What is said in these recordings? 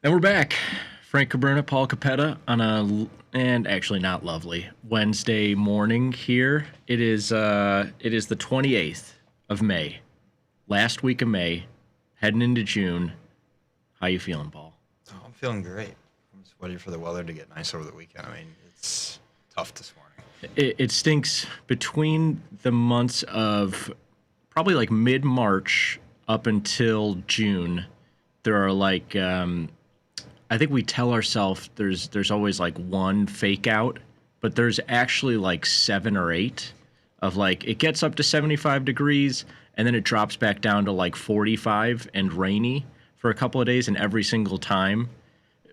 And we're back. Frank Caberna, Paul Capetta on and actually not lovely, Wednesday morning here. It is the 28th of May. Last week of May, heading into June. How you feeling, Paul? Oh, I'm feeling great. I'm just waiting for the weather to get nice over the weekend. I mean, it's tough this morning. It stinks between the months of probably like mid-March up until June. There are like I think we tell ourselves there's always like one fake out, but there's actually like 7 or 8 of like it gets up to 75 degrees and then it drops back down to like 45 and rainy for a couple of days, and every single time,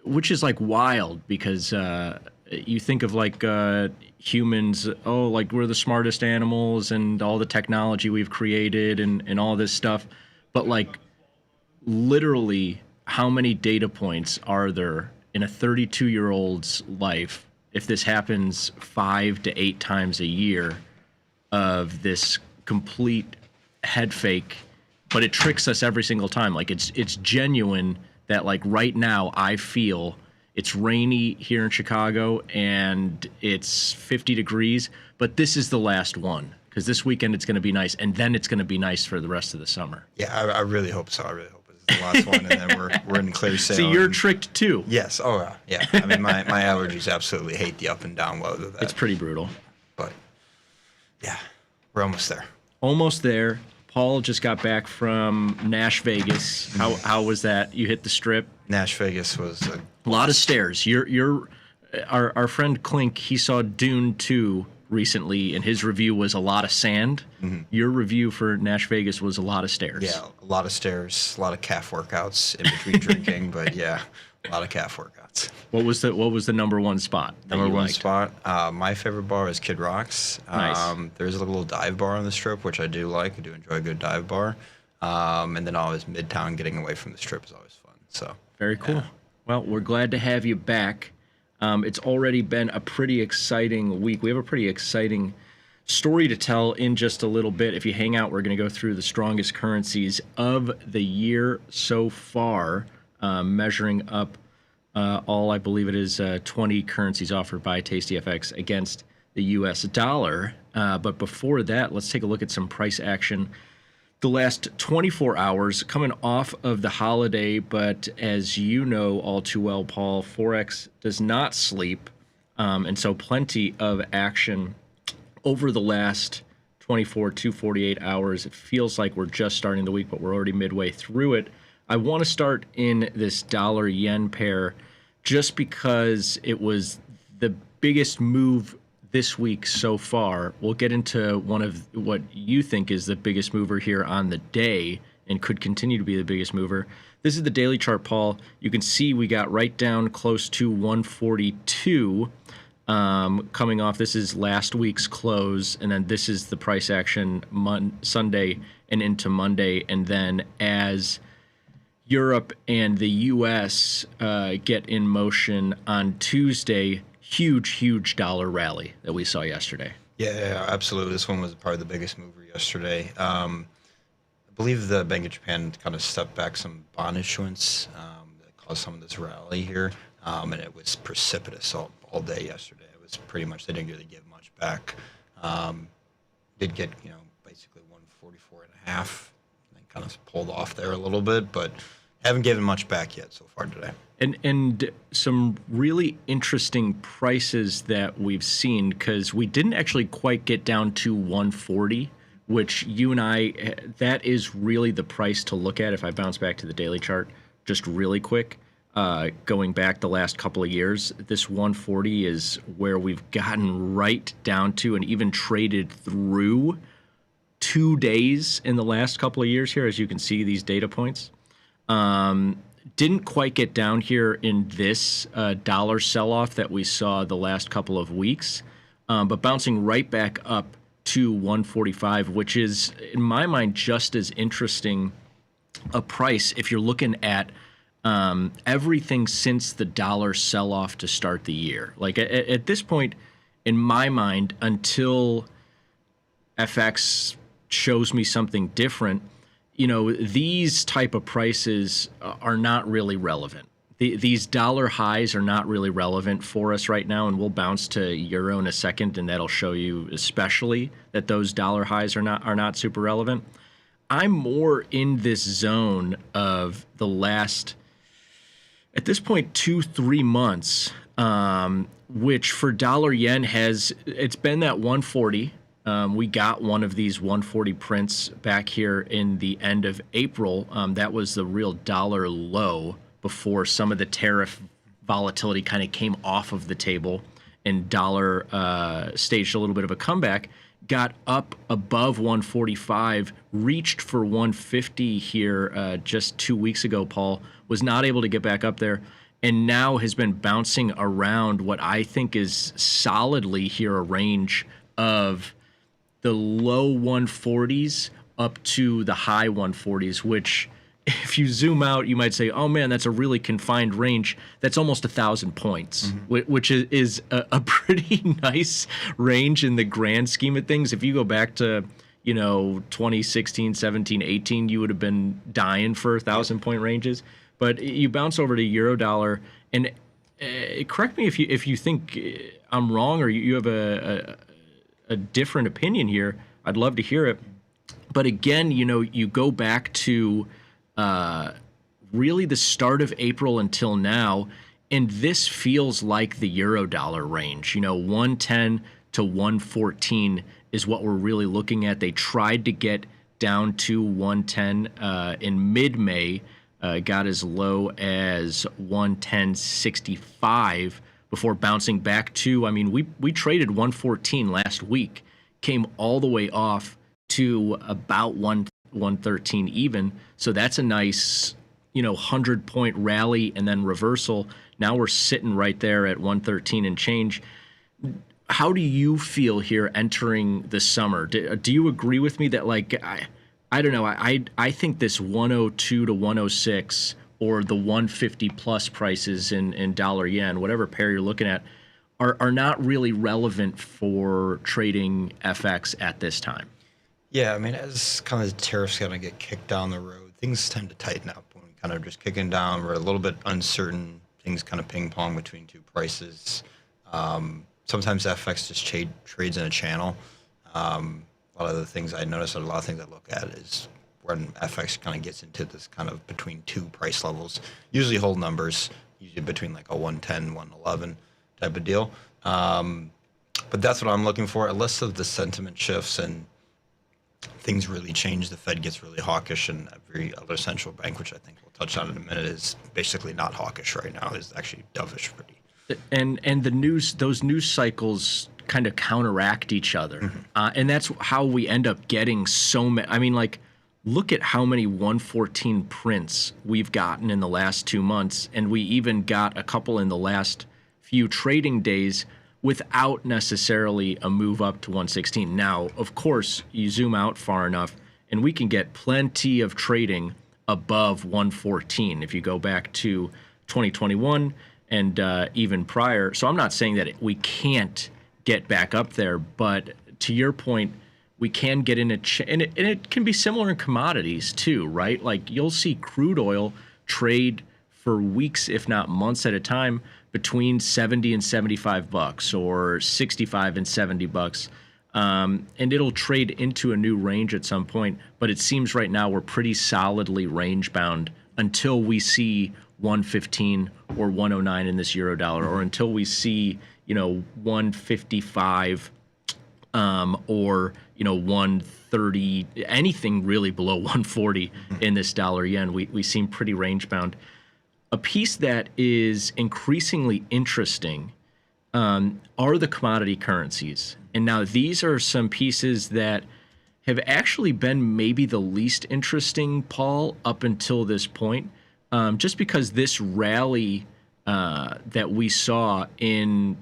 which is like wild because you think of like humans, oh, like we're the smartest animals and all the technology we've created and all this stuff, but like literally how many data points are there in a 32-year-old's life if this happens 5 to 8 times a year of this complete head fake, but it tricks us every single time. Like it's genuine that like right now I feel it's rainy here in Chicago and it's 50 degrees, but this is the last one because this weekend it's going to be nice, and then it's going to be nice for the rest of the summer. Yeah, I really hope so. I really hope it's the last one, and then we're in clear sailing. See, you're tricked too. Yes. Oh, yeah. I mean, my allergies absolutely hate the up and down weather. It's pretty brutal. But yeah, we're almost there. Almost there. Paul just got back from Nash Vegas. How was that? You hit the strip. Nash Vegas was a lot of stairs. Our friend Clink, he saw Dune 2 recently, and his review was a lot of sand. Mm-hmm. Your review for Nash Vegas was a lot of stairs. Yeah, a lot of stairs, a lot of calf workouts in between drinking, but yeah, a lot of calf workouts. What was the number one spot? Number one spot. My favorite bar is Kid Rock's. Nice. There's a little dive bar on the strip, which I do like. I do enjoy a good dive bar. And then always Midtown, getting away from the strip is always fun. So very cool. Yeah. Well, we're glad to have you back. It's already been a pretty exciting week. We have a pretty exciting story to tell in just a little bit. If you hang out, we're going to go through the strongest currencies of the year so far, measuring up all, I believe it is 20 currencies offered by TastyFX against the U.S. dollar. But before that, let's take a look at some price action. The last 24 hours coming off of the holiday, but as you know all too well, Paul, Forex does not sleep, and so plenty of action over the last 24 to 48 hours. It feels like we're just starting the week, but we're already midway through it. I want to start in this dollar-yen pair just because it was the biggest move this week so far. We'll get into one of what you think is the biggest mover here on the day and could continue to be the biggest mover. This is the daily chart, Paul. You can see we got right down close to 142 coming off. This is last week's close, and then this is the price action Sunday and into Monday. And then as Europe and the U.S. Get in motion on Tuesday, huge dollar rally that we saw yesterday. Yeah, absolutely. This one was probably the biggest mover yesterday. I believe the Bank of Japan kind of stepped back some bond issuance that caused some of this rally here, and it was precipitous all day yesterday. It was pretty much, they didn't really give much back. Did get, basically 144 and a half, and kind of pulled off there a little bit, but haven't given much back yet so far today. And some really interesting prices that we've seen, because we didn't actually quite get down to 140, which you and I, that is really the price to look at. If I bounce back to the daily chart just really quick, going back the last couple of years, this 140 is where we've gotten right down to and even traded through 2 days in the last couple of years here, as you can see these data points. Didn't quite get down here in this dollar sell-off that we saw the last couple of weeks, but bouncing right back up to 145, which is, in my mind, just as interesting a price if you're looking at everything since the dollar sell-off to start the year. Like at this point, in my mind, until FX shows me something different, these type of prices are not really relevant. these dollar highs are not really relevant for us right now, and we'll bounce to euro in a second, and that'll show you especially that those dollar highs are not super relevant. I'm more in this zone of the last, at this point, 2-3 months, which for dollar yen it's been that 140. We got one of these 140 prints back here in the end of April. That was the real dollar low before some of the tariff volatility kind of came off of the table and dollar staged a little bit of a comeback, got up above 145, reached for 150 here just 2 weeks ago, Paul, was not able to get back up there, and now has been bouncing around what I think is solidly here a range of the low 140s up to the high 140s, which if you zoom out, you might say, oh man, that's a really confined range. That's almost 1,000 points, which is a pretty nice range in the grand scheme of things. If you go back to, 2016, 17, 18, you would have been dying for 1,000-point ranges. But you bounce over to euro dollar, and correct me if you think I'm wrong or you have a different opinion here. I'd love to hear it. But again, you go back to really the start of April until now, and this feels like the euro dollar range. 110 to 114 is what we're really looking at. They tried to get down to 110 in mid-May, got as low as 110.65 before bouncing back to, we traded 114 last week, came all the way off to about 113 even. So that's a nice, 100-point rally and then reversal. Now we're sitting right there at 113 and change. How do you feel here entering the summer? Do you agree with me that, I don't know, I think this 102 to 106 or the 150 plus prices in dollar yen, whatever pair you're looking at, are not really relevant for trading FX at this time? Yeah, as kind of the tariffs kind of get kicked down the road, things tend to tighten up. When we kind of just kicking down, we're a little bit uncertain. Things kind of ping pong between two prices. Sometimes FX just trades in a channel. A lot of the things I notice, a lot of things I look at is when FX kind of gets into this kind of between two price levels, usually whole numbers, usually between like a 110, 111 type of deal. But that's what I'm looking for, unless of the sentiment shifts and things really change. The Fed gets really hawkish, and every other central bank, which I think we'll touch on in a minute, is basically not hawkish right now, is actually dovish pretty. And those news cycles kind of counteract each other. And that's how we end up getting so many. Look at how many 114 prints we've gotten in the last 2 months. And we even got a couple in the last few trading days without necessarily a move up to 116. Now, of course, you zoom out far enough and we can get plenty of trading above 114 if you go back to 2021 and even prior. So I'm not saying that we can't get back up there, but to your point, we can get in and it can be similar in commodities too, right? Like you'll see crude oil trade for weeks, if not months at a time, between 70 and 75 bucks or 65 and 70 bucks. And it'll trade into a new range at some point, but it seems right now we're pretty solidly range bound until we see 115 or 109 in this euro dollar, or until we see 155 or 130, anything really below 140 in this dollar yen. We seem pretty range bound. A piece that is increasingly interesting are the commodity currencies. And now these are some pieces that have actually been maybe the least interesting, Paul, up until this point, just because this rally that we saw in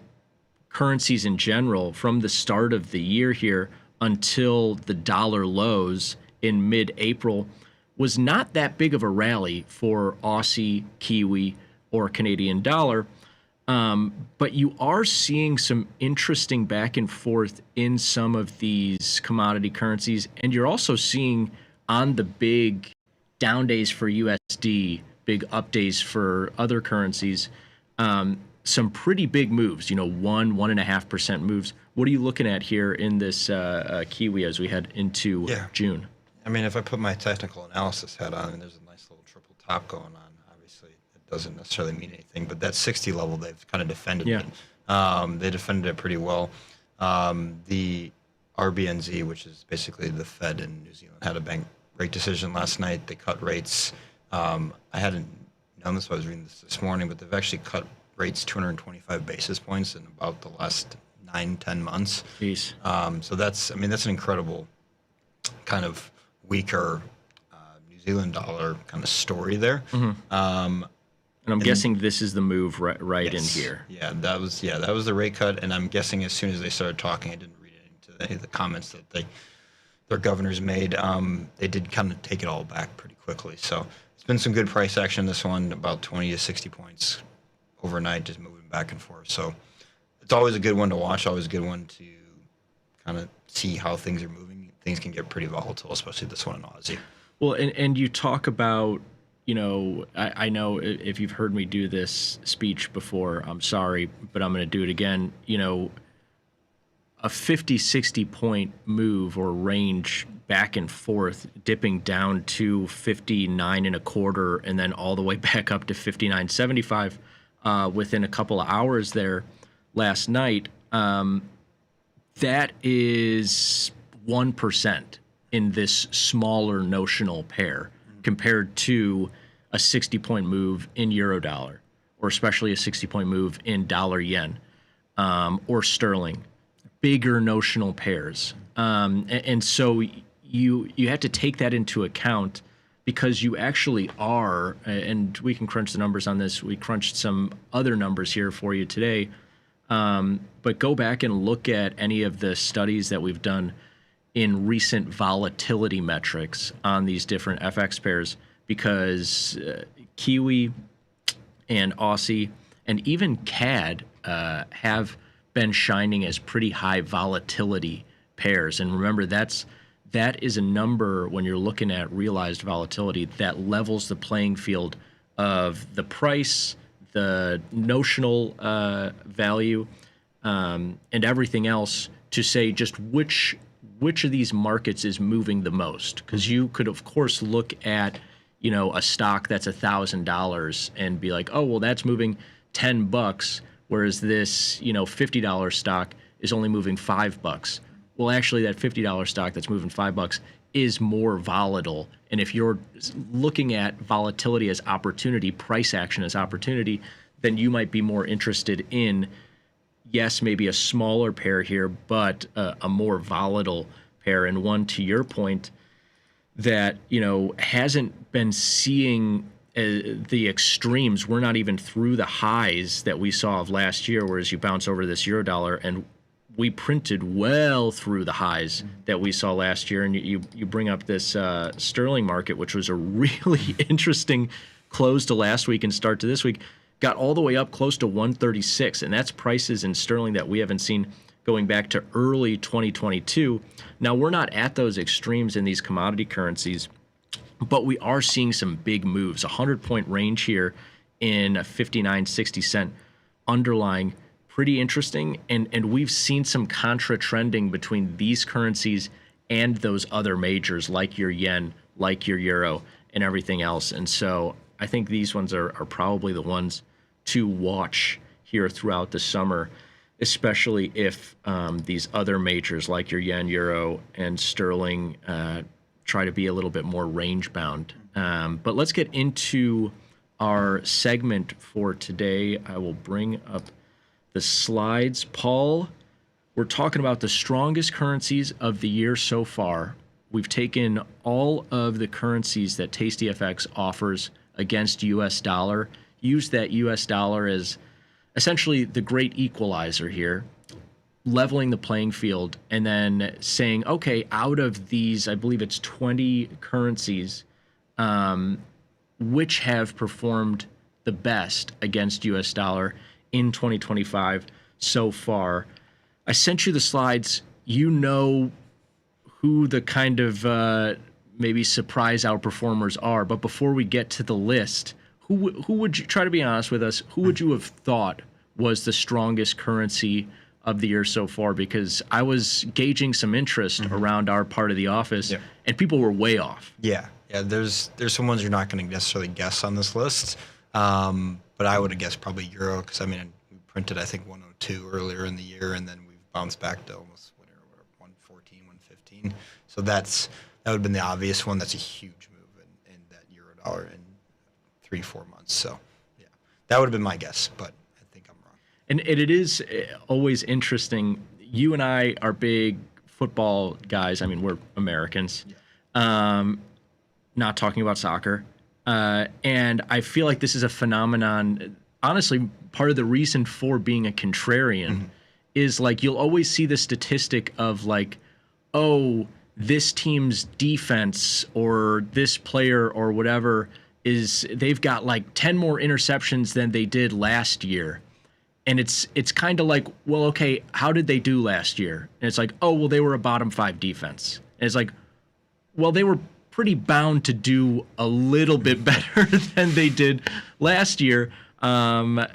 currencies in general from the start of the year here until the dollar lows in mid-April was not that big of a rally for Aussie, Kiwi, or Canadian dollar. But you are seeing some interesting back and forth in some of these commodity currencies. And you're also seeing on the big down days for USD, big up days for other currencies. Some pretty big moves, 1.5% moves. What are you looking at here in this Kiwi as we head into June? I mean, if I put my technical analysis hat on, and there's a nice little triple top going on, obviously it doesn't necessarily mean anything, but that 60 level, they've kind of defended it. They defended it pretty well. The RBNZ, which is basically the Fed in New Zealand, had a bank rate decision last night. They cut rates. I hadn't known this, so I was reading this morning, but they've actually cut rates 225 basis points in about the last 9-10 months. Jeez. So that's an incredible kind of weaker New Zealand dollar kind of story there. And I'm guessing this is the move right yes. in here. Yeah, that was the rate cut, and I'm guessing as soon as they started talking, I didn't read into any of the comments that their governors made. They did kind of take it all back pretty quickly. So it's been some good price action. This one about 20 to 60 points overnight, just moving back and forth. So it's always a good one to watch. Always a good one to kind of see how things are moving. Things can get pretty volatile, especially this one in Aussie. Well, and you talk about, I know if you've heard me do this speech before, I'm sorry, but I'm going to do it again. A 50, 60 point move or range back and forth, dipping down to 59 and a quarter, and then all the way back up to 59.75 within a couple of hours there last night. That is 1% in this smaller notional pair compared to a 60-point move in euro dollar, or especially a 60-point move in dollar yen or sterling, bigger notional pairs. And so you have to take that into account, because you actually are, and we can crunch the numbers on this. We crunched some other numbers here for you today. But go back and look at any of the studies that we've done in recent volatility metrics on these different FX pairs, because Kiwi and Aussie and even CAD have been shining as pretty high volatility pairs. And remember, that is a number, when you're looking at realized volatility, that levels the playing field of the price, the notional value, and everything else, to say just which of these markets is moving the most. Because you could, of course, look at a stock that's $1,000 and be like, oh, well, that's moving $10, whereas this $50 stock is only moving $5. Well, actually, that $50 stock that's moving $5 is more volatile. And if you're looking at volatility as opportunity, price action as opportunity, then you might be more interested in, yes, maybe a smaller pair here, but a more volatile pair. And one, to your point, that hasn't been seeing the extremes. We're not even through the highs that we saw of last year, whereas you bounce over this euro dollar, and we printed well through the highs that we saw last year. And you bring up this sterling market, which was a really interesting close to last week and start to this week, got all the way up close to 136. And that's prices in sterling that we haven't seen going back to early 2022. Now, we're not at those extremes in these commodity currencies, but we are seeing some big moves. 100-point range here in a 59.60 cent underlying. Pretty interesting, and we've seen some contra trending between these currencies and those other majors like your yen, like your euro, and everything else. And so I think these ones are probably the ones to watch here throughout the summer, especially if these other majors like your yen, euro, and sterling try to be a little bit more range bound. But let's get into our segment for today. I will bring up the slides. Paul, we're talking about the strongest currencies of the year so far. We've taken all of the currencies that TastyFX offers against US dollar, used that US dollar as essentially the great equalizer here, leveling the playing field, and then saying, okay, out of these, I believe it's 20 currencies, which have performed the best against US dollar in 2025 so far. I sent you the slides. You know who the kind of maybe surprise outperformers are. But before we get to the list, who would you try to be honest with us? Who would you have thought was the strongest currency of the year so far? Because I was gauging some interest around our part of the office, and people were way off. Yeah. There's some ones you're not going to necessarily guess on this list, but I would have guessed probably euro, because I mean we printed I think 102 earlier in the year, and then we've bounced back to almost 114, 115. So that would have been the obvious one. That's a huge move in that euro dollar in 3-4 months. So yeah, that would have been my guess, but I think I'm wrong. And it is always interesting. You and I are big football guys. I mean, we're Americans. Yeah. Not talking about soccer. And I feel like this is a phenomenon. Honestly, part of the reason for being a contrarian is like you'll always see the statistic of like, oh, this team's defense or this player or whatever they've got like 10 more interceptions than they did last year. And it's kind of like, well, okay, how did they do last year? And it's like, oh, well, they were a bottom 5 defense. And it's like, well, they were pretty bound to do a little bit better than they did last year. And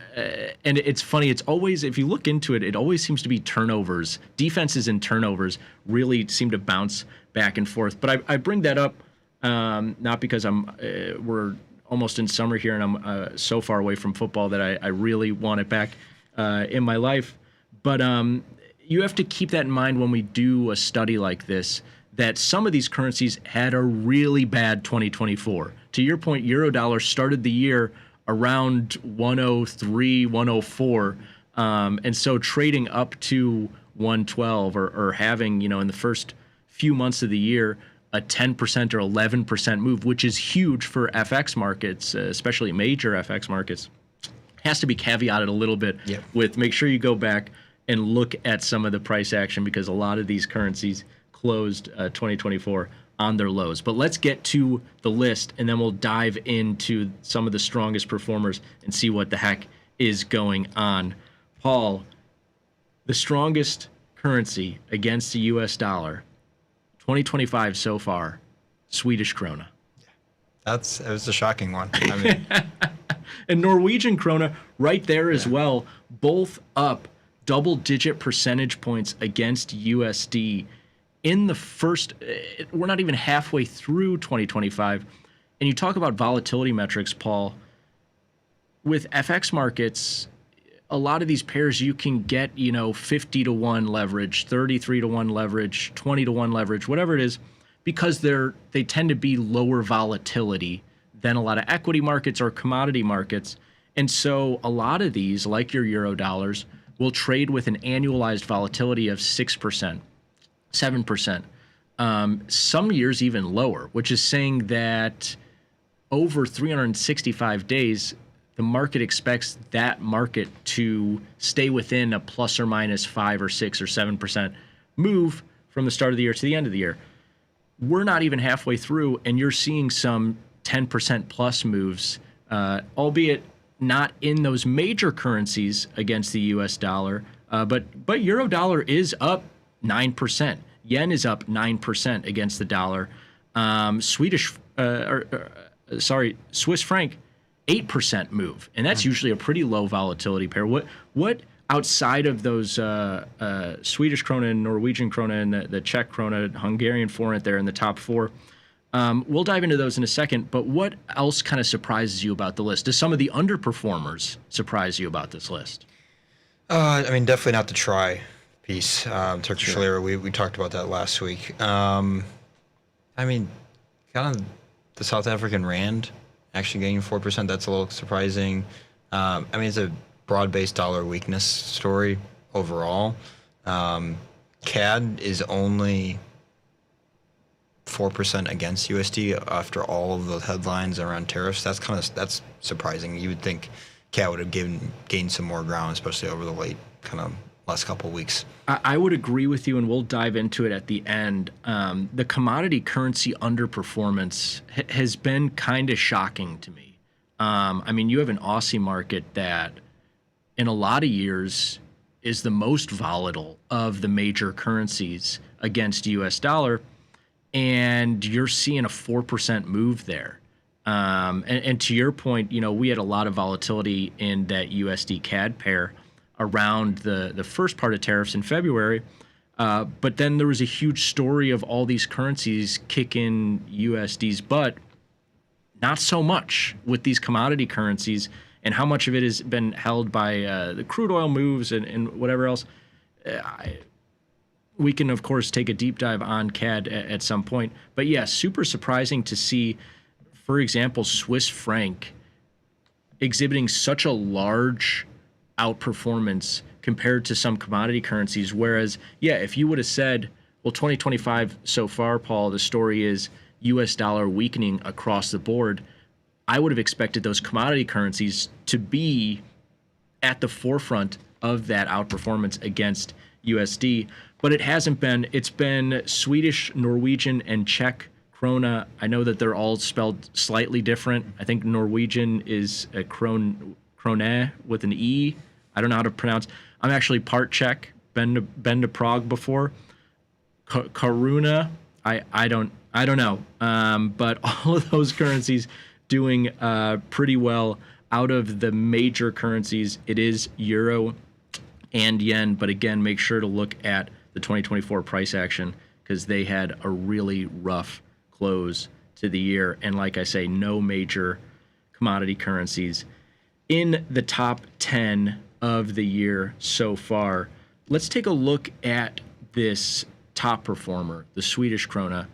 it's funny. It's always, if you look into it, it always seems to be turnovers. Defenses and turnovers really seem to bounce back and forth. But I bring that up not because we're almost in summer here and I'm so far away from football that I really want it back in my life. But you have to keep that in mind when we do a study like this, that some of these currencies had a really bad 2024. To your point, Eurodollar started the year around 103, 104. And so trading up to 112 or having, in the first few months of the year, a 10% or 11% move, which is huge for FX markets, especially major FX markets, has to be caveated a little bit with make sure you go back and look at some of the price action, because a lot of these currencies closed 2024 on their lows. But let's get to the list, and then we'll dive into some of the strongest performers and see what the heck is going on. Paul, the strongest currency against the U.S. dollar, 2025 so far, Swedish krona. It was a shocking one. I mean, and Norwegian krona right there as well, both up double-digit percentage points against USD. In the first, we're not even halfway through 2025. And you talk about volatility metrics, Paul. With FX markets, a lot of these pairs you can get, 50 to 1 leverage, 33 to 1 leverage, 20 to 1 leverage, whatever it is, because they tend to be lower volatility than a lot of equity markets or commodity markets. And so a lot of these, like your euro dollars, will trade with an annualized volatility of 6%. 7%, some years even lower, which is saying that over 365 days, the market expects that market to stay within a plus or minus 5 or 6 or 7% move from the start of the year to the end of the year. We're not even halfway through, and you're seeing some 10% plus moves, albeit not in those major currencies against the U.S. dollar, but euro dollar is up 9%. Yen is up 9% against the dollar. Swiss franc, 8% move, and that's usually a pretty low volatility pair. What outside of those Swedish krona and Norwegian krona and the Czech krona, Hungarian forint there in the top 4? We'll dive into those in a second, but what else kind of surprises you about the list? Does some of the underperformers surprise you about this list? Definitely not the try piece. Turkish lira, we talked about that last week. Kind of the South African rand actually gaining 4%. That's a little surprising. It's a broad-based dollar weakness story overall. CAD is only 4% against USD after all of those headlines around tariffs. That's surprising. You would think CAD would have gained some more ground, especially over the last couple of weeks. I would agree with you, and we'll dive into it at the end. The commodity currency underperformance has been kind of shocking to me. You have an Aussie market that in a lot of years is the most volatile of the major currencies against US dollar, and you're seeing a 4% move there. And to your point, we had a lot of volatility in that USD CAD pair around the first part of tariffs in February. But then there was a huge story of all these currencies kicking USD's butt. Not so much with these commodity currencies, and how much of it has been held by the crude oil moves and whatever else. We can, of course, take a deep dive on CAD at some point. But yeah, super surprising to see, for example, Swiss franc exhibiting such a large outperformance compared to some commodity currencies. Whereas, yeah, if you would have said, well, 2025 so far, Paul, the story is US dollar weakening across the board, I would have expected those commodity currencies to be at the forefront of that outperformance against USD, but it hasn't been. It's been Swedish, Norwegian, and Czech krona. I know that they're all spelled slightly different. I think Norwegian is a krone with an E. I don't know how to pronounce. I'm actually part Czech. Been to Prague before. Karuna. I don't know. But all of those currencies doing pretty well. Out of the major currencies, it is euro and yen. But again, make sure to look at the 2024 price action because they had a really rough close to the year. And like I say, no major commodity currencies in the top 10 of the year so far. Let's take a look at this top performer, the Swedish krona.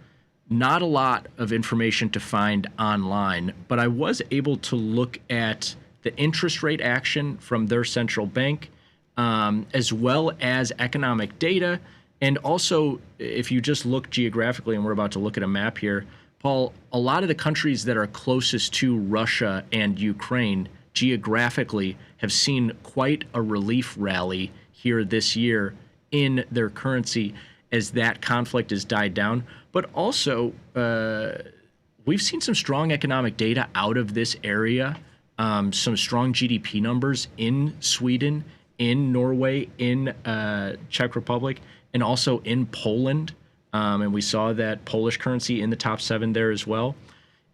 Not a lot of information to find online, but I was able to look at the interest rate action from their central bank, as well as economic data. And also, if you just look geographically, and we're about to look at a map here, Paul, a lot of the countries that are closest to Russia and Ukraine geographically have seen quite a relief rally here this year in their currency as that conflict has died down. But also, we've seen some strong economic data out of this area, some strong GDP numbers in Sweden, in Norway, in Czech Republic, and also in Poland. And we saw that Polish currency in the top 7 there as well.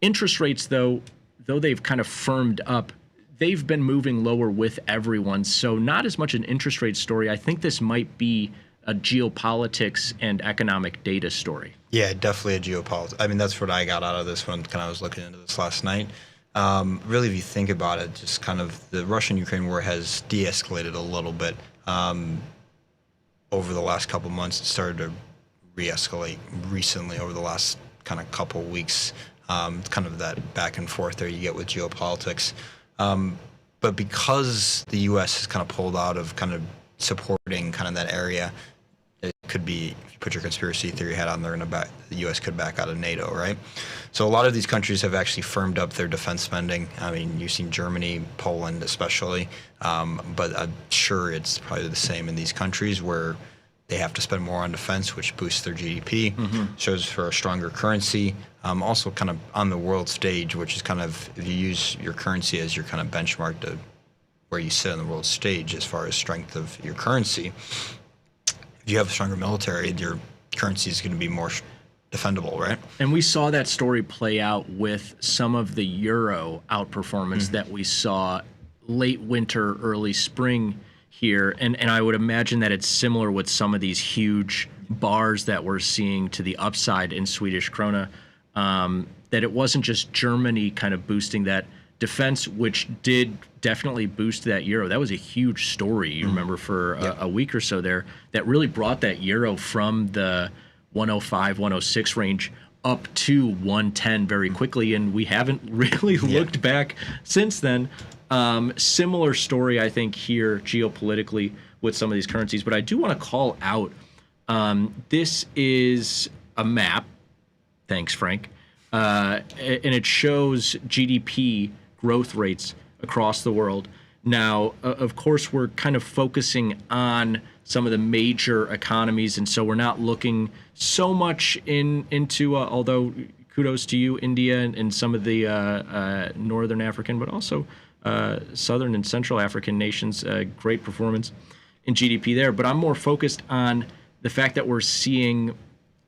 Interest rates, though they've kind of firmed up, they've been moving lower with everyone. So not as much an interest rate story. I think this might be a geopolitics and economic data story. Yeah, definitely a geopolitics. I mean, that's what I got out of this one. Kind of was looking into this last night. Really, if you think about it, just kind of the Russian-Ukraine war has de-escalated a little bit over the last couple months. It started to re-escalate recently over the last kind of couple weeks. Kind of that back and forth there you get with geopolitics. But because the U.S. has kind of pulled out of kind of supporting kind of that area, it could be, if you put your conspiracy theory hat on, the U.S. could back out of NATO, right? So a lot of these countries have actually firmed up their defense spending. I mean, you've seen Germany, Poland especially, but I'm sure it's probably the same in these countries where they have to spend more on defense, which boosts their GDP, shows for a stronger currency. Also kind of on the world stage, which is kind of, if you use your currency as your kind of benchmark to where you sit on the world stage as far as strength of your currency, if you have a stronger military, your currency is going to be more defendable, right? And we saw that story play out with some of the euro outperformance that we saw late winter, early spring here. And I would imagine that it's similar with some of these huge bars that we're seeing to the upside in Swedish krona, that it wasn't just Germany kind of boosting that defense, which did definitely boost that euro. That was a huge story, you remember, for a week or so there, that really brought that euro from the 105, 106 range up to 110 very quickly. And we haven't really looked back since then. Similar story, I think, here geopolitically with some of these currencies. But I do want to call out, this is a map. Thanks, Frank. And it shows GDP growth rates across the world. Now, of course, we're kind of focusing on some of the major economies, and so we're not looking so much into, although kudos to you, India and some of the Northern African, but also Southern and Central African nations, great performance in GDP there. But I'm more focused on the fact that we're seeing,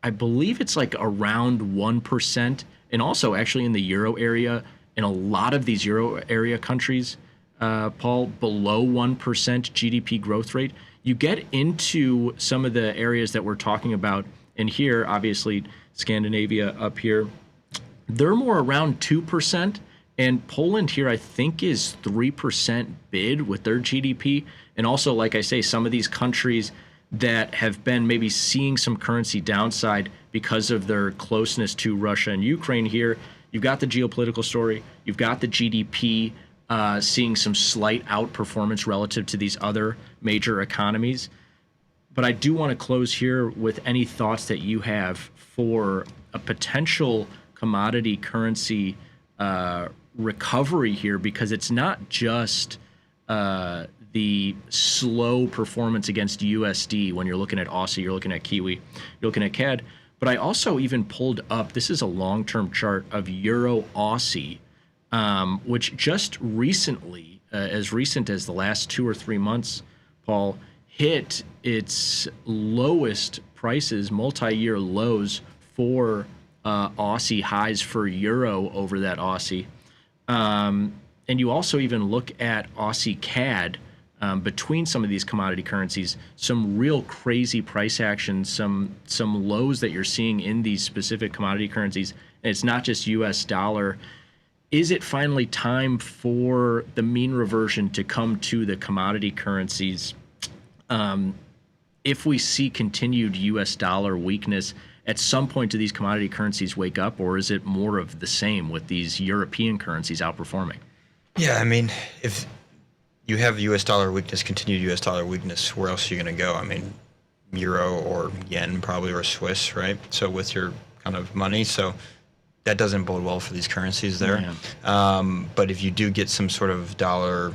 I believe it's like around 1%, and also actually in the euro area, in a lot of these Euro area countries, Paul, below 1% GDP growth rate. You get into some of the areas that we're talking about, and here, obviously, Scandinavia up here, they're more around 2%. And Poland here, I think, is 3% bid with their GDP. And also, like I say, some of these countries that have been maybe seeing some currency downside because of their closeness to Russia and Ukraine here, you've got the geopolitical story, you've got the GDP seeing some slight outperformance relative to these other major economies. But I do want to close here with any thoughts that you have for a potential commodity currency recovery here, because it's not just the slow performance against USD when you're looking at Aussie, you're looking at Kiwi, you're looking at CAD. But I also even pulled up, this is a long-term chart of Euro Aussie, which just recently, as recent as the last 2 or 3 months, Paul, hit its lowest prices, multi-year lows for Aussie, highs for Euro over that Aussie. And you also even look at Aussie CAD between some of these commodity currencies, some real crazy price action, some lows that you're seeing in these specific commodity currencies. And it's not just US dollar. Is it finally time for the mean reversion to come to the commodity currencies? If we see continued US dollar weakness, at some point do these commodity currencies wake up, or is it more of the same with these European currencies outperforming? Yeah, I mean, if you have US dollar weakness, continued US dollar weakness, where else are you going to go? I mean, euro or yen probably, or Swiss, right? So with your kind of money, so that doesn't bode well for these currencies there. Yeah. But if you do get some sort of dollar,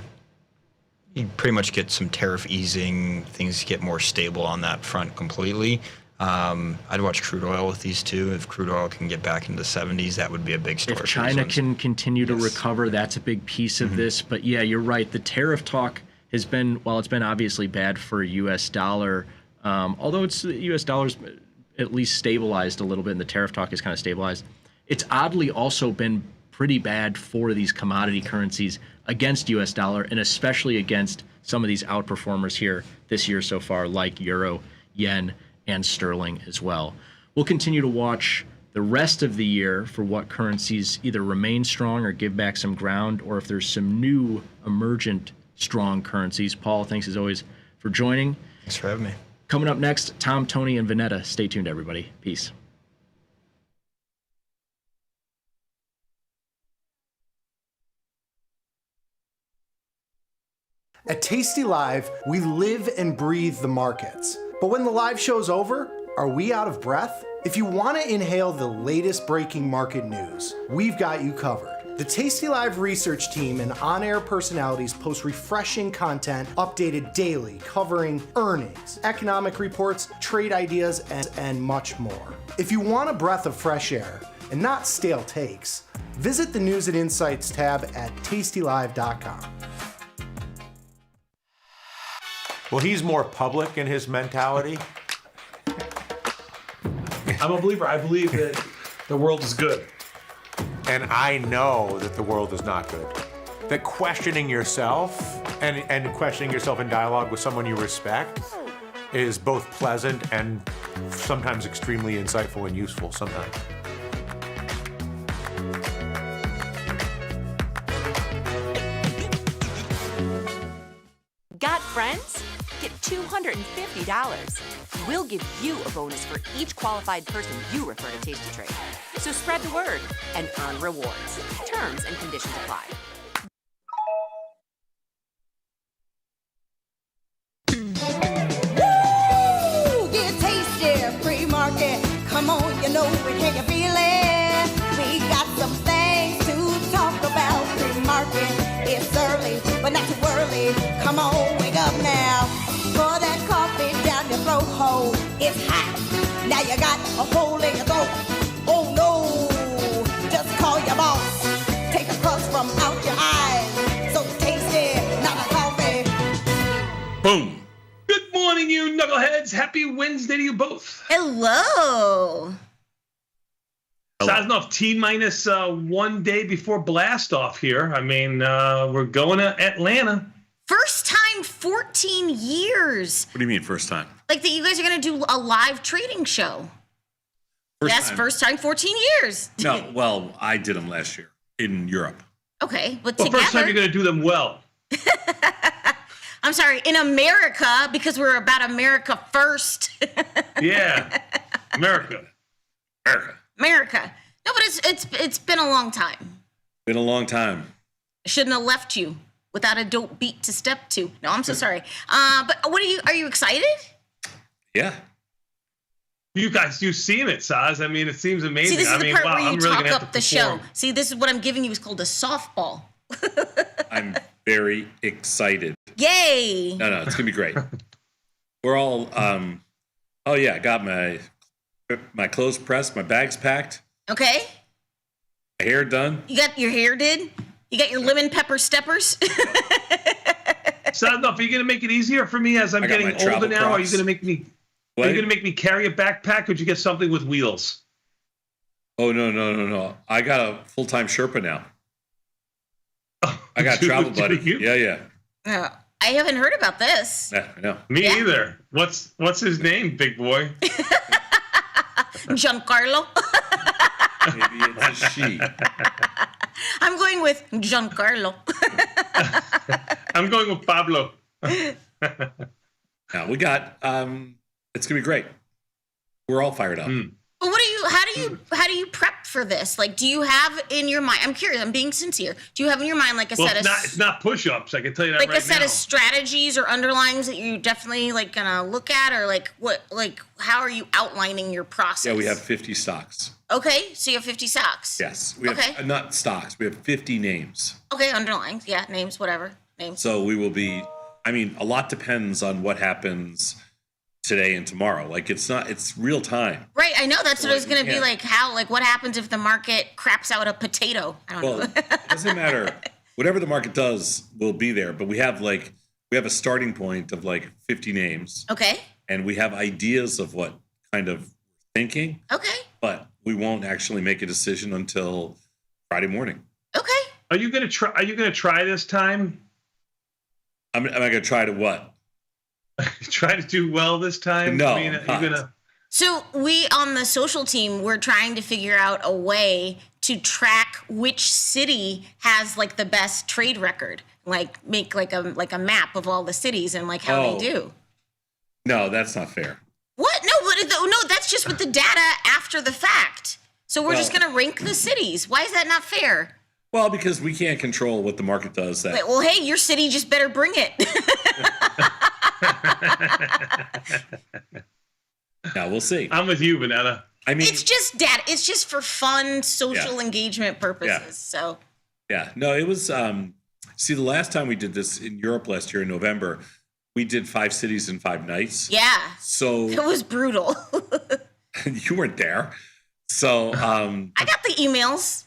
you pretty much get some tariff easing, things get more stable on that front completely. I'd watch crude oil with these two. If crude oil can get back into the 70s, that would be a big story. If China can continue to recover, that's a big piece of this. But yeah, you're right. The tariff talk has been, while it's been obviously bad for US dollar, although it's US dollar's at least stabilized a little bit and the tariff talk is kind of stabilized, it's oddly also been pretty bad for these commodity currencies against US dollar, and especially against some of these outperformers here this year so far, like euro, yen, and sterling as well. We'll continue to watch the rest of the year for what currencies either remain strong or give back some ground, or if there's some new emergent strong currencies. Paul, thanks as always for joining. Thanks for having me. Coming up next, Tom, Tony, and Vanetta. Stay tuned, everybody. Peace. At Tasty Live, we live and breathe the markets. But when the live show's over, are we out of breath? If you want to inhale the latest breaking market news, we've got you covered. The Tasty Live research team and on-air personalities post refreshing content updated daily, covering earnings, economic reports, trade ideas, and much more. If you want a breath of fresh air and not stale takes, visit the News and Insights tab at tastylive.com. Well, he's more public in his mentality. I'm a believer. I believe that the world is good. And I know that the world is not good. That questioning yourself and questioning yourself in dialogue with someone you respect is both pleasant and sometimes extremely insightful and useful sometimes. Got friends? Get $250. We'll give you a bonus for each qualified person you refer to Tasty Trade. So spread the word and earn rewards. Terms and conditions apply. Woo! Get tasty, free market. Come on, you know it, can you feel it? We got some things to talk about. Free market, it's early, but not too early. Come on, wake up now. Pour that coffee down your throat hole. It's hot. Now you got a hole in your throat. Oh no, just call your boss. Take a crust from out your eyes. So tasty, not a coffee. Boom. Good morning, you knuckleheads. Happy Wednesday to you both. Hello. Sosnoff, T-minus 1 day before blast off here. I mean, we're going to Atlanta. First time 14 years. What do you mean first time? Like that you guys are going to do a live trading show. First time 14 years. No, well, I did them last year in Europe. Okay, but Well, together. first time you're going to do them well. I'm sorry, in America, because we're about America first. Yeah, America. America. No, but it's been a long time. Been a long time. I shouldn't have left you without a dope beat to step to. No, I'm so sorry. But are you excited? Yeah. You guys, you've seen it, Saz. I mean, it seems amazing. See, this is the part where you I'm really talk gonna have up to the show. perform. See, this is what I'm giving you is called a softball. I'm very excited. Yay! No, it's gonna be great. We're all oh yeah, I got my clothes pressed, my bags packed, Okay. my hair done. You got your hair did? You got your lemon pepper steppers? Sosnoff, are you going to make it easier for me as I'm I got getting my travel older now? Are you Crocs. going to make me? What? Are you going to make me carry a backpack? Or would you get something with wheels? Oh no. I got a full-time Sherpa now. I got a travel buddy. You? Yeah. I haven't heard about this. Yeah, I know. Me Yeah. either. What's his name, big boy? Giancarlo. Maybe it's a she. I'm going with Giancarlo. I'm going with Pablo. Now we got it's gonna be great. We're all fired up. But how do you prep for this? Like, do you have in your mind? I'm curious. I'm being sincere. Do you have in your mind like a Well, set of it's not push-ups. I can tell you that like right a set now. of strategies or underlines that you definitely like gonna look at, or like what? Like, how are you outlining your process? Yeah, we have 50 stocks. Okay, so you have 50 stocks. Yes. We have Okay. not stocks. We have 50 names. Okay, underlines. Yeah, names, whatever names. So we will be a lot depends on what happens today and tomorrow. Like it's real time. Right, I know that's what I was gonna be Yeah. like. How, like, what happens if the market craps out a potato? I don't Well, know. it doesn't matter. Whatever the market does will be there. But we have a starting point of like 50 names. Okay. And we have ideas of what kind of thinking, Okay. but we won't actually make a decision until Friday morning. Okay. Are you gonna try this time? Am I going to try to what? Try to do well this time? No, I mean, I'm are not. you gonna? So we on the social team, we're trying to figure out a way to track which city has like the best trade record. Like make like a map of all the cities and like how Oh. they do. No, that's not fair. What? No, that's just with the data after the fact. So we're just Well- gonna rank the cities. Why is that not fair? Well, because we can't control what the market does. Wait, well, hey, your city just better bring it. Now we'll see. I'm with you, Vanetta. I mean, It's just data. It's just for fun, social engagement purposes. Yeah. So yeah, no, it was. See, the last time we did this in Europe last year in November, we did 5 cities in 5 nights. yeah, So it was brutal. you weren't there. So I got the emails.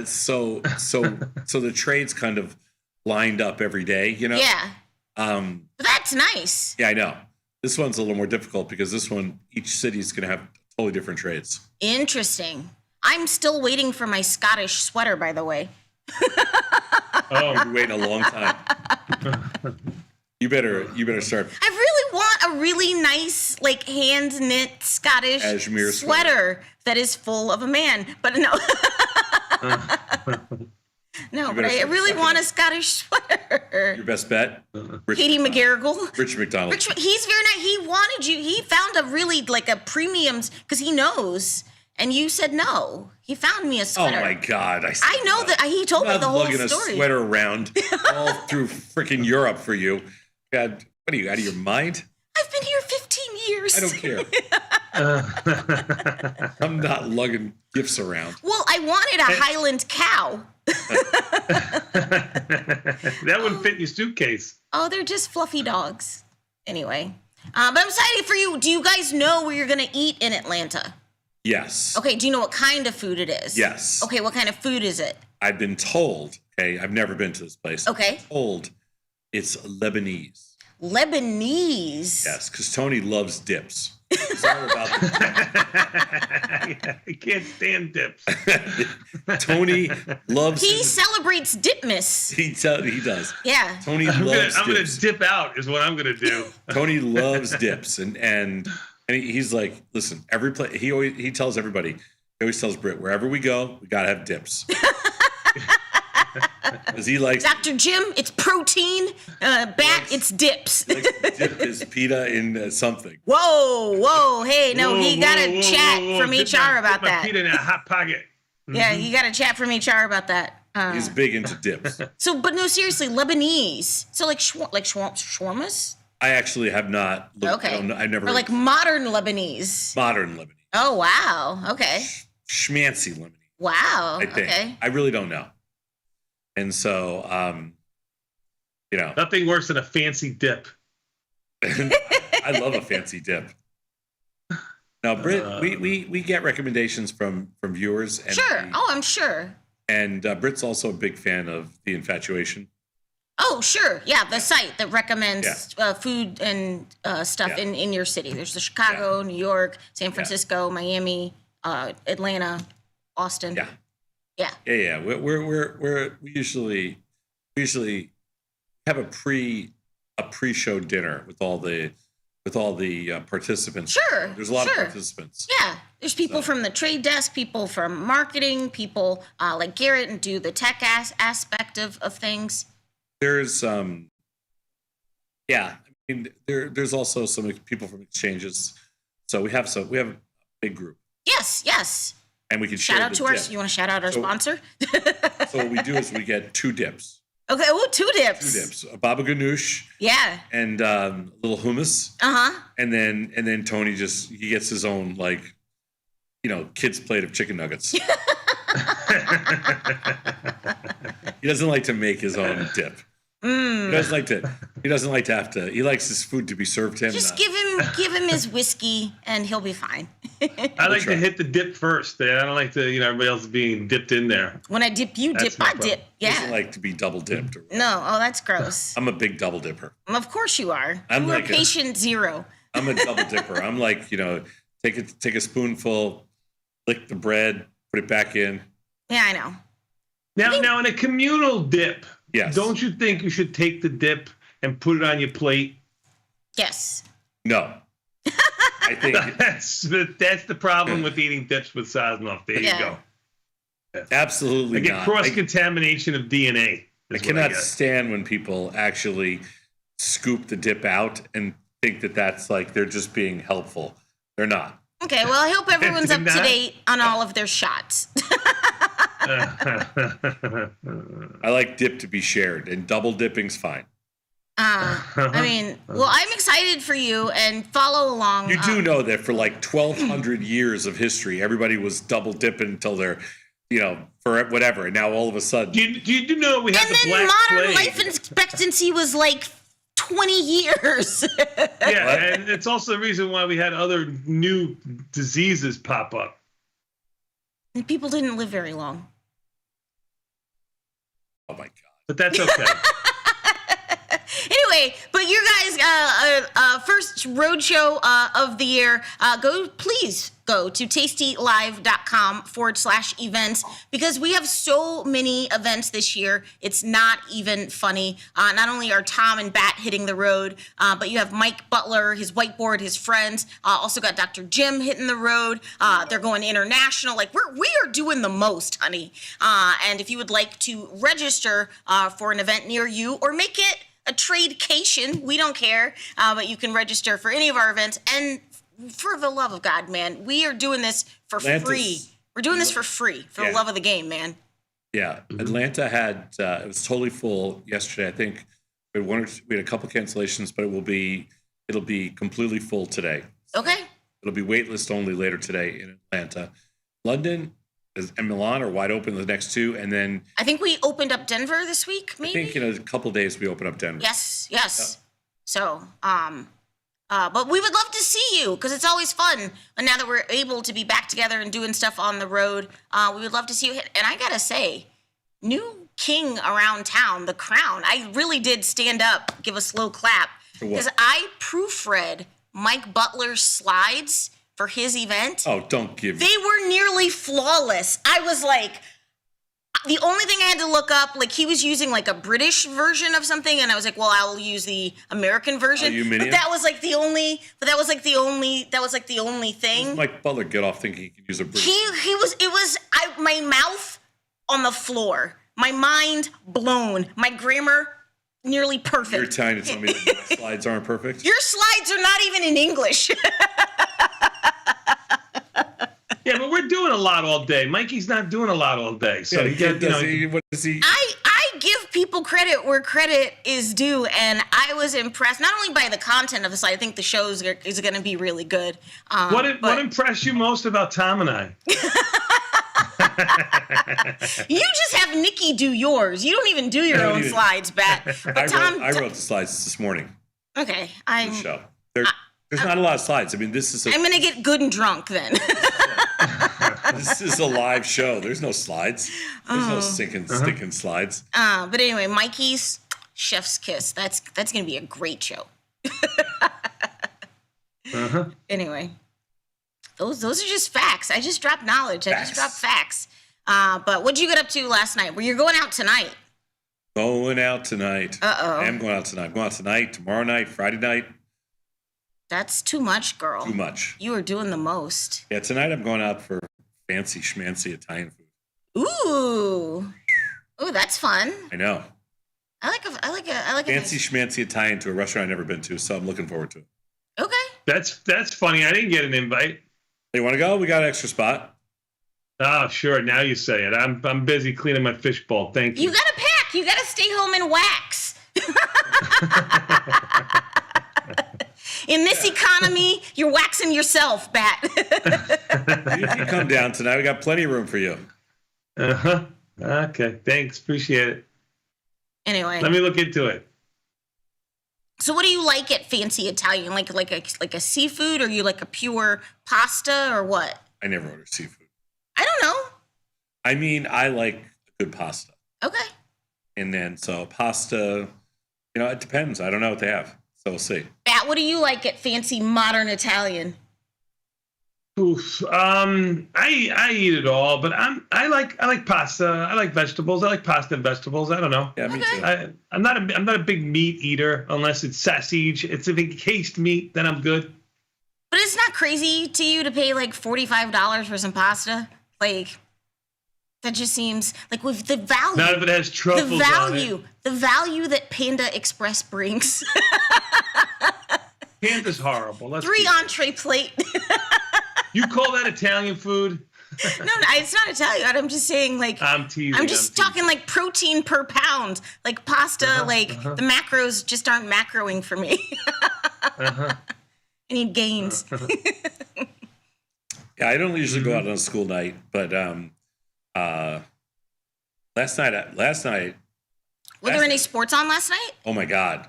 so the trades kind of lined up every day. You know. Yeah, But that's nice. yeah, I know. This one's a little more difficult because this one, each city is going to have totally different trades. Interesting. I'm still waiting for my Scottish sweater, by the way. Oh, You're waiting a long time. You better start. I really want a really nice, like, hand knit Scottish Cashmere sweater that is full of a man. But no. No, but better I start really sucking want up. a Scottish sweater. Your best bet, Katie McGarrigle. Rich McDonald. He's very nice. He wanted you. He found a really, like, a premium, because he knows. And you said no. He found me a Oh sweater. my God! I know that he told me I'm the not whole lugging story. a sweater around all through freaking Europe for you. God, what are you out of your mind? I've been here 15 years. I don't care. I'm not lugging gifts around. Well, I wanted a Highland cow. that wouldn't fit in your suitcase. Oh, they're just fluffy dogs. Anyway, but I'm excited for you. Do you guys know where you're going to eat in Atlanta? Yes. Okay, do you know what kind of food it is? Yes. Okay, what kind of food is it? I've been told. Okay, I've never been to this place. Okay. Told it's Lebanese. Lebanese. Yes, because Tony loves dips. It's all about the I can't stand dips. Tony loves. He celebrates Dipmas. He does. Yeah. Tony I'm loves. gonna dips. dip out is what I'm gonna do. Tony loves dips, and he's like, listen, every play he tells everybody. He always tells Britt, wherever we go, we gotta have dips. Because he likes Dr. Jim, it's protein. It's dips. he likes to dip his pita in something. Whoa. Hey, no, he got a whoa, chat whoa. from Dip HR about my that. pita in a hot pocket. Yeah, you got a chat from HR about that. He's big into dips. So, but no, seriously, Lebanese. So like shawarmas? I actually have not looked. Okay. I've never. Or like modern Lebanese. modern Lebanese. Oh, wow. Okay. Schmancy Lebanese. Wow. I think. Okay. I really don't know. And so, Nothing worse than a fancy dip. I love a fancy dip. Now, Britt, we get recommendations from viewers. And Sure. I'm sure. And Britt's also a big fan of The Infatuation. Oh, sure. Yeah, the site that recommends food and stuff Yeah. in your city. There's the Chicago, New York, San Francisco, Miami, Atlanta, Austin. Yeah. Yeah. We usually have a pre-show dinner with all the participants. Sure. There's a lot of sure. participants. Yeah. There's people from the trade desk, people from marketing, people like Garrett and do the tech aspect of things. There's there's also some people from exchanges. So we have a big group. Yes. And we can Shout share out the to our. dip. You want to shout out our sponsor? So what we do is we get 2 dips. Okay. Oh, 2 dips. 2 dips. A baba ganoush Yeah. and a little hummus. Uh-huh. And then Tony he gets his own kid's plate of chicken nuggets. He doesn't like to make his own dip. He doesn't like to have to. He likes his food to be served to him. Just give him his whiskey and he'll be fine. I like to hit the dip first. I don't like to, everybody else being dipped in there. When I dip, you That's dip, my I problem. dip. He doesn't Yeah. like to be double dipped. No. Oh, that's gross. I'm a big double dipper. Of course you are. I'm You are like a- patient 0. I'm a double dipper. I'm like, take a spoonful, lick the bread, put it back in. Yeah, I know. Now in a communal dip, Yes. don't you think you should take the dip and put it on your plate? Yes. No. I think That's the problem with eating dips with Sosnoff. There Yeah. you go. absolutely I get not. cross-contamination of DNA. I is what cannot get. stand when people actually scoop the dip out and think that that's like they're just being helpful. They're not. Okay, well, I hope everyone's up to Not- date on all of their shots. I like dip to be shared, and double dipping's fine. Well, I'm excited for you and follow along. You do know that for like 1,200 years of history, everybody was double dipping until they're, for whatever, and now all of a sudden, Do you know we have And the then Black modern Plague? life expectancy was like 20 years. Yeah, What? and it's also the reason why we had other new diseases pop up. And people didn't live very long. oh my god. But that's okay. Anyway, but your guys' first roadshow of the year, please go to tastylive.com/events because we have so many events this year. It's not even funny. Not only are Tom and Bat hitting the road, but you have Mike Butler, his whiteboard, his friends. Also got Dr. Jim hitting the road. They're going international. Like we are doing the most, honey. And if you would like to register for an event near you or make it a tradecation, we don't care, but you can register for any of our events. And for the love of God, man, we are doing this for free. We're doing this for free, for the love of the game, man. Yeah, Atlanta had it was totally full yesterday. I think we had a couple cancellations, but it'll be completely full today. Okay. It'll be waitlist only later today in Atlanta. London and Milan are wide open the next 2, and then I think we opened up Denver this week, maybe? I think in a couple of days we open up Denver. Yes. So, but we would love to see you because it's always fun. And now that we're able to be back together and doing stuff on the road, we would love to see you. And I gotta say, new king around town, the crown. I really did stand up, give a slow clap For what? because I proofread Mike Butler's slides for his event. Oh, don't give me. They were nearly flawless. I was like, the only thing I had to look up, like he was using like a British version of something, and I was like, well, I'll use the American version. But that was like the only. That was like the only thing. Mike Butler get off thinking he could use a British. My mouth on the floor, my mind blown, my grammar nearly perfect. You're trying to tell me that my slides aren't perfect? Your slides are not even in English. Yeah, but we're doing a lot all day. Mikey's not doing a lot all day. So what does he? I give people credit where credit is due, and I was impressed not only by the content of the slide. I think the show is going to be really good. What impressed you most about Tom and I? You just have Nikki do yours. You don't even do your own slides, Bat. But Tom, I wrote the slides this morning. Okay, The show. There's not a lot of slides. I mean, this is. I'm gonna get good and drunk then. This is a live show. There's no slides. There's no stinking slides. But anyway, Mikey's Chef's Kiss. That's gonna be a great show. Anyway, those are just facts. I just dropped knowledge. I just dropped facts. But what'd you get up to last night? Well, you're going out tonight. Going out tonight. I am going out tonight. I'm going out tonight, tomorrow night, Friday night. That's too much, girl. Too much. You are doing the most. Yeah, tonight I'm going out for fancy schmancy Italian food. Ooh, that's fun. I know. I like fancy schmancy Italian to a restaurant I've never been to, so I'm looking forward to it. Okay. That's funny. I didn't get an invite. You want to go? We got an extra spot. Oh, sure. Now you say it. I'm busy cleaning my fishbowl. Thank you. You gotta pack. You gotta stay home and wax. In this economy, you're waxing yourself, Bat. You can come down tonight. We got plenty of room for you. Okay. Thanks. Appreciate it. Anyway. Let me look into it. So what do you like at fancy Italian? Like a seafood, or you like a pure pasta, or what? I never order seafood. I don't know. I mean, I like good pasta. Okay. And then, so pasta, it depends. I don't know what they have. So we'll see. Bat, what do you like at fancy modern Italian? Oof. I eat it all, but I like pasta. I like vegetables. I like pasta and vegetables. I don't know. Yeah, me too. I'm not a big meat eater unless it's sausage. It's if it cased meat, then I'm good. But it's not crazy to you to pay like $45 for some pasta? Like, that just seems like with the value. Not if it has truffles on it. The value that Panda Express brings. Panda's horrible. 3 entree plate. You call that Italian food? No, it's not Italian. I'm just saying, like, I'm teasing. I'm just talking like protein per pound. Like pasta, the macros just aren't macroing for me. I need gains. Yeah, I don't usually go out on a school night, but last night. Were there any sports on last night? Oh my God,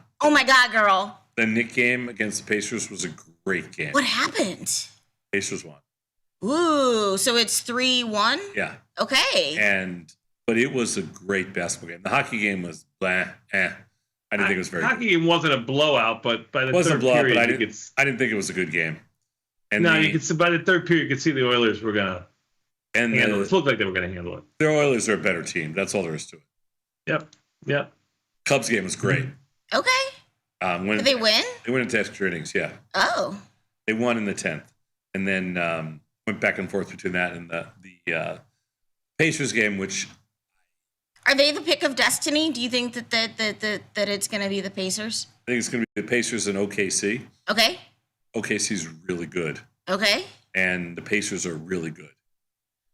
girl. The Knicks game against the Pacers was a great game. What happened? Pacers won. Ooh, so it's 3-1? Yeah. Okay. But it was a great basketball game. The hockey game was blah, I didn't think it was very hockey good. game wasn't a blowout, but by the third period, but I didn't think it was a good game. And you could see by the third period, you could see the Oilers were gonna handle it. It looked like they were gonna handle it. The Oilers are a better team. That's all there is to it. Yep. Cubs game was great. Okay. Did they win? They went into extra innings, yeah. Oh. They won in the 10th. And then went back and forth between that and the Pacers game, which... Are they the pick of destiny? Do you think that it's going to be the Pacers? I think it's going to be the Pacers and OKC. Okay. OKC's really good. Okay. And the Pacers are really good.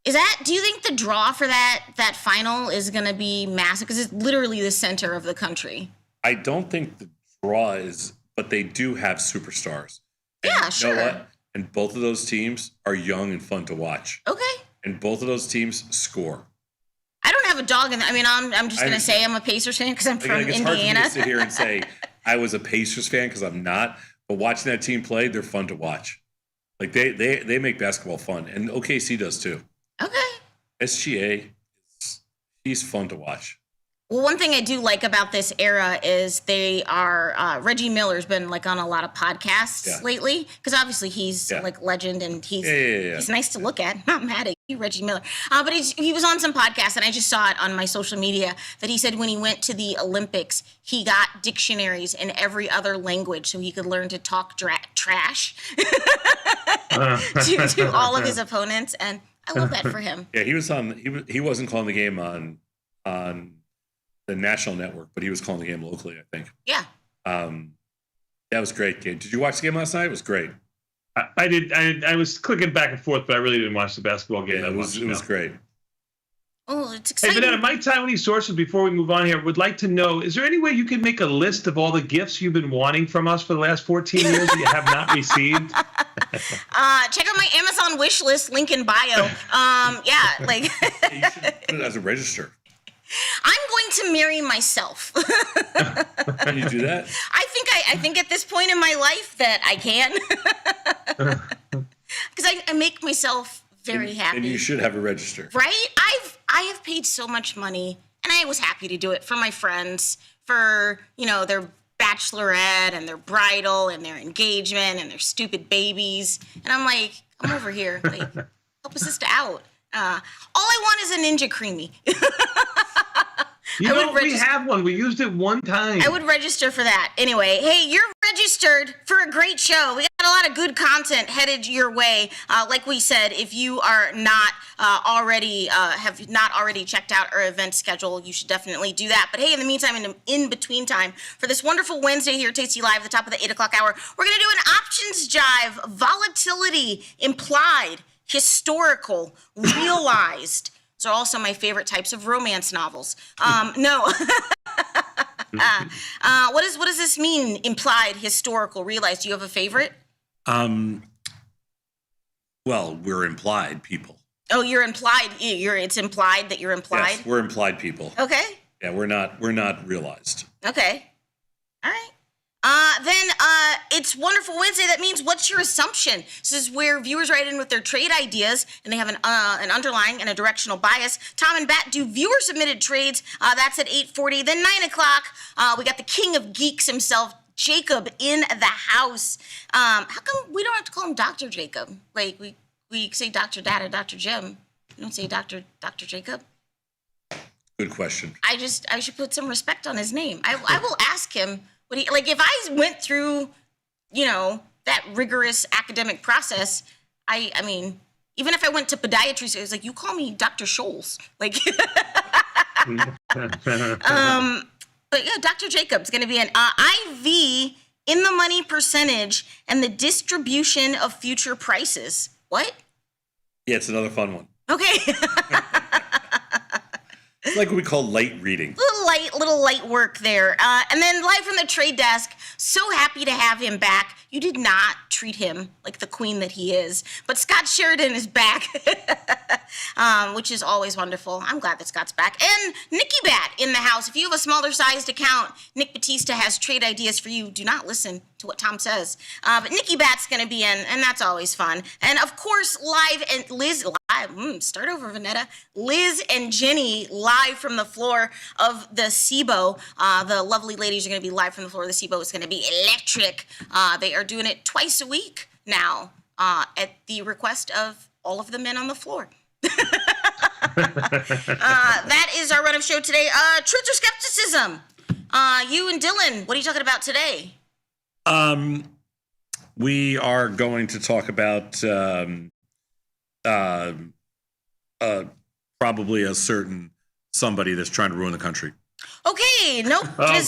Do you think the draw for that final is going to be massive? Because it's literally the center of the country. I don't think the draw is, but they do have superstars. And yeah, sure. You know what? And both of those teams are young and fun to watch. Okay. And both of those teams score. I don't have a dog in that. I mean, I'm just going to say I'm a Pacers fan because I'm from it's Indiana. It's hard for me to sit here and say I was a Pacers fan because I'm not. But watching that team play, they're fun to watch. Like they make basketball fun, and OKC does too. Okay. SGA, he's fun to watch. Well, one thing I do like about this era is they are Reggie Miller's been like on a lot of podcasts lately because obviously he's like legend and he's nice to look at. Not mad at you, Reggie Miller, but he was on some podcasts and I just saw it on my social media that he said when he went to the Olympics he got dictionaries in every other language so he could learn to talk trash to all of his opponents, and I love that for him. Yeah, he was on. He wasn't calling the game on the national network, but he was calling the game locally, I think. Yeah. That was a great game. Did you watch the game last night? It was great. I did. I was clicking back and forth, but I really didn't watch the basketball game. Yeah, it was great. Oh, it's exciting. Hey, Vanetta, my Taiwanese sources, before we move on here, would like to know, is there any way you could make a list of all the gifts you've been wanting from us for the last 14 years that you have not received? Check out my Amazon wish list, link in bio. Yeah, like. You should put it as a register. I'm going to marry myself. Can you do that? I think at this point in my life that I can. Because I make myself very happy. And you should have a register. Right? I have paid so much money, and I was happy to do it for my friends, for, their bachelorette and their bridal and their engagement and their stupid babies. And I'm like, come over here. Like, help a sister out. All I want is a Ninja Creamy. We have one. We used it one time. I would register for that. Anyway, hey, you're registered for a great show. We got a lot of good content headed your way. Like we said, if you are not have not already checked out our event schedule, you should definitely do that. But hey, in the meantime, in between time, for this wonderful Wednesday here at Tasty Live, at the top of the 8 o'clock hour, we're going to do an options jive, volatility, implied, historical, realized. Those are also my favorite types of romance novels. No. What does this mean? Implied, historical, realized. Do you have a favorite? Well, we're implied people. Oh, you're implied. It's implied that you're implied. Yes, we're implied people. Okay. Yeah, we're not realized. Okay. All right. Then it's Wonderful Wednesday. That means, what's your assumption? This is where viewers write in with their trade ideas, and they have an underlying and a directional bias. Tom and Bat do viewer-submitted trades. That's at 8:40. Then 9 o'clock, we got the king of geeks himself, Jacob, in the house. How come we don't have to call him Dr. Jacob? Like, we say Dr. Dad or Dr. Jim. We don't say Dr. Jacob. Good question. I should put some respect on his name. I will ask him. If I went through, that rigorous academic process, I mean, even if I went to podiatry, so it was like, you call me Dr. Scholes. Like, but yeah, Dr. Jacob's going to be an IV in the money percentage and the distribution of future prices. What? Yeah, it's another fun one. Okay. It's like what we call light reading. Little light work there. And then live from the trade desk, so happy to have him back. You did not treat him like the queen that he is. But Scott Sheridan is back, which is always wonderful. I'm glad that Scott's back. And Nicky Bat in the house. If you have a smaller sized account, Nick Batista has trade ideas for you. Do not listen to what Tom says. But Nicky Bat's going to be in, and that's always fun. And of course, live and Liz, start over, Vanetta. Liz and Jenny live from the floor of the SIBO. The lovely ladies are going to be live from the floor of the SIBO. It's going to be electric. They are doing it twice a week now at the request of all of the men on the floor. That is our run of show today. Truth or skepticism? You and Dylan, what are you talking about today? We are going to talk about probably a certain somebody that's trying to ruin the country. Okay, nope. Hey,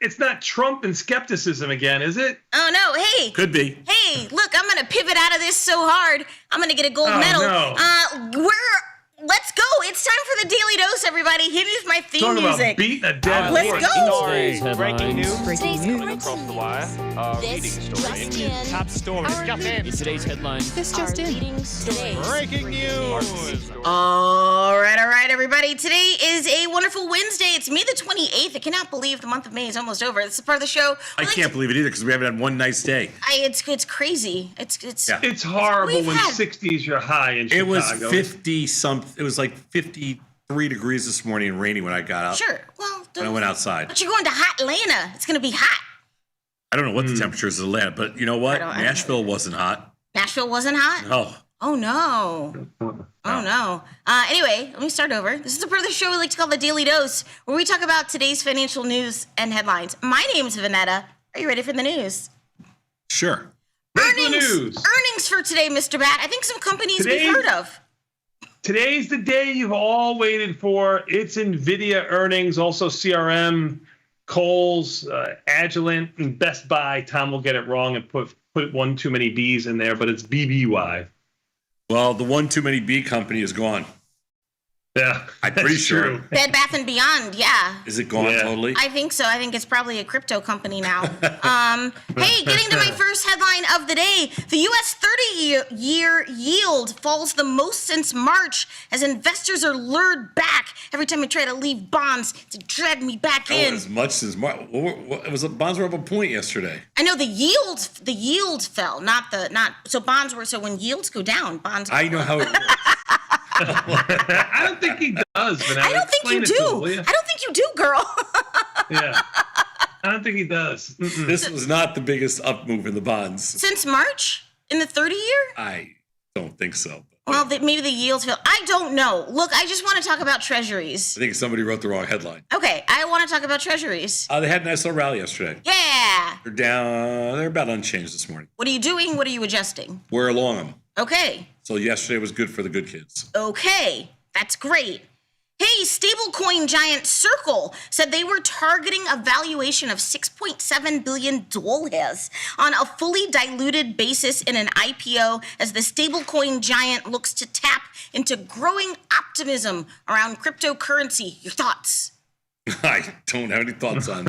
it's not Trump and skepticism again, is it? Oh no, hey. Could be. Hey, look, I'm gonna pivot out of this so hard. I'm gonna get a gold medal. No. Let's go. It's time for the Daily Dose, everybody. Hit me with my theme Talking music. about beating a dead Let's horse. go. Breaking news. Across the wire. Leading story. Top story. In today's headlines. This just in. Breaking news. All right, everybody. Today is a wonderful Wednesday. It's May the 28th. I cannot believe the month of May is almost over. This is part of the show. I can't believe it either because we haven't had one nice day. It's crazy. It's horrible when 60s your high in Chicago. It was 50 something. It was like 50 3 degrees this morning and rainy when I got out. Sure. Well, when I went outside. But you're going to hot Atlanta. It's going to be hot. I don't know what the temperature is in Atlanta, but you know what? Nashville wasn't hot. Nashville wasn't hot? No. Oh, no. Oh, no. Anyway, let me start over. This is the part of the show we like to call the Daily Dose, where we talk about today's financial news and headlines. My name's Vanetta. Are you ready for the news? Sure. Earnings for today, Mr. Bat. I think some companies we've heard of. Today's the day you've all waited for. It's Nvidia earnings, also CRM, Kohl's, Agilent, and Best Buy. Tom will get it wrong and put one too many B's in there, but it's BBY. Well, the one too many B company is gone. Yeah, I'm pretty sure. Bed Bath & Beyond, yeah. Is it gone totally? I think so. I think it's probably a crypto company now. Hey, getting to my first headline of the day. The U.S. 30-year yield falls the most since March as investors are lured back. Every time I try to leave bonds to drag me back in. As much since March. It was bonds were up a point yesterday. I know the yield fell, so bonds were, so when yields go down, bonds go I know up. how it works. I don't think he does, but I don't think you do. I don't think you do, girl. Yeah. I don't think he does. This was not the biggest up move in the bonds. Since March? In the 30-year? I don't think so. Well, maybe the yields fell. I don't know. Look, I just want to talk about treasuries. I think somebody wrote the wrong headline. Okay, I want to talk about treasuries. They had a nice little rally yesterday. Yeah. They're down. They're about unchanged this morning. What are you doing? What are you adjusting? We're along them. Okay. So yesterday was good for the good kids. Okay, that's great. Hey, stablecoin giant Circle said they were targeting a valuation of $6.7 billion on a fully diluted basis in an IPO as the stablecoin giant looks to tap into growing optimism around cryptocurrency. Your thoughts? I don't have any thoughts on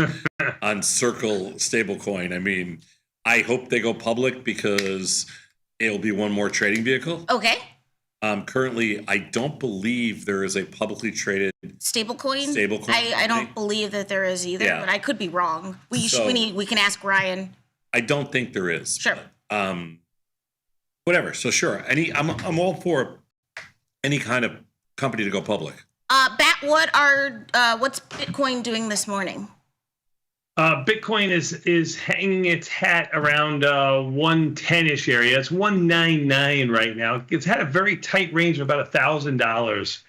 Circle stablecoin. I mean, I hope they go public because it'll be one more trading vehicle. Okay. Currently, I don't believe there is a publicly traded stablecoin. I don't believe that there is either, but I could be wrong. We can ask Ryan. I don't think there is. Sure. Whatever. So sure. I'm all for any kind of company to go public. Bat, what's Bitcoin doing this morning? Bitcoin is hanging its hat around 110-ish area. It's 199 right now. It's had a very tight range of about $1,000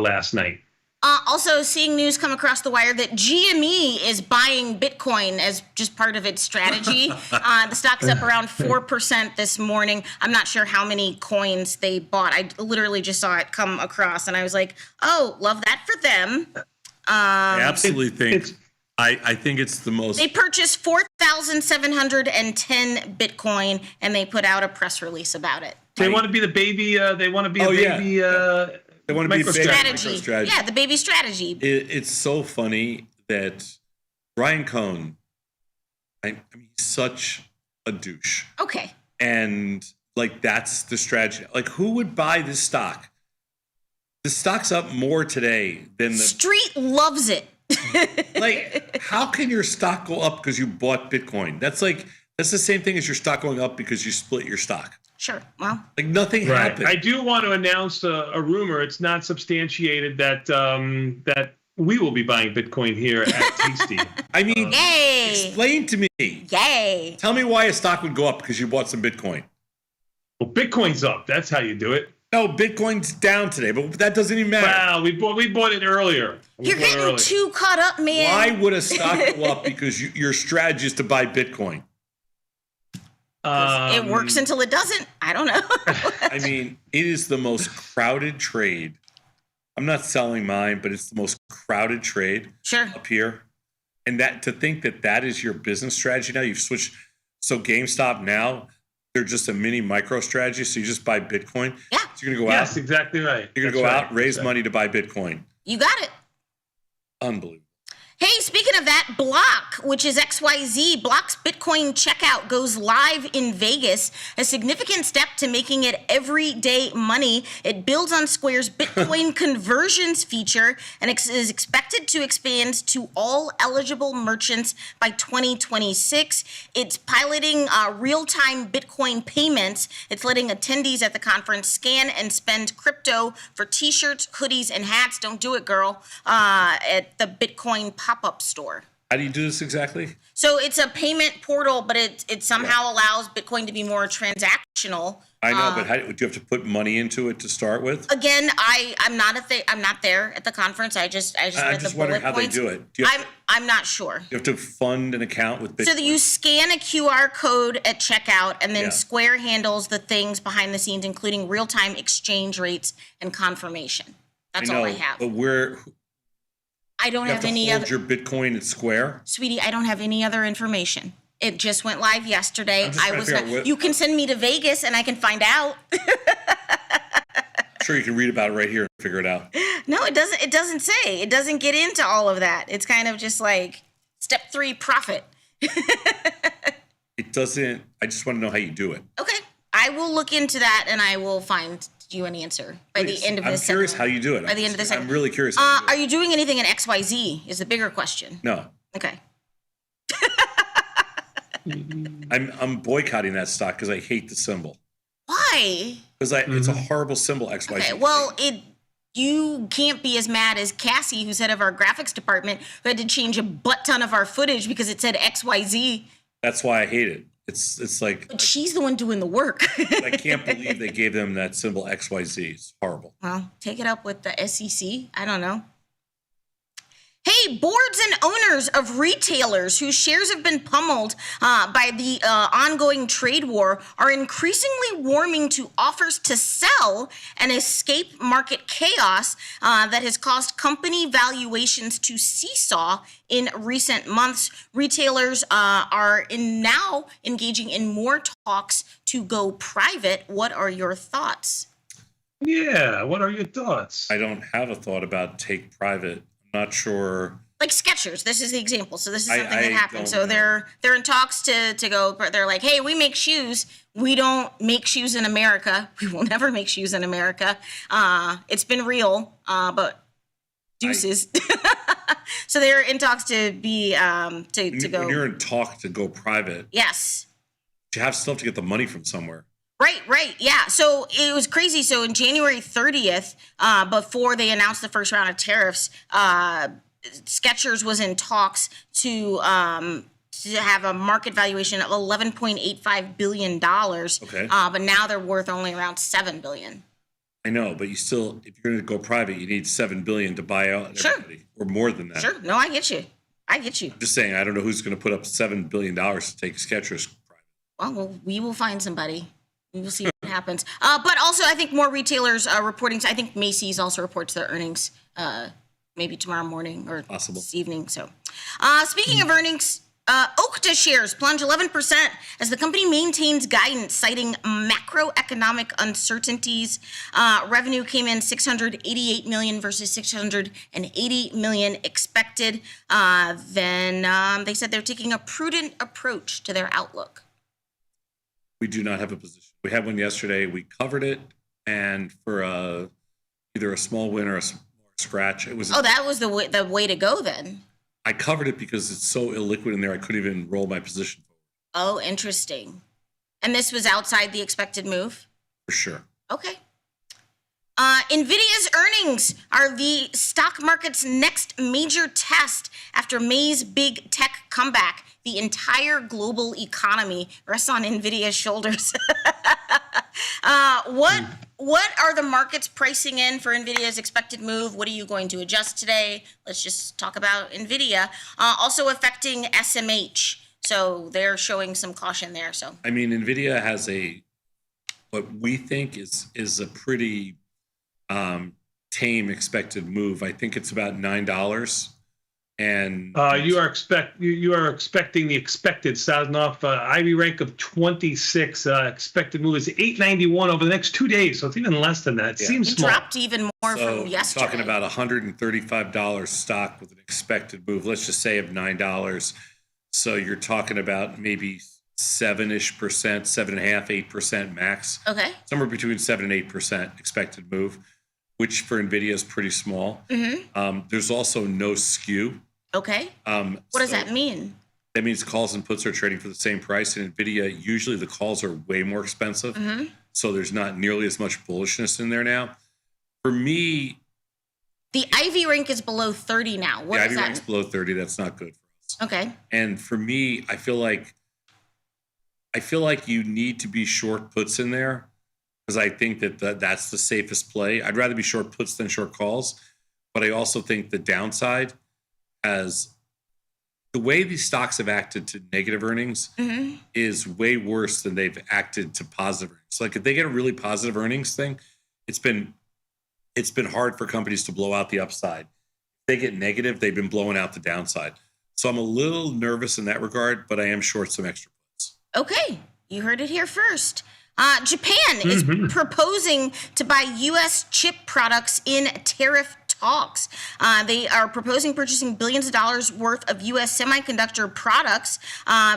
last night. Also, seeing news come across the wire that GME is buying Bitcoin as just part of its strategy. The stock's up around 4% this morning. I'm not sure how many coins they bought. I literally just saw it come across, and I was like, oh, love that for them. I absolutely think... I think it's the most. They purchased 4,710 Bitcoin, and they put out a press release about it. They want to be the baby. They want to be baby. They want to be strategy. Yeah, the baby strategy. It's so funny that Ryan Cohn. I mean, he's such a douche. Okay. And that's the strategy. Who would buy this stock? The stock's up more today than the street loves it. How can your stock go up because you bought Bitcoin? That's the same thing as your stock going up because you split your stock. Sure. Well, nothing happened. I do want to announce a rumor. It's not substantiated that we will be buying Bitcoin here at Tasty. I mean, yay! Explain to me. Yay! Tell me why a stock would go up because you bought some Bitcoin. Well, Bitcoin's up. That's how you do it. No, Bitcoin's down today, but that doesn't even matter. Wow, we bought it earlier. You're getting too caught up, man. Why would a stock go up? Because your strategy is to buy Bitcoin. It works until it doesn't. I don't know. I mean, it is the most crowded trade. I'm not selling mine, but it's the most crowded trade up here. And to think that is your business strategy now, you've switched. So GameStop now, they're just a mini micro strategy. So you just buy Bitcoin. Yeah. So you're going to go out. Yes, exactly right. You're going to go out, raise money to buy Bitcoin. You got it. Unbelievable. Hey, speaking of that, Block, which is XYZ, Block's Bitcoin checkout goes live in Vegas, a significant step to making it everyday money. It builds on Square's Bitcoin conversions feature and is expected to expand to all eligible merchants by 2026. It's piloting real-time Bitcoin payments. It's letting attendees at the conference scan and spend crypto for t-shirts, hoodies, and hats. Don't do it, girl. At the Bitcoin pop-up store. How do you do this exactly? So it's a payment portal, but it somehow allows Bitcoin to be more transactional. I know, but do you have to put money into it to start with? Again, I'm not there at the conference. I just read I'm just the wondering bullet how points. they do it. I'm not sure. You have to fund an account with Bitcoin. So that you scan a QR code at checkout, and then Square handles the things behind the scenes, including real-time exchange rates and confirmation. That's all I have. But I don't have any other. Your Bitcoin at Square, sweetie. I don't have any other information. It just went live yesterday. You can send me to Vegas, and I can find out. I'm sure you can read about it right here and figure it out. No, it doesn't. It doesn't say. It doesn't get into all of that. It's kind of just like step 3, profit. It doesn't. I just want to know how you do it. Okay, I will look into that, and I will find you an answer by the end of this. I'm curious how you do it. By the end of this, I'm really curious. Are you doing anything in XYZ? Is the bigger question. No. Okay. I'm boycotting that stock because I hate the symbol. Why? Because it's a horrible symbol, XYZ. Okay, well, you can't be as mad as Cassie, who's head of our graphics department, who had to change a butt ton of our footage because it said XYZ. That's why I hate it. It's like. But she's the one doing the work. I can't believe they gave them that symbol XYZ. It's horrible. Well, take it up with the SEC. I don't know. Hey, boards and owners of retailers whose shares have been pummeled by the ongoing trade war are increasingly warming to offers to sell and escape market chaos that has caused company valuations to seesaw in recent months. Retailers are now engaging in more talks to go private. What are your thoughts? Yeah, what are your thoughts? I don't have a thought about take private. Not sure. Like Skechers, this is the example. So this is something that happened. So they're in talks to go. They're like, hey, we make shoes. We don't make shoes in America. We will never make shoes in America. It's been real, but deuces. So they're in talks to be to go. When you're in talk to go private. Yes. You have still have to get the money from somewhere. Right. Yeah. So it was crazy. So in January 30th, before they announced the first round of tariffs, Skechers was in talks to have a market valuation of $11.85 billion. Okay. But now they're worth only around $7 billion. I know, but you still, if you're going to go private, you need $7 billion to buy out everybody, or more than that. Sure. No, I get you. I'm just saying, I don't know who's going to put up $7 billion to take Skechers private. Well, we will find somebody. We will see what happens. But also, I think more retailers are reporting. I think Macy's also reports their earnings maybe tomorrow morning or this evening. So, speaking of earnings, Okta shares plunge 11% as the company maintains guidance, citing macroeconomic uncertainties. Revenue came in $688 million versus $680 million expected. Then they said they're taking a prudent approach to their outlook. We do not have a position. We had one yesterday. We covered it, and for either a small win or a scratch, it was. Oh, that was the way to go then. I covered it because it's so illiquid in there. I couldn't even roll my position forward. Oh, interesting. And this was outside the expected move? For sure. Okay. Nvidia's earnings are the stock market's next major test after May's big tech comeback. The entire global economy rests on Nvidia's shoulders. What are the markets pricing in for Nvidia's expected move? What are you going to adjust today? Let's just talk about Nvidia. Also affecting SMH. So they're showing some caution there. So I mean, Nvidia has what we think is a pretty tame expected move. I think it's about $9. And you are expecting the expected starting off Ivy rank of 26. Expected move is 891 over the next 2 days, so it's even less than that. It seems small. Dropped even more more So from yesterday. talking about $135 stock with an expected move, let's just say of $9. So you're talking about maybe 7-ish percent, 7.5%, 8% max. Okay. Somewhere between 7 and 8% expected move, which for Nvidia is pretty small. There's also no skew. Okay. What does that mean? That means calls and puts are trading for the same price. In Nvidia, usually the calls are way more expensive. So there's not nearly as much bullishness in there now. For me, the Ivy rank is below 30 now. What the is Ivy that? rank's below 30. That's not good for us. Okay. And for me, I feel like you need to be short puts in there because I think that's the safest play. I'd rather be short puts than short calls, but I also think the downside as the way these stocks have acted to negative earnings is way worse than they've acted to positive earnings. Like if they get a really positive earnings thing, it's been hard for companies to blow out the upside. If they get negative, they've been blowing out the downside. So I'm a little nervous in that regard, but I am short some extra points. Okay, you heard it here first. Japan is proposing to buy U.S. chip products in tariff talks. They are proposing purchasing billions of dollars worth of U.S. semiconductor products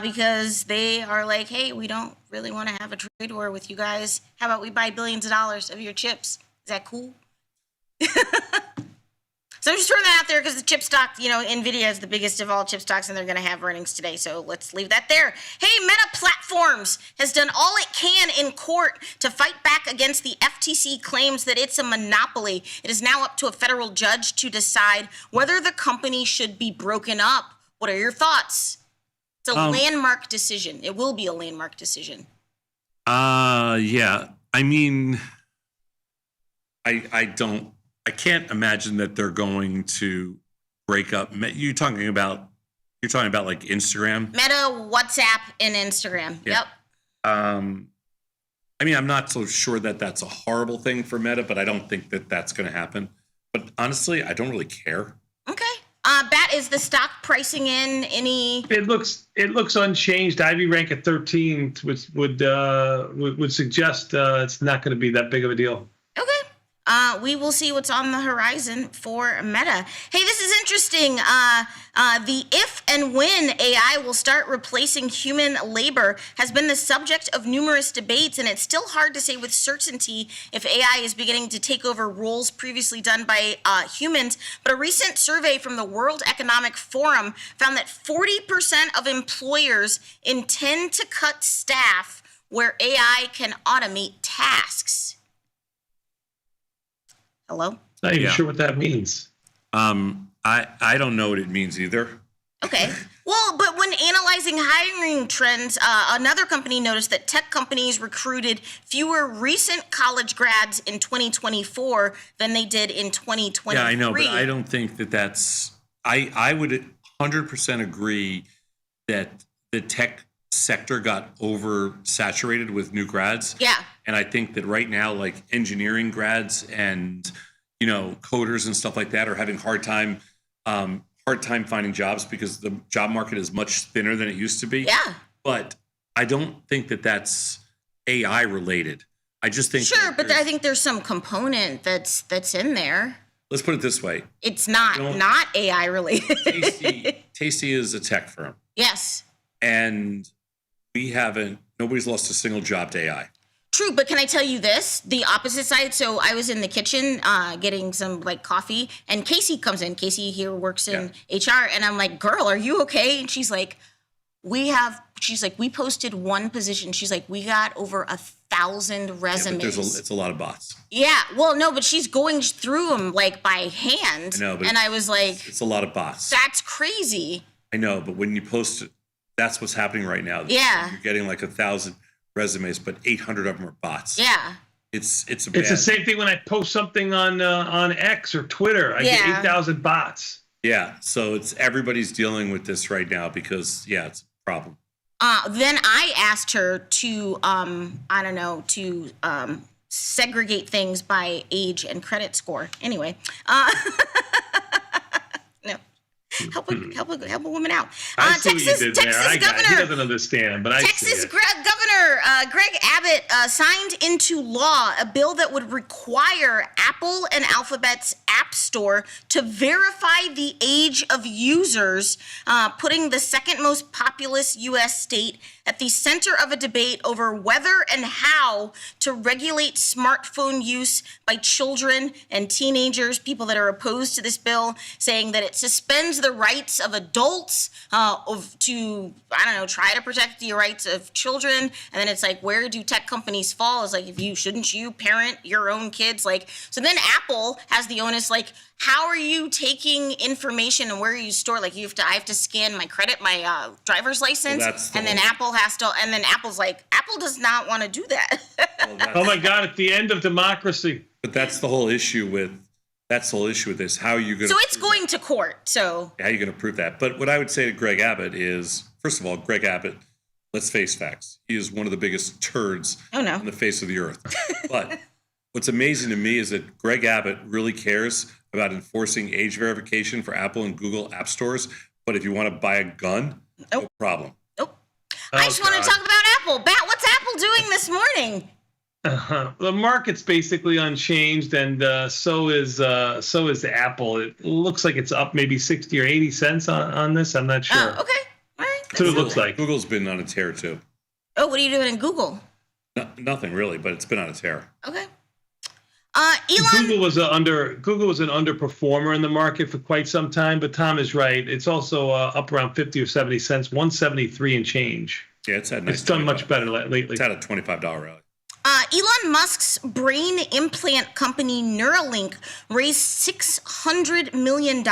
because they are like, hey, we don't really want to have a trade war with you guys. How about we buy billions of dollars of your chips? Is that cool? So I'm just throwing that out there because the chip stock, Nvidia is the biggest of all chip stocks and they're going to have earnings today. So let's leave that there. Hey, Meta Platforms has done all it can in court to fight back against the FTC claims that it's a monopoly. It is now up to a federal judge to decide whether the company should be broken up. What are your thoughts? It's a landmark decision. It will be a landmark decision. Yeah. I mean, I can't imagine that they're going to break up. You're talking about like Instagram, Meta, WhatsApp, and Instagram. Yeah. Yep. I mean, I'm not so sure that that's a horrible thing for Meta, but I don't think that that's going to happen. But honestly, I don't really care. Okay. Bat, is the stock pricing in any? It looks unchanged. Ivy rank at 13 would suggest it's not going to be that big of a deal. Okay. We will see what's on the horizon for Meta. Hey, this is interesting. The if and when AI will start replacing human labor has been the subject of numerous debates, and it's still hard to say with certainty if AI is beginning to take over roles previously done by humans. But a recent survey from the World Economic Forum found that 40% of employers intend to cut staff where AI can automate tasks. Hello? Not even sure what that means. I don't know what it means either. Okay. Well, but when analyzing hiring trends, another company noticed that tech companies recruited fewer recent college grads in 2024 than they did in 2023. Yeah, I know, but I don't think that that's... I would 100% agree that the tech sector got oversaturated with new grads. Yeah. And I think that right now, like engineering grads and, coders and stuff like that are having hard time finding jobs because the job market is much thinner than it used to be. Yeah. But I don't think that that's AI related. I just think but I think there's some component that's in there. Let's put it this way. It's not AI related. Tasty is a tech firm. Yes. And nobody's lost a single job to AI. True, but can I tell you this? The opposite side. So I was in the kitchen getting some coffee, and Casey comes in. Casey here works in HR, and I'm like, "Girl, are you okay?" And she's like, we posted one position. She's like, we got over 1,000 resumes. Yeah, but it's a lot of bots. Yeah, well, no, but she's going through them by hand. I know, but and I was like, it's a lot of bots. That's crazy. I know, but when you post it, that's what's happening right now. Yeah, you're getting 1,000 resumes, but 800 of them are bots. Yeah. It's the same thing when I post something on X or Twitter. I get 8,000 bots. Yeah, so everybody's dealing with this right now because it's a problem. Then I asked her to segregate things by age and credit score. Anyway, no. help a woman out. I see what you did there. Texas He governor. doesn't understand, but I see Texas it. Governor Greg Abbott signed into law a bill that would require Apple and Alphabet's App Store to verify the age of users, putting the second most populous U.S. state at the center of a debate over whether and how to regulate smartphone use by children and teenagers. People that are opposed to this bill saying that it suspends the rights of adults to try to protect the rights of children. And then it's like, where do tech companies fall? It's like, shouldn't you parent your own kids? Like, so then Apple has the onus, like, how are you taking information and where you store? Like, I have to scan my driver's license, and then Apple's like, Apple does not want to do that. Oh my God! At the end of democracy. But that's the whole issue with this. How are you going? So it's going to court. So how are you going to prove that? But what I would say to Greg Abbott is, first of all, Greg Abbott. Let's face facts. He is one of the biggest turds on the face of the earth. But what's amazing to me is that Greg Abbott really cares about enforcing age verification for Apple and Google app stores. But if you want to buy a gun, no problem. Nope. I just want to talk about Apple. What's Apple doing this morning? The market's basically unchanged, and so is Apple. It looks like it's up maybe 60 or 80 cents on this. I'm not sure. Oh, okay. All right. That's what it looks like. Google's been on a tear too. Oh, what are you doing in Google? Nothing really, but it's been on a tear. Okay. Elon. Google was an underperformer in the market for quite some time, but Tom is right. It's also up around 50 or 70 cents, 173 and change. Yeah, it's done much better lately. It's had a $25 rally. Elon Musk's brain implant company Neuralink raised $600 million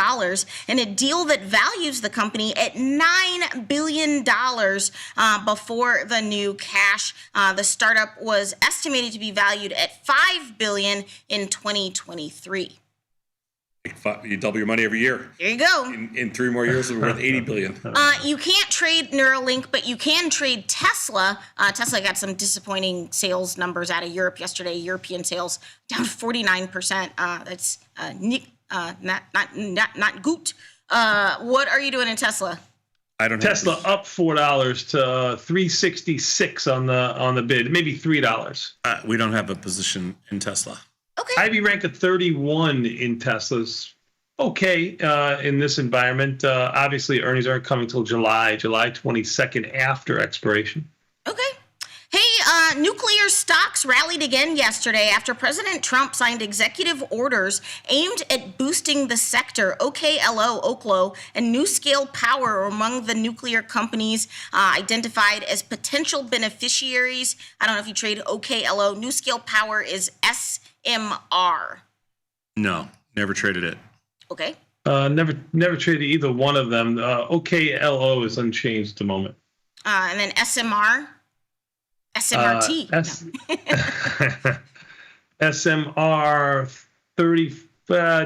in a deal that values the company at $9 billion before the new cash. The startup was estimated to be valued at $5 billion in 2023. You double your money every year. There you go. In 3 more years, we're worth $80 billion. You can't trade Neuralink, but you can trade Tesla. Tesla got some disappointing sales numbers out of Europe yesterday. European sales down 49%. That's not good. What are you doing in Tesla? Tesla up $4 to $366 on the bid, maybe $3. We don't have a position in Tesla. Okay. Ivy rank at 31 in Tesla's okay in this environment. Obviously, earnings aren't coming till July 22nd after expiration. Okay. Hey, nuclear stocks rallied again yesterday after President Trump signed executive orders aimed at boosting the sector. Oklo, and NuScale Power are among the nuclear companies identified as potential beneficiaries. I don't know if you trade Oklo. NuScale Power is SMR. No, never traded it. Okay. Never traded either one of them. OKLO is unchanged at the moment. And then SMR. SMRT. SMR 30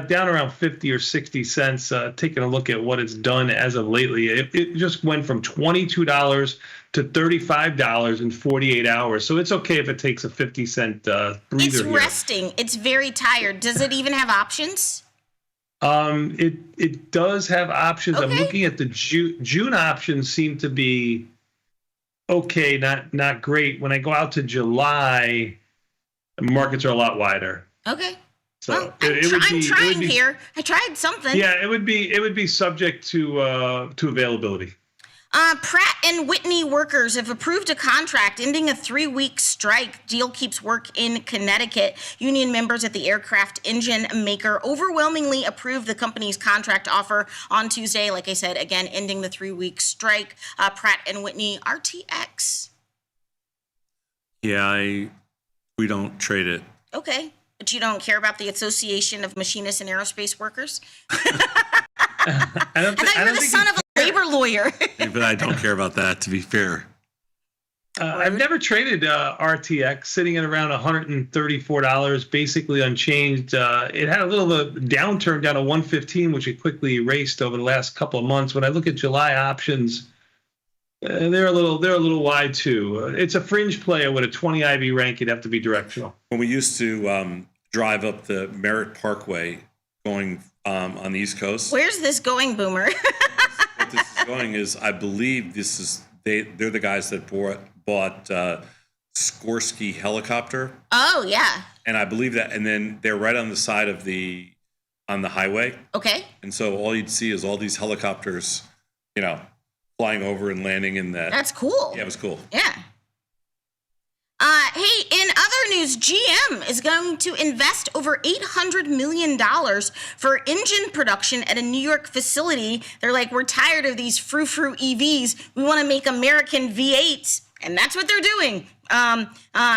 down around 50 or 60 cents. Taking a look at what it's done as of lately, it just went from $22 to $35 in 48 hours. So it's okay if it takes a 50-cent breather. It's here. resting. It's very tired. Does it even have options? It does have options. Okay. I'm looking at the June options seem to be okay, not great. When I go out to July, the markets are a lot wider. Okay. So well, I'm trying here. I tried something. Yeah, it would be subject to availability. Pratt and Whitney workers have approved a contract ending a 3-week strike. Deal keeps work in Connecticut. Union members at the aircraft engine maker overwhelmingly approved the company's contract offer on Tuesday. Like I said, again, ending the 3-week strike. Pratt and Whitney RTX. Yeah, we don't trade it. Okay, but you don't care about the Association of Machinists and Aerospace Workers? I thought you were the son of a labor lawyer. But I don't care about that, to be fair. I've never traded RTX, sitting at around $134, basically unchanged. It had a little downturn down to 115, which it quickly erased over the last couple of months. When I look at July options, they're a little wide too. It's a fringe player with a 20 IV rank. You'd have to be directional. When we used to drive up the Merritt Parkway going on the East Coast. Where's this going, Boomer? What this is going is, I believe they're the guys that bought Skorsky helicopter. Oh, yeah. And I believe that, and then they're right on the side of on the highway. Okay. And so all you'd see is all these helicopters, flying over and landing in that. That's cool. Yeah, it was cool. Yeah. Hey, in other news, GM is going to invest over $800 million for engine production at a New York facility. They're like, we're tired of these frou-frou EVs. We want to make American V8s. And that's what they're doing.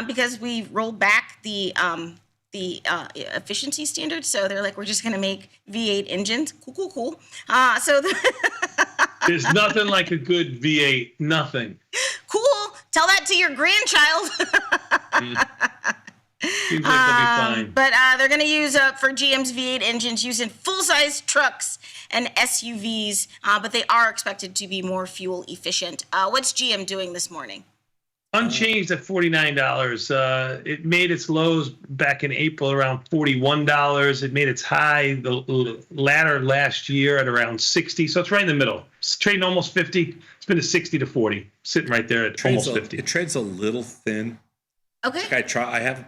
Because we rolled back the efficiency standards. So they're like, we're just going to make V8 engines. Cool. There's nothing like a good V8. Nothing. Cool. Tell that to your grandchild. Seems like they'll be fine. But they're going to use for GM's V8 engines using full-size trucks and SUVs. But they are expected to be more fuel efficient. What's GM doing this morning? Unchanged at $49. It made its lows back in April around $41. It made its high the latter last year at around $60. So it's right in the middle. It's trading almost 50. It's been a 60 to 40, sitting right there at almost 50. It trades a little thin. Okay. I have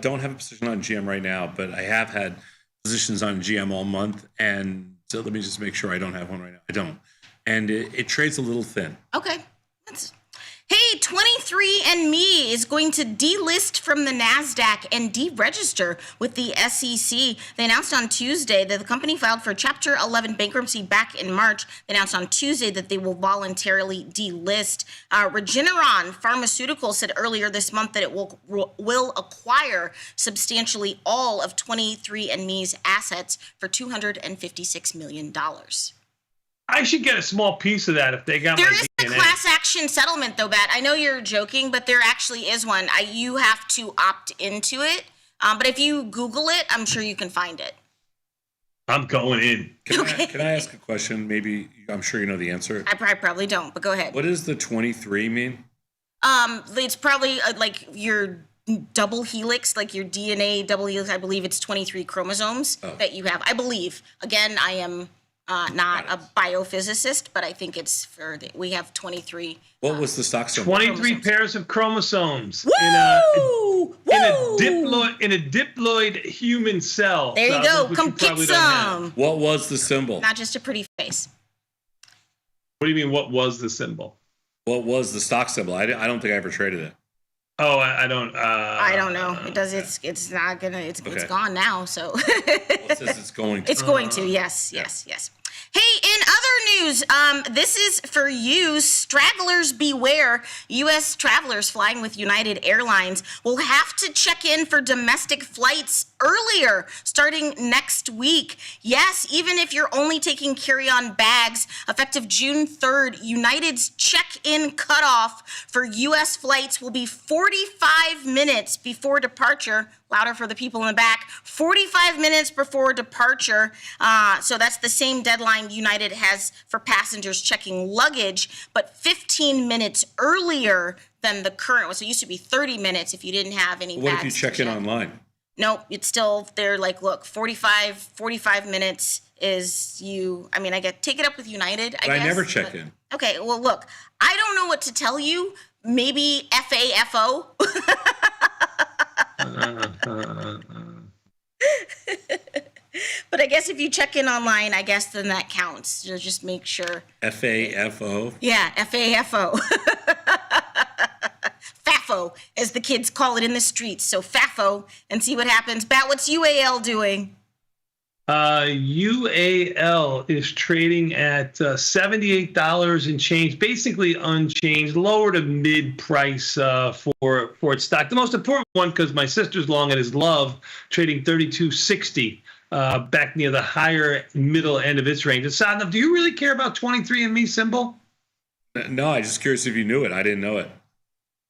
don't have a position on GM right now, but I have had positions on GM all month, and so let me just make sure I don't have one right now. I don't, and it trades a little thin. Okay. Hey, 23andMe is going to delist from the NASDAQ and deregister with the SEC. They announced on Tuesday that the company filed for Chapter 11 bankruptcy back in March. They announced on Tuesday that they will voluntarily delist. Regeneron Pharmaceuticals said earlier this month that it will acquire substantially all of 23andMe's assets for $256 million. I should get a small piece of that if they got there my is DNA. a class action settlement, though, Bat. I know you're joking, but there actually is one. You have to opt into it. But if you Google it, I'm sure you can find it. I'm going in. Can I ask a question? Maybe I'm sure you know the answer. I probably don't, but go ahead. What does the 23 mean? It's probably like your double helix, like your DNA double helix. I believe it's 23 chromosomes that you have. I believe. Again, I am not a biophysicist, but I think it's we have 23. What was the stock symbol? 23 pairs of chromosomes in a diploid human cell. There you go. Come get some. What was the symbol? Not just a pretty face. What do you mean? What was the symbol? What was the stock symbol? I don't think I ever traded it. Oh, I don't. I don't know. It does. It's not gonna. It's gone now. So. It says it's going to. It's going to. Yes. Hey, in other news, this is for you. Stragglers beware. U.S. travelers flying with United Airlines will have to check in for domestic flights earlier, starting next week. Yes, even if you're only taking carry-on bags, effective June 3rd, United's check-in cutoff for U.S. flights will be 45 minutes before departure. Louder for the people in the back. 45 minutes before departure. So that's the same deadline United has for passengers checking luggage, but 15 minutes earlier than the current one. So it used to be 30 minutes if you didn't have any bags. What if you check in online? Nope, it's still, they're like, look, 45 minutes is you, I mean, take it up with United, I guess. I never check in. Okay, well, look, I don't know what to tell you. Maybe FAFO. But I guess if you check in online, I guess then that counts. So just make sure. FAFO? Yeah, FAFO. FAFO, as the kids call it in the streets. So FAFO, and see what happens. Bat, what's UAL doing? UAL is trading at $78 and change, basically unchanged, lower to mid price for its stock. The most important one, because my sister's long and is Love, trading $32.60, back near the higher middle end of its range. And Sadnam, do you really care about 23andMe symbol? No, I'm just curious if you knew it. I didn't know it.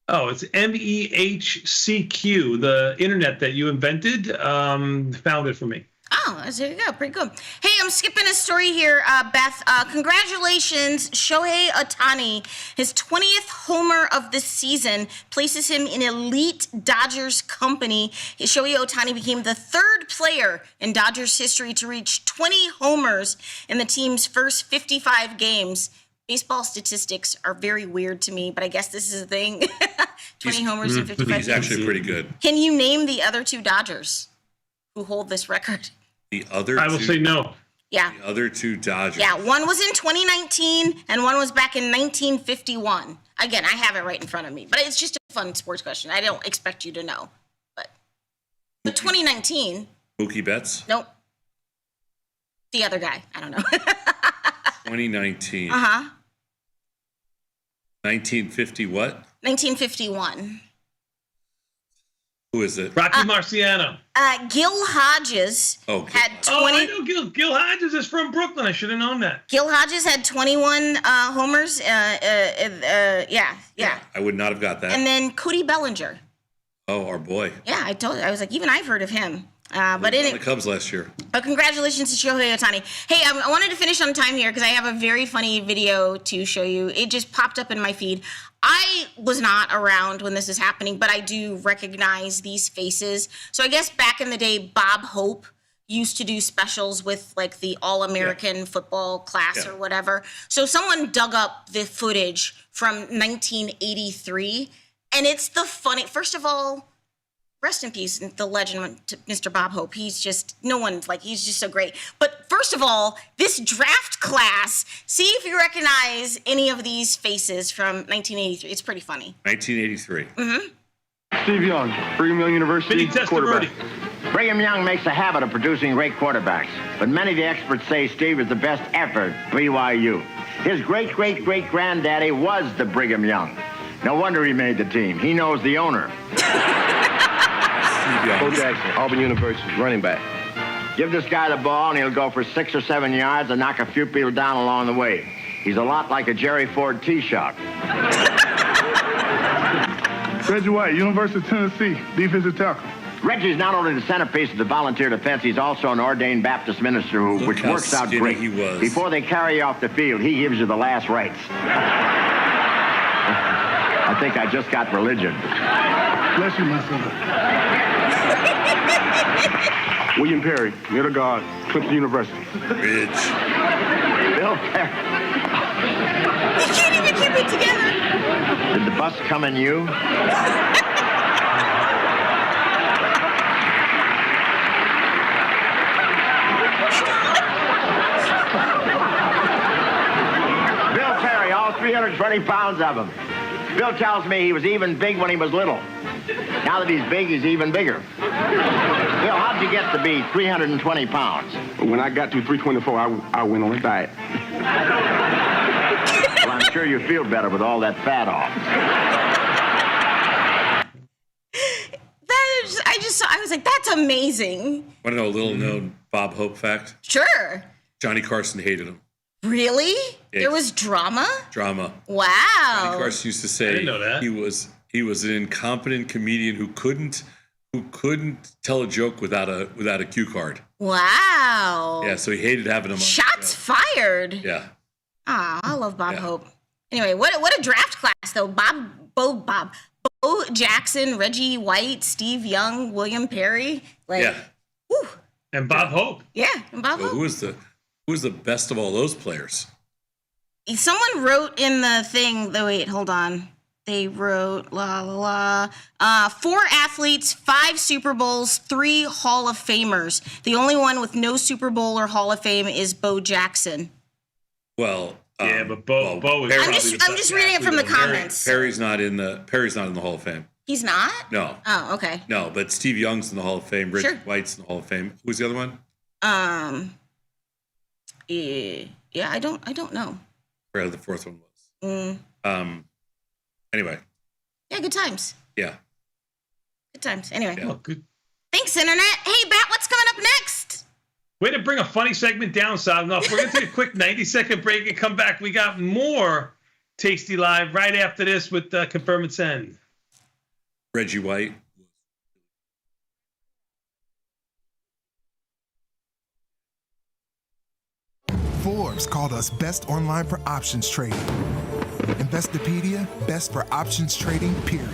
Oh, it's MEHCQ, the internet that you invented, found it for me. Oh, there you go. Pretty good. Hey, I'm skipping a story here, Beth. Congratulations, Shohei Ohtani. His 20th homer of the season places him in elite Dodgers company. Shohei Ohtani became the third player in Dodgers history to reach 20 homers in the team's first 55 games. Baseball statistics are very weird to me, but I guess this is a thing. 20 homers in 55 games. He's actually pretty good. Can you name the other two Dodgers who hold this record? The other I will say no. Yeah. The other two Dodgers. Yeah, one was in 2019 and one was back in 1951. Again, I have it right in front of me, but it's just a fun sports question. I don't expect you to know. But the 2019. Mookie Betts? Nope. The other guy. I don't know. 2019. Uh-huh. 1950 what? 1951. Who is it? Rocky Marciano. Gil Hodges had 20. Oh, I know Gil Hodges is from Brooklyn. I should have known that. Gil Hodges had 21 homers. Yeah. I would not have got that. And then Cody Bellinger. Oh, our boy. Yeah, I told you. I was like, even I've heard of him. But in the Cubs last year. But congratulations to Shohei Ohtani. Hey, I wanted to finish on time here because I have a very funny video to show you. It just popped up in my feed. I was not around when this is happening, but I do recognize these faces. So I guess back in the day, Bob Hope used to do specials with like the All-American football class or whatever. So someone dug up the footage from 1983, and it's the funny. First of all, rest in peace, the legend, Mr. Bob Hope. He's just, he's just so great. But first of all, this draft class, see if you recognize any of these faces from 1983. It's pretty funny. 1983. Mm-hmm. Steve Young, Brigham Young University, quarterback. Brigham Young makes a habit of producing great quarterbacks, but many of the experts say Steve is the best ever at BYU. His great-great-great-granddaddy was the Brigham Young. No wonder he made the team. He knows the owner. Bo Jackson, Auburn University, running back. Give this guy the ball and he'll go for 6 or 7 yards and knock a few people down along the way. He's a lot like a Jerry Ford tee-shot. Reggie White, University of Tennessee, defensive tackle. Reggie's not only the centerpiece of the volunteer defense, he's also an ordained Baptist minister which works out great. He was. Before they carry you off the field, he gives you the last rites. I think I just got religion. Bless you, my son. William Perry, middle guard, Clemson University. Ridge. Bill Perry. You can't even keep it together. Did the bus come in you? Bill Perry, all 320 pounds of him. Bill tells me he was even big when he was little. Now that he's big, he's even bigger. Bill, how'd you get to be 320 pounds? When I got to 324, I went on a diet. Well, I'm sure you feel better with all that fat off. I was like, that's amazing. Want to know a little known Bob Hope fact? Sure. Johnny Carson hated him. Really? Yeah. There was drama? Drama. Wow. Johnny Carson used to say I didn't know that. he was an incompetent comedian who couldn't tell a joke without a cue card. Wow. Yeah, so he hated having him on. Shots fired. Yeah. Ah, I love Bob Hope. Anyway, what a draft class though. Bo Jackson, Reggie White, Steve Young, William Perry. Whew. And Bob Hope. Yeah, and Bob Hope. Who was the best of all those players? Someone wrote in the thing. Wait, hold on. They wrote 4 athletes, 5 Super Bowls, 3 Hall of Famers. The only one with no Super Bowl or Hall of Fame is Bo Jackson. Well, but Bo is. I'm just reading it from the comments. Perry's not in the Hall of Fame. He's not? No. Oh, okay. No, but Steve Young's in the Hall of Fame. Rich White's in the Hall of Fame. Who's the other one? Yeah, I don't know. Where the fourth one was. Anyway. Yeah, good times. Yeah. Good times. Anyway. Yeah. Oh, good. Thanks, Internet. Hey, Bat, what's coming up next? Way to bring a funny segment down, Sav. We're going to take a quick 90-second break and come back. We got more Tasty Live right after this with Confirm and Send. Reggie White. Forbes called us best online for options trading. Investopedia, best for options trading, period.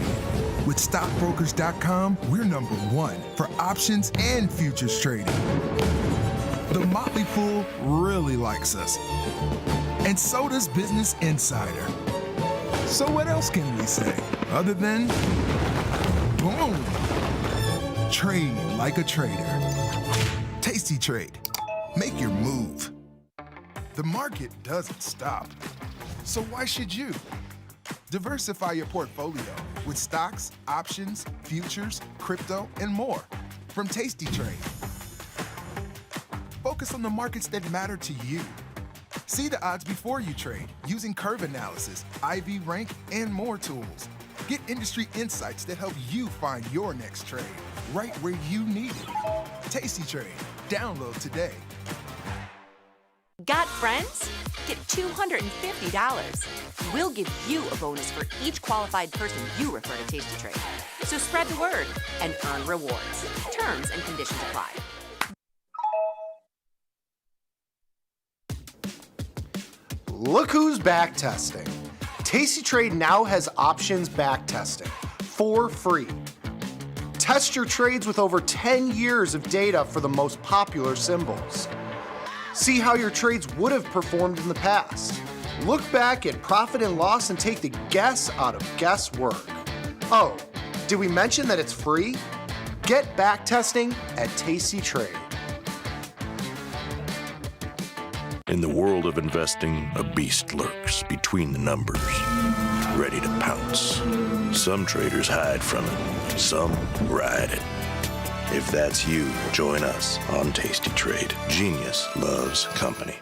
With stockbrokers.com, we're number one for options and futures trading. The Motley Fool really likes us. And so does Business Insider. So what else can we say other than boom? Trade like a trader. Tasty Trade. Make your move. The market doesn't stop. So why should you? Diversify your portfolio with stocks, options, futures, crypto, and more from Tasty Trade. Focus on the markets that matter to you. See the odds before you trade using curve analysis, IV rank, and more tools. Get industry insights that help you find your next trade right where you need it. Tasty Trade. Download today. Got friends? Get $250. We'll give you a bonus for each qualified person you refer to Tasty Trade. So spread the word and earn rewards. Terms and conditions apply. Look who's back testing. Tasty Trade now has options back testing for free. Test your trades with over 10 years of data for the most popular symbols. See how your trades would have performed in the past. Look back at profit and loss and take the guess out of guesswork. Oh, did we mention that it's free? Get back testing at Tasty Trade. In the world of investing, a beast lurks between the numbers, ready to pounce. Some traders hide from it, some ride it. If that's you, join us on Tasty Trade. Genius loves company.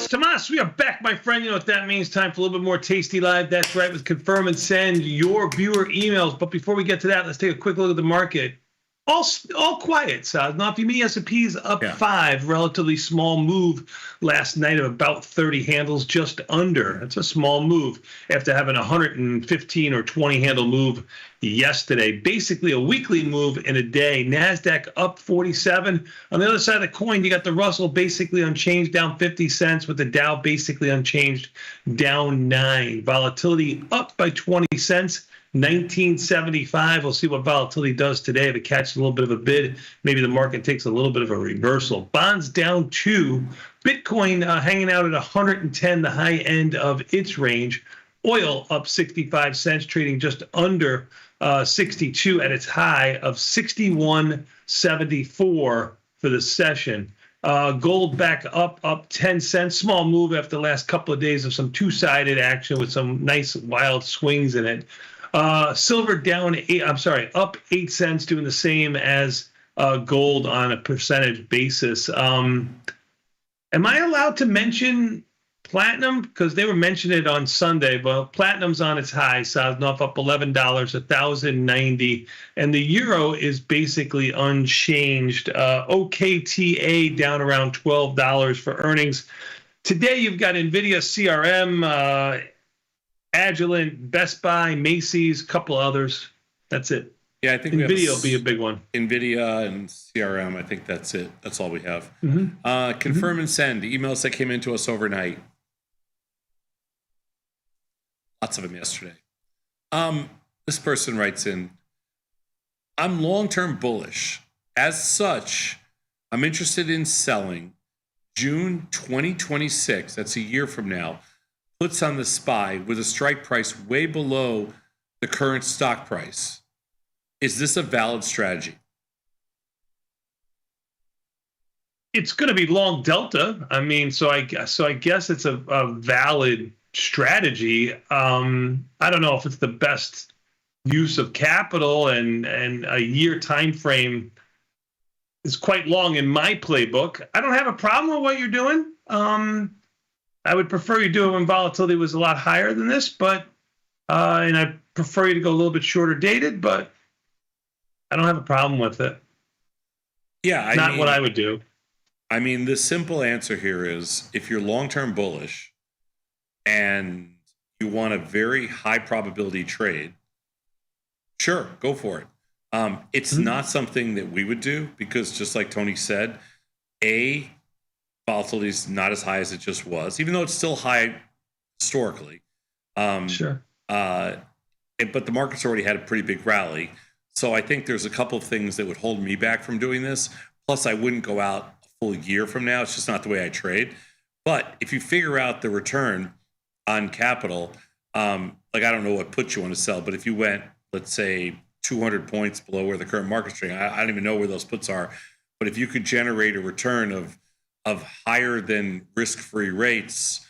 Tomas, we are back, my friend. You know what that means. Time for a little bit more Tasty Live. That's right, with confirm and send your viewer emails. But before we get to that, let's take a quick look at the market. All quiet, Saz. Now, if you mean S&P is up 5, relatively small move last night of about 30 handles, just under. That's a small move after having a 115 or 20 handle move yesterday. Basically a weekly move in a day. NASDAQ up 47. On the other side of the coin, you got the Russell basically unchanged, down 50 cents, with the Dow basically unchanged, down 9. Volatility up by 20 cents. 1975. We'll see what volatility does today. If it catches a little bit of a bid, maybe the market takes a little bit of a reversal. Bonds down 2. Bitcoin hanging out at 110, the high end of its range. Oil up 65 cents, trading just under 62 at its high of 61.74 for the session. Gold back up 10 cents. Small move after the last couple of days of some two-sided action with some nice wild swings in it. Silver up 8 cents, doing the same as gold on a percentage basis. Am I allowed to mention platinum? Because they were mentioning it on Sunday, but platinum's on its high, Sosnoff up $11, 1,090, and the euro is basically unchanged. OKTA down around $12 for earnings. Today you've got Nvidia, CRM, Agilent, Best Buy, Macy's, a couple others. That's it. Yeah, I think Nvidia will be a big one. Nvidia and CRM, I think that's it. That's all we have. Confirm and send emails that came into us overnight. Lots of them yesterday. This person writes in, I'm long-term bullish. As such, I'm interested in selling June 2026, that's a year from now, puts on the SPY with a strike price way below the current stock price. Is this a valid strategy? It's going to be long delta. I mean, so I guess it's a valid strategy. I don't know if it's the best use of capital, and a year time frame is quite long in my playbook. I don't have a problem with what you're doing. I would prefer you do it when volatility was a lot higher than this, but and I prefer you to go a little bit shorter dated, but I don't have a problem with it. Yeah, not what I would do. I mean, the simple answer here is if you're long-term bullish and you want a very high probability trade, sure, go for it. It's not something that we would do because, just like Tony said, volatility is not as high as it just was, even though it's still high historically. Sure. But the market's already had a pretty big rally. So I think there's a couple of things that would hold me back from doing this. Plus, I wouldn't go out a full year from now. It's just not the way I trade. But if you figure out the return on capital, like I don't know what put you want to sell, but if you went, let's say, 200 points below where the current market's trading, I don't even know where those puts are. But if you could generate a return of higher than risk-free rates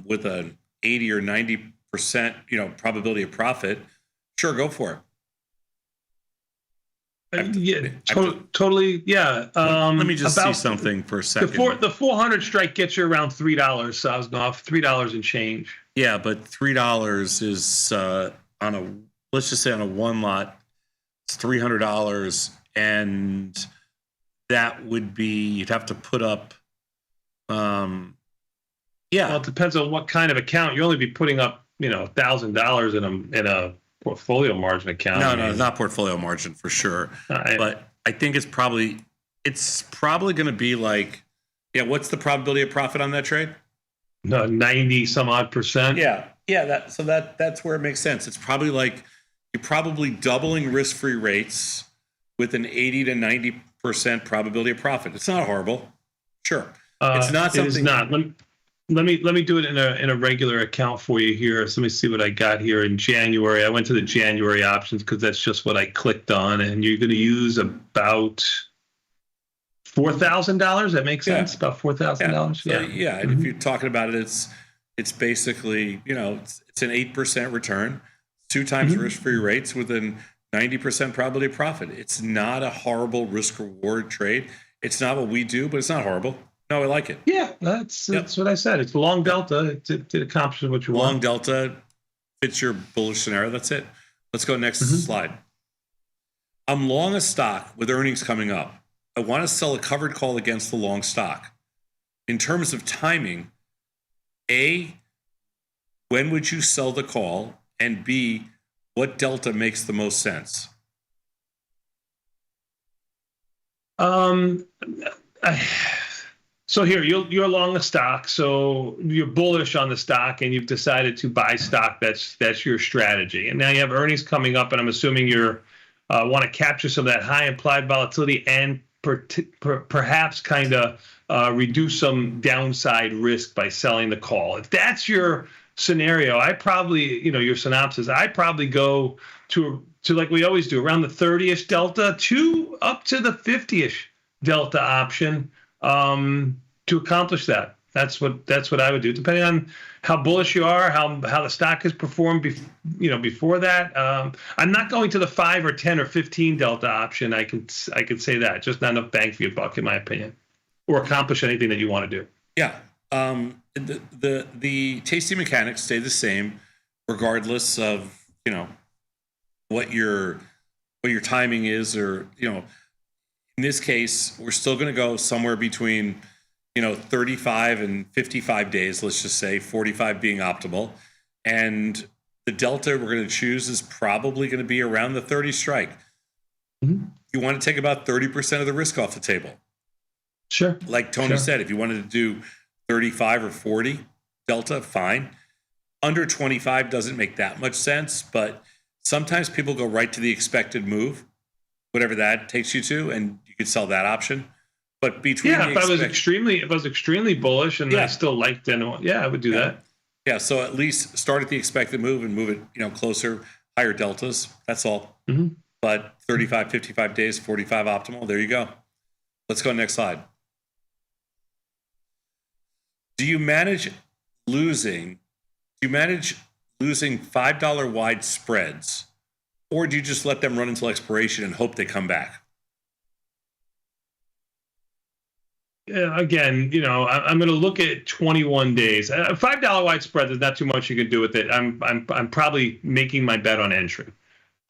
with an 80 or 90% probability of profit, sure, go for it. Totally. Yeah. Let me just see something for a second. The 400 strike gets you around $3, so I was going off $3 and change. Yeah, but $3 is let's just say on a one lot, it's $300, and that would be, you'd have to put up. Well, it depends on what kind of account. You only be putting up, $1,000 in a portfolio margin account. No, it's not portfolio margin for sure. But I think it's probably going to be like, what's the probability of profit on that trade? No, 90 some odd percent. Yeah. That's where it makes sense. It's probably like you're probably doubling risk-free rates with an 80 to 90% probability of profit. It's not horrible. Sure. It's not something. It is not. Let me do it in a regular account for you here. So let me see what I got here in January. I went to the January options because that's just what I clicked on, and you're going to use about $4,000. That makes sense. About $4,000. Yeah. And if you're talking about it, it's basically it's an 8% return, 2 times risk-free rates with a 90% probability of profit. It's not a horrible risk-reward trade. It's not what we do, but it's not horrible. No, I like it. Yeah, that's what I said. It's long delta. It accomplishes what you want. Long delta fits your bullish scenario. That's it. Let's go next slide. I'm long a stock with earnings coming up. I want to sell a covered call against the long stock. In terms of timing, A, when would you sell the call? And B, what delta makes the most sense? So here, you're long a stock, so you're bullish on the stock, and you've decided to buy stock. That's your strategy. And now you have earnings coming up, and I'm assuming you're want to capture some of that high implied volatility and perhaps kind of reduce some downside risk by selling the call. If that's your scenario, I probably, your synopsis, I probably go to like we always do, around the 30-ish delta to up to the 50-ish delta option to accomplish that. That's what I would do, depending on how bullish you are, how the stock has performed before that. I'm not going to the 5 or 10 or 15 delta option. I could say that, just not enough bang for your buck, in my opinion, or accomplish anything that you want to do. Yeah. The tasty mechanics stay the same regardless of what your timing is, or in this case we're still going to go somewhere between 35 and 55 days, let's just say 45 being optimal, and the delta we're going to choose is probably going to be around the 30 strike. You want to take about 30% of the risk off the table. Sure. Like Tony said, if you wanted to do 35 or 40 delta, fine. Under 25 doesn't make that much sense, but sometimes people go right to the expected move, whatever that takes you to, and you could sell that option. But between if I was extremely bullish and I still liked it, I would do that. Yeah, so at least start at the expected move and move it, closer, higher deltas. That's all. But 35, 55 days, 45 optimal. There you go. Let's go next slide. Do you manage losing $5 wide spreads, or do you just let them run until expiration and hope they come back? Yeah, again, I'm going to look at 21 days. A $5 wide spread, there's not too much you can do with it. I'm probably making my bet on entry.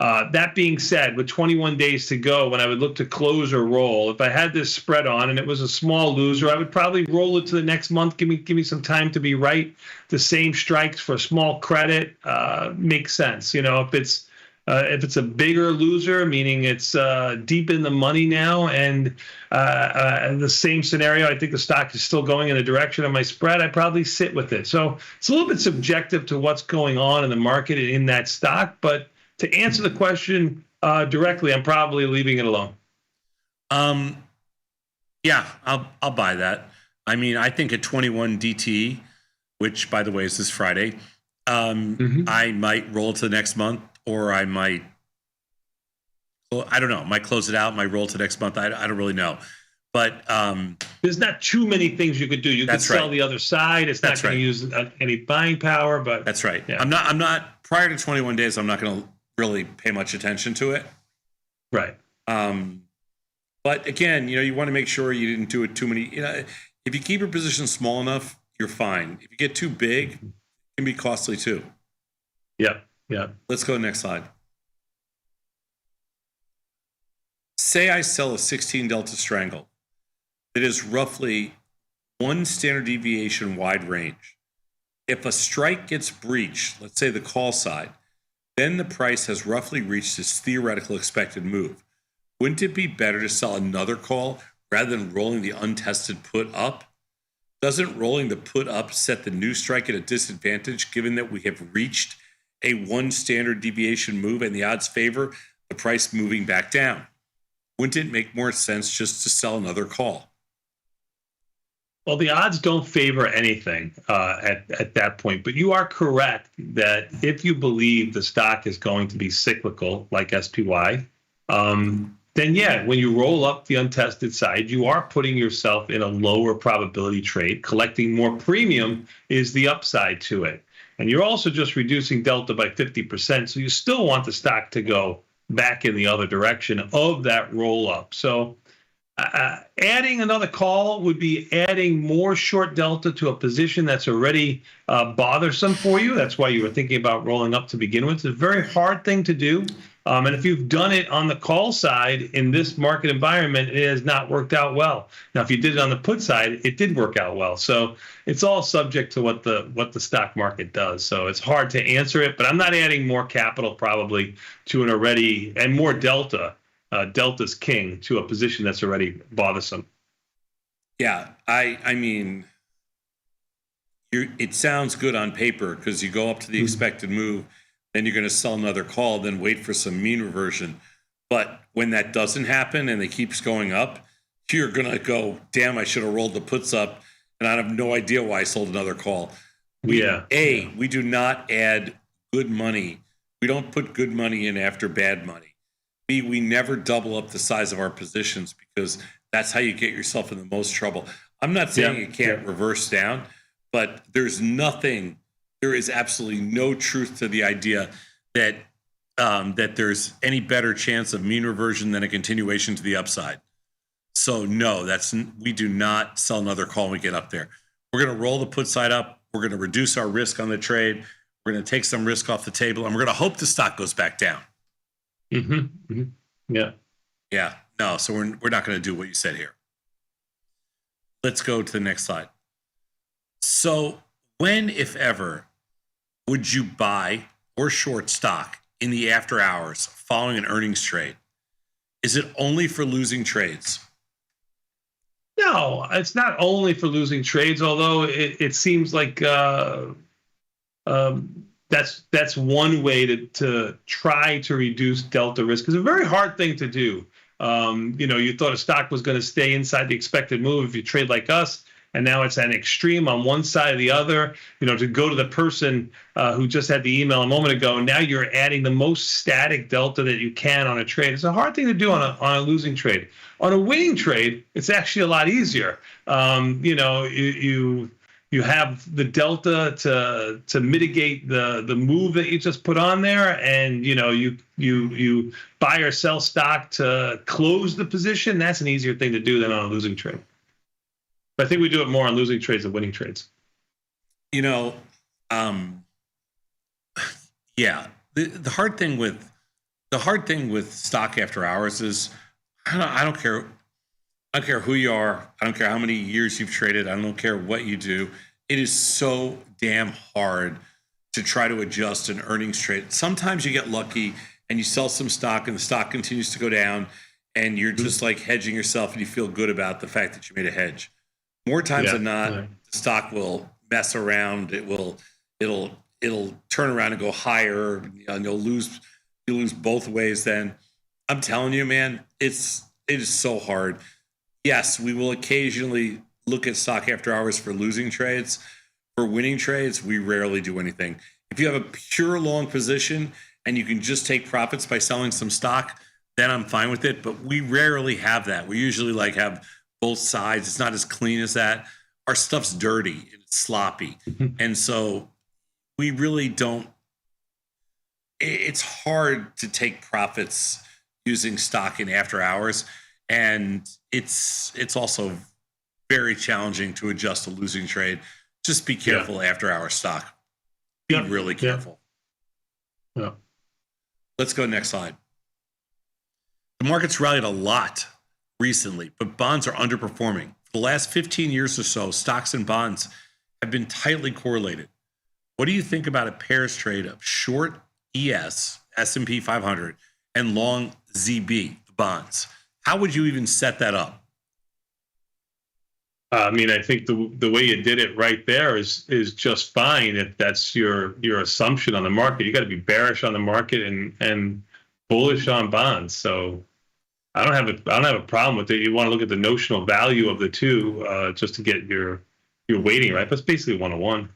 That being said, with 21 days to go, when I would look to close or roll, if I had this spread on and it was a small loser, I would probably roll it to the next month. Give me some time to be right. The same strikes for small credit makes sense. If it's a bigger loser, meaning it's deep in the money now, and the same scenario, I think the stock is still going in the direction of my spread, I probably sit with it. So it's a little bit subjective to what's going on in the market in that stock, but to answer the question directly, I'm probably leaving it alone. Yeah, I'll buy that. I mean, I think at 21 DT, which by the way is this Friday, I might roll to the next month, or I might, I don't know, might close it out, might roll to next month. I don't really know. But there's not too many things you could do. You could sell the other side. It's not going to use any buying power, but that's right. Yeah. I'm not prior to 21 days, I'm not going to really pay much attention to it. Right. But again, you want to make sure you didn't do it too many. If you keep your position small enough, you're fine. If you get too big, it can be costly too. Yeah. Yeah. Let's go next slide. Say I sell a 16 Delta Strangle that is roughly 1 standard deviation wide range. If a strike gets breached, let's say the call side, then the price has roughly reached its theoretical expected move. Wouldn't it be better to sell another call rather than rolling the untested put up? Doesn't rolling the put up set the new strike at a disadvantage, given that we have reached a 1 standard deviation move and the odds favor the price moving back down? Wouldn't it make more sense just to sell another call? Well, the odds don't favor anything at that point, but you are correct that if you believe the stock is going to be cyclical, like SPY, then yeah, when you roll up the untested side, you are putting yourself in a lower probability trade. Collecting more premium is the upside to it. And you're also just reducing delta by 50%, so you still want the stock to go back in the other direction of that roll up. So adding another call would be adding more short delta to a position that's already bothersome for you. That's why you were thinking about rolling up to begin with. It's a very hard thing to do. And if you've done it on the call side in this market environment, it has not worked out well. Now, if you did it on the put side, it did work out well. So it's all subject to what the stock market does. So it's hard to answer it, but I'm not adding more capital probably to an already, and more delta. Delta's king to a position that's already bothersome. Yeah, I mean, it sounds good on paper because you go up to the expected move, then you're going to sell another call, then wait for some mean reversion. But when that doesn't happen and it keeps going up, you're going to go, damn, I should have rolled the puts up, and I have no idea why I sold another call. We do not add good money. We don't put good money in after bad money. B, we never double up the size of our positions because that's how you get yourself in the most trouble. I'm not saying it can't reverse down, but there is absolutely no truth to the idea that that there's any better chance of mean reversion than a continuation to the upside. So no, we do not sell another call when we get up there. We're going to roll the put side up. We're going to reduce our risk on the trade. We're going to take some risk off the table, and we're going to hope the stock goes back down. Yeah. No, so we're not going to do what you said here. Let's go to the next slide. So when, if ever, would you buy or short stock in the after hours following an earnings trade? Is it only for losing trades? No, it's not only for losing trades, although it seems like that's one way to try to reduce delta risk. It's a very hard thing to do. You thought a stock was going to stay inside the expected move if you trade like us, and now it's an extreme on one side or the other. To go to the person who just had the email a moment ago, now you're adding the most static delta that you can on a trade. It's a hard thing to do on a losing trade. On a winning trade, it's actually a lot easier. You have the delta to mitigate the move that you just put on there, and you buy or sell stock to close the position. That's an easier thing to do than on a losing trade. But I think we do it more on losing trades than winning trades. The hard thing with the hard thing with stock after hours is I don't care. I don't care who you are. I don't care how many years you've traded. I don't care what you do. It is so damn hard to try to adjust an earnings trade. Sometimes you get lucky and you sell some stock and the stock continues to go down and you're just like hedging yourself and you feel good about the fact that you made a hedge. More times than not, the stock will mess around. It'll turn around and go higher, and you'll lose both ways. Then I'm telling you, man, it is so hard. Yes, we will occasionally look at stock after hours for losing trades. For winning trades, we rarely do anything. If you have a pure long position and you can just take profits by selling some stock, then I'm fine with it. But we rarely have that. We usually have both sides. It's not as clean as that. Our stuff's dirty. It's sloppy. And so we really don't. It's hard to take profits using stock in after hours. And it's also very challenging to adjust a losing trade. Just be careful after hour stock. Be really careful. Yeah. Let's go next slide. The market's rallied a lot recently, but bonds are underperforming. For the last 15 years or so, stocks and bonds have been tightly correlated. What do you think about a pairs trade of short ES, S&P 500, and long ZB, the bonds? How would you even set that up? I mean, I think the way you did it right there is just fine if that's your assumption on the market. You got to be bearish on the market and bullish on bonds. So I don't have a problem with it. You want to look at the notional value of the two just to get your weighting right. That's basically 101.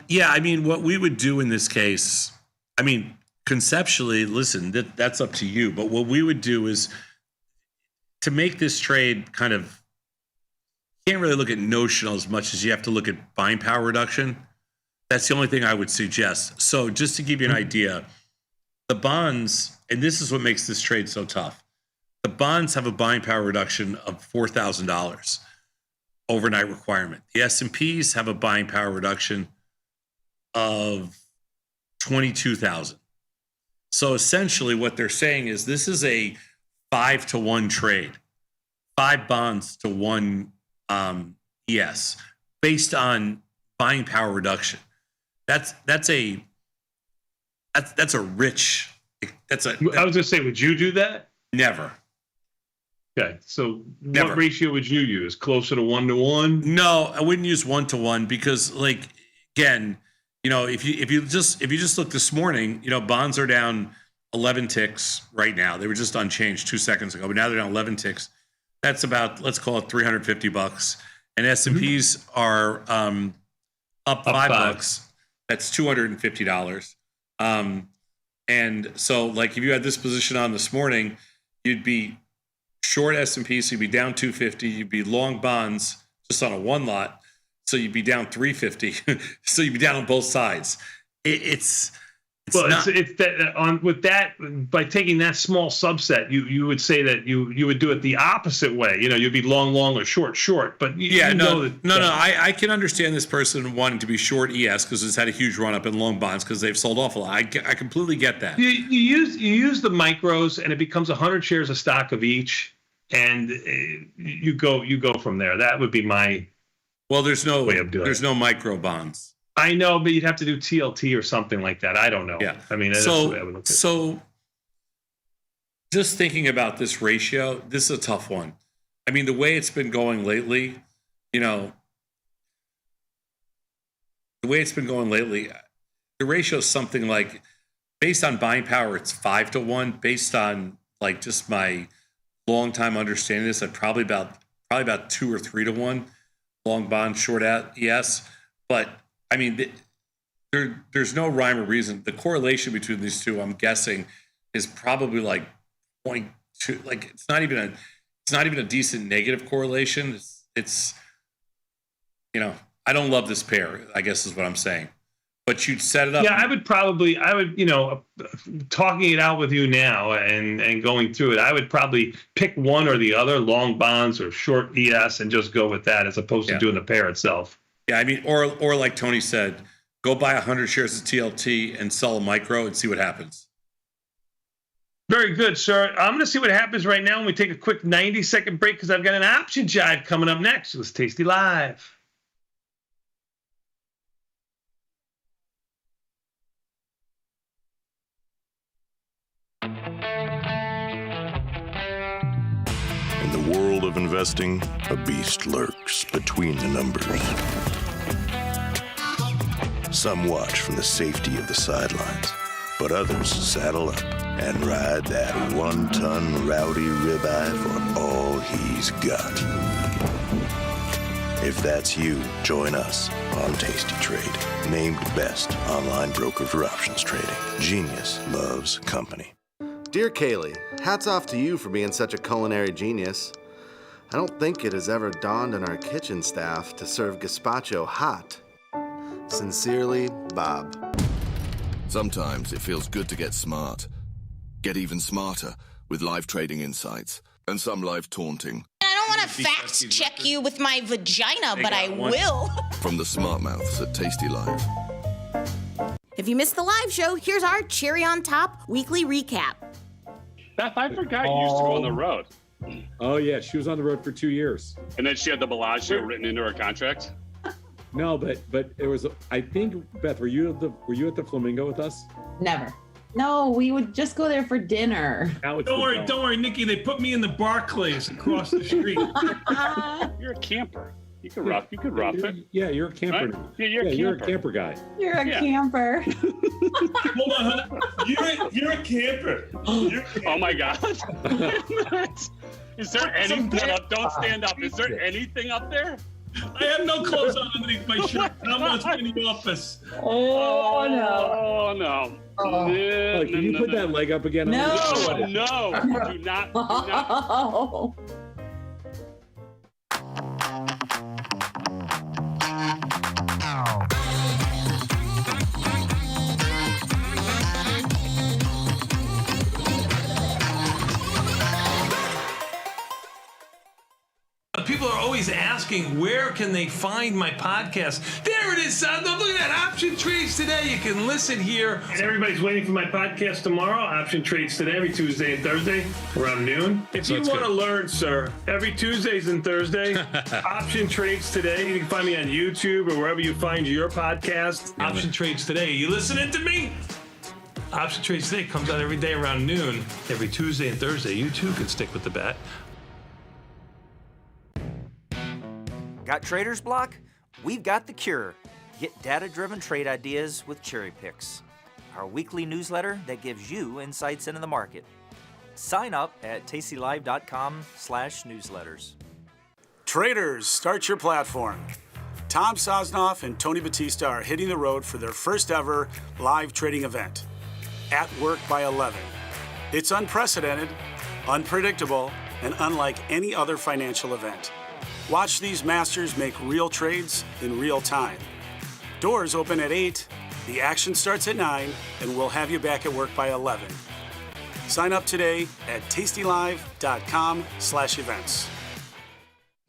Yeah, I mean, what we would do in this case, I mean, conceptually, listen, that's up to you. But what we would do is to make this trade kind of, you can't really look at notional as much as you have to look at buying power reduction. That's the only thing I would suggest. So just to give you an idea, the bonds, and this is what makes this trade so tough. The bonds have a buying power reduction of $4,000 overnight requirement. The S&Ps have a buying power reduction of $22,000. So essentially what they're saying is this is a 5-to-1 trade, 5 bonds to 1 ES based on buying power reduction. That's a rich. I was going to say, would you do that? Never. Okay, so what ratio would you use? Closer to 1-to-1? No, I wouldn't use 1-to-1 because, like, again, if you just look this morning, bonds are down 11 ticks right now. They were just unchanged 2 seconds ago, but now they're down 11 ticks. That's about, let's call it $350, and S&Ps are up $5. That's $250. And so, like, if you had this position on this morning, you'd be short S&P, so you'd be down 250. You'd be long bonds just on a one lot, so you'd be down 350. So you'd be down on both sides. It's that with that, by taking that small subset, you would say that you would do it the opposite way. You'd be long or short. But I can understand this person wanting to be short ES because it's had a huge run up in long bonds because they've sold off a lot. I completely get that. You use the micros and it becomes 100 shares of stock of each, and you go from there. That would be my there's no way of doing there's no micro bonds. I know, but you'd have to do TLT or something like that. I don't know. Yeah. I mean, that's the way I would look at it. So just thinking about this ratio, this is a tough one. I mean, the way it's been going lately, the ratio is something like, based on buying power, it's 5-to-1. Based on like just my long time understanding this, I'd probably about 2 or 3-to-1 long bond, short ES. But I mean, there's no rhyme or reason. The correlation between these two, I'm guessing, is probably like 0.2. Like it's not even a decent negative correlation. It's I don't love this pair, I guess is what I'm saying. But you'd set it up. Yeah, I would talking it out with you now and going through it, I would probably pick one or the other, long bonds or short ES, and just go with that as opposed to doing the pair itself. Yeah, I mean, or like Tony said, go buy 100 shares of TLT and sell a micro and see what happens. Very good, sir. I'm going to see what happens right now when we take a quick 90-second break because I've got an option jive coming up next. Let's Tasty Live. In the world of investing, a beast lurks between the numbers. Some watch from the safety of the sidelines, but others saddle up and ride that one-ton rowdy ribeye for all he's got. If that's you, join us on Tasty Trade, named best online broker for options trading. Genius loves company. Dear Kaylee, hats off to you for being such a culinary genius. I don't think it has ever dawned on our kitchen staff to serve gazpacho hot. Sincerely, Bob. Sometimes it feels good to get smart. Get even smarter with live trading insights and some live taunting. I don't want to fact check you with my vagina, but I will. From the smart mouths at Tasty Live. If you missed the live show, here's our cherry on top weekly recap. Beth, I forgot you used to go on the road. Oh yeah, she was on the road for 2 years. And then she had the Bellagio written into her contract. No, but it was. I think Beth, were you at the Flamingo with us? Never. No, we would just go there for dinner. Don't worry, Nikki. They put me in the Barclays across the street. You're a camper. You could rough it. Yeah, you're a camper. Right? Yeah, you're a camper guy. You're a camper. Hold on, honey. You're a camper. Oh my God. Is there anything up? Don't stand up. Is there anything up there? I have no clothes on underneath my shirt. I'm not in the office. Oh no. Oh no. Oh, can you put that leg up again? No. Do not. People are always asking, where can they find my podcast? There it is, son. Look at that. Option Trades Today. You can listen here. And everybody's waiting for my podcast tomorrow. Option Trades Today, every Tuesday and Thursday around noon. If you want to learn, sir, every Tuesdays and Thursday, Option Trades Today. You can find me on YouTube or wherever you find your podcast. Option Trades Today. You listening to me? Option Trades Today comes out every day around noon, every Tuesday and Thursday. You too can stick with the bat. Got trader's block? We've got the cure. Get data-driven trade ideas with Cherry Picks, our weekly newsletter that gives you insights into the market. Sign up at tastylive.com/newsletters. Traders, start your platform. Tom Sosnoff and Tony Batista are hitting the road for their first ever live trading event, At Work by 11. It's unprecedented, unpredictable, and unlike any other financial event. Watch these masters make real trades in real time. Doors open at 8, the action starts at 9, and we'll have you back at work by 11. Sign up today at tastylive.com/events.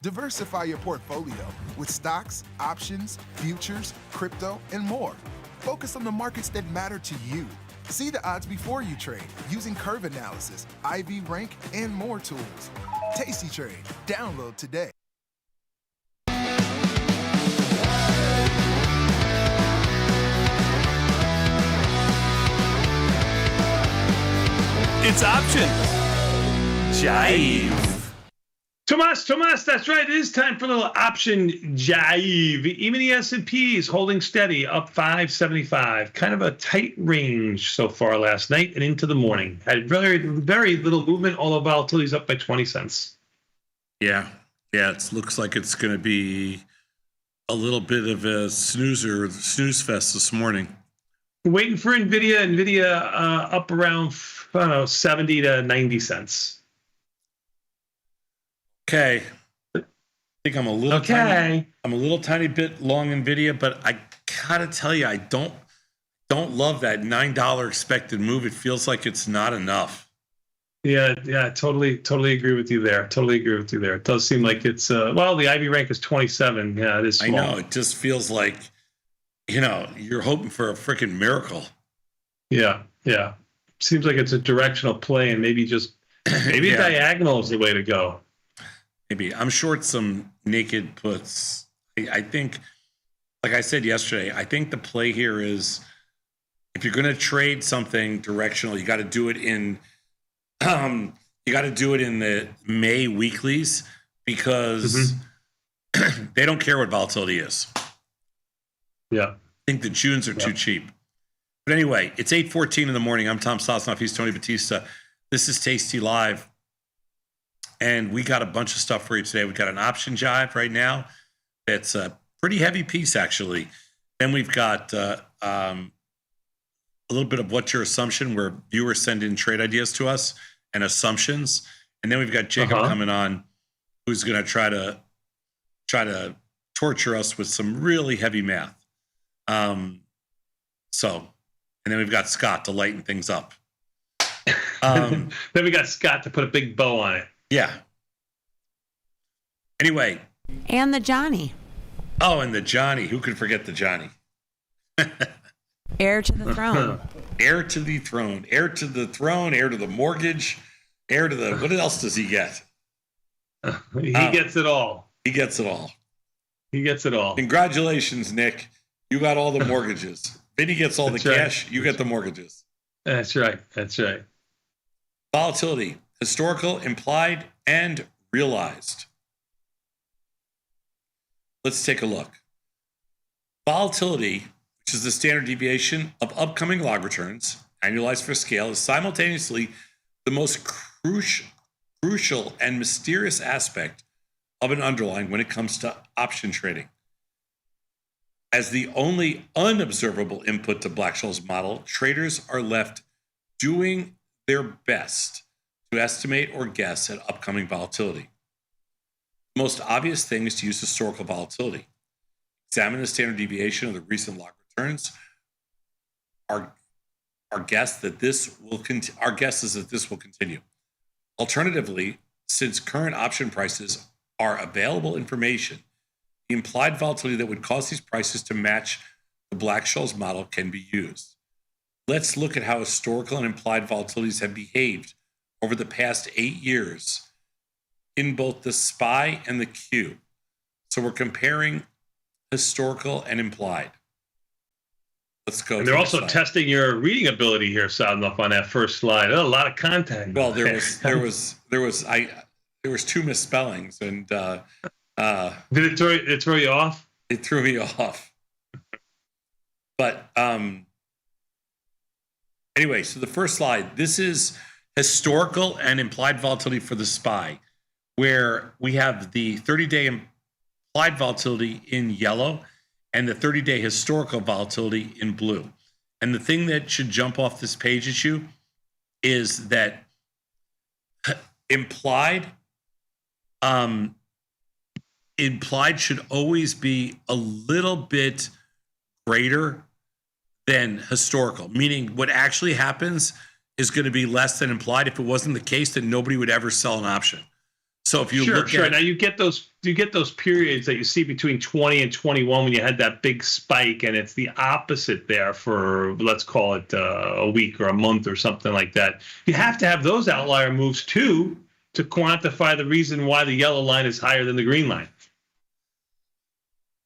Diversify your portfolio with stocks, options, futures, crypto, and more. Focus on the markets that matter to you. See the odds before you trade using curve analysis, IV rank, and more tools. Tasty Trade. Download today. It's Option Jive. Tomas, that's right. It is time for a little Option Jive. Even the S&P is holding steady, up 575. Kind of a tight range so far last night and into the morning. Had very, very little movement, although volatility is up by 20 cents. Yeah, it looks like it's going to be a little bit of a snooze fest this morning. Waiting for Nvidia up around, 70 to 90 cents. Okay. I think I'm a little tiny bit long Nvidia, but I gotta tell you, I don't love that $9 expected move. It feels like it's not enough. Yeah, totally agree with you there. It does seem like it's the IV rank is 27. Yeah, it is small. I know. It just feels like, you're hoping for a freaking miracle. Yeah. seems like it's a directional play, and maybe Yeah. diagonal is the way to go. Maybe. I'm short some naked puts. I think, like I said yesterday, I think the play here is if you're going to trade something directional, you got to do it in the May weeklies because they don't care what volatility is. Yeah. I think the Junes are too cheap. But anyway, it's 8:14 in the morning. I'm Tom Sosnoff. He's Tony Batista. This is Tasty Live. And we got a bunch of stuff for you today. We got an option jive right now. That's a pretty heavy piece, actually. Then we've got a little bit of what's your assumption, where viewers send in trade ideas to us and assumptions. And then we've got Jacob coming on, who's going to try to torture us with some really heavy math. And then we've got Scott to lighten things up. Then we got Scott to put a big bow on it. Yeah. Anyway. And the Johnny. Oh, and the Johnny. Who could forget the Johnny? Heir to the throne. Heir to the throne. Heir to the throne. Heir to the mortgage. Heir to the... What else does he get? He gets it all. He gets it all. He gets it all. Congratulations, Nick. You got all the mortgages. Vinny gets all That's the right. cash. You get the mortgages. That's right. That's right. Volatility. Historical, implied, and realized. Let's take a look. Volatility, which is the standard deviation of upcoming log returns, annualized for scale, is simultaneously the most crucial and mysterious aspect of an underlying when it comes to option trading. As the only unobservable input to Black-Scholes' model, traders are left doing their best to estimate or guess at upcoming volatility. The most obvious thing is to use historical volatility. Examine the standard deviation of the recent log returns. Our guess is that this will continue. Alternatively, since current option prices are available information, the implied volatility that would cause these prices to match the Black-Scholes model can be used. Let's look at how historical and implied volatilities have behaved over the past 8 years in both the SPY and the Q. So we're comparing historical and implied. Let's go. And they're also testing your reading ability here, Sadnoff, on that first slide. A lot of content. Well, there was two misspellings, and did it throw you off? It threw me off. But anyway, so the first slide, this is historical and implied volatility for the SPY, where we have the 30-day implied volatility in yellow and the 30-day historical volatility in blue. And the thing that should jump off this page at you is that implied should always be a little bit greater than historical, meaning what actually happens is going to be less than implied. If it wasn't the case, then nobody would ever sell an option. So if you look at now you get those periods that you see between 20 and 21 when you had that big spike, and it's the opposite there for, let's call it a week or a month or something like that. You have to have those outlier moves too to quantify the reason why the yellow line is higher than the green line.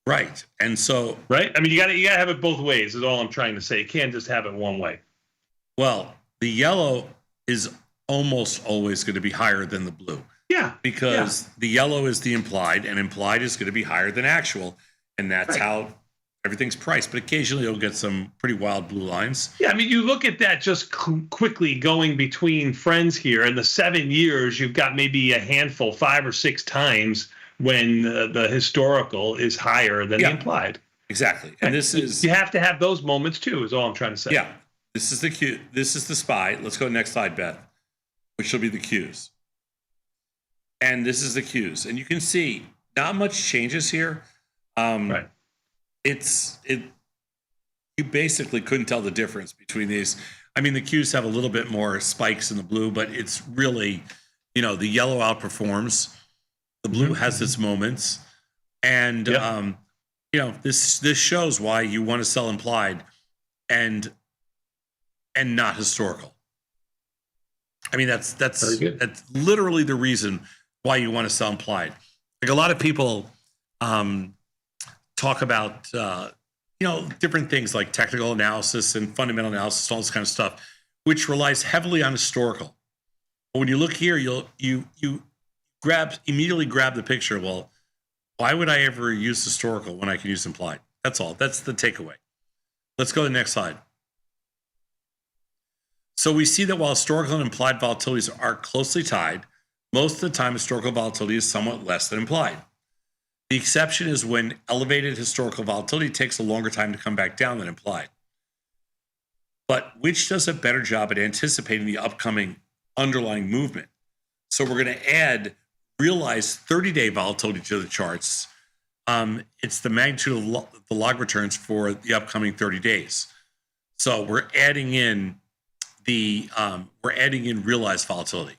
Right. And so, right. I mean, you gotta have it both ways is all I'm trying to say. You can't just have it one way. Well, the yellow is almost always going to be higher than the blue. Yeah. Because the yellow is the implied, and implied is going to be higher than actual. And that's how everything's priced. But occasionally you'll get some pretty wild blue lines. Yeah, I mean, you look at that just quickly going between friends here. In the 7 years, you've got maybe a handful, 5 or 6 times when the historical is higher than the implied. Exactly. And this is... You have to have those moments too, is all I'm trying to say. Yeah. This is the Q. This is the SPY. Let's go next slide, Beth, which will be the Qs. And this is the Qs. And you can see not much changes here. Right. You basically couldn't tell the difference between these. I mean, the Qs have a little bit more spikes in the blue, but it's really, the yellow outperforms. The blue has its moments. And, this shows why you want to sell implied and not historical. I mean, that's literally the reason why you want to sell implied. Like a lot of people talk about different things like technical analysis and fundamental analysis, all this kind of stuff, which relies heavily on historical. But when you look here, you immediately grab the picture. Well, why would I ever use historical when I can use implied? That's all. That's the takeaway. Let's go to the next slide. So we see that while historical and implied volatilities are closely tied, most of the time historical volatility is somewhat less than implied. The exception is when elevated historical volatility takes a longer time to come back down than implied. But which does a better job at anticipating the upcoming underlying movement? So we're going to add realized 30-day volatility to the charts. It's the magnitude of the log returns for the upcoming 30 days. So we're adding in realized volatility,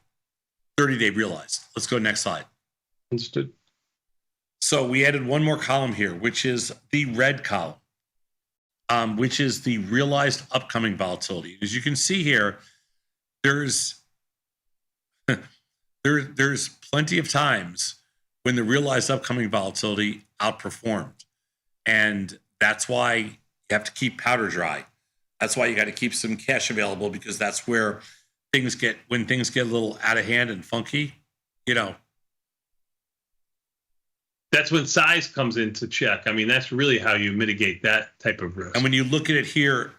30-day realized. Let's go next slide. Understood. So we added one more column here, which is the red column, which is the realized upcoming volatility. As you can see here, there's plenty of times when the realized upcoming volatility outperformed. And that's why you have to keep powder dry. That's why you got to keep some cash available, because that's where when things get a little out of hand and funky, That's when size comes into check. I mean, that's really how you mitigate that type of risk. And when you look at it here,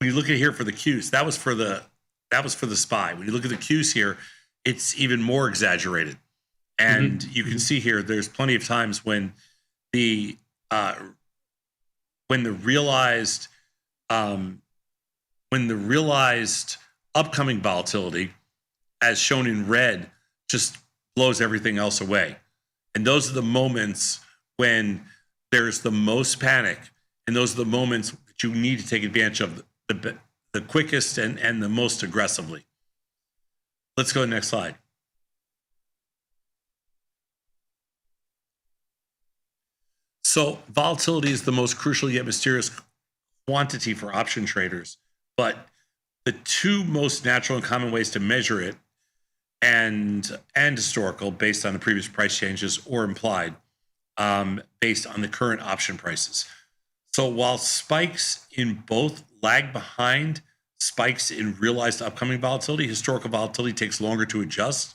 for the Qs, that was for the SPY. When you look at the Qs here, it's even more exaggerated. And you can see here, there's plenty of times when the realized upcoming volatility, as shown in red, just blows everything else away. And those are the moments when there's the most panic, and those are the moments that you need to take advantage of the quickest and the most aggressively. Let's go to the next slide. So volatility is the most crucial yet mysterious quantity for option traders, but the two most natural and common ways to measure it and historical, based on the previous price changes, or implied, based on the current option prices. So while spikes in both lag behind spikes in realized upcoming volatility, historical volatility takes longer to adjust.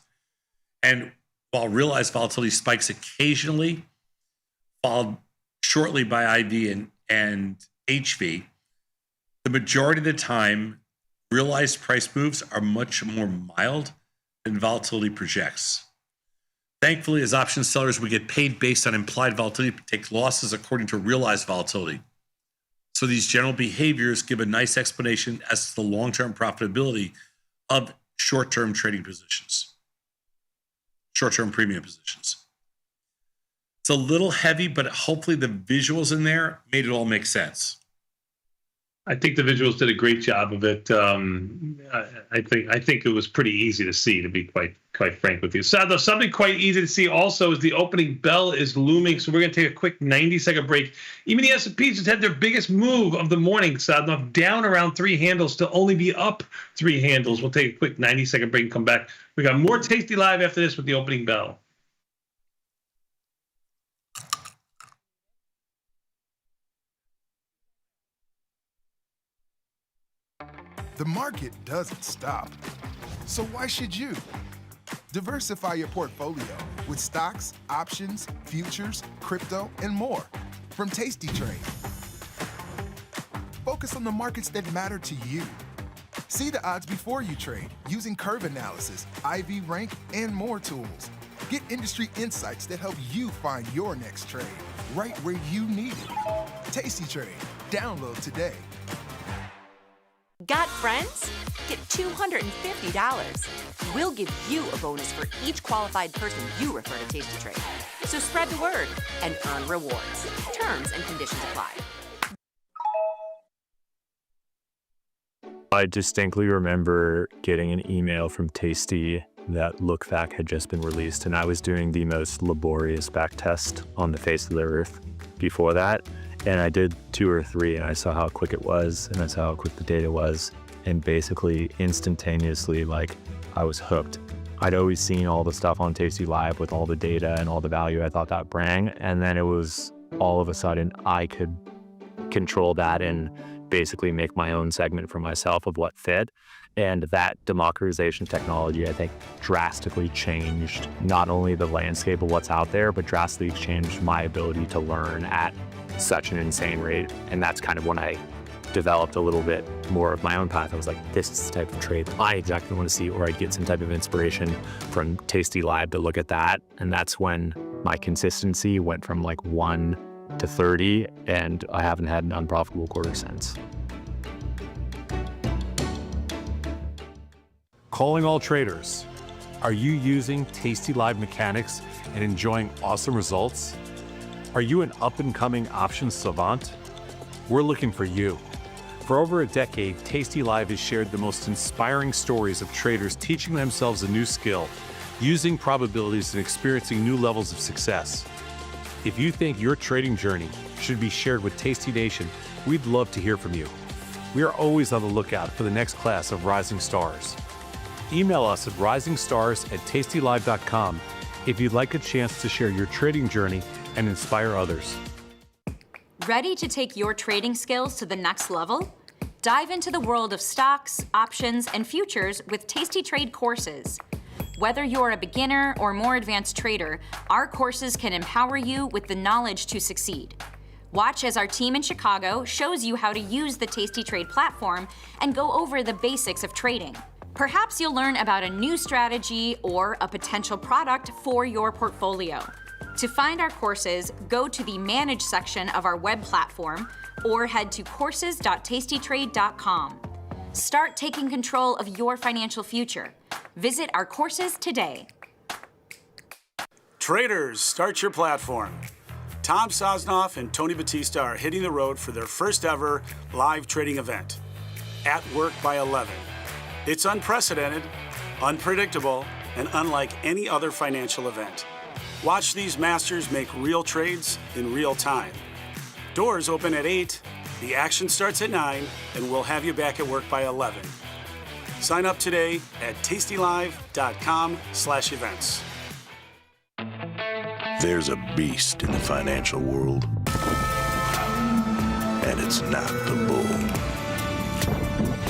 And while realized volatility spikes occasionally, followed shortly by IV and HV, the majority of the time, realized price moves are much more mild than volatility projects. Thankfully, as option sellers, we get paid based on implied volatility, take losses according to realized volatility. So these general behaviors give a nice explanation as to the long-term profitability of short-term trading positions, short-term premium positions. It's a little heavy, but hopefully the visuals in there made it all make sense. I think the visuals did a great job of it. I think it was pretty easy to see, to be quite frank with you. So something quite easy to see also is the opening bell is looming. So we're going to take a quick 90-second break. Even the S&P just had their biggest move of the morning, Sadnov, down around 3 handles to only be up 3 handles. We'll take a quick 90-second break and come back. We got more Tasty Live after this with the opening bell. The market doesn't stop. So why should you? Diversify your portfolio with stocks, options, futures, crypto, and more from Tasty Trade. Focus on the markets that matter to you. See the odds before you trade using curve analysis, IV rank, and more tools. Get industry insights that help you find your next trade right where you need it. Tasty Trade. Download today. Got friends? Get $250. We'll give you a bonus for each qualified person you refer to Tasty Trade. So spread the word and earn rewards. Terms and conditions apply. I distinctly remember getting an email from Tasty that Lookback had just been released, and I was doing the most laborious back test on the face of the earth before that. And I did 2 or 3, and I saw how quick it was, and I saw how quick the data was. and basically instantaneously, like, I was hooked. I'd always seen all the stuff on Tasty Live with all the data and all the value I thought that would bring. And then it was all of a sudden I could control that and basically make my own segment for myself of what fit. And that democratization technology, I think, drastically changed not only the landscape of what's out there, but drastically changed my ability to learn at such an insane rate. And that's kind of when I developed a little bit more of my own path. I was like, this is the type of trade I exactly want to see, or I'd get some type of inspiration from Tasty Live to look at that. And that's when my consistency went from like 1 to 30, and I haven't had an unprofitable quarter since. Calling all traders. Are you using Tasty Live mechanics and enjoying awesome results? Are you an up-and-coming options savant? We're looking for you. For over a decade, Tasty Live has shared the most inspiring stories of traders teaching themselves a new skill, using probabilities and experiencing new levels of success. If you think your trading journey should be shared with Tasty Nation, we'd love to hear from you. We are always on the lookout for the next class of rising stars. Email us at risingstars@tastylive.com if you'd like a chance to share your trading journey and inspire others. Ready to take your trading skills to the next level? Dive into the world of stocks, options, and futures with Tasty Trade courses. Whether you're a beginner or more advanced trader, our courses can empower you with the knowledge to succeed. Watch as our team in Chicago shows you how to use the Tasty Trade platform and go over the basics of trading. Perhaps you'll learn about a new strategy or a potential product for your portfolio. To find our courses, go to the Manage section of our web platform or head to courses.tastytrade.com. Start taking control of your financial future. Visit our courses today. Traders, start your platform. Tom Sosnoff and Tony Batista are hitting the road for their first ever live trading event, At Work by 11. It's unprecedented, unpredictable, and unlike any other financial event. Watch these masters make real trades in real time. Doors open at 8, the action starts at 9, and we'll have you back at work by 11. Sign up today at tastylive.com/events. There's a beast in the financial world, and it's not the bull.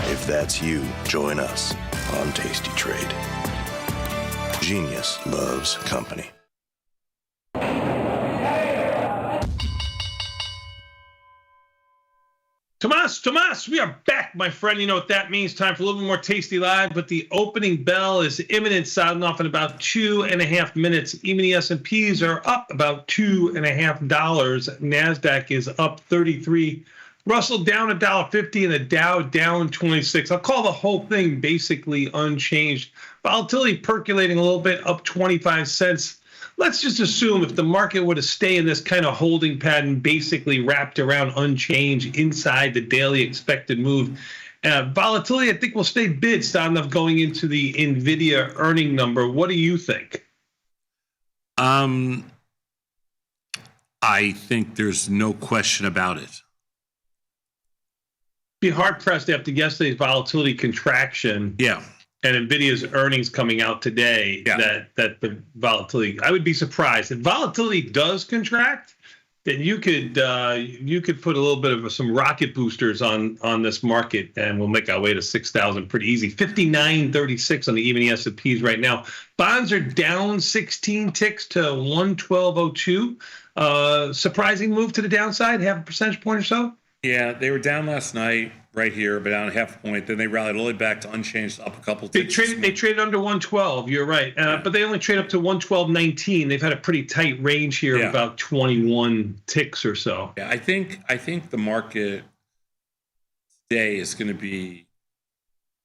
If that's you, join us on Tasty Trade. Genius loves company. Tomas, we are back, my friend. You know what that means. Time for a little bit more Tasty Live, but the opening bell is imminent, sounding off in about 2.5 minutes. Even the S&Ps are up about $2.50. NASDAQ is up 33. Russell down $1.50 and the Dow down 26. I'll call the whole thing basically unchanged. Volatility percolating a little bit, up 25 cents. Let's just assume if the market were to stay in this kind of holding pattern, basically wrapped around unchanged inside the daily expected move, volatility, I think, will stay bid, starting off going into the Nvidia earning number. What do you think? I think there's no question about it. Be hard pressed after yesterday's volatility contraction. Yeah. And Nvidia's earnings coming out today, that the volatility, I would be surprised if volatility does contract, then you could put a little bit of some rocket boosters on this market, and we'll make our way to 6,000 pretty easy. 59.36 on the even S&Ps right now. Bonds are down 16 ticks to 112.02. Surprising move to the downside, half a percentage point or so. Yeah, they were down last night, right here, but down half a point. Then they rallied all the way back to unchanged, up a couple. They traded under 112. You're right, but they only trade up to 112.19. They've had a pretty tight range here of about 21 ticks or so. Yeah, I think the market today is going to be.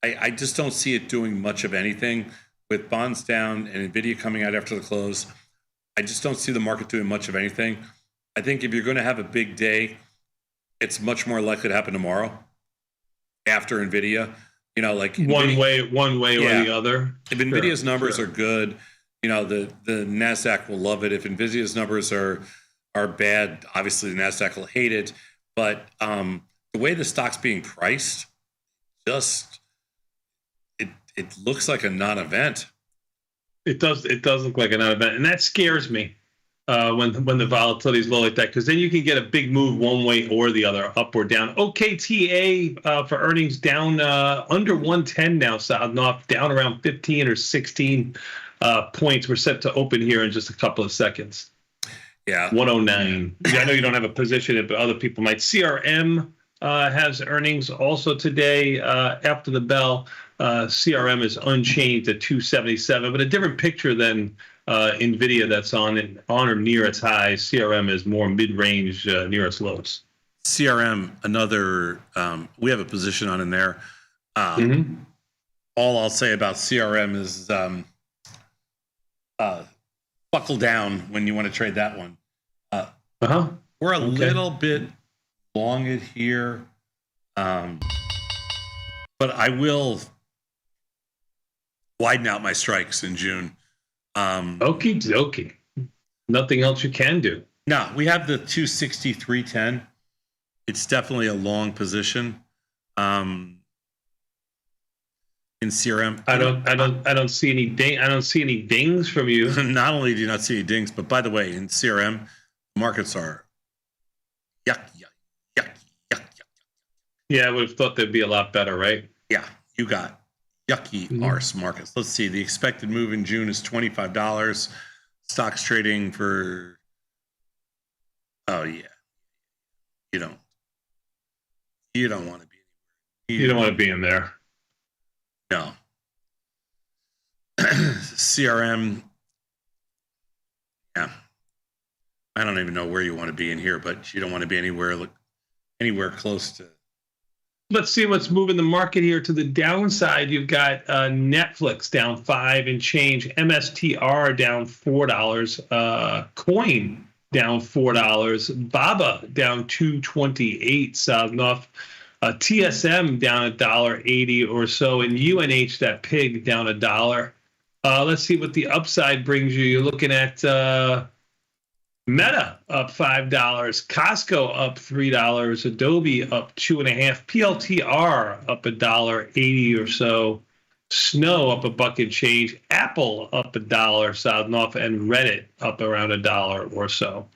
I just don't see it doing much of anything with bonds down and Nvidia coming out after the close. I just don't see the market doing much of anything. I think if you're going to have a big day, it's much more likely to happen tomorrow after Nvidia. You know, like one way or the other. If Nvidia's numbers are good, you know, the NASDAQ will love it. If Nvidia's numbers are bad, obviously the NASDAQ will hate it. But the way the stock's being priced, just It looks like a non-event. It does look like a non-event, and that scares me when the volatility is low like that, because then you can get a big move one way or the other, up or down. OKTA for earnings down under 110 now, South North, down around 15 or 16 points. We're set to open here in just a couple of seconds. Yeah. 109. I know you don't have a position in it, but other people might. CRM has earnings also today after the bell. CRM is unchanged at 277, but a different picture than Nvidia that's on or near its highs. CRM is more mid-range, near its lows. CRM, another, we have a position on in there. All I'll say about CRM is buckle down when you want to trade that one. We're a little bit long it here, but I will widen out my strikes in June. Okie dokie. Nothing else you can do. No, we have the 263.10. It's definitely a long position. In CRM, I don't see any I don't see any dings from you. Not only do you not see any dings, but by the way, in CRM, markets are yuck. Yeah, I would have thought they'd be a lot better, right? Yeah, you got yucky arse markets. Let's see. The expected move in June is $25. Stocks trading for. Oh yeah, you don't want to be. You don't want to be in there. No. CRM. Yeah. I don't even know where you want to be in here, but you don't want to be anywhere close to. Let's see what's moving the market here to the downside. You've got Netflix down 5 and change, MSTR down $4, Coin down $4, Baba down $2.28, south enough. TSM down $1.80 or so, and UNH, that pig, down $1. Let's see what the upside brings you. You're looking at Meta up $5, Costco up $3, Adobe up 2.5, PLTR up $1.80 or so, Snow up $1 and change, Apple up $1 south and off, and Reddit up around $1 or so.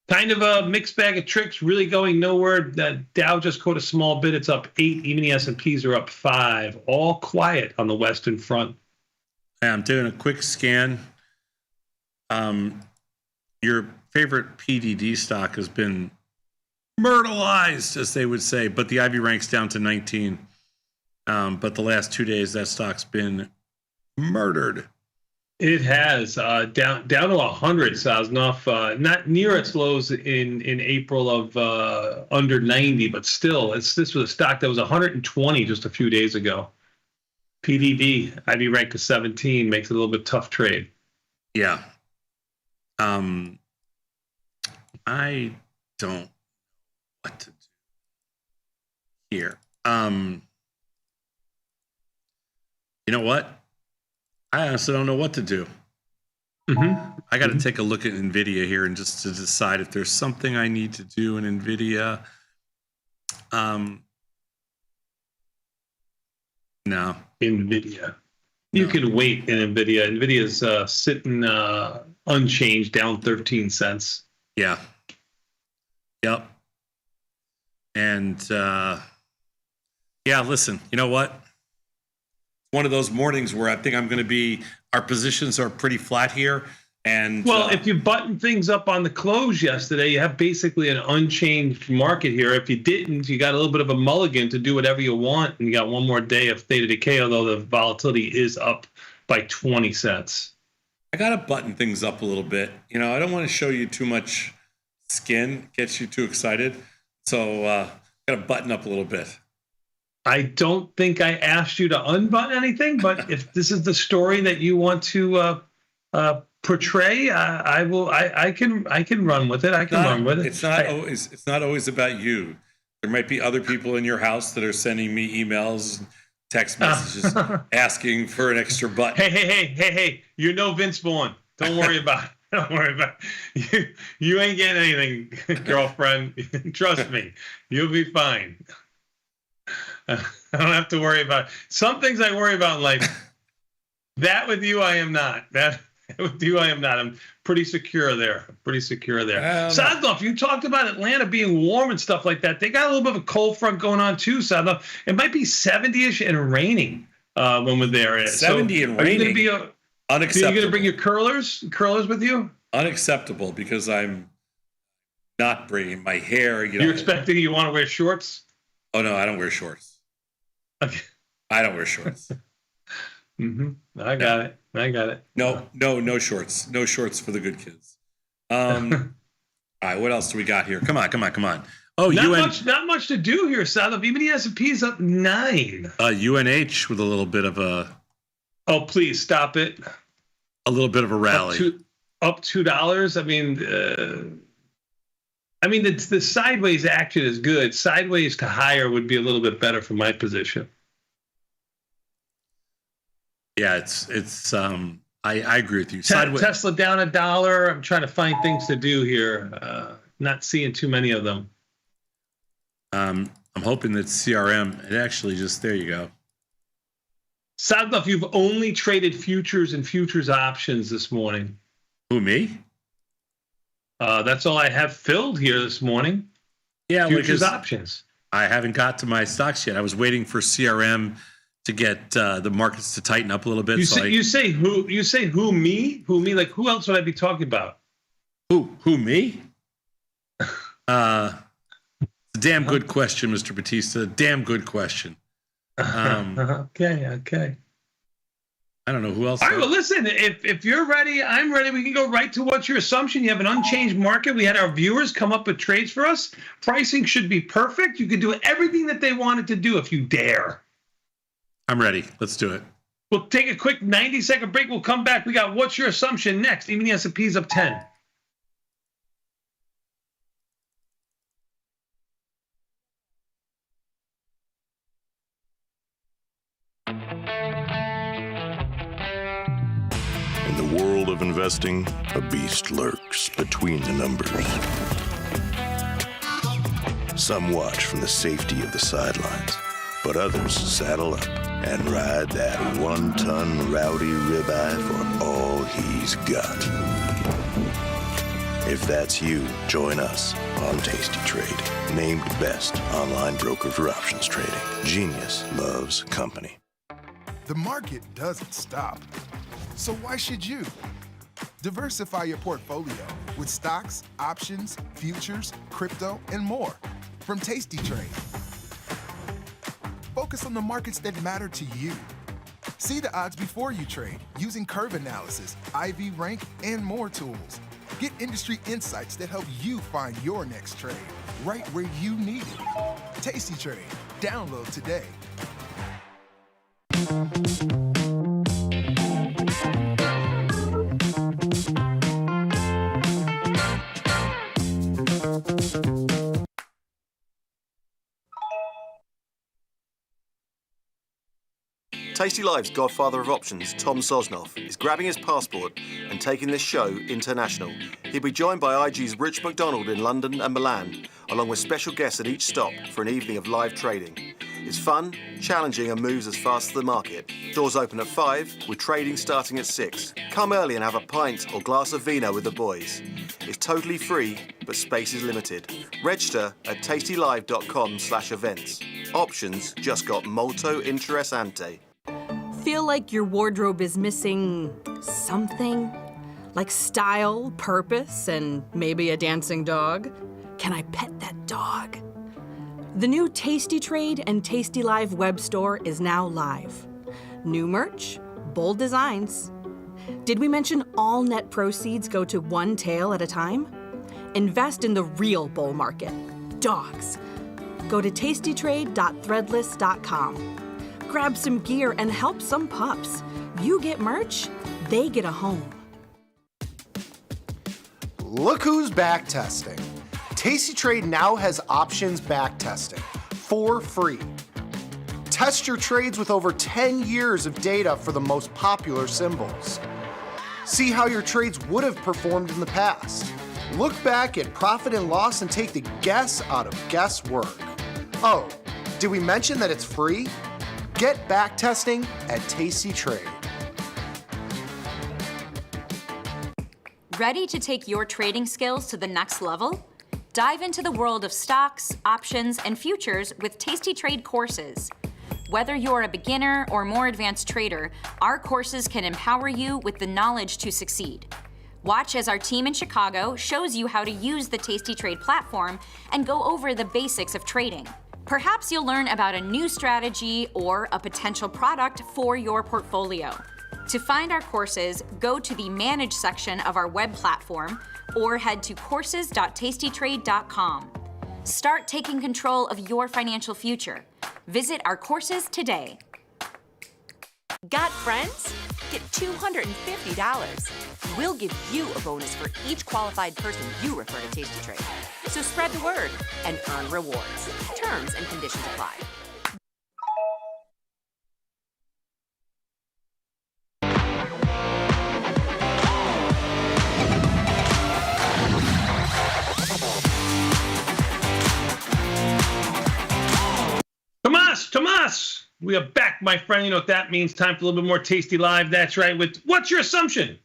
Kind of a mixed bag of tricks, really going nowhere. The Dow just caught a small bit. It's up 8. Even the S&Ps are up 5. All quiet on the Western Front. I'm doing a quick scan. Your favorite PDD stock has been myrtleized, as they would say, but the Ivy rank's down to 19. But the last 2 days, that stock's been murdered. It has down to 100, Sosnoff. Not near its lows in April of under 90, but still, this was a stock that was 120 just a few days ago. PDD, Ivy rank of 17, makes it a little bit tough trade. Yeah. I don't know what to do here. You know what? I honestly don't know what to do. I got to take a look at Nvidia here and just to decide if there's something I need to do in Nvidia. No. Nvidia. You can wait in Nvidia. Nvidia's sitting unchanged, down 13 cents. Yeah. Yep. And yeah, listen, you know what? One of those mornings where I think I'm going to be, our positions are pretty flat here. And well, if you button things up on the close yesterday, you have basically an unchanged market here. If you didn't, you got a little bit of a mulligan to do whatever you want, and you got one more day of theta decay, although the volatility is up by 20 cents. I got to button things up a little bit. You know, I don't want to show you too much skin, gets you too excited. So got to button up a little bit. I don't think I asked you to unbutton anything, but if this is the story that you want to portray, I will. I can run with it. I can run with it. It's not always about you. There might be other people in your house that are sending me emails, text messages, asking for an extra button. Hey! You know Vince Vaughn. Don't worry about it. Don't worry about it. You ain't getting anything, girlfriend. Trust me, you'll be fine. I don't have to worry about some things I worry about in life. That with you, I am not. That with you, I am not. I'm pretty secure there. Sadnov, you talked about Atlanta being warm and stuff like that. They got a little bit of a cold front going on too, Sadnov. It might be 70-ish and raining when we're there. 70 and raining. Unacceptable. Are you going to bring your curlers with you? Unacceptable, because I'm not bringing my hair. You're expecting you want to wear shorts? Oh, no, I don't wear shorts. Okay. I don't wear shorts. I got it. No shorts. No shorts for the good kids. All right, what else do we got here? Come on. Oh, not much to do here, Sadov. Even the S&P's up 9. UNH with a little bit of a... Oh, please stop it. A little bit of a rally. Up $2. I mean, the sideways action is good. Sideways to higher would be a little bit better for my position. Yeah, it's I agree with you. Tesla down $1. I'm trying to find things to do here. Not seeing too many of them. I'm hoping that CRM, it actually just, there you go. Sadnov, you've only traded futures and futures options this morning. Who, me? That's all I have filled here this morning. Yeah, futures options. I haven't got to my stocks yet. I was waiting for CRM to get the markets to tighten up a little bit. You say who me? Who me? Like, who else would I be talking about? Who me? Damn good question, Mr. Batista. Damn good question. Okay. I don't know who else. All right, well, listen, if you're ready, I'm ready. We can go right to what's your assumption. You have an unchanged market. We had our viewers come up with trades for us. Pricing should be perfect. You can do everything that they wanted to do if you dare. I'm ready. Let's do it. We'll take a quick 90-second break. We'll come back. We got what's your assumption next. Even the S&P's up 10. In the world of investing, a beast lurks between the numbers. Some watch from the safety of the sidelines, but others saddle up and ride that one-ton rowdy ribeye for all he's got. If that's you, join us on Tasty Trade, named best online broker for options trading. Genius loves company. The market doesn't stop. So why should you? Diversify your portfolio with stocks, options, futures, crypto, and more from Tasty Trade. Focus on the markets that matter to you. See the odds before you trade using curve analysis, IV rank, and more tools. Get industry insights that help you find your next trade right where you need it. Tasty Trade. Download today. Tasty Live's godfather of options, Tom Sosnoff, is grabbing his passport and taking this show international. He'll be joined by IG's Rich McDonald in London and Milan, along with special guests at each stop for an evening of live trading. It's fun, challenging, and moves as fast as the market. Doors open at 5, with trading starting at 6. Come early and have a pint or glass of vino with the boys. It's totally free, but space is limited. Register at tastylive.com/events. Options just got molto interessante. Feel like your wardrobe is missing something? Like style, purpose, and maybe a dancing dog? Can I pet that dog? The new Tasty Trade and Tasty Live web store is now live. New merch, bold designs. Did we mention all net proceeds go to one tail at a time? Invest in the real bull market, dogs. Go to tastytrade.threadless.com. Grab some gear and help some pups. You get merch, they get a home. Look who's back testing. Tasty Trade now has options back testing for free. Test your trades with over 10 years of data for the most popular symbols. See how your trades would have performed in the past. Look back at profit and loss and take the guess out of guesswork. Oh, Did we mention that it's free? Get back testing at Tasty Trade. Ready to take your trading skills to the next level? Dive into the world of stocks, options, and futures with Tasty Trade courses. Whether you're a beginner or more advanced trader, our courses can empower you with the knowledge to succeed. Watch as our team in Chicago shows you how to use the Tasty Trade platform and go over the basics of trading. Perhaps you'll learn about a new strategy or a potential product for your portfolio. To find our courses, go to the Manage section of our web platform or head to courses.tastytrade.com. Start taking control of your financial future. Visit our courses today. Got friends? Get $250. We'll give you a bonus for each qualified person you refer to Tasty Trade. So spread the word and earn rewards. Terms and conditions apply. Tomas, we are back, my friend. You know what that means. Time for a little bit more Tasty Live. That's right. With What's Your Assumption?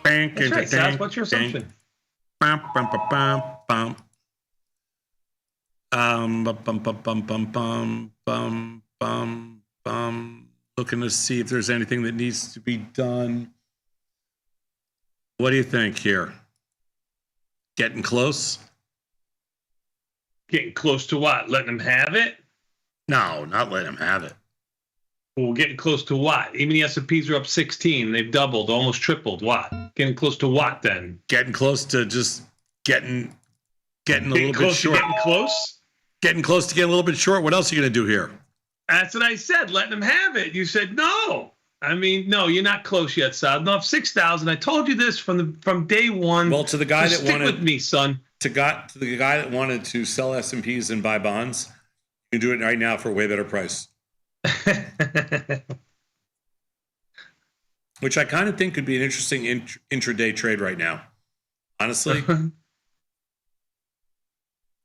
That's right, Saz. What's your assumption? Looking to see if there's anything that needs to be done. What do you think here? Getting close? Getting close to what? Letting him have it? No, not letting him have it. Well, getting close to what? Even the S&Ps are up 16. They've doubled, almost tripled. What? Getting close to what then? Getting close to just getting a little bit short. Getting close? Getting close to getting a little bit short. What else are you going to do here? That's what I said. Letting him have it. You said no. I mean, no, you're not close yet, Sal. No, 6,000. I told you this from day one. Well, to the guy that stick wanted with me, son. To the guy that wanted to sell S&Ps and buy bonds, you can do it right now for a way better price. Which I kind of think could be an interesting intraday trade right now. Honestly.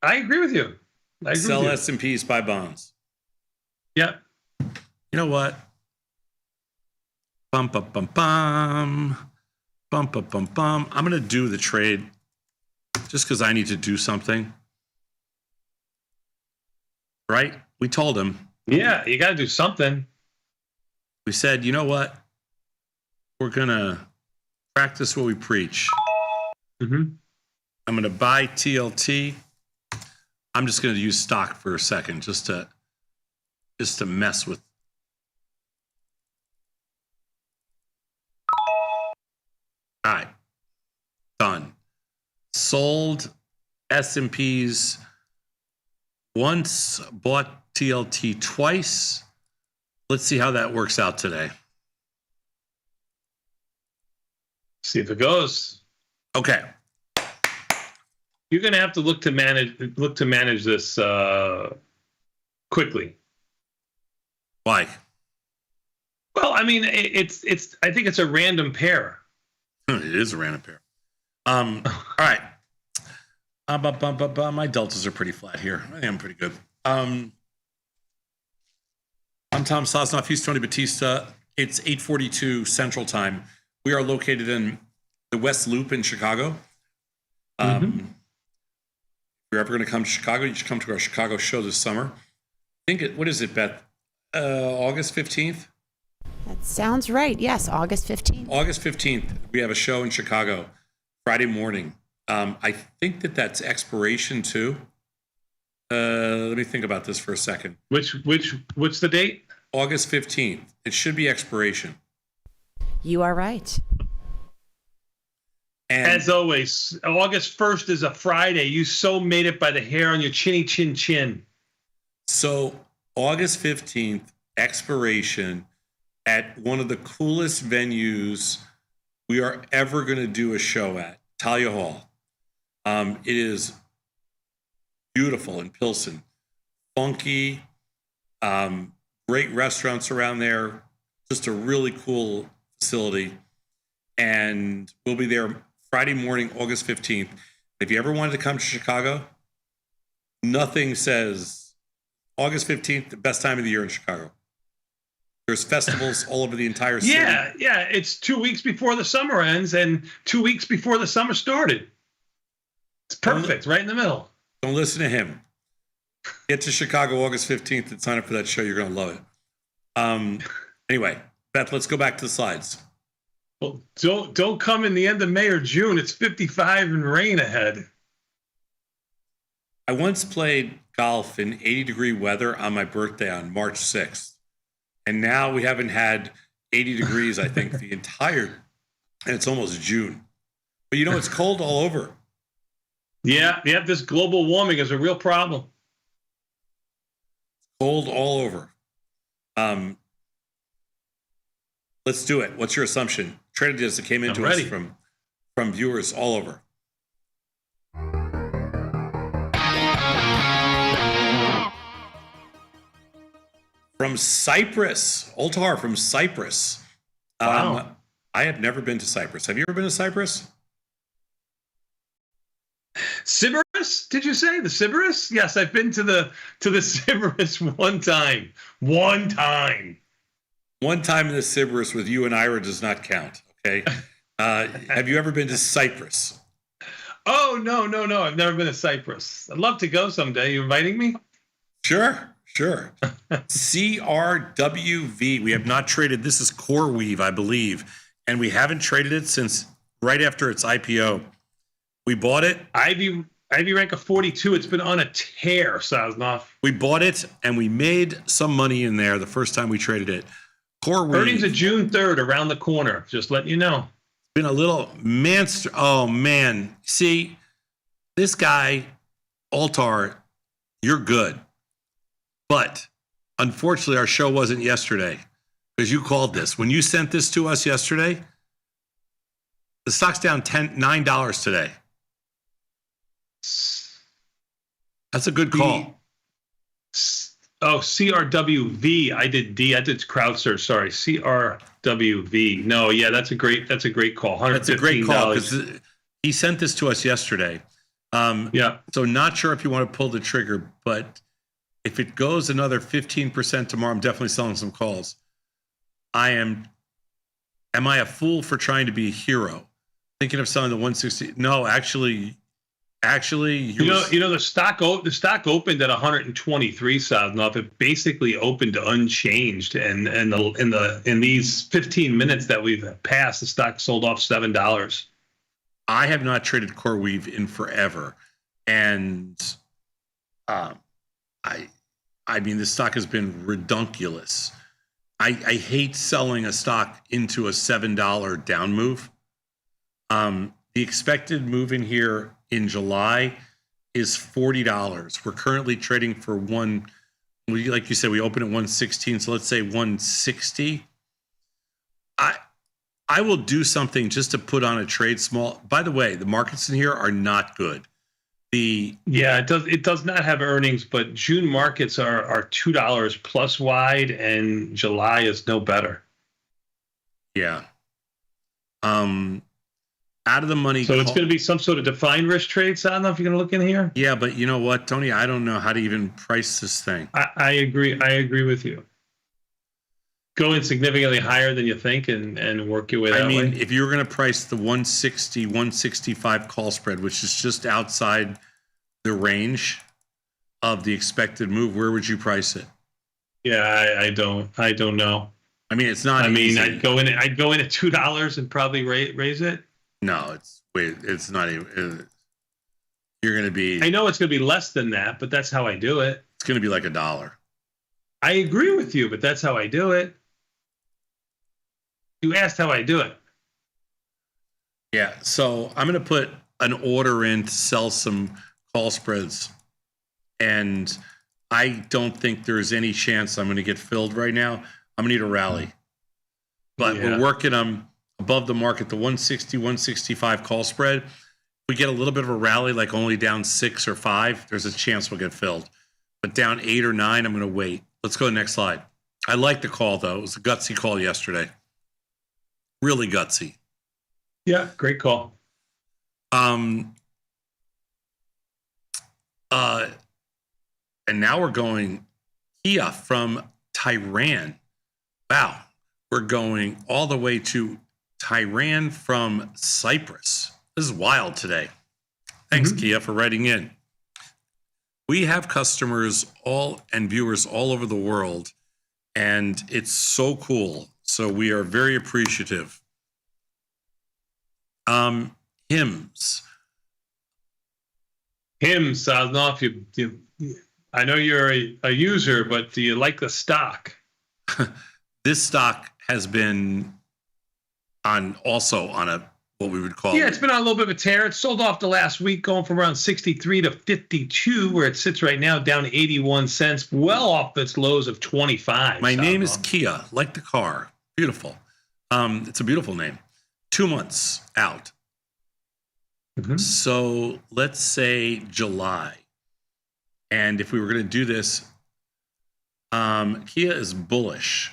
I agree with you. Sell S&Ps, buy bonds. Yep. You know what? Bum, bum, bum, bum. Bum, bum, bum, bum. I'm going to do the trade just because I need to do something. Right? We told him. Yeah, you got to do something. We said, you know what? We're going to practice what we preach. Mm-hmm. I'm going to buy TLT. I'm just going to use stock for a second just to mess with. All right. Done. Sold S&Ps once, bought TLT twice. Let's see how that works out today. See if it goes. Okay. You're going to have to look to manage this quickly. Why? Well, I mean, it's. I think it's a random pair. It is a random pair. All right. My deltas are pretty flat here. I think I'm pretty good. I'm Tom Sosnoff. He's Tony Batista. It's 8:42 Central Time. We are located in the West Loop in Chicago. If you're ever going to come to Chicago, you should come to our Chicago show this summer. What is it, Beth? August 15th? That sounds right. Yes, August 15th. August 15th, we have a show in Chicago, Friday morning. I think that's expiration too. Let me think about this for a second. What's the date? August 15th. It should be expiration. You are right. And as always, August 1st is a Friday. You so made it by the hair on your chinny chin chin. So August 15th, expiration at one of the coolest venues we are ever going to do a show at, Talia Hall. It is beautiful in Pilsen. Funky, great restaurants around there. Just a really cool facility. And we'll be there Friday morning, August 15th. If you ever wanted to come to Chicago, nothing says August 15th, the best time of the year in Chicago. There's festivals all over the entire city. Yeah. It's 2 weeks before the summer ends and 2 weeks before the summer started. It's perfect, right in the middle. Don't listen to him. Get to Chicago August 15th and sign up for that show. You're going to love it. Anyway, Beth, let's go back to the slides. Well, don't come in the end of May or June. It's 55 and rain ahead. I once played golf in 80-degree weather on my birthday on March 6th. And now we haven't had 80 degrees, I think, the entire, and it's almost June. But you know, it's cold all over. Yeah, this global warming is a real problem. Cold all over. Let's do it. What's your assumption? Trade ideas that came into us from viewers all over. From Cyprus, Oltar from Cyprus. Wow. I have never been to Cyprus. Have you ever been to Cyprus? Sybaris? Did you say the Sybaris? Yes, I've been to the Sybaris one time. One time in the Sybaris with you and Ira does not count. Okay. Have you ever been to Cyprus? Oh no! I've never been to Cyprus. I'd love to go someday. You inviting me? Sure. CRWV. We have not traded. This is CoreWeave, I believe, and we haven't traded it since right after its IPO. We bought it. Ivy rank of 42. It's been on a tear, Sosnoff. We bought it and we made some money in there the first time we traded it. CoreWeave. Earnings of June 3rd around the corner. Just letting you know. Been a little monster. Oh man, see, this guy, Altar, you're good. But unfortunately, our show wasn't yesterday because you called this. When you sent this to us yesterday, the stock's down $9 today. That's a good call. CRWV. I did D. I did crowd search. Sorry, CRWV. No, yeah, that's a great call. That's a great call because he sent this to us yesterday. Yeah. So not sure if you want to pull the trigger, but if it goes another 15% tomorrow, I'm definitely selling some calls. Am I a fool for trying to be a hero? Thinking of selling the 160? No, actually, you know the stock opened at 123. Sosnoff. It basically opened unchanged, and in these 15 minutes that we've passed, the stock sold off $7. I have not traded CoreWeave in forever, and I mean, the stock has been redunculous. I hate selling a stock into a $7 down move. The expected move in here in July is $40. We're currently trading for like you said, we open at 116, so let's say 160. I will do something just to put on a trade small. By the way, the markets in here are not good. It does not have earnings, but June markets are $2 plus wide, and July is no better. Yeah. Out of the money. So it's going to be some sort of defined risk trade. So I don't know if you're going to look in here. Yeah, but you know what, Tony? I don't know how to even price this thing. I agree. I agree with you. Go in significantly higher than you think and work your way that way. I mean, if you were going to price the 160, 165 call spread, which is just outside the range of the expected move, where would you price it? Yeah, I don't know. I mean, it's not easy. I'd go in at $2 and probably raise it. No, it's not even. You're going to be. I know it's going to be less than that, but that's how I do it. It's going to be like $1. I agree with you, but that's how I do it. You asked how I do it. Yeah, so I'm going to put an order in to sell some call spreads, and I don't think there's any chance I'm going to get filled right now. I'm going to need a rally, but we're working them above the market, the 160, 165 call spread. If we get a little bit of a rally, like only down 6 or 5, there's a chance we'll get filled. But down 8 or 9, I'm going to wait. Let's go to the next slide. I like the call, though. It was a gutsy call yesterday. Really gutsy. Yeah, great call. And now we're going Kia from Tehran. Wow. We're going all the way to Tehran from Cyprus. This is wild today. Thanks, Kia, for writing in. We have customers and viewers all over the world, and it's so cool. So we are very appreciative. Hymns. Sosnoff, I know you're a user, but do you like the stock? This stock has been also on a what we would call. Yeah, it's been on a little bit of a tear. It sold off the last week, going from around 63 to 52, where it sits right now, down to 81 cents, well off its lows of 25. My name is Kia, like the car. Beautiful. It's a beautiful name. 2 months out. So let's say July. And if we were going to do this, Kia is bullish.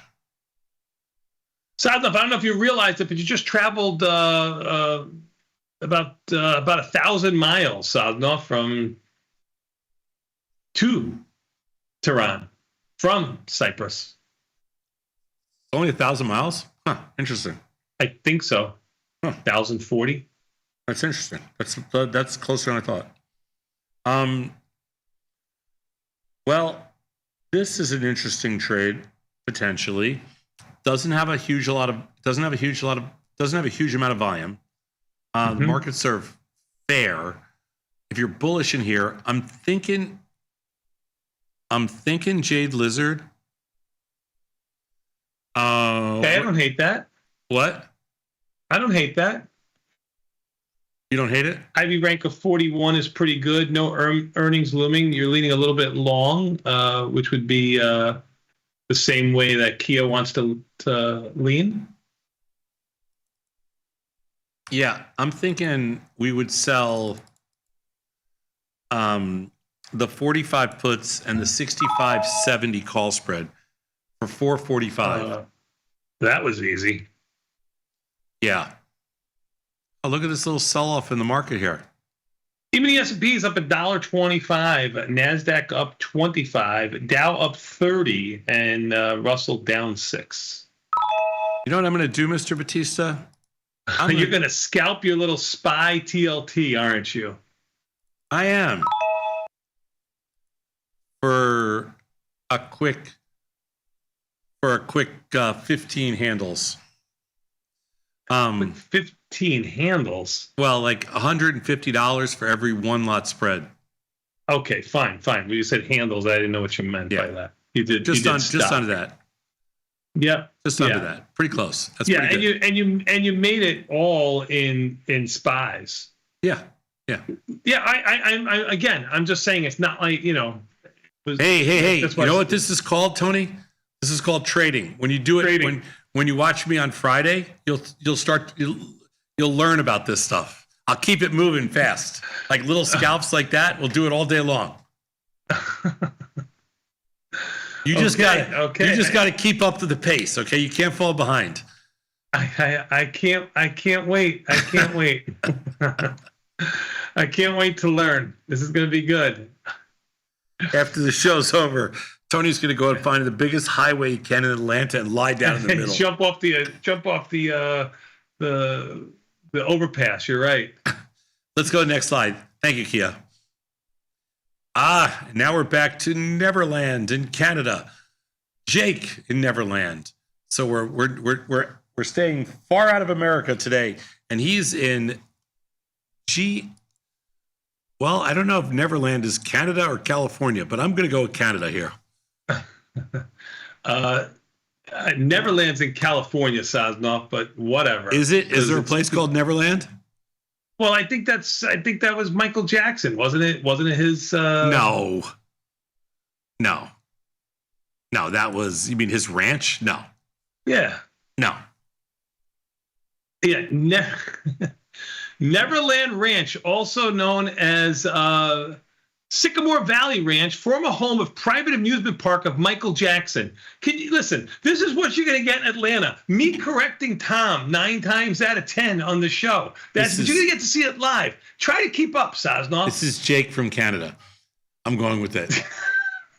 Sadly, I don't know if you realized it, but you just traveled about 1,000 miles, Sadnov, to Tehran from Cyprus. Only 1,000 miles? Huh, interesting. I think so. 1,040. That's interesting. That's closer than I thought. Well, this is an interesting trade potentially. Doesn't have a huge amount of volume. The markets are fair. If you're bullish in here, I'm thinking Jade Lizard. Okay, I don't hate that. What? I don't hate that. You don't hate it? IV rank of 41 is pretty good. No earnings looming. You're leaning a little bit long, which would be the same way that Kia wants to lean. Yeah, I'm thinking we would sell the 45 puts and the 65.70 call spread for 445. That was easy. Yeah. Oh, look at this little sell-off in the market here. Even the S&P is up $1.25, NASDAQ up 25, Dow up 30, and Russell down 6. You know what I'm going to do, Mr. Batista? You're going to scalp your little SPY TLT, aren't you? I am. For a quick 15 handles. 15 handles. Well, like $150 for every one lot spread. Okay, fine. When you said handles, I didn't know what you meant by that. You did just under that. Yeah, just under that. Pretty close. That's pretty good. and you made it all in SPYs. Yeah. I'm just saying it's not like Hey! You know what this is called, Tony? This is called trading. When you do it, when you watch me on Friday, you'll learn about this stuff. I'll keep it moving fast, like little scalps like that. We'll do it all day long. You just got to keep up to the pace. Okay, you can't fall behind. I can't wait. I can't wait. I can't wait to learn. This is going to be good. After the show's over, Tony's going to go and find the biggest highway he can in Atlanta and lie down in the middle. jump off the overpass. You're right. Let's go to the next slide. Thank you, Kia. Now we're back to Neverland in Canada. Jake in Neverland. So we're staying far out of America today, and he's in Well, I don't know if Neverland is Canada or California, but I'm going to go with Canada here. Neverland's in California, Sosnoff, but whatever. Is it? Is there a place called Neverland? Well, I think that was Michael Jackson, wasn't it? Wasn't it his? No. That was. You mean his ranch? No. Yeah. No. Yeah. Neverland Ranch, also known as Sycamore Valley Ranch, former home of private amusement park of Michael Jackson. Can you listen? This is what you're going to get in Atlanta. Me correcting Tom 9 times out of 10 on the show. You're going to get to see it live. Try to keep up, Sosnoff. This is Jake from Canada. I'm going with it.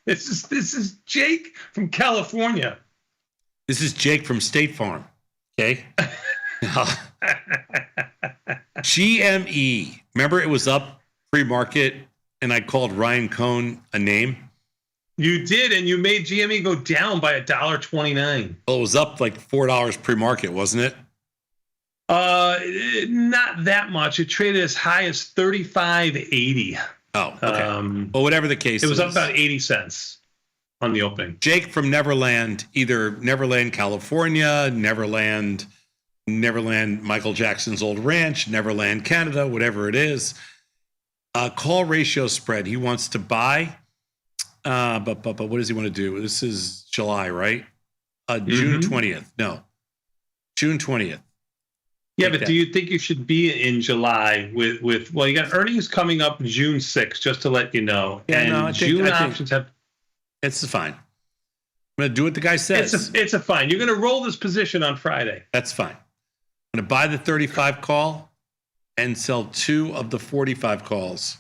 This is Jake from California. This is Jake from State Farm. Okay. GME. Remember, it was up pre-market, and I called Ryan Cohn a name. You did, and you made GME go down by $1.29. Well, it was up like $4 pre-market, wasn't it? Not that much. It traded as high as $35.80. Oh, okay. Well, whatever the case, it was up about 80 cents on the opening. Jake from Neverland, either Neverland, California, Neverland, Michael Jackson's old ranch, Neverland, Canada, whatever it is. Call ratio spread. He wants to buy. But what does he want to do? This is July, right? June 20th. No, June 20th. Yeah, but do you think you should be in July with well, you got earnings coming up June 6th, just to let you know. Yeah, and no, I June think options have. It's fine. I'm going to do what the guy says. It's a fine. You're going to roll this position on Friday. That's fine. I'm going to buy the 35 call and sell 2 of the 45 calls.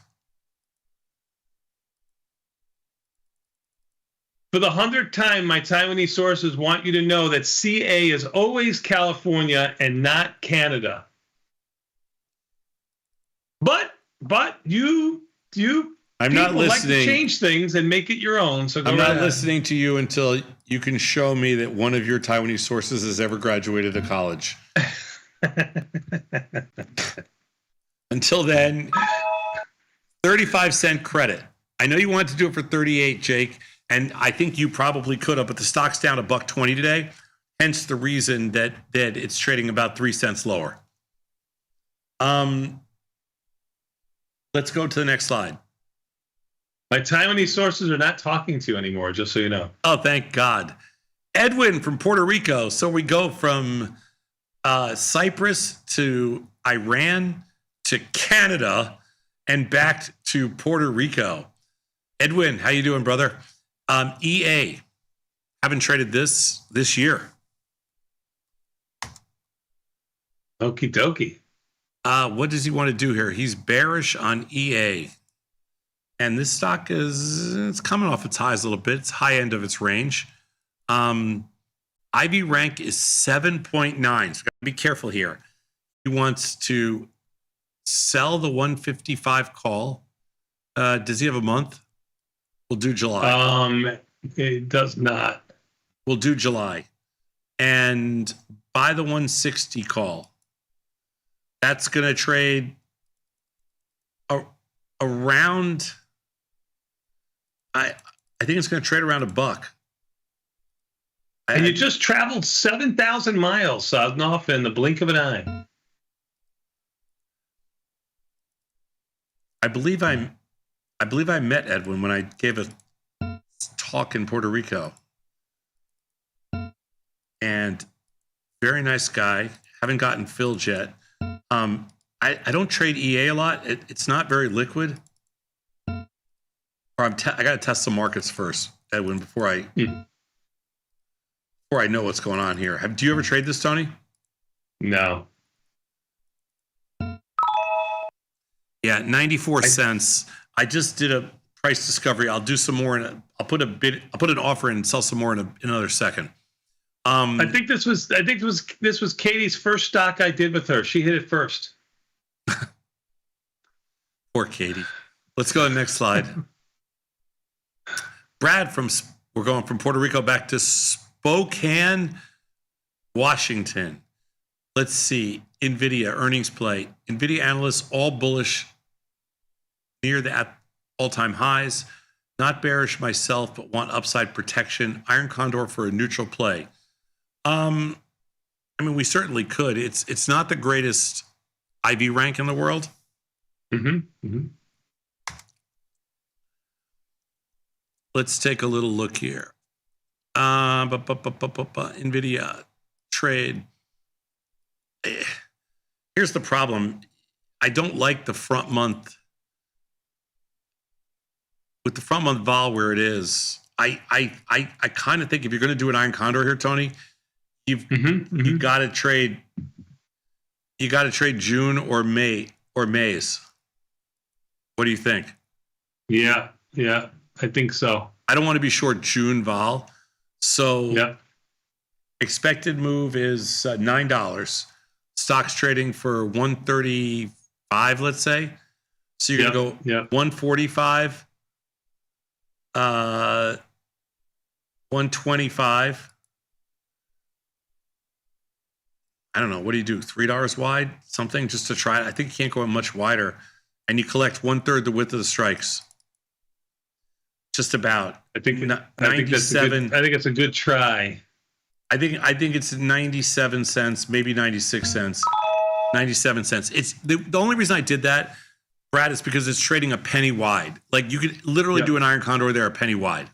For the 100th time, my Taiwanese sources want you to know that CA is always California and not Canada. But you I'm not listening. Like to change things and make it your own. So I'm not listening to you until you can show me that one of your Taiwanese sources has ever graduated a college. Until then, 35-cent credit. I know you wanted to do it for 38, Jake. And I think you probably could have, but the stock's down $1.20 today. Hence the reason that it's trading about 3 cents lower. Let's go to the next slide. My Taiwanese sources are not talking to you anymore, just so you know. Oh, thank God. Edwin from Puerto Rico. So we go from Cyprus to Iran to Canada and back to Puerto Rico. Edwin, how you doing, brother? EA, haven't traded this year. Okie dokie. What does he want to do here? He's bearish on EA. And this stock it's coming off its highs a little bit. It's high end of its range. IV rank is 7.9. So got to be careful here. He wants to sell the 155 call. Does he have a month? We'll do July. It does not. We'll do July. And buy the 160 call. That's going to trade around, I think it's going to trade around $1. And you just traveled 7,000 miles, Sosnoff, in the blink of an eye. I believe I met Edwin when I gave a talk in Puerto Rico. And very nice guy. Haven't gotten filled yet. I don't trade EA a lot. It's not very liquid. Or I got to test some markets first, Edwin, before I know what's going on here. Do you ever trade this, Tony? No. Yeah, 94 cents. I just did a price discovery. I'll do some more, and I'll put an offer in and sell some more in another second. I think this was Katie's first stock I did with her. She hit it first. Poor Katie. Let's go to the next slide. Brad we're going from Puerto Rico back to Spokane, Washington. Let's see. Nvidia earnings play. Nvidia analysts all bullish near the all-time highs. Not bearish myself, but want upside protection. Iron Condor for a neutral play. I mean, we certainly could. It's not the greatest IV rank in the world. Let's take a little look here. Nvidia trade. Here's the problem. I don't like the front month. With the front month vol where it is, I kind of think if you're going to do an Iron Condor here, Tony, you've got to trade. You got to trade June or May or May's. What do you think? Yeah, Yeah, I think so. I don't want to be short June vol. So expected move is $9. Stock's trading for 135, let's say. So you're going to go 145, 125. I don't know. What do you do? $3 wide? Something just to try it. I think you can't go much wider. And you collect 1/3 the width of the strikes. Just about. I think 97. I think it's a good try. I think it's 97 cents, maybe 96 cents. 97 cents. It's the only reason I did that, Brad, is because it's trading a penny wide. Like you could literally do an iron condor there a penny wide.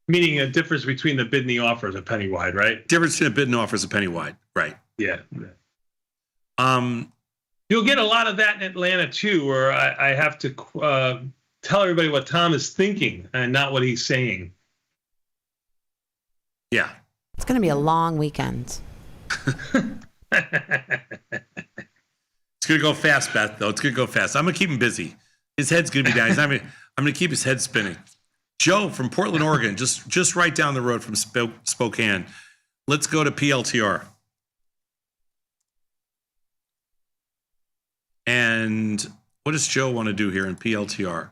Meaning a difference between the bid and the offer is a penny wide, right? Difference between a bid and offer is a penny wide, right? Yeah. You'll get a lot of that in Atlanta too, where I have to tell everybody what Tom is thinking and not what he's saying. Yeah. It's going to be a long weekend. It's going to go fast, Beth, though. It's going to go fast. I'm going to keep him busy. His head's going to be down. I'm going to keep his head spinning. Joe from Portland, Oregon, just right down the road from Spokane. Let's go to PLTR. And what does Joe want to do here in PLTR?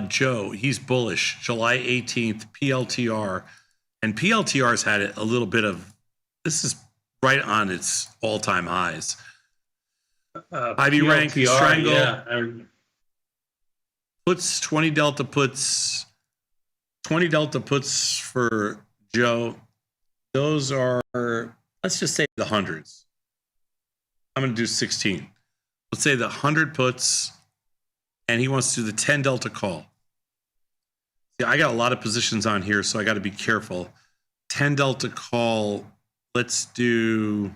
Joe, he's bullish. July 18th, PLTR. And PLTR's had a little bit of, this is right on its all-time highs. Ivy rank, strangle. Yeah. Puts 20 delta puts for Joe. Those are, let's just say the hundreds. I'm going to do 16. Let's say the 100 puts, and he wants to do the 10 delta call. See, I got a lot of positions on here, so I got to be careful. 10 delta call, let's do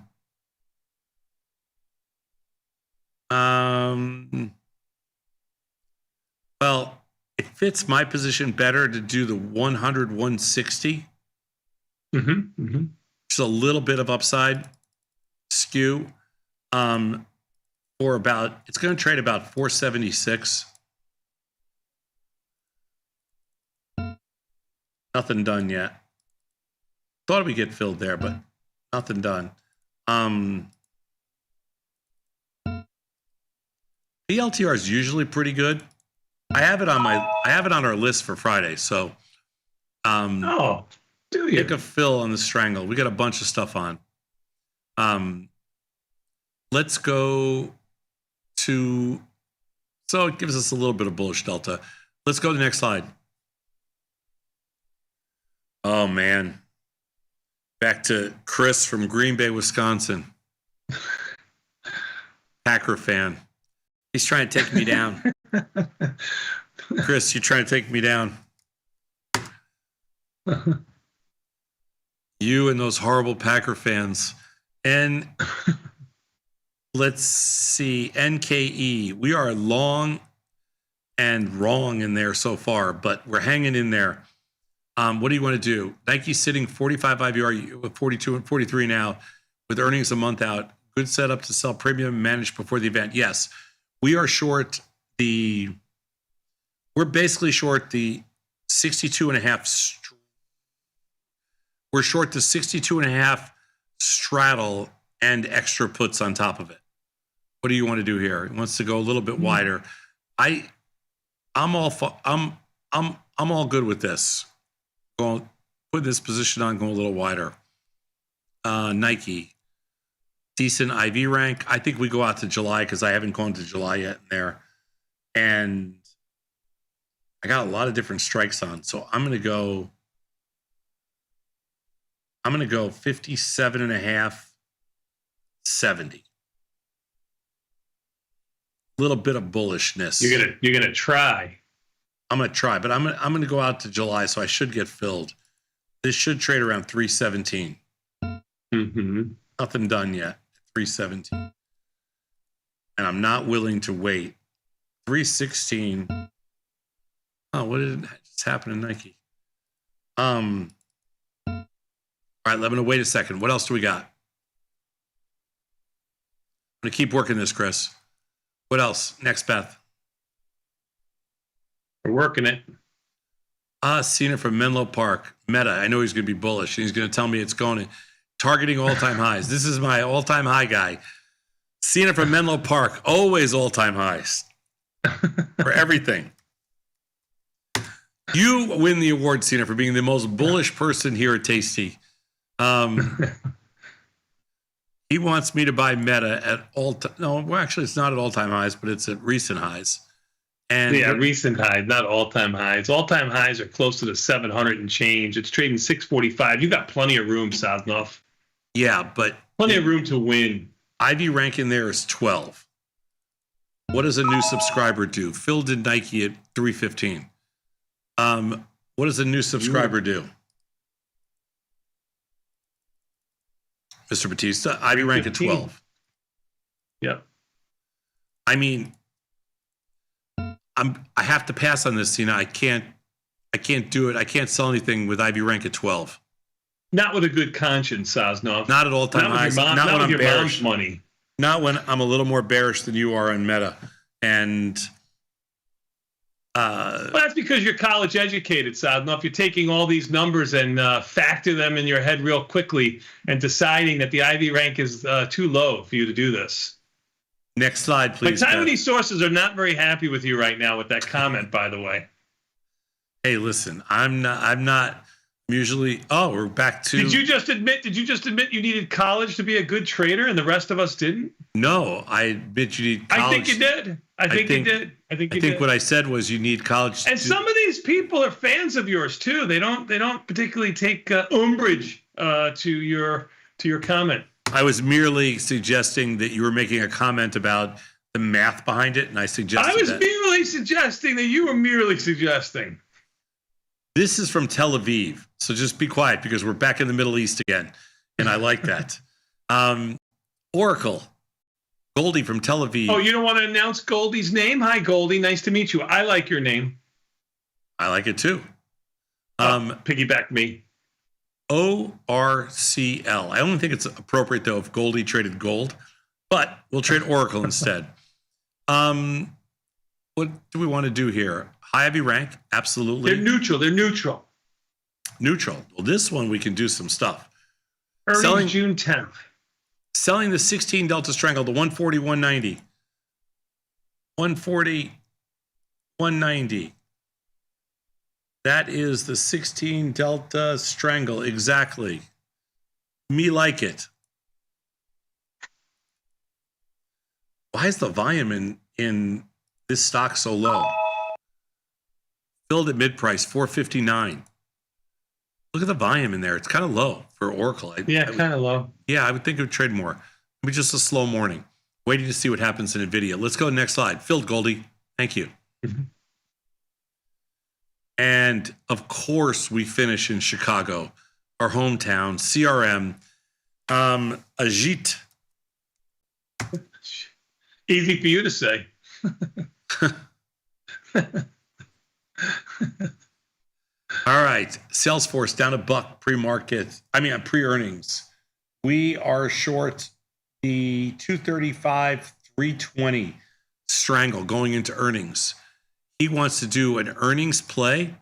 well, it fits my position better to do the 100 160. Just a little bit of upside skew. For about, it's going to trade about 476. Nothing done yet. Thought we'd get filled there, but nothing done. PLTR is usually pretty good. I have it on our list for Friday. So, do you? Pick a fill on the strangle. We got a bunch of stuff on. Let's go to, so it gives us a little bit of bullish delta. Let's go to the next slide. Oh man. Back to Chris from Green Bay, Wisconsin. Packer fan. He's trying to take me down. Chris, you're trying to take me down. You and those horrible Packer fans. And let's see, NKE. We are long and wrong in there so far, but we're hanging in there. What do you want to do? Nike's sitting 45 IVR with 42 and 43 now with earnings a month out. Good setup to sell premium and manage before the event. Yes, we are short we're basically short the 62.5. We're short the 62.5 straddle and extra puts on top of it. What do you want to do here? He wants to go a little bit wider. I'm all good with this. Going, put this position on, go a little wider. Nike, decent IV rank. I think we go out to July because I haven't gone to July yet in there. And I got a lot of different strikes on. So I'm going to go 57.5, 70. Little bit of bullishness. You're gonna try. I'm gonna try, but I'm gonna go out to July, so I should get filled. This should trade around 317. Nothing done yet. 317, and I'm not willing to wait. 316. Oh, what did just happen to Nike? All right, let me know. Wait a second. What else do we got? I'm gonna keep working this, Chris. What else? Next, Beth. We're working it. Seen it from Menlo Park. Meta. I know he's going to be bullish. He's going to tell me it's going to targeting all-time highs. This is my all-time high guy. Seen it from Menlo Park. Always all-time highs for everything. You win the award, Cena, for being the most bullish person here at Tasty. He wants me to buy Meta at all-time. No, well, actually, it's not at all-time highs, but it's at recent highs. And yeah, recent highs, not all-time highs. All-time highs are close to the 700 and change. It's trading 645. You got plenty of room, Sosnoff. Yeah, but plenty of room to win. IV rank in there is 12. What does a new subscriber do? Phil did Nike at 315. What does a new subscriber do? Mr. Batista, IV rank at 12. Yep. I mean, I have to pass on this, Cena. I can't do it. I can't sell anything with IV rank at 12. Not with a good conscience, Sosnoff. Not at all-time highs. Not when with I'm your bearish. mom's money. Not when I'm a little more bearish than you are on Meta. And well, that's because you're college educated, Sosnoff. You're taking all these numbers and factor them in your head real quickly and deciding that the IV rank is too low for you to do this. Next slide, please. Like, Taiwanese sources are not very happy with you right now with that comment, by the way. Hey, listen, I'm not usually. Oh, we're back to. Did you just admit you needed college to be a good trader and the rest of us didn't? No, I admit you need college. I think you did. I think you did. I think what I said was you need college. And some of these people are fans of yours too. They don't particularly take umbrage to your comment. I was merely suggesting that you were making a comment about the math behind it, and I suggested I was merely suggesting that you were merely suggesting. This is from Tel Aviv, so just be quiet because we're back in the Middle East again, and I like that. Oracle, Goldie from Tel Aviv. Oh, you don't want to announce Goldie's name? Hi, Goldie. Nice to meet you. I like your name. I like it too. Piggyback me. ORCL. I only think it's appropriate, though, if Goldie traded gold, but we'll trade Oracle instead. What do we want to do here? High IV rank? Absolutely. They're neutral. Neutral. Well, this one we can do some stuff. Earnings June 10th. Selling the 16 Delta Strangle, the 140, 190. 140, 190. That is the 16 Delta Strangle, exactly. Me like it. Why is the volume in this stock so low? Filled at mid-price, 459. Look at the volume in there. It's kind of low for Oracle. Kind of low. Yeah, I would think it would trade more. Maybe just a slow morning. Waiting to see what happens in Nvidia. Let's go next slide. Filled, Goldie. Thank you. And of course, we finish in Chicago, our hometown, CRM, Ajit. Easy for you to say. All right, Salesforce down $1 pre-market. Pre-earnings. We are short the 235, 320 strangle going into earnings. He wants to do an earnings play,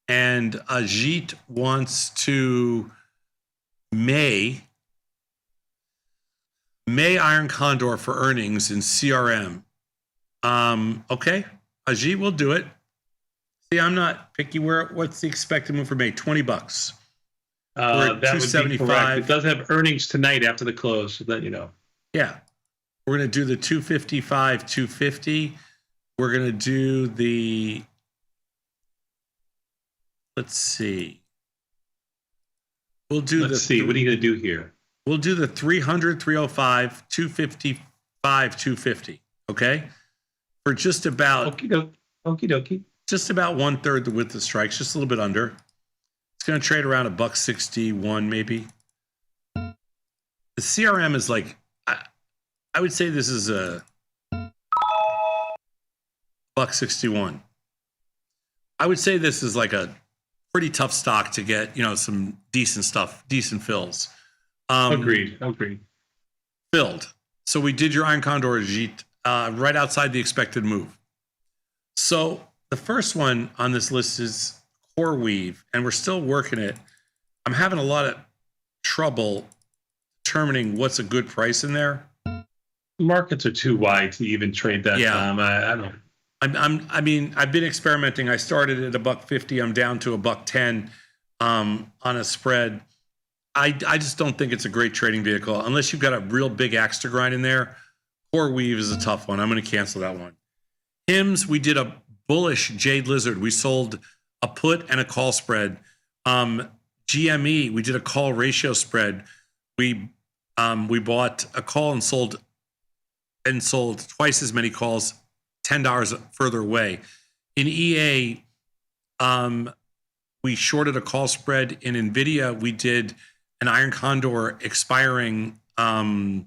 and Ajit wants to May Iron Condor for earnings in CRM. Okay, Ajit will do it. See, I'm not picky. What's the expected move for May? $20. We're at that would be correct. It does have earnings tonight after the close, so that you know. Yeah, we're going to do the 255, 250. We're going to do the, let's see. Let's see. What are you going to do here? We'll do the 300, 305, 255, 250. Okay? For just about. Okie dokie. Just about 1/3 the width of strikes, just a little bit under. It's going to trade around $161 maybe. The CRM is like, I would say this is a $161. I would say this is like a pretty tough stock to get, some decent stuff, decent fills. Agreed. Filled. So we did your Iron Condor Ajit right outside the expected move. So the first one on this list is core weave, and we're still working it. I'm having a lot of trouble determining what's a good price in there. Markets are too wide to even trade that. Yeah. I don't. I mean, I've been experimenting. I started at $1.50. I'm down to $1.10 on a spread. I just don't think it's a great trading vehicle unless you've got a real big axe to grind in there. Core weave is a tough one. I'm going to cancel that one. HIMS, we did a bullish Jade Lizard. We sold a put and a call spread. GME, we did a call ratio spread. We bought a call and sold twice as many calls, $10 further away. In EA, we shorted a call spread. In Nvidia, we did an iron condor expiring. We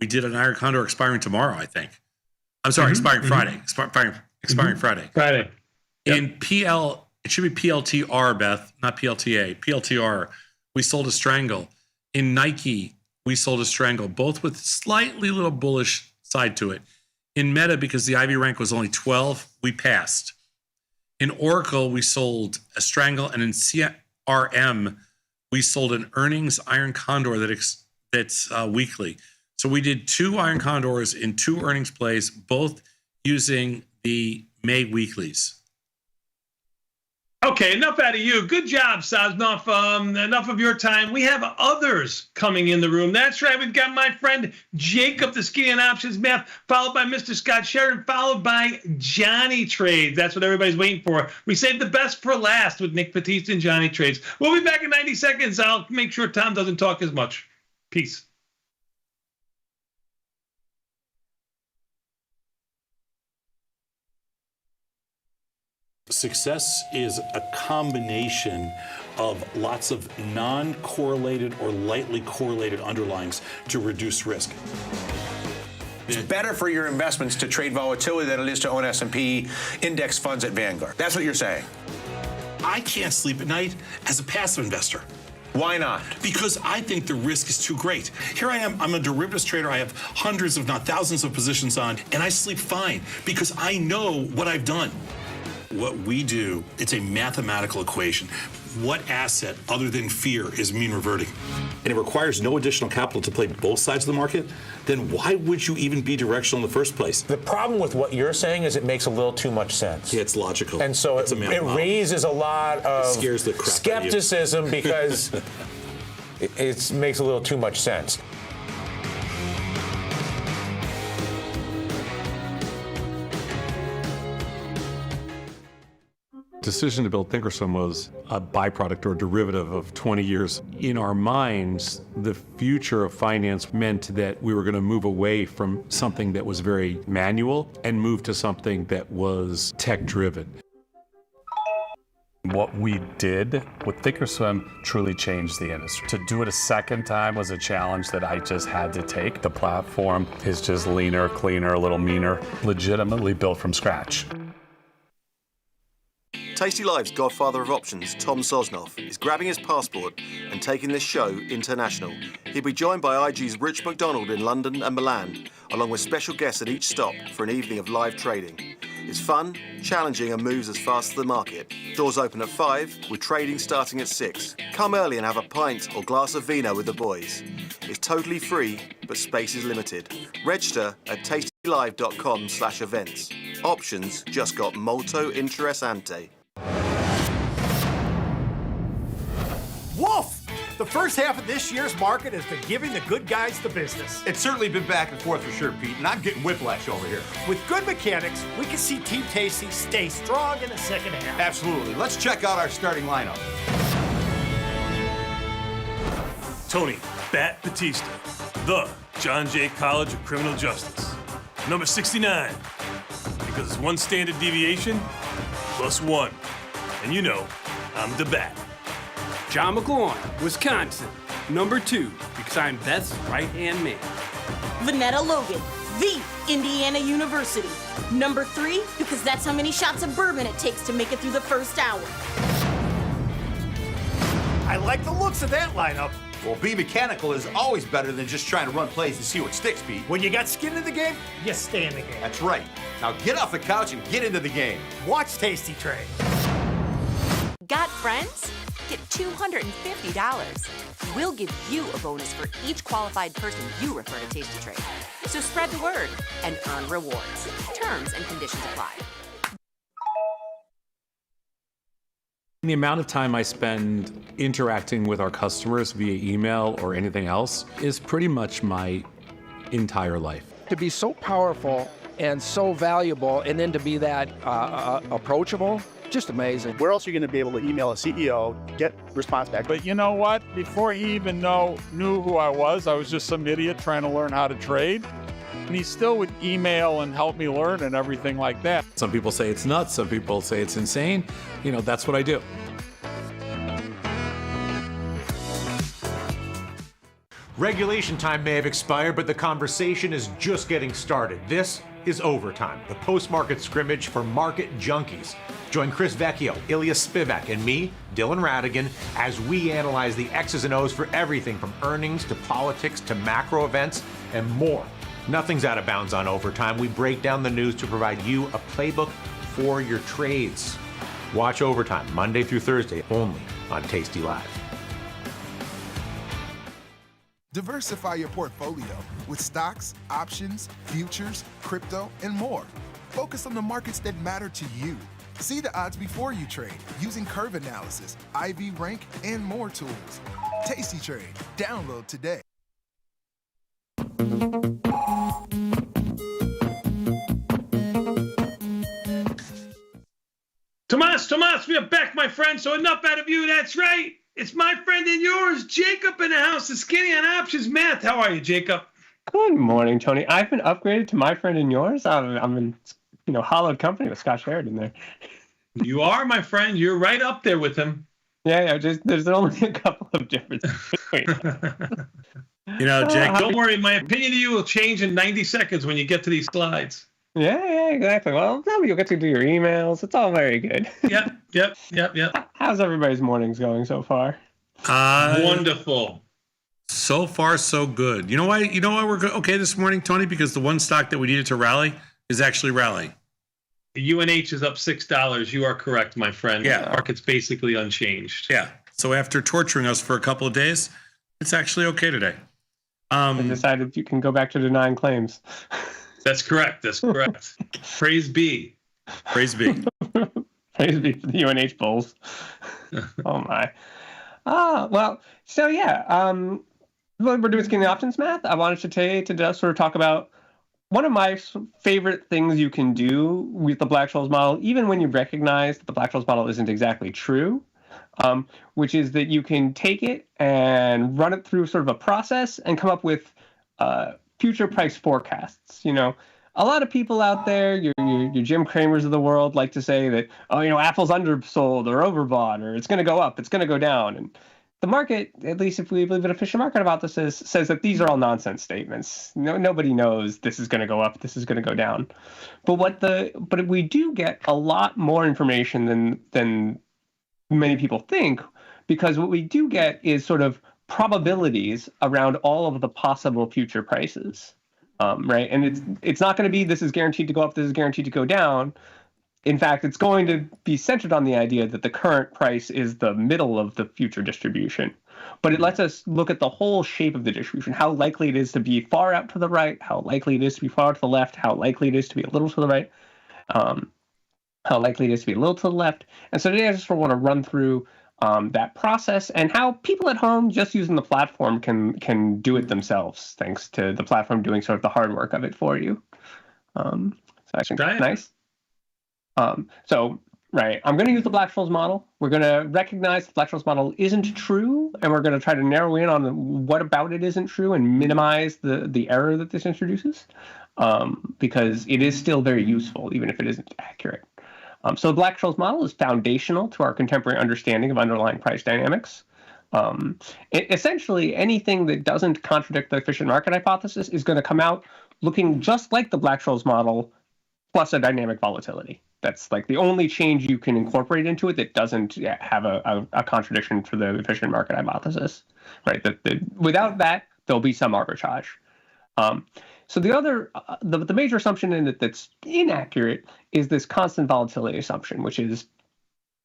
did an iron condor expiring tomorrow, I think. I'm sorry, expiring Friday. Expiring Friday. Friday. Yep. In PL, it should be PLTR, Beth, not PLTA. PLTR, we sold a strangle. In Nike, we sold a strangle, both with slightly little bullish side to it. In Meta, because the IV rank was only 12, we passed. In Oracle, we sold a strangle, and in CRM, we sold an earnings iron condor that's weekly. So we did 2 iron condors in 2 earnings plays, both using the May weeklies. Okay, enough out of you. Good job, Sosnoff. Enough of your time. We have others coming in the room. That's right. We've got my friend Jacob, the Skinny and Options Math, followed by Mr. Scott Sheridan, followed by Johnny Trades. That's what everybody's waiting for. We saved the best for last with Nick Batista and Johnny Trades. We'll be back in 90 seconds. I'll make sure Tom doesn't talk as much. Peace. Success is a combination of lots of non-correlated or lightly correlated underlyings to reduce risk. It's better for your investments to trade volatility than it is to own S&P index funds at Vanguard. That's what you're saying. I can't sleep at night as a passive investor. Why not? Because I think the risk is too great. Here I am, I'm a derivatives trader. I have hundreds, if not thousands of positions on, and I sleep fine because I know what I've done. What we do, it's a mathematical equation. What asset other than fear is mean reverting? And it requires no additional capital to play both sides of the market, then why would you even be directional in the first place? The problem with what you're saying is it makes a little too much sense. Yeah, it's logical. And so it raises a lot of scares the crap skepticism because it makes a little too much sense. Decision to build Thinkorswim was a byproduct or derivative of 20 years. In our minds, the future of finance meant that we were going to move away from something that was very manual and move to something that was tech-driven. What we did with Thinkorswim truly changed the industry. To do it a second time was a challenge that I just had to take. The platform is just leaner, cleaner, a little meaner, legitimately built from scratch. Tasty Live's godfather of options, Tom Sosnoff, is grabbing his passport and taking this show international. He'll be joined by IG's Rich McDonald in London and Milan, along with special guests at each stop for an evening of live trading. It's fun, challenging, and moves as fast as the market. Doors open at 5, with trading starting at 6. Come early and have a pint or glass of vino with the boys. It's totally free, but space is limited. Register at tastylive.com/events. Options just got molto interessante. Woof! The first half of this year's market has been giving the good guys the business. It's certainly been back and forth for sure, Pete, and I'm getting whiplash over here. With good mechanics, we can see Team Tasty stay strong in the second half. Absolutely. Let's check out our starting lineup. Tony Bat Batista, the John Jay College of Criminal Justice. Number 69, because it's one standard deviation plus one. And you know, I'm the Bat. John McLaurin, Wisconsin, number 2, because I'm Beth's right-hand man. Vanetta Logan, the Indiana University. Number 3, because that's how many shots of bourbon it takes to make it through the first hour. I like the looks of that lineup. Well, be mechanical is always better than just trying to run plays and see what sticks, Pete. When you got skin in the game, you stay in the game. That's right. Now get off the couch and get into the game. Watch Tasty Trade. Got friends? Get $250. We'll give you a bonus for each qualified person you refer to Tasty Trade. So spread the word and earn rewards. Terms and conditions apply. The amount of time I spend interacting with our customers via email or anything else is pretty much my entire life. To be so powerful and so valuable, and then to be that approachable, just amazing. Where else are you going to be able to email a CEO, get response back? But you know what? Before he even knew who I was just some idiot trying to learn how to trade. And he still would email and help me learn and everything like that. Some people say it's nuts, some people say it's insane. That's what I do. Regulation time may have expired, but the conversation is just getting started. This is Overtime, the post-market scrimmage for market junkies. Join Chris Vecchio, Ilya Spivak, and me, Dylan Radigan, as we analyze the X's and O's for everything from earnings to politics to macro events and more. Nothing's out of bounds on Overtime. We break down the news to provide you a playbook for your trades. Watch Overtime Monday through Thursday only on Tasty Live. Diversify your portfolio with stocks, options, futures, crypto, and more. Focus on the markets that matter to you. See the odds before you trade using curve analysis, IV rank, and more tools. Tasty Trade. Download today. Tomas, we are back, my friend. So enough out of you. That's right. It's my friend and yours, Jacob, in the house. The Skinny on Options Math. How are you, Jacob? Good morning, Tony. I've been upgraded to my friend and yours. I'm in, hollowed company with Scott Sheridan there. You are, my friend. You're right up there with him. Yeah. There's only a couple of differences between us. Jake, don't worry. My opinion of you will change in 90 seconds when you get to these slides. Yeah, exactly. Well, now you'll get to do your emails. It's all very good. Yep. How's everybody's mornings going so far? Wonderful. So far, so good. You know why we're okay this morning, Tony? Because the one stock that we needed to rally is actually rallying. UNH is up $6. You are correct, my friend. Yeah. The market's basically unchanged. Yeah. So after torturing us for a couple of days, it's actually okay today. I decided you can go back to denying claims. That's correct. Praise be. Praise be. Praise be for the UNH Bulls. Oh, my. Well, so yeah. We're doing Skinny Options Math. I wanted to just sort of talk about one of my favorite things you can do with the Black-Scholes model, even when you recognize that the Black-Scholes model isn't exactly true, which is that you can take it and run it through sort of a process and come up with future price forecasts. A lot of people out there, your Jim Cramers of the world, like to say that, Apple's undersold or overbought, or it's going to go up, it's going to go down. And the market, at least if we believe an efficient market hypothesis, says that these are all nonsense statements. Nobody knows this is going to go up, this is going to go down. But we do get a lot more information than many people think, because what we do get is sort of probabilities around all of the possible future prices, right? And it's not going to be this is guaranteed to go up, this is guaranteed to go down. In fact, it's going to be centered on the idea that the current price is the middle of the future distribution. But it lets us look at the whole shape of the distribution, how likely it is to be far out to the right, how likely it is to be far to the left, how likely it is to be a little to the right, how likely it is to be a little to the left. And so today I just want to run through that process and how people at home just using the platform can do it themselves, thanks to the platform doing sort of the hard work of it for you. So I think that's nice. Right, I'm going to use the Black-Scholes model. We're going to recognize the Black-Scholes model isn't true, and we're going to try to narrow in on what about it isn't true and minimize the error that this introduces, because it is still very useful, even if it isn't accurate. So the Black-Scholes model is foundational to our contemporary understanding of underlying price dynamics. Essentially, anything that doesn't contradict the efficient market hypothesis is going to come out looking just like the Black-Scholes model plus a dynamic volatility. That's like the only change you can incorporate into it that doesn't have a contradiction for the efficient market hypothesis, right? Without that, there'll be some arbitrage. So the other, the major assumption in it that's inaccurate is this constant volatility assumption, which is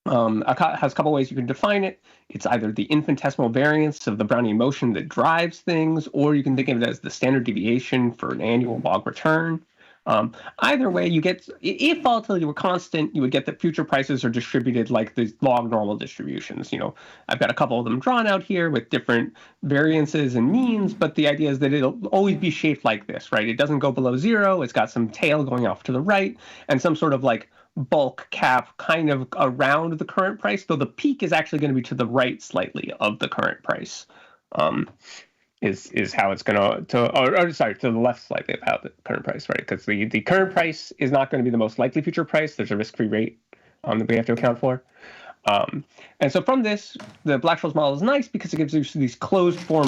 has a couple ways you can define it. It's either the infinitesimal variance of the Brownian motion that drives things, or you can think of it as the standard deviation for an annual log return. Either way, you get, if volatility were constant, you would get that future prices are distributed like the log normal distributions. I've got a couple of them drawn out here with different variances and means, but the idea is that it'll always be shaped like this, right? It doesn't go below zero. It's got some tail going off to the right and some sort of like bulk cap kind of around the current price, though the peak is actually going to be to the right slightly of the current price. Is how it's going to the left slightly about the current price, right? Because the current price is not going to be the most likely future price. There's a risk-free rate that we have to account for. And so from this, the Black-Scholes model is nice because it gives you these closed form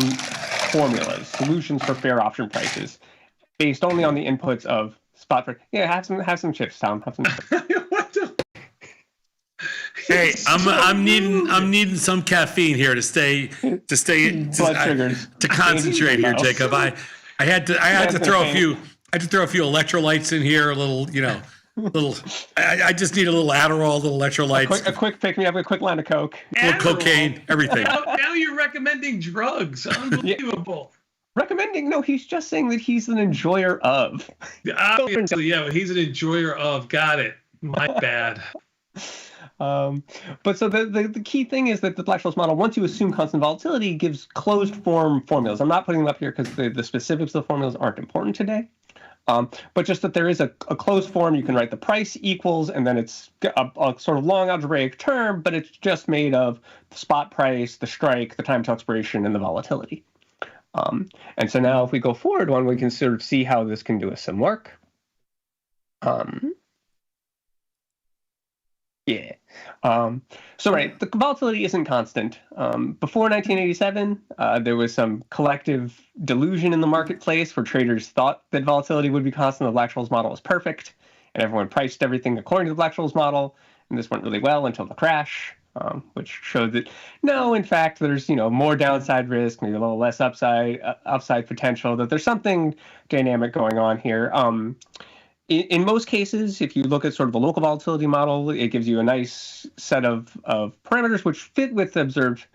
formulas, solutions for fair option prices, based only on the inputs of spot price. Yeah, have some chips, Tom. Have some chips. Hey, I'm needing some caffeine here to concentrate here, Jacob. I had to throw a few electrolytes in here, a little, I just need a little Adderall, a little electrolytes, a quick pick me up, a quick line of Coke, a little cocaine, everything. Now you're recommending drugs. Unbelievable. Recommending? No, he's just saying that he's an enjoyer of. Obviously, yeah, he's an enjoyer of. Got it. My bad. But so the key thing is that the Black-Scholes model, once you assume constant volatility, gives closed form formulas. I'm not putting them up here because the specifics of the formulas aren't important today. But just that there is a closed form, you can write the price equals, and then it's a sort of long algebraic term, but it's just made of the spot price, the strike, the time to expiration, and the volatility. And so now if we go forward one, we can sort of see how this can do us some work. So right, the volatility isn't constant. Before 1987, there was some collective delusion in the marketplace where traders thought that volatility would be constant. The Black-Scholes model was perfect, and everyone priced everything according to the Black-Scholes model. And this went really well until the crash, which showed that no, in fact, there's more downside risk, maybe a little less upside potential. That there's something dynamic going on here. In most cases, if you look at sort of the local volatility model, it gives you a nice set of parameters which fit with the observed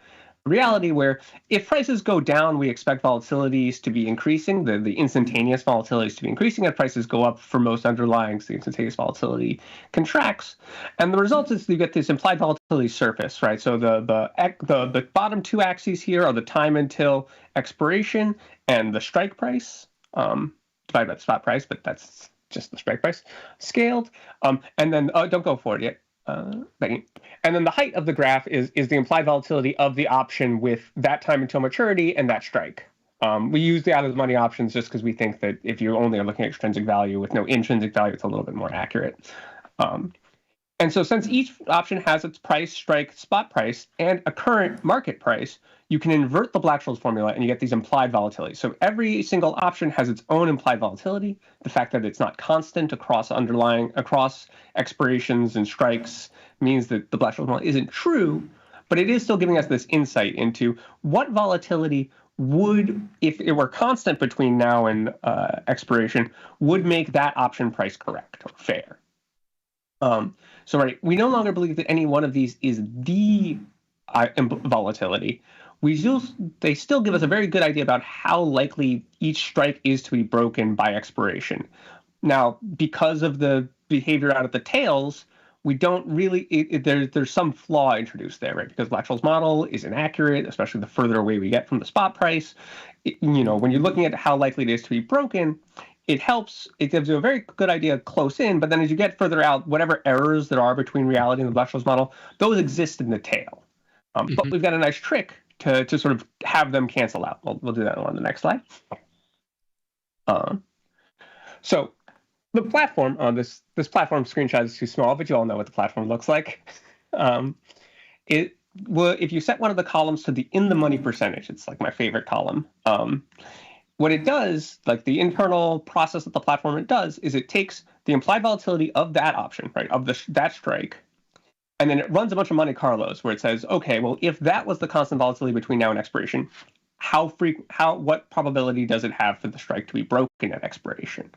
reality, where if prices go down, we expect volatilities to be increasing, the instantaneous volatilities to be increasing, and prices go up for most underlyings, the instantaneous volatility contracts. And the result is you get this implied volatility surface, right? So the bottom two axes here are the time until expiration and the strike price, divided by the spot price, but that's just the strike price scaled. And then, don't go forward yet, Becky. And then the height of the graph is the implied volatility of the option with that time until maturity and that strike. We use the out of the money options just because we think that if you only are looking at extrinsic value with no intrinsic value, it's a little bit more accurate. And so since each option has its price, strike, spot price, and a current market price, you can invert the Black-Scholes formula and you get these implied volatilities. So every single option has its own implied volatility. The fact that it's not constant across expirations and strikes means that the Black-Scholes model isn't true, but it is still giving us this insight into what volatility would, if it were constant between now and expiration, would make that option price correct or fair. So right, we no longer believe that any one of these is the volatility. They still give us a very good idea about how likely each strike is to be broken by expiration. Now, because of the behavior out at the tails, we don't really, there's some flaw introduced there, right? Because Black-Scholes model is inaccurate, especially the further away we get from the spot price. When you're looking at how likely it is to be broken, it gives you a very good idea close in, but then as you get further out, whatever errors there are between reality and the Black-Scholes model, those exist in the tail. But we've got a nice trick to sort of have them cancel out. We'll do that on the next slide. So the platform on this platform screenshot is too small, but you all know what the platform looks like. If you set one of the columns to the in the money percentage, it's like my favorite column. What it does, like the internal process that the platform it does, is it takes the implied volatility of that option, right, of that strike, and then it runs a bunch of Monte Carlos where it says, okay, well, if that was the constant volatility between now and expiration, what probability does it have for the strike to be broken at expiration?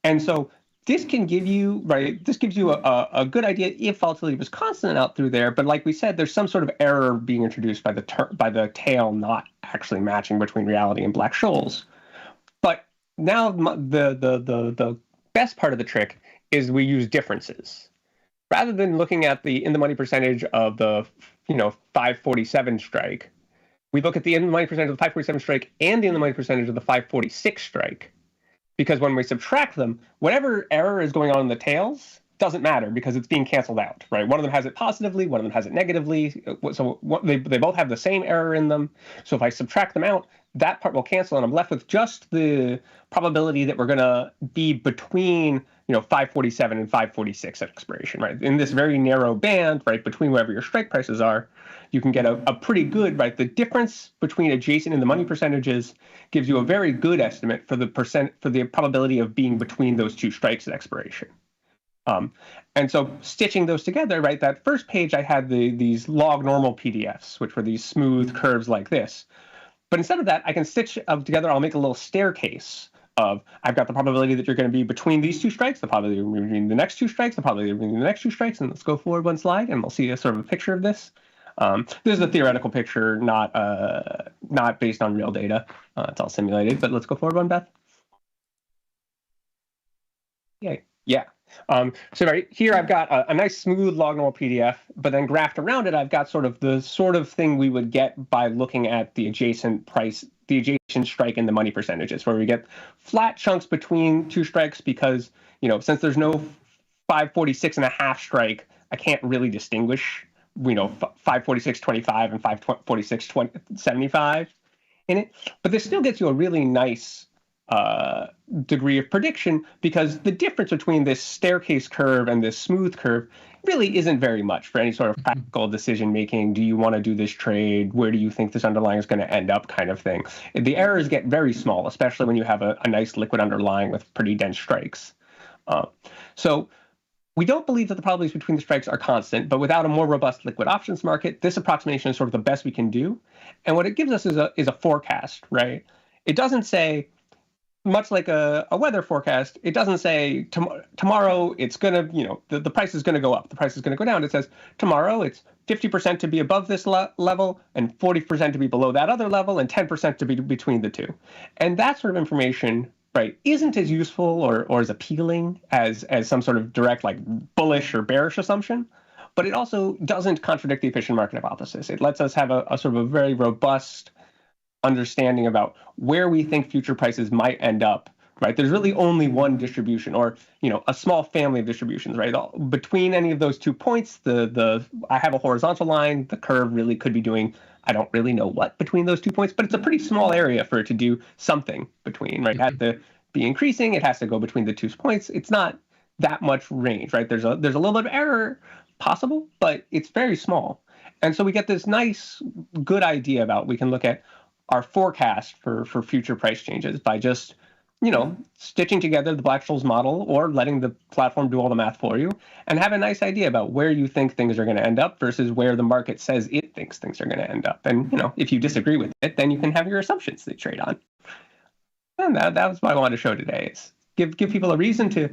And so this can give you, this gives you a good idea if volatility was constant out through there. But like we said, there's some sort of error being introduced by the tail not actually matching between reality and Black-Scholes. But now the best part of the trick is we use differences. Rather than looking at the in-the-money percentage of the 547 strike, we look at the in-the-money percentage of the 547 strike and the in-the-money percentage of the 546 strike. Because when we subtract them, whatever error is going on in the tails doesn't matter because it's being canceled out, right? One of them has it positively, one of them has it negatively. So they both have the same error in them. So if I subtract them out, that part will cancel, and I'm left with just the probability that we're going to be between 547 and 546 at expiration, right? In this very narrow band, right, between wherever your strike prices are, you can get a pretty good, right? The difference between adjacent and the money percentages gives you a very good estimate for the probability of being between those two strikes at expiration. And so stitching those together, right? That first page, I had these log normal PDFs, which were these smooth curves like this. But instead of that, I can stitch together. I'll make a little staircase of I've got the probability that you're going to be between these two strikes, the probability of between the next two strikes, the probability of between the next two strikes, and let's go forward one slide, and we'll see a sort of a picture of this. This is a theoretical picture, not based on real data. It's all simulated, but let's go forward one, Beth. Yay. Yeah. So right here, I've got a nice smooth log normal PDF, but then graphed around it, I've got sort of thing we would get by looking at the adjacent strike and the money percentages, where we get flat chunks between two strikes because, since there's no 546.5 strike, I can't really distinguish, 546.25 and 546.75 in it. But this still gets you a really nice degree of prediction because the difference between this staircase curve and this smooth curve really isn't very much for any sort of practical decision making. Do you want to do this trade? Where do you think this underlying is going to end up, kind of thing? The errors get very small, especially when you have a nice liquid underlying with pretty dense strikes. So we don't believe that the probabilities between the strikes are constant, but without a more robust liquid options market, this approximation is sort of the best we can do. And what it gives us is a forecast, right? It doesn't say, much like a weather forecast, it doesn't say tomorrow it's going to, the price is going to go up, the price is going to go down. It says tomorrow it's 50% to be above this level and 40% to be below that other level and 10% to be between the two. And that sort of information, right, isn't as useful or as appealing as some sort of direct like bullish or bearish assumption, but it also doesn't contradict the efficient market hypothesis. It lets us have a sort of a very robust understanding about where we think future prices might end up, right? There's really only one distribution or, a small family of distributions, right? Between any of those 2 points, I have a horizontal line, the curve really could be doing, I don't really know what between those 2 points, but it's a pretty small area for it to do something between, right? It has to be increasing, it has to go between the 2 points. It's not that much range, right? There's a little bit of error possible, but it's very small. And so we get this nice, good idea about, we can look at our forecast for future price changes by just, stitching together the Black-Scholes model or letting the platform do all the math for you and have a nice idea about where you think things are going to end up versus where the market says it thinks things are going to end up. And, if you disagree with it, then you can have your assumptions that you trade on. And that was what I wanted to show today, is give people a reason to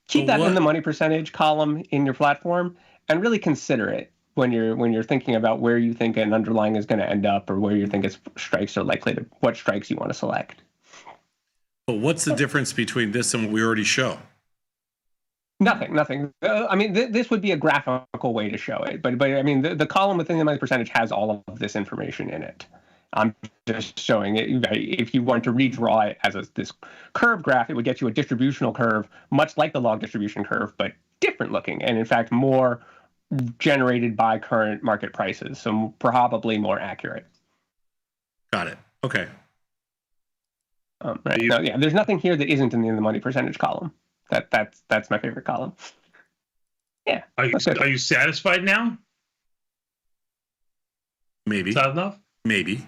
keep that in the money percentage column in your platform and really consider it when you're thinking about where you think an underlying is going to end up or where you think its strikes are likely to, what strikes you want to select. But what's the difference between this and what we already show? Nothing. This would be a graphical way to show it, but the column within the money percentage has all of this information in it. I'm just showing it. If you want to redraw it as this curve graph, it would get you a distributional curve, much like the log distribution curve, but different looking, and in fact more generated by current market prices, so probably more accurate. Got it. Okay. Right. No, yeah, there's nothing here that isn't in the money percentage column. That's my favorite column. Yeah. Are you satisfied now? Maybe. Is that enough? Maybe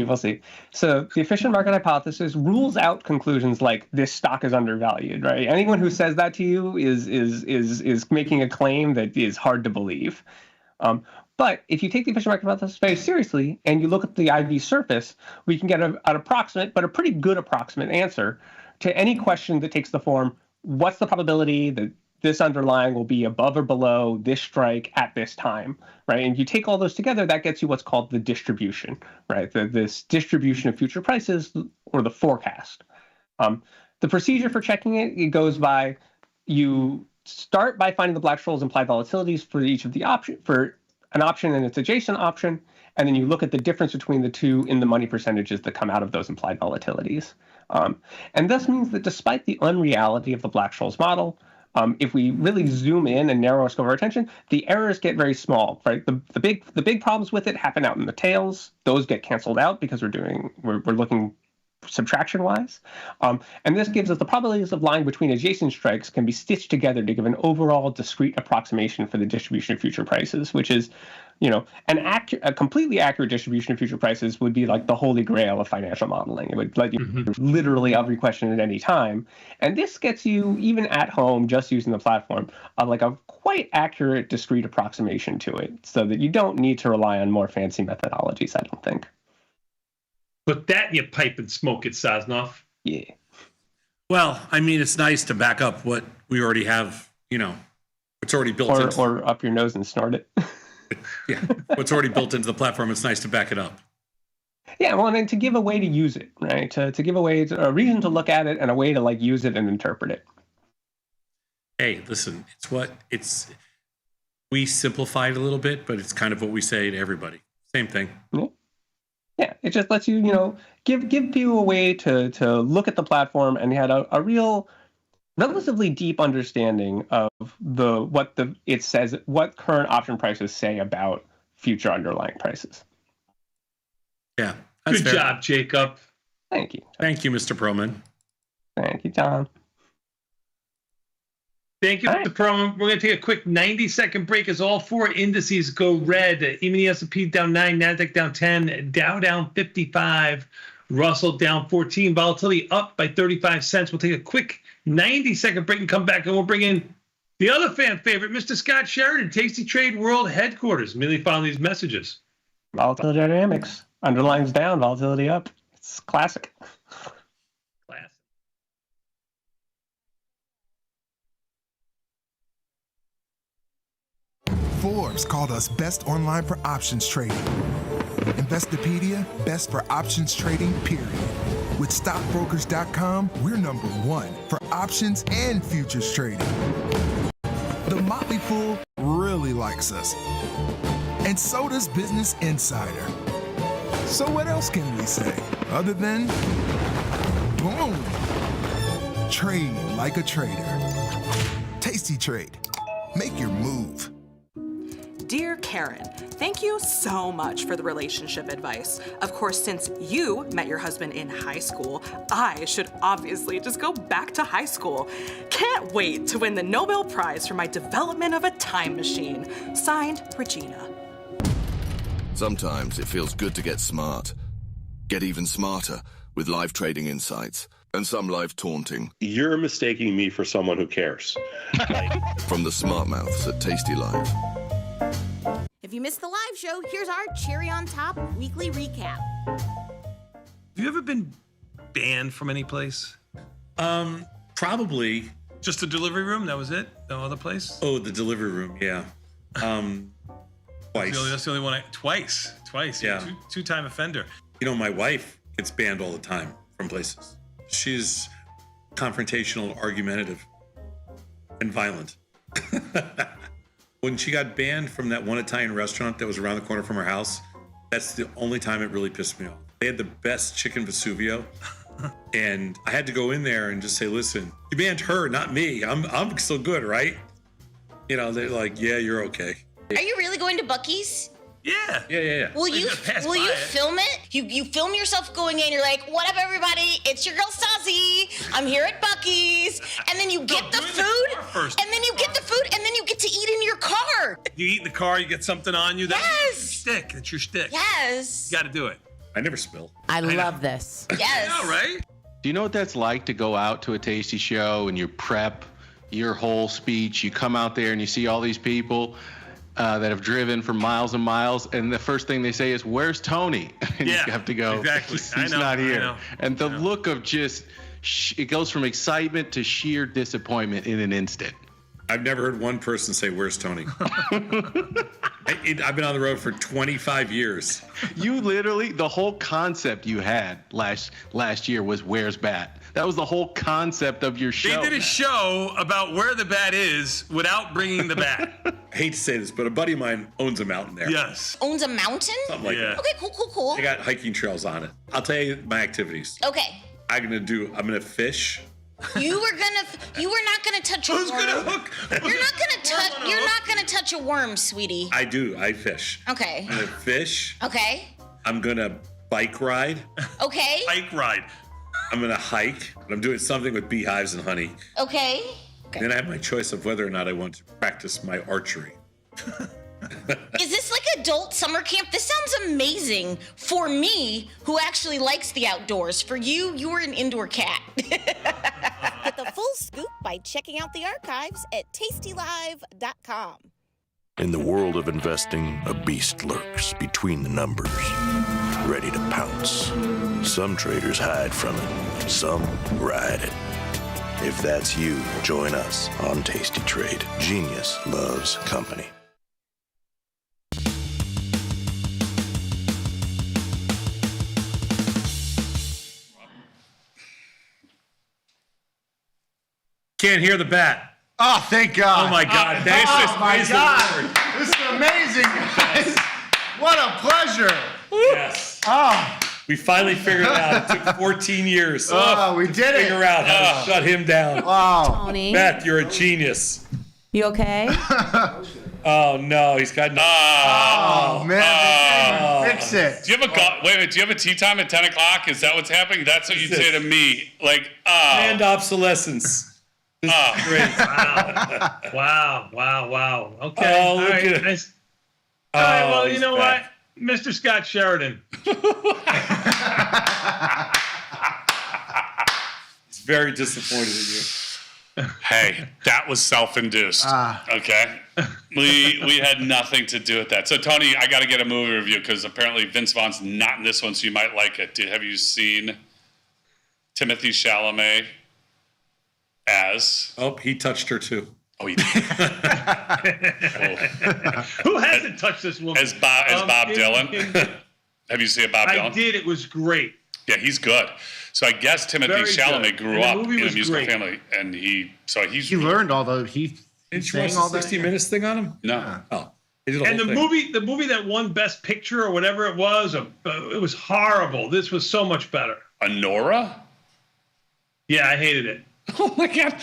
we'll see. So the efficient market hypothesis rules out conclusions like this stock is undervalued, right? Anyone who says that to you is making a claim that is hard to believe. But if you take the efficient market hypothesis very seriously and you look at the IV surface, we can get an approximate, but a pretty good approximate answer to any question that takes the form, what's the probability that this underlying will be above or below this strike at this time, right? And you take all those together, that gets you what's called the distribution, right? This distribution of future prices, or the forecast. The procedure for checking it goes by, you start by finding the Black-Scholes implied volatilities for each of the option, for an option and its adjacent option, and then you look at the difference between the two in the money percentages that come out of those implied volatilities. And this means that despite the unreality of the Black-Scholes model, if we really zoom in and narrow our scope of our attention, the errors get very small, right? The big problems with it happen out in the tails. Those get canceled out because we're looking subtraction-wise. And this gives us the probabilities of lying between adjacent strikes can be stitched together to give an overall discrete approximation for the distribution of future prices, which is, a completely accurate distribution of future prices would be like the holy grail of financial modeling. It would let you literally every question at any time. And this gets you, even at home, just using the platform, like a quite accurate discrete approximation to it, so that you don't need to rely on more fancy methodologies, I don't think. Put that in your pipe and smoke it, Sosnoff. Yeah. Well, I mean, it's nice to back up what we already have, it's already built into. Or up your nose and snort it. Yeah, what's already built into the platform, it's nice to back it up. Yeah, well, and to give a way to use it, right? To give a way, a reason to look at it and a way to use it and interpret it. Hey, listen, we simplify it a little bit, but it's kind of what we say to everybody. Same thing. Yeah, it just lets you, give people a way to look at the platform and had a real, relatively deep understanding of what current option prices say about future underlying prices. Yeah. Good job, Jacob. Thank you. Thank you, Mr. Perlman. Thank you, Tom. Thank you, Mr. Perlman. We're going to take a quick 90-second break as all four indices go red. Even the S&P down 9, NASDAQ down 10, Dow down 55, Russell down 14, volatility up by 35 cents. We'll take a quick 90-second break and come back, and we'll bring in the other fan favorite, Mr. Scott Sheridan, Tasty Trade World Headquarters. Immediately following these messages. Volatility dynamics. Underlying's down, volatility up. It's classic. Forbes called us best online for options trading. Investopedia, best for options trading, period. With stockbrokers.com, we're number one for options and futures trading. The Motley Fool really likes us. And so does Business Insider. So what else can we say other than boom? Trade like a trader. Tasty Trade. Make your move. Dear Karen, thank you so much for the relationship advice. Of course, since you met your husband in high school, I should obviously just go back to high school. Can't wait to win the Nobel Prize for my development of a time machine. Signed, Regina. Sometimes it feels good to get smart. Get even smarter with live trading insights and some live taunting. You're mistaking me for someone who cares. From the smart mouths at Tasty Live. If you missed the live show, here's our cherry on top weekly recap. Have you ever been banned from any place? Probably. Just the delivery room? That was it? No other place? Oh, the delivery room, yeah. Twice. That's the only one. Twice. Yeah. Two-time offender. My wife gets banned all the time from places. She's confrontational, argumentative, and violent. When she got banned from that one Italian restaurant that was around the corner from her house, that's the only time it really pissed me off. They had the best chicken Vesuvio, and I had to go in there and just say, listen, you banned her, not me. I'm still good, right? They're like, yeah, you're okay. Are you really going to Buc-ee's? Yeah. Will you film it? You film yourself going in, you're like, what up everybody, it's your girl Sassy. I'm here at Buc-ee's. And then you get the food, and then you get to eat in your car. You eat in the car, you get something on you. Yes. It's your shtick. Yes. You got to do it. I never spill. I love this. Yes. I know, right? Do you know what that's like to go out to a tasty show and you prep your whole speech, you come out there and you see all these people, that have driven for miles and miles, and the first thing they say is, "Where's Tony?" And you have to go, exactly. He's not here. And the look of just, it goes from excitement to sheer disappointment in an instant. I've never heard one person say, "Where's Tony?" I've been on the road for 25 years. You literally, the whole concept you had last year was "Where's Bat?" That was the whole concept of your show. They did a show about where the bat is without bringing the bat. I hate to say this, but a buddy of mine owns a mountain there. Yes. Owns a mountain? Something like that. Okay, cool. They got hiking trails on it. I'll tell you my activities. Okay. I'm gonna fish. You were not gonna touch a worm. Who's gonna hook? You're not gonna touch a worm, sweetie. I do. I fish. Okay. I'm gonna fish. Okay. I'm gonna bike ride. Okay. Bike ride. I'm gonna hike. And I'm doing something with beehives and honey. Okay. Then I have my choice of whether or not I want to practice my archery. Is this like adult summer camp? This sounds amazing for me, who actually likes the outdoors. For you, you're an indoor cat. Get the full scoop by checking out the archives at tastylive.com. In the world of investing, a beast lurks between the numbers, ready to pounce. Some traders hide from it, some ride it. If that's you, join us on Tasty Trade. Genius loves company. Can't hear the bat. Oh, thank God. Oh, my God. Oh, my God. This is amazing, guys. What a pleasure. Yes. Oh. We finally figured it out. It took 14 years. Oh, we did to it. figure out how to shut him down. Wow. Tony. Beth, you're a genius. You okay? Oh, no. He's got no. Oh, man. Fix it. Do you have wait a minute, do you have a tea time at 10 o'clock? Is that what's happening? That's what you'd say to me. Like, And obsolescence. This is great. Wow. Okay. Oh, All look right. at it. Nice. All right, well, you he's know back. what? Mr. Scott Sheridan. He's very disappointed in you. hey, that was self-induced. Okay? We had nothing to do with that. So, Tony, I got to get a movie review because apparently Vince Vaughn's not in this one, so you might like it. Have you seen Timothy Chalamet as? Oh, he touched her too. Oh, he did. Who hasn't touched this woman? As Bob Dylan. Have you seen Bob Dylan? I did. It was great. Yeah, he's good. So I guess Timothy Very Chalamet good. grew And the up movie in a was musical great. family, and he's He learned all the Didn't you watch sang the all that. 60 Minutes thing on him? No. Oh, he did a And whole the thing. movie that won Best Picture or whatever it was horrible. This was so much better. Honora? Yeah, I hated it. Oh my God!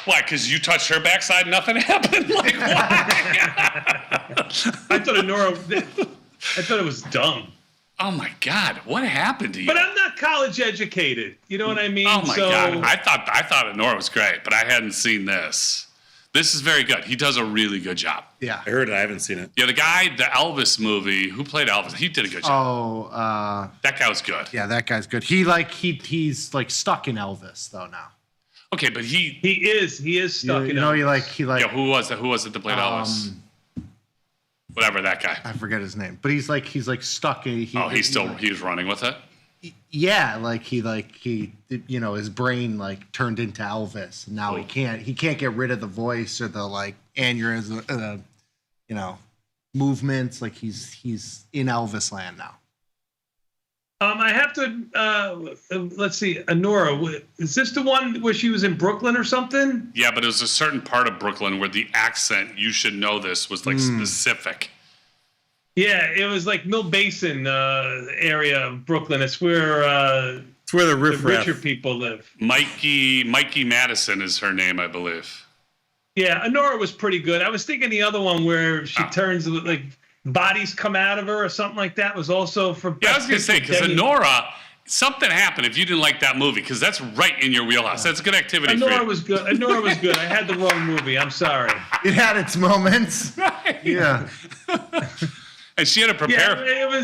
Why? Because you touched her backside, nothing happened. Like why? I thought it was dumb. Oh my God! What happened to you? But I'm not college educated. You know what I mean? Oh my God! I thought Honora was great, but I hadn't seen this. This is very good. He does a really good job. Yeah. I heard it. I haven't seen it. Yeah, the Elvis movie. Who played Elvis? He did a good job. Oh, that guy was good. yeah, that guy's good. He's like stuck in Elvis though now. Okay, but he is stuck in You know, Elvis. he like. Yeah, who was it? Who was it that played Elvis? Whatever that guy. I forget his name, but he's like stuck in. He was running with it. Yeah, he his brain like turned into Elvis. And now he can't get rid of the voice or the like aneurysm, movements. Like he's in Elvis land now. I have to let's see, Honora. Is this the one where she was in Brooklyn or something? Yeah, but it was a certain part of Brooklyn where the accent, you should know this, was like specific. Yeah, it was like Mill Basin area of Brooklyn. It's where the richer people live. Mikey Madison is her name, I believe. Yeah, Honora was pretty good. I was thinking the other one where she turns like bodies come out of her or something like that was also for. Yeah, I was gonna say because Honora, something happened if you didn't like that movie because that's right in your wheelhouse. That's good activity. Honora for you. was good. Honora was good. I had the wrong movie. I'm sorry. It had its moments. Right. Yeah. And she had to prepare. Yeah,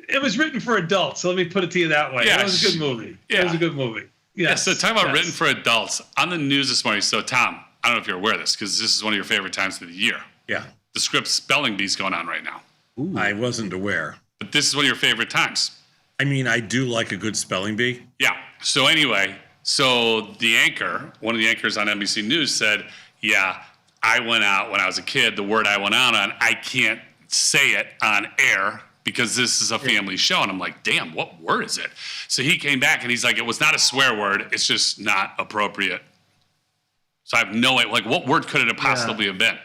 it was written for adults. So let me put it to you that way. Yeah, it was a good movie. yeah. It was a good movie. Yes. Yeah, so talking about written for adults on the news this morning. So Tom, I don't know if you're aware of this because this is one of your favorite times of the year. Yeah. the script spelling bee's going on right now. Ooh. I wasn't aware. But this is one of your favorite times. I mean, I do like a good spelling bee. Yeah. So anyway, the anchor, one of the anchors on NBC News said, yeah, I went out when I was a kid. The word I went out on, I can't say it on air because this is a family show. And I'm like, damn, what word is it? So he came back and he's like, it was not a swear word. It's just not appropriate. So I have no idea. Like, what word could it have possibly have been?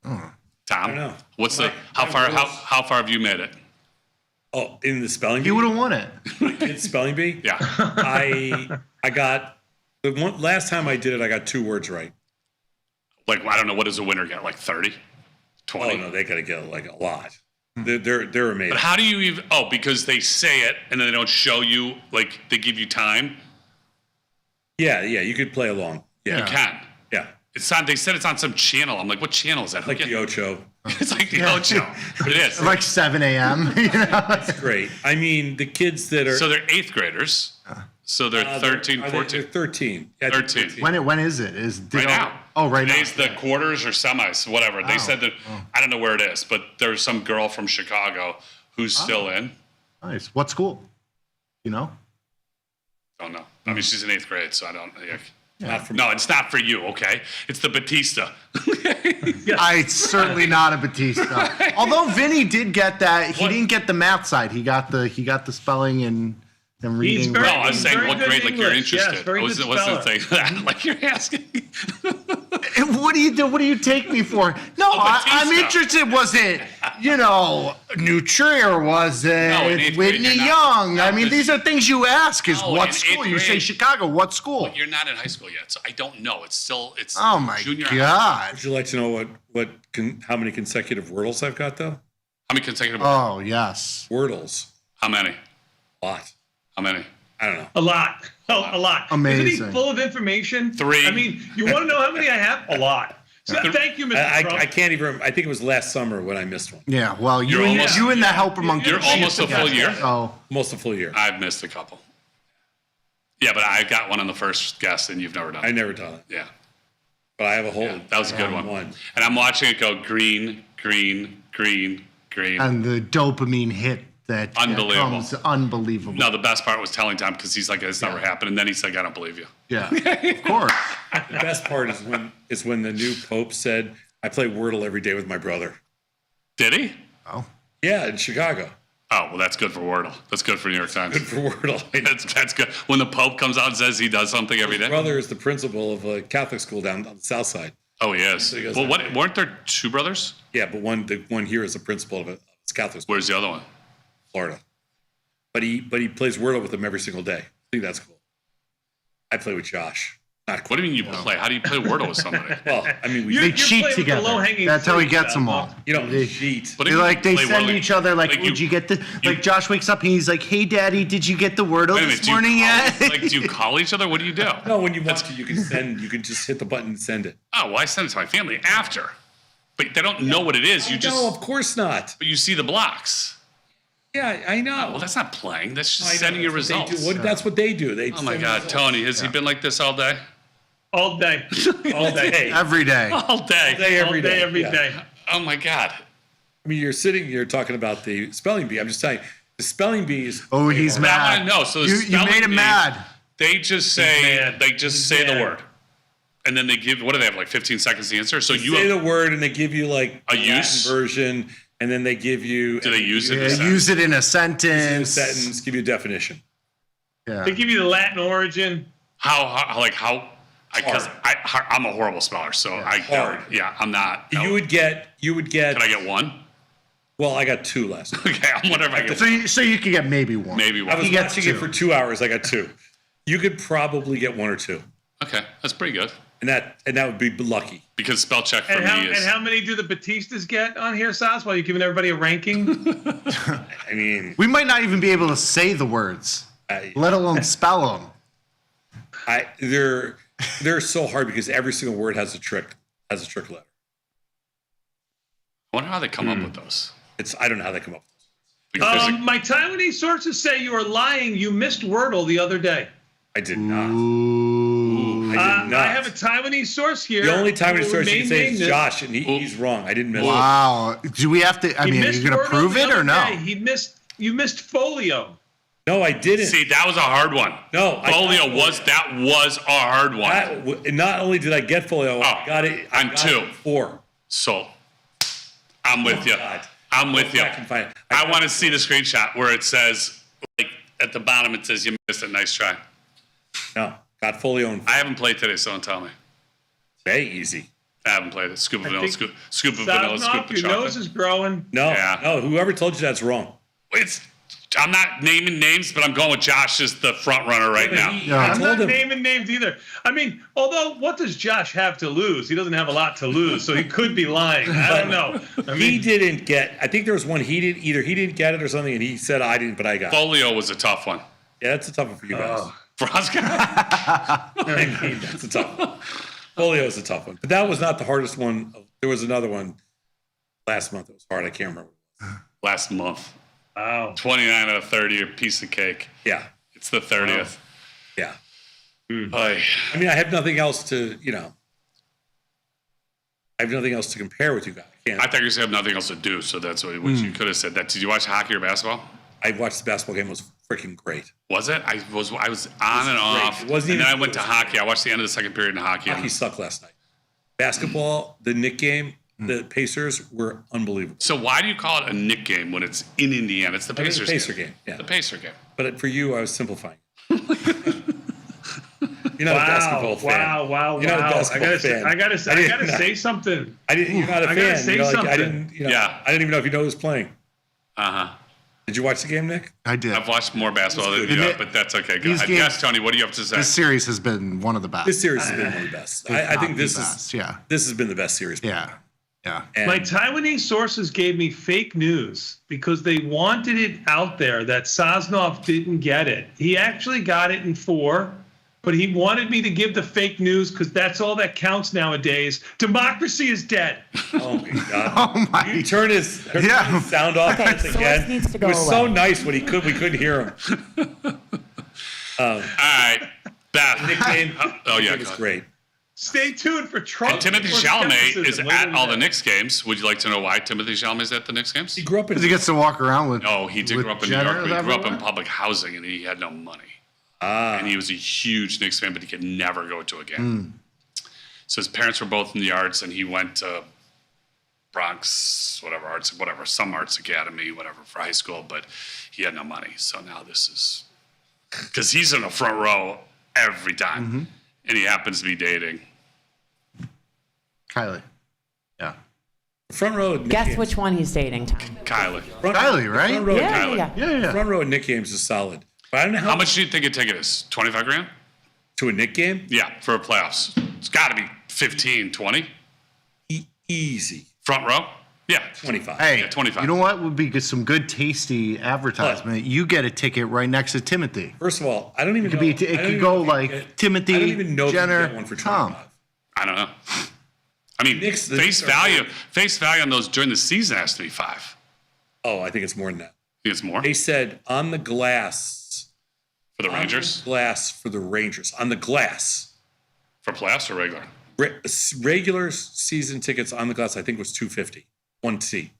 Tom, I don't know. What's how far have you made it? Oh, in the spelling bee? You would have won it. In spelling bee? Yeah. I got last time I did it, I got 2 words right. Like, I don't know, what does a winner get? Like 30? 20? Oh no, they gotta get like a lot. They're amazing. But how do you even because they say it and then they don't show you, like they give you time? Yeah, you could play along. Yeah. You can. Yeah. It's on. They said it's on some channel. I'm like, what channel is that? Like the Ocho. It's like the Ocho. But it is. Like 7 a.m. You know? That's great. I mean, the kids that are. So they're 8th graders. So they're 13, 14. They're 13. Yeah, 13. When is it? Right now. Oh, right now. Today's the quarters or semis, whatever. They said that, I don't know where it is, but there's some girl from Chicago who's still in. Nice. What school? You know? Don't know. I mean, she's in 8th grade, so I don't. No, it's not for you, okay? It's the Batista. It's certainly not a Batista. Although Vinny did get that, he didn't get the math side. He got the spelling and reading. I was saying what grade, like you're interested. Yes, very What's good the thing? Like you're asking. What do you do? What do you take me for? No, I'm interested. Was it, Nutria, or was it Whitney Young? I mean, these are things you ask. Is what school? You say Chicago. What school? You're not in high school yet, so I don't know. It's oh my junior God. high. Would you like to know how many consecutive Wordles I've got though? How many consecutive? Oh yes. Wordles. How many? A lot. How many? I don't know. A lot. A lot. Amazing. Isn't he full of information? 3. I mean, you want to know how many I have? A lot. So, thank you, Mr. Trump. I can't even. I think it was last summer when I missed one. Yeah. Well, you and the helper monkey. You're almost a full year. Oh, almost a full year. I've missed a couple. Yeah, but I got one on the first guess, and you've never done it. I never done it. Yeah. But I have a whole. Yeah, that was a good one. And I'm watching it go green, green, green, green. And the dopamine hit that Unbelievable. comes unbelievable. No, the best part was telling Tom because he's like, it's never happened. And then he's like, I don't believe you. Yeah, of course. The best part is when the new Pope said, I play Wordle every day with my brother. Did he? Oh. Yeah, in Chicago. Oh, well, that's good for Wordle. That's good for New York Times. Good for Wordle. That's good. When the Pope comes out and says he does something every day. His brother is the principal of a Catholic school down on the south side. Oh, he is. So Well, weren't there 2 brothers? Yeah, but the one here is the principal of a Catholic school. Where's the other one? Florida. But he plays Wordle with them every single day. I think that's cool. I play with Josh. Not cool. What do you mean you play? How do you play Wordle with somebody? Well, I mean, they cheat together. That's how he gets them all. You don't cheat. They send each other did you get the Josh wakes up and he's like, hey daddy, did you get the Wordle this morning yet? Do you call each other? What do you do? No, when you want to, you can just hit the button and send it. Oh, well, I send it to my family after. But they don't know what it is. No, of course not. But you see the blocks. Yeah, I know. Oh, well, that's not playing. That's just sending you results. That's what they do. Oh my God, Tony, has he been like this all day? All day. All day. Every day. All day. Every day. Oh my God. I mean, you're talking about the spelling bee. I'm just telling you, the spelling bees. Oh, he's mad. I want to know. So you made him mad. They just say the word. And then they give, what do they have, like 15 seconds to answer? So you say the word and they give you like a use version. And then they give you. Do they use it? Yeah, use it in a sentence. Give you a definition. Yeah. They give you the Latin origin. Because I'm a horrible speller, so I'm not. You would get. Can I get 1? Well, I got 2 last. Okay, whatever. I get so you could get maybe 1. Maybe 1. I was watching it for 2 hours. I got 2. You could probably get 1 or 2. Okay, that's pretty good. And that would be lucky. Because spell check for me is. And how many do the Batistas get on here, Sas? While you're giving everybody a ranking? I mean, we might not even be able to say the words, let alone spell them. They're so hard because every single word has a trick letter. I wonder how they come up with those. I don't know how they come up with those. My Taiwanese sources say you are lying. You missed Wordle the other day. I did not. Ooh. I have a Taiwanese source here. The only Taiwanese source you can say is this. Josh, and he's wrong. I didn't miss it. Wow. Do we have to? I mean, are you going to prove it or no? You missed folio. No, I didn't. See, that was a hard one. No, folio was a hard one. Not only did I get folio, I got it. I got 2. 4. So, I'm with you. God. I'm with you. I want to see the it. screenshot where it says, like at the bottom, it says you missed a nice try. No, got folio. I haven't played today, so don't tell me. Very easy. I haven't played it. Scoop of vanilla, scoop of Stop vanilla, scoop of your chocolate. nose is growing. No, whoever told you that's wrong. I'm not naming names, but I'm going with Josh as the front runner right now. I'm not naming names either. I mean, although what does Josh have to lose? He doesn't have a lot to lose, so he could be lying. I don't know. He didn't get. I think there was one he didn't either. He didn't get it or something, and he said I didn't, but I got it. Folio was a tough one. Yeah, that's a tough one for you guys. For Oscar? I mean, that's a tough one. Folio is a tough one, but that was not the hardest one. There was another one last month. It was hard. I can't remember. Last month. Wow. 29 out of 30, a piece of cake. Yeah. It's the 30th. Yeah. I mean, I have nothing else to, I have nothing else to compare with you guys. I thought you were going to have nothing else to do, so that's what you could have said. That. Did you watch hockey or basketball? I watched the basketball game. It was freaking great. Was it? I was on and off. It wasn't and even then I went to hockey. I watched the end of the second period in hockey. Hockey sucked last night. Basketball, the Knick game, the Pacers were unbelievable. So why do you call it a Knick game when it's in Indiana? It's the Pacers Pacer game. Yeah. The Pacer game. But for you, I was simplifying. You're not a basketball fan. Wow. You're not a basketball fan. I gotta say something. You're not a fan. I gotta say something. I didn't even know if you know who's playing. Uh-huh. Did you watch the game, Nick? I did. I've watched more basketball than you have, but that's okay. Go ahead. Yes, Tony, what do you have to say? This series has been one of the best. This series has been one of the best. I think this has been the best series. Yeah. And my Taiwanese sources gave me fake news because they wanted it out there that Sosnov didn't get it. He actually got it in 4, but he wanted me to give the fake news because that's all that counts nowadays. Democracy is dead. Oh my God! You turn his sound off again. Needs to go it was away. so nice when we couldn't hear him. All right, Beth. Nick Kane. It was great. Stay tuned for Trump. And Timothy or Chalamet is skepticism at later all the today. Knicks games. Would you like to know why Timothy Chalamet is at the Knicks games? He grew up in. Because he gets to walk around with. No, he did with grow up in Jenner New York, but he grew up in everywhere? public housing and he had no money. And he was a huge Knicks fan, but he could never go to a game. So his parents were both in the arts, and he went to Bronx, some arts academy, for high school, but he had no money. So now this is because he's in the front row every time, and he happens to be dating Kylie. Yeah. Front row. Guess which one he's dating, Tom. Kylie. Kylie, right? Front row, Yeah. Front row at Knick games is solid. But I don't know How much do you think a ticket is? 25 grand? to a Knick game. Yeah, for a playoffs. It's got to be 15, 20. Easy. Front row? Yeah. 25. Hey, Yeah, 25. you know what would be some good, tasty advertisement? You get a ticket right next to Timothy. First of all, I don't even It could know. be. It could go like Timothy, I don't even know if you Jenner, get one for Tom. 25. I don't know. I mean, Knicks- the face Knicks are value good. face value on those during the season has to be 5. Oh, I think it's more than that. Think it's more They said on the glass for the Rangers for the Rangers on the glass. for playoffs or regular. Regular season tickets on the glass, I think was $250. One seat.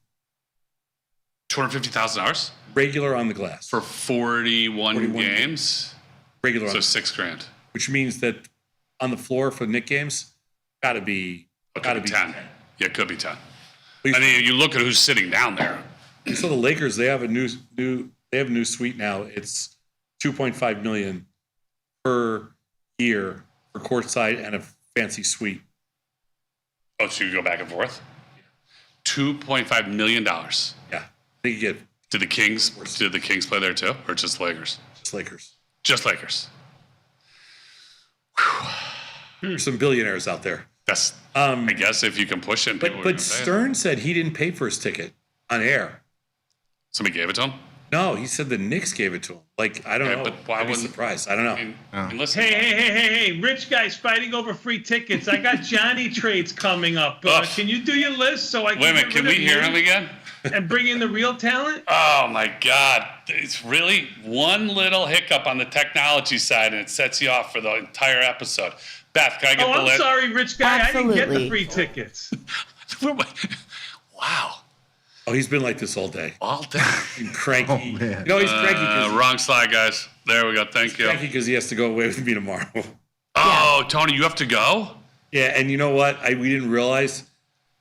$250,000 Regular on the glass. for 41 games. Regular So on, $6,000. which means that on the floor for Knick games, gotta be 10. Yeah, it could be 10. I mean, you look at who's sitting down there. So the Lakers, they have a new suite now. It's $2.5 million per year for courtside and a fancy suite. Oh, so you go back and forth? $2.5 million. Yeah, I think you get Did the Kings play there too, or just Lakers? just Lakers. Just Lakers. There's some billionaires out there. That's I guess if you can push it. And people are But gonna pay it. Stern said he didn't pay for his ticket on air. Somebody gave it to him. No, he said the Knicks gave it to him. Like, I don't Okay, know. but why I'd be wouldn't- surprised. I don't know. I mean, listen, Hey, rich guys fighting over free tickets. I got Johnny trades coming up. Can you do your list so I can wait a minute, get can rid we of hear you him again? and bring in the real talent? Oh my God. It's really one little hiccup on the technology side and it sets you off for the entire episode. Beth, can I get the I'm list? sorry, rich guy. I didn't get the Absolutely. free tickets. Wow. Oh, he's been like this all day. All day. Cranky. Oh, man. No, he's cranky because Wrong slide, guys. There we go. Thank you. he has to go away with me tomorrow. Oh, Tony, you have to go? Yeah, and you know what? We didn't realize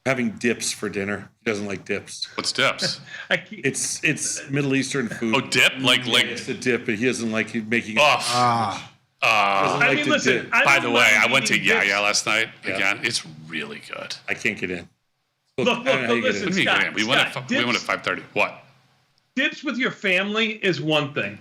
having dips for dinner. He doesn't like dips. What's dips? It's Middle Eastern food. Oh, dip? Like it's a dip, but he doesn't like making it. Oh. I mean, listen. By the way, I went to Yaya last night again. It's really good. I can't get in. Look, listen, What do you mean get in? We went at Scott, 5:30. What? dips with your family is one thing.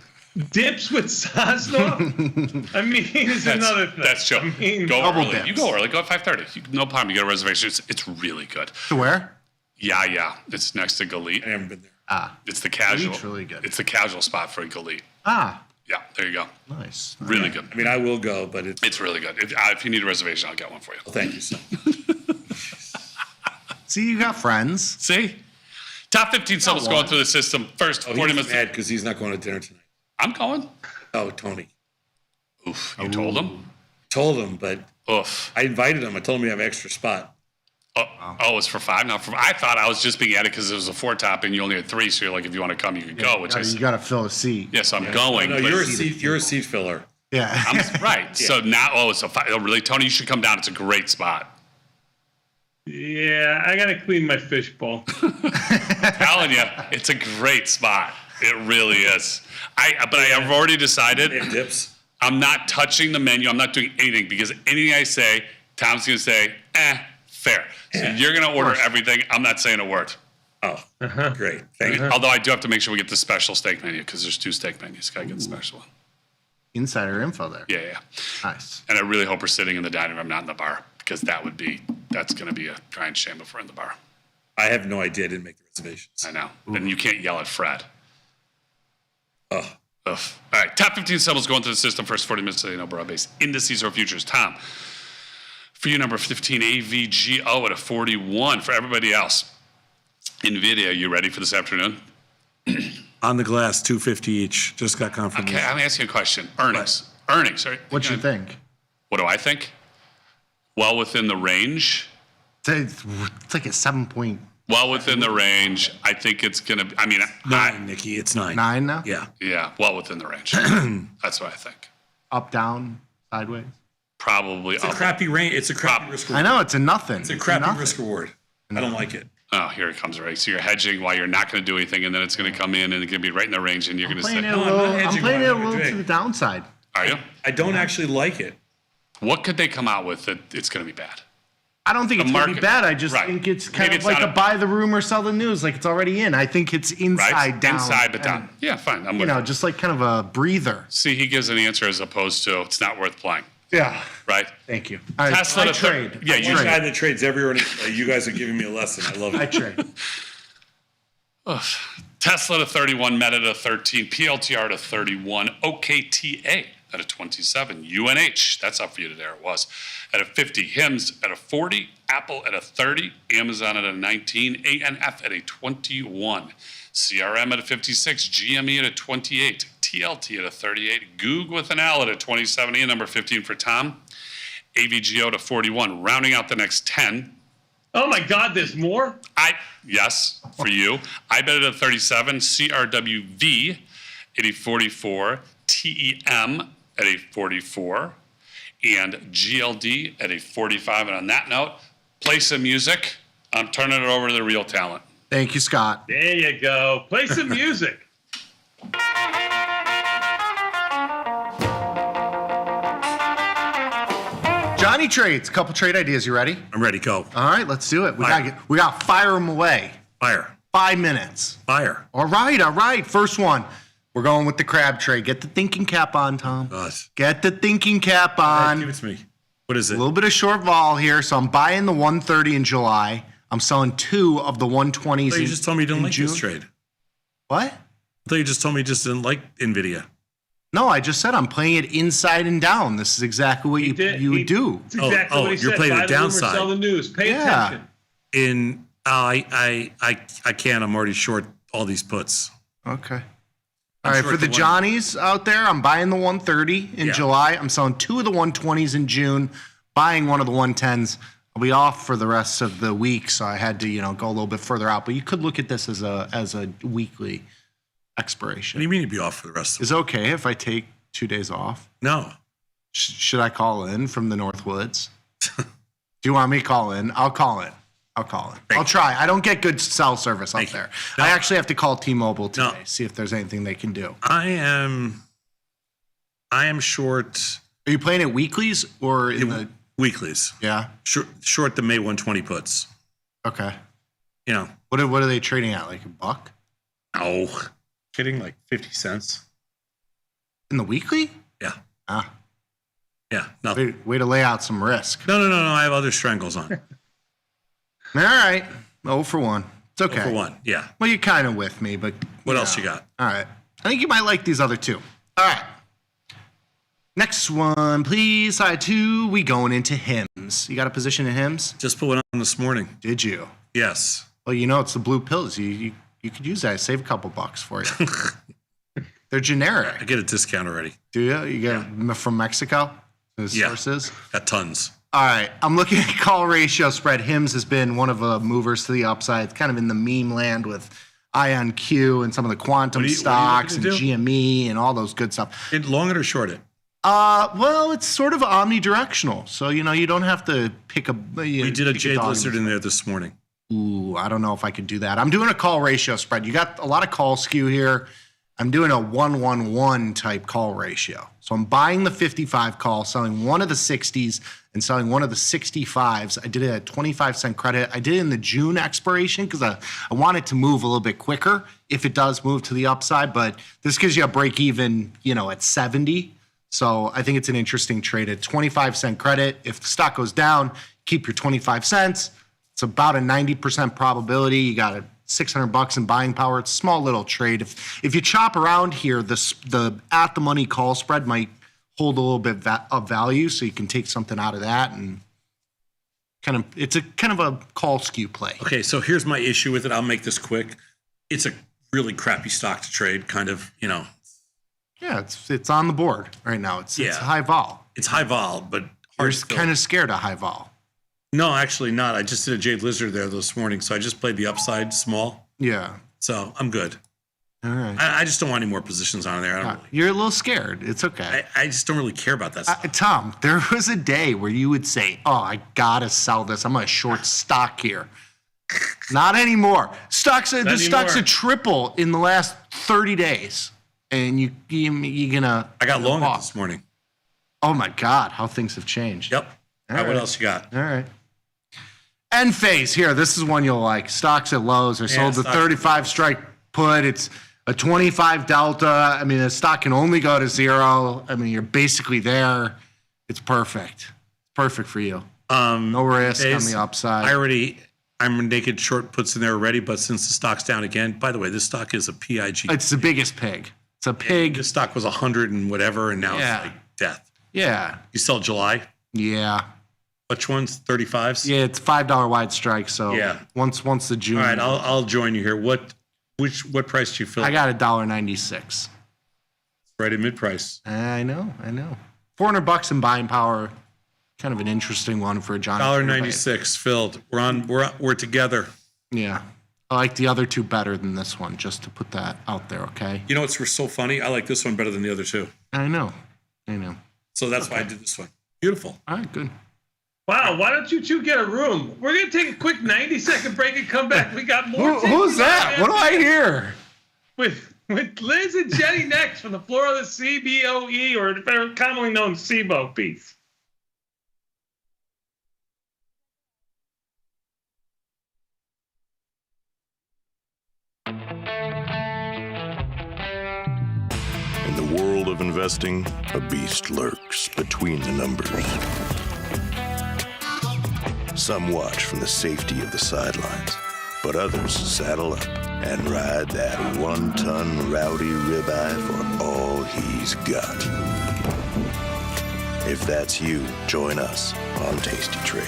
Dips with Sosno, I mean, is another thing. That's true. I mean, Go double early. dips. You go early. Go at 5:30. No problem. You get a reservation. It's really good. To where? Yeah. It's next to Galit. I haven't been there. It's the casual. Galit's really good. It's the casual spot for Galit. Yeah, there you go. Nice. Really good. I mean, I will go, but It's really good. If you need a reservation, I'll get one for you. Well, thank you, son. See, you got friends. See? Top 15 symbols going through the system. First, 40 He's minutes. mad because he's not going to dinner tonight. I'm going. Oh, Tony. Oof. You told him? Told him, but Oof. I invited him. I told him we have an extra spot. Oh, it's for 5 now. I thought I was just being added because it was a 4-top and you only had 3. So you're like, if you want to come, you can go. Which You got to fill a seat. Yes, I'm going. No, but- you're a seat filler. Yeah. I'm right. So now, so really, Tony, you should come down. It's a great spot. yeah, I got to clean my fishbowl. I'm telling you, it's a great spot. It really is. But I have already decided. Dips. I'm not touching the menu. I'm not doing anything because anything I say, Tom's going to say, fair. So you're going to order everything. I'm not saying a word. Oh, great. Thank you. Although I do have to make sure we get the special steak menu because there's 2 steak menus. Got to get the special one. Insider info there. Yeah. Nice. And I really hope we're sitting in the dining room, not in the bar, because that's going to be a crying shame if we're in the bar. I have no idea. I didn't make the reservations. I know. And you can't yell at Fred. Oh. Ugh. All right. Top 15 symbols going through the system. First 40 minutes of the broad-based indices or futures. Tom, for you, number 15, AVGO at a 41. For everybody else, Nvidia, you ready for this afternoon? On the glass, 250 each. Just got confirmation. Okay, I'm asking a question. Earnings. Earnings. What you think? What do I think? Well within the range. It's like a 7 point. Well within the range. I think it's going to, 9, Nikki. It's 9. 9 now? Yeah. Yeah, well within the range. That's what I think. Up, down, sideways? Probably It's a crappy range. It's a crappy risk reward. I know, it's a nothing. It's a crappy risk reward. I don't like it. Oh, here it comes, right? So you're hedging while you're not going to do anything, and then it's going to come in and it's going to be right in the range, and you're going to say, I'm playing it a little to the downside. Are you? I don't actually like it. What could they come out with that it's going to be bad? I don't think The it's going to be market- bad. I just right. think it's kind Maybe of it's like not a buy the rumor, sell the news. Like it's already in. I think it's inside Right? down. Inside but and, down. Yeah, fine. I'm You with know, you. just like kind of a breather. See, he gives an answer as opposed to it's not worth playing. Yeah. Right? Thank you. All right, Tesla I to trade. Yeah, I you trade. Guy that trades everywhere. You guys are giving me a lesson. I love it. I trade. Ugh. Tesla to 31, Meta to 13, PLTR to 31, OKTA at a 27, UNH, that's up for you today, it was, at a 50, HIMS at a 40, Apple at a 30, Amazon at a 19, ANF at a 21, CRM at a 56, GME at a 28, TLT at a 38, Goog with an L at a 27, and number 15 for Tom, AVGO to 41, rounding out the next 10. Oh my God, there's more? Yes, for you. I bet it at 37, CRWV at a 44, TEM at a 44, and GLD at a 45. And on that note, play some music. I'm turning it over to the real talent. Thank you, Scott. There you go. Play some music. Johnny trades. A couple trade ideas. You ready? I'm ready. Go. All right, let's do it. We got to fire them away. Fire. 5 minutes. Fire. All right. First one. We're going with the crab trade. Get the thinking cap on, Tom. Get the thinking cap on. Give it to me. What is it? A little bit of short vol here. So I'm buying the 130 in July. I'm selling 2 of the 120s. You just told me you didn't like June. this trade. What? I thought you just told me you just didn't like Nvidia. No, I just said I'm playing it inside and down. This is exactly what you would do. That's exactly what he you're said. playing Buy the the rumor, downside. sell the news. Pay attention. I can't. I'm already short all these puts. Okay. All right, for the Johnnies out there, I'm buying the 130 in July. I'm selling 2 of the 120s in June. buying one of the 110s. I'll be off for the rest of the week, so I had to, go a little bit further out. But you could look at this as a weekly expiration. What do you mean you'd be off for the rest of the week? Is it okay if I take 2 days off? No. Should I call in from the Northwoods? Do you want me to call in? I'll call in. I'll try. I don't get good cell service up there. No. I actually have to call T-Mobile today, see if there's anything they can do. I am short. Are you playing at weeklies or in the weeklies? Yeah. Short the May 120 puts. Okay. What are they trading at? Like $1? No. Kidding, like 50 cents. In the weekly? Yeah. Yeah. No. Way to lay out some risk. No. I have other strangles on. All right. 0 for 1. It's okay. 0 for 1. Yeah. Well, you're kind of with me, but what else you got? All right. I think you might like these other two. All right. Next one, please. Side 2. We going into hymns. You got a position in hymns? Just put one on this morning. Did you? Yes. Well, it's the blue pills. You could use that. Save a couple bucks for you. They're generic. I get a discount already. Do you? You get them from Mexico? Sources? Got tons. All right. I'm looking at call ratio spread. Hims has been one of the movers to the upside. It's kind of in the meme land with IonQ and some of the quantum stocks and GME and all those good stuff. Long it or short it? Well, it's sort of omnidirectional. So, you don't have to pick a... We did a Jade Lizard in there this morning. Ooh, I don't know if I could do that. I'm doing a call ratio spread. You got a lot of call skew here. I'm doing a 1-1-1 type call ratio. So I'm buying the 55 call, selling one of the 60s, and selling one of the 65s. I did it at 25-cent credit. I did it in the June expiration because I want it to move a little bit quicker if it does move to the upside. But this gives you a break even, at 70. So I think it's an interesting trade at 25-cent credit. If the stock goes down, keep your 25 cents. It's about a 90% probability. You got a $600 in buying power. It's a small little trade. If you chop around here, the at the money call spread might hold a little bit of value, so you can take something out of that and it's a kind of a call skew play. Okay, so here's my issue with it. I'll make this quick. It's a really crappy stock to trade, kind of, Yeah, it's on the board right now. It's high vol. It's high vol, but you're kind of scared of high vol. No, actually not. I just did a Jade Lizard there this morning, so I just played the upside small. Yeah. So I'm good. All right. I just don't want any more positions on there. You're a little scared. It's okay. I just don't really care about that stuff. Tom, there was a day where you would say, I got to sell this. I'm going to short stock here. Not anymore. Stocks a triple in the last 30 days. And you're going to... I got long it this morning. Oh, my God. How things have changed. Yep. All right. What else you got? All right. End phase here. This is one you'll like. Stocks at lows are sold to 35 strike put. It's a 25 delta. I mean, the stock can only go to 0. I mean, you're basically there. It's perfect. Perfect for you. No risk on the upside. I'm naked short puts in there already, but since the stock's down again, by the way, this stock is a PIG. It's the biggest pig. It's a pig. This stock was 100 and whatever, and now it's like death. Yeah. You sell July? Yeah. Which ones? 35s? Yeah, it's $5 wide strike. So once the June. All right, I'll join you here. What price do you fill? I got $1.96. Right at mid price. I know. $400 in buying power. Kind of an interesting one for a John. $1.96 filled. We're together. Yeah. I like the other two better than this one, just to put that out there, okay? You know what's so funny? I like this one better than the other two. I know. So that's why I did this one. Beautiful. All right, good. Wow, why don't you two get a room? We're going to take a quick 90-second break and come back. We got more. Who's that? What do I hear? With Liz and Jenny next from the floor of the CBOE, or commonly known CBO. Peace. In the world of investing, a beast lurks between the numbers. Some watch from the safety of the sidelines, but others saddle up and ride that 1-ton rowdy ribeye for all he's got. If that's you, join us on Tasty Trade,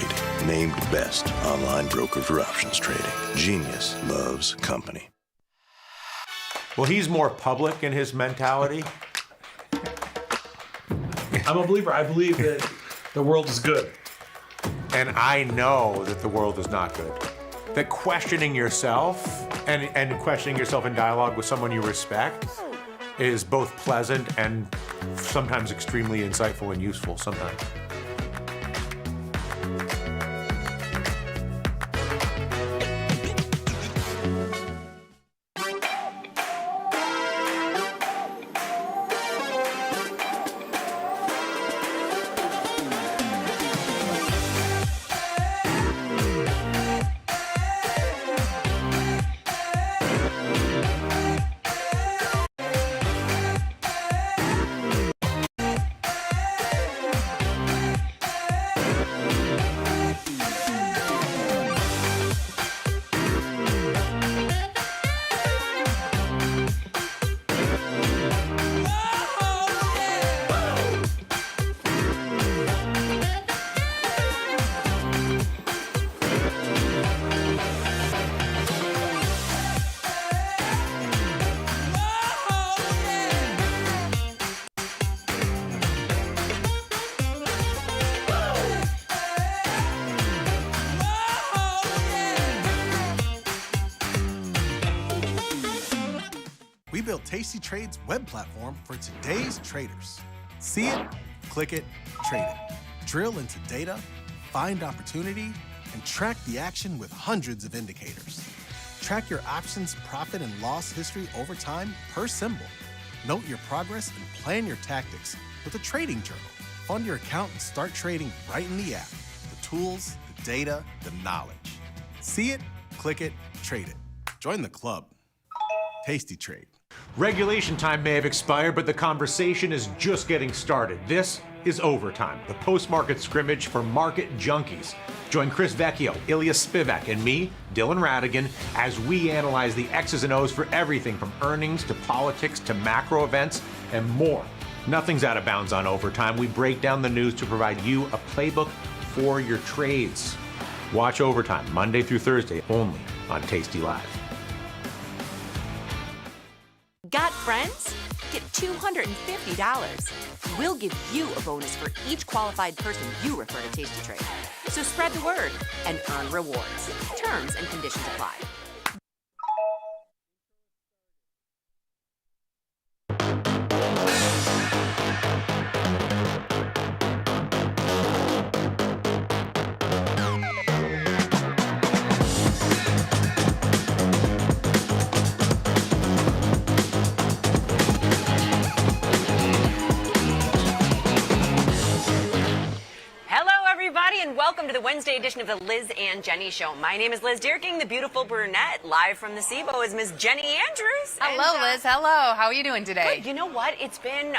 named best online broker for options trading. Genius loves company. Well, he's more public in his mentality. I'm a believer. I believe that the world is good. and I know that the world is not good. That questioning yourself and questioning yourself in dialogue with someone you respect is both pleasant and sometimes extremely insightful and useful sometimes. We built Tasty Trade's web platform for today's traders. See it, click it, trade it. Drill into data, find opportunity, and track the action with hundreds of indicators. Track your options profit and loss history over time per symbol. Note your progress and plan your tactics with a trading journal. Fund your account and start trading right in the app. The tools, the data, the knowledge. See it, click it, trade it. Join the club. Tasty Trade. Regulation time may have expired, but the conversation is just getting started. This is Overtime, the post-market scrimmage for market junkies. Join Chris Vecchio, Ilya Spivak, and me, Dylan Radigan, as we analyze the X's and O's for everything from earnings to politics to macro events and more. Nothing's out of bounds on Overtime. We break down the news to provide you a playbook for your trades. Watch Overtime Monday through Thursday only on Tasty Live. Got friends? Get $250. We'll give you a bonus for each qualified person you refer to Tasty Trade. So spread the word and earn rewards. Terms and conditions apply. And welcome to the Wednesday edition of the Liz and Jenny Show. My name is Liz Deerking, the beautiful brunette. Live from the SIBO is Miss Jenny Andrews. Hello, Liz. Hello. How are you doing today? Good. You know what? It's been,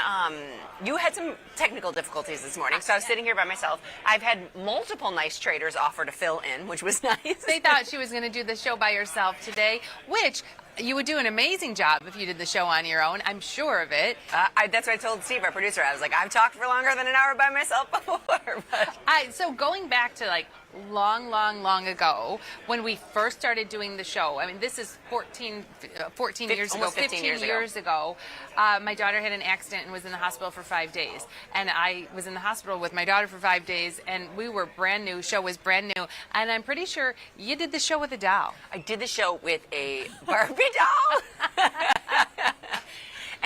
you had some technical difficulties this morning, so I was sitting here by myself. I've had multiple nice traders offer to fill in, which was nice. They thought she was going to do the show by herself today, which you would do an amazing job if you did the show on your own. I'm sure of it. That's what I told Steve, our producer. I was like, I've talked for longer than an hour by myself before. But. So going back to like long ago, when we first started doing the show, I mean, this is 14 years ago, 15 years ago, my daughter had an accident and was in the hospital for 5 days. And I was in the hospital with my daughter for 5 days, and we were brand new. Show was brand new. And I'm pretty sure you did the show with a doll. I did the show with a Barbie doll.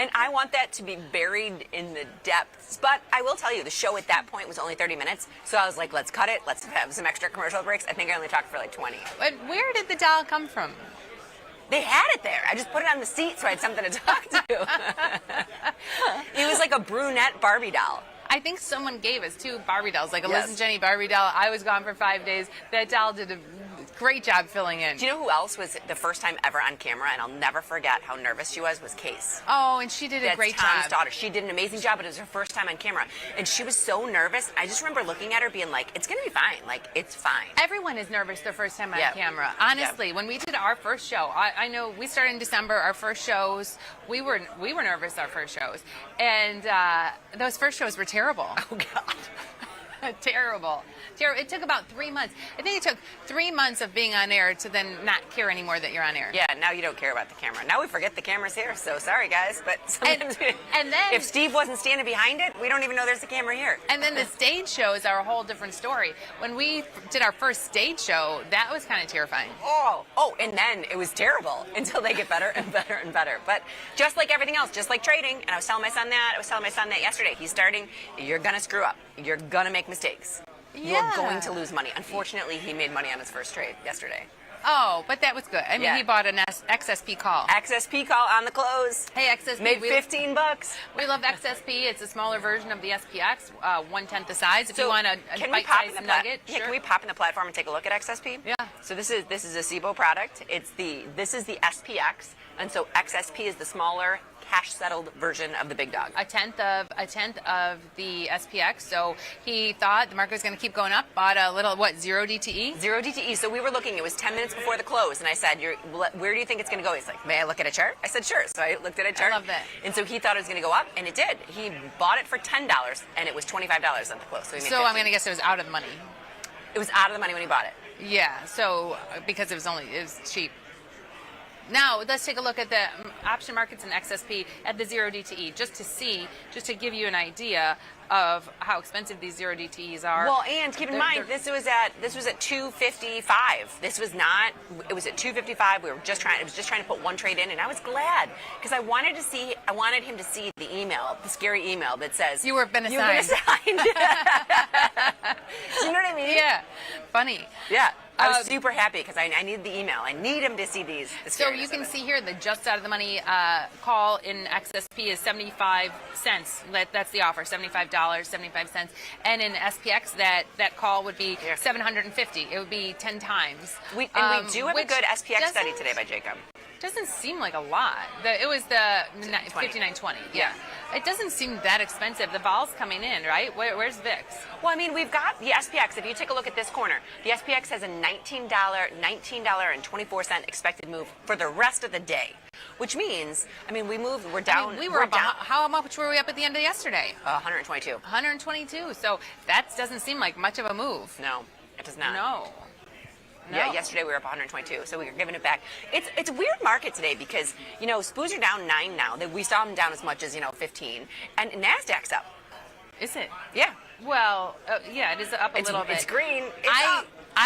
And I want that to be buried in the depths. But I will tell you, the show at that point was only 30 minutes. So I was like, let's cut it. Let's have some extra commercial breaks. I think I only talked for like 20. But where did the doll come from? They had it there. I just put it on the seat so I had something to talk to. It was like a brunette Barbie doll. I think someone gave us 2 Barbie dolls, like a Liz and Jenny Barbie doll. I was gone for 5 days. That doll did a great job filling in. Do you know who else was the first time ever on camera, and I'll never forget how nervous she was Case. Oh, and she did a great Tom's job. daughter. She did an amazing job, but it was her first time on camera. And she was so nervous. I just remember looking at her being like, it's going to be fine. Like, it's fine. Everyone is nervous their first time on camera. Honestly, when we did our first show, I know we started in December, our first shows, we were nervous our first shows. And those first shows were terrible. Oh, God. Terrible. It took about 3 months. I think it took 3 months of being on air to then not care anymore that you're on air. Yeah, now you don't care about the camera. Now we forget the camera's here, so sorry, guys. But sometimes and then if Steve wasn't standing behind it, we don't even know there's a camera here. And then the stage shows are a whole different story. When we did our first stage show, that was kind of terrifying. Oh, and then it was terrible until they get better and better and better. But just like everything else, just like trading, and I was telling my son that, yesterday. He's starting, you're going to screw up. You're going to make mistakes. Yeah. You're going to lose money. Unfortunately, he made money on his first trade yesterday. Oh, but that was good. I mean, he bought an XSP call. XSP call on the close. Hey, XSP. Made $15. We love XSP. It's a smaller version of the SPX, 1/10 the size. If you want a bite-sized nugget, sure. Can we pop in the platform and take a look at XSP? Yeah. So this is a SIBO product. This is the SPX, and so XSP is the smaller cash settled version of the big dog. A tenth of the SPX. So he thought the market was going to keep going up. Bought a little 0 DTE. 0 DTE. So we were looking. It was 10 minutes before the close, and I said, "Where do you think it's going to go?" He's like, "May I look at a chart?" I said, "Sure." So I looked at a chart. I love that. And so he thought it was going to go up, and it did. He bought it for $10, and it was $25 at the close. So he made I'm 15. going to guess it was out of the money. It was out of the money when he bought it. Yeah. So because it was cheap. Now, let's take a look at the option markets and XSP at the 0 DTE, just to give you an idea of how expensive these 0 DTEs are. Well, and keep in mind, this was at 255. This was not. It was at 255. It was just trying to put one trade in, and I was glad because I wanted him to see the email, the scary email that says you have been assigned. You've been assigned. You know what I mean? Yeah. Funny. Yeah. I was super happy because I need the email. I need him to see these. So you can see here the just out of the money call in XSP is 75 cents. That's the offer, $75, 75 cents. And in SPX, that call would be 750. It would be 10 times. We do have a good SPX study today by Jacob. Doesn't seem like a lot. It was the 59.20. Yeah. It doesn't seem that expensive. The vol's coming in, right? Where's VIX? Well, I mean, we've got the SPX. If you take a look at this corner, the SPX has a $19.24 expected move for the rest of the day, which means, I mean, we're down. We were down. How much were we up at the end of yesterday? 122. 122. So that doesn't seem like much of a move. No, it does not. No. Yeah, yesterday we were up 122, so we were giving it back. It's a weird market today because, SPOOs are down 9 now. We saw them down as much as, 15. And NASDAQ's up. Is it? Yeah. Well, yeah, it is up a little bit. It's green. I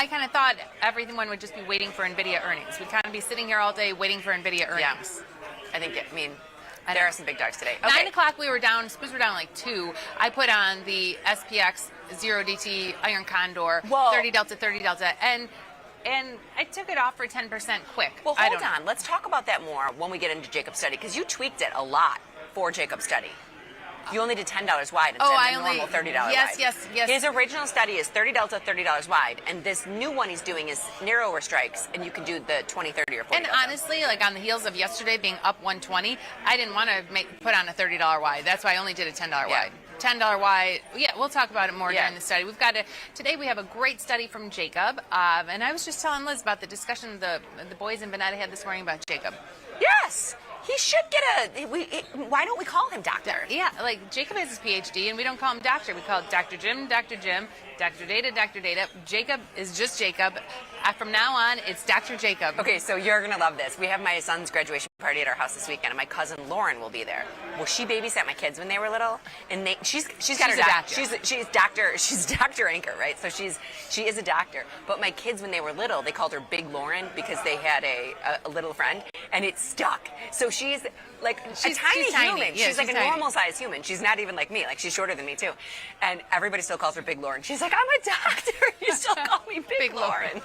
kind of thought everyone would just be waiting for Nvidia earnings. We'd kind of be sitting here all day waiting for Nvidia earnings. Yeah. I think, there are some big dogs today. Okay. 9 o'clock we were down, SPOOs were down like 2. I put on the SPX 0 DT Iron Condor, 30 Delta, and I took it off for 10% quick. Well, hold on. Let's talk about that more when we get into Jacob's study, because you tweaked it a lot for Jacob's study. You only did $10 wide instead of the normal $30 wide. Yes. His original study is 30 Delta, $30 wide, and this new one he's doing is narrower strikes, and you can do the 20, 30, or 40 And honestly, like on the heels of yesterday being up 120, I didn't want to put on a $30 wide. That's why I only did a $10 wide. $10 wide. Yeah, we'll talk about it more during the study. Today we have a great study from Jacob, and I was just telling Liz about the discussion the boys in Bonetta had this morning about Jacob. Yes. He should get why don't we call him doctor? Yeah, like Jacob has his PhD, and we don't call him doctor. We call it Dr. Jim, Dr. Data, Dr. Data. Jacob is just Jacob. From now on, it's Dr. Jacob. Okay, so you're going to love this. We have my son's graduation party at our house this weekend, and my cousin Lauren will be there. Well, she babysat my kids when they were little, and she's got her doctor. She's Dr. Anchor, right? So she is a doctor. But my kids, when they were little, they called her Big Lauren because they had a little friend, and it stuck. So she's like a tiny human. Yeah, she's like a normal-sized human. She's not even like me. Like, she's shorter than me, too. And everybody still calls her Big Lauren. She's like, I'm a doctor. You still call me Big Lauren.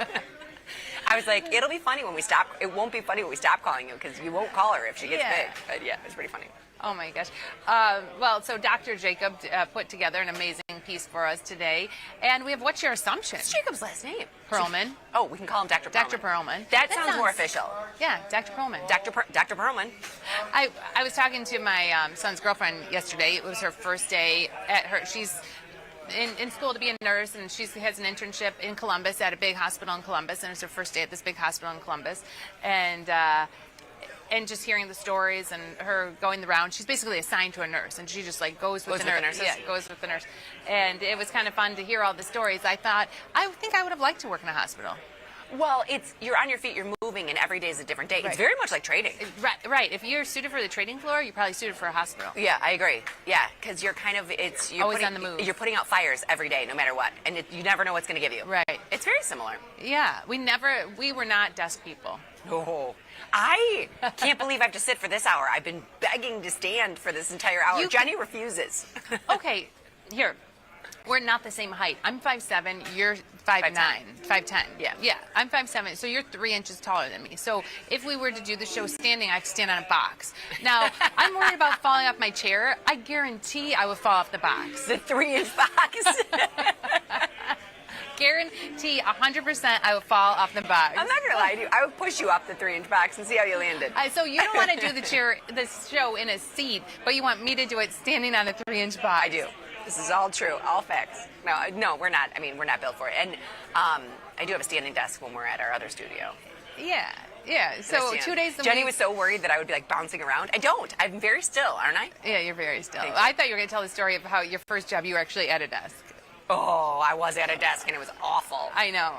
I was like, it'll be funny when we stop. It won't be funny when we stop calling you because you won't call her if she gets big. But yeah, it's pretty funny. Oh my gosh. So Dr. Jacob put together an amazing piece for us today. And we have, what's your assumption? What's Jacob's last name? Perlman. Oh, we can call him Dr. Perlman. Dr. Perlman. That sounds more official. Yeah, Dr. Perlman. Dr. Perlman. I was talking to my son's girlfriend yesterday. It was her first day at her. She's in school to be a nurse, and she has an internship in Columbus at a big hospital in Columbus, and it's her first day at this big hospital in Columbus. And and just hearing the stories and her going the round. She's basically assigned to a nurse, and she just like goes with the nurse. Yeah, goes with the nurse. And it was kind of fun to hear all the stories. I thought, I think I would have liked to work in a hospital. Well, you're on your feet, you're moving, and every day is a different day. Right. It's very much like trading. Right. If you're suited for the trading floor, you're probably suited for a hospital. Yeah, I agree. Yeah, because you're you're always on the move. You're putting out fires every day, no matter what, and you never know what's going to give you. Right. It's very similar. Yeah, we were not desk people. Oh, I can't believe I have to sit for this hour. I've been begging to stand for this entire hour. Jenny refuses. Okay, here. We're not the same height. I'm 5'7", you're 5'9", 5'10". Yeah, I'm 5'7", so you're 3 inches taller than me. So if we were to do the show standing, I could stand on a box. Now, I'm worried about falling off my chair. I guarantee I would fall off the box. The 3-inch box? Guarantee 100% I would fall off the box. I'm not going to lie to you. I would push you up the 3-inch box and see how you landed. So you don't want to do the show in a seat, but you want me to do it standing on a 3-inch box. I do. This is all true, all facts. No, we're not. I mean, we're not built for it. And I do have a standing desk when we're at our other studio. Yeah. So 2 days a week. Jenny was so worried that I would be like bouncing around. I don't. I'm very still, aren't I? Yeah, you're very still. I thought you were going to tell the story of how your first job you were actually at a desk. Oh, I was at a desk and it was awful. I know.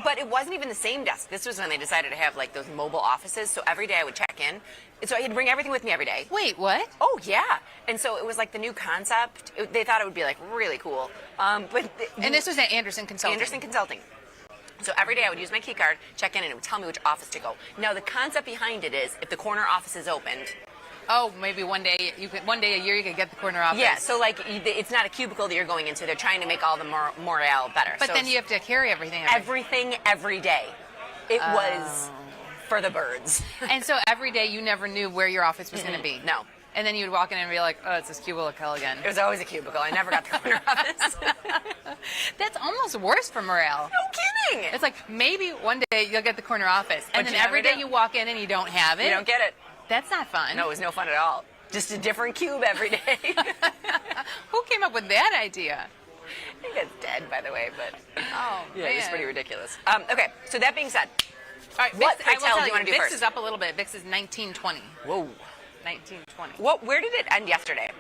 But it wasn't even the same desk. This was when they decided to have like those mobile offices. So every day I would check in. So I had to bring everything with me every day. Wait, what? Oh, yeah. And so it was like the new concept. They thought it would be like really cool. And this was at Anderson Consulting. Anderson Consulting. So every day I would use my key card, check in, and it would tell me which office to go. Now the concept behind it is if the corner office is opened. Oh, maybe one day a year you could get the corner office. Yeah, so like it's not a cubicle that you're going into. They're trying to make all the morale better. But then you have to carry everything. Everything every day. It was for the birds. And so every day you never knew where your office was going to be. No. And then you would walk in and be like, oh, it's this cubicle again. It was always a cubicle. I never got the corner office. That's almost worse for morale. No kidding. It's like maybe one day you'll get the corner office, and then every day you walk in and you don't have it. You don't get it. That's not fun. No, it was no fun at all. Just a different cube every day. Who came up with that idea? I think it's dead, by the way, but yeah, it's pretty ridiculous. Okay, so that being said, all right, what I will tell do you want to do VIX first? is up a little bit. VIX is 1920. Whoa. 1920. Where did it end yesterday?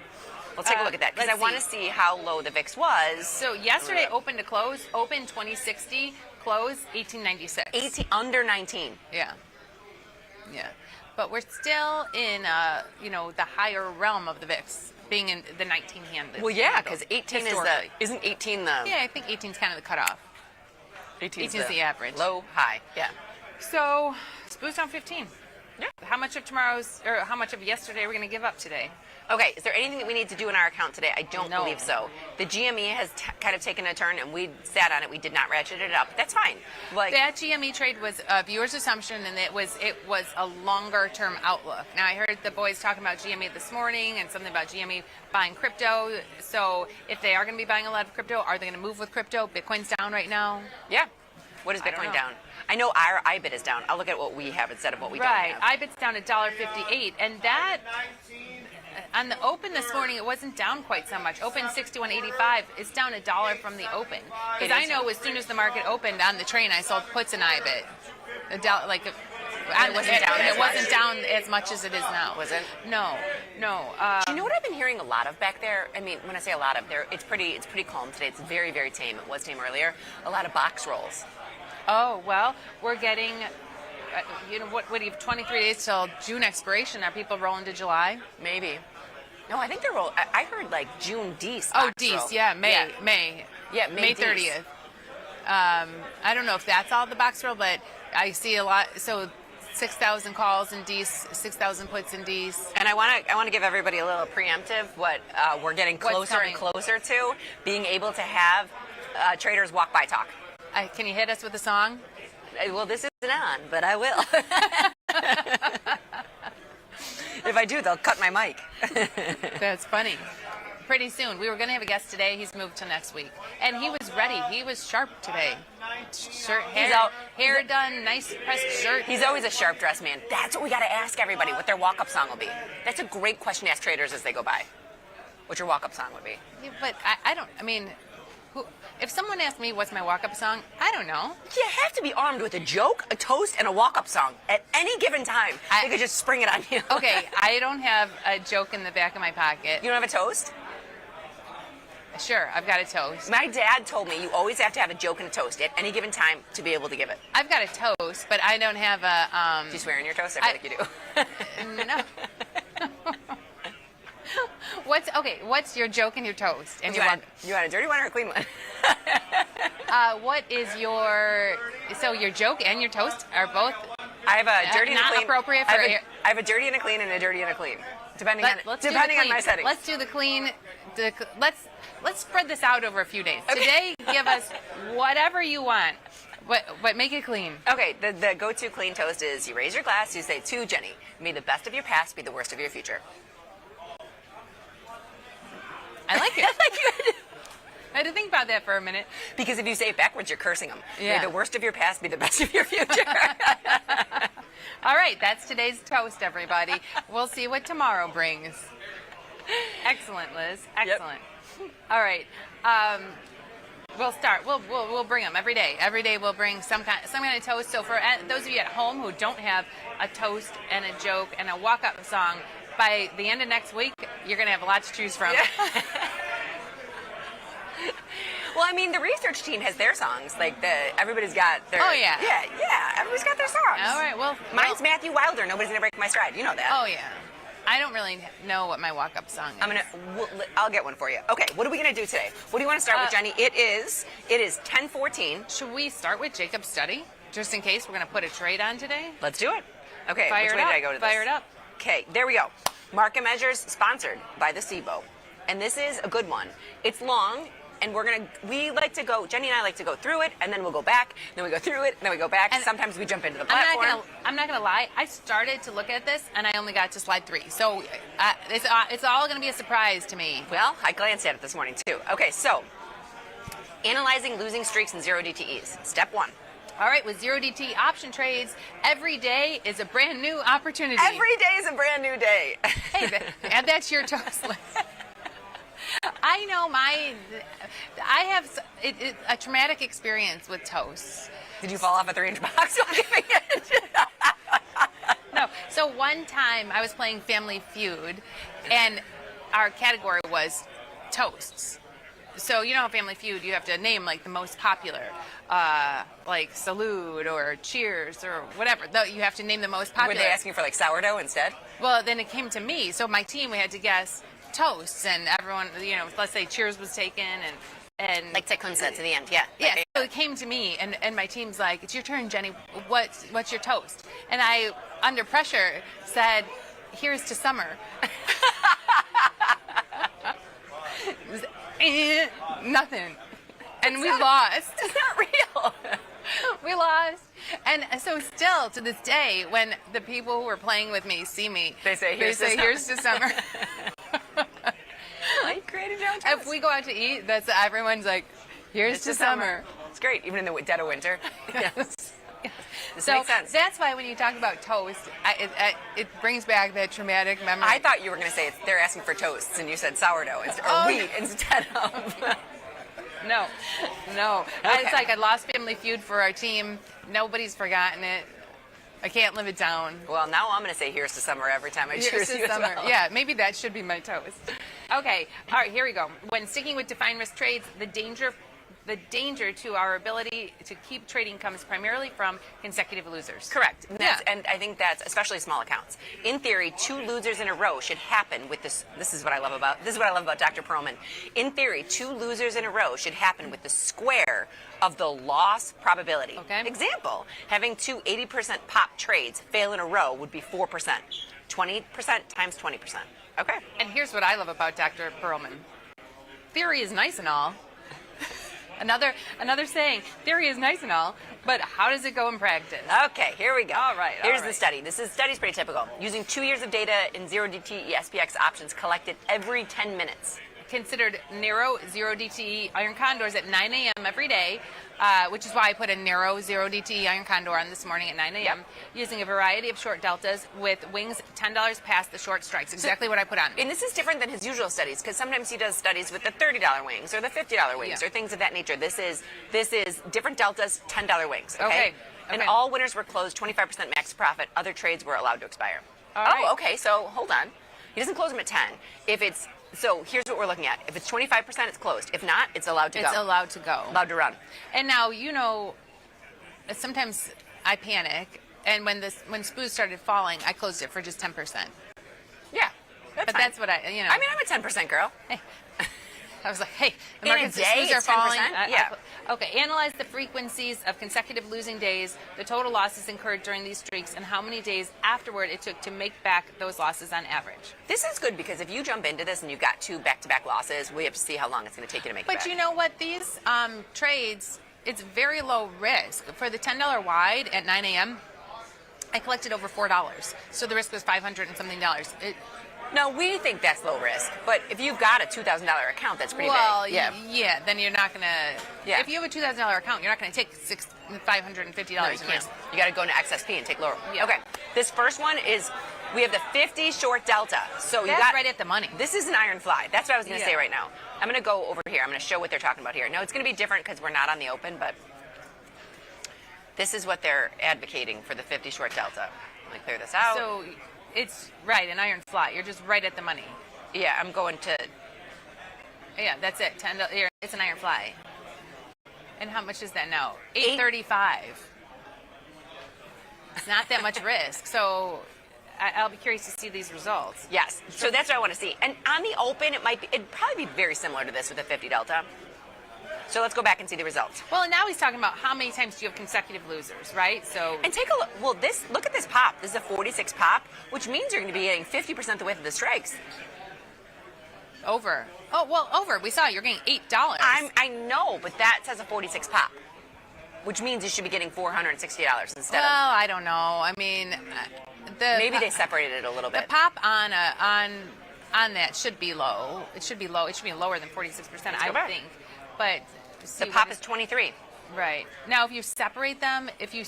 Let's take a look at that, because I want to see how low the VIX was. So yesterday, open to close, open 2060, close 1896. Under 19. Yeah. But we're still in, the higher realm of the VIX, being in the 19 hand. Well, yeah, because 18 isn't 18 the... Yeah, I think 18 is kind of the cutoff. 18 is the average. Low, high, yeah. So let's boost on 15. Yeah. How much of yesterday are we going to give up today? Okay, is there anything that we need to do in our account today? I don't believe so. The GME has kind of taken a turn, and we sat on it. We did not ratchet it up. That's fine. That GME trade was a viewer's assumption, and it was a longer-term outlook. Now, I heard the boys talking about GME this morning and something about GME buying crypto. So if they are going to be buying a lot of crypto, are they going to move with crypto? Bitcoin's down right now. Yeah. What is Bitcoin down? I know our IBIT is down. I'll look at what we have instead of what we don't have. Right. IBIT's down $1.58, and that on the open this morning it wasn't down quite so much. Open 61.85. It's down $1 from the open. Because I know as soon as the market opened on the train, I sold puts in IBIT. It wasn't down as much as it is now. Was it? No. Do you know what I've been hearing a lot of back there? I medo when I say a lot of, it's pretty calm today. It's very, very tame. It was tame earlier. A lot of box rolls. Oh, well, we're getting, what do you have, 23 days till June expiration. Are people rolling to July? Maybe. No, I think they're rolling. I heard like June D's. Oh, D's, yeah, May. Yeah, May 30th. I don't know if that's all the box roll, but I see a lot. So 6,000 calls in D's, 6,000 puts in D's. And I want to give everybody a little preemptive what we're getting closer and closer to being able to have traders walk by talk. Can you hit us with a song? Well, this isn't on, but I will. If I do, they'll cut my mic. That's funny. Pretty soon. We were going to have a guest today. He's moved to next week. And he was ready. He was sharp today. Shirt, hair done, nice pressed shirt. He's always a sharp dressed man. That's what we got to ask everybody, what their walk-up song will be. That's a great question to ask traders as they go by. What your walk-up song would be. Yeah, but If someone asked me what's my walk-up song, I don't know. You have to be armed with a joke, a toast, and a walk-up song at any given time. They could just spring it on you. Okay, I don't have a joke in the back of my pocket. You don't have a toast? Sure, I've got a toast. My dad told me you always have to have a joke and a toast at any given time to be able to give it. I've got a toast, but I don't have a... Do you swear in your toast? I feel like you do. No. What's your joke and your toast? And you want a dirty one or a clean one? What is your... So your joke and your toast are both... I have a dirty and a clean. Appropriate for... I have a dirty and a clean and a dirty and a clean. Depending on my settings. Let's do the clean. Let's spread this out over a few days. Okay. Today, give us whatever you want, but make it clean. Okay, the go-to clean toast is you raise your glass, you say to Jenny, may the best of your past be the worst of your future. I like it. I had to think about that for a minute. Because if you say it backwards, you're cursing them. Yeah. May the worst of your past be the best of your future. All right, that's today's toast, everybody. We'll see what tomorrow brings. Excellent, Liz. Excellent. Yep. All right. We'll start. We'll bring them every day. Every day we'll bring some kind of toast. So for those of you at home who don't have a toast and a joke and a walk-up song, by the end of next week, you're going to have a lot to choose from. Yeah. Well, I mean, the research team has their songs. Like everybody's got their. Oh yeah. Yeah. Everybody's got their songs. All right. Well, mine's Matthew Wilder. Nobody's gonna break my stride. You know that. Oh yeah. I don't really know what my walk-up song is. I'll get one for you. Okay. What are we gonna do today? What do you want to start with, Jenny? It is 10:14. Should we start with Jacob's study, just in case we're gonna put a trade on today? Let's do it. Okay. Fire which it way up. did I go to this? Fire it up. Okay. There we go. Market measures sponsored by the SIBO, and this is a good one. It's long. And Jenny and I like to go through it, and then we'll go back, then we go through it, then we go back. And sometimes we jump into the platform. I'm not gonna lie. I started to look at this, and I only got to slide 3. So it's all gonna be a surprise to me. Well, I glanced at it this morning too. Okay, so analyzing losing streaks and zero DTEs. Step 1. All right, with zero DT option trades, every day is a brand new opportunity. Every day is a brand new day. Hey, add that to your toast list. I know I have a traumatic experience with toasts. Did you fall off a 3-inch box while giving it? No. So one time I was playing Family Feud, and our category was toasts. So you know how Family Feud, you have to name like the most popular, like Salute or Cheers or whatever. You have to name the most popular. Were they asking for like sourdough instead? Well, then it came to me. So my team, we had to guess toasts, and everyone, let's say Cheers was taken, and like Tekun-set to the end, yeah. Yeah, so it came to me, and my team's like, it's your turn, Jenny, what's your toast? And I, under pressure, said, here's to summer. Nothing. And we lost. It's not real. We lost. And so still, to this day, when the people who are playing with me see me, they say, here's to summer. You created your own toast. If we go out to eat, everyone's like, here's to summer. It's great, even in the dead of winter. Yes. This So makes sense. that's why when you talk about toast, it brings back that traumatic memory. I thought you were going to say they're asking for toasts, and you said sourdough or wheat instead of. No. Okay. It's like I lost Family Feud for our team. Nobody's forgotten it. I can't live it down. Well, now I'm going to say here's to summer every time I choose you as well. Yeah, maybe that should be my toast. Okay, all right, here we go. When sticking with defined risk trades, the danger to our ability to keep trading comes primarily from consecutive losers. Correct. And I think that's especially small accounts. In theory, 2 losers in a row should happen with this. This is what I love about Dr. Perlman. In theory, 2 losers in a row should happen with the square of the loss probability. Okay. Example, having 2 80% pop trades fail in a row would be 4%. 20% times 20%. Okay. And here's what I love about Dr. Perlman. Theory is nice and all. Another saying, theory is nice and all, but how does it go in practice? Okay, here we go. All right. Here's the study. Study's pretty typical. Using 2 years of data in 0DTE SPX options collected every 10 minutes. considered narrow 0 DTE iron condors at 9 a.m. every day, which is why I put a narrow 0 DTE iron condor on this morning at 9 a.m. using a variety of short deltas with wings $10 past the short strikes. Exactly what I put on. And this is different than his usual studies because sometimes he does studies with the $30 wings or the $50 wings or things of that nature. This is different deltas, $10 wings. Okay. And all winners were closed 25% max profit. Other trades were allowed to expire. Oh, okay. So hold on. He doesn't close them at 10. So here's what we're looking at. If it's 25%, it's closed. If not, it's allowed to go. It's allowed to go. Allowed to run. And now, sometimes I panic, and when SPOOs started falling, I closed it for just 10%. Yeah, but that's what I mean, I'm a 10% girl. Hey. I was like, hey, the in a markets day, are falling. Yeah. Okay, analyze the frequencies of consecutive losing days, the total losses incurred during these streaks, and how many days afterward it took to make back those losses on average. This is good because if you jump into this and you've got 2 back-to-back losses, we have to see how long it's going to take you to make it back. But you know what? These trades, it's very low risk. For the $10 wide at 9 a.m., I collected over $4. So the risk was $500 and something. No, we think that's low risk, but if you've got a $2,000 account, that's pretty big. Yeah, then you're not going to... Yeah. If you have a $2,000 account, you're not going to take $550 in risk. You got to go into XSP and take lower. Yeah. Okay, this first one is, we have the 50 short delta. So that's you got right at the money. This is an iron fly. That's what I was going to say right now. I'm going to go over here. I'm going to show what they're talking about here. Now, it's going to be different because we're not on the open, but this is what they're advocating for the 50 short delta. Let me clear this out. So it's right, an iron fly. You're just right at the money. Yeah, I'm going to... Yeah, that's it. It's an iron fly. And how much is that now? $8.35. It's not that much risk. So I'll be curious to see these results. Yes. So that's what I want to see. And on the open, it'd probably be very similar to this with a 50 delta. So let's go back and see the results. Well, and now he's talking about how many times do you have consecutive losers, right? So and take a look. Well, look at this pop. This is a 46 pop, which means you're going to be getting 50% the width of the strikes. Over. Oh, well, over. We saw you're getting $8. I know, but that says a 46 pop, which means you should be getting $460 instead. Well, I don't know. I mean, maybe they separated it a little bit. The pop on that should be low. It should be low. It should be lower than 46%, I would think. But the pop is 23. Right. Now, if you separate them, if you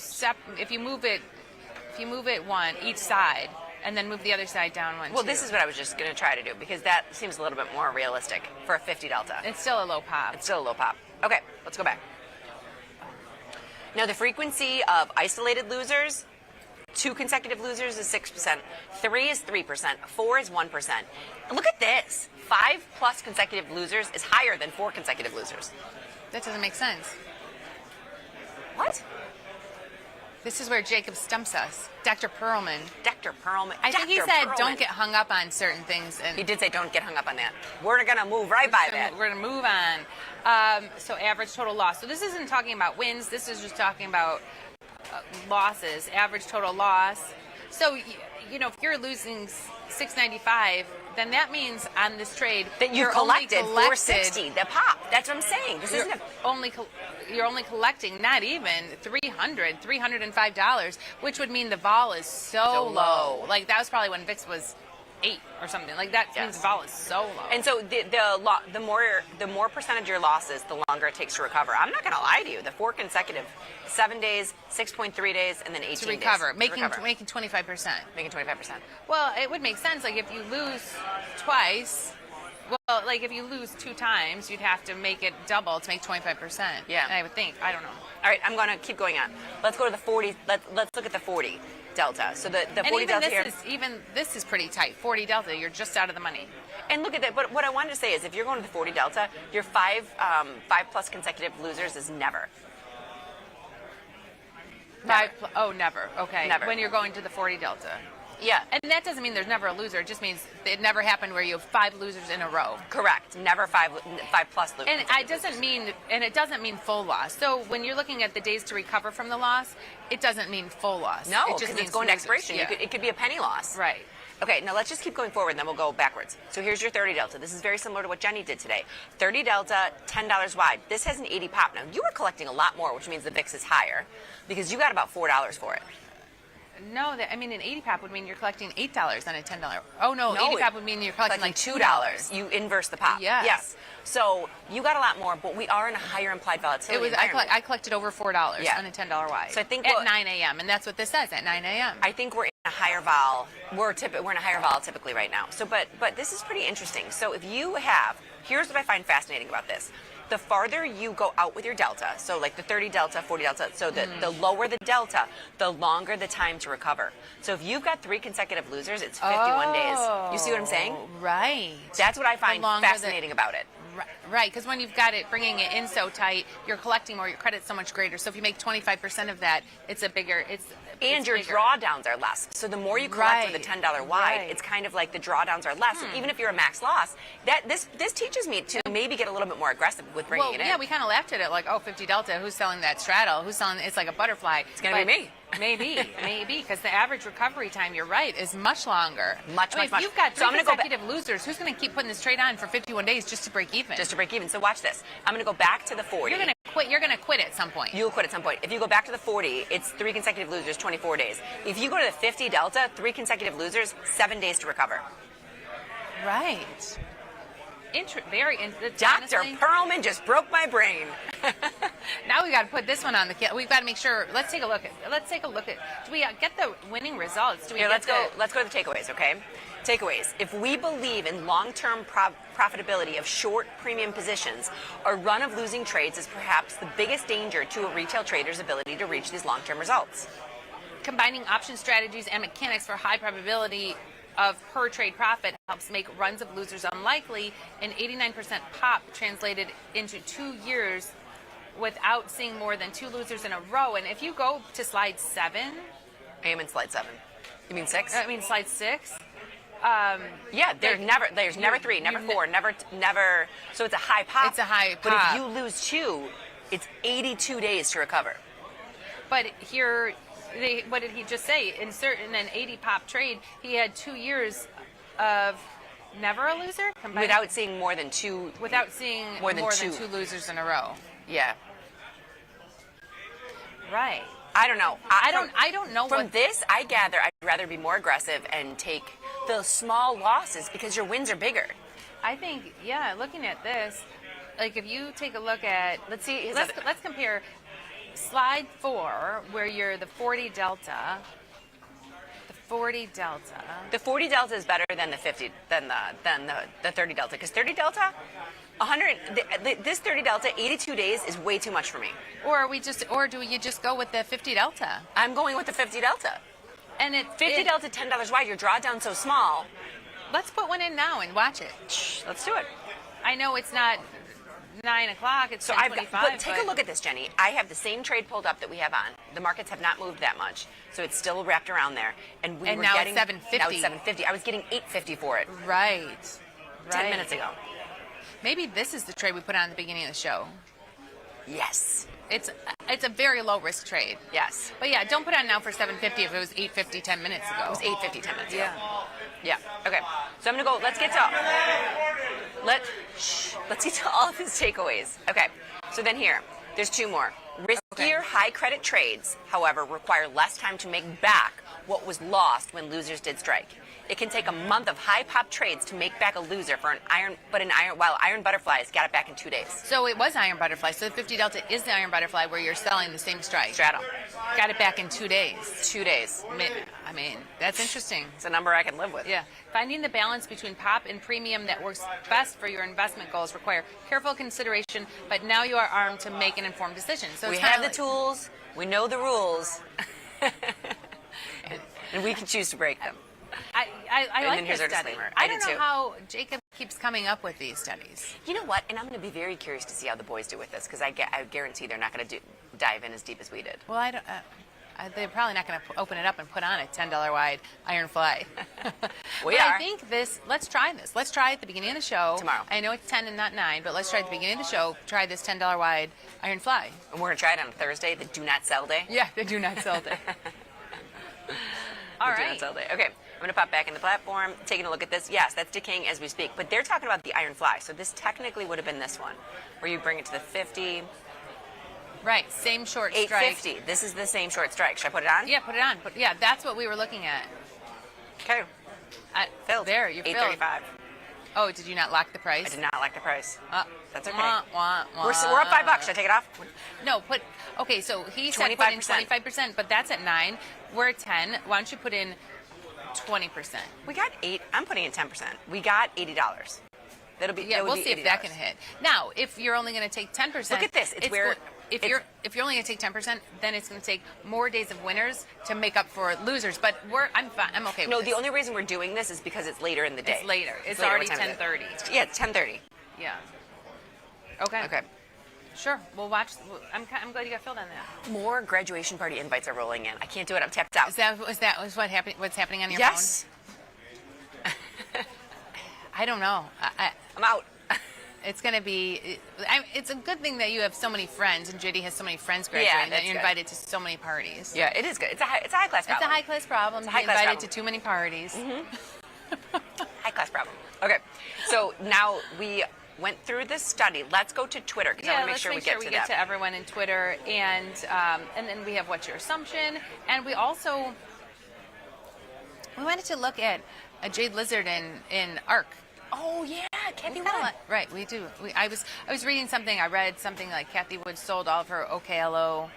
move it one each side, and then move the other side down one. Well, this is what I was just going to try to do because that seems a little bit more realistic for a 50 delta. It's still a low pop. It's still a low pop. Okay, let's go back. Now, the frequency of isolated losers, 2 consecutive losers is 6%, 3 is 3%, 4 is 1%. And look at this. 5+ consecutive losers is higher than 4 consecutive losers. That doesn't make sense. What? This is where Jacob stumps us. Dr. Perlman. Dr. Perlman. I think he said don't get hung up on certain things. And he did say don't get hung up on that. We're going to move right by that. We're going to move on. So average total loss. So this isn't talking about wins. This is just talking about losses. Average total loss. So, if you're losing $6.95, then that means on this trade that you collected $460. The pop. That's what I'm saying. This isn't you're only collecting not even $305, which would mean the vol is so low. Like that was probably when VIX was 8 or something. Like that means the vol is so low. And so the more percentage your losses, the longer it takes to recover. I'm not going to lie to you. The 4 consecutive, 7 days, 6.3 days, and then 18 to recover, days. making 25%. Making 25%. Well, it would make sense. Like if you lose twice. Well, like if you lose 2 times, you'd have to make it double to make 25%. Yeah. I would think. I don't know. All right, I'm going to keep going on. Let's go to the 40. Let's look at the 40 delta. So the 40 delta here. Even this is pretty tight. 40 delta, you're just out of the money. And look at that. But what I wanted to say is if you're going to the 40 delta, your 5+ consecutive losers is never. Never. Okay. Never. When you're going to the 40 delta. Yeah. And that doesn't mean there's never a loser. It just means it never happened where you have 5 losers in a row. Correct. Never 5+ losers. And it doesn't mean full loss. So when you're looking at the days to recover from the loss, it doesn't mean full loss. No, it just because means it's going to losers. expiration. Yeah. It could be a penny loss. Right. Okay, now let's just keep going forward, and then we'll go backwards. So here's your 30 delta. This is very similar to what Jenny did today. 30 delta, $10 wide. This has an 80 pop. Now, you were collecting a lot more, which means the VIX is higher, because you got about $4 for it. No, I mean, an 80 pop would mean you're collecting $8 on a $10. Oh, no, 80 pop would mean you're collecting like $2. You inverse the pop. Yes. Yes. So you got a lot more, but we are in a higher implied volatility environment. I collected over $4 on a $10 wide. So I think at 9 a.m. and that's what this says at 9 a.m. I think we're in a higher vol. We're in a higher vol typically right now. So, but this is pretty interesting. So if you have, here's what I find fascinating about this. The farther you go out with your delta, so like the 30 delta, 40 delta, so the lower the delta, the longer the time to recover. So if you've got 3 consecutive losers, it's 51 days. You see what I'm saying? Right. That's what I find fascinating about it. Right, because when you've got it, bringing it in so tight, you're collecting more, your credit's so much greater. So if you make 25% of that, it's a bigger, and your drawdowns are less. So the more you collect with a $10 wide, it's kind of like the drawdowns are less. So even if you're a max loss, this teaches me to maybe get a little bit more aggressive with bringing it in. Yeah, we kind of laughed at it like, oh, 50 delta, who's selling that straddle? Who's selling, it's like a butterfly. It's going to be me. Maybe, because the average recovery time, you're right, is much longer. Much. If you've got 3 consecutive losers, who's going to keep putting this trade on for 51 days just to break even? Just to break even. So watch this. I'm going to go back to the 40. You're going to quit at some point. You'll quit at some point. If you go back to the 40, it's 3 consecutive losers, 24 days. If you go to the 50 delta, 3 consecutive losers, 7 days to recover. Right. Dr. Perlman just broke my brain. Now we got to put this one on the. We've got to make sure. Let's take a look at. Do we get the winning results? Let's go to the takeaways. Okay, takeaways. If we believe in long-term profitability of short premium positions, a run of losing trades is perhaps the biggest danger to a retail trader's ability to reach these long-term results. Combining option strategies and mechanics for high probability of per trade profit helps make runs of losers unlikely. An 89% pop translated into 2 years without seeing more than 2 losers in a row. And if you go to slide 7, I am in slide 7. You mean 6? I mean slide 6. Yeah, there's never 3, never 4, never. So it's a high pop. It's a high pop. But if you lose 2, it's 82 days to recover. But here. What did he just say? In an 80 pop trade, he had 2 years of never a loser without seeing more than 2. Without seeing more than 2 losers in a row. Yeah. Right. I don't know. I don't know. From this, I gather I'd rather be more aggressive and take the small losses because your wins are bigger. I think, yeah. Looking at this, like if you take a look at, let's compare. Slide 4, where you're the 40 delta. The 40 delta. The 40 delta is better than the 50 than the 30 delta because 30 delta, 100. This 30 delta, 82 days is way too much for me. Or do you just go with the 50 delta? I'm going with the 50 delta. And 50 delta, $10 wide. Your drawdown so small. Let's put one in now and watch it. Let's do it. I know it's not 9 o'clock. It's so 10:25. But take a look at this, Jenny. I have the same trade pulled up that we have on. The markets have not moved that much, so it's still wrapped around there. And now it's 750. Now it's 750. I was getting 850 for it. Right. 10 minutes ago. Maybe this is the trade we put on at the beginning of the show. Yes. It's a very low risk trade. Yes. But yeah, don't put on now for 750 if it was 850 10 minutes ago. It was 850 10 minutes ago. Yeah. Yeah. Okay. So I'm gonna go. Let's get to all of his takeaways. Okay. So then here, there's 2 more. Riskier high credit trades, however, require less time to make back what was lost when losers did strike. It can take a month of high pop trades to make back a loser while iron butterflies got it back in 2 days. So it was iron butterfly. So the 50 delta is the iron butterfly where you're selling the same strike. Straddle. Got it back in 2 days. 2 days. I mean, that's interesting. It's a number I can live with. Yeah. Finding the balance between pop and premium that works best for your investment goals require careful consideration, but now you are armed to make an informed decision. So we have the tools, we know the rules, and we can choose to break them. I like this study. I don't know too. how Jacob keeps coming up with these studies. You know what? And I'm going to be very curious to see how the boys do with this because I guarantee they're not going to dive in as deep as we did. Well, I don't. They're probably not going to open it up and put on a $10 wide iron fly. I think let's try this. Let's try at the beginning of the show. Tomorrow. I know it's 10 and not 9, but let's try at the beginning of the show, try this $10 wide iron fly. And we're going to try it on Thursday, the do not sell day. Yeah, the do not sell day. All right. Do not sell day. Okay. I'm going to pop back in the platform, taking a look at this. Yes, that's decaying as we speak. But they're talking about the iron fly. So this technically would have been this one, where you bring it to the 50. Right, same short strike. 850. This is the same short strike. Should I put it on? Yeah, put it on. Yeah, that's what we were looking at. Okay. Filled. There, you're filled. 835. Oh, did you not lock the price? I did not like the price. That's okay. We're We're up $5. Should I take it off? No, okay, so he said put in 25%, but that's at 9. We're at 10. Why don't you put in 20%? We got 8. I'm putting in 10%. We got $80. That'll be we'll see if that can hit. Now, if you're only going to take 10%, look at this. If you're only going to take 10%, then it's going to take more days of winners to make up for losers. But I'm fine. I'm okay with No, this. the only reason we're doing this is because it's later in the day. It's later. It's later. already 10:30. Yeah, it's 10:30. Yeah. Okay. Okay. Sure. We'll watch. I'm glad you got filled on that. More graduation party invites are rolling in. I can't do it. I'm tapped out. Is that what's happening on your yes. phone? I don't know. I'm out. It's going to be. It's a good thing that you have so many friends, and JD has so many friends graduating that you're invited to so many parties. Yeah, it is good. It's a high class problem. It's a high class problem. It's a high class invited to too many parties. High class problem. Okay, so now we went through this study. Let's go to Twitter because I want to make sure we get to everyone in Twitter, and then we have what's your assumption, and we also wanted to look at a Jade Lizard in ARC. Oh yeah, Kathy Wood. Right, we do. I was reading something. I read something like Kathy Wood sold all of her OKLO,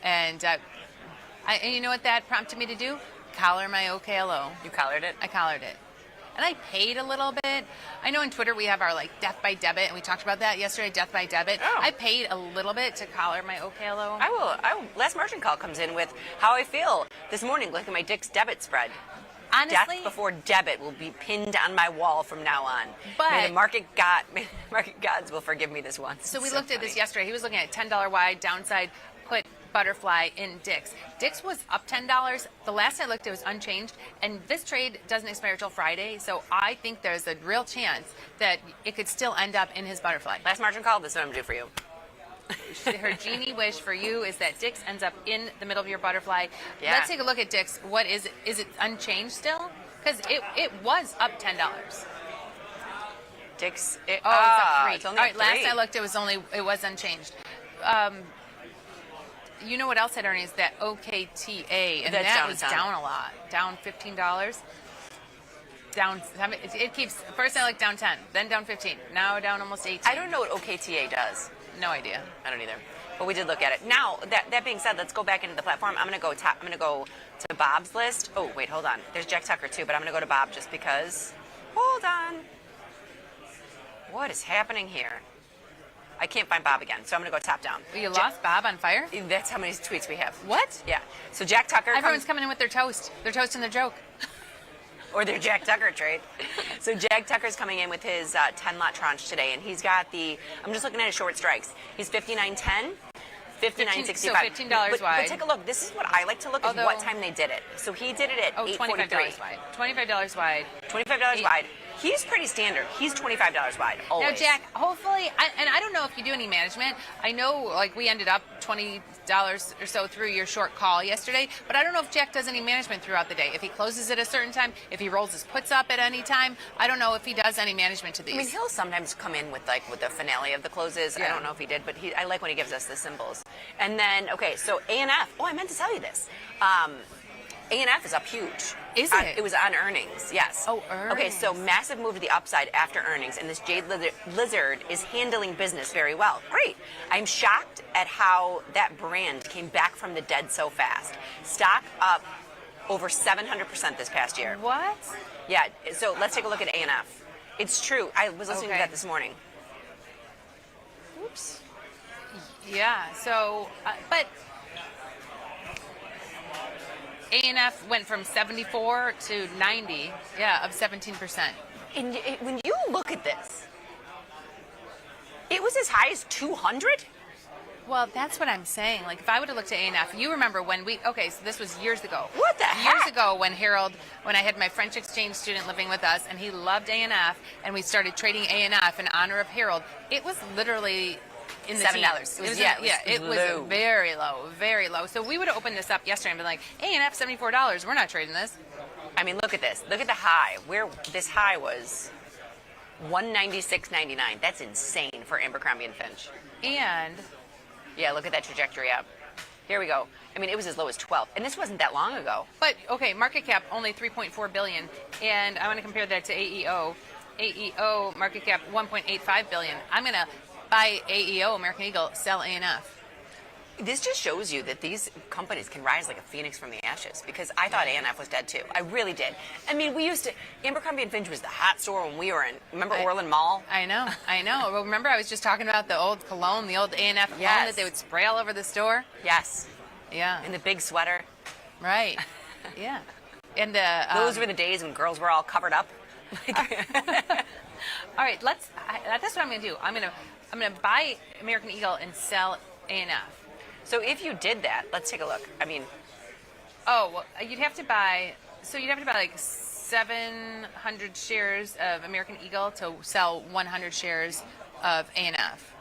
and and you know what that prompted me to do? Collar my OKLO. You collared it? I collared it. And I paid a little bit. I know on Twitter we have our death by debit, and we talked about that yesterday, death by debit. Oh. I paid a little bit to collar my OKLO. I will. Last margin call comes in with how I feel this morning. Look at my Dick's debit spread. Honestly, death before debit will be pinned on my wall from now on. But may the market gods will forgive me this once. So we looked at this yesterday. He was looking at $10 wide downside put butterfly in Dick's. Dick's was up $10. The last I looked, it was unchanged. And this trade doesn't expire till Friday, so I think there's a real chance that it could still end up in his butterfly. Last margin call. This is what I'm going to do for you. Her genie wish for you is that Dick's ends up in the middle of your butterfly. Yeah. Let's take a look at Dick's. What is it? Is it unchanged still? Because it was up $10. Dick's. It's up 3. It's only All right, up last 3. I looked, it was unchanged. You know what else had earnings? That OKTA, and that was down a lot, down $15. Down. It keeps. First I looked down 10, then down 15, now down almost 18. I don't know what OKTA does. No idea. I don't either. But we did look at it. Now, that being said, let's go back into the platform. I'm going to go I'm going to go to Bob's list. Oh, wait, hold on. There's Jack Tucker, too, but I'm going to go to Bob just because. Hold on. What is happening here? I can't find Bob again, so I'm going to go top down. You lost Bob on fire? That's how many tweets we have. What? Yeah. So Jack Tucker. Everyone's coming in with their toast. They're toasting their joke. Or their Jack Tucker trade. So Jack Tucker's coming in with his 10-lot tranche today, and he's got I'm just looking at his short strikes. He's 59.10, 59.65. So $15 wide. But take a look. This is what I like to look at what time they did it. So he did it at 8:43. $25 wide. $25 wide. $25 wide. He's pretty standard. He's $25 wide, always. Now, Jack, hopefully, and I don't know if you do any management. I know, we ended up $20 or so through your short call yesterday, but I don't know if Jack does any management throughout the day. If he closes at a certain time, if he rolls his puts up at any time, I don't know if he does any management to these. I mean, he'll sometimes come in with the finale of the closes. Yeah. I don't know if he did, but I like when he gives us the symbols. And then, okay, so A&F. Oh, I meant to tell you this. A&F is up huge. Is it? It was on earnings, yes. Oh, earnings. Okay, so massive move to the upside after earnings, and this Jade Lizard is handling business very well. Great. I'm shocked at how that brand came back from the dead so fast. Stock up over 700% this past year. What? Yeah, so let's take a look at A&F. It's true. I was listening to that this morning. Oops. Yeah, so, but A&F went from 74 to 90, up 17%. And when you look at this, it was as high as 200? Well, that's what I'm saying. If I would have looked at A&F, you remember when so this was years ago. What the heck? Years ago when I had my French exchange student living with us, and he loved A&F, and we started trading A&F in honor of Harold. It was literally in the $7. teens. It was very low, very low. So we would have opened this up yesterday and been like, A&F $74. We're not trading this. I mean, look at this. Look at the high. Where this high was $196.99. That's insane for Abercrombie & Finch. And Yeah, look at that trajectory up. Here we go. I mean, it was as low as 12, and this wasn't that long ago. But okay, market cap only 3.4 billion, and I want to compare that to AEO. AEO market cap 1.85 billion. I'm gonna buy AEO, American Eagle, sell ANF. This just shows you that these companies can rise like a phoenix from the ashes, because I thought ANF was dead too. I really did. I mean, we used to, Abercrombie & Fitch was the hot store when we were in, remember Orland Mall? I know. Well, remember I was just talking about the old cologne, the old ANF cologne that they would spray all over the store? Yes. Yeah. In the big sweater. Right. Yeah. And those were the days when girls were all covered up. All right, that's what I'm going to do. I'm going to buy American Eagle and sell ANF. So if you did that, let's take a look. I mean, you'd have to buy like 700 shares of American Eagle to sell 100 shares of ANF.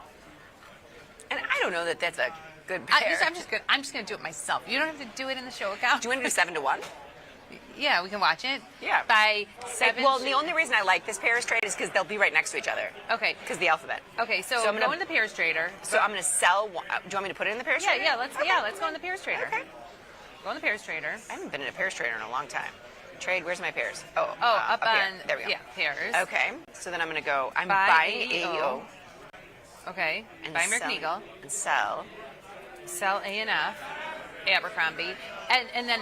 And I don't know that that's a good pair. I'm just gonna do it myself. You don't have to do it in the show account. Do you want to do 7 to 1? Yeah, we can watch it. Yeah. By 7. Well, the only reason I like this pairs trade is because they'll be right next to each other. Okay. Because the alphabet. Okay, so I'm go in the pairs trader. So I'm going to sell. Do you want me to put it in the pairs trader? Yeah, let's go in the pairs trader. Okay. Go in the pairs trader. I haven't been in a pairs trader in a long time. Trade. Where's my pairs? Up on. Here. There we go. Yeah, pairs. Okay. So then I'm going to go. I'm buying AEO. Okay. And buy American Eagle. And sell. Sell ANF. Abercrombie. And then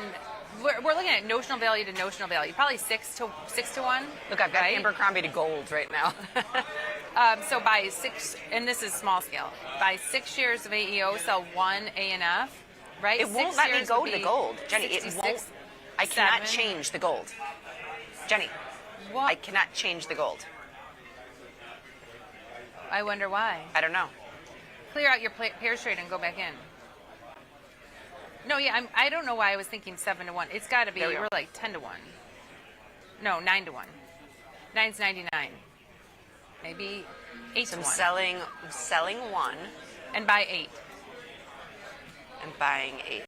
we're looking at notional value to notional value. Probably 6 to 1. Look, I've got Abercrombie to gold right now. So buy 6, and this is small scale. Buy 6 shares of AEO, sell 1 ANF. Right? It won't let me go to the gold, Jenny. It won't. I cannot change the gold, Jenny. What? I cannot change the gold. I wonder why. I don't know. Clear out your pairs trade and go back in. No, yeah, I don't know why I was thinking 7 to 1. It's got to be. We're like 10 to 1. No, 9 to 1. 9's 99. Maybe 8 to 1. I'm selling 1 and buy 8. And buying 8.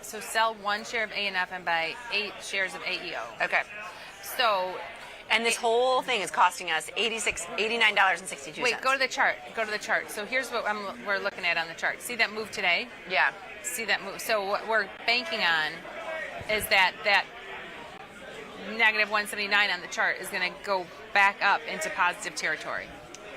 So sell 1 share of ANF and buy 8 shares of AEO. Okay. So, and this whole thing is costing us $89.62. Wait, go to the chart. Go to the chart. So here's what we're looking at on the chart. See that move today? Yeah. See that move. So what we're banking on is that negative 179 on the chart is going to go back up into positive territory.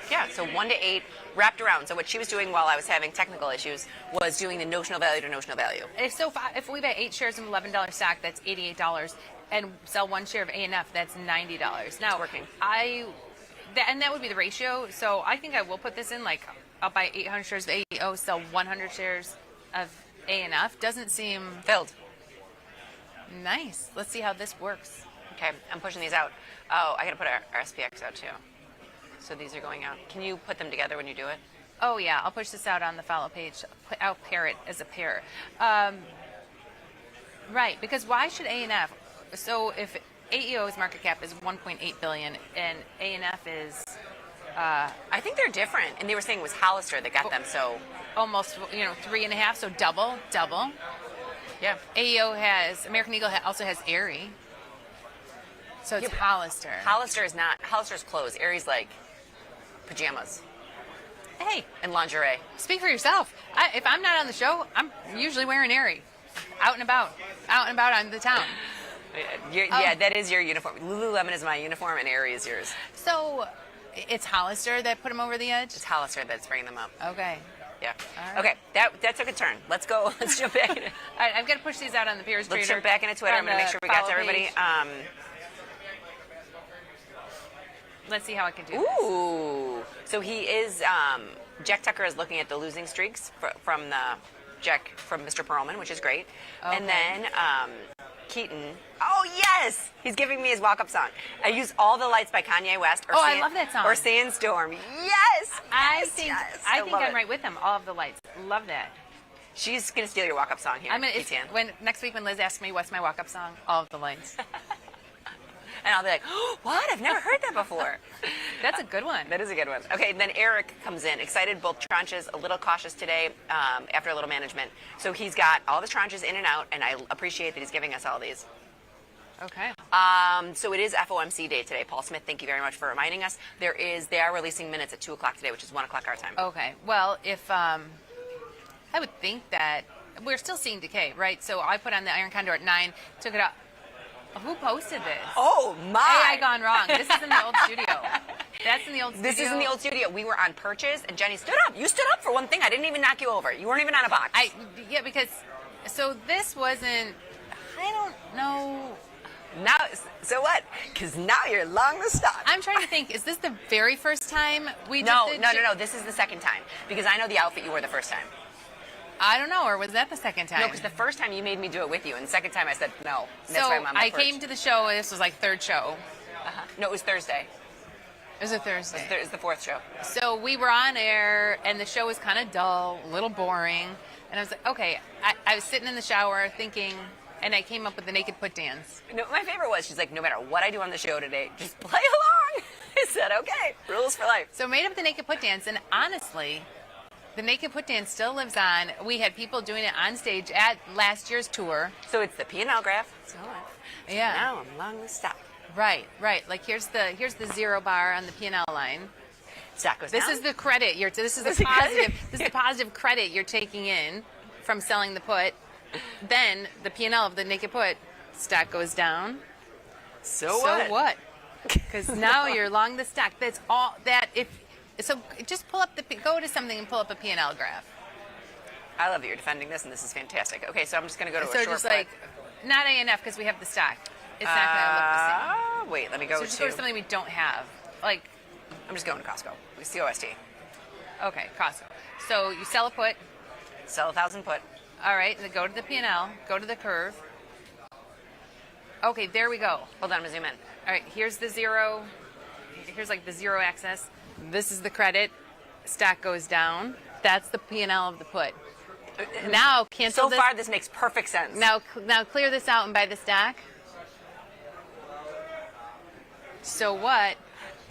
Yeah, so 1 to 8 wrapped around. So what she was doing while I was having technical issues was doing the notional value to notional value. If we buy 8 shares of $11 stock, that's $88, and sell 1 share of ANF, that's $90. Now, it's working. And that would be the ratio. So I think I will put this in. Like, I'll buy 800 shares of AEO, sell 100 shares of ANF. Doesn't seem filled. Nice. Let's see how this works. Okay, I'm pushing these out. Oh, I got to put our SPX out too. So these are going out. Can you put them together when you do it? Oh, yeah. I'll push this out on the follow page. I'll pair it as a pair. Right, because why should ANF? So if AEO's market cap is $1.8 billion and ANF is... I think they're different. And they were saying it was Hollister that got them, so... Almost, 3.5, so double. Yeah. AEO has... American Eagle also has Aerie. So it's Hollister. Hollister's clothes. Aerie's like pajamas. Hey. And lingerie. Speak for yourself. If I'm not on the show, I'm usually wearing Aerie. Out and about on the town. Yeah, that is your uniform. Lululemon is my uniform and Aerie is yours. So it's Hollister that put them over the edge? It's Hollister that's bringing them up. Okay. Yeah. Right. Okay, that took a turn. Let's go. Let's jump back in it. All right, I've got to push these out on the Pairs Trader. Let's jump back into Twitter. I'm going to make sure we got to everybody. Let's see how I can do this. Ooh. So he is, Jack Tucker is looking at the losing streaks from Mr. Perlman, which is great. Okay. And then Keaton. Oh, yes! He's giving me his walk-up song. I use All the Lights by Kanye West. I love that song. Or Sandstorm. Yes! I think I'm right with him. All of the Lights. Love that. She's going to steal your walk-up song here. Next week when Liz asks me what's my walk-up song, All of the Lights. And I'll be like, oh, what? I've never heard that before. That's a good one. That is a good one. Okay, then Eric comes in. Excited, both tranches, a little cautious today after a little management. So he's got all the tranches in and out, and I appreciate that he's giving us all these. Okay. So it is FOMC day today. Paul Smith, thank you very much for reminding us. They are releasing minutes at 2 o'clock today, which is 1 o'clock our time. Okay. Well, if I would think that we're still seeing decay, right? So I put on the iron condor at 9, took it out. Who posted this? Oh my! AI gone wrong. This is in the old studio. That's in the old studio. This is in the old studio. We were on perches, and Jenny stood up. You stood up for one thing. I didn't even knock you over. You weren't even on a box. Yeah, because so this wasn't. I don't know. Now, so what? Because now you're long the stock. I'm trying to think. Is this the very first time we No. did This is the second time because I know the outfit you wore the first time. I don't know, or was that the second time? No, because the first time you made me do it with you, and the second time I said no. That's So why I'm on my I perch. came to the show. This was like third show. No, it was Thursday. It was a Thursday. It was the fourth show. So we were on air, and the show was kind of dull, a little boring. And I was like, okay. I was sitting in the shower thinking, and I came up with the naked put dance. No, my favorite was she's like, no matter what I do on the show today, just play along. I said, okay, rules for life. So made up the naked put dance, and honestly, the naked put dance still lives on. We had people doing it on stage at last year's tour. So it's the P&L graph. So yeah. Now I'm long the stock. Right. Like here's the 0 bar on the P&L line. Stock goes This down. is the credit. This is the This positive. This is the positive credit you're taking in from selling the put. Then the P&L of the naked put stock goes down. So what? Because now you're long the stock. That's all that So just go to something and pull up a P&L graph. I love that you're defending this, and this is fantastic. Okay, so I'm just going to go to a So short just like, not ANF because we have the stock. It's not going to look the same. Wait, let me go so just go to something we don't have. Like, I'm just going to Costco. COST. Okay, Costco. So you sell a put. Sell 1,000 put. All right, and then go to the P&L. Go to the curve. Okay, there we go. Hold on, I'm going to zoom in. All right, here's the 0. Here's like the 0 axis. This is the credit. Stock goes down. That's the P&L of the put. Now cancel this. So far, this makes perfect sense. Now clear this out and buy the stock. So what?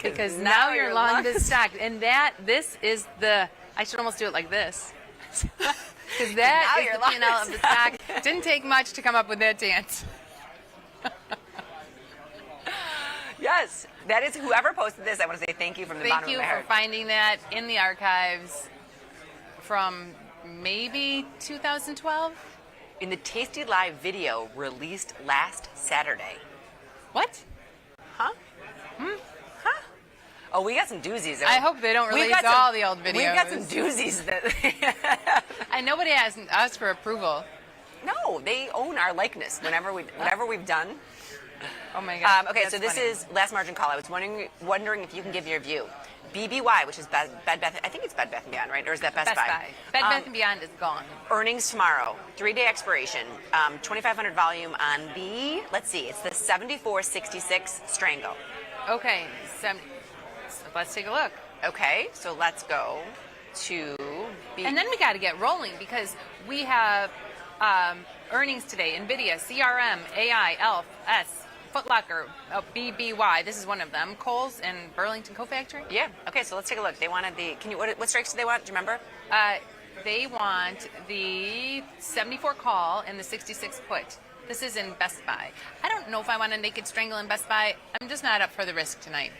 Because now you're long the stock, and this is the. I should almost do it like this. Because that is the P&L of the stock. Didn't take much to come up with that dance. Yes, that is whoever posted this. I want to say thank you from the bottom of my heart. Thank you for finding that in the archives from maybe 2012. In the Tasty Live video released last Saturday. What? Huh? Huh? Oh, we got some doozies. I hope they don't release all the old videos. We've got some doozies. And nobody has asked for approval. No, they own our likeness whenever we've done. Oh my God. Okay, so this is last margin call. I was wondering if you can give your view. BBY, which is Bed Bath. I think it's Bed Bath & Beyond, right? Or is that Best Buy? Bed Bath & Beyond is gone. Earnings tomorrow. 3-day expiration. 2,500 volume on the. Let's see. It's the 7466 Strangle. Okay. So let's take a look. Okay, so let's go to. And then we got to get rolling because we have earnings today. Nvidia, CRM, AI, ELF, S. Foot Locker, BBY. This is one of them. Kohl's and Burlington Coat Factory. Yeah. Okay. So let's take a look. They wanted the. What strikes do they want? Do you remember? They want the 74 call and the 66 put. This is in Best Buy. I don't know if I want a naked strangle in Best Buy. I'm just not up for the risk tonight.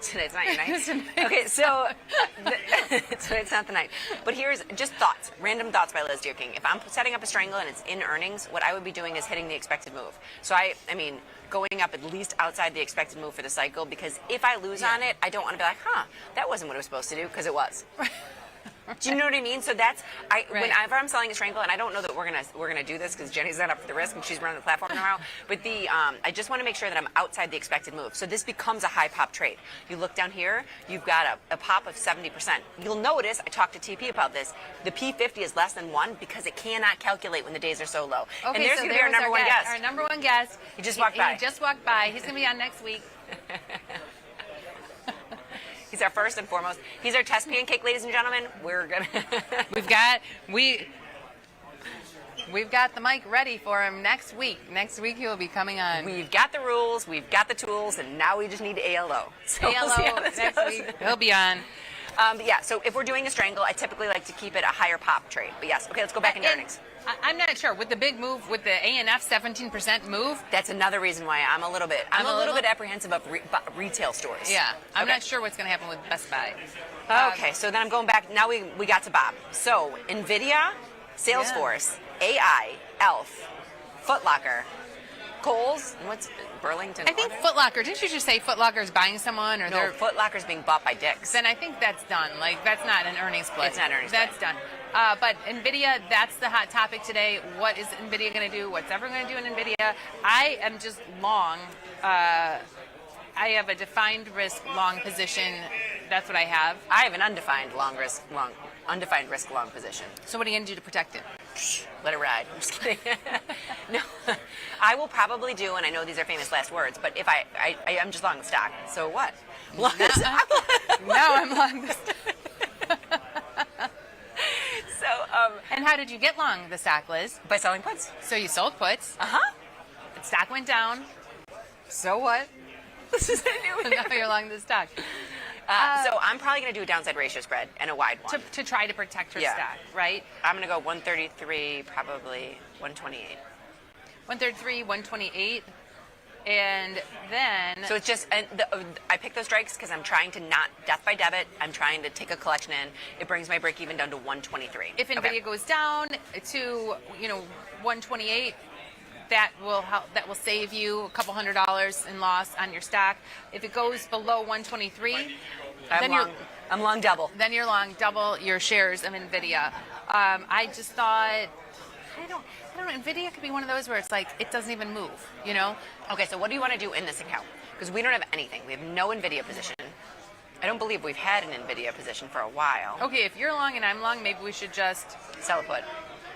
Tonight's not your night. Okay, so tonight's not the night. But here's just thoughts, random thoughts by Liz Deerking. If I'm setting up a strangle and it's in earnings, what I would be doing is hitting the expected move. So I mean, going up at least outside the expected move for the cycle, because if I lose on it, I don't want to be like, that wasn't what it was supposed to do, because it was. Do you know what I mean? So that's whenever I'm selling a strangle, and I don't know that we're gonna do this because Jenny's not up for the risk and she's running the platform tomorrow. But I just want to make sure that I'm outside the expected move. So this becomes a high pop trade. You look down here, you've got a pop of 70%. You'll notice I talked to TP about this. The P50 is less than 1 because it cannot calculate when the days are so low. Okay, and there's so gonna be our number one guest. Our number one guest. He just walked by. He just walked by. He's gonna be on next week. He's our first and foremost. He's our test pancake, ladies and gentlemen. We're gonna. We've got the mic ready for him next week. Next week he will be coming on. We've got the rules, we've got the tools, and now we just need ALO. So ALO next week. He'll be on. But yeah, so if we're doing a strangle, I typically like to keep it a higher pop trade. But yes, okay, let's go back into earnings. I'm not sure with the big move with the ANF 17% move. That's another reason why I'm a little bit apprehensive of retail stores. Yeah, I'm not sure what's going to happen with Best Buy. Okay, so then I'm going back. Now we got to Bob. So Nvidia, Salesforce, AI, Elf, Foot Locker, Kohl's, and what's Burlington? I think Foot Locker. Didn't you just say Foot Locker is buying someone, or no? Foot Locker's being bought by Dick's. Then I think that's done. Like that's not an earnings play. It's not an earnings That's done. But Nvidia, that's the hot topic today. What is Nvidia going to do? What's everyone going to do in Nvidia? I am just long. I have a defined risk long position. That's what I have. I have an undefined risk long position. So what are you going to do to protect it? Let it ride. I'm just kidding. No, I will probably do, and I know these are famous last words, but if I'm just long the stock. So what? Long the stock. Now I'm long the stock. And how did you get long the stock, Liz? By selling puts. So you sold puts. Uh-huh. The stock went down. So what? This is a new Now you're long the stock. So I'm probably going to do a downside ratio spread and a wide one. To try to protect your stock, right? I'm going to go 133, probably 128. 133, 128. And then... So it's just, I pick those strikes because I'm trying to not death by debit. I'm trying to take a collection in. It brings my break even down to 123. If Nvidia goes down to, 128, that will help. That will save you a couple $100 in loss on your stock. If it goes below 123, I'm long double. Then you're long double your shares of Nvidia. I just thought, I don't know. Nvidia could be one of those where it's like it doesn't even move. Okay, so what do you want to do in this account? Because we don't have anything. We have no Nvidia position. I don't believe we've had an Nvidia position for a while. Okay, if you're long and I'm long, maybe we should just sell a put.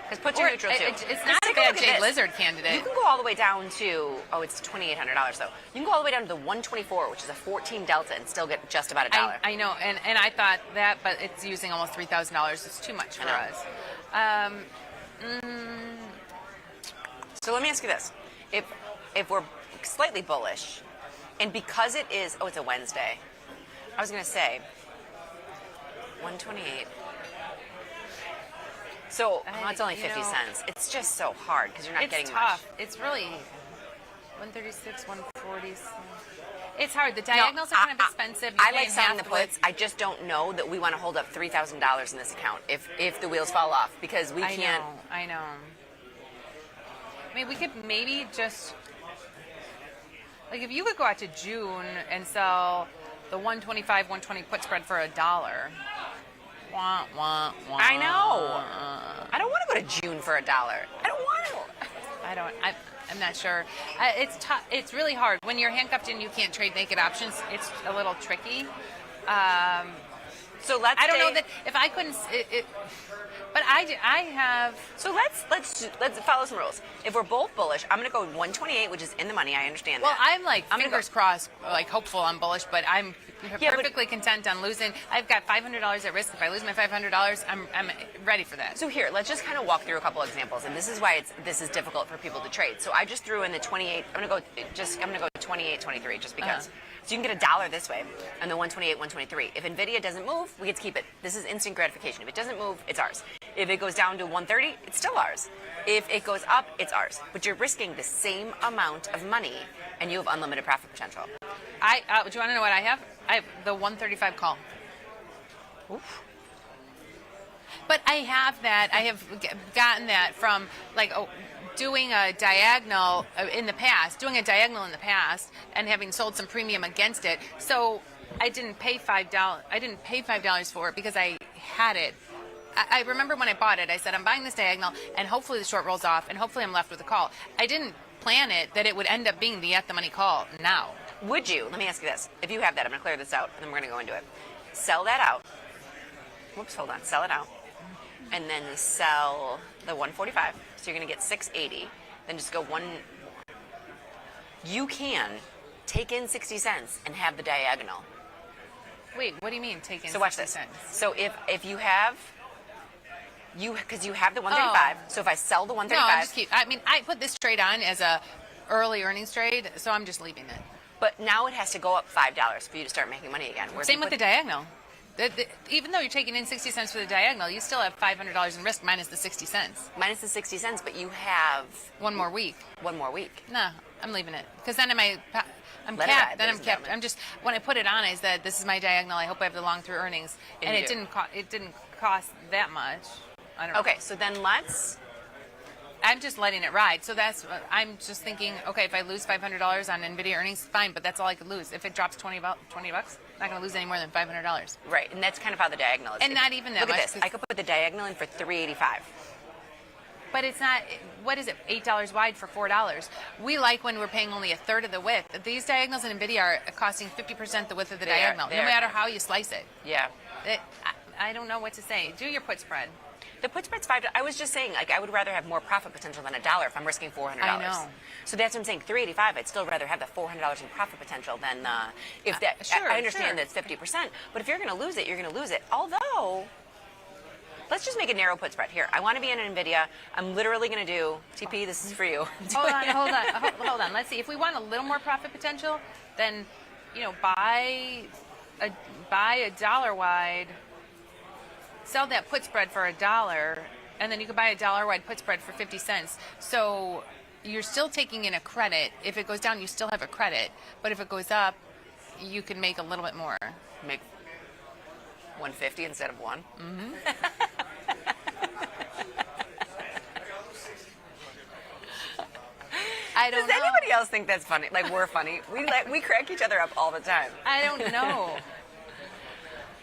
Because puts are neutral too. It's not a bad Jay Blizzard candidate. You can go all the way down to, it's $2,800 though. You can go all the way down to the 124, which is a 14 delta, and still get just about $1. I know, and I thought that, but it's using almost $3,000. It's too much for us. So let me ask you this: if we're slightly bullish, and because it is, it's a Wednesday, I was going to say 128. So it's only 50 cents. It's just so hard because you're not getting tough. much. It's really 136, 140. It's hard. The diagonals are kind of expensive. I like selling the puts. I just don't know that we want to hold up $3,000 in this account if the wheels fall off because we can't. I know. I mean, we could maybe just if you could go out to June and sell the 125, 120 put spread for $1. Wah, wah, wah. I know. I don't want to go to June for $1. I don't want to. I'm not sure. It's tough. It's really hard when you're handcuffed and you can't trade naked options. It's a little tricky. So let's. I don't know that if I couldn't. But I have. So let's follow some rules. If we're both bullish, I'm going to go 128, which is in the money. I understand that. Well, I'm fingers crossed, hopeful I'm bullish, but I'm perfectly content on losing. I've got $500 at risk. If I lose my $500, I'm ready for that. So here, let's just kind of walk through a couple examples, and this is why this is difficult for people to trade. So I just threw in the 28. I'm going to go 28, 23, just because. So you can get $1 this way, and the 128, 123. If Nvidia doesn't move, we get to keep it. This is instant gratification. If it doesn't move, it's ours. If it goes down to 130, it's still ours. If it goes up, it's ours. But you're risking the same amount of money, and you have unlimited profit potential. Do you want to know what I have? I have the 135 call. Oof. But I have that. I have gotten that from doing a diagonal in the past, and having sold some premium against it. So I didn't pay $5. I didn't pay $5 for it because I had it. I remember when I bought it, I said, I'm buying this diagonal, and hopefully the short rolls off, and hopefully I'm left with a call. I didn't plan it that it would end up being the at-the-money call now. Would you? Let me ask you this. If you have that, I'm going to clear this out, and then we're going to go into it. Sell that out. Whoops, hold on. Sell it out. And then sell the 145. So you're going to get 680. Then just go one. You can take in 60 cents and have the diagonal. Wait, what do you mean take in 60 cents? So watch this. So if you have... because you have the 135. So if I sell the 135, I put this trade on as a early earnings trade, so I'm just leaving it. But now it has to go up $5 for you to start making money again. Same with the diagonal. Even though you're taking in 60 cents for the diagonal, you still have $500 in risk minus the 60 cents. Minus the 60 cents, but you have... One more week. One more week. No, I'm leaving it. Because then I'm Let it capped. ride, Then I'm ladies and capped. I'm just, when I put it on, I said, this is my diagonal. I hope I have the long through earnings. And it didn't cost that much. I don't know. Okay, so then let's... I'm just letting it ride. So I'm just thinking, okay, if I lose $500 on Nvidia earnings, fine, but that's all I could lose. If it drops $20, I'm not going to lose any more than $500. Right, and that's kind of how the diagonal is. And not even that Look much. Look at this. I could put the diagonal in for $3.85. But it's not, what is it, $8 wide for $4? We like when we're paying only a third of the width. These diagonals in Nvidia are costing 50% the width of the diagonal, no matter how you slice it. Yeah. I don't know what to say. Do your put spread. The put spread's $5. I was just saying, like, I would rather have more profit potential than $1 if I'm risking $400. I know. So that's what I'm saying. $3.85. I'd still rather have the $400 in profit potential than if that. Sure, I understand that's 50%, but if you're going to lose it, you're going to lose it. Although, let's just make a narrow put spread here. I want to be in Nvidia. I'm literally going to do TP. This is for you. Hold on. Let's see. If we want a little more profit potential, then buy a dollar wide. Sell that put spread for $1, and then you could buy a dollar wide put spread for 50 cents. So you're still taking in a credit. If it goes down, you still have a credit. But if it goes up, you can make a little bit more. Make 150 instead of 1. Mm-hmm. Does anybody else think that's funny? Like, we're funny. We crack each other up all the time. I don't know.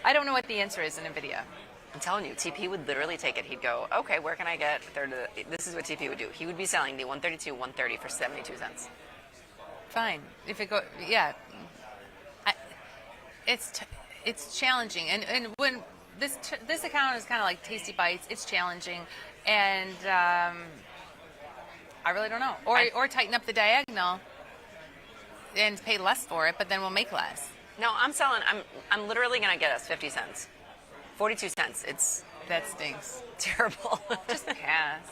I don't know what the answer is in Nvidia. I'm telling you, TP would literally take it. He'd go, okay, where can I get a third of the... This is what TP would do. He would be selling the 132, 130 for 72 cents. Fine. If it go, yeah. It's challenging, and when this account is kind of like Tasty Bites, it's challenging, and I really don't know. Or tighten up the diagonal and pay less for it, but then we'll make less. No, I'm selling. I'm literally gonna get us 50 cents. 42 cents. That stinks. Terrible. Just pass.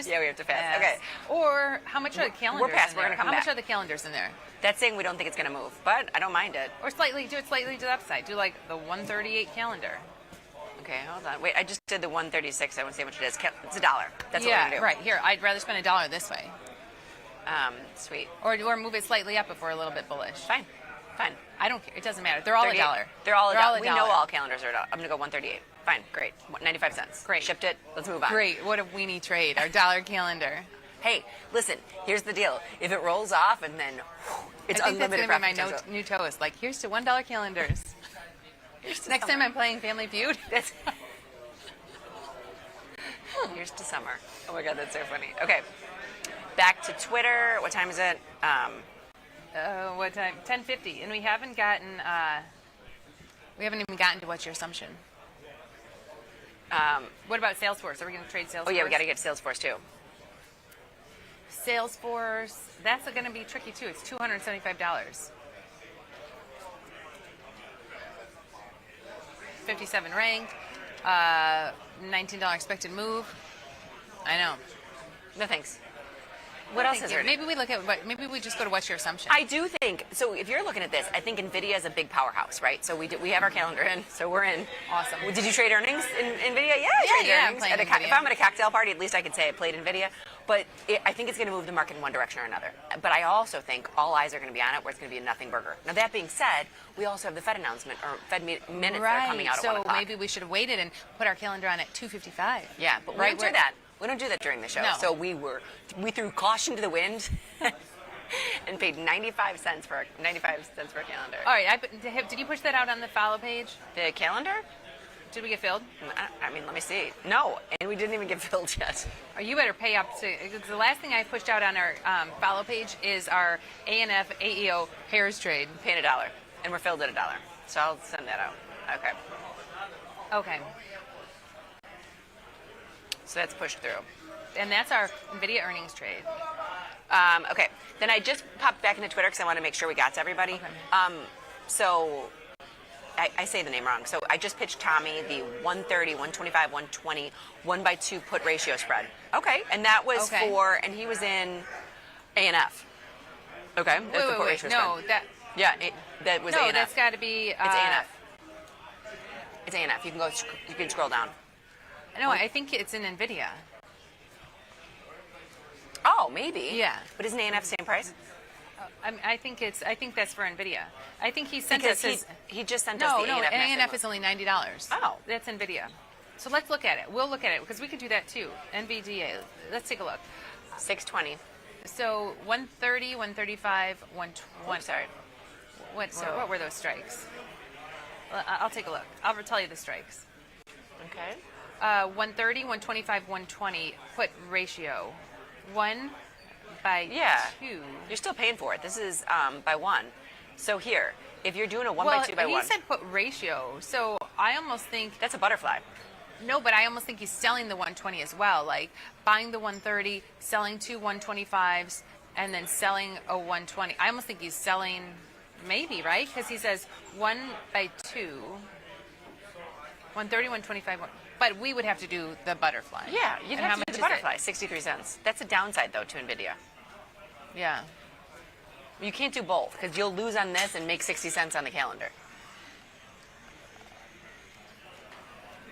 Yeah, we have to pass. Okay. Or how much are the calendars? We're past. in We're there? gonna come How back. much are the calendars in there? That's saying we don't think it's gonna move, but I don't mind it. Or do it slightly to the upside. Do like the 138 calendar. Okay, hold on. Wait, I just did the 136. I want to see how much it is. It's $1. That's what we're gonna do. Right here. I'd rather spend $1 this way. Sweet. Or move it slightly up if we're a little bit bullish. Fine. I don't care. It doesn't matter. They're all $1. They're all $1. We $1. know all calendars are $1. I'm gonna go 138. Fine, great. 95 cents. Great. Shipped it. Let's move on. Great. What a weenie trade. Our dollar calendar. Hey, listen. Here's the deal. If it rolls off and then it's I think unlimited that's gonna be profit my new toast. Like, here's to $1 calendars. Next time I'm playing Family Feud. Here's to summer. Oh my God, that's so funny. Okay, back to Twitter. What time is it? What time? 10:50, and we haven't even gotten to what's your assumption. What about Salesforce? Are we going to trade Salesforce? Oh yeah, we got to get Salesforce too. Salesforce, that's going to be tricky too. It's $275. 57 rank, $19 expected move. I know. No thanks. What else is there? Maybe we just go to what's your assumption. I do think so. If you're looking at this, I think Nvidia is a big powerhouse, right? So we have our calendar in, so we're in. Awesome. Did you trade earnings in Nvidia? Yeah, I traded earnings. I'm playing Nvidia. If I'm at a cocktail party, at least I can say I played Nvidia. But I think it's going to move the market in one direction or another. But I also think all eyes are going to be on it, where it's going to be a nothing burger. Now that being said, we also have the Fed announcement or Fed minutes that are coming out at 1 o'clock. So maybe we should have waited and put our calendar on at 2:55. Yeah, but we don't do that. We don't do that during the show. No. So we threw caution to the wind and paid 95 cents for a calendar. All right. Did you push that out on the follow page? The calendar? Did we get filled? I mean, let me see. No, and we didn't even get filled yet. Or you better pay up to. The last thing I pushed out on our follow page is our ANF AEO pairs trade. Paying $1, and we're filled at $1. So I'll send that out. Okay. Okay. So that's pushed through. And that's our Nvidia earnings trade. Okay. Then I just popped back into Twitter because I want to make sure we got to everybody. Okay. So I say the name wrong. So I just pitched Tommy the 130, 125, 120, 1/2 put ratio spread. Okay. And that was and he was in ANF. Okay. That's the put ratio spread. No, that. Yeah, that was ANF. No, that's got to be. It's ANF. It's ANF. You can scroll down. No, I think it's in Nvidia. Oh, maybe. Yeah. But isn't ANF same price? I think that's for Nvidia. I think he sent Because us he just sent us the ANF. ANF is only $90. Oh. That's Nvidia. So let's look at it. We'll look at it because we could do that too. NVDA. Let's take a look. 620. So 130, 135, 120. Oh, sorry. What were those strikes? I'll take a look. I'll tell you the strikes. Okay. 130, 125, 120. Put ratio. 1 by 2. You're still paying for it. This is by 1. So here, if you're doing a 1 well, by 2 by 1. He said put ratio. So I almost think that's a butterfly. No, but I almost think he's selling the 120 as well. Like buying the 130, selling 2 125s, and then selling a 120. I almost think he's selling, maybe, right? Because he says 1 by 2, 130, 125, but we would have to do the butterfly. Yeah, you'd And have how to do the much is butterfly, 63 cents. That's a downside, though, to Nvidia. Yeah. You can't do both, because you'll lose on this and make 60 cents on the calendar.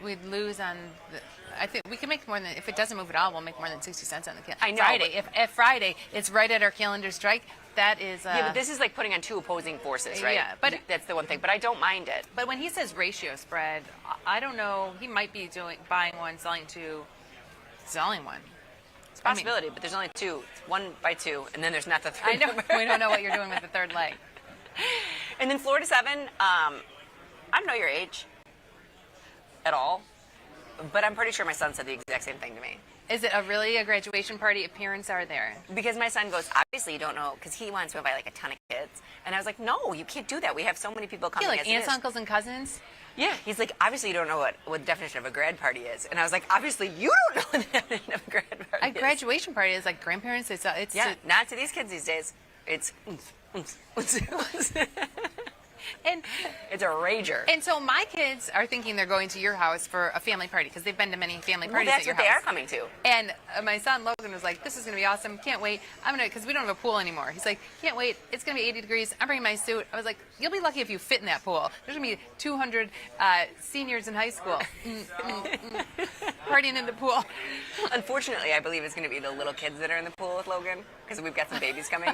We'd lose on the... I think we can make more than... If it doesn't move at all, we'll make more than 60 cents on the calendar. I know, Friday. If Friday, it's right at our calendar strike, that is... Yeah, but this is like putting on two opposing forces, right? Yeah, but... That's the one thing, but I don't mind it. But when he says ratio spread, I don't know. He might be buying one, selling two, selling one. It's a possibility, but there's only 2. It's 1 by 2, and then there's not the third. I know. number. We don't know what you're doing with the third leg. And then Florida 7, I don't know your age at all, but I'm pretty sure my son said the exact same thing to me. Is it a graduation party if parents are there? Because my son goes, obviously you don't know, because he wants to invite like a ton of kids. And I was like, no, you can't do that. We have so many people coming. Yeah, like as it aunts, is." uncles, and cousins? Yeah, he's like, obviously you don't know what the definition of a grad party is. And I was like, obviously you don't know what the definition of a grad party A graduation party is like grandparents. It's not to these kids these days. It's and it's a rager. And so my kids are thinking they're going to your house for a family party because they've been to many family parties that's at your what house. they are coming to. And my son Logan was like, "This is going to be awesome! Can't wait! Because we don't have a pool anymore." He's like, "Can't wait! It's going to be 80 degrees. I'm bringing my suit." I was like, "You'll be lucky if you fit in that pool. There's going to be 200 seniors in high school partying in the pool." Unfortunately, I believe it's going to be the little kids that are in the pool with Logan because we've got some babies coming.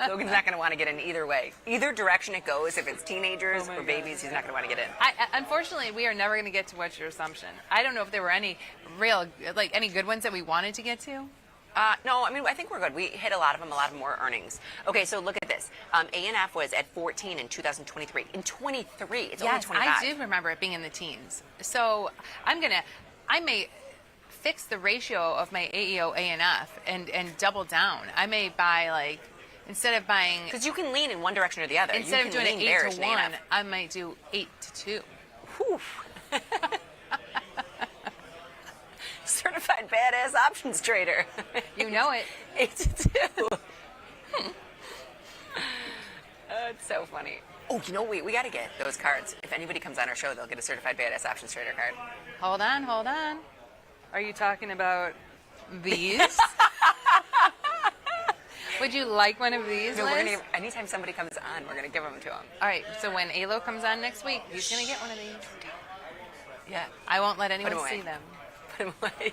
Logan's not going to want to get in either way. Either direction it goes, if it's teenagers or babies, he's not going to want to get in. Unfortunately, we are never going to get to What's Your Assumption. I don't know if there were any any good ones that we wanted to get to. No, I mean, I think we're good. We hit a lot of them more earnings. Okay, so look at this. ANF was at 14 in 2023. In 23, it's only 25. I do remember it being in the teens. So I may fix the ratio of my AEO ANF and double down. I may buy instead of buying, because you can lean in one direction or the other. Instead of doing an 8 to 1, I might do 8 to 2. Whew. Certified badass options trader. You know it. 8 to 2. It's so funny. Oh, you know, we got to get those cards. If anybody comes on our show, they'll get a certified badass options trader card. Hold on. Are you talking about these? Would you like one of these, No, Liz? anytime somebody comes on, we're going to give them to him. All right, so when Alo comes on next week, he's going to get one of these. Yeah. I won't let anyone away. see them. Put them away.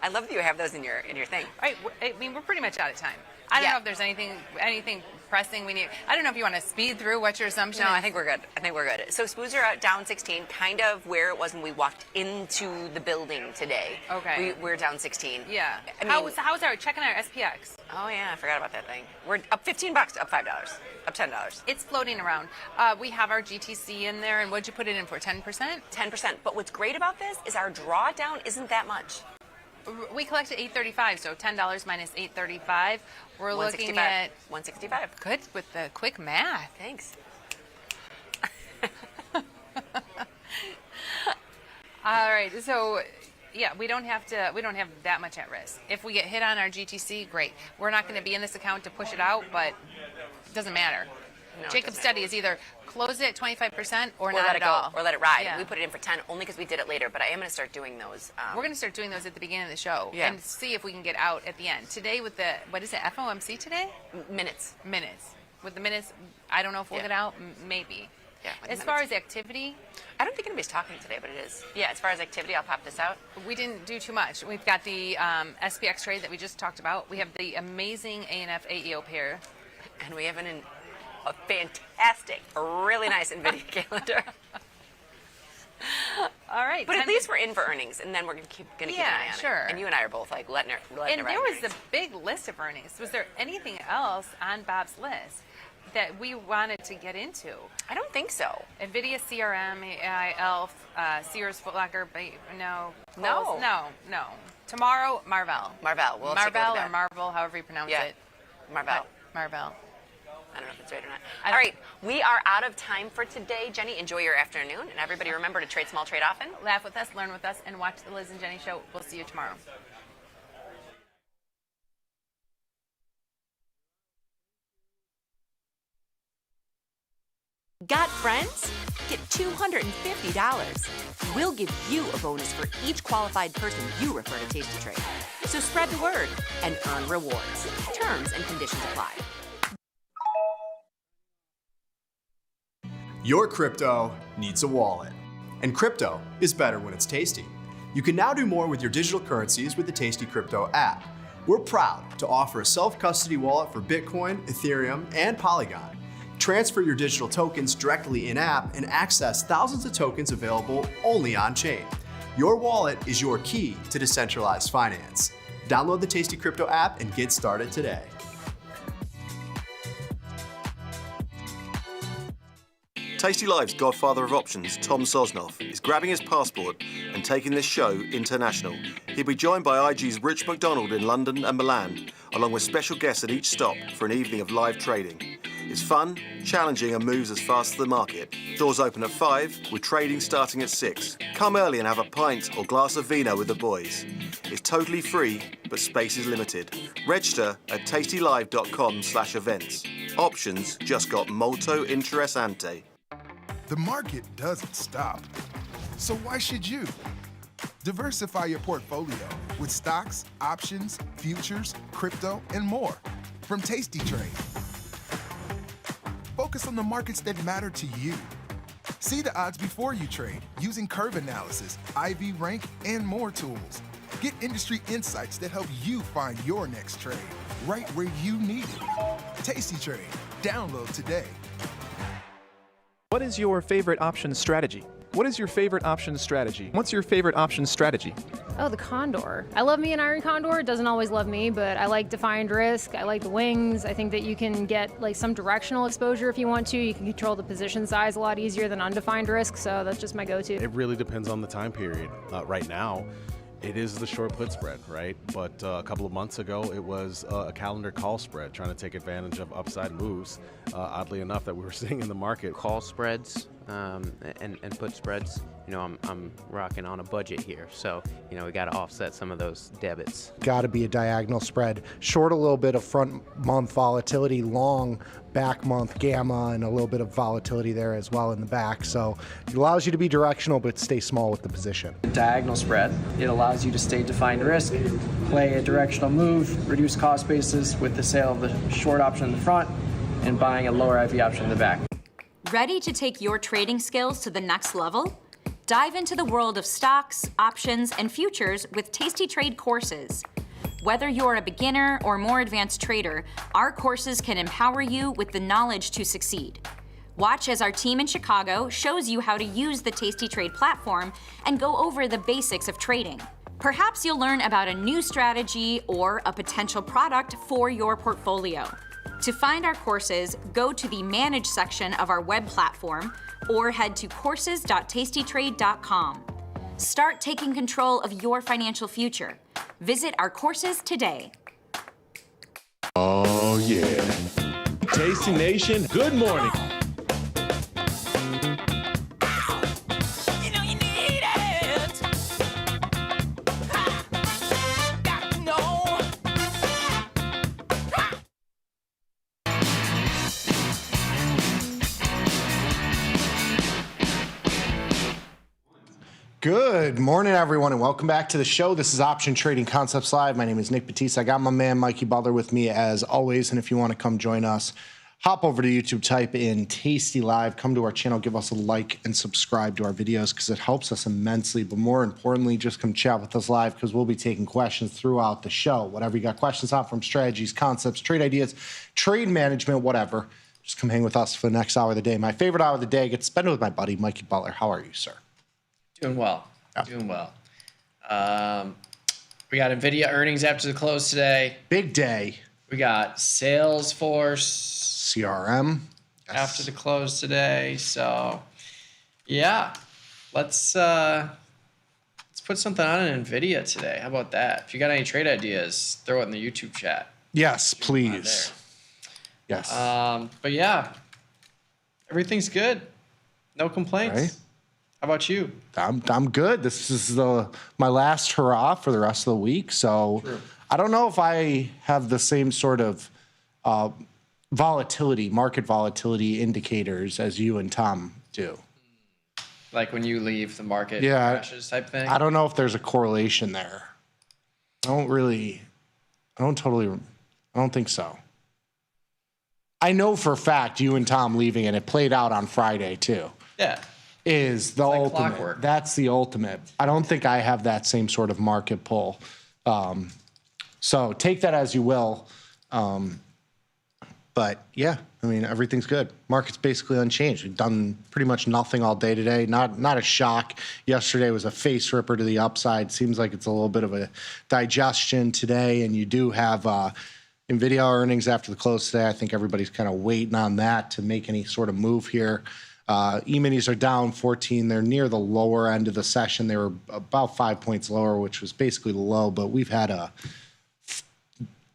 I love that you have those in your thing. All right, I mean, we're pretty much out of time. I don't know if there's anything pressing we need. I don't know if you want to speed through What's Your Assumption. No, I think we're good. So SPOOs are down 16, kind of where it was when we walked into the building today. Okay. We're down 16. Yeah. I mean, how's our checking our SPX? Oh yeah, I forgot about that thing. We're up $15, up $5, up $10. It's floating around. We have our GTC in there, and what'd you put it in for? 10%? 10%. But what's great about this is our drawdown isn't that much. We collected $835, so $10 minus $835. We're looking at $165. Good with the quick math. Thanks. All right, so yeah, we don't have that much at risk. If we get hit on our GTC, great. We're not going to be in this account to push it out, but it doesn't matter. No, Jacob's study is either close it at 25% or not let at it go, all. or let it ride. Yeah. We put it in for 10 only because we did it later, but I am going to start doing those. We're going to start doing those at the beginning of the show Yeah. and see if we can get out at the end. Today with the, what is it, FOMC today? Minutes. With the minutes, I don't know if we'll get out, maybe. Yeah, As far as activity, I don't don't think anybody's talking today, but it is. Yeah, as far as activity, I'll pop this out. We didn't do too much. We've got the SPX trade that we just talked about. We have the amazing ANF AEO pair. And we have a fantastic, really nice Nvidia calendar. All right. But at least we're in for earnings, and then we're going to keep an eye on sure. it. And you and I are both like letting it ride. And there was a big list of earnings. Was there anything else on Bob's list that we wanted to get into? I don't think so. Nvidia, CRM, AI, ELF, Sears, Foot Locker, no. No. No. Tomorrow, Marvell. Marvell. We'll Marvell or Marvel, however you pronounce it. Marvell. Marvell. I don't know if it's right or not. All right, we are out of time for today. Jenny, enjoy your afternoon. And everybody remember to trade small, trade often. Laugh with us, learn with us, and watch the Liz and Jenny show. We'll see you tomorrow. Got friends? Get $250. We'll give you a bonus for each qualified person you refer to Tasty Trade. So spread the word and earn rewards. Terms and conditions apply. Your crypto needs a wallet. And crypto is better when it's tasty. You can now do more with your digital currencies with the Tasty Crypto app. We're proud to offer a self-custody wallet for Bitcoin, Ethereum, and Polygon. Transfer your digital tokens directly in-app and access thousands of tokens available only on-chain. Your wallet is your key to decentralized finance. Download the Tasty Crypto app and get started today. Tasty Live's godfather of options, Tom Sosnoff, is grabbing his passport and taking this show international. He'll be joined by IG's Rich McDonald in London and Milan, along with special guests at each stop for an evening of live trading. It's fun, challenging, and moves as fast as the market. Doors open at 5, with trading starting at 6. Come early and have a pint or glass of vino with the boys. It's totally free, but space is limited. Register at tastylive.com/events. Options just got molto interessante. The market doesn't stop. So why should you? Diversify your portfolio with stocks, options, futures, crypto, and more from Tasty Trade. Focus on the markets that matter to you. See the odds before you trade using curve analysis, IV rank, and more tools. Get industry insights that help you find your next trade right where you need it. Tasty Trade. Download today. What is your favorite option strategy? What is your favorite option strategy? What's your favorite option strategy? Oh, the Condor. I love me an Iron Condor. It doesn't always love me, but I like defined risk. I like the wings. I think that you can get like some directional exposure if you want to. You can control the position size a lot easier than undefined risk, so that's just my go-to. It really depends on the time period. Right now, it is the short put spread, right? But a couple of months ago, it was a calendar call spread, trying to take advantage of upside moves, oddly enough, that we were seeing in the market. Call spreads and put spreads. You know, I'm rocking on a budget here, so, you know, we got to offset some of those debits. Got to be a diagonal spread. Short a little bit of front month volatility, long back month gamma, and a little bit of volatility there as well in the back. So it allows you to be directional, but stay small with the position. Diagonal spread. It allows you to stay defined risk, play a directional move, reduce cost basis with the sale of the short option in the front, and buying a lower IV option in the back. Ready to take your trading skills to the next level? Dive into the world of stocks, options, and futures with Tasty Trade courses. Whether you're a beginner or more advanced trader, our courses can empower you with the knowledge to succeed. Watch as our team in Chicago shows you how to use the Tasty Trade platform and go over the basics of trading. Perhaps you'll learn about a new strategy or a potential product for your portfolio. To find our courses, go to the Manage section of our web platform or head to courses.tastytrade.com. Start taking control of your financial future. Visit our courses today. Oh, yeah. Tasty Nation, good morning. Good morning, everyone, and welcome back to the show. This is Option Trading Concepts Live. My name is Nick Batiste. I got my man Mikey Butler with me as always, and if you want to come join us hop over to YouTube, type in Tasty Live, come to our channel, give us a like and subscribe to our videos because it helps us immensely. But more importantly, just come chat with us live because we'll be taking questions throughout the show. Whatever you got questions on, from strategies, concepts, trade ideas, trade management, whatever, just come hang with us for the next hour of the day. My favorite hour of the day, I get to spend it with my buddy, Mikey Butler. How are you, sir? Doing well. Doing well. We got Nvidia earnings after the close today. Big day. We got Salesforce CRM after the close today. So, yeah, let's put something on Nvidia today. How about that? If you got any trade ideas, throw it in the YouTube chat. Yes, please. Yes. But yeah, everything's good. No complaints. Right. How about you? I'm good. This is my last hurrah for the rest of the week. So True. I don't know if I have the same sort of market volatility indicators as you and Tom do. Like when you leave, the market crashes type thing? I don't know if there's a correlation there. I don't think so. I know for a fact you and Tom leaving, and it played out on Friday too. Yeah. Is the ultimate. Clockwork. That's the ultimate. I don't think I have that same sort of market pull. So take that as you will. But yeah, I mean, everything's good. Market's basically unchanged. We've done pretty much nothing all day today. Not a shock. Yesterday was a face ripper to the upside. Seems like it's a little bit of a digestion today, and you do have Nvidia earnings after the close today. I think everybody's kind of waiting on that to make any sort of move here. E-minis are down 14. They're near the lower end of the session. They were about 5 points lower, which was basically low, but we've had a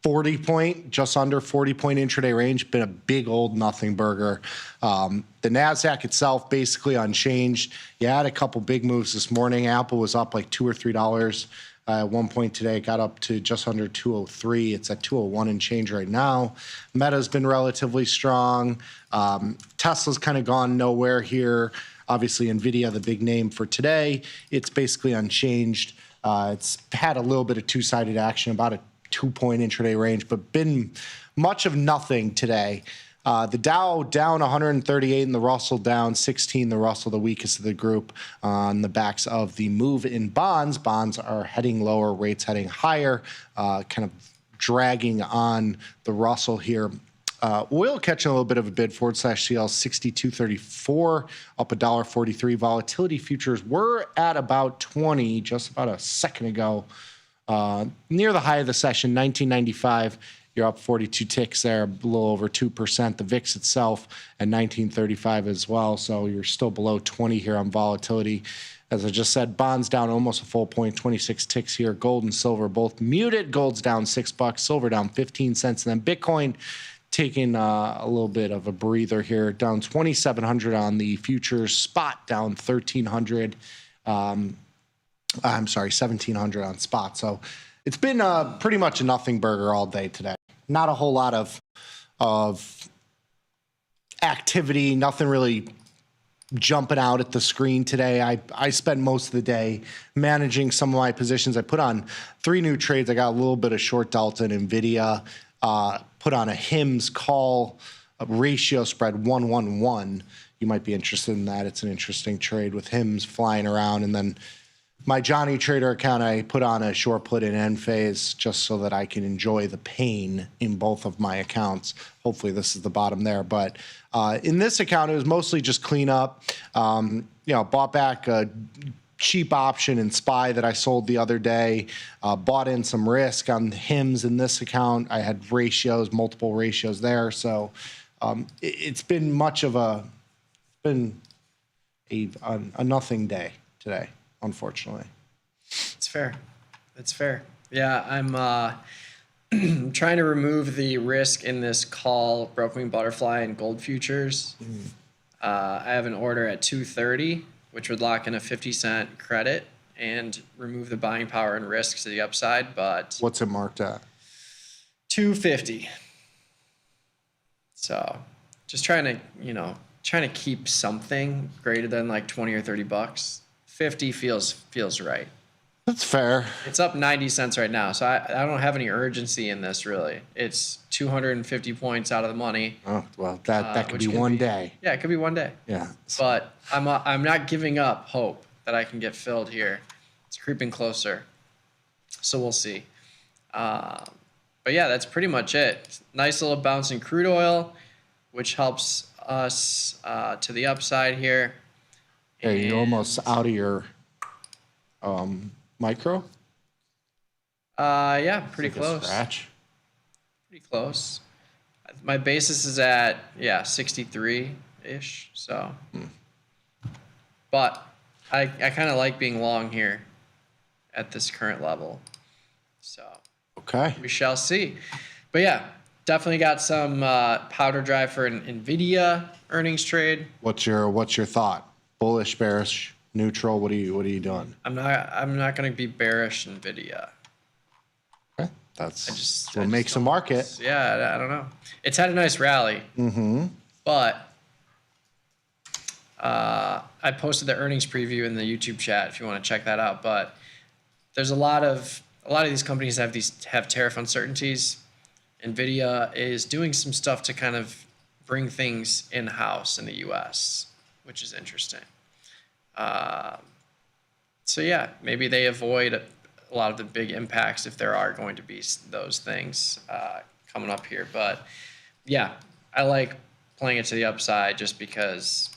40-point, just under 40-point intraday range. Been a big old nothing burger. The NASDAQ itself basically unchanged. You had a couple big moves this morning. Apple was up like $2 or $3. At one point today, it got up to just under 203. It's at 201 and change right now. Meta's been relatively strong. Tesla's kind of gone nowhere here. Obviously, Nvidia, the big name for today, it's basically unchanged. It's had a little bit of two-sided action, about a 2-point intraday range, but been much of nothing today. The Dow down 138 and the Russell down 16. The Russell, the weakest of the group, on the backs of the move in bonds. Bonds are heading lower, rates heading higher, kind of dragging on the Russell here. Oil catching a little bit of a bid, Ford/CL 62.34, up $1.43. Volatility futures were at about 20 just about a second ago. Near the high of the session, 1995. You're up 42 ticks there, a little over 2%. The VIX itself at 1935 as well. So you're still below 20 here on volatility. As I just said, bonds down almost a full point, 26 ticks here. Gold and silver both muted. Gold's down $6, silver down 15 cents. And then Bitcoin taking a little bit of a breather here, down 2,700 on the futures. Spot down 1,300. I'm sorry, 1,700 on spot. So it's been pretty much a nothing burger all day today. Not a whole lot of activity, nothing really jumping out at the screen today. I spent most of the day managing some of my positions. I put on 3 new trades. I got a little bit of short delta in Nvidia, put on a HIMS call ratio spread 111. You might be interested in that. It's an interesting trade with HIMS flying around. And then my Johnny Trader account, I put on a short put in end phase just so that I can enjoy the pain in both of my accounts. Hopefully this is the bottom there. But in this account, it was mostly just cleanup. Bought back a cheap option in SPY that I sold the other day. Bought in some risk on HIMS in this account. I had ratios, multiple ratios there. So it's been much of a nothing day today, unfortunately. It's fair. It's fair. Yeah, I'm trying to remove the risk in this call, Broken Wing Butterfly and gold futures. I have an order at 230, which would lock in a 50-cent credit and remove the buying power and risk to the upside. But what's it marked at? 250. So just trying to keep something greater than like 20 or $30. 50 feels right. That's fair. It's up 90 cents right now, so I don't have any urgency in this really. It's 250 points out of the money. Oh well, that could be which can one day. Yeah, it could be one day. Yeah. But I'm not giving up hope that I can get filled here. It's creeping closer, so we'll see. But yeah, that's pretty much it. Nice little bounce in crude oil, which helps us to the upside here. Yeah, you're almost out of your micro. Yeah, pretty It's like a close. scratch. Pretty close. My basis is at 63 ish. So, but I kind of like being long here at this current level. So okay, we shall see. But yeah, definitely got some powder dry for an Nvidia earnings trade. What's your thought? Bullish, bearish, neutral? What are you doing? I'm not going to be bearish Nvidia. Okay, that's what makes a market. Yeah, I don't know. It's had a nice rally. Mm-hmm. But I posted the earnings preview in the YouTube chat if you want to check that out. But there's a lot of these companies have tariff uncertainties. Nvidia is doing some stuff to kind of bring things in-house in the U.S., which is interesting. So yeah, maybe they avoid a lot of the big impacts if there are going to be those things coming up here. But yeah, I like playing it to the upside just because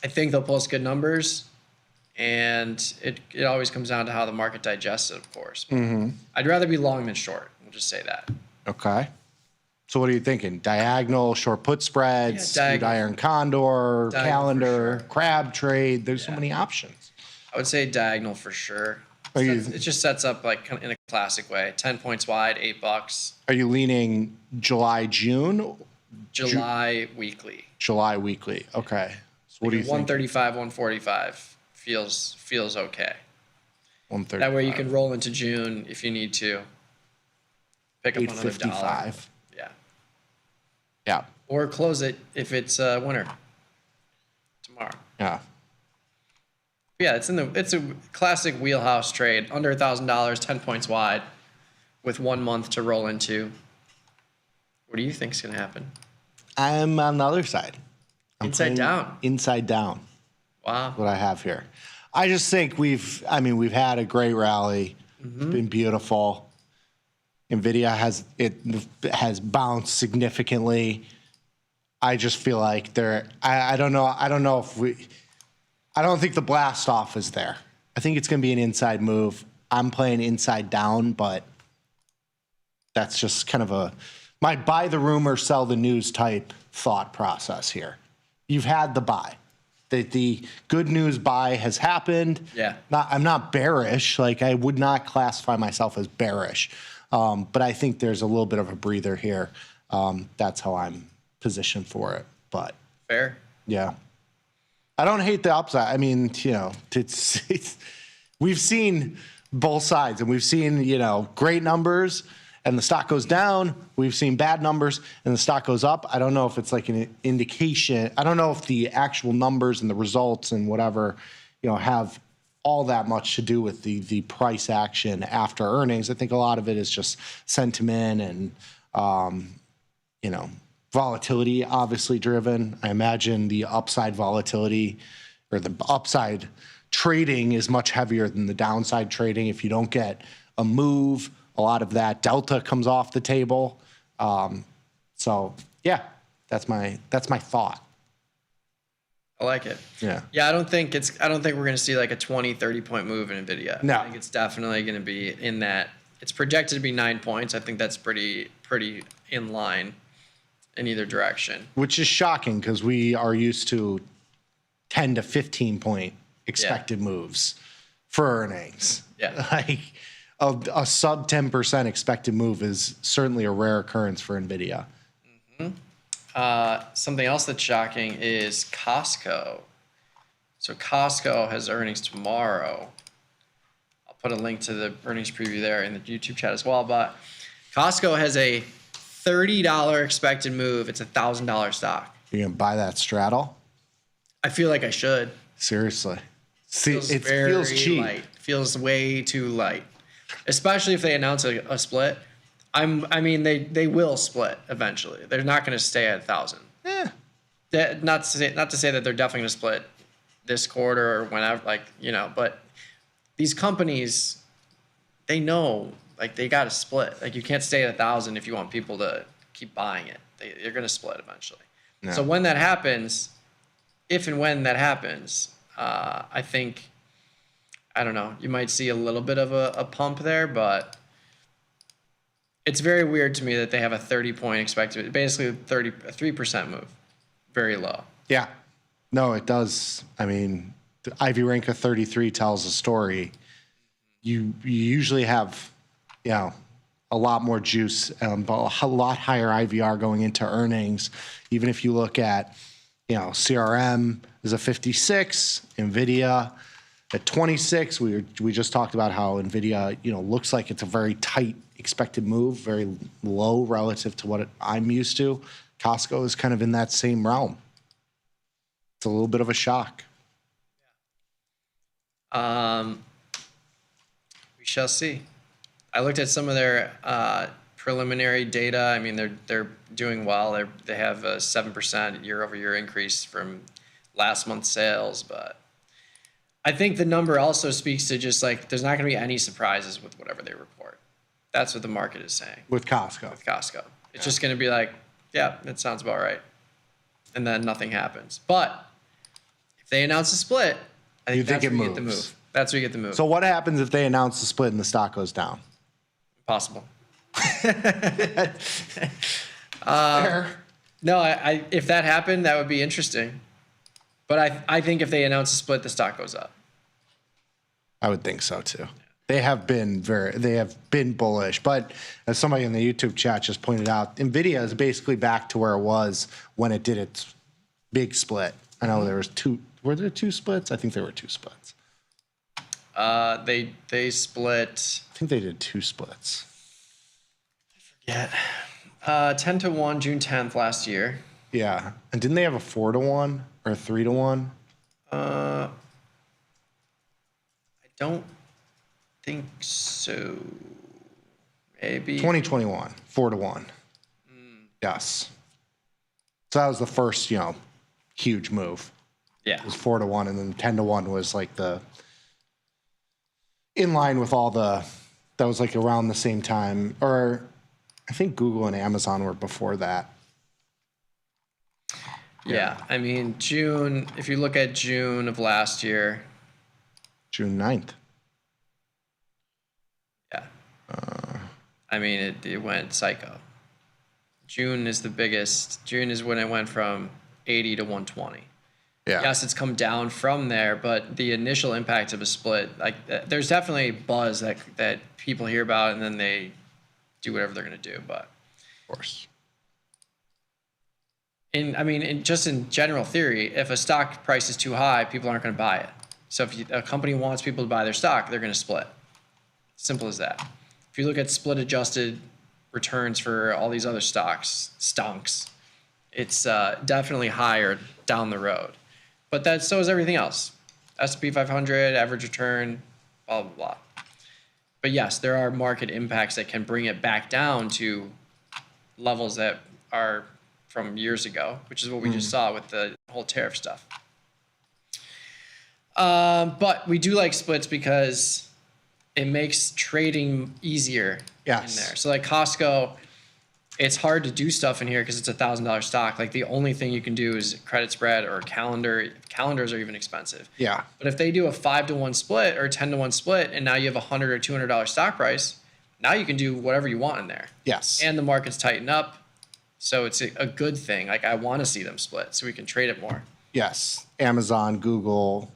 I think they'll post good numbers, and it always comes down to how the market digests it, of course. Mm-hmm. I'd rather be long than short. We'll just say that. Okay. So what are you thinking? Diagonal, short put spreads, Yeah, crude iron condor, Diagonal calendar, crab trade. There's so many options. I would say diagonal for sure. Are you- It just sets up like in a classic way. 10 points wide, $8. Are you leaning July, June? July weekly. July weekly. Okay. So what do you think? 135, 145 feels okay. 135. That way you can roll into June if you need to. Pick up another $1. 855. Yeah. Yeah. Or close it if it's winter tomorrow. Yeah. Yeah, it's a classic wheelhouse trade. Under $1,000, 10 points wide, with 1 month to roll into. What do you think's gonna happen? I'm on the other side. I'm Inside playing down. Inside down. Wow. What I have here. I just think we've had a great rally. It's been beautiful. Nvidia has bounced significantly. I just feel like I don't think the blast off is there. I think it's going to be an inside move. I'm playing inside down, but that's just kind of my buy the rumor, sell the news type thought process here. You've had the buy. The good news buy has happened. Yeah. I'm not bearish. Like, I would not classify myself as bearish. But I think there's a little bit of a breather here. That's how I'm positioned for it. But Fair. yeah. I don't hate the upside. I mean, it's we've seen both sides, and we've seen, great numbers and the stock goes down. We've seen bad numbers and the stock goes up. I don't know if it's like an indication. I don't know if the actual numbers and the results and whatever, have all that much to do with the price action after earnings. I think a lot of it is just sentiment and, volatility obviously driven. I imagine the upside volatility or the upside trading is much heavier than the downside trading. If you don't get a move, a lot of that delta comes off the table. So yeah, that's my thought. I like it. Yeah. Yeah, I don't think we're going to see like a 20, 30 point move in Nvidia. No. I think it's definitely going to be in that. It's projected to be 9 points. I think that's pretty in line in either direction. Which is shocking because we are used to 10 to 15 point expected moves for earnings. Yeah. Like a sub 10% expected move is certainly a rare occurrence for Nvidia. Something else that's shocking is Costco. So Costco has earnings tomorrow. I'll put a link to the earnings preview there in the YouTube chat as well. But Costco has a $30 expected move. It's a $1,000 stock. You're going to buy that straddle? I feel like I should. Seriously. feels cheap. Light. Feels way too light, especially if they announce a split. I mean, they will split eventually. They're not going to stay at 1,000. Not to say that they're definitely going to split this quarter or whenever, like, you know. But these companies, they know, like, they got to split. Like, you can't stay at 1,000 if you want people to keep buying it. You're going to split eventually. Yeah. So when that happens, if and when that happens, I think, I don't know, you might see a little bit of a pump there, but it's very weird to me that they have a 30-point expected, basically a 3% move, very low. Yeah, no, it does. I mean, the Ivy rank of 33 tells a story. You usually have, you know, a lot more juice, a lot higher IVR going into earnings. Even if you look at, you know, CRM is a 56, Nvidia at 26. We just talked about how Nvidia, you know, looks like it's a very tight expected move, very low relative to what I'm used to. Costco is kind of in that same realm. It's a little bit of a shock. We shall see. I looked at some of their preliminary data. I mean, they're doing well. They have a 7% year-over-year increase from last month's sales, but I think the number also speaks to just like there's not going to be any surprises with whatever they report. That's what the market is saying. With Costco. It's just going to be like, yeah, that sounds about right. And then nothing happens. But if they announce a split, I think that's where you get the move. That's where you get the move. So what happens if they announce the split and the stock goes down? Possible. No, if that happened, that would be interesting. But I think if they announce a split, the stock goes up. I would think so too. They have been bullish, but as somebody in the YouTube chat just pointed out, Nvidia is basically back to where it was when it did its big split. I know there was two. Were there two splits? I think there were two splits. They split. I think they did two splits. I forget. 10-1 June 10th last year. Yeah, and didn't they have a 4-1 or a 3-1? I don't think so. Maybe 2021, 4-1. Yes. So that was the first, you know, huge move. Yeah. It was 4-1, and then 10-1 was like the in line with all the. That was like around the same time, or I think Google and Amazon were before that. Yeah, I mean June. If you look at June of last year, June 9th. Yeah. I mean, it went psycho. June is the biggest. June is when it went from 80 to 120. Yeah. Yes, it's come down from there, but the initial impact of a split, like there's definitely buzz that people hear about, and then they do whatever they're going to do. But of course. Just in general theory, if a stock price is too high, people aren't going to buy it. So if a company wants people to buy their stock, they're going to split. Simple as that. If you look at split adjusted returns for all these other stocks, stonks, it's definitely higher down the road. But so is everything else. S&P 500, average return, blah, blah, blah. But yes, there are market impacts that can bring it back down to levels that are from years ago, which is what we just saw with the whole tariff stuff. But we do like splits because it makes trading easier in there. So like Costco, it's hard to do stuff in here because it's $1,000 stock. Like the only thing you can do is credit spread or calendar. Calendars are even expensive. Yeah. But if they do a 5-to-1 split or 10-to-1 split, and now you have $100 or $200 stock price, now you can do whatever you want in there. Yes. And the markets tighten up. So it's a good thing. Like I want to see them split so we can trade it more. Yes. Amazon, Google,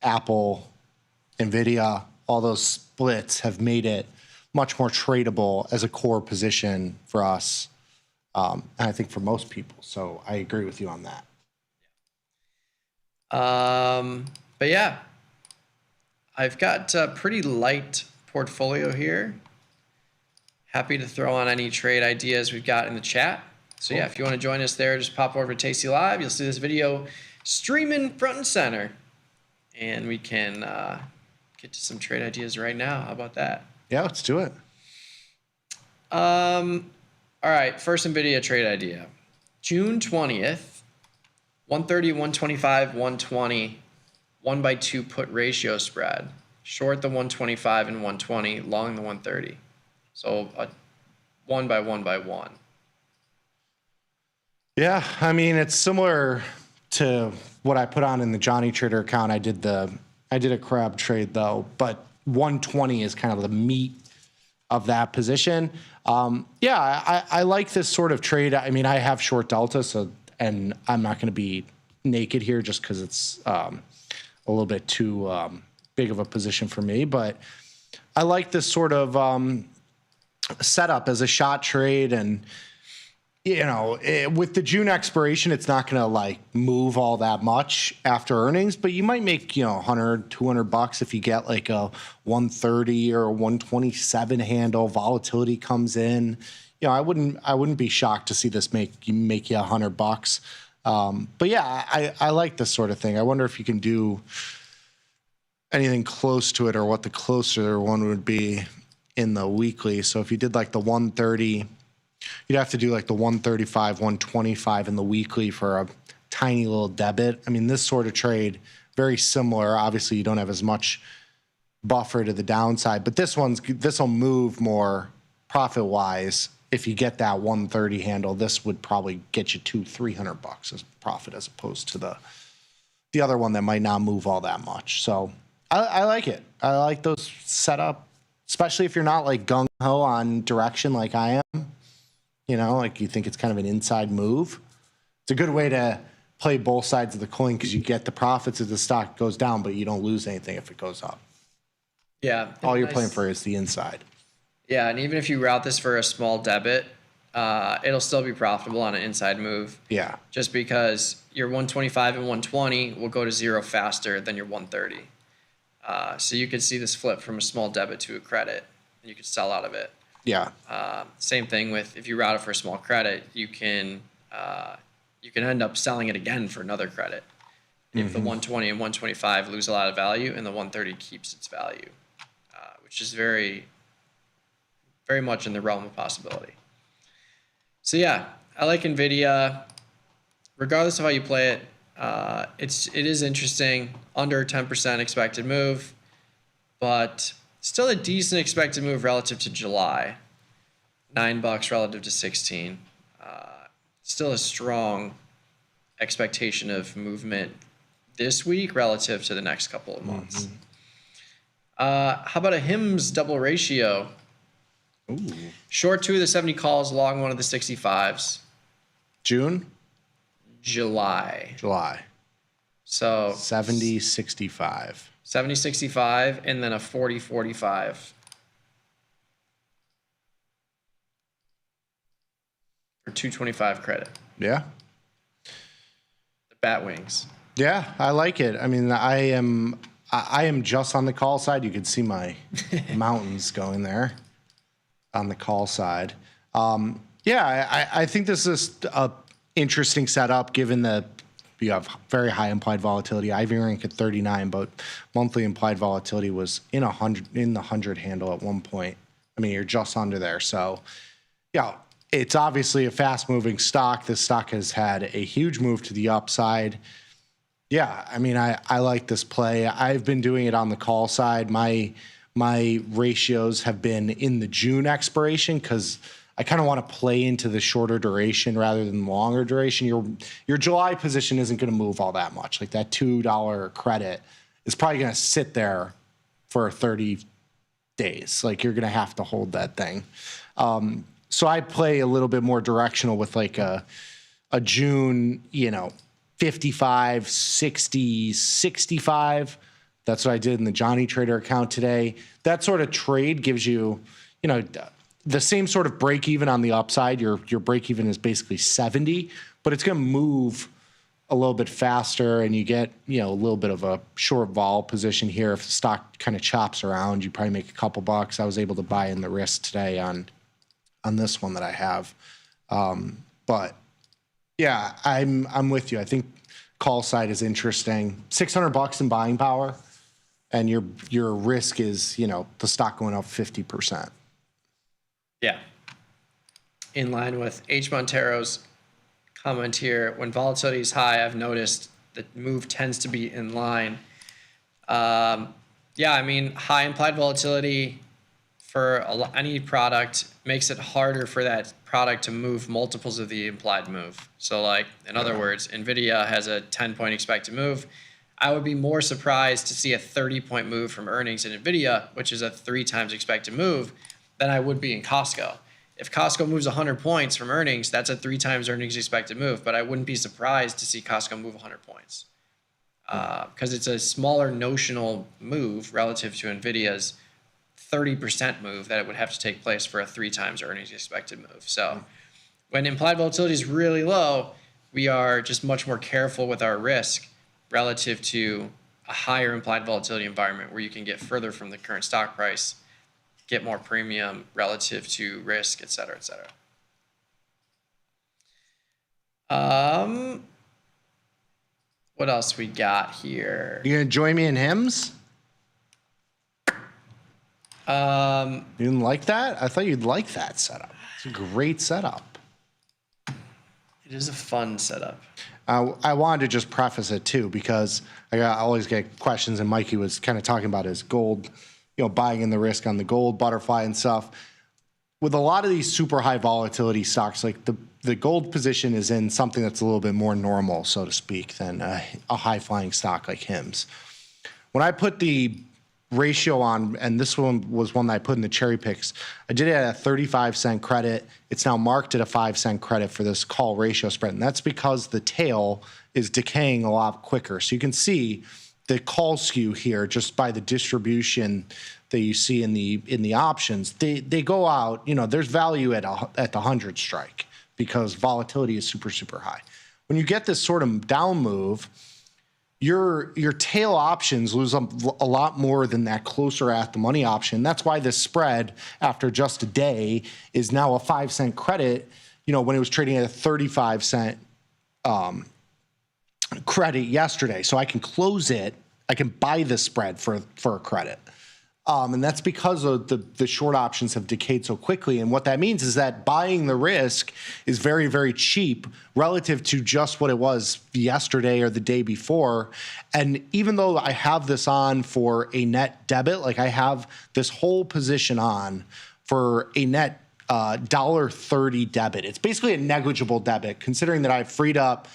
Apple, Nvidia, all those splits have made it much more tradable as a core position for us. And I think for most people. So I agree with you on that. But yeah, I've got a pretty light portfolio here. Happy to throw on any trade ideas we've got in the chat. So yeah, if you want to join us there, just pop over to Tasty Live. You'll see this video streaming front and center. and we can get to some trade ideas right now. How about that? Yeah, let's do it. All right, first Nvidia trade idea. June 20th, 130, 125, 120, 1/2 put ratio spread. Short the 125 and 120, long the 130. So a 1/1/1. Yeah, I mean, it's similar to what I put on in the Johnny Trader account. I did a crab trade though, but 120 is kind of the meat of that position. I like this sort of trade. I mean, I have short delta, and I'm not going to be naked here just because it's a little bit too big of a position for me. But I like this sort of setup as a shot trade, and with the June expiration, it's not going to like move all that much after earnings, but you might make, $100, $200 if you get like a 130 or a 127 handle. Volatility comes in. I wouldn't be shocked to see this make you $100. But yeah, I like this sort of thing. I wonder if you can do anything close to it, or what the closer one would be in the weekly. So if you did like the 130, you'd have to do like the 135, 125 in the weekly for a tiny little debit. I mean, this sort of trade, very similar. Obviously, you don't have as much buffer to the downside, but this will move more profit-wise. If you get that 130 handle, this would probably get you $200-$300 as profit, as opposed to the other one that might not move all that much. So I like it. I like those setup, especially if you're not like gung-ho on direction like I am. Like you think it's kind of an inside move. It's a good way to play both sides of the coin, because you get the profits if the stock goes down, but you don't lose anything if it goes up. Yeah. All you're playing for is the inside. Yeah, and even if you route this for a small debit, it'll still be profitable on an inside move. Yeah. Just because your 125 and 120 will go to zero faster than your 130. So you could see this flip from a small debit to a credit, and you could sell out of it. Yeah. Same thing with, if you route it for a small credit, you can end up selling it again for another credit. If the 120 and 125 lose a lot of value and the 130 keeps its value, which is very, very much in the realm of possibility. So yeah, I like Nvidia. Regardless of how you play it, it is interesting. Under 10% expected move, but still a decent expected move relative to July. $9 relative to 16. Still a strong expectation of movement this week relative to the next couple of months. How about a HIMS double ratio? Ooh. Short 2 of the 70 calls, long 1 of the 65s. June? July. So 70-65. 70-65, and then a 40-45. For 225 credit. Yeah. The bat wings. Yeah, I like it. I mean, I am just on the call side. You can see my mountains going there on the call side. I think this is a interesting setup, given that you have very high implied volatility. Ivy rank at 39, but monthly implied volatility was in the 100 handle at one point. I mean, you're just under there. So, yeah, it's obviously a fast-moving stock. This stock has had a huge move to the upside. Yeah, I mean, I like this play. I've been doing it on the call side. My ratios have been in the June expiration, because I kind of want to play into the shorter duration rather than longer duration. Your July position isn't going to move all that much. Like that $2 credit is probably going to sit there for 30 days. Like you're going to have to hold that thing. So I play a little bit more directional with like a June, 55, 60, 65. That's what I did in the Johnny Trader account today. That sort of trade gives you, the same sort of break even on the upside. Your break even is basically 70, but it's going to move a little bit faster, and you get a little bit of a short vol position here. If the stock kind of chops around, you probably make a couple bucks. I was able to buy in the risk today on this one that I have, but yeah, I'm with you. I think call side is interesting. $600 in buying power, and your risk is, the stock going up 50%. Yeah. In line with H. Montero's comment here, when volatility is high, I've noticed the move tends to be in line. High implied volatility for any product makes it harder for that product to move multiples of the implied move. So in other words, Nvidia has a 10-point expected move. I would be more surprised to see a 30-point move from earnings in Nvidia, which is a 3 times expected move, than I would be in Costco. If Costco moves 100 points from earnings, that's a 3 times earnings expected move, but I wouldn't be surprised to see Costco move 100 points. Because it's a smaller notional move relative to Nvidia's 30% move that it would have to take place for a 3 times earnings expected move. So when implied volatility is really low, we are just much more careful with our risk relative to a higher implied volatility environment where you can get further from the current stock price, get more premium relative to risk, et cetera, et cetera. What else we got here? You gonna join me in hymns? You didn't like that? I thought you'd like that setup. It's a great setup. It is a fun setup. I wanted to just preface it too, because I always get questions, and Mikey was kind of talking about his gold, buying in the risk on the gold butterfly and stuff. With a lot of these super high volatility stocks, like the gold position is in something that's a little bit more normal, so to speak, than a high flying stock like HIMS. When I put the ratio on, and this one was one that I put in the cherry picks, I did it at a 35-cent credit. It's now marked at a 5-cent credit for this call ratio spread, and that's because the tail is decaying a lot quicker. So you can see the call skew here just by the distribution that you see in the options. They go out, there's value at the 100 strike because volatility is super, super high. When you get this sort of down move, your tail options lose a lot more than that closer at the money option. That's why this spread after just a day is now a 5-cent credit, when it was trading at a 35-cent credit yesterday. So I can close it, I can buy the spread for a credit. And that's because of the short options have decayed so quickly. And what that means is that buying the risk is very, very cheap relative to just what it was yesterday or the day before. And even though I have this on for a net debit, like I have this whole position on for a net $1.30 debit, it's basically a negligible debit considering that I've freed up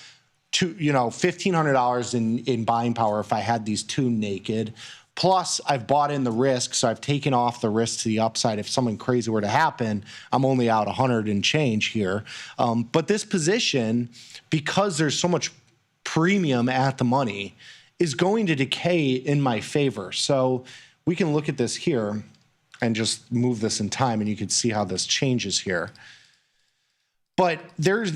$1,500 in buying power if I had these two naked. Plus, I've bought in the risk, so I've taken off the risk to the upside. If something crazy were to happen, I'm only out 100 and change here. But this position, because there's so much premium at the money, is going to decay in my favor. So we can look at this here and just move this in time, and you can see how this changes here. But there's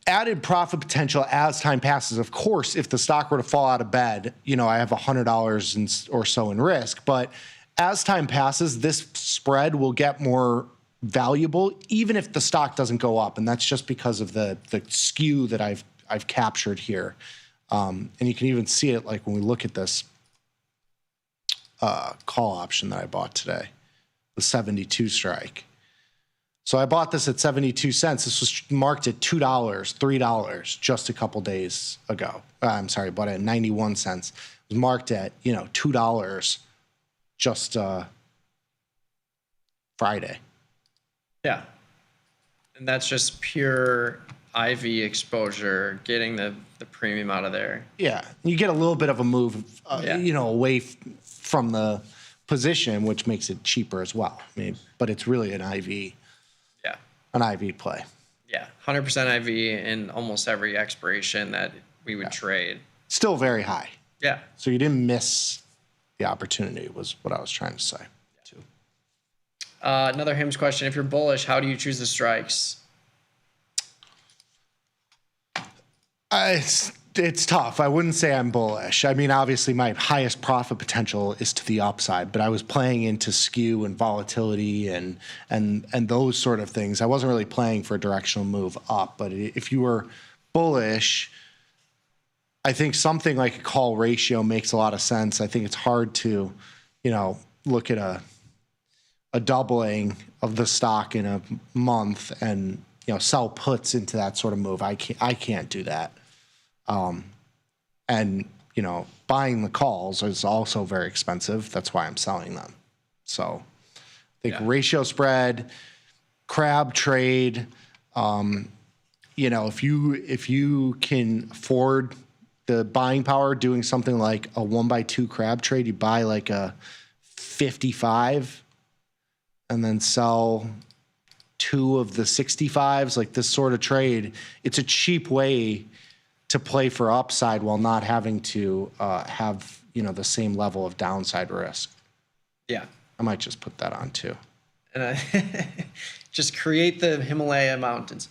added profit potential as time passes. Of course, if the stock were to fall out of bed, I have $100 or so in risk. But as time passes, this spread will get more valuable, even if the stock doesn't go up. And that's just because of the skew that I've captured here. And you can even see it like when we look at this call option that I bought today, the 72 strike. So I bought this at 72 cents. This was marked at $2, $3 just a couple days ago. I'm sorry, bought it at 91 cents. It was marked at, $2 just Friday. Yeah. And that's just pure IV exposure, getting the premium out of there. Yeah. You get a little bit of a move, away from the position, which makes it cheaper as well. But it's really an IV. An IV play. Yeah, 100% IV in almost every expiration that we would trade. Still very high. Yeah. So you didn't miss the opportunity was what I was trying to say, too. Another HIMS question. If you're bullish, how do you choose the strikes? It's tough. I wouldn't say I'm bullish. Obviously, my highest profit potential is to the upside, but I was playing into skew and volatility and those sort of things. I wasn't really playing for a directional move up, but if you were bullish, I think something like a call ratio makes a lot of sense. I think it's hard to, look at a doubling of the stock in a month and, sell puts into that sort of move. I can't do that. And, buying the calls is also very expensive. That's why I'm selling them. So I think ratio spread, crab trade, if you can afford the buying power, doing something like a 1x2 crab trade, you buy like a 55 and then sell 2 of the 65s, like this sort of trade. It's a cheap way to play for upside while not having to have, the same level of downside risk. Yeah. I might just put that on too. And just create the Himalaya mountains,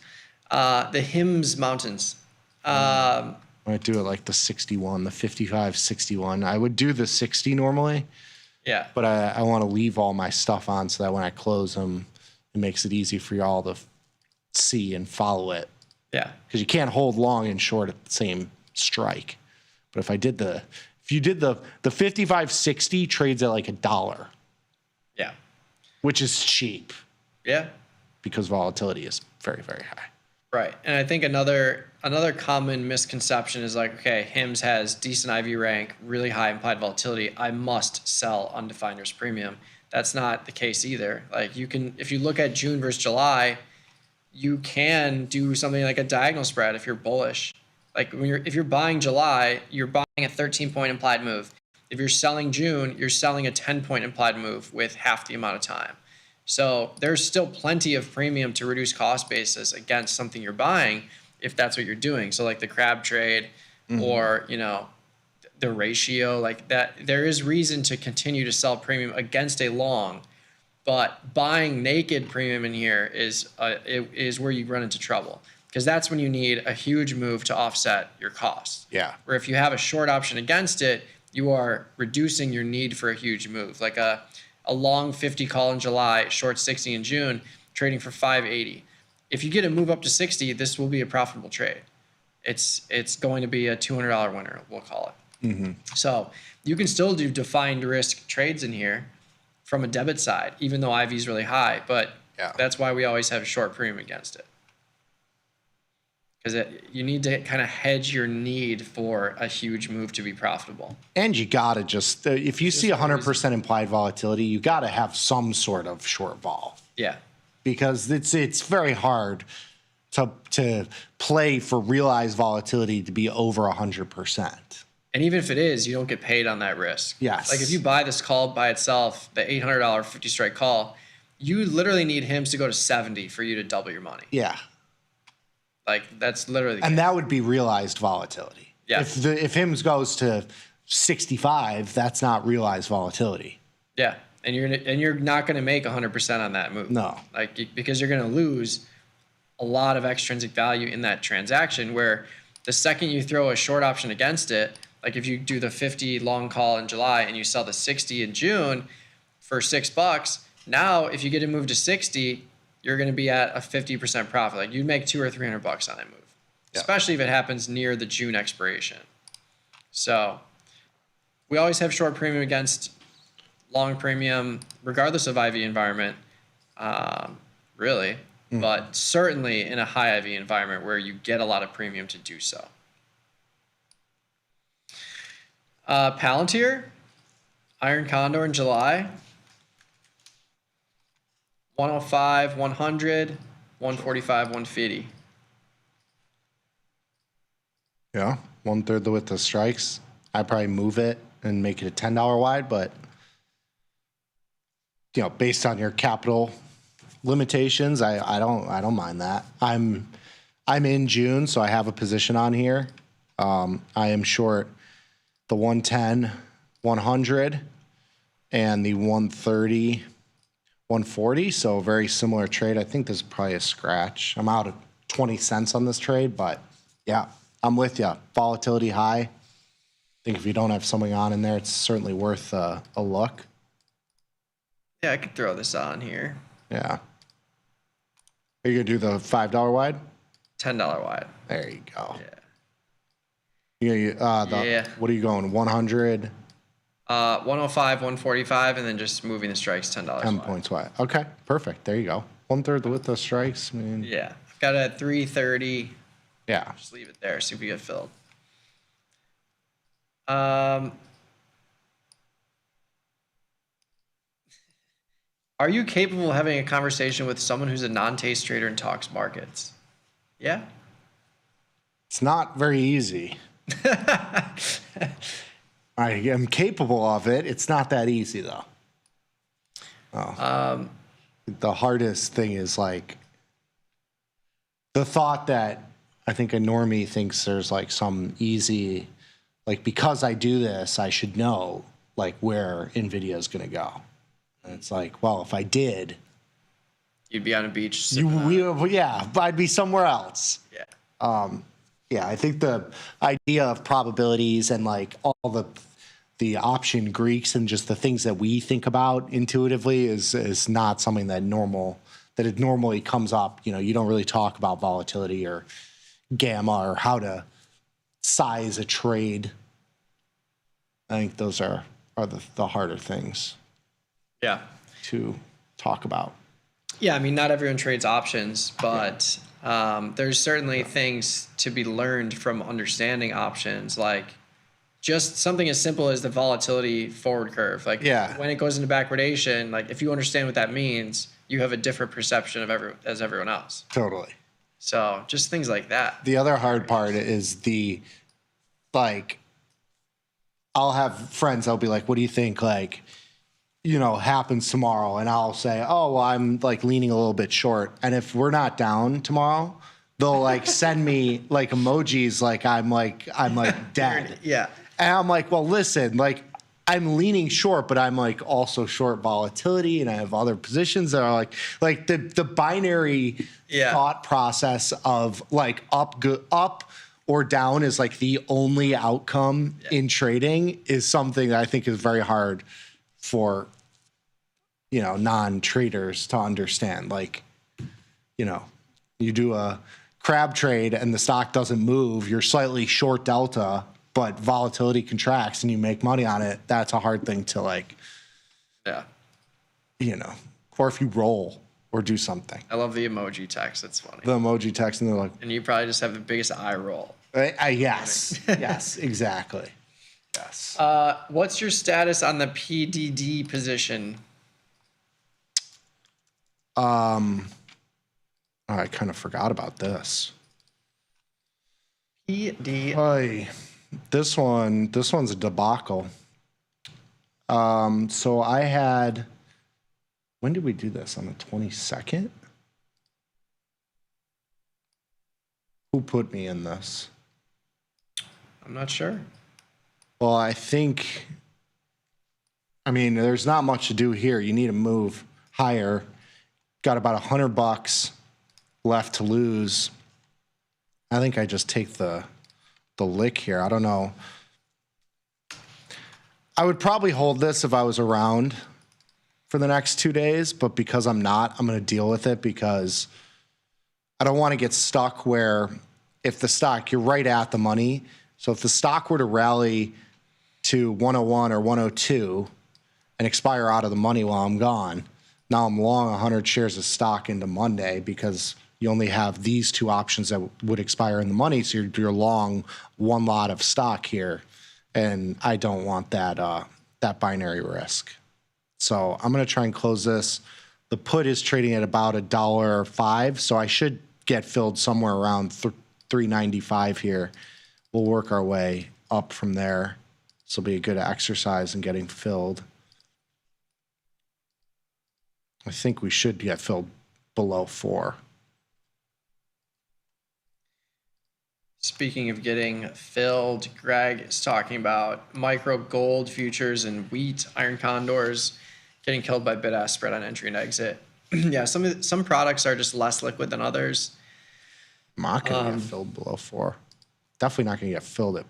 the Hims mountains. I might do it like the 61, the 55, 61. I would do the 60 normally. Yeah. But I want to leave all my stuff on so that when I close them, it makes it easy for y'all to see and follow it. Yeah. Because you can't hold long and short at the same strike. But if you did the 55-60 trades at like $1. Yeah. Which is cheap. Yeah. Because volatility is very, very high. Right. And I think another common misconception is like, okay, HIMS has decent IV rank, really high implied volatility. I must sell undefined risk premium. That's not the case either. Like if you look at June versus July, you can do something like a diagonal spread if you're bullish. Like if you're buying July, you're buying a 13-point implied move. If you're selling June, you're selling a 10-point implied move with half the amount of time. So there's still plenty of premium to reduce cost basis against something you're buying if that's what you're doing. So like the crab trade or, the ratio like that, there is reason to continue to sell premium against a long, but buying naked premium in here is where you run into trouble because that's when you need a huge move to offset your costs. Yeah. Where if you have a short option against it, you are reducing your need for a huge move. Like a long 50 call in July, short 60 in June, trading for 580. If you get a move up to 60, this will be a profitable trade. It's going to be a $200 winner, we'll call it. So you can still do defined risk trades in here from a debit side, even though IV is really high, but that's why we always have short premium against it. Because you need to kind of hedge your need for a huge move to be profitable. And you got to just, if you see 100% implied volatility, you got to have some sort of short vol. Yeah. Because it's very hard to play for realized volatility to be over 100%. And even if it is, you don't get paid on that risk. Yes. Like if you buy this call by itself, the $800 50 strike call, you literally need HIMS to go to 70 for you to double your money. Yeah. Like that's literally. And that would be realized volatility. Yeah. If HIMS goes to 65, that's not realized volatility. Yeah. And you're not going to make 100% on that move. No. Like because you're going to lose a lot of extrinsic value in that transaction where the second you throw a short option against it, like if you do the 50 long call in July and you sell the 60 in June for $6, now if you get a move to 60, you're going to be at a 50% profit. Like you'd make $200 or $300 on that move, especially if it happens near the June expiration. So we always have short premium against long premium, regardless of IV environment, really, but certainly in a high IV environment where you get a lot of premium to do so. Palantir, Iron Condor in July, 105, 100, 145, 150. Yeah, 1/3 the width of strikes. I'd probably move it and make it a $10 wide, but based on your capital limitations, I don't mind that. I'm in June, so I have a position on here. I am short the 110, 100, and the 130, 140. So a very similar trade. I think this is probably a scratch. I'm out of 20 cents on this trade, but yeah, I'm with you. Volatility high. I think if you don't have something on in there, it's certainly worth a look. Yeah, I could throw this on here. Yeah. Are you going to do the $5 wide? $10 wide. There you go. Yeah. Yeah. What are you going? 100. 105, 145, and then just moving the strikes $10. 10 points wide. Okay, perfect. There you go. 1/3 with the strikes. I mean, Yeah, I've got it at 330. Yeah. Just leave it there. See if we get filled. Are you capable of having a conversation with someone who's a non-taste trader and talks markets? Yeah. It's not very easy. I am capable of it. It's not that easy though. The hardest thing is like the thought that I think a normie thinks there's like some easy, like because I do this, I should know like where Nvidia is going to go. And it's like, well, if I did, you'd be on a beach. Yeah, I'd be somewhere else. Yeah. Yeah, I think the idea of probabilities and like all the option Greeks and just the things that we think about intuitively is not something that it normally comes up. You know, you don't really talk about volatility or gamma or how to size a trade. I think those are the harder things. Yeah. To talk about. Yeah, I mean, not everyone trades options, but there's certainly things to be learned from understanding options, like just something as simple as the volatility forward curve. Like when it goes into backwardation, like if you understand what that means, you have a different perception of everyone else. Totally. So just things like that. The other hard part is I'll have friends, I'll be like, what do you think, like, happens tomorrow? And I'll say, oh, well, I'm like leaning a little bit short. And if we're not down tomorrow, they'll like send me like emojis like I'm dead. Yeah. And I'm like, well, listen, like I'm leaning short, but I'm like also short volatility and I have other positions that are like the binary thought process of like up or down is like the only outcome in trading is something that I think is very hard for non-traders to understand. Like, you do a crab trade and the stock doesn't move, you're slightly short delta, but volatility contracts and you make money on it. That's a hard thing to like, or if you roll or do something. I love the emoji text. That's funny. The emoji text, and they're like, and you probably just have the biggest eye roll. Yes, yes, exactly. Yes. What's your status on the PDD position? I kind of forgot about this. PD. This one's a debacle. So I had, when did we do this? On the 22nd? Who put me in this? I'm not sure. Well, there's not much to do here. You need to move higher. Got about $100 left to lose. I think I just take the lick here. I don't know. I would probably hold this if I was around for the next 2 days, but because I'm not, I'm going to deal with it because I don't want to get stuck where if the stock, you're right at the money. So if the stock were to rally to 101 or 102 and expire out of the money while I'm gone, now I'm long 100 shares of stock into Monday because you only have these two options that would expire in the money. So you're long one lot of stock here. And I don't want that binary risk. So I'm going to try and close this. The put is trading at about $1.05. So I should get filled somewhere around $3.95 here. We'll work our way up from there. This will be a good exercise in getting filled. I think we should get filled below 4. Speaking of getting filled, Greg is talking about micro gold futures and wheat iron condors getting killed by bid-ask spread on entry and exit. Yeah, some products are just less liquid than others. I'm not going to get filled below 4. Definitely not going to get filled at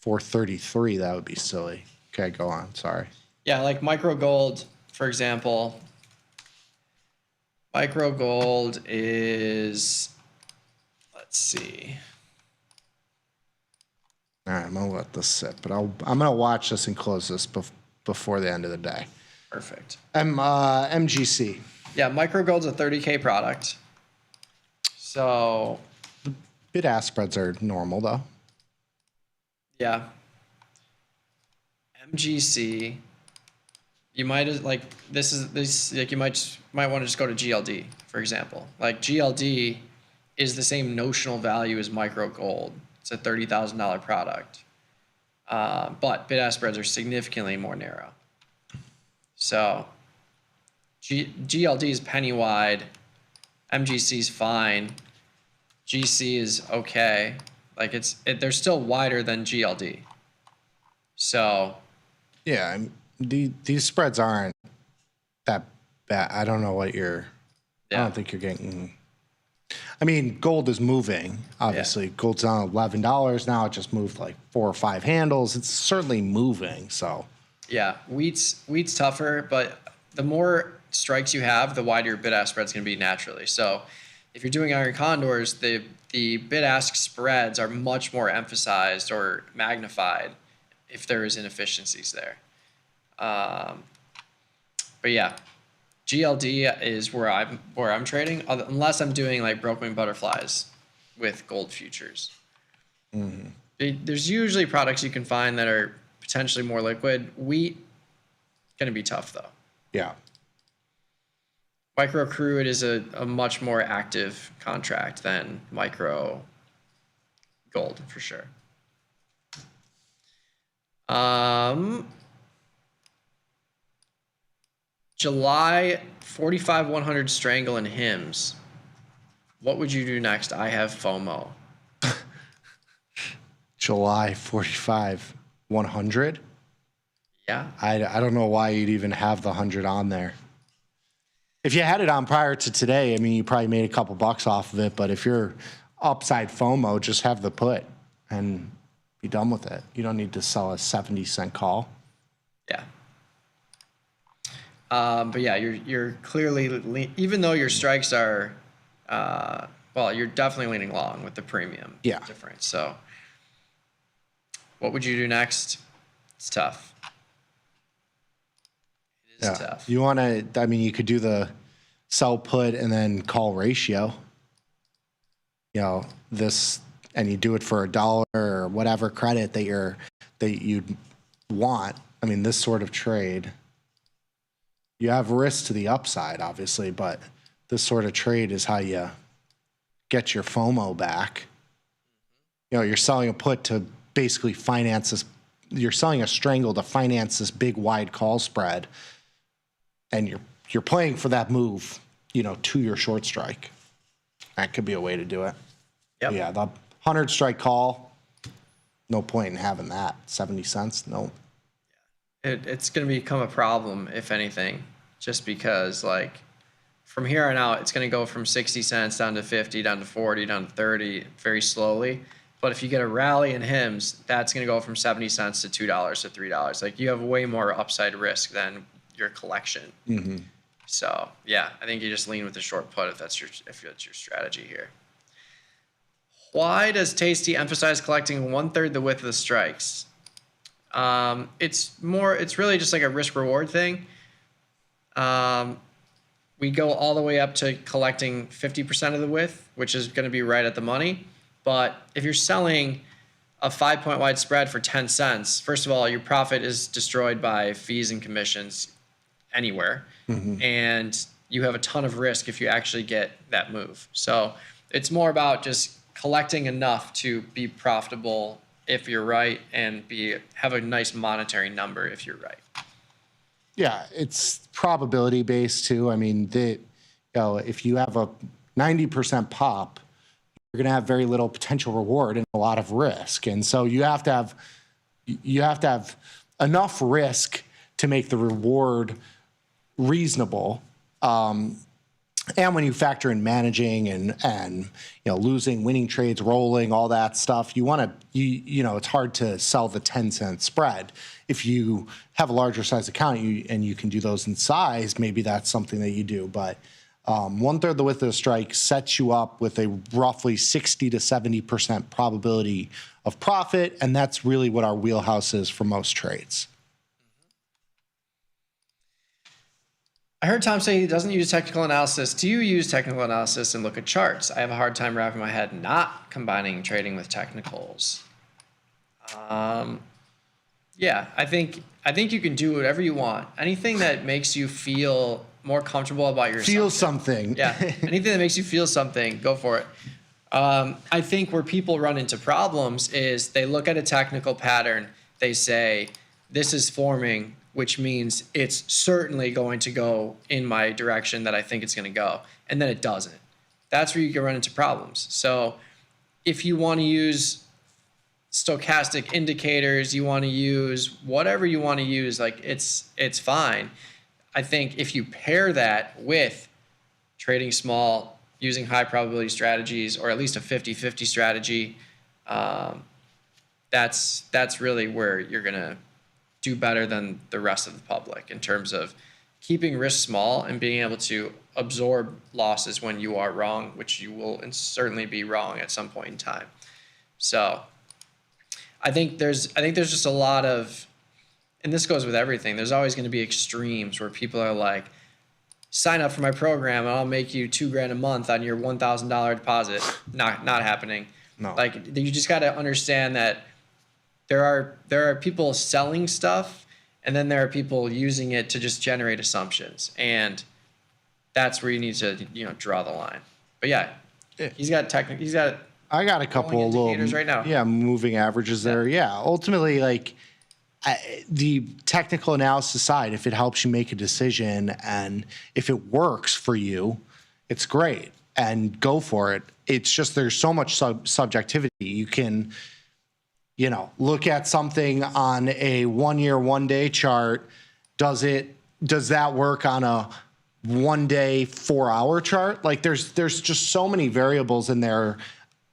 433. That would be silly. Okay, go on. Sorry. Yeah, like micro gold, for example. Micro gold is, let's see. All right, I'm gonna let this sit, but I'm gonna watch this and close this before the end of the day. Perfect. MGC. Yeah, micro gold's a 30K product. So bid-ask spreads are normal though. Yeah. MGC. You might like this like you might want to just go to GLD, for example. Like GLD is the same notional value as micro gold. It's a $30,000 product. But bid-ask spreads are significantly more narrow. So GLD is penny wide. MGC is fine. GC is okay. Like they're still wider than GLD. So yeah, these spreads aren't that bad. I don't know what I don't think you're getting. I mean, gold is moving. Obviously, gold's down $11 now. It just moved like 4 or 5 handles. It's certainly moving. So yeah, wheat's tougher, but the more strikes you have, the wider your bid-ask spread's going to be naturally. So if you're doing iron condors, the bid-ask spreads are much more emphasized or magnified if there is inefficiencies there. But yeah, GLD is where I'm trading, unless I'm doing like broke wing butterflies with gold futures. There's usually products you can find that are potentially more liquid. Wheat, going to be tough though. Yeah. Micro crude is a much more active contract than micro gold for sure. July 45-100 strangle and hymns. What would you do next? I have FOMO. July 45-100. Yeah. I don't know why you'd even have the 100 on there. If you had it on prior to today, I mean, you probably made a couple bucks off of it. But if you're upside FOMO, just have the put and be done with it. You don't need to sell a 70-cent call. Yeah. But yeah, you're clearly, even though your strikes are, well, you're definitely leaning long with the premium difference. So what would you do next? It's tough. It is tough. You want to, I mean, you could do the sell put and then call ratio. You know, this, and you do it for $1 or whatever credit that you'd want. I mean, this sort of trade, you have risk to the upside, obviously, but this sort of trade is how you get your FOMO back. You know, you're selling a put to basically finance this. You're selling a strangle to finance this big wide call spread, and you're playing for that move, you know, to your short strike. That could be a way to do it. Yep. Yeah, the 100 strike call, no point in having that. 70 cents, no. It's going to become a problem, if anything, just because, like, from here on out, it's going to go from 60 cents down to 50, down to 40, down to 30 very slowly. But if you get a rally in HIMS, that's going to go from 70 cents to $2 to $3. Like, you have way more upside risk than your collection. Mm-hmm. So, yeah, I think you just lean with the short put if that's your strategy here. Why does Tasty emphasize collecting 1/3 the width of the strikes? It's really just like a risk reward thing. We go all the way up to collecting 50% of the width, which is going to be right at the money. But if you're selling a 5-point wide spread for 10 cents, first of all, your profit is destroyed by fees and commissions anywhere. Mm-hmm. And you have a ton of risk if you actually get that move. So it's more about just collecting enough to be profitable if you're right, and have a nice monetary number if you're right. Yeah, it's probability based too. I mean, if you have a 90% pop, you're going to have very little potential reward and a lot of risk, and so you have to have enough risk to make the reward reasonable. And when you factor in managing and losing, winning trades, rolling, all that stuff, it's hard to sell the 10-cent spread. If you have a larger size account and you can do those in size, maybe that's something that you do. But 1/3 the width of the strike sets you up with a roughly 60 to 70% probability of profit, and that's really what our wheelhouse is for most trades. I heard Tom say he doesn't use technical analysis. Do you use technical analysis and look at charts? I have a hard time wrapping my head not combining trading with technicals. Yeah, I think you can do whatever you want. Anything that makes you feel more comfortable about yourself. Feel something. Yeah, anything that makes you feel something, go for it. I think where people run into problems is they look at a technical pattern, they say, this is forming, which means it's certainly going to go in my direction that I think it's going to go, and then it doesn't. That's where you can run into problems. So if you want to use stochastic indicators, you want to use whatever you want to use, like it's fine. I think if you pair that with trading small, using high probability strategies, or at least a 50-50 strategy, that's really where you're going to do better than the rest of the public in terms of keeping risk small and being able to absorb losses when you are wrong, which you will certainly be wrong at some point in time. So I think there's just a lot of, and this goes with everything, there's always going to be extremes where people are like, sign up for my program and I'll make you $2,000 a month on your $1,000 deposit. Not happening. No. Like, you just got to understand that there are people selling stuff, and then there are people using it to just generate assumptions, and that's where you need to draw the line. But yeah, he's got I got a couple of little right now. Yeah, moving averages there. Yeah, ultimately, like the technical analysis side, if it helps you make a decision and if it works for you, it's great and go for it. It's just there's so much subjectivity. You can, look at something on a 1 year, 1 day chart. Does that work on a 1 day, 4 hour chart? Like there's just so many variables in there.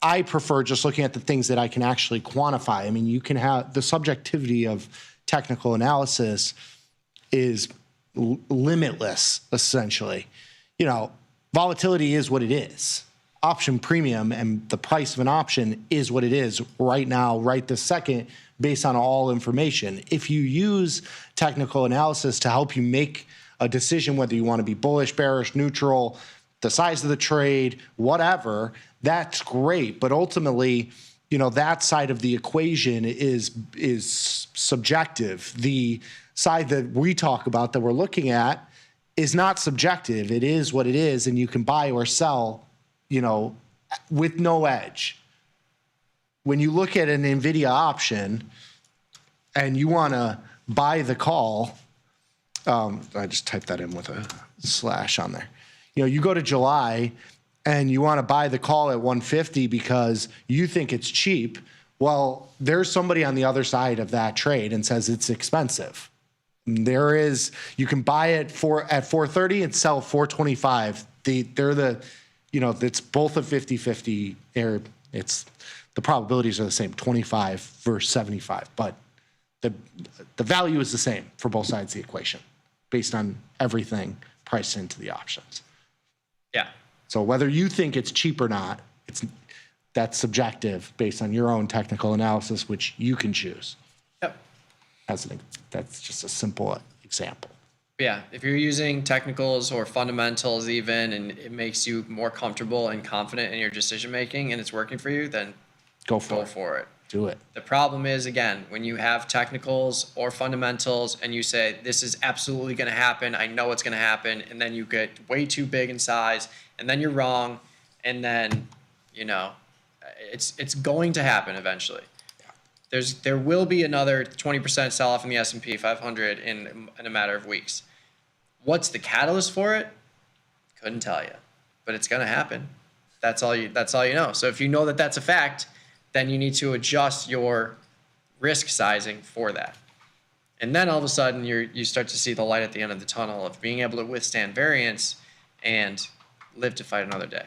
I prefer just looking at the things that I can actually quantify. I mean, you can have the subjectivity of technical analysis is limitless, essentially. Volatility is what it is. Option premium and the price of an option is what it is right now, right this second, based on all information. If you use technical analysis to help you make a decision, whether you want to be bullish, bearish, neutral, the size of the trade, whatever, that's great. But ultimately, that side of the equation is subjective. The side that we talk about that we're looking at is not subjective. It is what it is, and you can buy or sell, with no edge. When you look at an Nvidia option and you want to buy the call, I just typed that in with a slash on there. You go to July and you want to buy the call at 150 because you think it's cheap. Well, there's somebody on the other side of that trade and says it's expensive. You can buy it at 430 and sell 425. It's both a 50-50. The probabilities are the same, 25 versus 75, but the value is the same for both sides of the equation based on everything priced into the options. Yeah. So whether you think it's cheap or not, that's subjective based on your own technical analysis, which you can choose. Yep. That's just a simple example. Yeah, if you're using technicals or fundamentals even, and it makes you more comfortable and confident in your decision making and it's working for you, then go for it. Do it. The problem is, again, when you have technicals or fundamentals and you say, this is absolutely going to happen, I know it's going to happen, and then you get way too big in size, and then you're wrong, and then, it's going to happen eventually. There will be another 20% sell-off in the S&P 500 in a matter of weeks. What's the catalyst for it? Couldn't tell you, but it's going to happen. That's all you know. So if you know that that's a fact, then you need to adjust your risk sizing for that. And then all of a sudden you start to see the light at the end of the tunnel of being able to withstand variance and live to fight another day.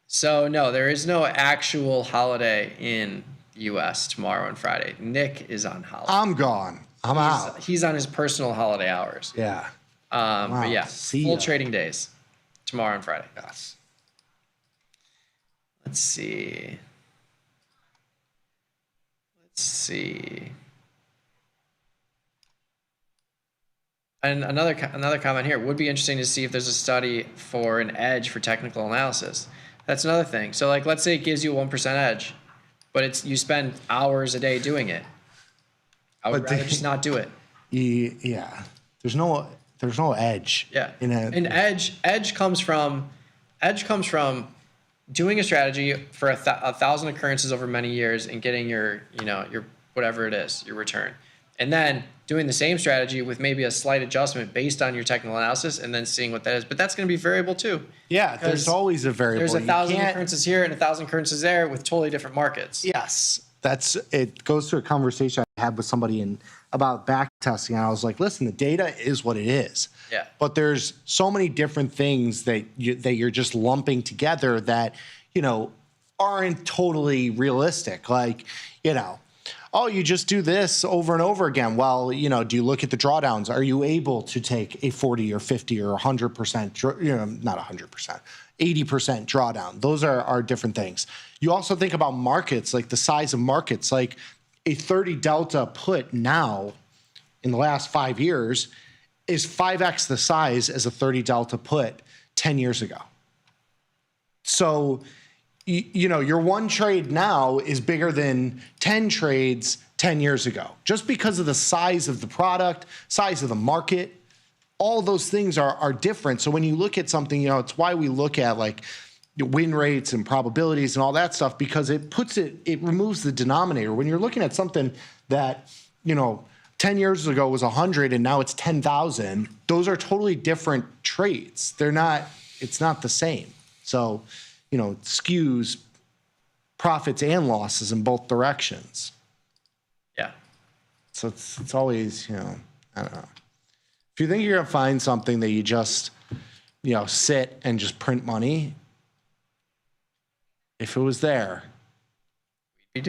So no, there is no actual holiday in the U.S. tomorrow and Friday. Nick is on holiday. I'm gone. I'm out. He's on his personal holiday hours. Yeah. But yeah, full ya. trading days tomorrow and Friday. Yes. Let's see. And another comment here, would be interesting to see if there's a study for an edge for technical analysis. That's another thing. So like, let's say it gives you 1% edge, but you spend hours a day doing it. I would rather just not do it. Yeah. There's no edge. Yeah. And edge comes from doing a strategy for 1,000 occurrences over many years and getting your whatever it is, your return. And then doing the same strategy with maybe a slight adjustment based on your technical analysis and then seeing what that is. But that's going to be variable too. Yeah, there's always a variable. There's 1,000 occurrences here and 1,000 occurrences there with totally different markets. Yes. It goes to a conversation I had with somebody about back testing. And I was like, listen, the data is what it is. Yeah. But there's so many different things that you're just lumping together that, aren't totally realistic. Like, oh, you just do this over and over again. Well, do you look at the drawdowns? Are you able to take a 40 or 50 or 100%, not 100%, 80% drawdown? Those are different things. You also think about markets, like the size of markets, like a 30 delta put now in the last 5 years is 5x the size as a 30 delta put 10 years ago. So, your one trade now is bigger than 10 trades 10 years ago, just because of the size of the product, size of the market. All those things are different. So when you look at something, it's why we look at like win rates and probabilities and all that stuff, because it removes the denominator. When you're looking at something that, 10 years ago was 100 and now it's 10,000, those are totally different trades. It's not the same. So, it skews profits and losses in both directions. Yeah. So it's always, I don't know. If you think you're going to find something that you just, sit and just print money, if it was there, we'd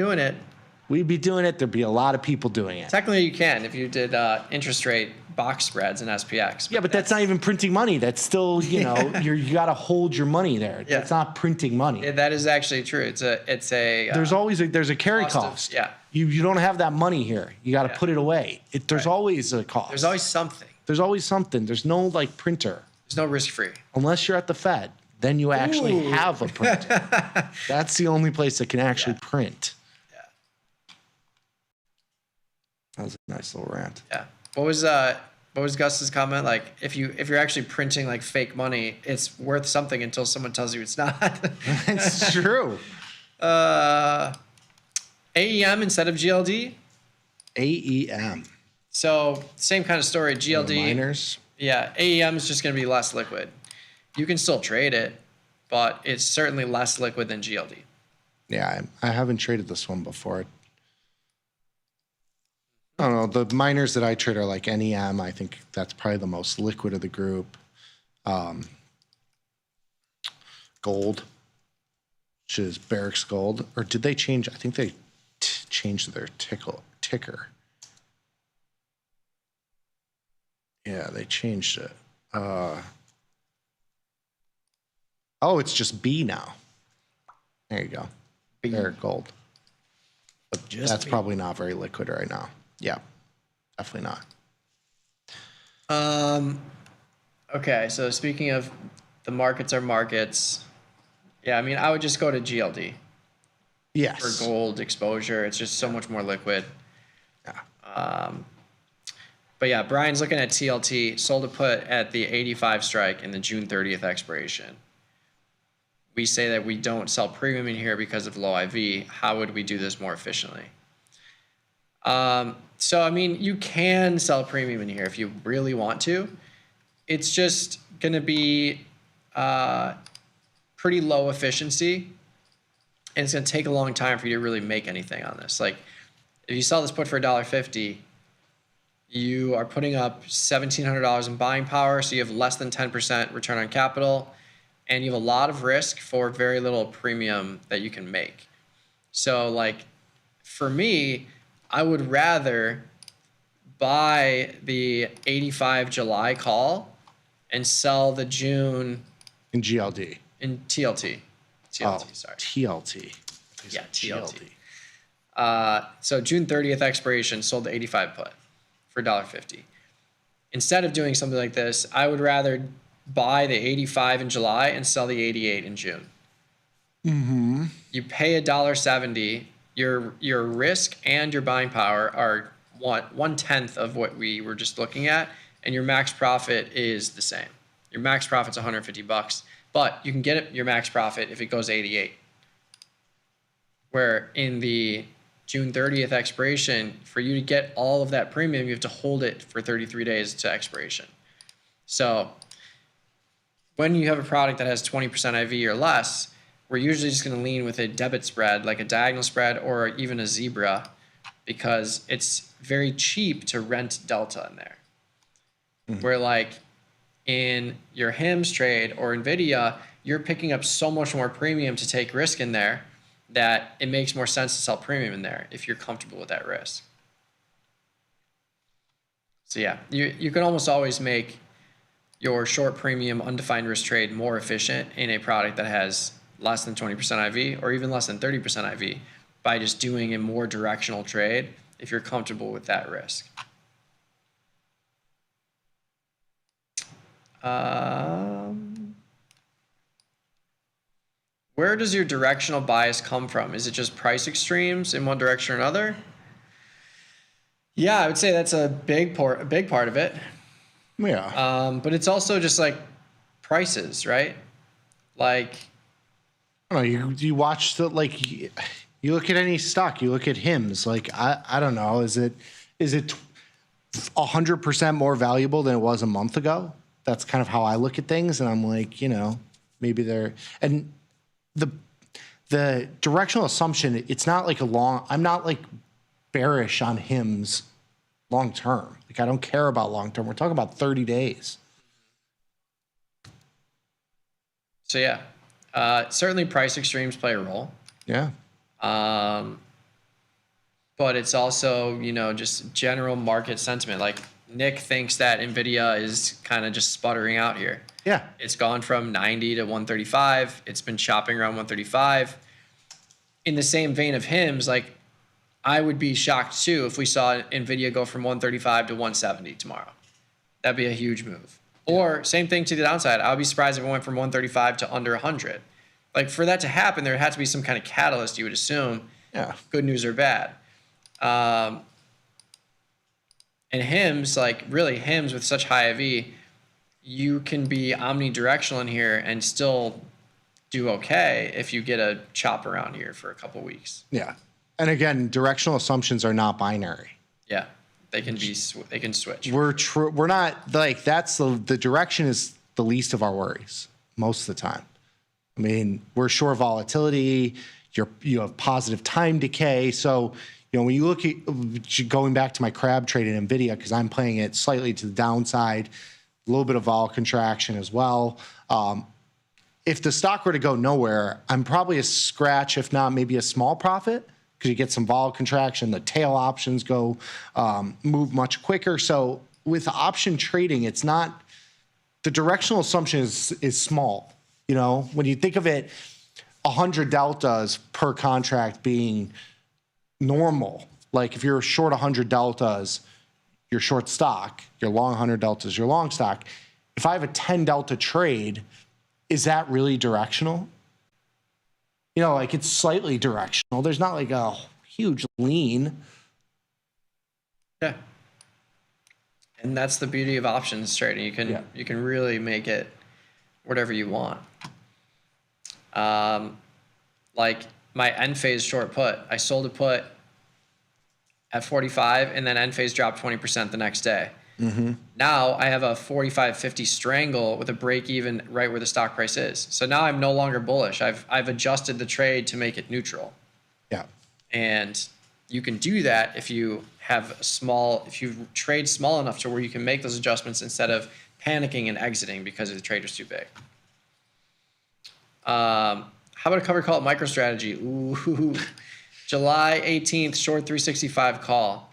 be doing it. There'd be a lot of people doing it. Technically, you can if you did interest rate box spreads and SPX. Yeah, but that's not even printing money. That's still, you got to hold your money there. Yeah. That's not printing money. Yeah, that is actually true. It's a. There's always there's a carry cost. Yeah. You don't have that money here. You got to put it away. There's always a cost. There's always something. There's no printer. There's no risk free. Unless you're at the Fed, then you actually have a printer. That's the only place that can actually print. That was a nice little rant. Yeah. What was Gus's comment? Like, if you're actually printing like fake money, it's worth something until someone tells you it's not. It's true. AEM instead of GLD. AEM. So same kind of story. GLD. Miners. Yeah. AEM is just going to be less liquid. You can still trade it, but it's certainly less liquid than GLD. Yeah, I haven't traded this one before. I don't know. The miners that I trade are like NEM. I think that's probably the most liquid of the group. Gold, which is Barracks Gold. Or did they change? I think they changed their ticker. Yeah, they changed it. It's just B now. There you go. Barracks Gold. But that's probably not very liquid right now. Yeah, definitely not. Okay, so speaking of the markets are markets, yeah, I mean, I would just go to GLD. Yes. For gold exposure, it's just so much more liquid. Yeah. But yeah, Brian's looking at TLT, sold a put at the 85 strike and the June 30th expiration. We say that we don't sell premium in here because of low IV. How would we do this more efficiently? So, I mean, you can sell premium in here if you really want to. It's just going to be pretty low efficiency, and it's going to take a long time for you to really make anything on this. Like, if you sell this put for $1.50, you are putting up $1,700 in buying power, so you have less than 10% return on capital, and you have a lot of risk for very little premium that you can make. So, like, for me, I would rather buy the 85 July call and sell the June in GLD. In TLT. TLT, sorry. TLT. Yeah, TLT. So June 30th expiration, sold the 85 put for $1.50. Instead of doing something like this, I would rather buy the 85 in July and sell the 88 in June. Mm-hmm. You pay $1.70. Your risk and your buying power are 1/10 of what we were just looking at, and your max profit is the same. Your max profit's $150, but you can get your max profit if it goes 88. Where in the June 30th expiration, for you to get all of that premium, you have to hold it for 33 days to expiration. So when you have a product that has 20% IV or less, we're usually just going to lean with a debit spread, like a diagonal spread or even a zebra, because it's very cheap to rent delta in there. Mm-hmm. Where like in your HIMS trade or Nvidia, you're picking up so much more premium to take risk in there that it makes more sense to sell premium in there if you're comfortable with that risk. So yeah, you can almost always make your short premium undefined risk trade more efficient in a product that has less than 20% IV or even less than 30% IV by just doing a more directional trade if you're comfortable with that risk. Where does your directional bias come from? Is it just price extremes in one direction or another? Yeah, I would say that's a big part of it. Yeah. But it's also just like prices, right? Like, I don't know. You watch the you look at any stock. You look at HIMS. Like I don't know. Is it 100% more valuable than it was a month ago? That's kind of how I look at things, and I'm like, maybe they're and. The directional assumption, it's not like I'm not like bearish on HIMS long term. Like I don't care about long term. We're talking about 30 days. So yeah, certainly price extremes play a role. Yeah. But it's also, just general market sentiment. Like Nick thinks that Nvidia is kind of just sputtering out here. Yeah. It's gone from 90 to 135. It's been chopping around 135. In the same vein of HIMS, like I would be shocked too if we saw Nvidia go from 135 to 170 tomorrow. That'd be a huge move. Or same thing to the downside. I would be surprised if it went from 135 to under 100. Like for that to happen, there had to be some kind of catalyst, you would assume. Yeah. Good news or bad. And HIMS, like really HIMS with such high IV, you can be omnidirectional in here and still do okay if you get a chop around here for a couple weeks. Yeah. And again, directional assumptions are not binary. Yeah. They can switch. We're not like that's the direction is the least of our worries most of the time. I mean, we're short volatility, you have positive time decay. So, when you look at going back to my crab trade in Nvidia, because I'm playing it slightly to the downside, a little bit of vol contraction as well. If the stock were to go nowhere, I'm probably a scratch, if not maybe a small profit, because you get some vol contraction. The tail options move much quicker. So with option trading, it's not the directional assumption is small. When you think of it, 100 deltas per contract being normal. Like if you're short 100 deltas, you're short stock. You're long 100 deltas, you're long stock. If I have a 10 delta trade, is that really directional? Like it's slightly directional. There's not like a huge lean. Yeah. And that's the beauty of options trading. You can really make it whatever you want. Like my end phase short put, I sold a put at 45 and then end phase dropped 20% the next day. Mm-hmm. Now I have a 45.50 strangle with a break even right where the stock price is. So now I'm no longer bullish. I've adjusted the trade to make it neutral. Yeah. And you can do that if you trade small enough to where you can make those adjustments instead of panicking and exiting because the trade was too big. How about a cover call at MicroStrategy? Ooh, July 18th, short 365 call.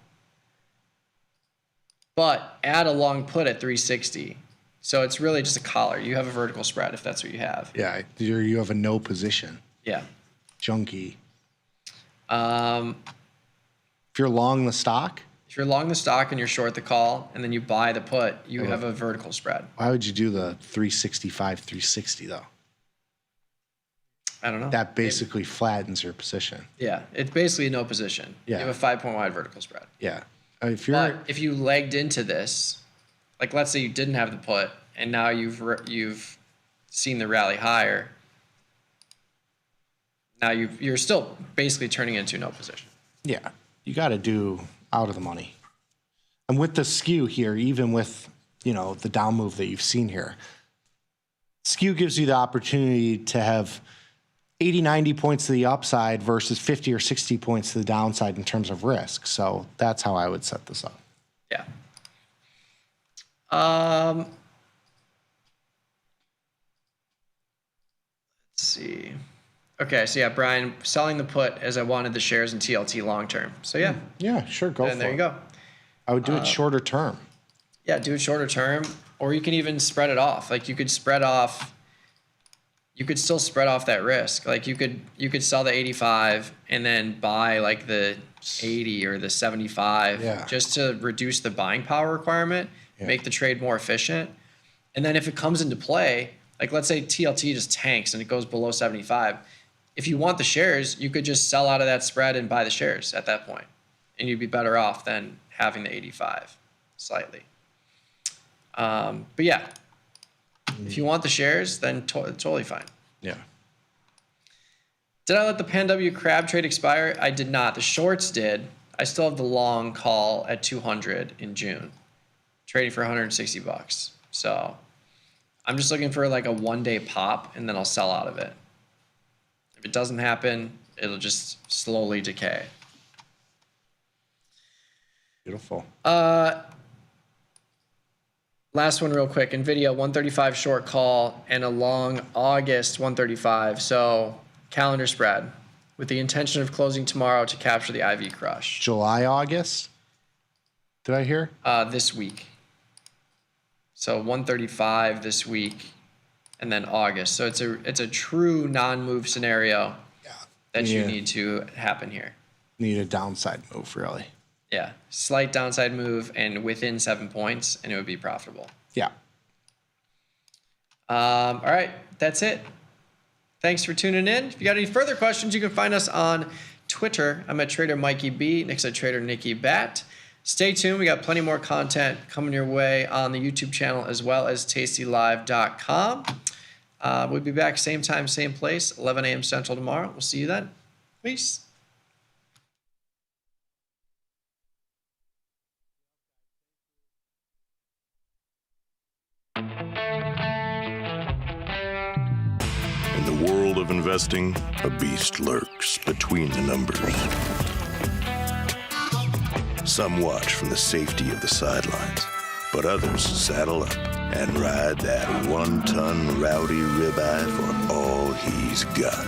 but add a long put at 360. So it's really just a collar. You have a vertical spread if that's what you have. Yeah, you have a no position. Yeah. Junkie. If you're long the stock? If you're long the stock and you're short the call, and then you buy the put, you have a vertical spread. Why would you do the 365, 360 though? I don't know. That basically flattens your position. Yeah, it's basically no position. Yeah. You have a 5-point wide vertical spread. Yeah. But if you legged into this, like let's say you didn't have the put, and now you've seen the rally higher. Now you're still basically turning into no position. Yeah, you got to do out of the money. And with the skew here, even with, the down move that you've seen here, skew gives you the opportunity to have 80, 90 points to the upside versus 50 or 60 points to the downside in terms of risk. So that's how I would set this up. Yeah. Let's see. Okay, so yeah, Brian, selling the put as I wanted the shares in TLT long term. So yeah. Yeah, sure, go for it. And there you go. I would do it shorter term. Yeah, do it shorter term, or you can even spread it off. Like you could still spread off that risk. Like you could sell the 85 and then buy like the 80 or the 75 just to reduce the buying power requirement, make the trade more efficient. And then if it comes into play, like let's say TLT just tanks and it goes below 75, if you want the shares, you could just sell out of that spread and buy the shares at that point, and you'd be better off than having the 85 slightly. But yeah, if you want the shares, then totally fine. Yeah. Did I let the PanW crab trade expire? I did not. The shorts did. I still have the long call at 200 in June, trading for $160. So I'm just looking for like a 1-day pop, and then I'll sell out of it. If it doesn't happen, it'll just slowly decay. Beautiful. Last one real quick. Nvidia 135 short call and a long August 135. So calendar spread with the intention of closing tomorrow to capture the IV crush. July, August? Did I hear? This week. So 135 this week and then August. So it's a true non-move scenario that you need to happen here. Need a downside move, really. Yeah, slight downside move and within 7 points, and it would be profitable. Yeah. All right, that's it. Thanks for tuning in. If you got any further questions, you can find us on Twitter. I'm at Trader Mikey B. Nick's at Trader Nicky Bat. Stay tuned. We got plenty more content coming your way on the YouTube channel as well as tastylive.com. We'll be back same time, same place, 11 a.m. Central tomorrow. We'll see you then. Peace. In the world of investing, a beast lurks between the numbers. Some watch from the safety of the sidelines, but others saddle up and ride that 1-ton rowdy ribeye for all he's got.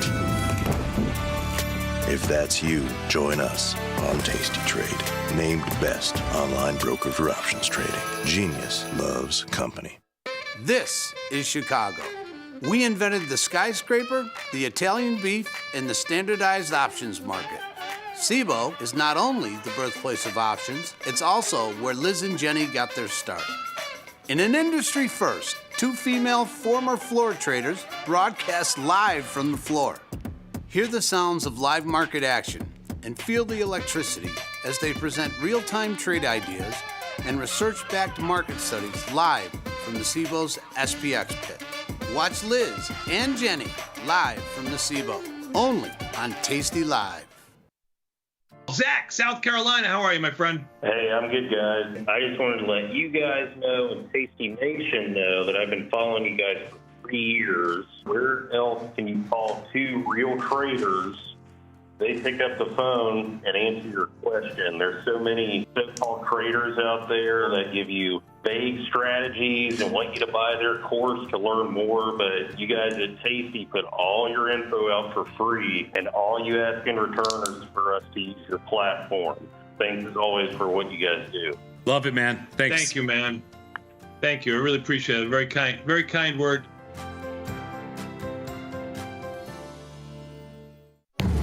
If that's you, join us on Tasty Trade, named best online broker for options trading. Genius loves company. This is Chicago. We invented the skyscraper, the Italian beef, and the standardized options market. SIBO is not only the birthplace of options, it's also where Liz and Jenny got their start. In an industry first, 2 female former floor traders broadcast live from the floor. Hear the sounds of live market action and feel the electricity as they present real-time trade ideas and research-backed market studies live from the SIBO's SPX pit. Watch Liz and Jenny live from the SIBO, only on Tasty Live. Zach, South Carolina, how are you, my friend? Hey, I'm good, guys. I just wanted to let you guys know and Tasty Nation know that I've been following you guys for 3 years. Where else can you call 2 real traders? They pick up the phone and answer your question. There's so many so-called traders out there that give you vague strategies and want you to buy their course to learn more, but you guys at Tasty put all your info out for free, and all you ask in return is for us to use your platform. Thanks as always for what you guys do. Love it, man. Thanks. Thank you, man. Thank you. I really appreciate it. Very kind word.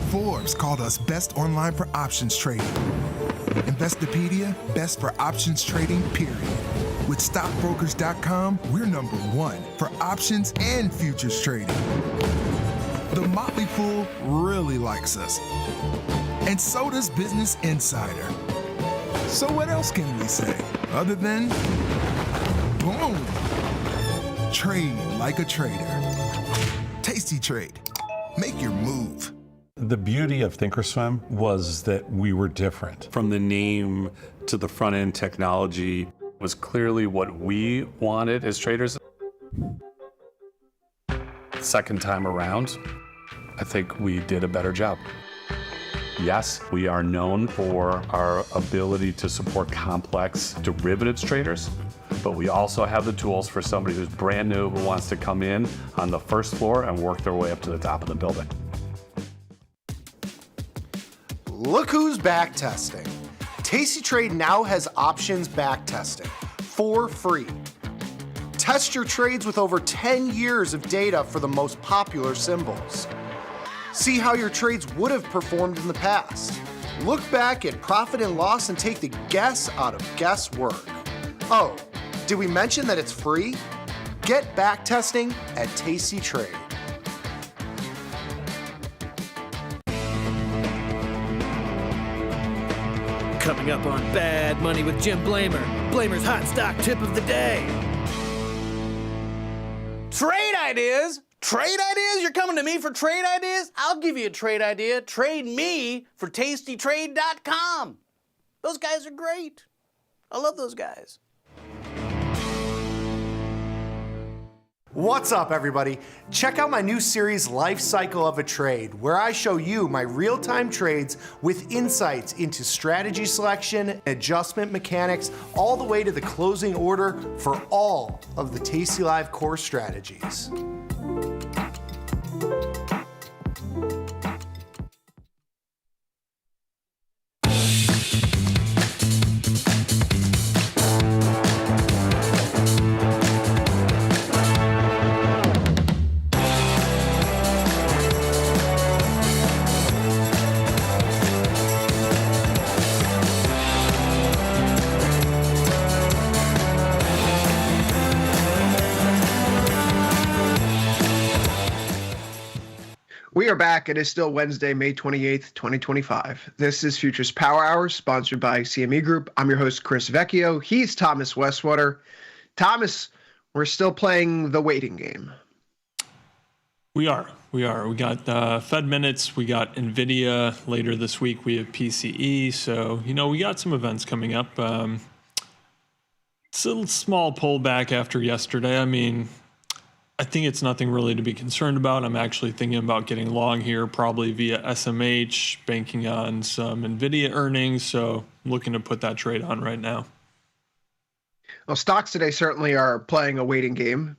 Forbes called us best online for options trading. Investopedia, best for options trading, period. With stockbrokers.com, we're number one for options and futures trading. The Motley Fool really likes us. And so does Business Insider. So what else can we say other than boom? Trade like a trader. Tasty Trade. Make your move. The beauty of Thinkorswim was that we were different. From the name to the front end technology was clearly what we wanted as traders. Second time around, I think we did a better job. Yes, we are known for our ability to support complex derivatives traders, but we also have the tools for somebody who's brand new who wants to come in on the first floor and work their way up to the top of the building. Look who's back testing. Tasty Trade now has options back testing for free. Test your trades with over 10 years of data for the most popular symbols. See how your trades would have performed in the past. Look back at profit and loss and take the guess out of guesswork. Oh, did we mention that it's free? Get back testing at Tasty Trade. Coming up on Bad Money with Jim Blamer. Blamer's hot stock tip of the day. Trade ideas? Trade ideas? You're coming to me for trade ideas? I'll give you a trade idea. Trade me for tastytrade.com. Those guys are great. I love those guys. What's up, everybody? Check out my new series, Life Cycle of a Trade, where I show you my real-time trades with insights into strategy selection, adjustment mechanics, all the way to the closing order for all of the tastylive core strategies. We are back. It is still Wednesday, May 28th, 2025. This is Futures Power Hour, sponsored by CME Group. I'm your host, Chris Vecchio. He's Thomas Westwater. Thomas, we're still playing the waiting game. We are. We got Fed minutes. We got Nvidia later this week. We have PCE. So, we got some events coming up. It's a small pullback after yesterday. I mean, I think it's nothing really to be concerned about. I'm actually thinking about getting long here, probably via SMH, banking on some Nvidia earnings. So I'm looking to put that trade on right now. Well, stocks today certainly are playing a waiting game,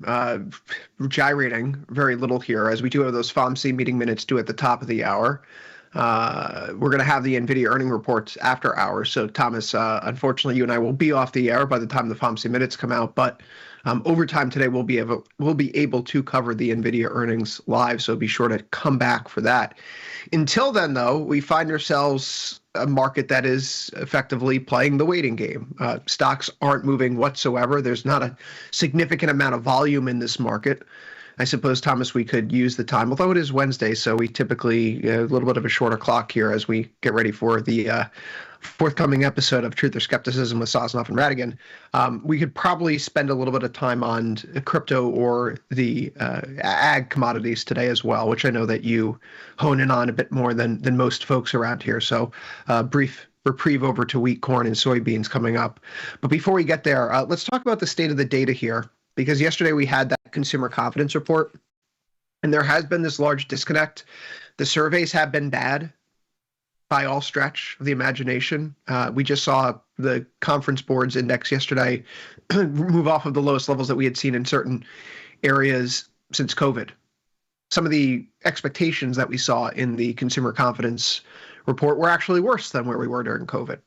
gyrating very little here, as we do have those FOMC meeting minutes due at the top of the hour. We're going to have the Nvidia earning reports after hours. So, Thomas, unfortunately, you and I will be off the air by the time the FOMC minutes come out. But overtime today, we'll be able to cover the Nvidia earnings live. So be sure to come back for that. Until then, though, we find ourselves a market that is effectively playing the waiting game. Stocks aren't moving whatsoever. There's not a significant amount of volume in this market. I suppose, Thomas, we could use the time, although it is Wednesday, so we typically a little bit of a shorter clock here as we get ready for the forthcoming episode of Truth or Skepticism with Sosnoff and Radigan. We could probably spend a little bit of time on crypto or the ag commodities today as well, which I know that you hone in on a bit more than most folks around here. So brief reprieve over to wheat, corn, and soybeans coming up. But before we get there, let's talk about the state of the data here. Because yesterday we had that consumer confidence report, and there has been this large disconnect. The surveys have been bad by all stretch of the imagination. We just saw the conference boards index yesterday move off of the lowest levels that we had seen in certain areas since COVID. Some of the expectations that we saw in the consumer confidence report were actually worse than where we were during COVID.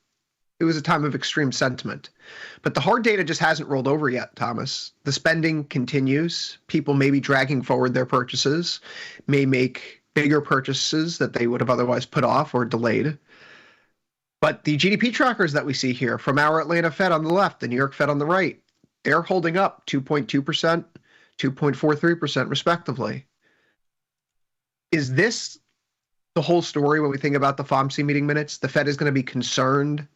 It was a time of extreme sentiment. But the hard data just hasn't rolled over yet, Thomas. The spending continues. People may be dragging forward their purchases, may make bigger purchases that they would have otherwise put off or delayed. But the GDP trackers that we see here from our Atlanta Fed on the left, the New York Fed on the right, they're holding up 2.2%, 2.43% respectively. Is this the whole story when we think about the FOMC meeting minutes? The Fed is going to be concerned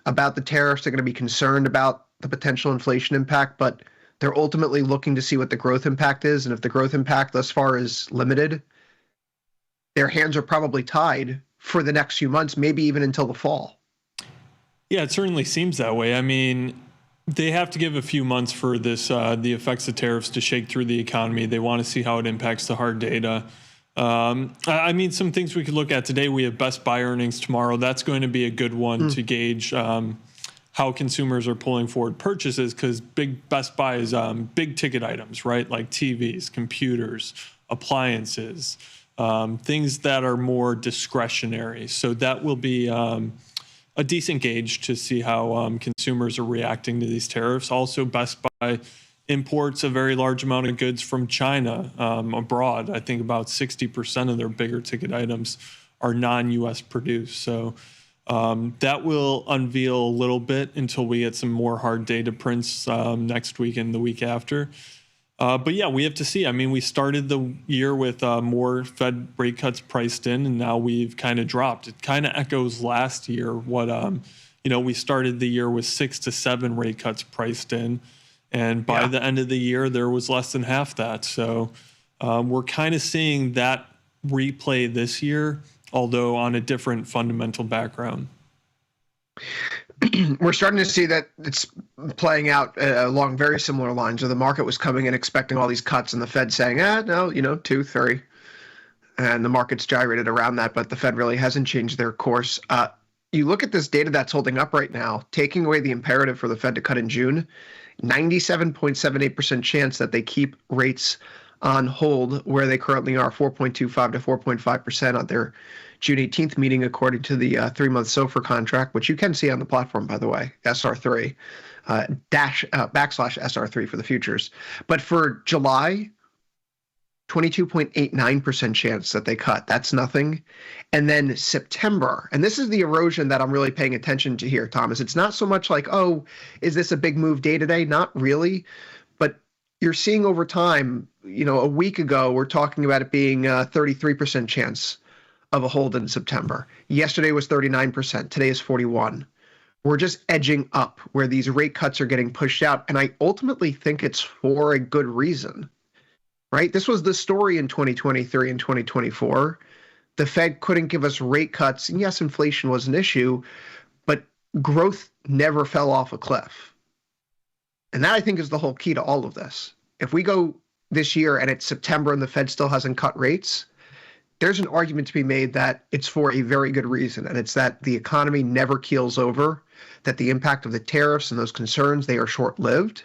about the tariffs. They're going to be concerned about the potential inflation impact, but they're ultimately looking to see what the growth impact is. And if the growth impact thus far is limited, their hands are probably tied for the next few months, maybe even until the fall. Yeah, it certainly seems that way. I mean, they have to give a few months for this, the effects of tariffs to shake through the economy. They want to see how it impacts the hard data. I mean, some things we could look at today. We have Best Buy earnings tomorrow. That's going to be a good one to gauge how consumers are pulling forward purchases, because Best Buy is big ticket items, right? Like TVs, computers, appliances, things that are more discretionary. So that will be a decent gauge to see how consumers are reacting to these tariffs. Also, Best Buy imports a very large amount of goods from China abroad. I think about 60% of their bigger ticket items are non-U.S. produced. So that will unveil a little bit until we get some more hard data prints next week and the week after. But yeah, we have to see. I mean, we started the year with more Fed rate cuts priced in, and now we've kind of dropped. It kind of echoes last year. What we started the year with 6 to 7 rate cuts priced in, and by the end of the year, there was less than half that. So we're kind of seeing that replay this year, although on a different fundamental background. We're starting to see that it's playing out along very similar lines, where the market was coming in expecting all these cuts and the Fed saying, no, 2, 3. And the market's gyrated around that, but the Fed really hasn't changed their course. You look at this data that's holding up right now, taking away the imperative for the Fed to cut in June, 97.78% chance that they keep rates on hold where they currently are, 4.25 to 4.5% on their June 18th meeting, according to the 3-month SOFR contract, which you can see on the platform, by the way, SR3, backslash SR3 for the futures. But for July, 22.89% chance that they cut. That's nothing. And then September, and this is the erosion that I'm really paying attention to here, Thomas. It's not so much like, is this a big move day to day? Not really. But you're seeing over time, a week ago, we're talking about it being a 33% chance of a hold in September. Yesterday was 39%. Today is 41%. We're just edging up where these rate cuts are getting pushed out. And I ultimately think it's for a good reason, right? This was the story in 2023 and 2024. The Fed couldn't give us rate cuts. And yes, inflation was an issue, but growth never fell off a cliff. And that, I think, is the whole key to all of this. If we go this year and it's September and the Fed still hasn't cut rates, there's an argument to be made that it's for a very good reason, and it's that the economy never keels over, that the impact of the tariffs and those concerns, they are short-lived.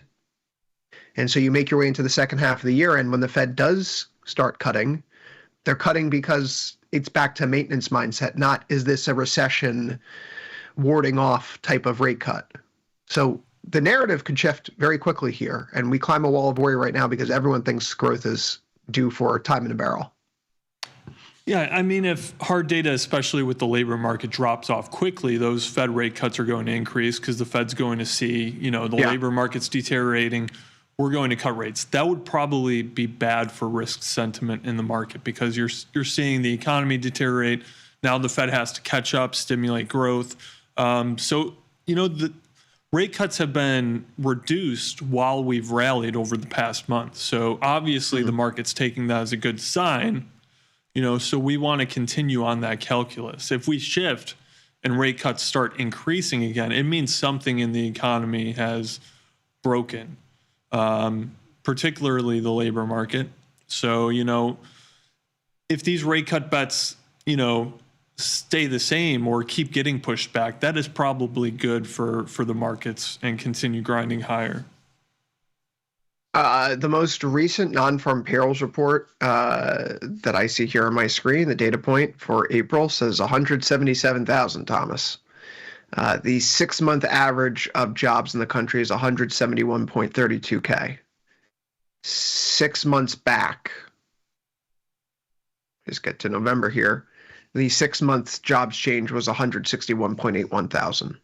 And so you make your way into the second half of the year, and when the Fed does start cutting, they're cutting because it's back to maintenance mindset, not is this a recession warding off type of rate cut. So the narrative could shift very quickly here, and we climb a wall of worry right now because everyone thinks growth is due for time in a barrel. Yeah, I mean, if hard data, especially with the labor market, drops off quickly, those Fed rate cuts are going to increase because the Fed's going to see, the labor market's deteriorating. We're going to cut rates. That would probably be bad for risk sentiment in the market because you're seeing the economy deteriorate. Now the Fed has to catch up, stimulate growth. The rate cuts have been reduced while we've rallied over the past month. So obviously the market's taking that as a good sign. So we want to continue on that calculus. If we shift and rate cuts start increasing again, it means something in the economy has broken, particularly the labor market. So, if these rate cut bets, stay the same or keep getting pushed back, that is probably good for the markets and continue grinding higher. The most recent non-farm payrolls report that I see here on my screen, the data point for April, says 177,000, Thomas. The 6-month average of jobs in the country is 171.32K. 6 months back, just get to November here, the 6 months jobs change was 161.81 thousand.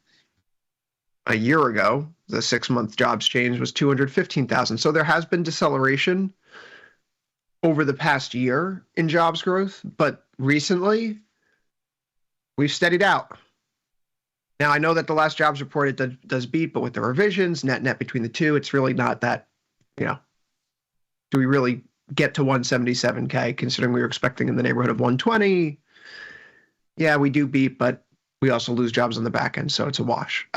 A year ago, the 6-month jobs change was 215,000. So there has been deceleration over the past year in jobs growth, but recently we've steadied out. Now, I know that the last jobs report it does beat, but with the revisions, net between the two, it's really not that, do we really get to 177K considering we were expecting in the neighborhood of 120? Yeah, we do beat, but we also lose jobs on the back end, so it's a wash.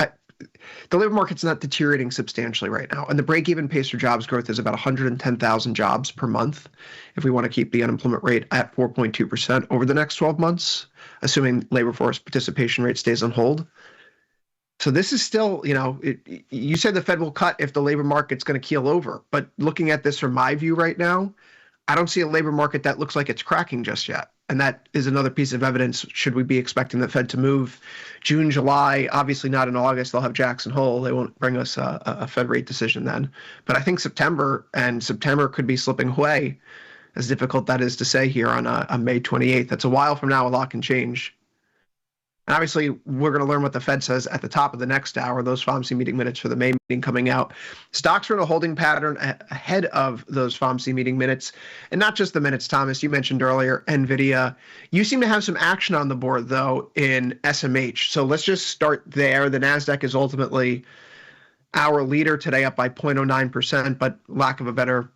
The labor market's not deteriorating substantially right now, and the break-even pace for jobs growth is about 110,000 jobs per month if we want to keep the unemployment rate at 4.2% over the next 12 months, assuming labor force participation rate stays on hold. So this is still, you said the Fed will cut if the labor market's going to keel over, but looking at this from my view right now, I don't see a labor market that looks like it's cracking just yet. And that is another piece of evidence. Should we be expecting the Fed to move June, July? Obviously not in August. They'll have Jackson Hole. They won't bring us a Fed rate decision then. But I think September could be slipping away, as difficult that is to say here on May 28th. That's a while from now. A lot can change. And obviously, we're going to learn what the Fed says at the top of the next hour, those FOMC meeting minutes for the May meeting coming out. Stocks are in a holding pattern ahead of those FOMC meeting minutes. And not just the minutes, Thomas, you mentioned earlier, Nvidia. You seem to have some action on the board, though, in SMH. So let's just start there. The NASDAQ is ultimately our leader today, up by 0.09%, but lack of a better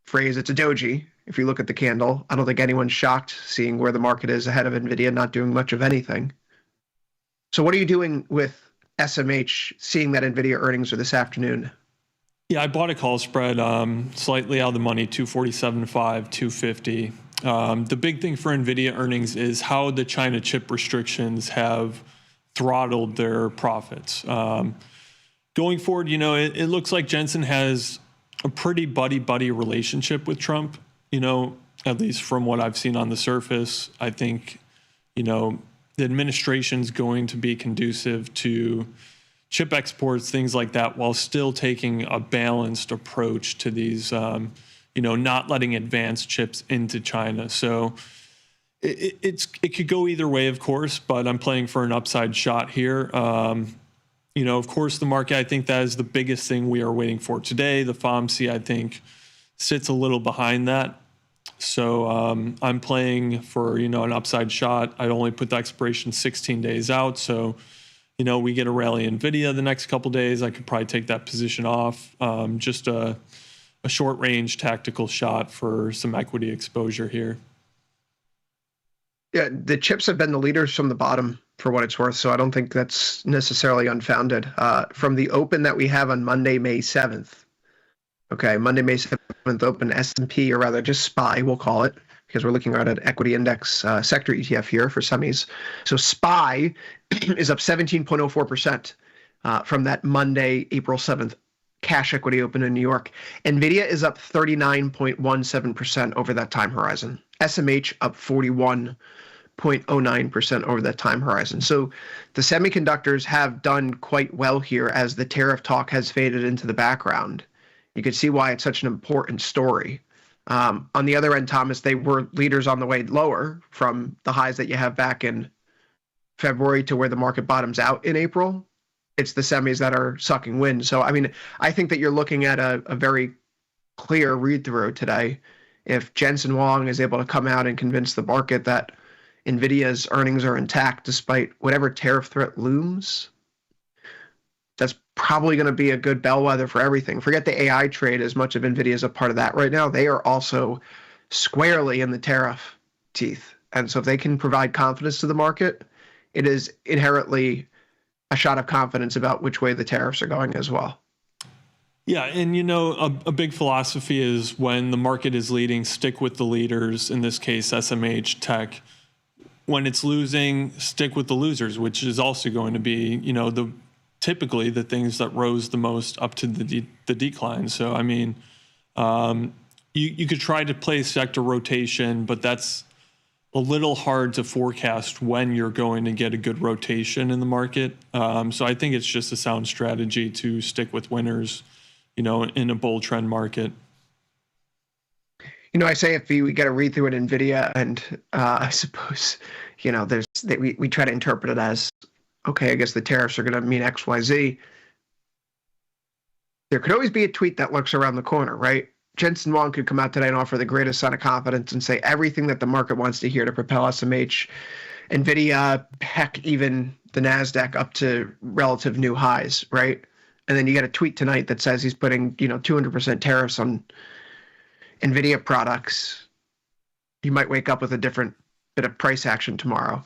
phrase, it's a doji. If you look at the candle, I don't think anyone's shocked seeing where the market is ahead of Nvidia, not doing much of anything. So what are you doing with SMH, seeing that Nvidia earnings are this afternoon? Yeah, I bought a call spread slightly out of the money, 247.5, 250. The big thing for Nvidia earnings is how the China chip restrictions have throttled their profits. Going forward, it looks like Jensen has a pretty buddy-buddy relationship with Trump, at least from what I've seen on the surface. I think, the administration's going to be conducive to chip exports, things like that, while still taking a balanced approach to these, not letting advanced chips into China. So it could go either way, of course, but I'm playing for an upside shot here. Of course, the market, I think that is the biggest thing we are waiting for today. The FOMC, I think, sits a little behind that. So I'm playing for, an upside shot. I'd only put the expiration 16 days out. So, we get a rally in Nvidia the next couple days. I could probably take that position off. Just a short range tactical shot for some equity exposure here. Yeah, the chips have been the leaders from the bottom for what it's worth. So I don't think that's necessarily unfounded. From the open that we have on Monday, May 7th. Okay, Monday, May 7th open S&P, or rather just SPY, we'll call it, because we're looking at an equity index sector ETF here for semis. So SPY is up 17.04% from that Monday, April 7th cash equity open in New York. Nvidia is up 39.17% over that time horizon. SMH up 41.09% over that time horizon. So the semiconductors have done quite well here as the tariff talk has faded into the background. You can see why it's such an important story. On the other end, Thomas, they were leaders on the way lower from the highs that you have back in February to where the market bottoms out in April. It's the semis that are sucking wind. So, I think that you're looking at a very clear read-through today. If Jensen Huang is able to come out and convince the market that NVIDIA's earnings are intact despite whatever tariff threat looms, that's probably going to be a good bellwether for everything. Forget the AI trade as much of NVIDIA is a part of that right now. They are also squarely in the tariff teeth. And so if they can provide confidence to the market, it is inherently a shot of confidence about which way the tariffs are going as well. Yeah, and a big philosophy is when the market is leading, stick with the leaders, in this case, SMH, tech. When it's losing, stick with the losers, which is also going to be, typically the things that rose the most up to the decline. So, you could try to play sector rotation, but that's a little hard to forecast when you're going to get a good rotation in the market. So I think it's just a sound strategy to stick with winners, in a bull trend market. I say if we get a read through at Nvidia, and I suppose, we try to interpret it as, okay, I guess the tariffs are going to mean X, Y, Z. There could always be a tweet that lurks around the corner, right? Jensen Huang could come out today and offer the greatest sign of confidence and say everything that the market wants to hear to propel SMH, Nvidia, heck, even the NASDAQ up to relative new highs, right? And then you get a tweet tonight that says he's putting, 200% tariffs on Nvidia products. You might wake up with a different bit of price action tomorrow.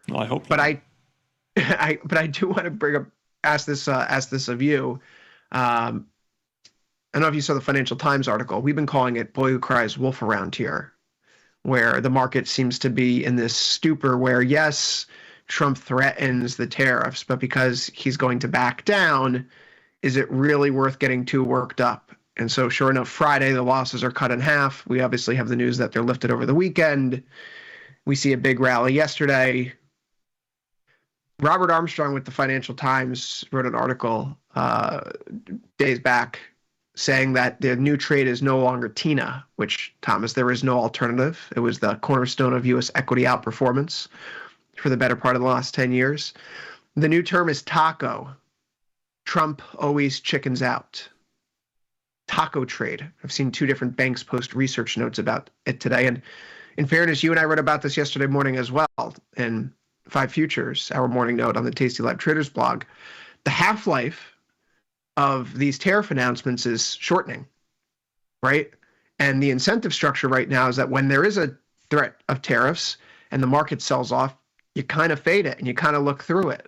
Well, I hope. But I do want to ask this of you. I don't know if you saw the Financial Times article. We've been calling it "Boy Who Cries Wolf" around here, where the market seems to be in this stupor where, yes, Trump threatens the tariffs, but because he's going to back down, is it really worth getting too worked up? And so sure enough, Friday, the losses are cut in half. We obviously have the news that they're lifted over the weekend. We see a big rally yesterday. Robert Armstrong with the Financial Times wrote an article days back saying that the new trade is no longer TINA, which, Thomas, there is no alternative. It was the cornerstone of U.S. equity outperformance for the better part of the last 10 years. The new term is TACO. Trump always chickens out. Taco trade. I've seen two different banks post research notes about it today. And in fairness, you and I read about this yesterday morning as well in 5 Futures, our morning note on the Tasty Live Traders blog. The half-life of these tariff announcements is shortening, right? And the incentive structure right now is that when there is a threat of tariffs and the market sells off, you kind of fade it and you kind of look through it.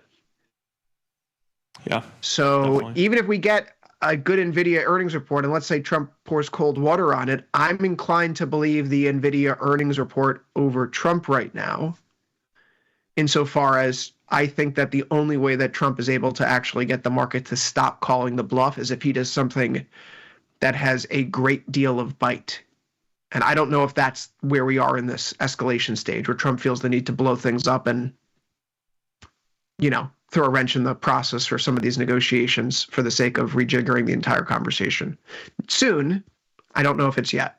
Yeah. So definitely. Even if we get a good Nvidia earnings report, and let's say Trump pours cold water on it, I'm inclined to believe the Nvidia earnings report over Trump right now, insofar as I think that the only way that Trump is able to actually get the market to stop calling the bluff is if he does something that has a great deal of bite. And I don't know if that's where we are in this escalation stage, where Trump feels the need to blow things up and, throw a wrench in the process for some of these negotiations for the sake of rejiggering the entire conversation. Soon, I don't know if it's yet.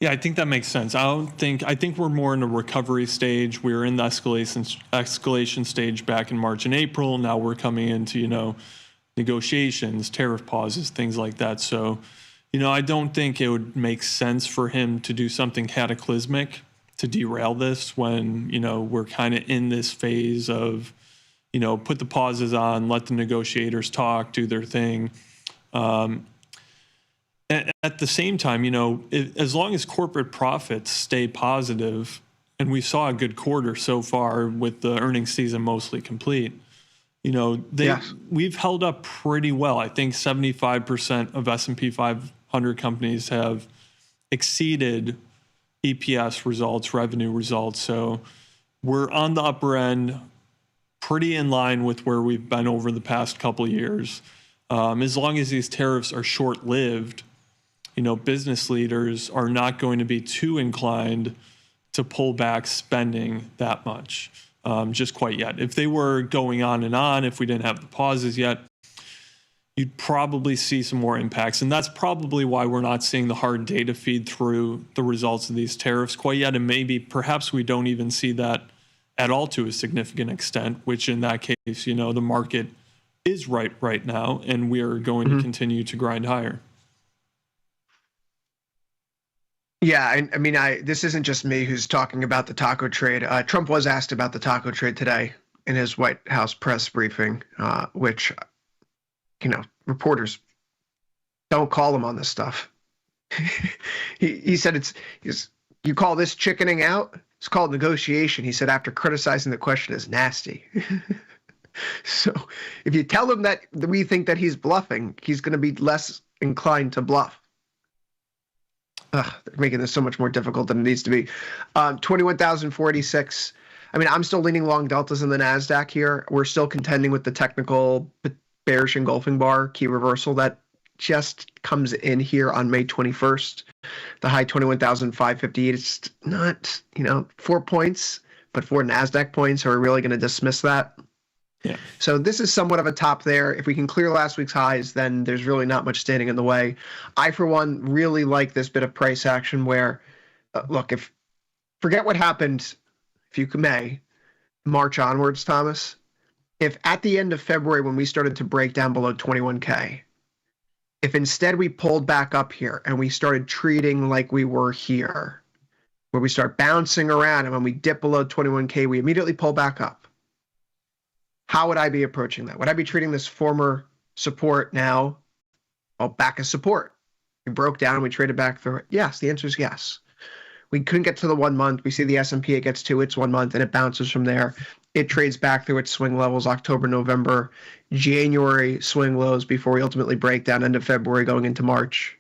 Yeah, I think that makes sense. I think we're more in a recovery stage. We were in the escalation stage back in March and April. Now we're coming into, negotiations, tariff pauses, things like that. So, I don't think it would make sense for him to do something cataclysmic to derail this when, we're kind of in this phase of, put the pauses on, let the negotiators talk, do their thing. At the same time, as long as corporate profits stay positive, and we saw a good quarter so far with the earnings season mostly complete, we've held up pretty well. I think 75% of S&P 500 companies have exceeded EPS results, revenue results. So we're on the upper end, pretty in line with where we've been over the past couple of years. As long as these tariffs are short-lived, business leaders are not going to be too inclined to pull back spending that much, just quite yet. If they were going on and on, if we didn't have the pauses yet, you'd probably see some more impacts. And that's probably why we're not seeing the hard data feed through the results of these tariffs quite yet. And perhaps we don't even see that at all to a significant extent, which in that case, the market is right now, and we are going to continue to grind higher. Yeah, this isn't just me who's talking about the taco trade. Trump was asked about the taco trade today in his White House press briefing, which, reporters don't call him on this stuff. He said you call this chickening out? It's called negotiation. He said after criticizing the question as nasty. So if you tell him that we think that he's bluffing, he's going to be less inclined to bluff. They're making this so much more difficult than it needs to be. 21,046. I'm still leaning long deltas in the NASDAQ here. We're still contending with the technical bearish engulfing bar key reversal that just comes in here on May 21st. The high 21,558. It's not, 4 points, but 4 NASDAQ points. Are we really going to dismiss that? Yeah. So this is somewhat of a top there. If we can clear last week's highs, then there's really not much standing in the way. I, for one, really like this bit of price action where, look, forget what happened, if you may, March onwards, Thomas. If at the end of February when we started to break down below 21K, if instead we pulled back up here and we started treating like we were here, where we start bouncing around and when we dip below 21K, we immediately pull back up. How would I be approaching that? Would I be treating this former support now, back as support? We broke down, we traded back through it. Yes, the answer is yes. We couldn't get to the 1 month. We see the S&P, it gets to its 1 month and it bounces from there. It trades back through its swing levels, October, November, January swing lows before we ultimately break down end of February going into March.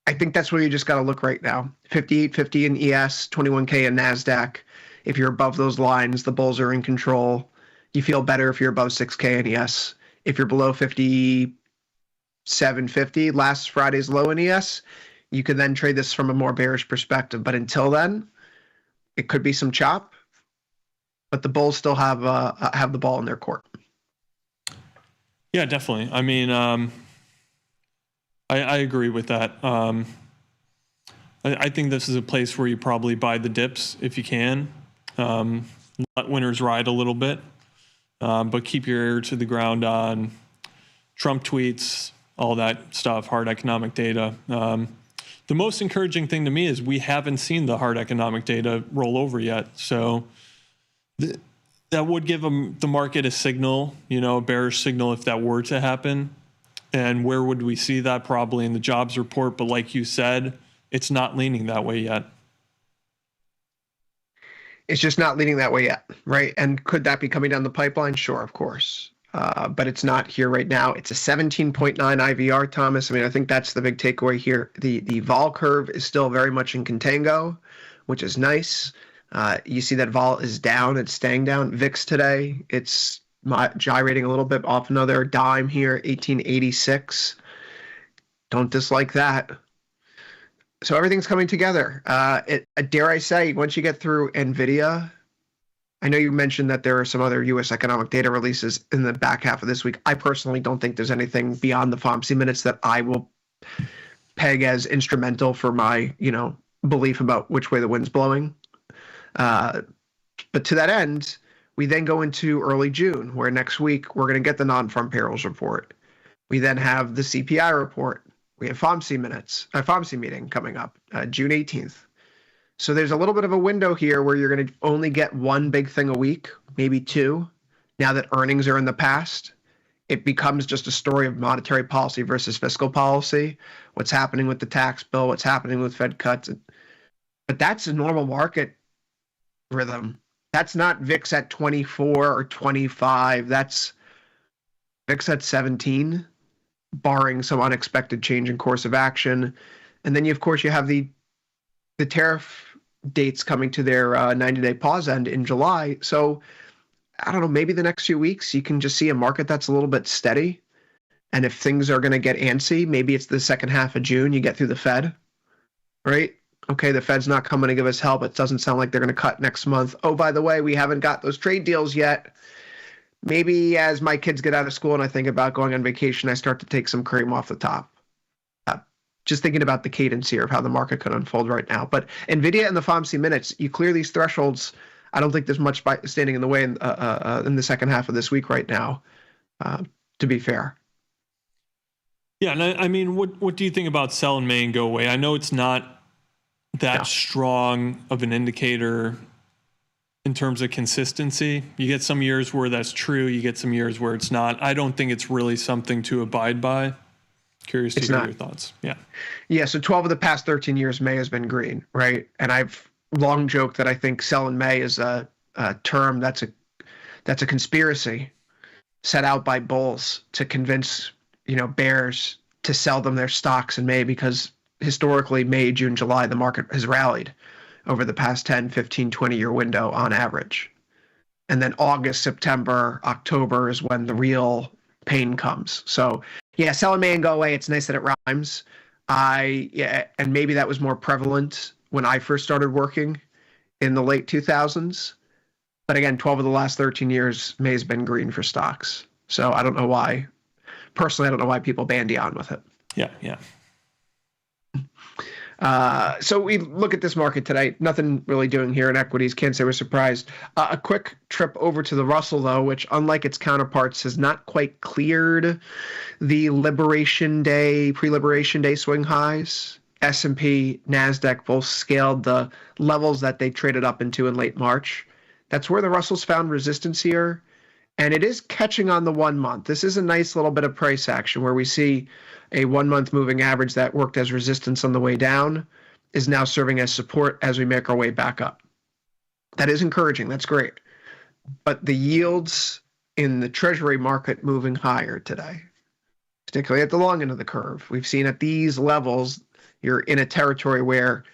I think that's where you just got to look right now. 58.50 in ES, 21K in NASDAQ. If you're above those lines, the bulls are in control. You feel better if you're above 6K in ES. If you're below 57.50, last Friday's low in ES, you could then trade this from a more bearish perspective. But until then, it could be some chop. But the bulls still have the ball in their court. Yeah, definitely. I mean, I agree with that. I think this is a place where you probably buy the dips if you can. Let winners ride a little bit. But keep your ear to the ground on Trump tweets, all that stuff, hard economic data. The most encouraging thing to me is we haven't seen the hard economic data roll over yet. So that would give the market a signal, a bearish signal if that were to happen. And where would we see that? Probably in the jobs report. But like you said, it's not leaning that way yet. It's just not leaning that way yet, right? And could that be coming down the pipeline? Sure, of course. But it's not here right now. It's a 17.9 IVR, Thomas. I mean, I think that's the big takeaway here. The vol curve is still very much in contango, which is nice. You see that vol is down. It's staying down. VIX today, it's gyrating a little bit off another dime here, 1886. Don't dislike that. So everything's coming together. Dare I say, once you get through Nvidia, I know you mentioned that there are some other U.S. economic data releases in the back half of this week. I personally don't think there's anything beyond the FOMC minutes that I will peg as instrumental for my, belief about which way the wind's blowing. But to that end, we then go into early June, where next week we're going to get the non-farm payrolls report. We then have the CPI report. We have FOMC meeting coming up, June 18th. So there's a little bit of a window here where you're going to only get one big thing a week, maybe two. Now that earnings are in the past, it becomes just a story of monetary policy versus fiscal policy, what's happening with the tax bill, what's happening with Fed cuts. But that's a normal market rhythm. That's not VIX at 24 or 25. That's VIX at 17. Barring some unexpected change in course of action. And then, of course, you have the tariff dates coming to their 90-day pause end in July. So, I don't know, maybe the next few weeks you can just see a market that's a little bit steady. And if things are going to get antsy, maybe it's the second half of June, you get through the Fed, right? Okay, the Fed's not coming to give us help. It doesn't sound like they're going to cut next month. Oh, by the way, we haven't got those trade deals yet. Maybe as my kids get out of school and I think about going on vacation, I start to take some cream off the top. Just thinking about the cadence here of how the market could unfold right now. But Nvidia and the FOMC minutes, you clear these thresholds. I don't think there's much standing in the way in the second half of this week right now, to be fair. Yeah, and I mean, what do you think about sell in May and go away? I know it's not that strong of an indicator in terms of consistency. You get some years where that's true. You get some years where it's not. I don't think it's really something to abide by. Curious to hear your thoughts. Yeah, so 12 of the past 13 years, May has been green, right? And I've long joked that I think sell in May is a term that's a conspiracy set out by bulls to convince, bears to sell them their stocks in May, because historically May, June, July, the market has rallied over the past 10, 15, 20-year window on average. And then August, September, October is when the real pain comes. So Yeah, sell in May and go away. It's nice that it rhymes. And maybe that was more prevalent when I first started working in the late 2000s. But again, 12 of the last 13 years, May's been green for stocks. So I don't know why. Personally, I don't know why people bandy on with it. Yeah. So we look at this market today. Nothing really doing here in equities. Can't say we're surprised. A quick trip over to the Russell, though, which, unlike its counterparts, has not quite cleared the Liberation Day, pre-Liberation Day swing highs. S&P, NASDAQ both scaled the levels that they traded up into in late March. That's where the Russell's found resistance here. And it is catching on the 1 month. This is a nice little bit of price action where we see a 1 month moving average that worked as resistance on the way down is now serving as support as we make our way back up. That is encouraging. That's great. But the yields in the Treasury market moving higher today, particularly at the long end of the curve. We've seen at these levels, you're in a territory where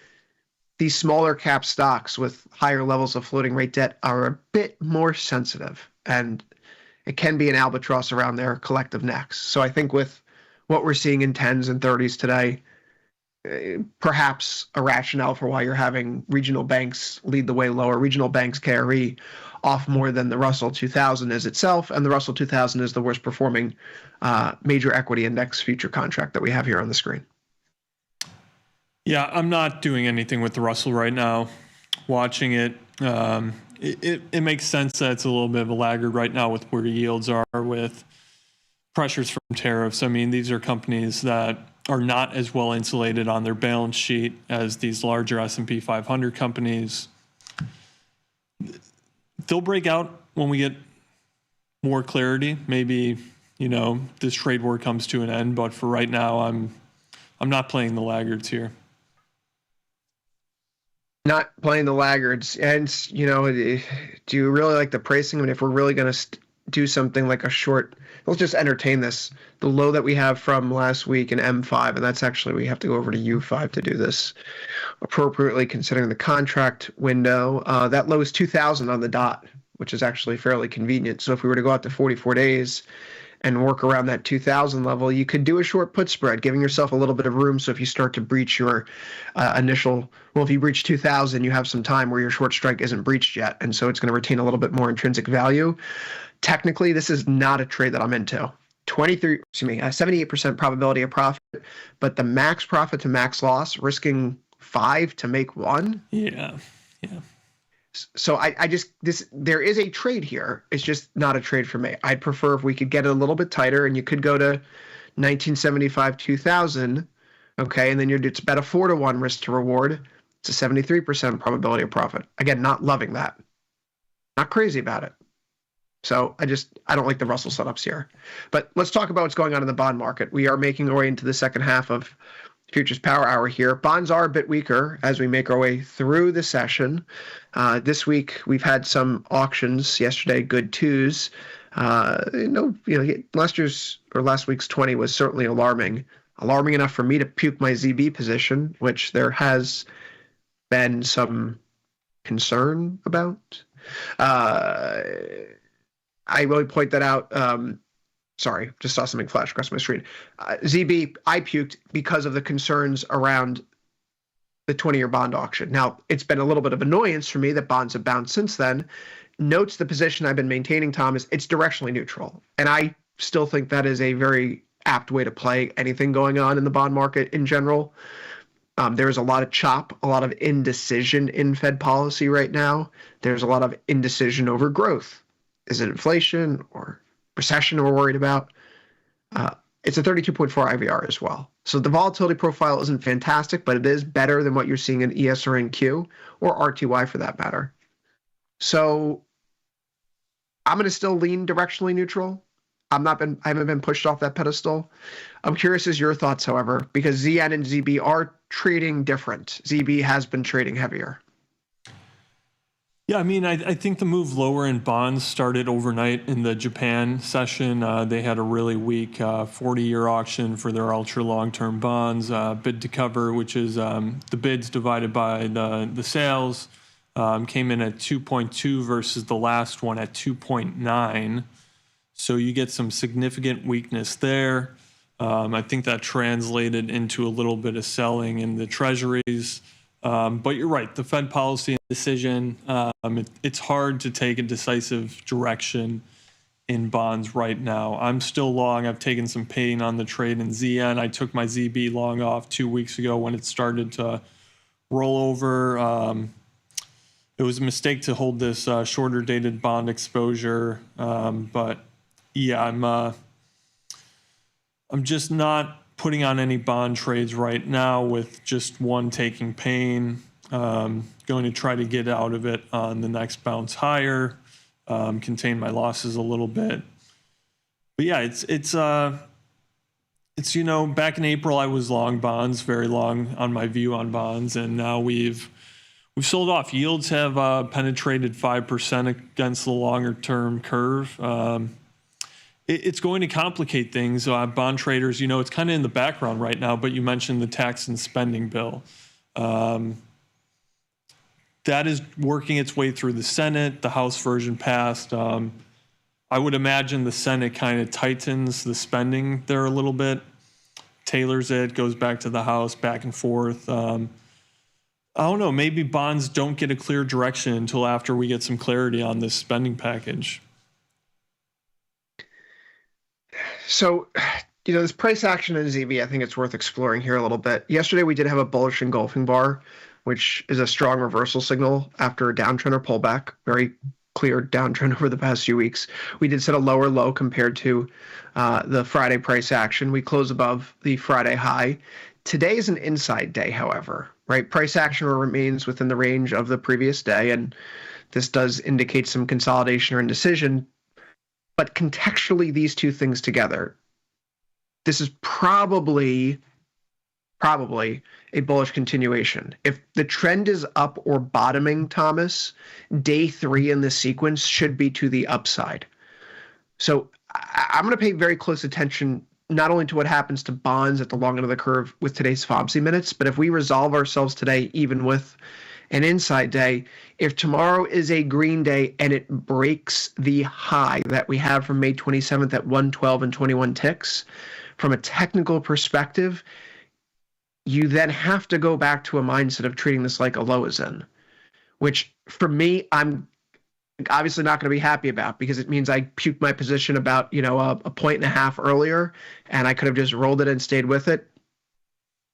these smaller cap stocks with higher levels of floating rate debt are a bit more sensitive, and it can be an albatross around their collective necks. So I think with what we're seeing in 10s and 30s today, perhaps a rationale for why you're having regional banks lead the way lower. Regional banks carry off more than the Russell 2000 is itself, and the Russell 2000 is the worst performing major equity index future contract that we have here on the screen. Yeah, I'm not doing anything with the Russell right now. Watching it, it makes sense that it's a little bit of a laggard right now with where yields are with pressures from tariffs. I mean, these are companies that are not as well insulated on their balance sheet as these larger S&P 500 companies. They'll break out when we get more clarity. Maybe, this trade war comes to an end, but for right now, I'm not playing the laggards here. Not playing the laggards. And, do you really like the pricing? I mean, if we're really going to do something like a short, let's just entertain this. The low that we have from last week in M5, and that's actually, we have to go over to U5 to do this appropriately considering the contract window. That low is 2,000 on the dot, which is actually fairly convenient. So if we were to go out to 44 days and work around that 2,000 level, you could do a short put spread, giving yourself a little bit of room. So if you start to breach your if you breach 2,000, you have some time where your short strike isn't breached yet. And so it's going to retain a little bit more intrinsic value. Technically, this is not a trade that I'm into. 78% probability of profit, but the max profit to max loss, risking 5 to make 1. Yeah. So there is a trade here. It's just not a trade for me. I'd prefer if we could get it a little bit tighter, and you could go to 1975, 2000, okay, and then it's about a 4-to-1 risk to reward. It's a 73% probability of profit. Again, not loving that. Not crazy about it. So I don't like the Russell setups here. But let's talk about what's going on in the bond market. We are making our way into the second half of Futures Power Hour here. Bonds are a bit weaker as we make our way through the session. This week we've had some auctions. Yesterday, good twos. Last week's 20 was certainly alarming enough for me to puke my ZB position, which there has been some concern about. I really point that out. Sorry, just saw something flash across my screen. ZB, I puked because of the concerns around the 20-year bond auction. Now, it's been a little bit of annoyance for me that bonds have bounced since then. Notes the position I've been maintaining, Tom, is it's directionally neutral. And I still think that is a very apt way to play anything going on in the bond market in general. There is a lot of chop, a lot of indecision in Fed policy right now. There's a lot of indecision over growth. Is it inflation or recession we're worried about? It's a 32.4 IVR as well. So the volatility profile isn't fantastic, but it is better than what you're seeing in ES or NQ or RTY for that matter. So I'm going to still lean directionally neutral. I haven't been pushed off that pedestal. I'm curious as your thoughts, however, because ZN and ZB are trading different. ZB has been trading heavier. Yeah, I mean, I think the move lower in bonds started overnight in the Japan session. They had a really weak 40-year auction for their ultra long-term bonds. Bid to cover, which is the bids divided by the sales, came in at 2.2 versus the last one at 2.9. So you get some significant weakness there. I think that translated into a little bit of selling in the treasuries. But you're right, the Fed policy decision, it's hard to take a decisive direction in bonds right now. I'm still long. I've taken some pain on the trade in ZN. I took my ZB long off 2 weeks ago when it started to roll over. It was a mistake to hold this shorter dated bond exposure. But yeah, I'm just not putting on any bond trades right now with just one taking pain. Going to try to get out of it on the next bounce higher, contain my losses a little bit. But yeah, it's back in April I was long bonds, very long on my view on bonds, and now we've sold off. Yields have penetrated 5% against the longer term curve. It's going to complicate things. Bond traders, it's kind of in the background right now, but you mentioned the tax and spending bill. That is working its way through the Senate. The House version passed. I would imagine the Senate kind of tightens the spending there a little bit, tailors it, goes back to the House, back and forth. I don't know, maybe bonds don't get a clear direction until after we get some clarity on this spending package. So, this price action in ZB, I think it's worth exploring here a little bit. Yesterday, we did have a bullish engulfing bar, which is a strong reversal signal after a downtrend or pullback. Very clear downtrend over the past few weeks. We did set a lower low compared to the Friday price action. We closed above the Friday high. Today is an inside day, however, right? Price action remains within the range of the previous day, and this does indicate some consolidation or indecision. But contextually, these two things together, this is probably a bullish continuation. If the trend is up or bottoming, Thomas, day 3 in this sequence should be to the upside. So I'm going to pay very close attention not only to what happens to bonds at the long end of the curve with today's FOMC minutes, but if we resolve ourselves today, even with an inside day, if tomorrow is a green day and it breaks the high that we have from May 27th at 112 and 21 ticks, from a technical perspective, you then have to go back to a mindset of treating this like a low is in, which for me, I'm obviously not going to be happy about because it means I puked my position about, a point and a half earlier, and I could have just rolled it and stayed with it.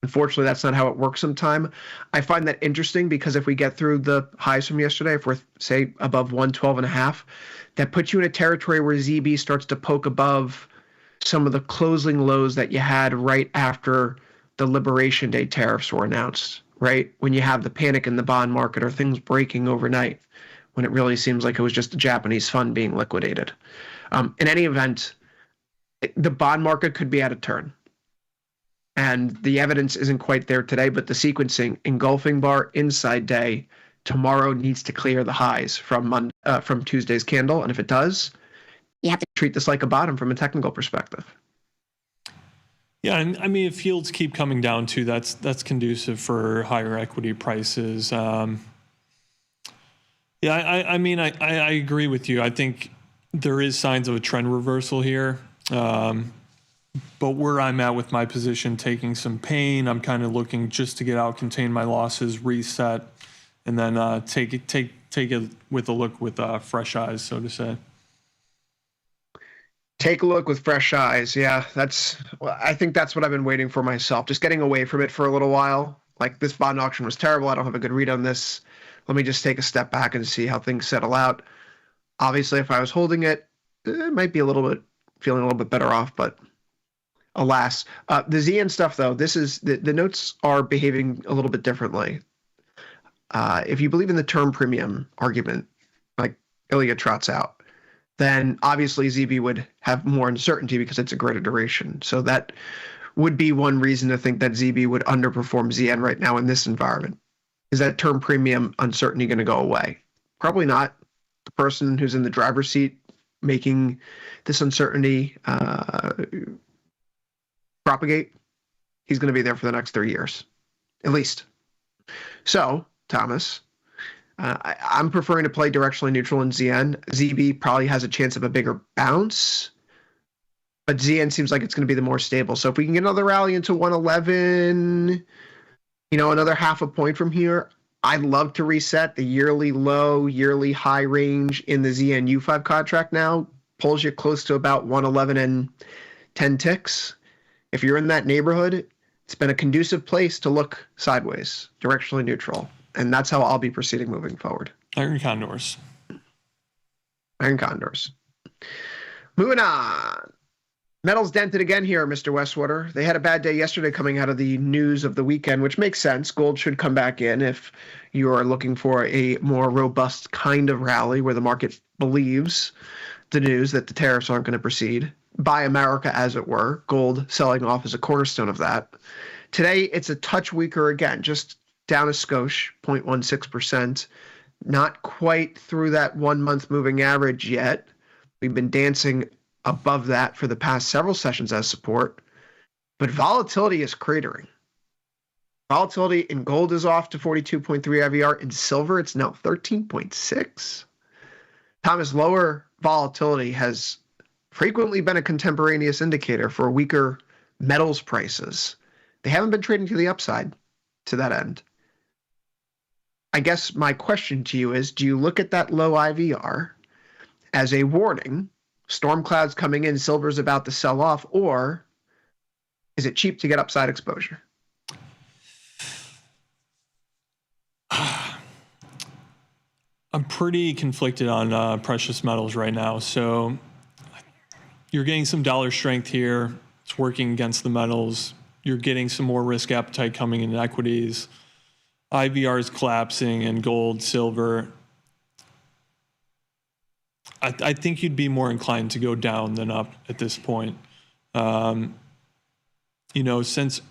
Unfortunately, that's not how it works sometime. I find that interesting because if we get through the highs from yesterday, if we're, say, above 112.5, that puts you in a territory where ZB starts to poke above some of the closing lows that you had right after the Liberation Day tariffs were announced, right? When you have the panic in the bond market or things breaking overnight, when it really seems like it was just a Japanese fund being liquidated. In any event, the bond market could be at a turn. And the evidence isn't quite there today, but the sequencing, engulfing bar, inside day, tomorrow needs to clear the highs from Tuesday's candle. And if it does, you have to treat this like a bottom from a technical perspective. Yeah, and I mean, if yields keep coming down too, that's conducive for higher equity prices. I agree with you. I think there is signs of a trend reversal here. But where I'm at with my position, taking some pain, I'm kind of looking just to get out, contain my losses, reset, and then take it with a look with fresh eyes, so to say. Take a look with fresh eyes. Yeah, I think that's what I've been waiting for myself. Just getting away from it for a little while. Like, this bond auction was terrible. I don't have a good read on this. Let me just take a step back and see how things settle out. Obviously, if I was holding it, it might be feeling a little bit better off, but alas. The ZN stuff, though, this is the notes are behaving a little bit differently. If you believe in the term premium argument, like Ilya trots out, then obviously ZB would have more uncertainty because it's a greater duration. So that would be one reason to think that ZB would underperform ZN right now in this environment. Is that term premium uncertainty going to go away? Probably not. The person who's in the driver's seat making this uncertainty propagate, he's going to be there for the next 3 years, at least. So, Thomas, I'm preferring to play directionally neutral in ZN. ZB probably has a chance of a bigger bounce, but ZN seems like it's going to be the more stable. So if we can get another rally into 111, another half a point from here, I'd love to reset the yearly low, yearly high range in the ZN U5 contract now. Pulls you close to about 111 and 10 ticks. If you're in that neighborhood, it's been a conducive place to look sideways, directionally neutral. And that's how I'll be proceeding moving forward. Iron condors. Iron condors. Moving on. Metals dented again here, Mr. Westwater. They had a bad day yesterday coming out of the news of the weekend, which makes sense. Gold should come back in if you are looking for a more robust kind of rally where the market believes the news that the tariffs aren't going to proceed. Buy America, as it were. Gold selling off as a cornerstone of that. Today, it's a touch weaker again, just down a skosh, 0.16%. Not quite through that 1 month moving average yet. We've been dancing above that for the past several sessions as support, but volatility is cratering. Volatility in gold is off to 42.3 IVR. In silver, it's now 13.6. Thomas, lower volatility has frequently been a contemporaneous indicator for weaker metals prices. They haven't been trading to the upside to that end. I guess my question to you is, do you look at that low IVR as a warning? Storm clouds coming in, silver's about to sell off, or is it cheap to get upside exposure? I'm pretty conflicted on precious metals right now. So you're getting some dollar strength here. It's working against the metals. You're getting some more risk appetite coming in equities. IVR is collapsing in gold, silver. I think you'd be more inclined to go down than up at this point. Since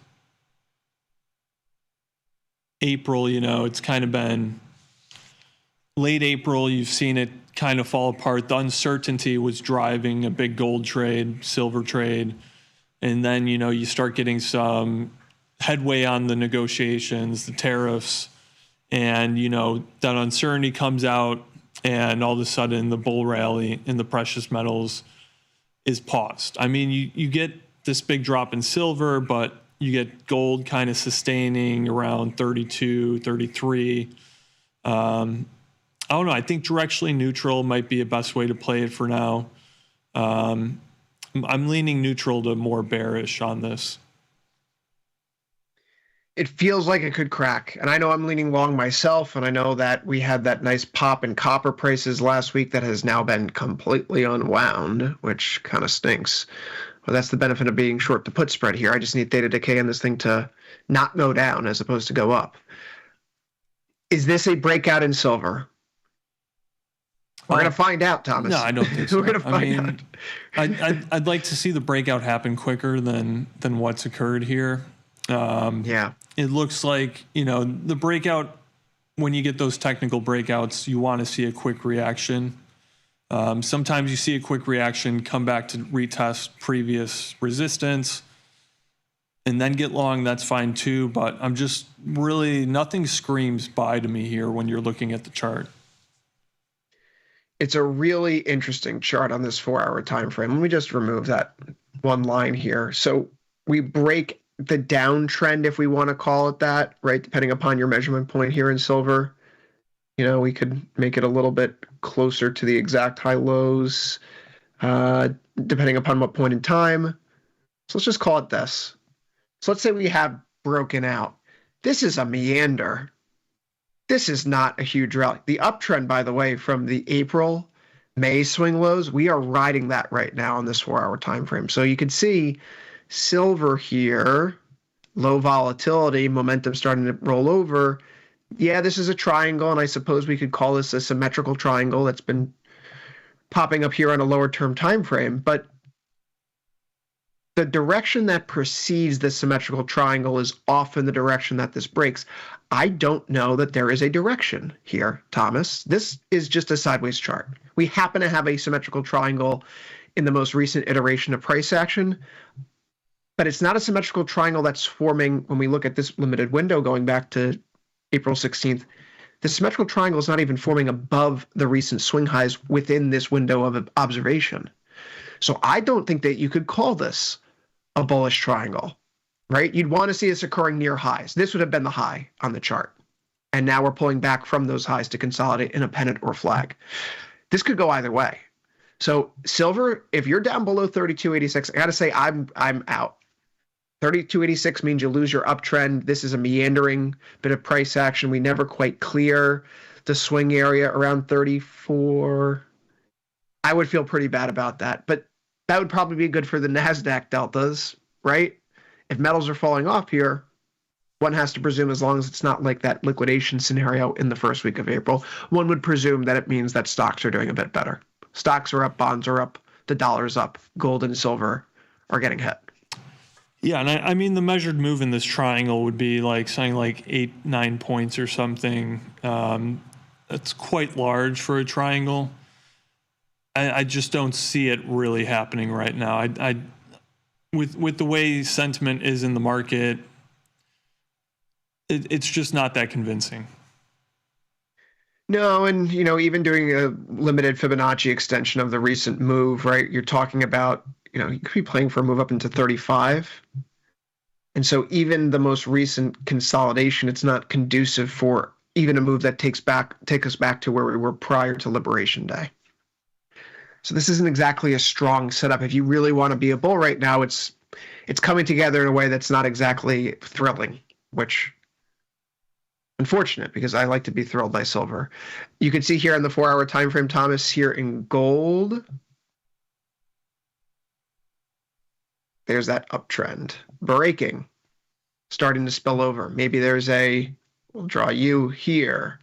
April, it's kind of been late April. You've seen it kind of fall apart. The uncertainty was driving a big gold trade, silver trade. And then, you start getting some headway on the negotiations, the tariffs, and, that uncertainty comes out. And all of a sudden, the bull rally in the precious metals is paused. I mean, you get this big drop in silver, but you get gold kind of sustaining around 32, 33. I don't know. I think directionally neutral might be a best way to play it for now. I'm leaning neutral to more bearish on this. It feels like it could crack. And I know I'm leaning long myself, and I know that we had that nice pop in copper prices last week that has now been completely unwound, which kind of stinks. But that's the benefit of being short the put spread here. I just need theta decay on this thing to not go down as opposed to go up. Is this a breakout in silver? We're going to find out, Thomas. No, I don't think so. We're going to find out. I'd like to see the breakout happen quicker than what's occurred here. Yeah. It looks like, the breakout, when you get those technical breakouts, you want to see a quick reaction. Sometimes you see a quick reaction, come back to retest previous resistance, and then get long. That's fine too. But I'm just really, nothing screams buy to me here when you're looking at the chart. It's a really interesting chart on this 4-hour time frame. Let me just remove that one line here. So we break the downtrend, if we want to call it that, right? Depending upon your measurement point here in silver, we could make it a little bit closer to the exact high lows, depending upon what point in time. So let's just call it this. So let's say we have broken out. This is a meander. This is not a huge rally. The uptrend, by the way, from the April, May swing lows, we are riding that right now on this 4-hour time frame. So you can see silver here, low volatility, momentum starting to roll over. Yeah, this is a triangle, and I suppose we could call this a symmetrical triangle that's been popping up here on a lower term time frame. But the direction that precedes the symmetrical triangle is often the direction that this breaks. I don't know that there is a direction here, Thomas. This is just a sideways chart. We happen to have a symmetrical triangle in the most recent iteration of price action, but it's not a symmetrical triangle that's forming when we look at this limited window going back to April 16th. The symmetrical triangle is not even forming above the recent swing highs within this window of observation. So I don't think that you could call this a bullish triangle, right? You'd want to see this occurring near highs. This would have been the high on the chart. And now we're pulling back from those highs to consolidate in a pennant or flag. This could go either way. So silver, if you're down below 32.86, I got to say I'm out. 32.86 means you lose your uptrend. This is a meandering bit of price action. We never quite clear the swing area around 34. I would feel pretty bad about that, but that would probably be good for the NASDAQ deltas, right? If metals are falling off here, one has to presume, as long as it's not like that liquidation scenario in the first week of April, one would presume that it means that stocks are doing a bit better. Stocks are up, bonds are up, the dollar's up, gold and silver are getting hit. Yeah, and I mean, the measured move in this triangle would be like something like 8-9 points or something. That's quite large for a triangle. I just don't see it really happening right now. With the way sentiment is in the market, it's just not that convincing. No, and even doing a limited Fibonacci extension of the recent move, right? You're talking about, you could be playing for a move up into 35. And so even the most recent consolidation, it's not conducive for even a move that take us back to where we were prior to Liberation Day. So this isn't exactly a strong setup. If you really want to be a bull right now, it's coming together in a way that's not exactly thrilling, which unfortunate, because I like to be thrilled by silver. You can see here on the 4-hour time frame, Thomas, here in gold. There's that uptrend breaking, starting to spill over. Maybe there's we'll draw you here,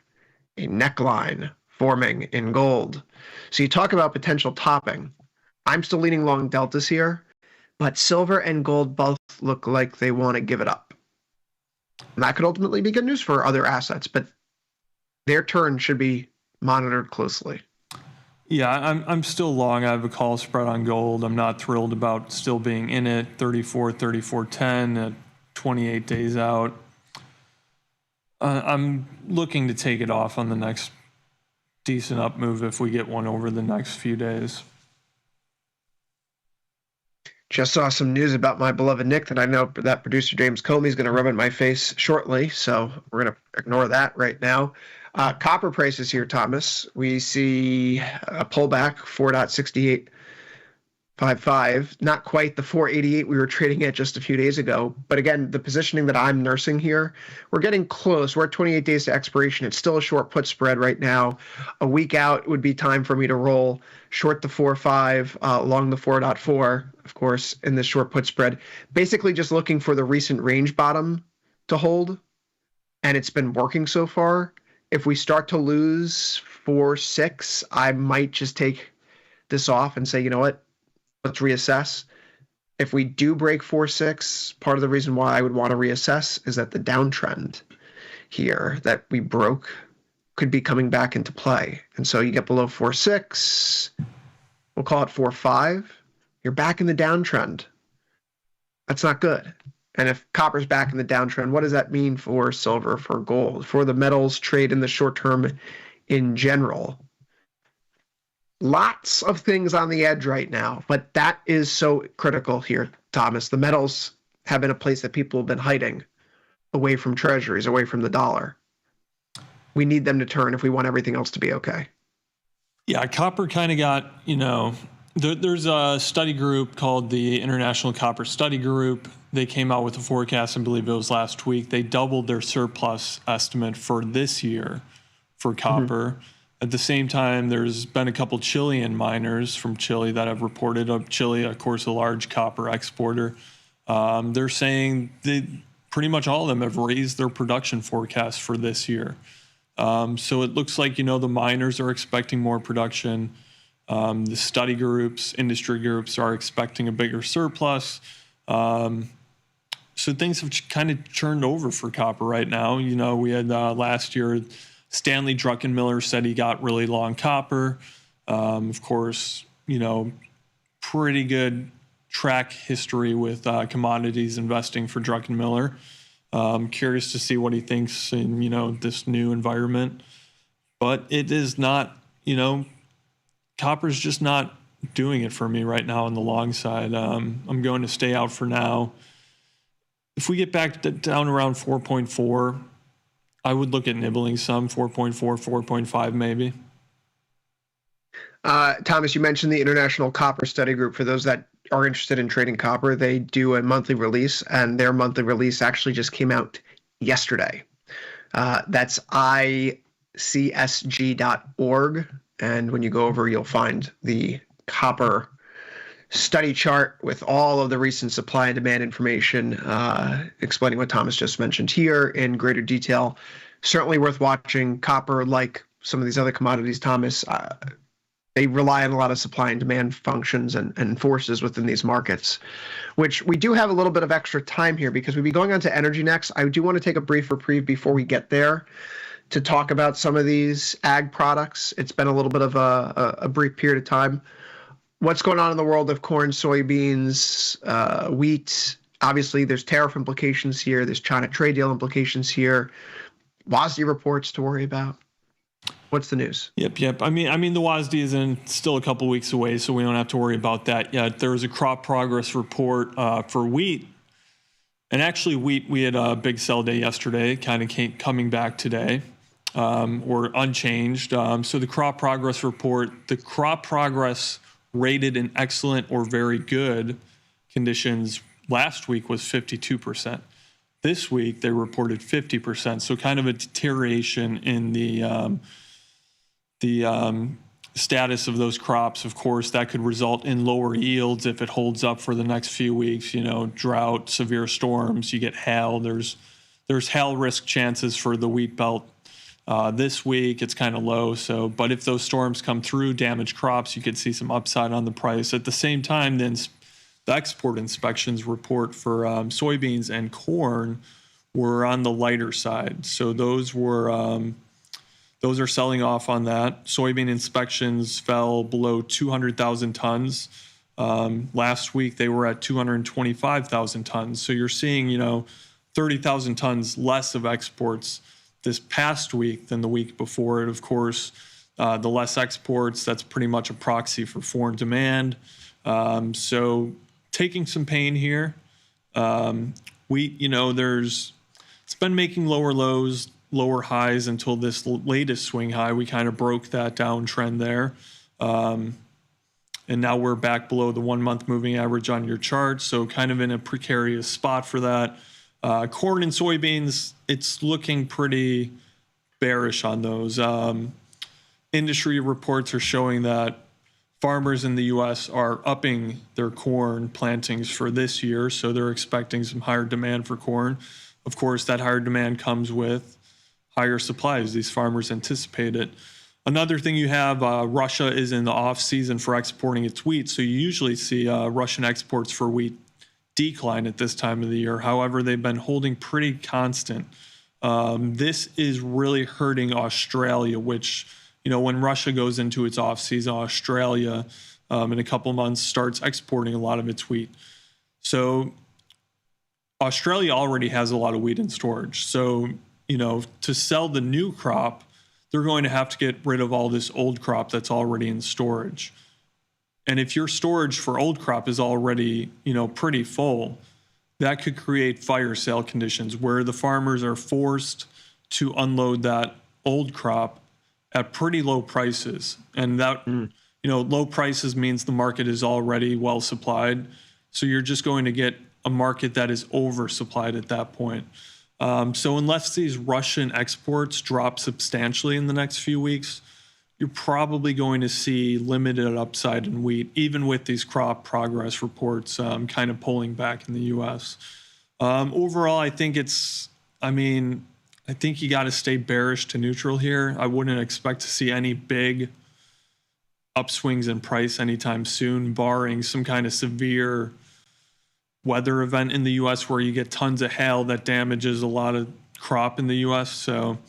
a neckline forming in gold. So you talk about potential topping. I'm still leaning long deltas here, but silver and gold both look like they want to give it up. And that could ultimately be good news for other assets, but their turn should be monitored closely. Yeah, I'm still long. I have a call spread on gold. I'm not thrilled about still being in it. 34.10 at 28 days out. I'm looking to take it off on the next decent up move if we get one over the next few days. Just saw some news about my beloved Nick that I know that producer James Comey is going to rub in my face shortly, so we're going to ignore that right now. Copper prices here, Thomas. We see a pullback, 4.6855. Not quite the 4.88 we were trading at just a few days ago. But again, the positioning that I'm nursing here, we're getting close. We're at 28 days to expiration. It's still a short put spread right now. A week out would be time for me to roll short the 4.5, long the 4.4, of course, in this short put spread. Basically just looking for the recent range bottom to hold. And it's been working so far. If we start to lose 4.6, I might just take this off and say, you know what, let's reassess. If we do break 4.6, part of the reason why I would want to reassess is that the downtrend here that we broke could be coming back into play. And so you get below 4.6, we'll call it 4.5, you're back in the downtrend. That's not good. And if copper's back in the downtrend, what does that mean for silver, for gold, for the metals trade in the short term in general? Lots of things on the edge right now, but that is so critical here, Thomas. The metals have been a place that people have been hiding away from treasuries, away from the dollar. We need them to turn if we want everything else to be okay. Yeah, copper kind of got, there's a study group called the International Copper Study Group. They came out with a forecast, I believe it was last week. They doubled their surplus estimate for this year for copper. Mm-hmm. At the same time, there's been a couple Chilean miners from Chile that have reported. Chile, of course, a large copper exporter. They're saying pretty much all of them have raised their production forecast for this year. So it looks like, the miners are expecting more production. The study groups, industry groups are expecting a bigger surplus. So things have kind of churned over for copper right now. We had last year, Stanley Druckenmiller said he got really long copper. Of course, pretty good track history with commodities investing for Druckenmiller. Curious to see what he thinks in, this new environment. But it is not, copper's just not doing it for me right now on the long side. I'm going to stay out for now. If we get back down around 4.4, I would look at nibbling some 4.4, 4.5 maybe. Thomas, you mentioned the International Copper Study Group. For those that are interested in trading copper, they do a monthly release, and their monthly release actually just came out yesterday. That's icsg.org. And when you go over, you'll find the copper study chart with all of the recent supply and demand information, explaining what Thomas just mentioned here in greater detail. Certainly worth watching. Copper, like some of these other commodities, Thomas, they rely on a lot of supply and demand functions and forces within these markets, which we do have a little bit of extra time here because we'll be going on to energy next. I do want to take a brief reprieve before we get there to talk about some of these ag products. It's been a little bit of a brief period of time. What's going on in the world of corn, soybeans, wheat? Obviously, there's tariff implications here. There's China trade deal implications here. WASDE reports to worry about. What's the news? Yep. I mean, the WASDE is still a couple weeks away, so we don't have to worry about that yet. There was a crop progress report for wheat. And actually, wheat, we had a big sell day yesterday, kind of coming back today, or unchanged. So the crop progress report, the crop progress rated in excellent or very good conditions last week was 52%. This week, they reported 50%. So kind of a deterioration in the status of those crops. Of course, that could result in lower yields if it holds up for the next few weeks. You know, drought, severe storms, you get hail. There's hail risk chances for the wheat belt. This week, it's kind of low. So, but if those storms come through, damage crops, you could see some upside on the price. At the same time, then the export inspections report for soybeans and corn were on the lighter side. So those are selling off on that. Soybean inspections fell below 200,000 tons. Last week, they were at 225,000 tons. So you're seeing, 30,000 tons less of exports this past week than the week before it. Of course, the less exports, that's pretty much a proxy for foreign demand. So taking some pain here. Wheat, it's been making lower lows, lower highs until this latest swing high. We kind of broke that downtrend there. And now we're back below the 1 month moving average on your chart. So kind of in a precarious spot for that. Corn and soybeans, it's looking pretty bearish on those. Industry reports are showing that farmers in the U.S. are upping their corn plantings for this year, so they're expecting some higher demand for corn. Of course, that higher demand comes with higher supplies. These farmers anticipate it. Another thing you have, Russia is in the off season for exporting its wheat, so you usually see Russian exports for wheat decline at this time of the year. However, they've been holding pretty constant. This is really hurting Australia, which, when Russia goes into its off season, Australia in a couple months starts exporting a lot of its wheat. So Australia already has a lot of wheat in storage. So, to sell the new crop, they're going to have to get rid of all this old crop that's already in storage. And if your storage for old crop is already, pretty full, that could create fire sale conditions where the farmers are forced to unload that old crop at pretty low prices. And that, low prices means the market is already well supplied. So you're just going to get a market that is oversupplied at that point. So unless these Russian exports drop substantially in the next few weeks, you're probably going to see limited upside in wheat, even with these crop progress reports kind of pulling back in the U.S. Overall, I think I think you got to stay bearish to neutral here. I wouldn't expect to see any big upswings in price anytime soon, barring some kind of severe weather event in the U.S. where you get tons of hail that damages a lot of crop in the U.S. So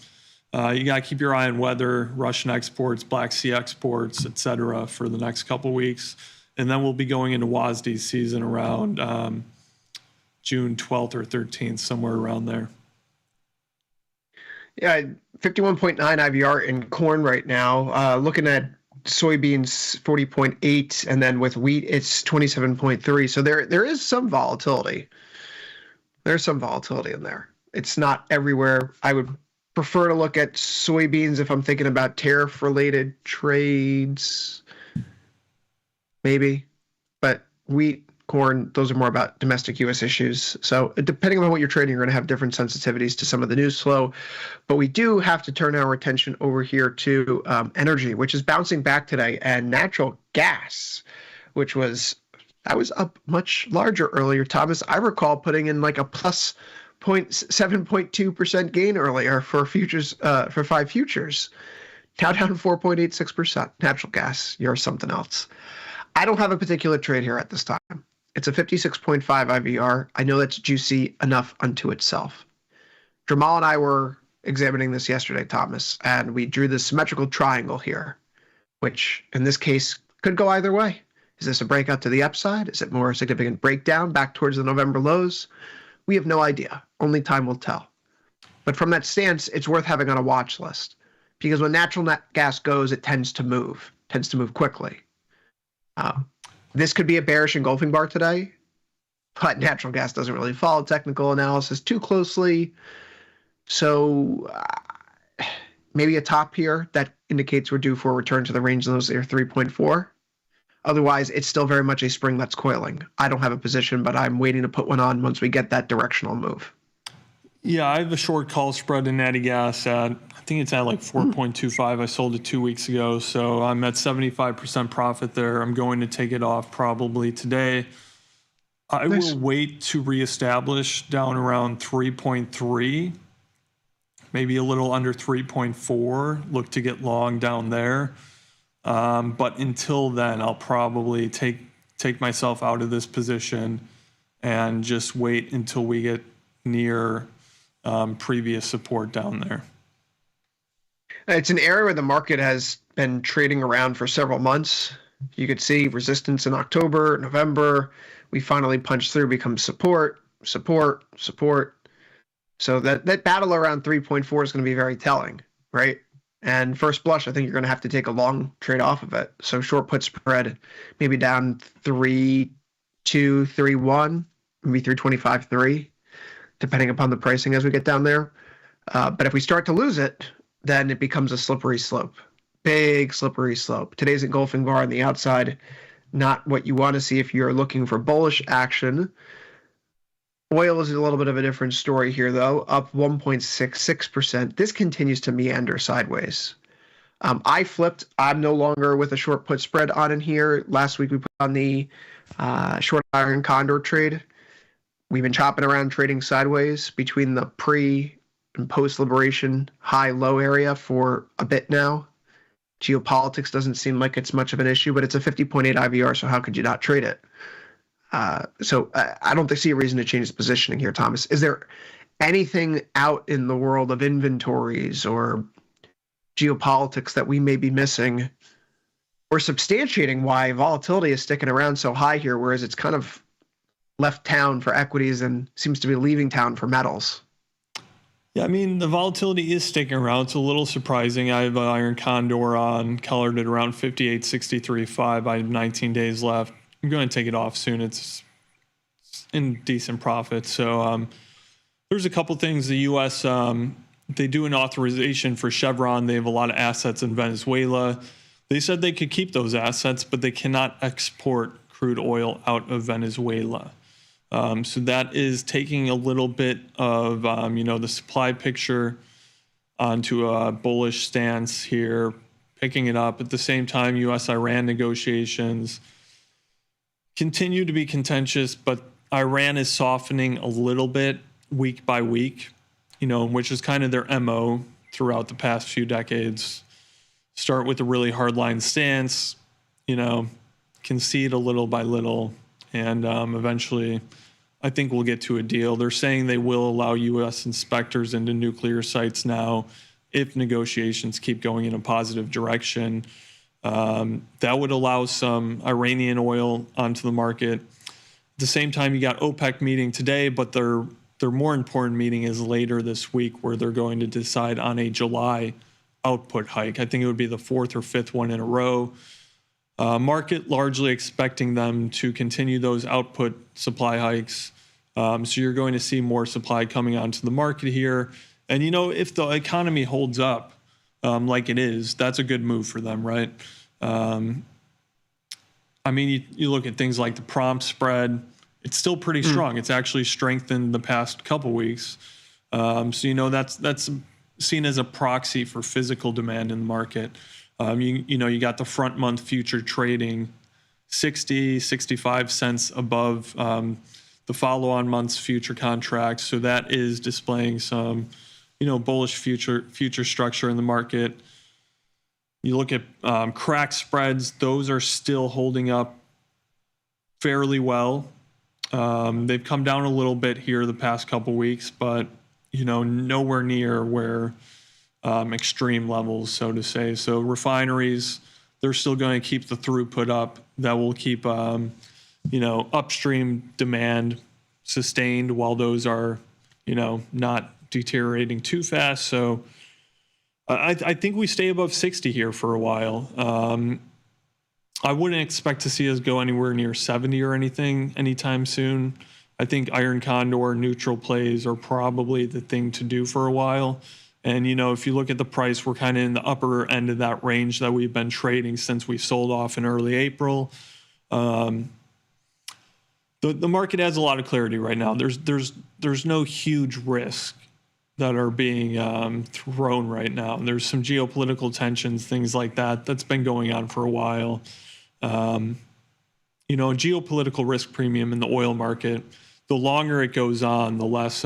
you got to keep your eye on weather, Russian exports, Black Sea exports, et cetera, for the next couple weeks. And then we'll be going into WASDE season around June 12th or 13th, somewhere around there. Yeah, 51.9 IVR in corn right now. Looking at soybeans 40.8, and then with wheat it's 27.3. So there is some volatility. There's some volatility in there. It's not everywhere. I would prefer to look at soybeans if I'm thinking about tariff-related trades, maybe. But wheat, corn, those are more about domestic U.S. issues. So depending on what you're trading, you're going to have different sensitivities to some of the news flow. But we do have to turn our attention over here to energy, which is bouncing back today, and natural gas, which was up much larger earlier. Thomas, I recall putting in like a plus 7.2% gain earlier for futures, for 5 futures. Now down 4.86%. Natural gas, you're something else. I don't have a particular trade here at this time. It's a 56.5 IVR. I know that's juicy enough unto itself. Jamal and I were examining this yesterday, Thomas, and we drew this symmetrical triangle here, which in this case could go either way. Is this a breakout to the upside? Is it more a significant breakdown back towards the November lows? We have no idea. Only time will tell. But from that stance, it's worth having on a watch list, because when natural gas goes, it tends to move quickly. This could be a bearish engulfing bar today, but natural gas doesn't really follow technical analysis too closely. So maybe a top here that indicates we're due for a return to the range lows there, 3.4. Otherwise, it's still very much a spring that's coiling. I don't have a position, but I'm waiting to put one on once we get that directional move. Yeah, I have a short call spread in natty gas at, I think it's at like 4.25. I sold it 2 weeks ago, so I'm at 75% profit there. I'm going to take it off probably today. I will wait to reestablish down around 3.3, maybe a little under 3.4. Look to get long down there. But until then, I'll probably take myself out of this position and just wait until we get near previous support down there. It's an area where the market has been trading around for several months. You could see resistance in October, November. We finally punched through, become support. So that battle around 3.4 is going to be very telling, right? And first blush, I think you're going to have to take a long trade off of it. So short put spread, maybe down 3.2, 3.1, maybe 3.25, 3, depending upon the pricing as we get down there. But if we start to lose it, then it becomes a slippery slope, big slippery slope. Today's engulfing bar on the outside, not what you want to see if you're looking for bullish action. Oil is a little bit of a different story here, though, up 1.66%. This continues to meander sideways. I flipped. I'm no longer with a short put spread on in here. Last week we put on the short iron condor trade. We've been chopping around trading sideways between the pre and post-liberation high-low area for a bit now. Geopolitics doesn't seem like it's much of an issue, but it's a 50.8 IVR, so how could you not trade it? So I don't see a reason to change the positioning here, Thomas. Is there anything out in the world of inventories or geopolitics that we may be missing or substantiating why volatility is sticking around so high here, whereas it's kind of left town for equities and seems to be leaving town for metals? Yeah, I mean, the volatility is sticking around. It's a little surprising. I have an iron condor on, colored at around 58.63.5. I have 19 days left. I'm going to take it off soon. It's in decent profit. So there's a couple things. The U.S., they do an authorization for Chevron. They have a lot of assets in Venezuela. They said they could keep those assets, but they cannot export crude oil out of Venezuela. So that is taking a little bit of, the supply picture onto a bullish stance here, picking it up. At the same time, U.S.-Iran negotiations continue to be contentious, but Iran is softening a little bit week by week, which is kind of their MO throughout the past few decades. Start with a really hardline stance, concede a little by little, and eventually I think we'll get to a deal. They're saying they will allow U.S. inspectors into nuclear sites now if negotiations keep going in a positive direction. That would allow some Iranian oil onto the market. At the same time, you got OPEC meeting today, but their more important meeting is later this week, where they're going to decide on a July output hike. I think it would be the fourth or fifth one in a row. Market largely expecting them to continue those output supply hikes. So you're going to see more supply coming onto the market here. And, if the economy holds up like it is, that's a good move for them, right? You look at things like the prompt spread, it's still pretty strong. It's actually strengthened the past couple weeks. So, that's seen as a proxy for physical demand in the market. You got the front month future trading 65 cents above the follow-on month's future contracts. So that is displaying some, bullish future structure in the market. You look at crack spreads; those are still holding up fairly well. They've come down a little bit here the past couple weeks, but nowhere near where extreme levels, so to say. So refineries, they're still going to keep the throughput up. That will keep upstream demand sustained while those are not deteriorating too fast. So I think we stay above 60 here for a while. I wouldn't expect to see us go anywhere near 70 or anything anytime soon. I think iron condor neutral plays are probably the thing to do for a while. And, if you look at the price, we're kind of in the upper end of that range that we've been trading since we sold off in early April. The market has a lot of clarity right now. There's no huge risk that are being thrown right now. There's some geopolitical tensions, things like that. That's been going on for a while. Geopolitical risk premium in the oil market, the longer it goes on, the less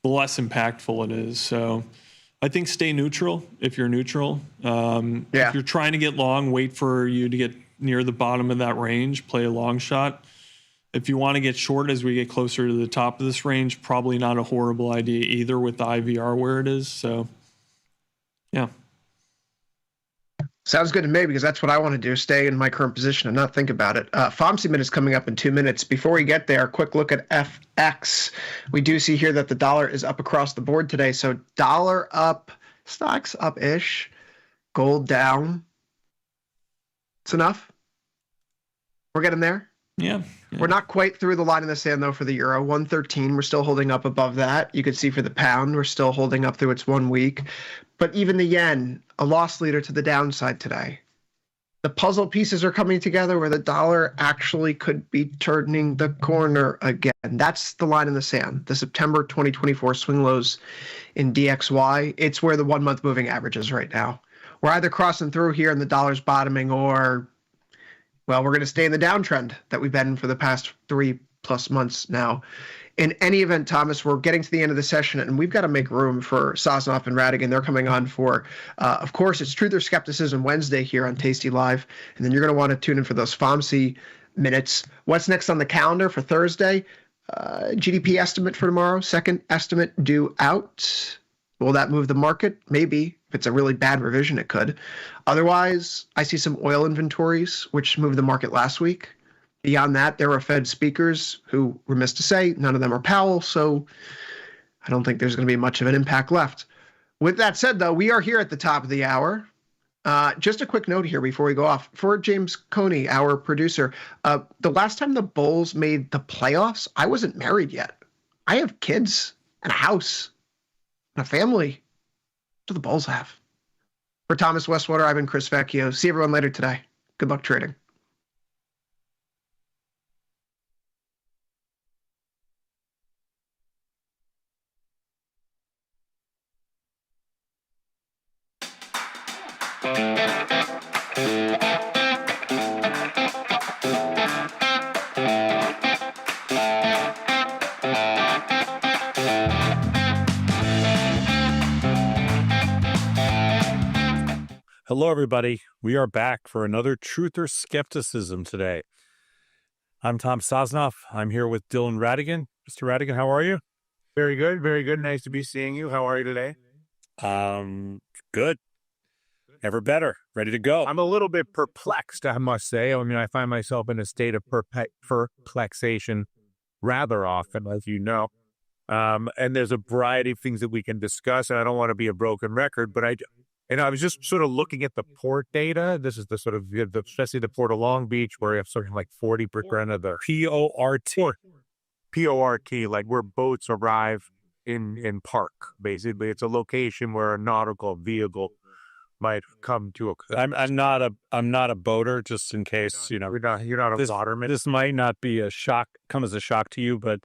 impactful it is. So I think stay neutral if you're neutral. If you're trying to get long, wait for you to get near the bottom of that range, play a long shot. If you want to get short as we get closer to the top of this range, probably not a horrible idea either with the IVR where it is. So, yeah. Sounds good to me because that's what I want to do, stay in my current position and not think about it. FOMC minute is coming up in 2 minutes. Before we get there, quick look at FX. We do see here that the dollar is up across the board today. So dollar up, stocks up-ish, gold down. It's enough. We're getting there. Yeah. We're not quite through the line in the sand, though, for the euro. 113, we're still holding up above that. You can see for the pound, we're still holding up through its 1 week. But even the yen, a loss leader to the downside today. The puzzle pieces are coming together where the dollar actually could be turning the corner again. That's the line in the sand. The September 2024 swing lows in DXY, it's where the 1 month moving average is right now. We're either crossing through here and the dollar's bottoming or, well, we're going to stay in the downtrend that we've been in for the past 3+ months now. In any event, Thomas, we're getting to the end of the session, and we've got to make room for Sosnoff and Radigan. They're coming on for, of course, it's Truth or Skepticism Wednesday here on Tasty Live, and then you're going to want to tune in for those FOMC minutes. What's next on the calendar for Thursday? GDP estimate for tomorrow, second estimate due out. Will that move the market? Maybe. If it's a really bad revision, it could. Otherwise, I see some oil inventories, which moved the market last week. Beyond that, there are Fed speakers who, remiss to say, none of them are Powell, so I don't think there's going to be much of an impact left. With that said, though, we are here at the top of the hour. Just a quick note here before we go off. For James Coney, our producer, the last time the Bulls made the playoffs, I wasn't married yet. I have kids and a house and a family. What do the Bulls have? For Thomas Westwater, I've been Chris Vecchio. See everyone later today. Good luck trading. Hello, everybody. We are back for another Truth or Skepticism today. I'm Tom Sosnoff. I'm here with Dylan Radigan. Mr. Radigan, how are you? Very good. Very good. Nice to be seeing you. How are you today? Good. Ever better. Ready to go. I'm a little bit perplexed, I must say. I mean, I find myself in a state of perplexation rather often, as you know. And there's a variety of things that we can discuss, and I don't want to be a broken record, but And I was just sort of looking at the port data. This is the sort of, especially the Port of Long Beach, where you have something like 40% of the PORT, like where boats arrive in park. Basically, it's a location where a nautical vehicle might come to a. I'm not a boater, just in case you're not a waterman. This might not be come as a shock to you, but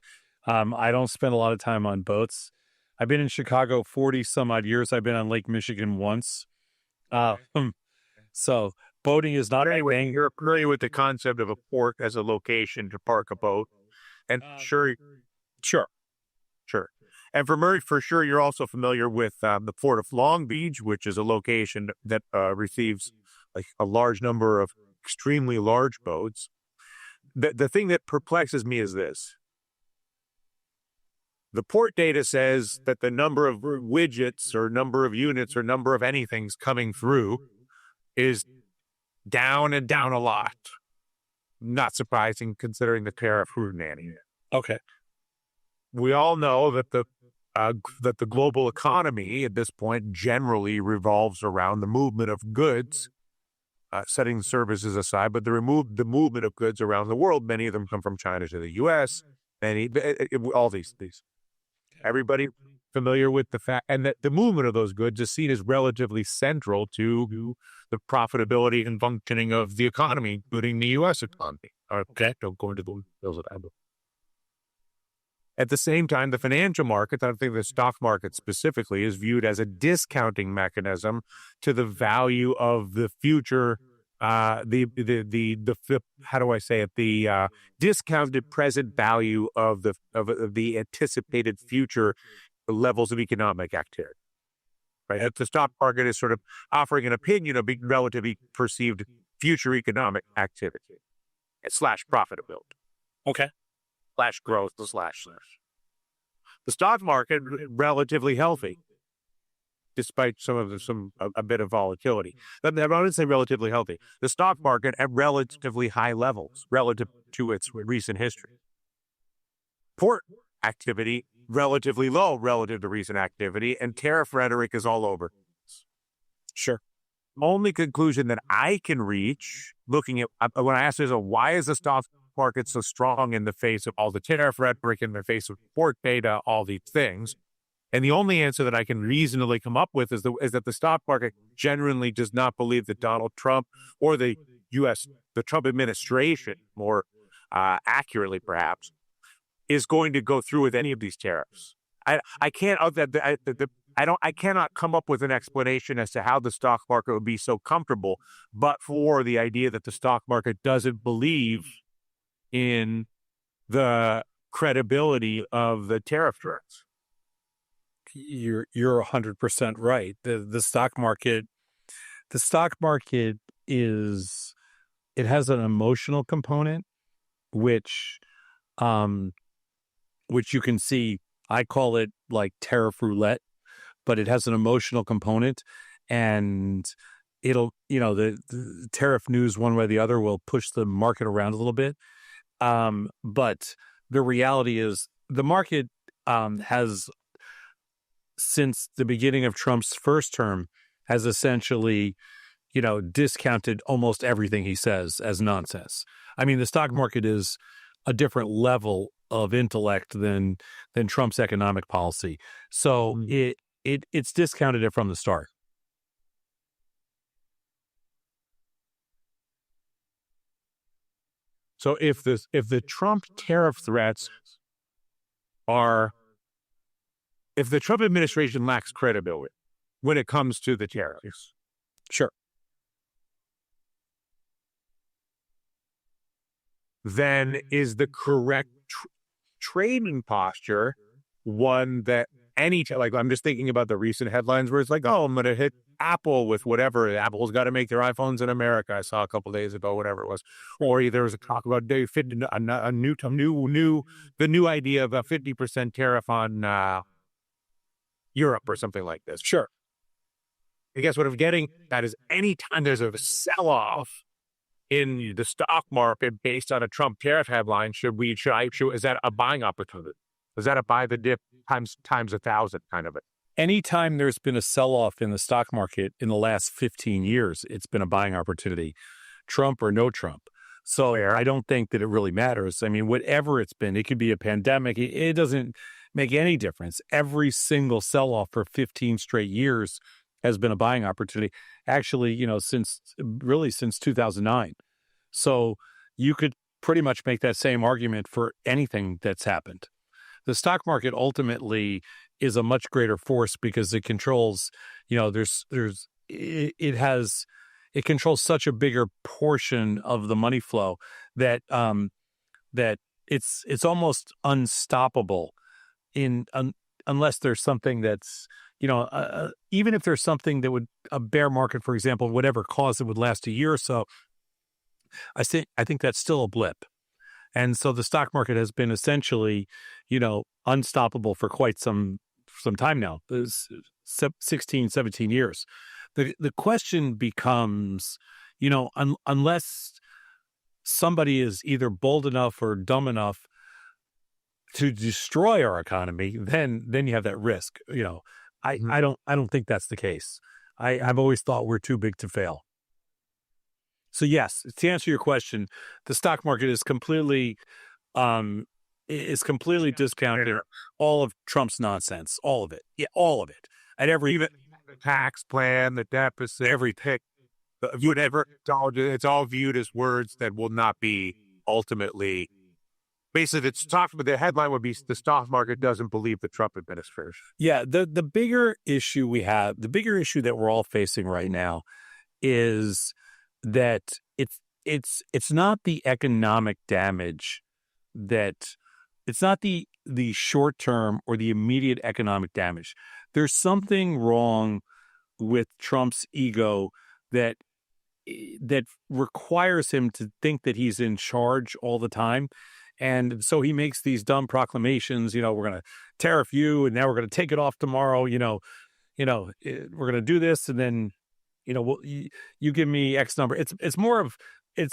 I don't spend a lot of time on boats. I've been in Chicago 40 some odd years. I've been on Lake Michigan once. So boating is not anyway. You're familiar with the concept of a port as a location to park a boat, and sure. And for sure, you're also familiar with the Port of Long Beach, which is a location that receives like a large number of extremely large boats. The thing that perplexes me is this. The port data says that the number of widgets or number of units or number of anything's coming through is down and down a lot. Not surprising considering the tariff hootenanny. Okay. We all know that the global economy at this point generally revolves around the movement of goods, setting services aside, but the movement of goods around the world. Many of them come from China to the U.S. All these. Everybody familiar with the fact, and that the movement of those goods is seen as relatively central to the profitability and functioning of the economy, including the U.S. economy. Okay, don't go into the details of that. At the same time, the financial market, I think the stock market specifically, is viewed as a discounting mechanism to the value of the future, how do I say it? The discounted present value of the anticipated future levels of economic activity. Right? The stock market is sort of offering an opinion of relatively perceived future economic activity / profitability. Okay. / growth / The stock market relatively healthy, despite a bit of volatility. I wouldn't say relatively healthy. The stock market at relatively high levels relative to its recent history. Port activity relatively low relative to recent activity, and tariff rhetoric is all over. Sure. Only conclusion that I can reach, looking at when I ask myself, why is the stock market so strong in the face of all the tariff rhetoric, in the face of port data, all these things? And the only answer that I can reasonably come up with is that the stock market generally does not believe that Donald Trump or the Trump administration, more accurately perhaps, is going to go through with any of these tariffs. I cannot come up with an explanation as to how the stock market would be so comfortable, but for the idea that the stock market doesn't believe in the credibility of the tariff threats. You're 100% right. The stock market is, it has an emotional component, which you can see. I call it like tariff roulette, but it has an emotional component, and it'll, the tariff news one way or the other will push the market around a little bit. But the reality is the market has, since the beginning of Trump's first term, has essentially, discounted almost everything he says as nonsense. I mean, the stock market is a different level of intellect than Trump's economic policy. So it's discounted it from the start. So if the Trump tariff threats if the Trump administration lacks credibility when it comes to the tariffs, sure, then is the correct trading posture one that like I'm just thinking about the recent headlines where it's like, oh, I'm going to hit Apple with whatever. Apple's got to make their iPhones in America. I saw a couple days ago, whatever it was. Or there was a talk about the new idea of a 50% tariff on Europe or something like this. Sure. I guess what I'm getting at is anytime there's a sell-off in the stock market based on a Trump tariff headline, is that a buying opportunity? Is that a buy the dip times 1,000 kind of it? anytime there's been a sell-off in the stock market in the last 15 years, it's been a buying opportunity, Trump or no Trump. So I don't think that it really matters. I mean, whatever it's been, it could be a pandemic. It doesn't make any difference. Every single sell-off for 15 straight years has been a buying opportunity. Actually, since 2009. So you could pretty much make that same argument for anything that's happened. The stock market ultimately is a much greater force because it controls, it controls such a bigger portion of the money flow that it's almost unstoppable unless there's something that's, even if there's something that a bear market, for example, whatever cause it would last a year or so, I think that's still a blip. And so the stock market has been essentially, unstoppable for quite some time now, 16, 17 years. The question becomes, unless somebody is either bold enough or dumb enough to destroy our economy, then you have that risk. I don't think that's the case. I've always thought we're too big to fail. So yes, to answer your question, the stock market is completely discounted all of Trump's nonsense, all of it. Yeah, all of it. At even the tax plan, the deficit, everything. Whatever, it's all viewed as words that will not be ultimately. Basically, the headline would be the stock market doesn't believe the Trump administration. Yeah, the bigger issue we have, the bigger issue that we're all facing right now is that it's not the economic damage it's not the short term or the immediate economic damage. There's something wrong with Trump's ego that requires him to think that he's in charge all the time. And so he makes these dumb proclamations, we're going to tariff you and now we're going to take it off tomorrow, we're going to do this and then you give me X number. It's more of it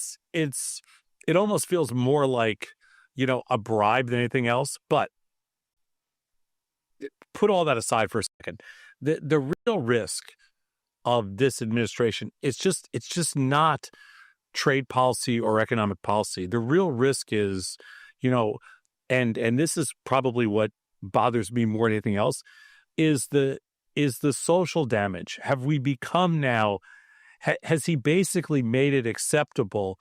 almost feels more like a bribe than anything else. But put all that aside for a second. The real risk of this administration it's just not trade policy or economic policy. The real risk is and this is probably what bothers me more than anything else is the social damage. Have we become now, has he basically made it acceptable?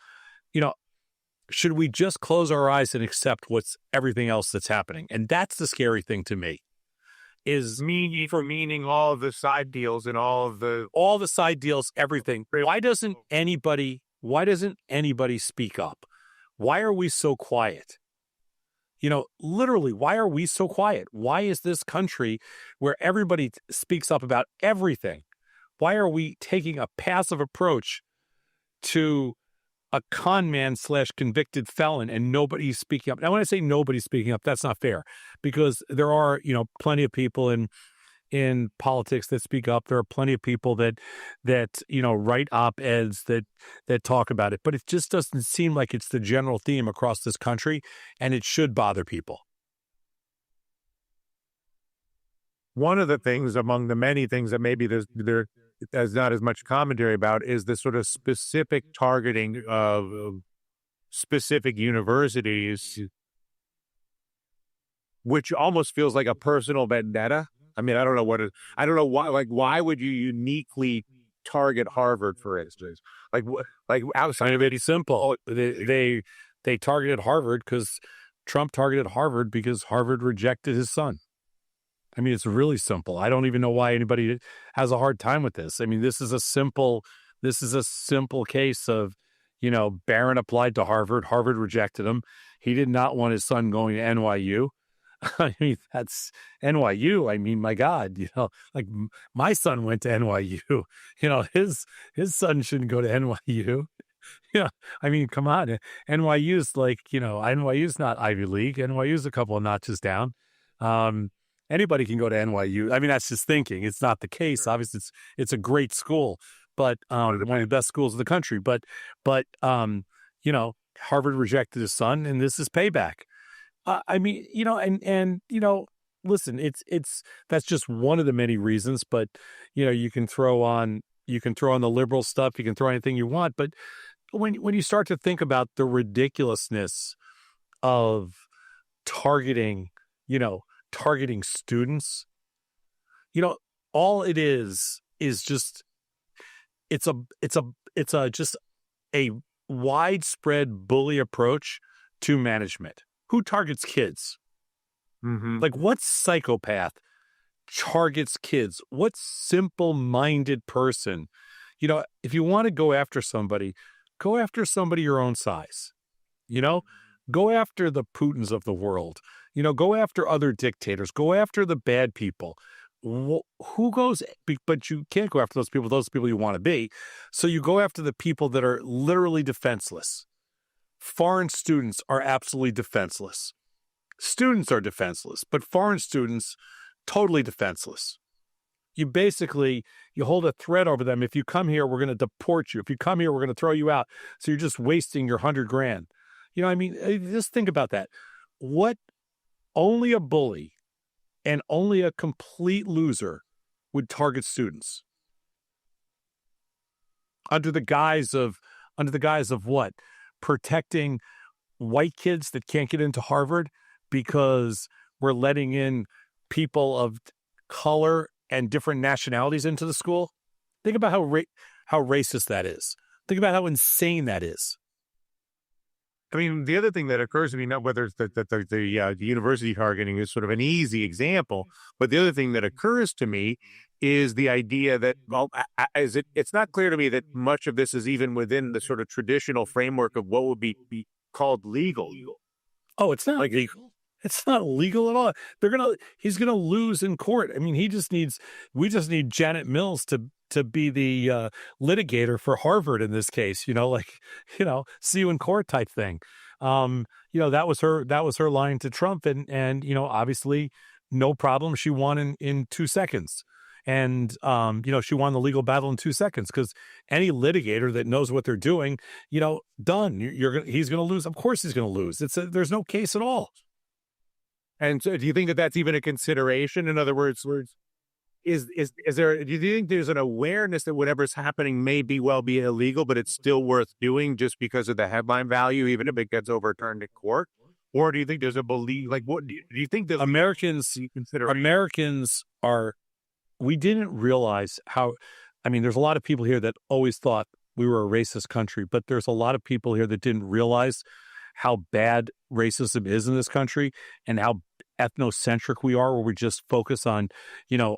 Should we just close our eyes and accept everything else that's happening? And that's the scary thing to me. Is meaning all of the side deals and all the side deals, everything. Why doesn't anybody speak up? Why are we so quiet? Literally, why are we so quiet? Why is this country where everybody speaks up about everything? Why are we taking a passive approach to a con man / convicted felon and nobody's speaking up? Now, when I say nobody's speaking up, that's not fair because there are, plenty of people in politics that speak up. There are plenty of people that write op-eds that talk about it, but it just doesn't seem like it's the general theme across this country, and it should bother people. One of the things among the many things that maybe there's not as much commentary about is the sort of specific targeting of specific universities, which almost feels like a personal vendetta. I mean, I don't know why would you uniquely target Harvard, for instance? Like outside of it, it's simple. They targeted Harvard because Trump targeted Harvard because Harvard rejected his son. I mean, it's really simple. I don't even know why anybody has a hard time with this. I mean, this is a simple case of, Barron applied to Harvard. Harvard rejected him. He did not want his son going to NYU. I mean, that's NYU. I mean, my God, like my son went to NYU. His son shouldn't go to NYU. Yeah, I mean, come on. NYU's NYU's not Ivy League. NYU's a couple of notches down. Anybody can go to NYU. I mean, that's just thinking. It's not the case. Obviously, it's a great school, but one of the best schools in the country. But Harvard rejected his son, and this is payback. I mean, listen, it's that's just one of the many reasons, but you can throw on the liberal stuff, you can throw anything you want, but when you start to think about the ridiculousness of targeting students, all it is just it's just a widespread bully approach to management. Who targets kids? Like, what psychopath targets kids? What simple-minded person? If you want to go after somebody your own size. Go after the Putins of the world. Go after other dictators. Go after the bad people. Who goes? But you can't go after those people. Those people you want to be. So you go after the people that are literally defenseless. Foreign students are absolutely defenseless. Students are defenseless, but foreign students, totally defenseless. You hold a threat over them. If you come here, we're going to deport you. If you come here, we're going to throw you out. So you're just wasting your $100,000. Just think about that. What only a bully and only a complete loser would target students? Under the guise of what? Protecting white kids that can't get into Harvard because we're letting in people of color and different nationalities into the school. Think about how racist that is. Think about how insane that is. I mean, the other thing that occurs to me, not whether it's the university targeting is sort of an easy example, but the other thing that occurs to me is the idea that, it's not clear to me that much of this is even within the sort of traditional framework of what would be called legal. Oh, it's not legal. It's not legal at all. He's gonna lose in court. I mean, we just need Janet Mills to be the litigator for Harvard in this case. See you in court type thing. That was her line to Trump, and obviously no problem. She won in 2 seconds. And, she won the legal battle in 2 seconds because any litigator that knows what they're doing, done. He's going to lose. Of course he's going to lose. There's no case at all. And so do you think that that's even a consideration? In other words, do you think there's an awareness that whatever's happening may be illegal, but it's still worth doing just because of the headline value, even if it gets overturned in court? Or do you think there's a belief, like, what do you think that Americans are, we didn't realize there's a lot of people here that always thought we were a racist country, but there's a lot of people here that didn't realize how bad racism is in this country and how ethnocentric we are, where we just focus on,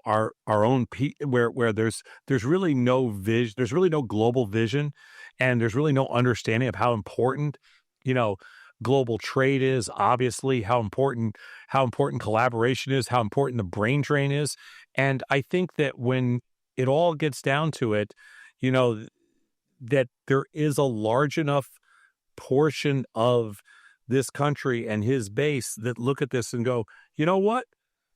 our own where there's really no vision, there's really no global vision, and there's really no understanding of how important, global trade is, obviously, how important collaboration is, how important the brain drain is. And I think that when it all gets down to it, that there is a large enough portion of this country and his base that look at this and go, you know what?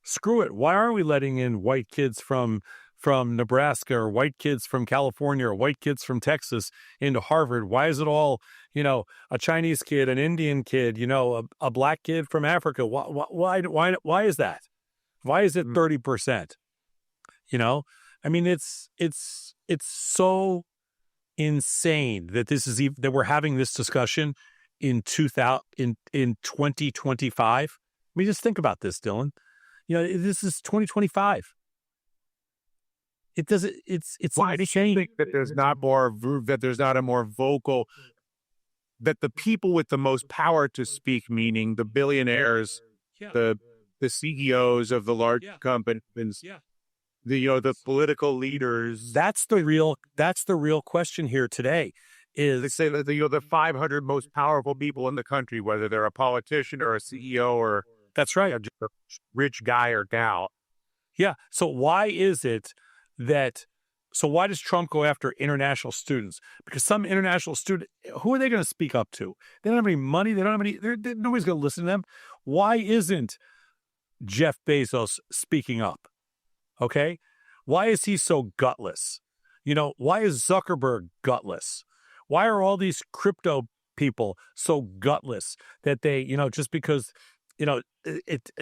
Screw it. Why aren't we letting in white kids from Nebraska or white kids from California or white kids from Texas into Harvard? Why is it all, a Chinese kid, an Indian kid, a black kid from Africa? Why is that? Why is it 30%? It's so insane that that we're having this discussion in 2025. Just think about this, Dylan. This is 2025. It doesn't. It's. Why do you think that there's not a more vocal, that the people with the most power to speak, meaning the billionaires, the CEOs of the large companies, the political leaders. That's the real question here today. They say that the 500 most powerful people in the country, whether they're a politician or a CEO or that's right, just a rich guy or gal. Yeah. So why is it that? So why does Trump go after international students? Because some international student, who are they going to speak up to? They don't have any money. They don't have any. Nobody's going to listen to them. Why isn't Jeff Bezos speaking up? Okay. Why is he so gutless? Why is Zuckerberg gutless? Why are all these crypto people so gutless that they, just because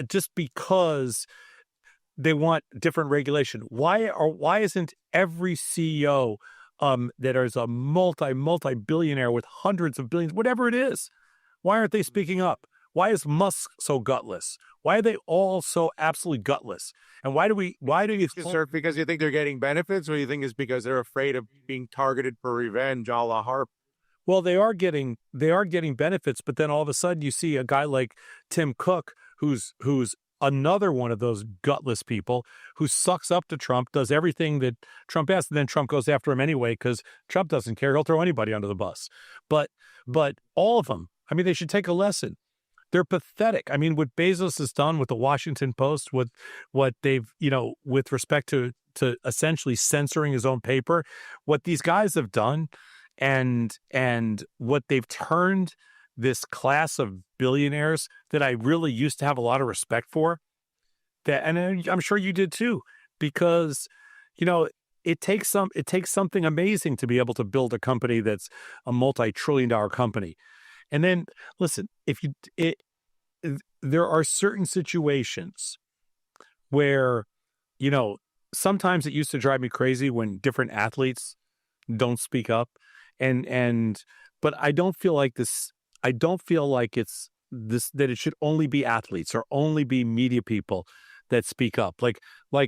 just because they want different regulation. Why isn't every CEO that is a multi-billionaire with hundreds of billions, whatever it is, why aren't they speaking up? Why is Musk so gutless? Why are they all so absolutely gutless? And why do you think because you think they're getting benefits, or you think it's because they're afraid of being targeted for revenge, a la Harp? Well, they are getting benefits, but then all of a sudden you see a guy like Tim Cook, who's another one of those gutless people who sucks up to Trump, does everything that Trump asks, and then Trump goes after him anyway because Trump doesn't care. He'll throw anybody under the bus. But all of them, I mean, they should take a lesson. They're pathetic. I mean, what Bezos has done with the Washington Post, with what they've, with respect to essentially censoring his own paper, what these guys have done, and what they've turned this class of billionaires that I really used to have a lot of respect for, and I'm sure you did too, because, it takes something amazing to be able to build a company that's a multi-trillion-dollar company. And then, listen, there are certain situations where, sometimes it used to drive me crazy when different athletes don't speak up, but I don't feel like this. I don't feel like it's this, that it should only be athletes or only be media people that speak up. Like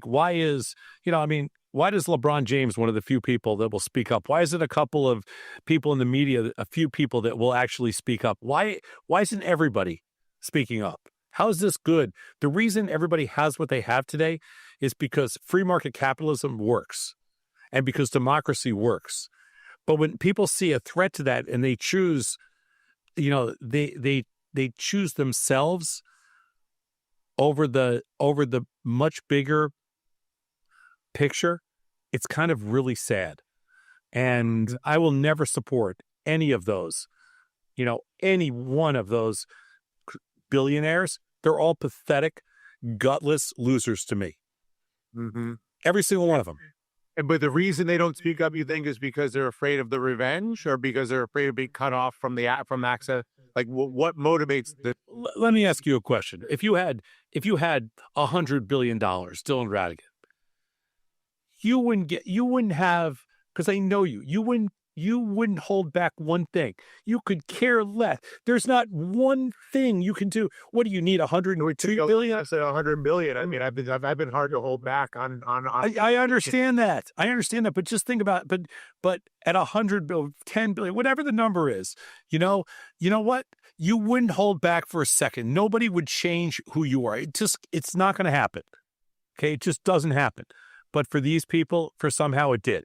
why is, why does LeBron James one of the few people that will speak up? Why is it a couple of people in the media, a few people that will actually speak up? Why isn't everybody speaking up? How is this good? The reason everybody has what they have today is because free market capitalism works and because democracy works. But when people see a threat to that and they choose, they choose themselves over the much bigger picture, it's kind of really sad. And I will never support any of those, any one of those billionaires. They're all pathetic, gutless losers to me. Mm-hmm. Every single one of them. But the reason they don't speak up, you think, is because they're afraid of the revenge, or because they're afraid of being cut off from access? Like, what motivates the? Let me ask you a question. If you had $100 billion, Dylan Radigan, you wouldn't have, because I know you wouldn't hold back one thing. You could care less. There's not one thing you can do. What do you need? 102 billion? I said 100 billion. I mean, I've been hard to hold back on. I understand that. But just think about it. But at 100 billion, 10 billion, whatever the number is, you know what? You wouldn't hold back for a second. Nobody would change who you are. It's not going to happen. Okay. It just doesn't happen. But for these people, for somehow it did.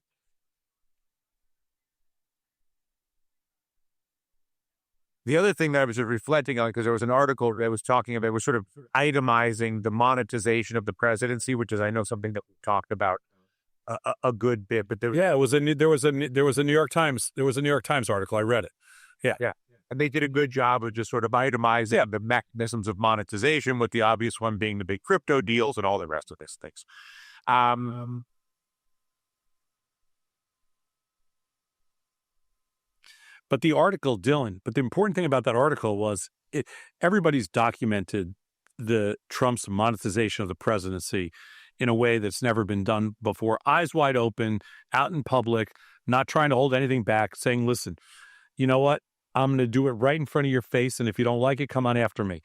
The other thing that I was reflecting on, because there was an article that was talking about, was sort of itemizing the monetization of the presidency, which is, I know, something that we talked about a good bit. But there was a New York Times article. I read it. Yeah. And they did a good job of just sort of itemizing the mechanisms of monetization, with the obvious one being the big crypto deals and all the rest of these things. But the article, Dylan, the important thing about that article was everybody's documented the Trump's monetization of the presidency in a way that's never been done before. Eyes wide open, out in public, not trying to hold anything back, saying, listen, you know what? I'm going to do it right in front of your face. And if you don't like it, come on after me.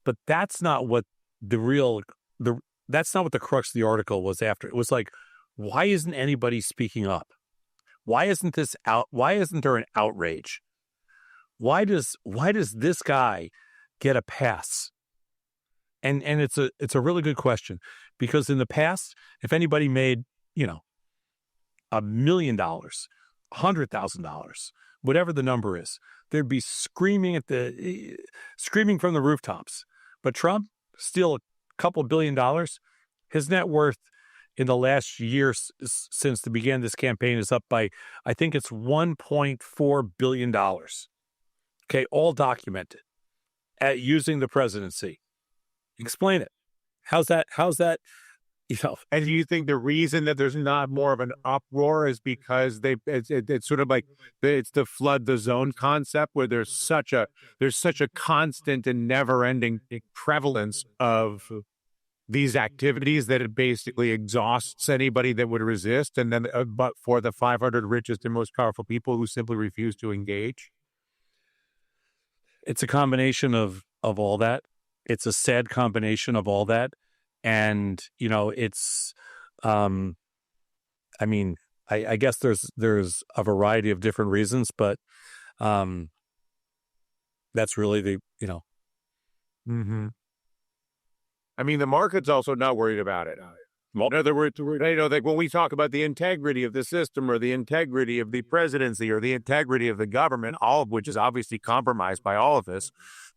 But that's not what that's not what the crux of the article was after. It was like, why isn't anybody speaking up? Why isn't there an outrage? Why does this guy get a pass? And it's a really good question, because in the past, if anybody made, $1 million, $100,000, whatever the number is, they'd be screaming from the rooftops. But Trump, still a couple $1 billion, his net worth in the last year since the beginning of this campaign is up by, I think it's $1.4 billion. Okay, all documented at using the presidency. Explain it. How's that? And do you think the reason that there's not more of an uproar is because it's sort of like it's the flood the zone concept, where there's such a constant and never ending prevalence of these activities that it basically exhausts anybody that would resist, and then but for the 500 richest and most powerful people who simply refuse to engage? It's a combination of all that. It's a sad combination of all that. And, it's, I guess there's a variety of different reasons, but that's really the. Mm-hmm. I mean, the market's also not worried about it. In other words, like when we talk about the integrity of the system or the integrity of the presidency or the integrity of the government, all of which is obviously compromised by all of this,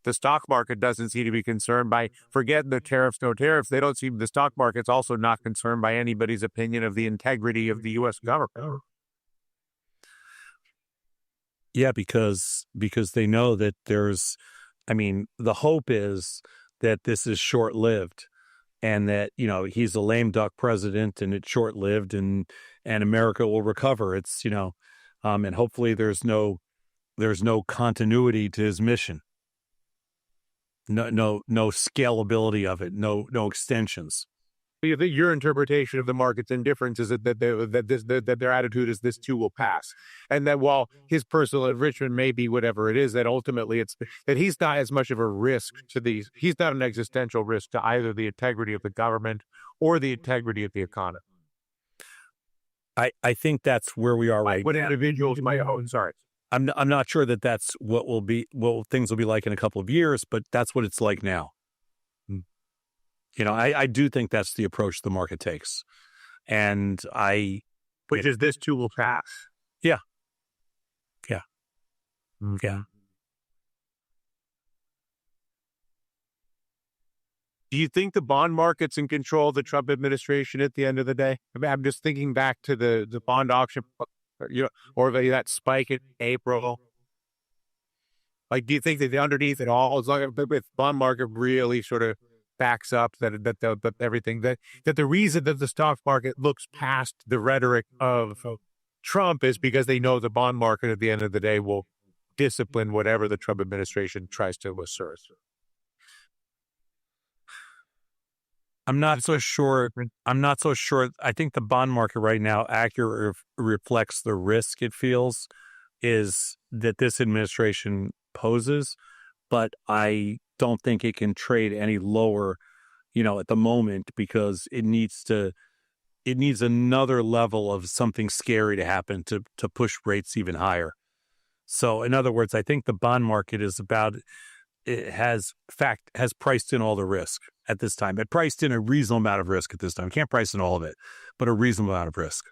the stock market doesn't seem to be concerned by, forget the tariffs, no tariffs. The stock market's also not concerned by anybody's opinion of the integrity of the U.S. government. Yeah, because they know that the hope is that this is short-lived, and that, he's a lame duck president and it's short-lived, and America will recover. It's, and hopefully there's no continuity to his mission. No scalability of it, no extensions. Your interpretation of the market's indifference is that their attitude is this too will pass, and that while his personal enrichment may be whatever it is, that ultimately it's that he's not as much of a risk to these. He's not an existential risk to either the integrity of the government or the integrity of the economy. I think that's where we are right now. What individuals might own. Sorry. I'm not sure that that's what things will be like in a couple of years, but that's what it's like now. I do think that's the approach the market takes, and which is this too will pass. Yeah. Do you think the bond market's in control of the Trump administration at the end of the day? I'm just thinking back to the bond auction, or that spike in April. Like, do you think that underneath it all, as long as the bond market really sort of backs up that everything that the reason that the stock market looks past the rhetoric of Trump is because they know the bond market at the end of the day will discipline whatever the Trump administration tries to assert? I'm not so sure. I think the bond market right now accurately reflects the risk it feels is that this administration poses, but I don't think it can trade any lower, at the moment, because it needs another level of something scary to happen to push rates even higher. So in other words, I think the bond market has priced in all the risk at this time. It priced in a reasonable amount of risk at this time. Can't price in all of it, but a reasonable amount of risk.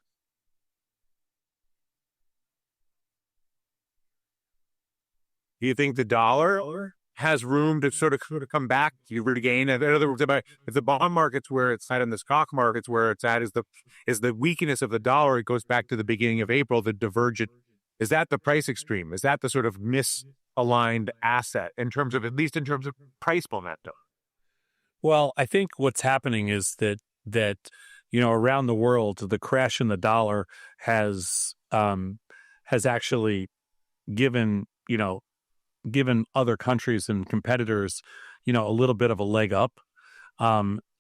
Do you think the dollar has room to sort of come back, you regain? In other words, if the bond market's where it's at and the stock market's where it's at, is the weakness of the dollar, it goes back to the beginning of April, the divergent. Is that the price extreme? Is that the sort of misaligned asset at least in terms of price momentum? Well, I think what's happening is that around the world, the crash in the dollar has actually given other countries and competitors, a little bit of a leg up,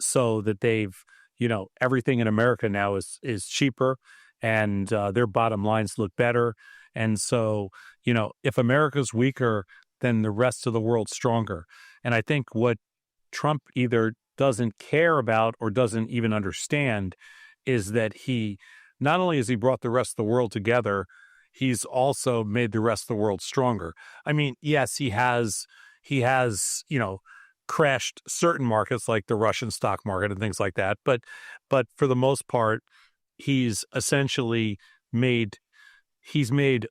so that they've, everything in America now is cheaper, and their bottom lines look better. And so, if America's weaker, then the rest of the world's stronger. And I think what Trump either doesn't care about or doesn't even understand is that he not only has he brought the rest of the world together, he's also made the rest of the world stronger. I mean, yes, he has, crashed certain markets like the Russian stock market and things like that. But for the most part, he's essentially made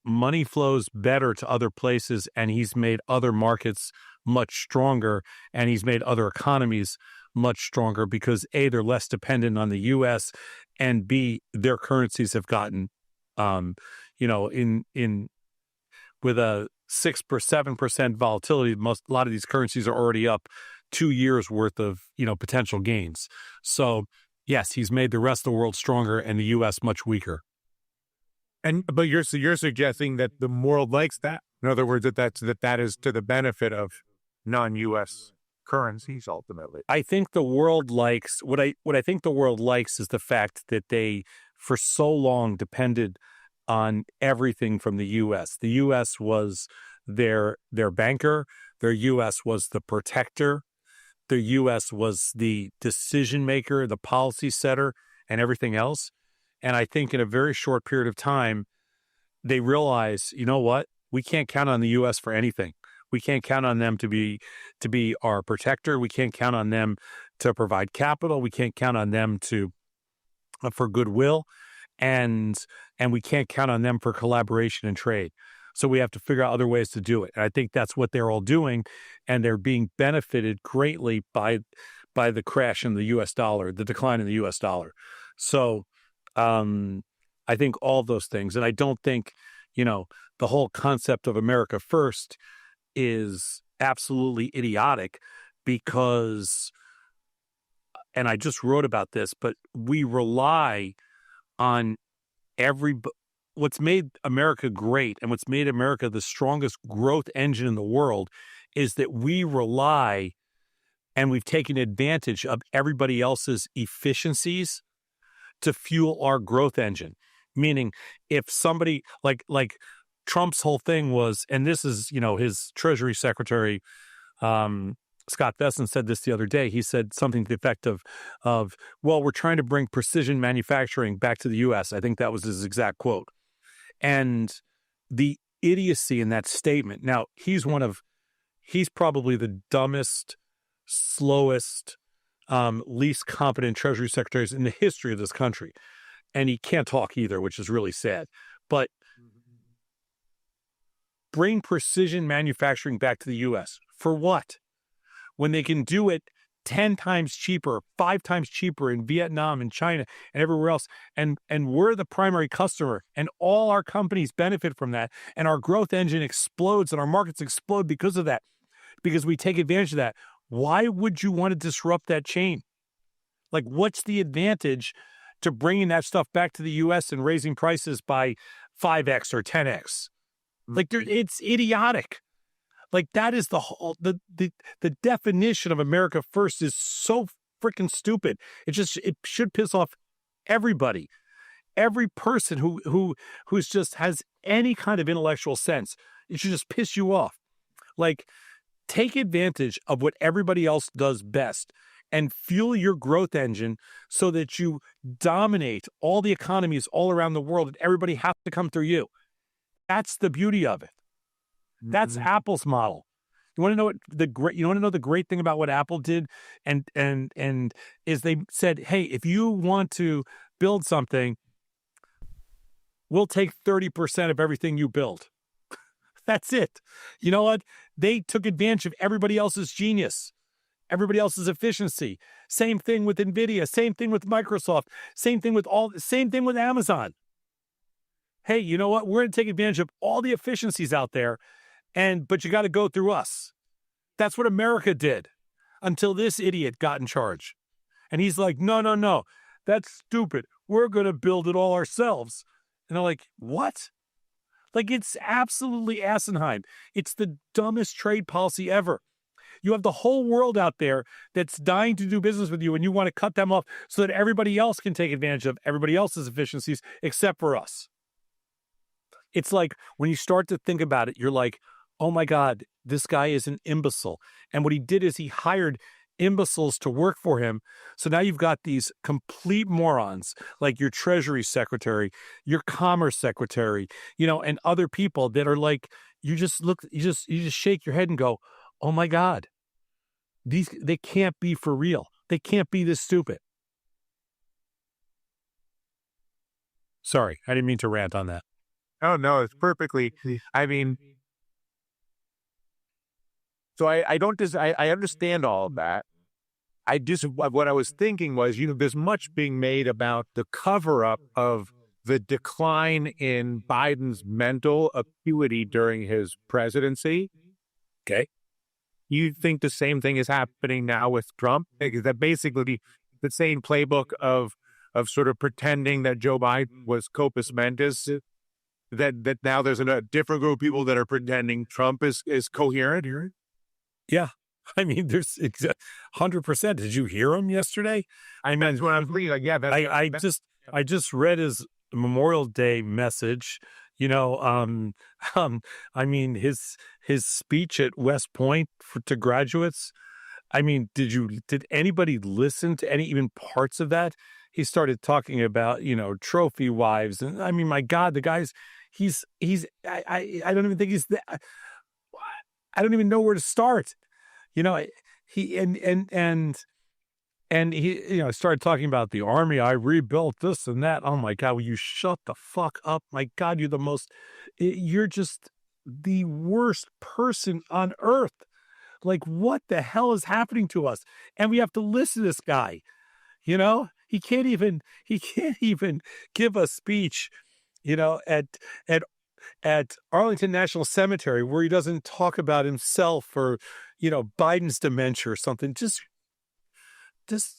money flows better to other places, and he's made other markets much stronger, and he's made other economies much stronger because A, they're less dependent on the U.S., and B, their currencies have gotten with a 6-7% volatility, a lot of these currencies are already up 2 years worth of, potential gains. So Yes, he's made the rest of the world stronger and the U.S. much weaker. But you're suggesting that the world likes that. In other words, that is to the benefit of non-U.S. currencies ultimately. I think the world likes what I think the world likes is the fact that they for so long depended on everything from the U.S. The U.S. was their banker. Their U.S. was the protector. The U.S. was the decision maker, the policy setter, and everything else. And I think in a very short period of time, they realize, you know what? We can't count on the U.S. for anything. We can't count on them to be our protector. We can't count on them to provide capital. We can't count on them for goodwill, and we can't count on them for collaboration and trade. So we have to figure out other ways to do it. And I think that's what they're all doing, and they're being benefited greatly by the crash in the U.S. dollar, the decline in the U.S. dollar. So I think all of those things, and I don't think, the whole concept of America first is absolutely idiotic because, and I just wrote about this, but we rely on what's made America great and what's made America the strongest growth engine in the world is that we rely and we've taken advantage of everybody else's efficiencies to fuel our growth engine. Meaning if somebody like Trump's whole thing was, and this is, his Treasury Secretary, Scott Bessent said this the other day. He said something to the effect of, well, we're trying to bring precision manufacturing back to the U.S. I think that was his exact quote. And the idiocy in that statement. Now, he's probably the dumbest, slowest, least competent Treasury Secretaries in the history of this country. And he can't talk either, which is really sad. But bring precision manufacturing back to the U.S. For what? When they can do it 10 times cheaper, 5 times cheaper in Vietnam and China and everywhere else. And we're the primary customer, and all our companies benefit from that. And our growth engine explodes and our markets explode because of that, because we take advantage of that. Why would you want to disrupt that chain? Like, what's the advantage to bringing that stuff back to the U.S. and raising prices by 5x or 10x? Like, it's idiotic. Like, that is the definition of America first is so freaking stupid. It should piss off everybody. Every person who's just has any kind of intellectual sense. It should just piss you off. Like, take advantage of what everybody else does best and fuel your growth engine so that you dominate all the economies all around the world and everybody has to come through you. That's the beauty of it. That's Apple's model. You want to know the great thing about what Apple did and is they said, "Hey, if you want to build something, we'll take 30% of everything you build." That's it. You know what? They took advantage of everybody else's genius, everybody else's efficiency. Same thing with Nvidia, same thing with Microsoft, same thing with Amazon. Hey, you know what? We're going to take advantage of all the efficiencies out there, but you got to go through us. That's what America did until this idiot got in charge. And he's like, no, that's stupid. We're going to build it all ourselves. And they're like, what? Like, it's absolutely asinine. It's the dumbest trade policy ever. You have the whole world out there that's dying to do business with you, and you want to cut them off so that everybody else can take advantage of everybody else's efficiencies except for us. It's like when you start to think about it, you're like, oh my God, this guy is an imbecile. And what he did is he hired imbeciles to work for him. So now you've got these complete morons like your Treasury Secretary, your Commerce Secretary, and other people that are like, you just shake your head and go, oh my God, they can't be for real. They can't be this stupid. Sorry, I didn't mean to rant on that. Oh, no, it's perfectly. I mean, so I understand all of that. What I was thinking was, there's much being made about the cover-up of the decline in Biden's mental acuity during his presidency. Okay. You think the same thing is happening now with Trump? That basically the same playbook of sort of pretending that Joe Biden was Copus Mentis. That now there's a different group of people that are pretending Trump is coherent here. Yeah. I mean, there's 100%. Did you hear him yesterday? I mean, That's what I'm thinking. Like, yeah, I just read his Memorial Day message. You know, I mean, his speech at West Point to graduates. I mean, did anybody listen to any even parts of that? He started talking about, you know, trophy wives, and I mean, my God, the guy's I don't even think he's that. I don't even know where to start. You know, he and he, you know, started talking about the army. I rebuilt this and that. Oh my God, will you shut the fuck up? My God, you're just the worst person on earth. Like, what the hell is happening to us? And we have to listen to this guy. You know, he can't even give a speech, you know, at Arlington National Cemetery where he doesn't talk about himself or, you know, Biden's dementia or something. Just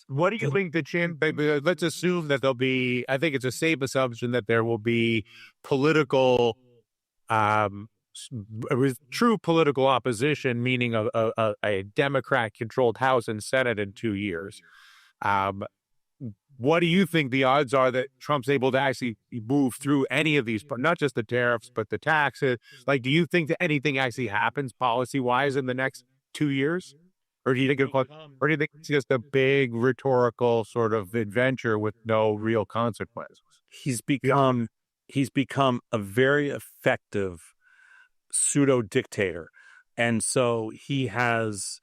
what do you think the chance? Let's assume that there'll be. I think it's a safe assumption that there will be political, true political opposition, meaning a Democrat-controlled House and Senate in 2 years. What do you think the odds are that Trump's able to actually move through any of these, not just the tariffs, but the taxes? Like, do you think that anything actually happens policy-wise in the next 2 years? Or do you think it's just a big rhetorical sort of adventure with no real consequences? He's become a very effective pseudo dictator. And so he has,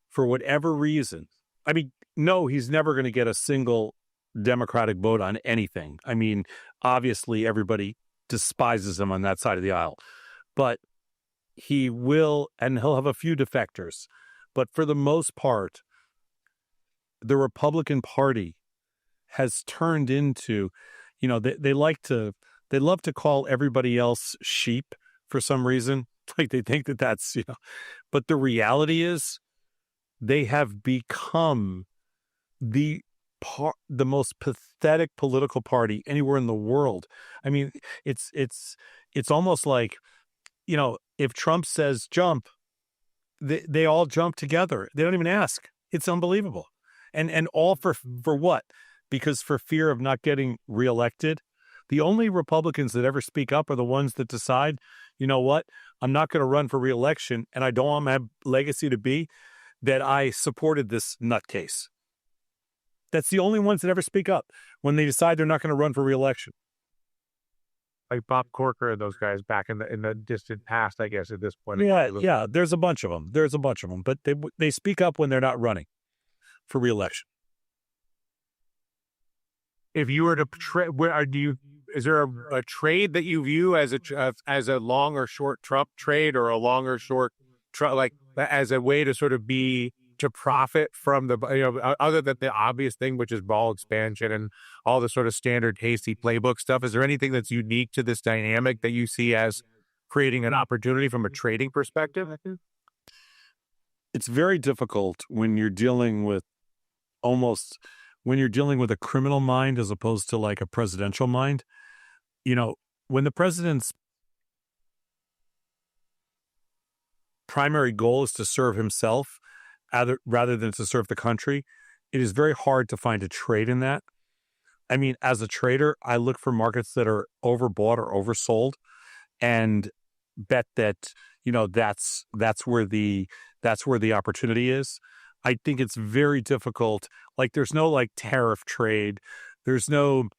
for whatever reason, I mean, no, he's never going to get a single Democratic vote on anything. I mean, obviously everybody despises him on that side of the aisle, but he will, and he'll have a few defectors. But for the most part, the Republican Party has turned into, you know, they love to call everybody else sheep for some reason. Like they think that that's, you know, but the reality is they have become the most pathetic political party anywhere in the world. I mean, it's almost like, you know, if Trump says jump, they all jump together. They don't even ask. It's unbelievable. And all for what? Because for fear of not getting reelected. The only Republicans that ever speak up are the ones that decide, you know what, I'm not going to run for reelection, and I don't want my legacy to be that I supported this nutcase. That's the only ones that ever speak up when they decide they're not going to run for reelection. Like Bob Corker and those guys back in the distant past, I guess, at this point. Yeah. There's a bunch of them. But they speak up when they're not running for reelection. If you were to is there a trade that you view as a long or short Trump trade, or a long or short like as a way to sort of to profit from the, you know, other than the obvious thing, which is ball expansion and all the sort of standard tasty playbook stuff? Is there anything that's unique to this dynamic that you see as creating an opportunity from a trading perspective? It's very difficult when you're dealing with a criminal mind as opposed to like a presidential mind. You know, when the president's primary goal is to serve himself rather than to serve the country, it is very hard to find a trade in that. I mean, as a trader, I look for markets that are overbought or oversold and bet that, you know, that's where the opportunity is. I think it's very difficult. Like there's no like tariff trade. There's no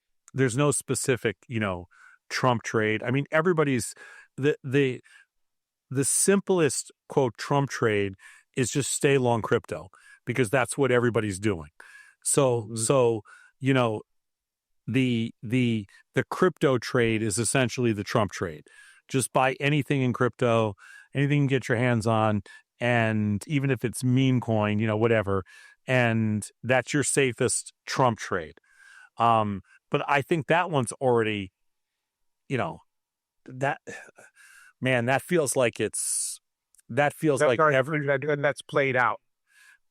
specific, you know, Trump trade. I mean, everybody's the simplest quote Trump trade is just stay long crypto because that's what everybody's doing. So, you know, the crypto trade is essentially the Trump trade. Just buy anything in crypto, anything you can get your hands on, and even if it's meme coin, you know, whatever, and that's your safest Trump trade. But I think that one's already, you know, that feels like that's played out.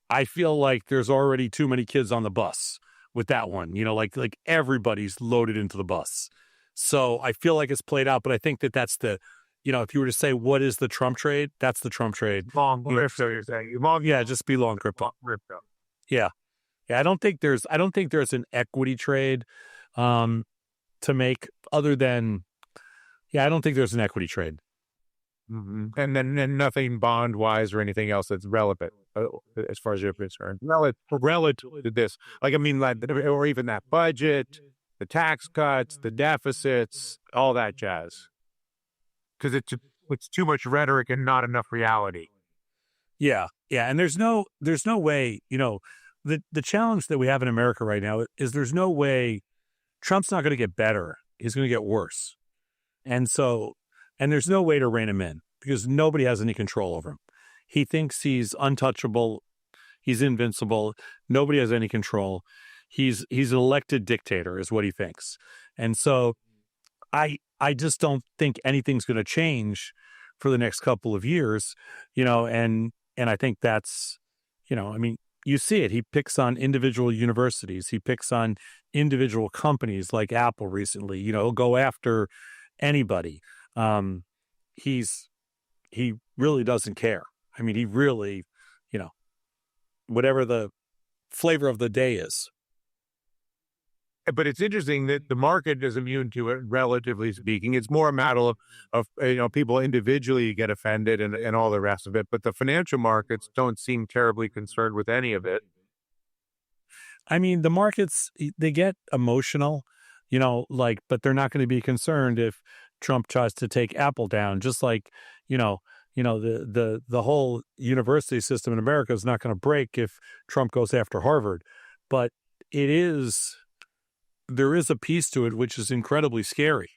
I feel like there's already too many kids on the bus with that one. Like everybody's loaded into the bus. So I feel like it's played out, but I think that that's the, if you were to say what is the Trump trade, that's the Trump trade. Long crypto, you're saying. Just be long crypto. Crypto. Yeah. I don't think there's an equity trade to make other than, I don't think there's an equity trade. Mm-hmm. And then nothing bond wise or anything else that's relevant as far as you're concerned. Relative to this, or even that budget, the tax cuts, the deficits, all that jazz. Because it's too much rhetoric and not enough reality. Yeah. And there's no way, the challenge that we have in America right now is there's no way Trump's not going to get better. He's going to get worse. And there's no way to rein him in because nobody has any control over him. He thinks he's untouchable. He's invincible. Nobody has any control. He's an elected dictator is what he thinks. And so I just don't think anything's going to change for the next couple of years, and I think that's, you see it. He picks on individual universities. He picks on individual companies like Apple recently, he'll go after anybody. He really doesn't care. He really, whatever the flavor of the day is. But it's interesting that the market is immune to it, relatively speaking. It's more a matter of people individually get offended and all the rest of it. But the financial markets don't seem terribly concerned with any of it. The markets, they get emotional, but they're not going to be concerned if Trump tries to take Apple down. Just like, the whole university system in America is not going to break if Trump goes after Harvard. But there is a piece to it which is incredibly scary.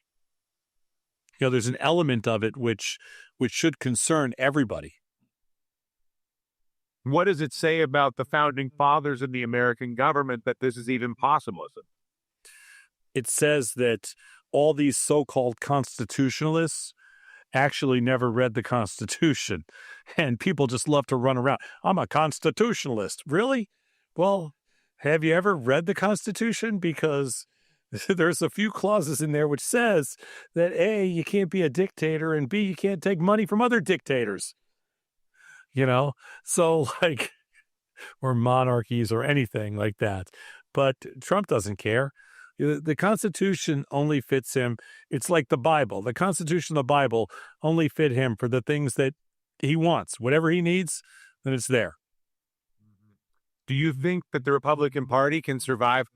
There's an element of it which should concern everybody. What does it say about the founding fathers of the American government that this is even possible? It says that all these so-called constitutionalists actually never read the Constitution, and people just love to run around. I'm a constitutionalist. Really? Well, have you ever read the Constitution? Because there's a few clauses in there which says that A, you can't be a dictator, and B, you can't take money from other dictators. So or monarchies or anything like that. But Trump doesn't care. The Constitution only fits him. It's like the Bible. The Constitution and the Bible only fit him for the things that he wants. Whatever he needs, then it's there. Do you think that the Republican Party can survive?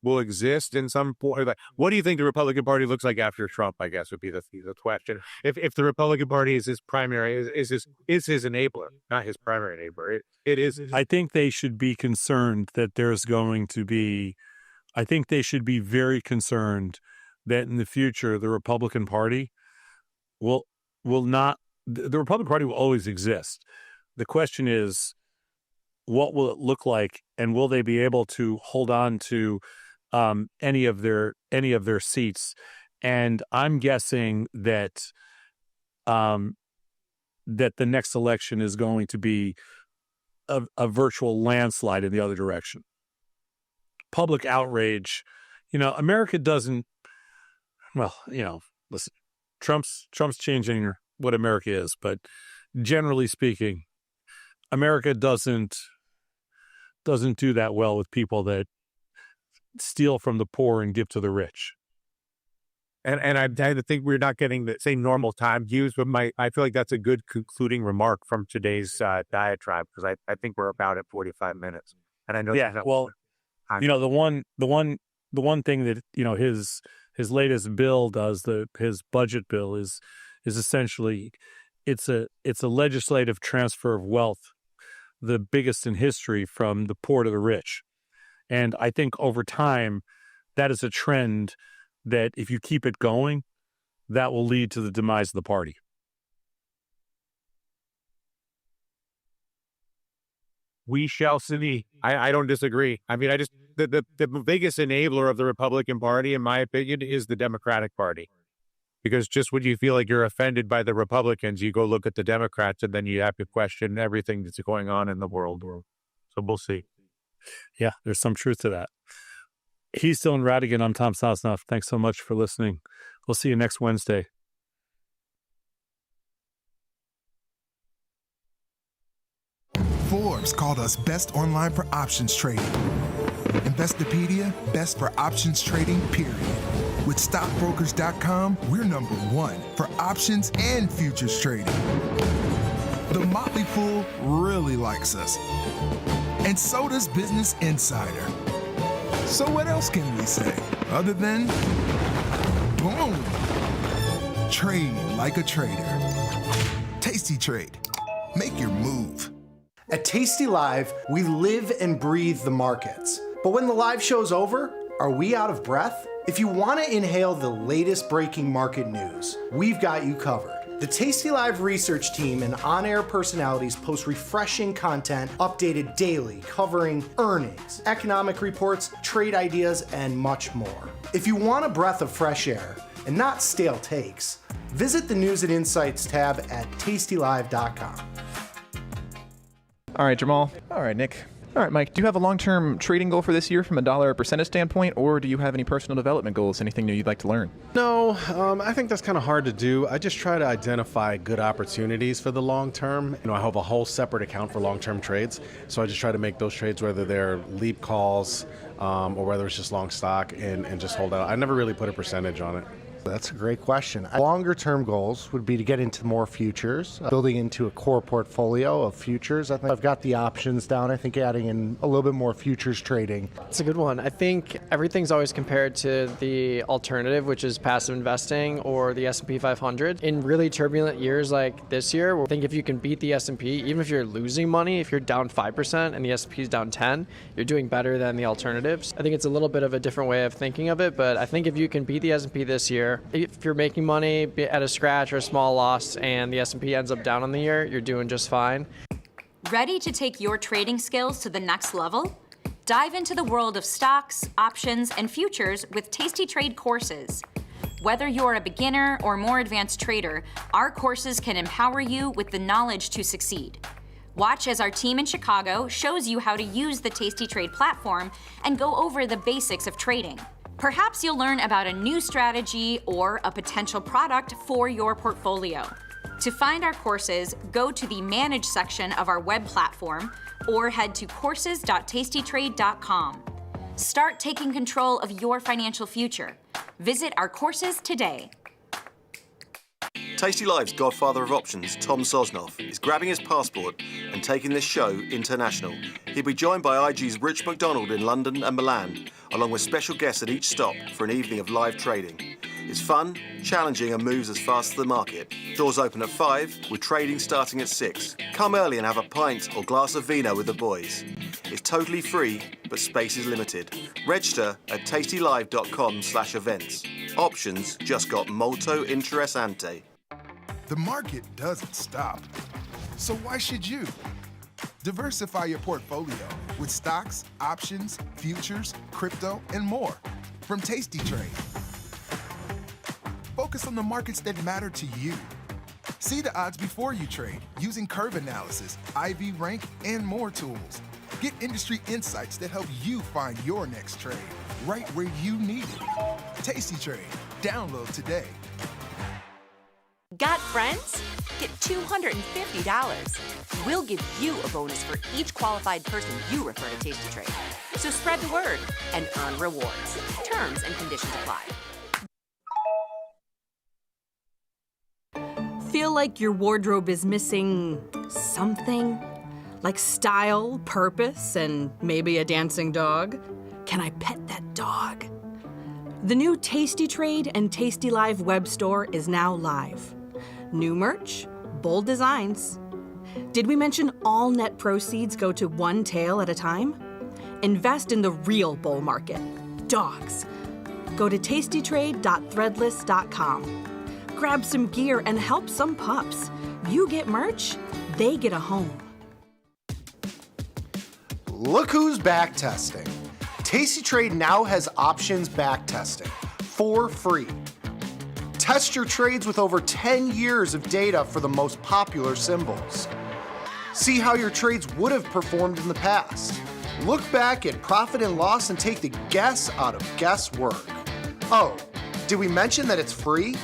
Will exist in some point? What do you think the Republican Party looks like after Trump? I guess would be the question. If the Republican Party is his primary, is his enabler, not his primary enabler. It is. I think they should be concerned that there's going to be. I think they should be very concerned that in the future the Republican Party will not. The Republican Party will always exist. The question is, what will it look like, and will they be able to hold on to any of their seats? And I'm guessing that that the next election is going to be a virtual landslide in the other direction. Public outrage, America doesn't. Well, listen, Trump's changing what America is, but generally speaking, America doesn't do that well with people that steal from the poor and give to the rich. And I think we're not getting the same normal time views, but I feel like that's a good concluding remark from today's diatribe, because I think we're about at 45 minutes. And I know. Yeah. Well, the one thing that his latest bill does, his budget bill is essentially it's a legislative transfer of wealth, the biggest in history, from the poor to the rich. And I think over time, that is a trend that if you keep it going, that will lead to the demise of the party. We shall see. I don't disagree. The biggest enabler of the Republican Party, in my opinion, is the Democratic Party. Because just when you feel like you're offended by the Republicans, you go look at the Democrats, and then you have to question everything that's going on in the world. So we'll see. Yeah, there's some truth to that. He's Dylan Radigan. I'm Tom Sosnoff. Thanks so much for listening. We'll see you next Wednesday. Forbes called us best online for options trading. Investopedia, best for options trading, period. With stockbrokers.com, we're number one for options and futures trading. The Motley Fool really likes us. And so does Business Insider. So what else can we say other than boom? Trade like a trader. Tasty Trade. Make your move. At Tasty Live, we live and breathe the markets. But when the live show's over, are we out of breath? If you want to inhale the latest breaking market news, we've got you covered. The Tasty Live research team and on-air personalities post refreshing content updated daily covering earnings, economic reports, trade ideas, and much more. If you want a breath of fresh air and not stale takes, visit the News and Insights tab at tastylive.com. All right, Jamal. All right, Nick. All right, Mike, do you have a long-term trading goal for this year from a dollar percentage standpoint, or do you have any personal development goals, anything new you'd like to learn? No, I think that's kind of hard to do. I just try to identify good opportunities for the long term. I have a whole separate account for long-term trades, so I just try to make those trades, whether they're leap calls or whether it's just long stock, and just hold out. I never really put a percentage on it. That's a great question. Longer term goals would be to get into more futures, building into a core portfolio of futures. I think I've got the options down. I think adding in a little bit more futures trading. It's a good one. I think everything's always compared to the alternative, which is passive investing or the S&P 500. In really turbulent years like this year, I think if you can beat the S&P, even if you're losing money, if you're down 5% and the S&P is down 10, you're doing better than the alternatives. I think it's a little bit of a different way of thinking of it, but I think if you can beat the S&P this year, if you're making money at a scratch or a small loss and the S&P ends up down on the year, you're doing just fine. Ready to take your trading skills to the next level? Dive into the world of stocks, options, and futures with Tasty Trade courses. Whether you're a beginner or more advanced trader, our courses can empower you with the knowledge to succeed. Watch as our team in Chicago shows you how to use the Tasty Trade platform and go over the basics of trading. Perhaps you'll learn about a new strategy or a potential product for your portfolio. To find our courses, go to the Manage section of our web platform or head to courses.tastytrade.com. Start taking control of your financial future. Visit our courses today. Tasty Live's godfather of options, Tom Sosnoff, is grabbing his passport and taking this show international. He'll be joined by IG's Rich McDonald in London and Milan, along with special guests at each stop for an evening of live trading. It's fun, challenging, and moves as fast as the market. Doors open at 5, with trading starting at 6. Come early and have a pint or glass of vino with the boys. It's totally free, but space is limited. Register at tastylive.com/events. Options just got molto interessante. The market doesn't stop. So why should you? Diversify your portfolio with stocks, options, futures, crypto, and more from Tasty Trade. Focus on the markets that matter to you. See the odds before you trade using curve analysis, IV rank, and more tools. Get industry insights that help you find your next trade right where you need it. Tasty Trade. Download today. Got friends? Get $250. We'll give you a bonus for each qualified person you refer to Tasty Trade. So spread the word and earn rewards. Terms and conditions apply. Feel like your wardrobe is missing something? Like style, purpose, and maybe a dancing dog? Can I pet that dog? The new Tasty Trade and Tasty Live web store is now live. New merch, bold designs. Did we mention all net proceeds go to one tail at a time? Invest in the real bull market, dogs. Go to tastytrade.threadless.com. Grab some gear and help some pups. You get merch, they get a home. Look who's back testing. Tasty Trade now has options back testing for free. Test your trades with over 10 years of data for the most popular symbols. See how your trades would have performed in the past. Look back at profit and loss and take the guess out of guesswork. Oh, did we mention that it's free?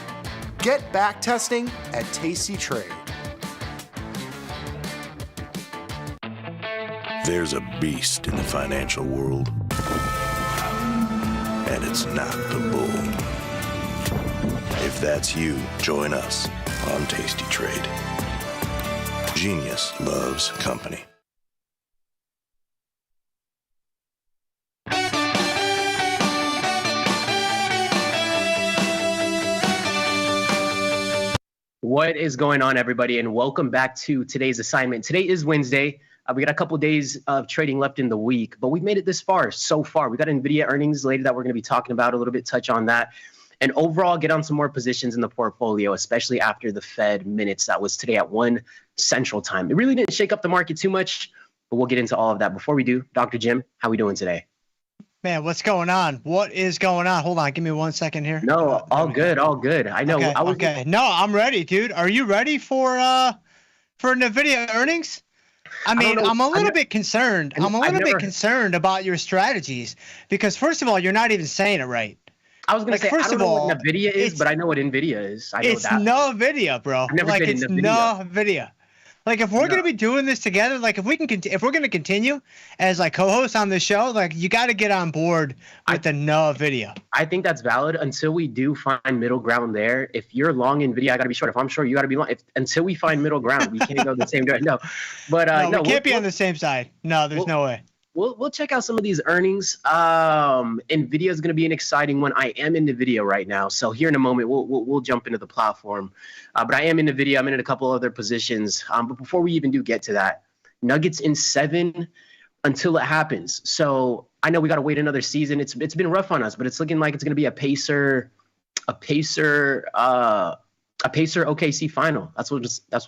Get back testing at Tasty Trade. There's a beast in the financial world, and it's not the bull. If that's you, join us on Tasty Trade. Genius loves company. What is going on, everybody, and welcome back to today's assignment. Today is Wednesday. We got a couple days of trading left in the week, but we've made it this far so far. We got Nvidia earnings later that we're going to be talking about a little bit, touch on that, and overall get on some more positions in the portfolio, especially after the Fed minutes that was today at 1 Central Time. It really didn't shake up the market too much, but we'll get into all of that. Before we do, Dr. Jim, how we doing today? Man, what's going on? What is going on? Hold on, give me 1 second here. No, all good, all good. I know. Okay. No, I'm ready, dude. Are you ready for Nvidia earnings? I mean, I'm a little bit concerned. I'm a little bit concerned about your strategies because, first of all, you're not even saying it right. I was going to say, I don't know what Nvidia is, but I know what Nvidia is. I know it's Nvidia, bro. I never said it's Nvidia. Like, if we're going to be doing this together, like, if we're going to continue as, like, co-hosts on the show, like, you got to get on board with the Nvidia. I think that's valid until we do find middle ground there. If you're long Nvidia, I got to be short. If I'm short, you got to be long. Until we find middle ground, we can't go the same direction. No, but we can't be on the same side. No, there's no way. We'll check out some of these earnings. Nvidia is going to be an exciting one. I am in Nvidia right now, so here in a moment we'll jump into the platform. But I am in Nvidia. I'm in a couple other positions. But before we even do get to that, Nuggets in 7 until it happens. So I know we got to wait another season. It's been rough on us, but it's looking like it's going to be a Pacer OKC final. That's what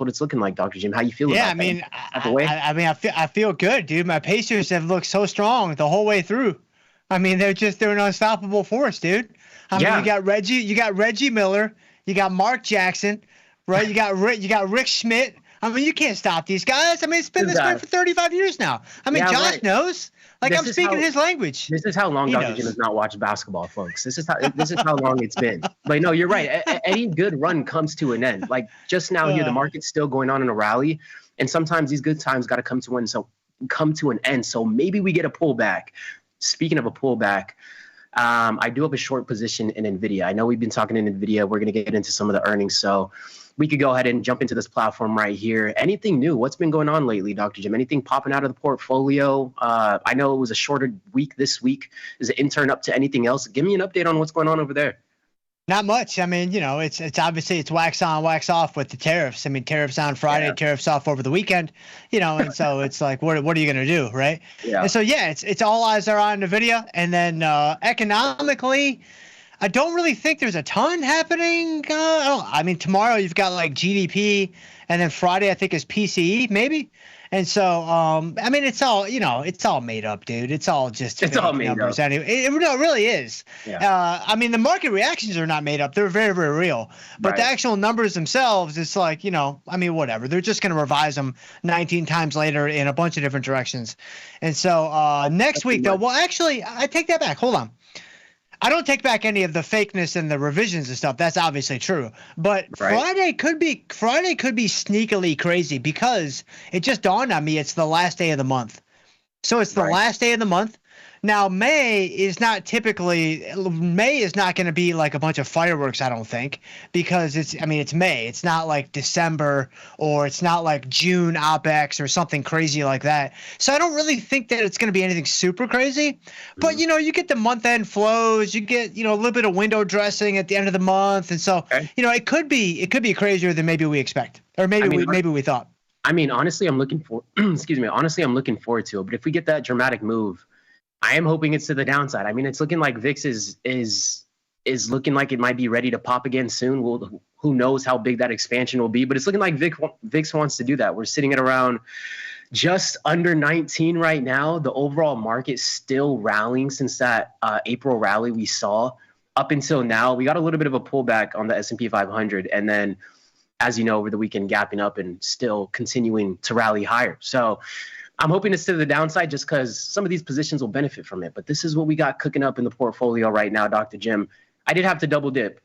it's looking like, Dr. Jim. How you feel about that? I feel good, dude. My Pacers have looked so strong the whole way through. I mean, they're an unstoppable force, dude. I mean, you got Reggie Miller, you got Mark Jackson, right? You got Rick Schmidt. I mean, you can't stop these guys. I mean, it's been this way for 35 years now. I mean, Josh knows. Like, I'm speaking his language. This is how long Dr. Jim has not watched basketball, folks. This is how long it's been. But no, you're right. Any good run comes to an end. Like, just now here, the market's still going on in a rally, and sometimes these good times got to come to an end. So maybe we get a pullback. Speaking of a pullback, I do have a short position in Nvidia. I know we've been talking in Nvidia. We're going to get into some of the earnings, so we could go ahead and jump into this platform right here. Anything new? What's been going on lately, Dr. Jim? Anything popping out of the portfolio? I know it was a shorter week this week. Is the intern up to anything else? Give me an update on what's going on over there. Not much. I mean, you know, it's obviously it's wax on, wax off with the tariffs. I mean, tariffs on Friday, tariffs off over the weekend, you know, and so it's like, what are you going to do, right? Yeah. And so, it's all eyes are on Nvidia. And then economically, I don't really think there's a ton happening. I mean, tomorrow you've got like GDP, and then Friday I think is PCE maybe. And so, I mean, it's all made up, dude. It's all just all made numbers up. anyway. It really is. Yeah. I mean, the market reactions are not made up. They're very, very real. But the actual numbers themselves, it's like, I mean, whatever. They're just going to revise them 19 times later in a bunch of different directions. And so next week, though, well, actually, I take that back. Hold on. I don't take back any of the fakeness and the revisions and stuff. That's obviously true. But Friday could be sneakily crazy because it just dawned on me it's the last day of the month. So it's the last day of the month. Now, May is not going to be like a bunch of fireworks, I don't think, because it's May. It's not like December or it's not like June OPEX or something crazy like that. So I don't really think that it's going to be anything super crazy. But, you get the month-end flows. You get, a little bit of window dressing at the end of the month. And so, it could be crazier than maybe we expect or maybe we thought. I mean, honestly, I'm looking forward to it. But if we get that dramatic move, I am hoping it's to the downside. I mean, it's looking like VIX is looking like it might be ready to pop again soon. Well, who knows how big that expansion will be, but it's looking like VIX wants to do that. We're sitting at around just under 19 right now. The overall market still rallying since that April rally we saw up until now. We got a little bit of a pullback on the S&P 500, and then as you know, over the weekend, gapping up and still continuing to rally higher. So I'm hoping to sit to the downside just because some of these positions will benefit from it. But this is what we got cooking up in the portfolio right now, Dr. Jim. I did have to double dip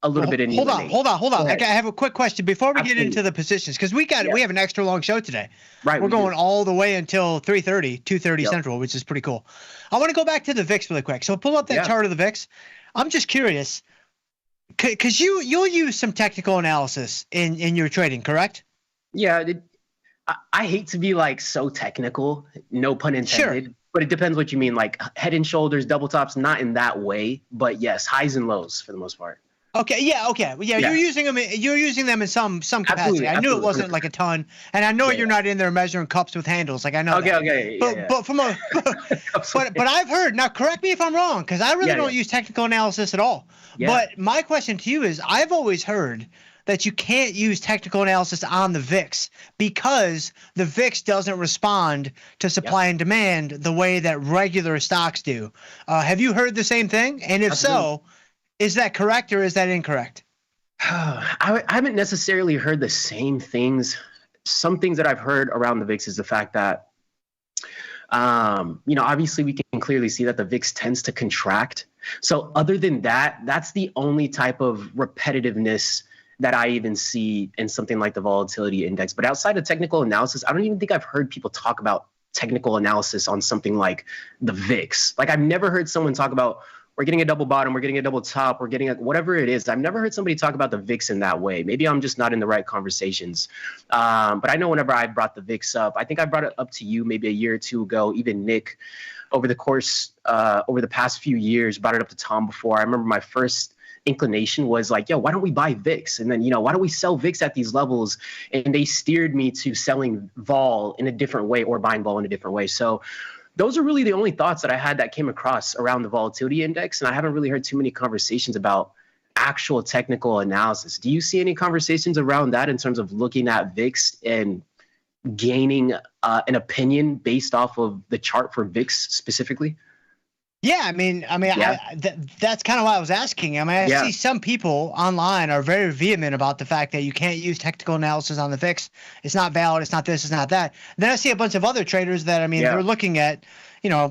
a little bit in. Hold on. I have a quick question before we get into the positions, because we have an extra long show today. Right. We're going all the way until 2:30 Central, which is pretty cool. I want to go back to the VIX really quick. So pull up that chart of the VIX. I'm just curious, because you'll use some technical analysis in your trading, correct? Yeah. I hate to be like so technical, no pun intended. Sure. But it depends what you mean, like head and shoulders, double tops, not in that way, but yes, highs and lows for the most part. Okay. Yeah. You're using them. You're using them in some capacity. Absolutely, I knew it wasn't like a ton, and I know you're not in there measuring cups with handles. Like I know. Okay. But from a, but I've heard. Now, correct me if I'm wrong, because I really don't use technical analysis at all. Yeah. But my question to you is, I've always heard that you can't use technical analysis on the VIX because the VIX doesn't respond to supply and demand the way that regular stocks do. Have you heard the same thing? And if so, is that correct or is that incorrect? I haven't necessarily heard the same things. Some things that I've heard around the VIX is the fact that, obviously we can clearly see that the VIX tends to contract. So other than that, that's the only type of repetitiveness that I even see in something like the volatility index. But outside of technical analysis, I don't even think I've heard people talk about technical analysis on something like the VIX. Like I've never heard someone talk about, we're getting a double bottom, we're getting a double top, we're getting whatever it is. I've never heard somebody talk about the VIX in that way. Maybe I'm just not in the right conversations. But I know whenever I brought the VIX up, I think I brought it up to you maybe a year or two ago, even Nick, over the past few years, brought it up to Tom before. I remember my first inclination was like, yo, why don't we buy VIX? And then, why don't we sell VIX at these levels? And they steered me to selling vol in a different way or buying vol in a different way. So those are really the only thoughts that I had that came across around the volatility index. And I haven't really heard too many conversations about actual technical analysis. Do you see any conversations around that in terms of looking at VIX and gaining an opinion based off of the chart for VIX specifically? Yeah, that's kind of why I was asking. I see some people online are very vehement about the fact that you can't use technical analysis on the VIX. It's not valid. It's not this. It's not that. Then I see a bunch of other traders that, they're looking at,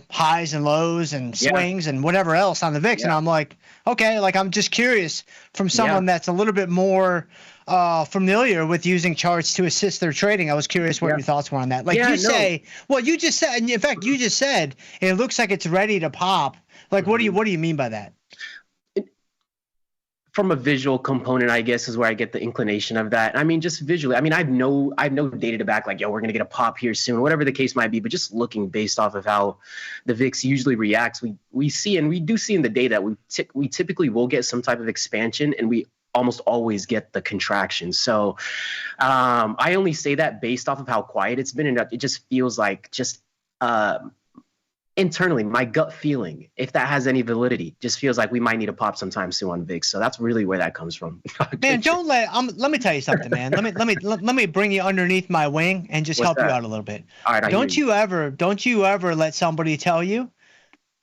highs and lows and swings and whatever else on the VIX. And I'm like, okay, I'm just curious from someone that's a little bit more familiar with using charts to assist their trading. I was curious what your thoughts were on that. You just said, in fact, you just said it looks like it's ready to pop. Like, what do you mean by that? From a visual component, I guess, is where I get the inclination of that. Just visually. I have no data to back, like, yo, we're going to get a pop here soon, whatever the case might be. But just looking based off of how the VIX usually reacts, we see, and we do see in the data, we typically will get some type of expansion, and we almost always get the contraction. So I only say that based off of how quiet it's been, and it just feels like internally, my gut feeling, if that has any validity, just feels like we might need a pop sometime soon on VIX. So that's really where that comes from. Man, let me tell you something, man. Let me bring you underneath my wing and just help you out a little bit. All right, don't you ever let somebody tell you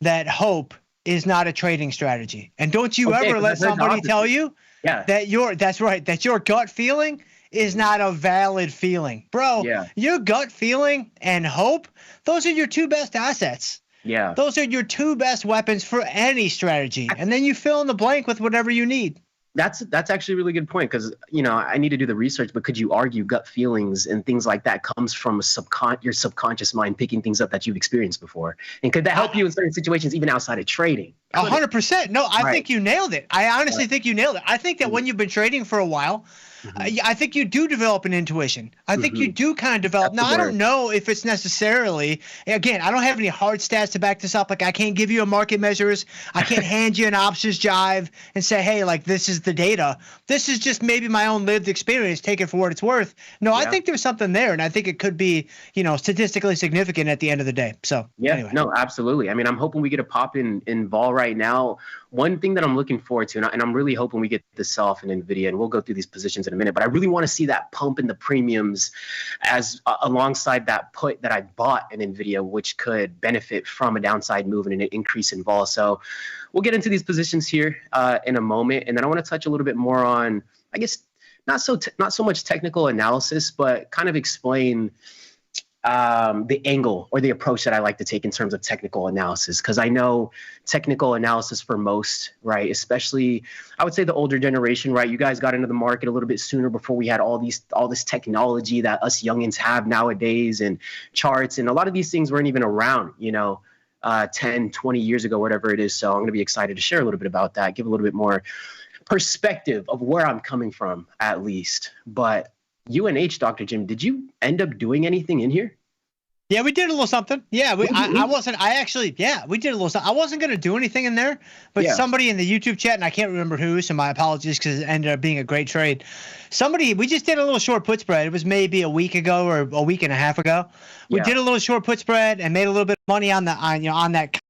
that hope is not a trading strategy, and don't you ever let somebody tell you that your gut feeling is not a valid feeling. Bro, your gut feeling and hope, those are your two best assets. Yeah. Those are your two best weapons for any strategy. And then you fill in the blank with whatever you need. That's actually a really good point, because I need to do the research, but could you argue gut feelings and things like that comes from your subconscious mind picking things up that you've experienced before? And could that help you in certain situations even outside of trading? 100%. No, I think you nailed it. I honestly think you nailed it. I think that when you've been trading for a while, I think you do develop an intuition. I think you do kind of develop. Now, I don't know if it's necessarily, again, I don't have any hard stats to back this up. Like, I can't give you a market measures. I can't hand you an options jive and say, hey, like, this is the data. This is just maybe my own lived experience. Take it for what it's worth. No, I think there's something there, and I think it could be, statistically significant at the end of the day. So, anyway. No, absolutely. I'm hoping we get a pop in vol right now. One thing that I'm looking forward to, and I'm really hoping we get this sell-off in Nvidia, and we'll go through these positions in a minute, but I really want to see that pump in the premiums as alongside that put that I bought in Nvidia, which could benefit from a downside move and an increase in vol. So we'll get into these positions here in a moment, and then I want to touch a little bit more on, I guess, not so much technical analysis, but kind of explain the angle or the approach that I like to take in terms of technical analysis. Because I know technical analysis for most, right, especially I would say the older generation, right, you guys got into the market a little bit sooner before we had all this technology that us youngins have nowadays, and charts, and a lot of these things weren't even around, 10, 20 years ago, whatever it is. So I'm going to be excited to share a little bit about that, give a little bit more perspective of where I'm coming from, at least. But UNH, Dr. Jim, did you end up doing anything in here? Yeah, we did a little something. Yeah, we did a little something. I wasn't going to do anything in there, but somebody in the YouTube chat, and I can't remember who, so my apologies, because it ended up being a great trade. We just did a little short put spread. It was maybe a week ago or a week and a half ago. We did a little short put spread and made a little bit of money on that kind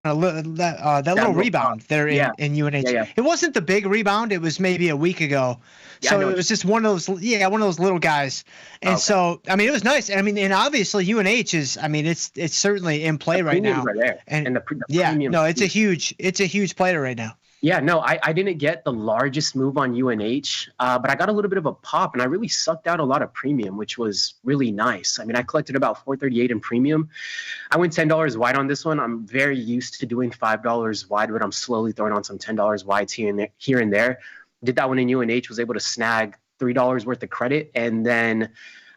of that little rebound there in UNH. It wasn't the big rebound. It was maybe a week ago. So it was just one of those little guys. And so, I mean, it was nice. I mean, and obviously UNH is, I mean, it's certainly in play right now. Right there. And the premium. No, it's a huge player right now. Yeah, no, I didn't get the largest move on UNH, but I got a little bit of a pop, and I really sucked out a lot of premium, which was really nice. I mean, I collected about 438 in premium. I went $10 wide on this one. I'm very used to doing $5 wide, but I'm slowly throwing on some $10 wides here and there. Did that one in UNH, was able to snag $3 worth of credit, and then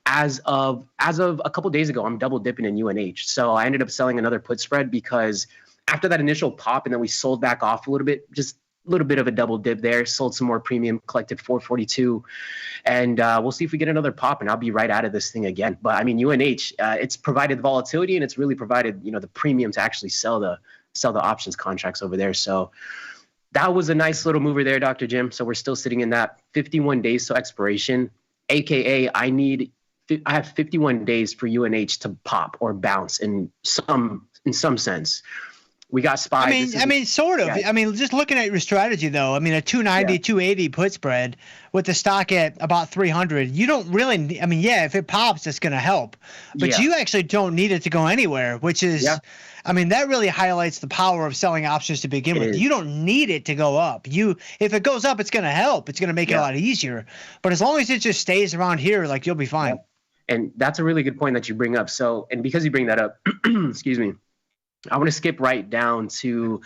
as of a couple days ago, I'm double dipping in UNH. So I ended up selling another put spread because after that initial pop, and then we sold back off a little bit, just a little bit of a double dip there, sold some more premium, collected 442, and we'll see if we get another pop, and I'll be right out of this thing again. But I mean, UNH, it's provided the volatility, and it's really provided, the premium to actually sell the options contracts over there. So that was a nice little mover there, Dr. Jim. So we're still sitting in that 51 days to expiration, AKA I have 51 days for UNH to pop or bounce in some sense. We got SPY. I mean, sort of. Yeah. I mean, just looking at your strategy, though, I mean, a 290, 280 put spread with the stock at about 300, you don't really, I mean, if it pops, it's going to help. But you actually don't need it to go anywhere, which is, I mean, that really highlights the power of selling options to begin with. You don't need it to go up. If it goes up, it's going to help. It's going to make it a lot easier. But as long as it just stays around here, like, you'll be fine. And that's a really good point that you bring up. So, and because you bring that up, excuse me, I want to skip right down to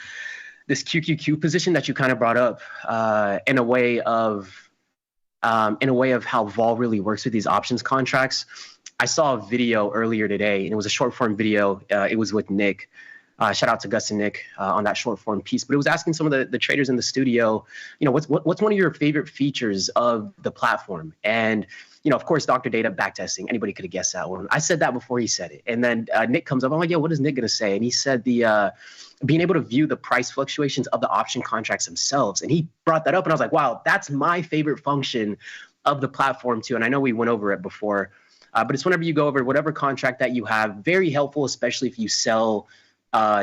this QQQ position that you kind of brought up in a way of how vol really works with these options contracts. I saw a video earlier today, and it was a short form video. It was with Nick. Shout out to Gus and Nick on that short form piece. But it was asking some of the traders in the studio, what's one of your favorite features of the platform? And of course, Dr. Data backtesting. Anybody could have guessed that one. I said that before he said it. And then Nick comes up. I'm like, what is Nick going to say? And he said the being able to view the price fluctuations of the option contracts themselves. And he brought that up. And I was like, wow, that's my favorite function of the platform too. And I know we went over it before, but it's whenever you go over whatever contract that you have, very helpful, especially if you sell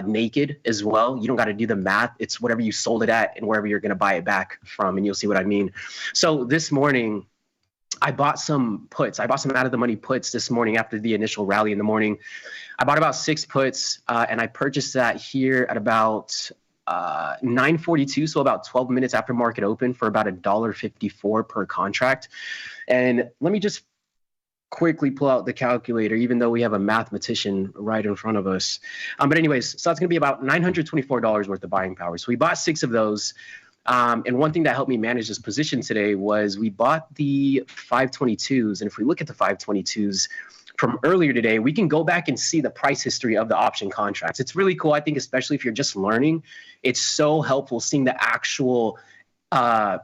naked as well. You don't got to do the math. It's whatever you sold it at and wherever you're going to buy it back from. And you'll see what I mean. So this morning, I bought some puts. I bought some out of the money puts this morning after the initial rally in the morning. I bought about 6 puts and I purchased that here at about 9:42, so about 12 minutes after market open for about $1.54 per contract. And let me just quickly pull out the calculator, even though we have a mathematician right in front of us. But anyways, so that's going to be about $924 worth of buying power. So we bought 6 of those. And one thing that helped me manage this position today was we bought the 522s. And if we look at the 522s from earlier today, we can go back and see the price history of the option contracts. It's really cool, I think, especially if you're just learning. It's so helpful seeing the actual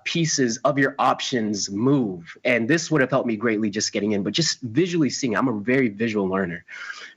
pieces of your options move. And this would have helped me greatly just getting in, but just visually seeing, I'm a very visual learner.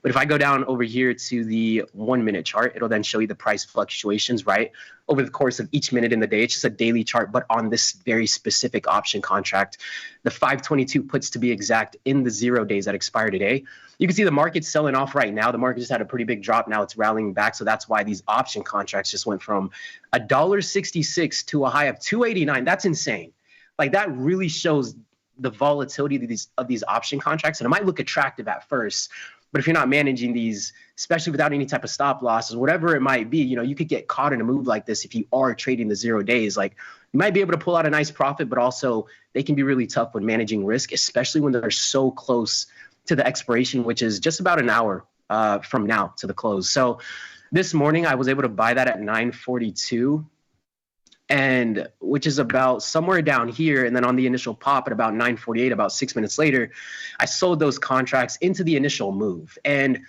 But if I go down over here to the 1 minute chart, it'll then show you the price fluctuations, right? Over the course of each minute in the day. It's just a daily chart, but on this very specific option contract, the 522 puts to be exact in the 0 days that expire today. You can see the market's selling off right now. The market just had a pretty big drop. Now it's rallying back. So that's why these option contracts just went from $1.66 to a high of $2.89. That's insane. Like, that really shows the volatility of these option contracts. And it might look attractive at first, But if you're not managing these, especially without any type of stop losses, whatever it might be, you could get caught in a move like this if you are trading the 0 days. Like, you might be able to pull out a nice profit, but also they can be really tough when managing risk, especially when they're so close to the expiration, which is just about an hour from now to the close. So this morning I was able to buy that at 9:42, and which is about somewhere down here. And then on the initial pop at about 9:48, about 6 minutes later, I sold those contracts into the initial move. And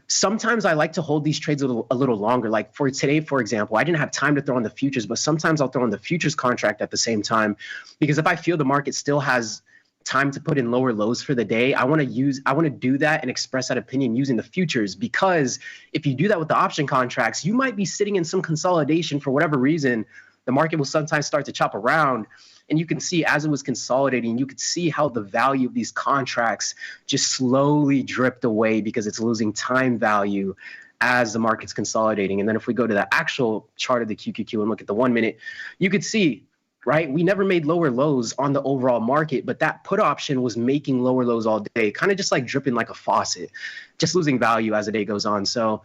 sometimes I like to hold these trades a little longer. Like for today, for example, I didn't have time to throw in the futures, but sometimes I'll throw in the futures contract at the same time, because if I feel the market still has time to put in lower lows for the day, I want to do that and express that opinion using the futures. Because if you do that with the option contracts, you might be sitting in some consolidation for whatever reason. The market will sometimes start to chop around, and you can see as it was consolidating, you could see how the value of these contracts just slowly dripped away because it's losing time value as the market's consolidating. And then if we go to the actual chart of the QQQ and look at the 1 minute, you could see, right, we never made lower lows on the overall market, but that put option was making lower lows all day, kind of just like dripping like a faucet, just losing value as the day goes on. So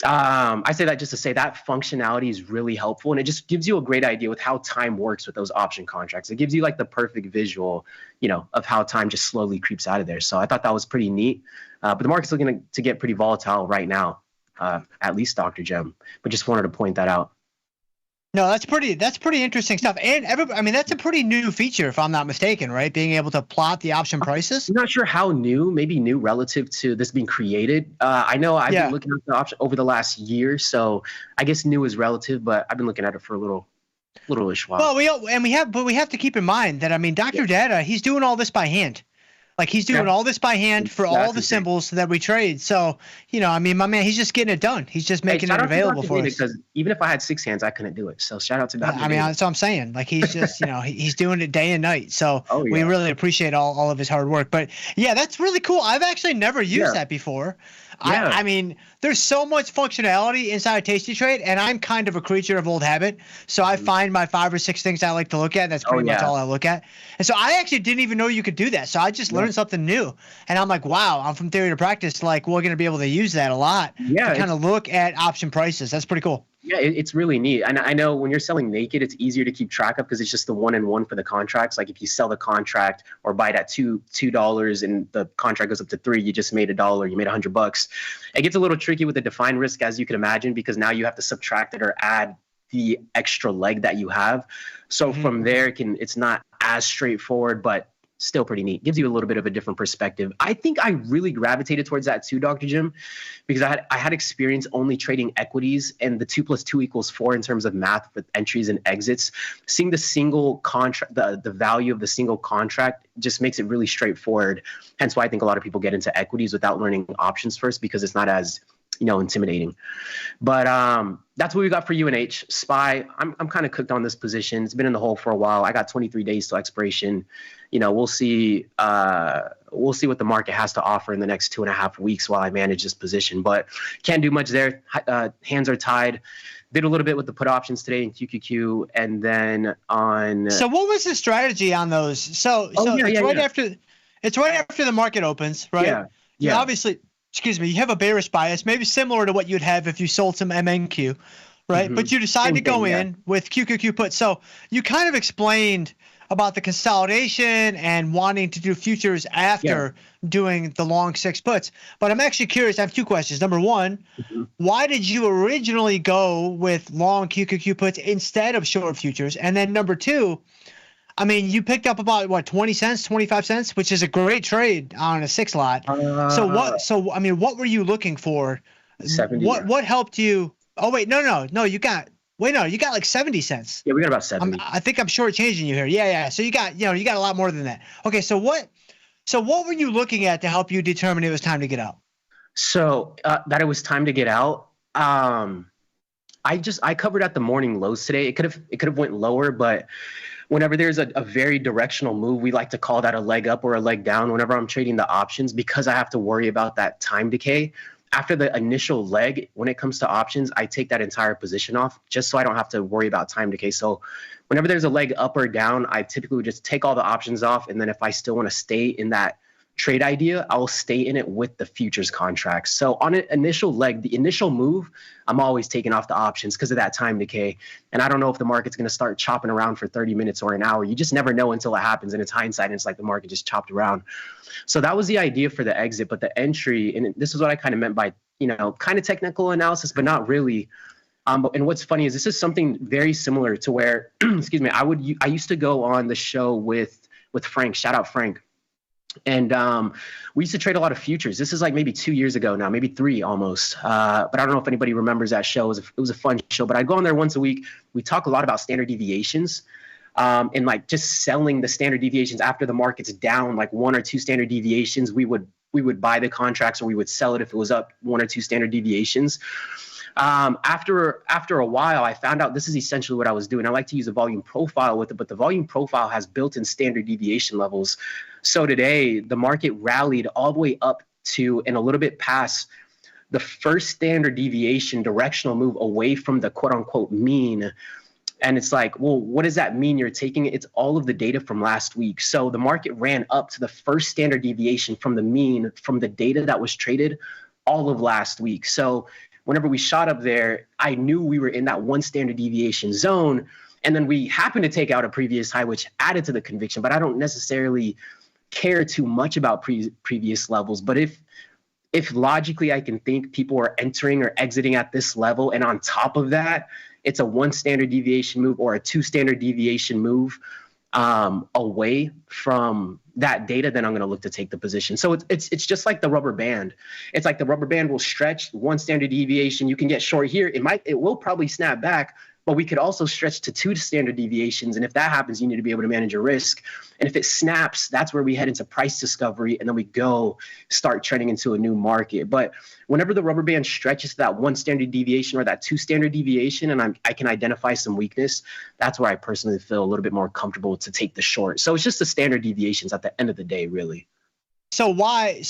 I say that just to say that functionality is really helpful, and it just gives you a great idea with how time works with those option contracts. It gives you like the perfect visual, of how time just slowly creeps out of there. So I thought that was pretty neat. But the market's looking to get pretty volatile right now, at least Dr. Jem. But just wanted to point that out. No, that's pretty interesting stuff. And that's a pretty new feature, if I'm not mistaken, right? Being able to plot the option prices. I'm not sure how new, maybe new relative to this being created. I know I've been looking at the option over the last year, so I guess new is relative, but I've been looking at it for a little-ish while. Well, we have to keep in mind that, Dr. Data, he's doing all this by hand. Like, he's doing all this by hand for all the symbols that we trade. So, my man, he's just getting it done. He's just making it available for us. Because even if I had 6 hands, I couldn't do it. So shout out to Dr. That's what I'm saying. Like, he's just, he's doing it day and night. So we really appreciate all of his hard work. But yeah, that's really cool. I've actually never used that before. Yeah. There's so much functionality inside Tasty Trade, and I'm kind of a creature of old habit. So I find my 5 or 6 things I like to look at. And that's pretty much all I look at. And so I actually didn't even know you could do that. So I just learned something new. And I'm like, wow, I'm from theory to practice. Like, we're going to be able to use that a lot to kind of look at option prices. That's pretty cool. Yeah, it's really neat. And I know when you're selling naked, it's easier to keep track of because it's just the 1-in-1 for the contracts. Like if you sell the contract or buy it at $2 and the contract goes up to $3, you just made $1, you made $100. It gets a little tricky with the defined risk, as you can imagine, because now you have to subtract it or add the extra leg that you have. So from there, it's not as straightforward, but still pretty neat. Gives you a little bit of a different perspective. I think I really gravitated towards that too, Dr. Jim, because I had experience only trading equities, and the 2 + 2 = 4 in terms of math with entries and exits. Seeing the single contract, the value of the single contract just makes it really straightforward. Hence why I think a lot of people get into equities without learning options first, because it's not as intimidating. But that's what we got for UNH. SPY, I'm kind of cooked on this position. It's been in the hole for a while. I got 23 days till expiration. We'll see what the market has to offer in the next 2.5 weeks while I manage this position. But can't do much there. Hands are tied. Did a little bit with the put options today in QQQ, and then on. So what was the strategy on those? It's right after the market opens, right? Yeah. Obviously. Excuse me, you have a bearish bias, maybe similar to what you'd have if you sold some MNQ, right? But you decide to go in with QQQ puts. So you kind of explained about the consolidation and wanting to do futures after doing the long 6 puts. But I'm actually curious. I have 2 questions. Number one, why did you originally go with long QQQ puts instead of short futures? And then number 2, you picked up about 20 cents, 25 cents, which is a great trade on a 6 lot. What were you looking for? 70. What helped you? Oh wait, no, you got like 70 cents. Yeah, we got about 70. I think I'm shortchanging you here. Yeah. So you got a lot more than that. Okay, so what were you looking at to help you determine it was time to get out? So that it was time to get out. I covered at the morning lows today. It could have went lower, but whenever there's a very directional move, we like to call that a leg up or a leg down whenever I'm trading the options, because I have to worry about that time decay. After the initial leg, when it comes to options, I take that entire position off just so I don't have to worry about time decay. So whenever there's a leg up or down, I typically would just take all the options off. And then if I still want to stay in that trade idea, I'll stay in it with the futures contracts. So on an initial leg, the initial move, I'm always taking off the options because of that time decay. And I don't know if the market's going to start chopping around for 30 minutes or an hour. You just never know until it happens. And it's hindsight. And it's like the market just chopped around. So that was the idea for the exit. But the entry, and this is what I kind of meant by, kind of technical analysis, but not really. And what's funny is this is something very similar to where, excuse me, I used to go on the show with Frank. Shout out Frank. And we used to trade a lot of futures. This is like maybe 2 years ago now, maybe 3 almost. But I don't know if anybody remembers that show. It was a fun show. But I'd go on there once a week. We talk a lot about standard deviations and like just selling the standard deviations after the market's down like 1 or 2 standard deviations. We would buy the contracts or we would sell it if it was up 1 or 2 standard deviations. After a while, I found out this is essentially what I was doing. I like to use a volume profile with it, but the volume profile has built-in standard deviation levels. So today, the market rallied all the way up to and a little bit past the first standard deviation directional move away from the quote-unquote mean. And it's like, well, what does that mean? You're taking it. It's all of the data from last week. So the market ran up to the first standard deviation from the mean from the data that was traded all of last week. So whenever we shot up there, I knew we were in that 1 standard deviation zone. And then we happened to take out a previous high, which added to the conviction. But I don't necessarily care too much about previous levels. But if logically I can think people are entering or exiting at this level, and on top of that, it's a 1 standard deviation move or a 2 standard deviation move away from that data, then I'm going to look to take the position. So it's just like the rubber band. It's like the rubber band will stretch 1 standard deviation. You can get short here. It will probably snap back, but we could also stretch to 2 standard deviations. And if that happens, you need to be able to manage your risk. And if it snaps, that's where we head into price discovery. And then we start trending into a new market. But whenever the rubber band stretches to that 1 standard deviation or that 2 standard deviation, and I can identify some weakness, that's where I personally feel a little bit more comfortable to take the short. So it's just the standard deviations at the end of the day, really. So why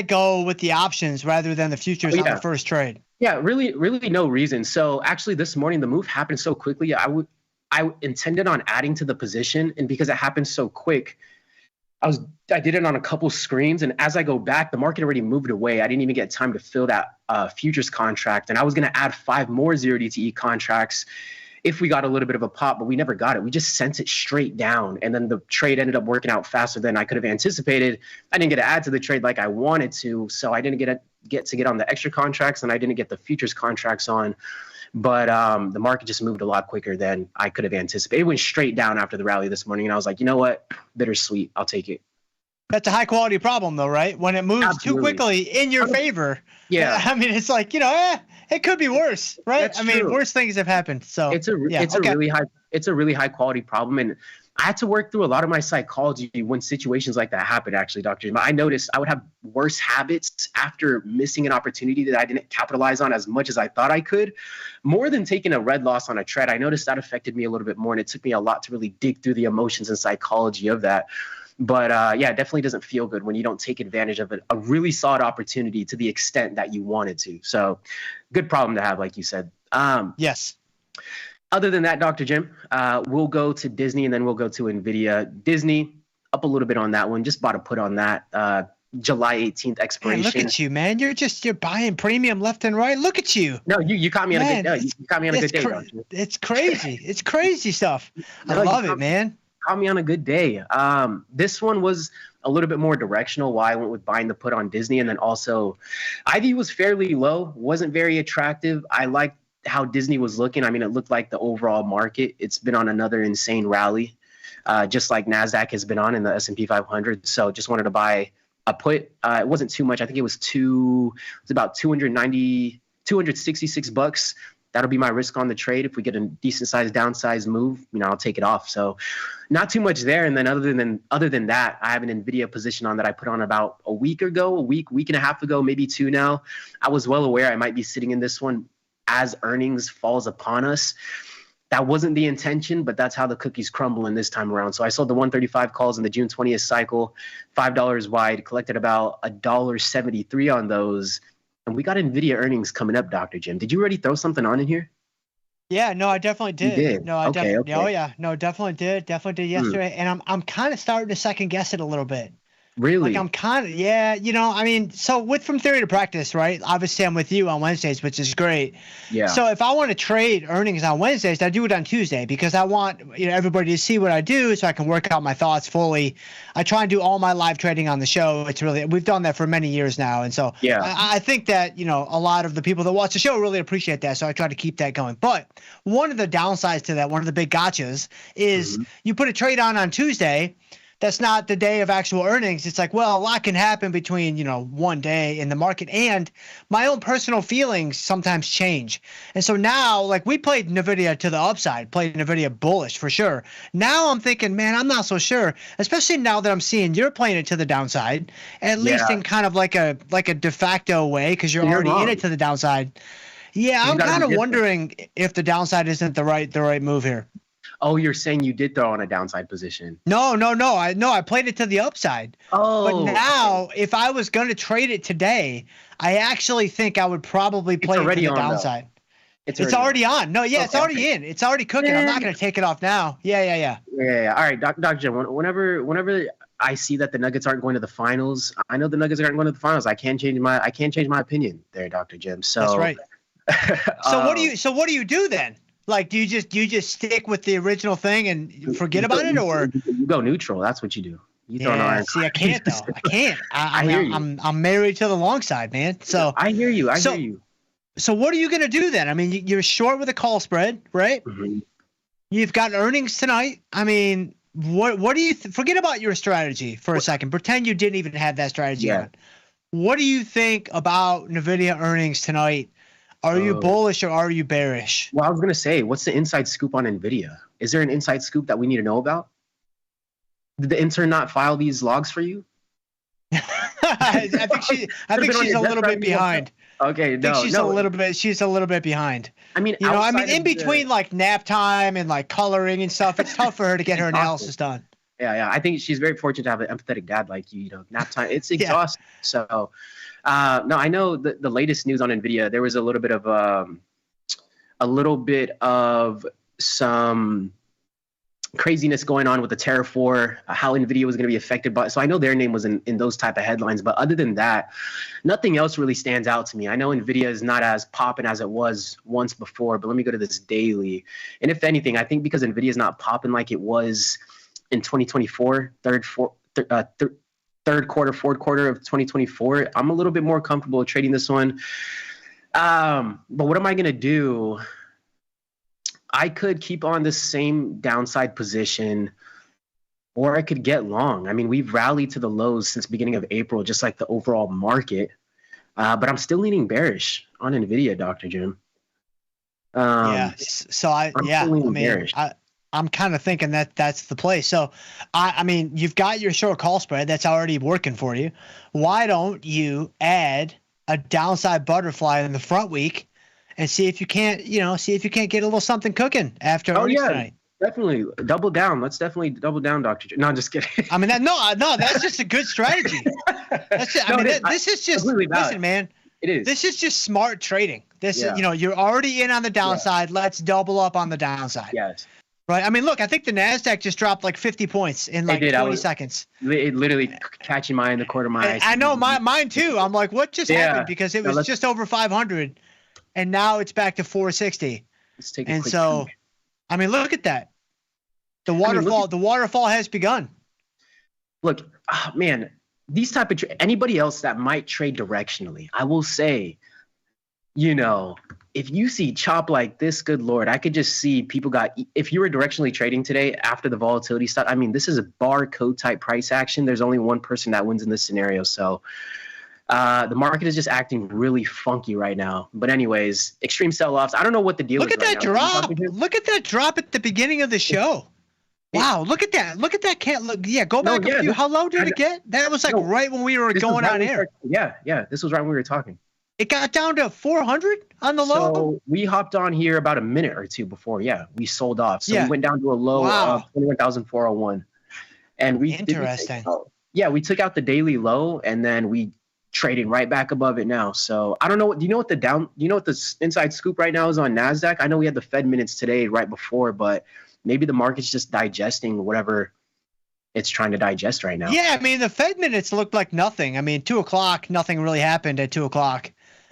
go with the options rather than the futures on the first trade? Yeah, really no reason. So actually this morning, the move happened so quickly. I intended on adding to the position, and because it happened so quick, I did it on a couple screens, and as I go back, the market already moved away. I didn't even get time to fill that futures contract, and I was going to add 5 more 0 DTE contracts if we got a little bit of a pop, but we never got it. We just sent it straight down, and then the trade ended up working out faster than I could have anticipated. I didn't get to add to the trade like I wanted to, so I didn't get on the extra contracts, and I didn't get the futures contracts on. But the market just moved a lot quicker than I could have anticipated. It went straight down after the rally this morning, and I was like, you know what? Bittersweet. I'll take it. That's a high-quality problem, though, right? When it moves too quickly in your favor. Yeah. I mean, it's like, it could be worse, right? That's I mean, true. worse things have happened. So it's a really high quality problem, and I had to work through a lot of my psychology when situations like that happen. Actually, Dr. Jim, I noticed I would have worse habits after missing an opportunity that I didn't capitalize on as much as I thought I could. More than taking a red loss on a trade, I noticed that affected me a little bit more, and it took me a lot to really dig through the emotions and psychology of that. But it definitely doesn't feel good when you don't take advantage of a really solid opportunity to the extent that you wanted to. So good problem to have, like you said. Yes. Other than that, Dr. Jim, we'll go to Disney and then we'll go to Nvidia. Disney, up a little bit on that one. Just bought a put on that. July 18th expiration. Man, look at you, man. You're buying premium left and right. Look at you. No, you caught me on a good day. You caught me on a good day, Dr. It's crazy. It's crazy stuff. I love it, man. Caught me on a good day. This one was a little bit more directional, why I went with buying the put on Disney. And then also IV was fairly low, wasn't very attractive. I liked how Disney was looking. I mean, it looked like the overall market. It's been on another insane rally, just like NASDAQ has been on in the S&P 500. So just wanted to buy a put. It wasn't too much. I think it was about $266. That'll be my risk on the trade. If we get a decent sized downsized move, I'll take it off. So not too much there. And then other than that, I have an Nvidia position on that I put on about a week and a half ago, maybe 2 now. I was well aware I might be sitting in this one as earnings falls upon us. That wasn't the intention, but that's how the cookies crumble in this time around. So I sold the 135 calls in the June 20th cycle, $5 wide, collected about $1.73 on those. And we got Nvidia earnings coming up, Dr. Jim. Did you already throw something on in here? Yeah, no, I definitely did. You did? No, I Okay. Oh yeah, no, definitely did yesterday. And I'm kind of starting to second guess it a little bit. Really? Like I'm kind of, yeah, I mean, so from theory to practice, right? Obviously, I'm with you on Wednesdays, which is great. Yeah. So if I want to trade earnings on Wednesdays, I do it on Tuesday because I want everybody to see what I do so I can work out my thoughts fully. I try and do all my live trading on the show. We've done that for many years now. And so yeah. I think that, a lot of the people that watch the show really appreciate that. So I try to keep that going. But one of the downsides to that, one of the big gotchas is you put a trade on Tuesday. That's not the day of actual earnings. It's like, well, a lot can happen between, one day in the market. And my own personal feelings sometimes change. And so now, like we played Nvidia to the upside, played Nvidia bullish for sure. Now I'm thinking, man, I'm not so sure, especially now that I'm seeing you're playing it to the downside, at least in kind of like a de facto way because you're already in it to the downside. Yeah, I'm kind of wondering if the downside isn't the right move here. Oh, you're saying you did throw on a downside position? No. I played it to the upside. Oh. But now, if I was going to trade it today, I actually think I would probably play it to the downside. It's already on. No, yeah, it's already in. It's already cooking. I'm not going to take it off now. Yeah. All right, Dr. Jim. Whenever I see that the Nuggets aren't going to the finals, I know the Nuggets aren't going to the finals. I can't change my opinion there, Dr. Jim. So that's right. So what do you do then? Like, do you just stick with the original thing and forget about it, or you go neutral? That's what you do. You throw an iron. See, I can't though. I can't. I hear you. I'm married to the long side, man. So I hear you. I hear you. So what are you gonna do then? I mean, you're short with a call spread, right? Mm-hmm. You've got earnings tonight. I mean, what do you forget about your strategy for a second? Pretend you didn't even have that strategy on. What do you think about Nvidia earnings tonight? Are you bullish or are you bearish? Well, I was going to say, what's the inside scoop on Nvidia? Is there an inside scoop that we need to know about? Did the intern not file these logs for you? I think she's a little bit behind. Okay, I think she's a little bit behind. I mean, in between like nap time and like coloring and stuff, it's tough for her to get her analysis done. Yeah. I think she's very fortunate to have an empathetic dad like you. Nap time, it's exhausting. So. No, I know the latest news on Nvidia. There was a little bit of some craziness going on with the tariff war, how Nvidia was going to be affected by. So I know their name was in those type of headlines, but other than that, nothing else really stands out to me. I know Nvidia is not as popping as it was once before, but let me go to this daily. And if anything, I think because Nvidia is not popping like it was in 2024, third quarter, fourth quarter of 2024, I'm a little bit more comfortable trading this one. But what am I going to do? I could keep on the same downside position, or I could get long. I mean, we've rallied to the lows since the beginning of April, just like the overall market. But I'm still leaning bearish on Nvidia, Dr. Jim. I'm kind of thinking that's the play. So, I mean, you've got your short call spread that's already working for you. Why don't you add a downside butterfly in the front week and see if you can't get a little something cooking after earnings tonight? Definitely double down. Let's definitely double down, Dr. J. No, I'm just kidding. I mean, that's just a good strategy. This is just listen, man. It is. This is just smart trading. This is, you're already in on the downside. Let's double up on the downside. Yes. Right. I mean, look, I think the NASDAQ just dropped like 50 points in like 20 seconds. It literally catching my eye in the corner of my eyes. I know mine too. I'm like, what just happened? Because it was just over 500 and now it's back to 460. Let's take a and quick so, peek. I mean, look at that. The waterfall has begun. Look, man, these type of anybody else that might trade directionally, I will say, if you see chop like this, good Lord, I could just see people if you were directionally trading today after the volatility stuff, I mean, this is a barcode type price action. There's only one person that wins in this scenario. So the market is just acting really funky right now. But anyways, extreme sell-offs. I don't know what the deal is. Look at that drop. Look at that drop at the beginning of the show. Wow, look at that. Look at that. Go back a few. How low did it get? That was right when we were going on air. Yeah. This was right when we were talking. It got down to 400 on the low? So we hopped on here about a minute or two before. Yeah, we sold off. So we went down to a low of 21,401. And we Interesting. We took out the daily low and then we trading right back above it now. So I don't know do you know what the inside scoop right now is on NASDAQ? I know we had the Fed minutes today right before, but maybe the market's just digesting whatever it's trying to digest right now. Yeah, I mean, the Fed minutes looked like nothing. I mean, 2 o'clock, nothing really happened at 2 o'clock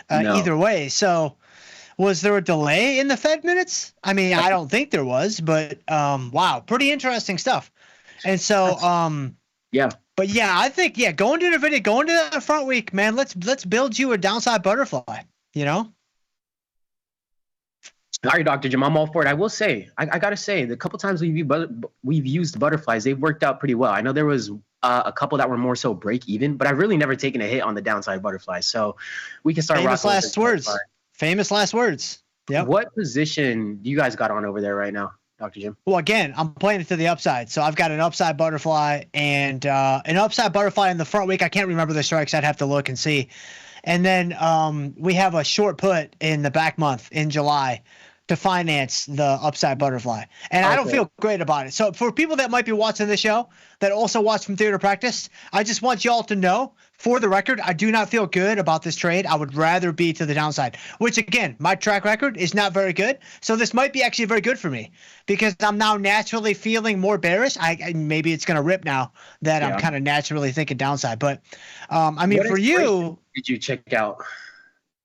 No. either way. So was there a delay in the Fed minutes? I mean, I don't think there was, but wow, pretty interesting stuff. And so, yeah. But yeah, I think, yeah, going to Nvidia, going to the front week, man, let's build you a downside butterfly, you know? All right, Dr. Jim, I'm all for it. I will say, I got to say, the couple times we've used butterflies, they've worked out pretty well. I know there was a couple that were more so break even, but I've really never taken a hit on the downside butterflies. So we can start Famous rocking with last this words. butterfly. Famous last words. Yeah. What position do you guys got on over there right now, Dr. Jim? Well, again, I'm playing it to the upside. So I've got an upside butterfly and an upside butterfly in the front week. I can't remember the strikes. I'd have to look and see. And then we have a short put in the back month in July to finance the upside butterfly. And I don't feel great about it. So for people that might be watching the show that also watch from theater practice, I just want y'all to know, for the record, I do not feel good about this trade. I would rather be to the downside, which again, my track record is not very good. So this might be actually very good for me because I'm now naturally feeling more bearish. Maybe it's going to rip now that I'm kind of naturally thinking downside. But I mean, for you, did you check out?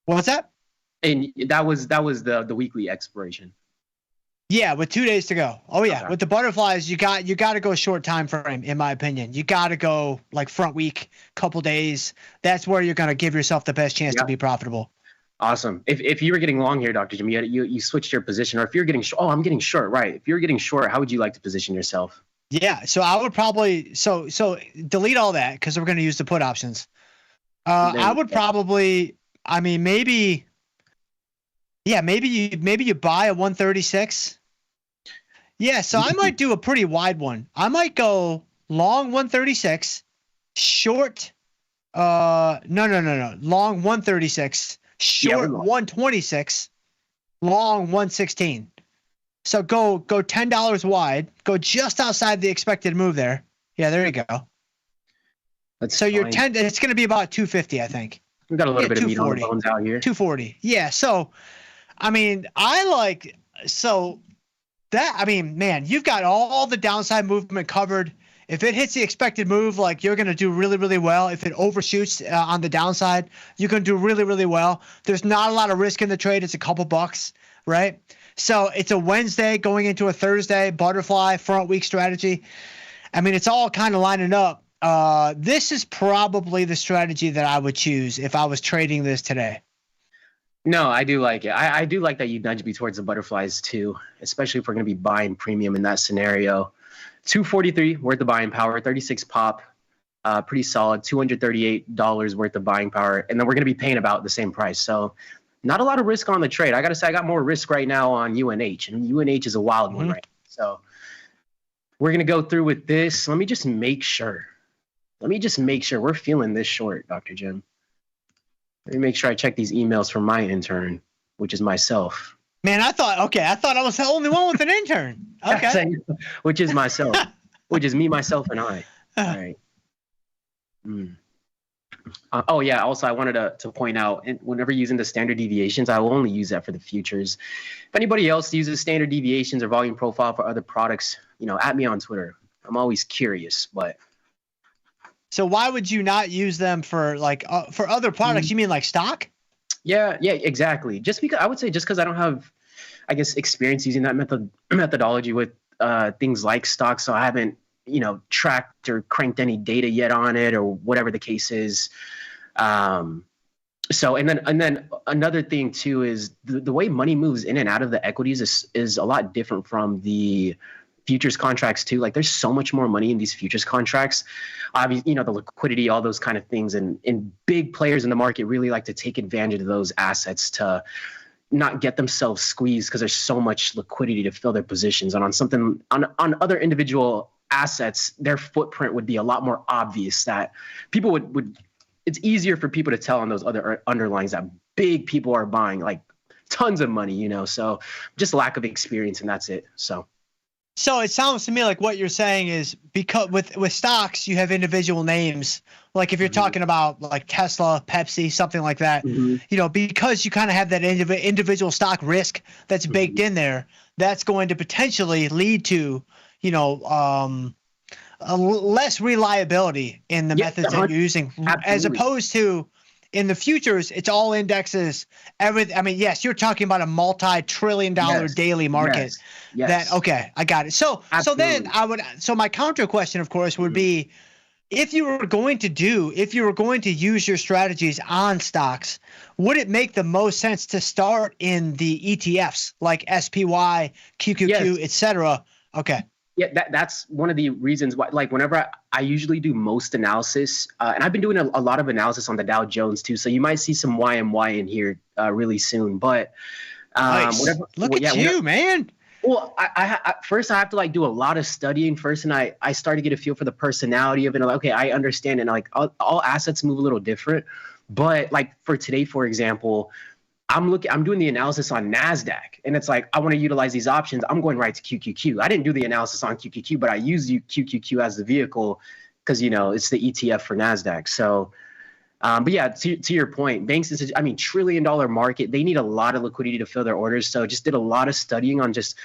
What's that? And that was the weekly expiration. Yeah, with 2 days to go. Oh yeah, with the butterflies, you got to go short time frame, in my opinion. You got to go like front week, couple days. That's where you're gonna give yourself the best chance to be profitable. Awesome. If you were getting long here, Dr. Jim, you switched your position, or if you're getting I'm getting short, right? If you're getting short, how would you like to position yourself? Yeah, so I would probably so delete all that because we're gonna use the put options. I would probably, I mean, maybe. Yeah, maybe you buy a 136. Yeah, so I might do a pretty wide one. I might go long 136, short long 136, short 126, long 116. So go $10 wide, go just outside the expected move there. Yeah, there you go. So you're 10, it's going to be about 250, I think. We've got a little bit of meat on the bones out here. 240. Yeah, so I mean, man, you've got all the downside movement covered. If it hits the expected move, like you're going to do really, really well. If it overshoots on the downside, you're going to do really, really well. There's not a lot of risk in the trade. It's a couple bucks, right? So it's a Wednesday going into a Thursday, butterfly, front week strategy. I mean, it's all kind of lining up. This is probably the strategy that I would choose if I was trading this today. No, I do like it. I do like that you nudge me towards the butterflies too, especially if we're going to be buying premium in that scenario. 243 worth of buying power, 36 pop, pretty solid, $238 worth of buying power, and then we're going to be paying about the same price. So not a lot of risk on the trade. I got to say I got more risk right now on UNH, and UNH is a wild one right now. So we're going to go through with this. Let me just make sure we're feeling this short, Dr. Jim. Let me make sure I check these emails from my intern, which is myself. Man, I thought I was the only one with an intern. Okay. Which is myself, which is me, myself, and I. All right. Oh, yeah. Also, I wanted to point out, whenever using the standard deviations, I will only use that for the futures. If anybody else uses standard deviations or volume profile for other products, at me on Twitter. I'm always curious, but. So why would you not use them for for other products? You mean like stock? Yeah, exactly. Just because I don't have, I guess, experience using that methodology with things like stock, so I haven't, tracked or cranked any data yet on it or whatever the case is. So and then another thing too is the way money moves in and out of the equities is a lot different from the futures contracts too. Like there's so much more money in these futures contracts. Obviously, the liquidity, all those kind of things, and big players in the market really like to take advantage of those assets to not get themselves squeezed because there's so much liquidity to fill their positions. And on other individual assets, their footprint would be a lot more obvious that people would it's easier for people to tell on those other underlines that big people are buying like tons of money, so just lack of experience, and that's it. So it sounds to me like what you're saying is because with stocks, you have individual names. Like if you're talking about like Tesla, Pepsi, something like that, because you kind of have that individual stock risk that's baked in there, that's going to potentially lead to, less reliability in the methods that you're using, as opposed to in the futures, it's all indexes. Everything. I mean, yes, you're talking about a multi-trillion-dollar daily market. Yes. Okay, I got it. So then so my counter question, of course, would be, if you were going to use your strategies on stocks, would it make the most sense to start in the ETFs like SPY, QQQ, etc.? Okay. Yeah, that's one of the reasons why, like, whenever I usually do most analysis, and I've been doing a lot of analysis on the Dow Jones too, so you might see some YMY in here really soon. But nice. Look at you, man. Well, I first I have to like do a lot of studying first, and I start to get a feel for the personality of it. Like, okay, I understand, and like all assets move a little different. But like for today, for example, I'm doing the analysis on NASDAQ, and it's like, I want to utilize these options. I'm going right to QQQ. I didn't do the analysis on QQQ, but I use QQQ as the vehicle because, you know, it's the ETF for NASDAQ. So, but yeah, to your point, banks, $1 trillion market, they need a lot of liquidity to fill their orders. So just did a lot of studying on just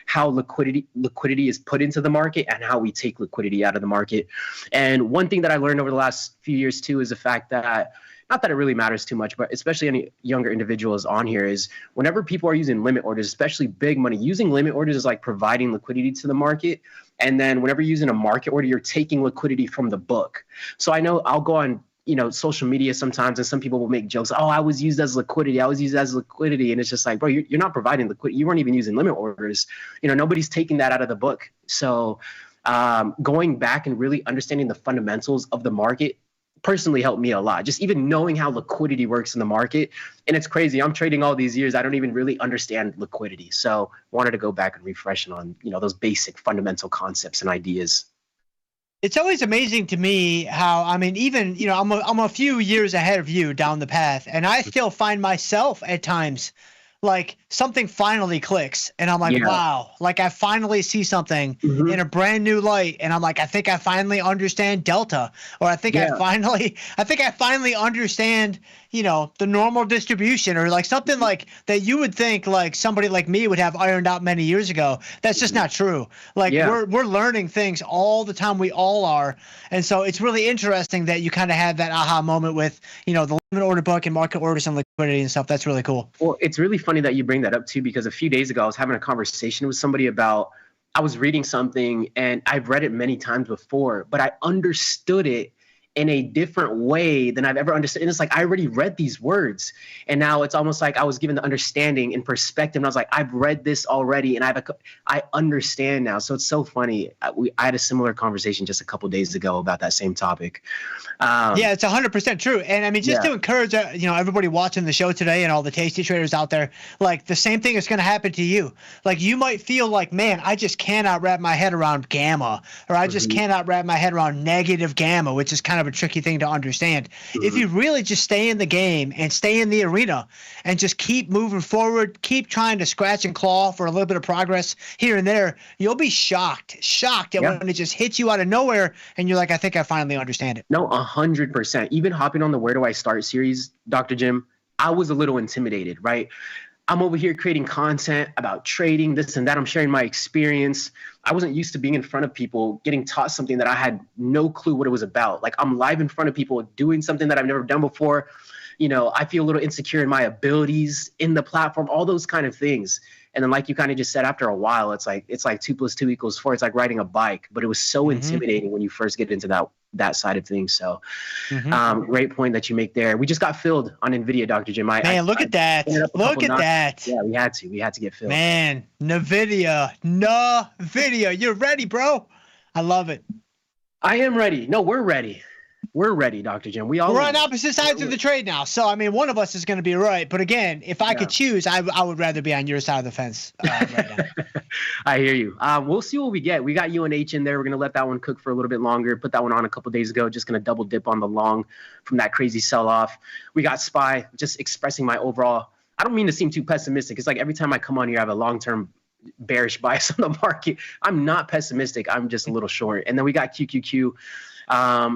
how liquidity is put into the market and how we take liquidity out of the market. And one thing that I learned over the last few years too is the fact that, not that it really matters too much, but especially any younger individuals on here, is whenever people are using limit orders, especially big money, using limit orders is like providing liquidity to the market. And then whenever you're using a market order, you're taking liquidity from the book. So I know I'll go on, you know, social media sometimes, and some people will make jokes. Oh, I was used as liquidity. And it's just like, bro, you're not providing liquidity. You weren't even using limit orders. You know, nobody's taking that out of the book. So going back and really understanding the fundamentals of the market personally helped me a lot. Just even knowing how liquidity works in the market. And it's crazy. I'm trading all these years. I don't even really understand liquidity. So wanted to go back and refresh on, you know, those basic fundamental concepts and ideas. It's always amazing to me how, I mean, even, you know, I'm a few years ahead of you down the path, and I still find myself at times like something finally clicks and I'm like, wow, like I finally see something in a brand new light, and I'm like, I think I finally understand Delta, or I think I finally understand, you know, the normal distribution, or like something like that you would think like somebody like me would have ironed out many years ago. That's just not true. Like we're learning things all the time. We all are. And so it's really interesting that you kind of had that aha moment with, you know, the limit order book and market orders and liquidity and stuff. That's really cool. Well, it's really funny that you bring that up too, because a few days ago I was having a conversation with somebody about, I was reading something and I've read it many times before, but I understood it in a different way than I've ever understood. And it's like, I already read these words, and now it's almost like I was given the understanding and perspective. And I was like, I've read this already, and I understand now. So it's so funny. I had a similar conversation just a couple days ago about that same topic. Yeah, it's 100% true. And I mean, just to encourage, you know, everybody watching the show today and all the tasty traders out there, like the same thing is going to happen to you. Like you might feel like, man, I just cannot wrap my head around gamma, or I just cannot wrap my head around negative gamma, which is kind of a tricky thing to understand. If you really just stay in the game and stay in the arena and just keep moving forward, keep trying to scratch and claw for a little bit of progress here and there, you'll be shocked at when it just hits you out of nowhere and you're like, I think I finally understand it. No, 100%. Even hopping on the Where Do I Start series, Dr. Jim, I was a little intimidated, right? I'm over here creating content about trading, this and that. I'm sharing my experience. I wasn't used to being in front of people, getting taught something that I had no clue what it was about. Like I'm live in front of people doing something that I've never done before. You know, I feel a little insecure in my abilities in the platform, all those kind of things. And then like you kind of just said, after a while, it's like 2 + 2 = 4. It's like riding a bike, but it was so intimidating when you first get into that side of things. So great point that you make there. We just got filled on Nvidia, Dr. Jim. Look at that. Look at that. Yeah, we had to get filled. Man, Nvidia. You're ready, bro. I love it. I am ready. No, we're ready. We're ready, Dr. Jim. We're on opposite sides of the trade now. So, I mean, one of us is going to be right. But again, if I could choose, I would rather be on your side of the fence right now. I hear you. We'll see what we get. We got UNH in there. We're going to let that one cook for a little bit longer. Put that one on a couple days ago. Just going to double dip on the long from that crazy sell-off. We got SPY, just expressing my overall. I don't mean to seem too pessimistic. It's like every time I come on here, I have a long-term bearish bias on the market. I'm not pessimistic. I'm just a little short. And then we got QQQ.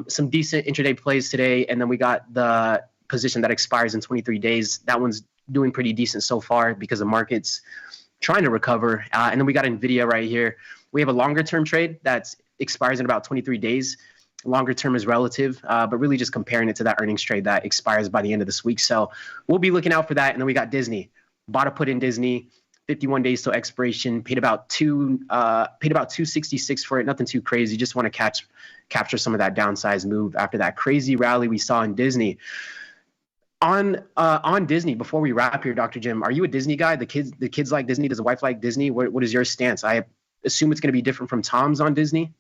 Some decent intraday plays today, and then we got the position that expires in 23 days. That one's doing pretty decent so far because the market's trying to recover. And then we got Nvidia right here. We have a longer term trade that's expires in about 23 days. Longer term is relative, but really just comparing it to that earnings trade that expires by the end of this week. So we'll be looking out for that. And then we got Disney. Bought a put in Disney, 51 days till expiration. Paid about $266 for it. Nothing too crazy. Just want to capture some of that downsized move after that crazy rally we saw in Disney. On Disney, before we wrap here, Dr. Jim, are you a Disney guy? The kids like Disney. Does the wife like Disney? What is your stance? I assume it's going to be different from Tom's on Disney.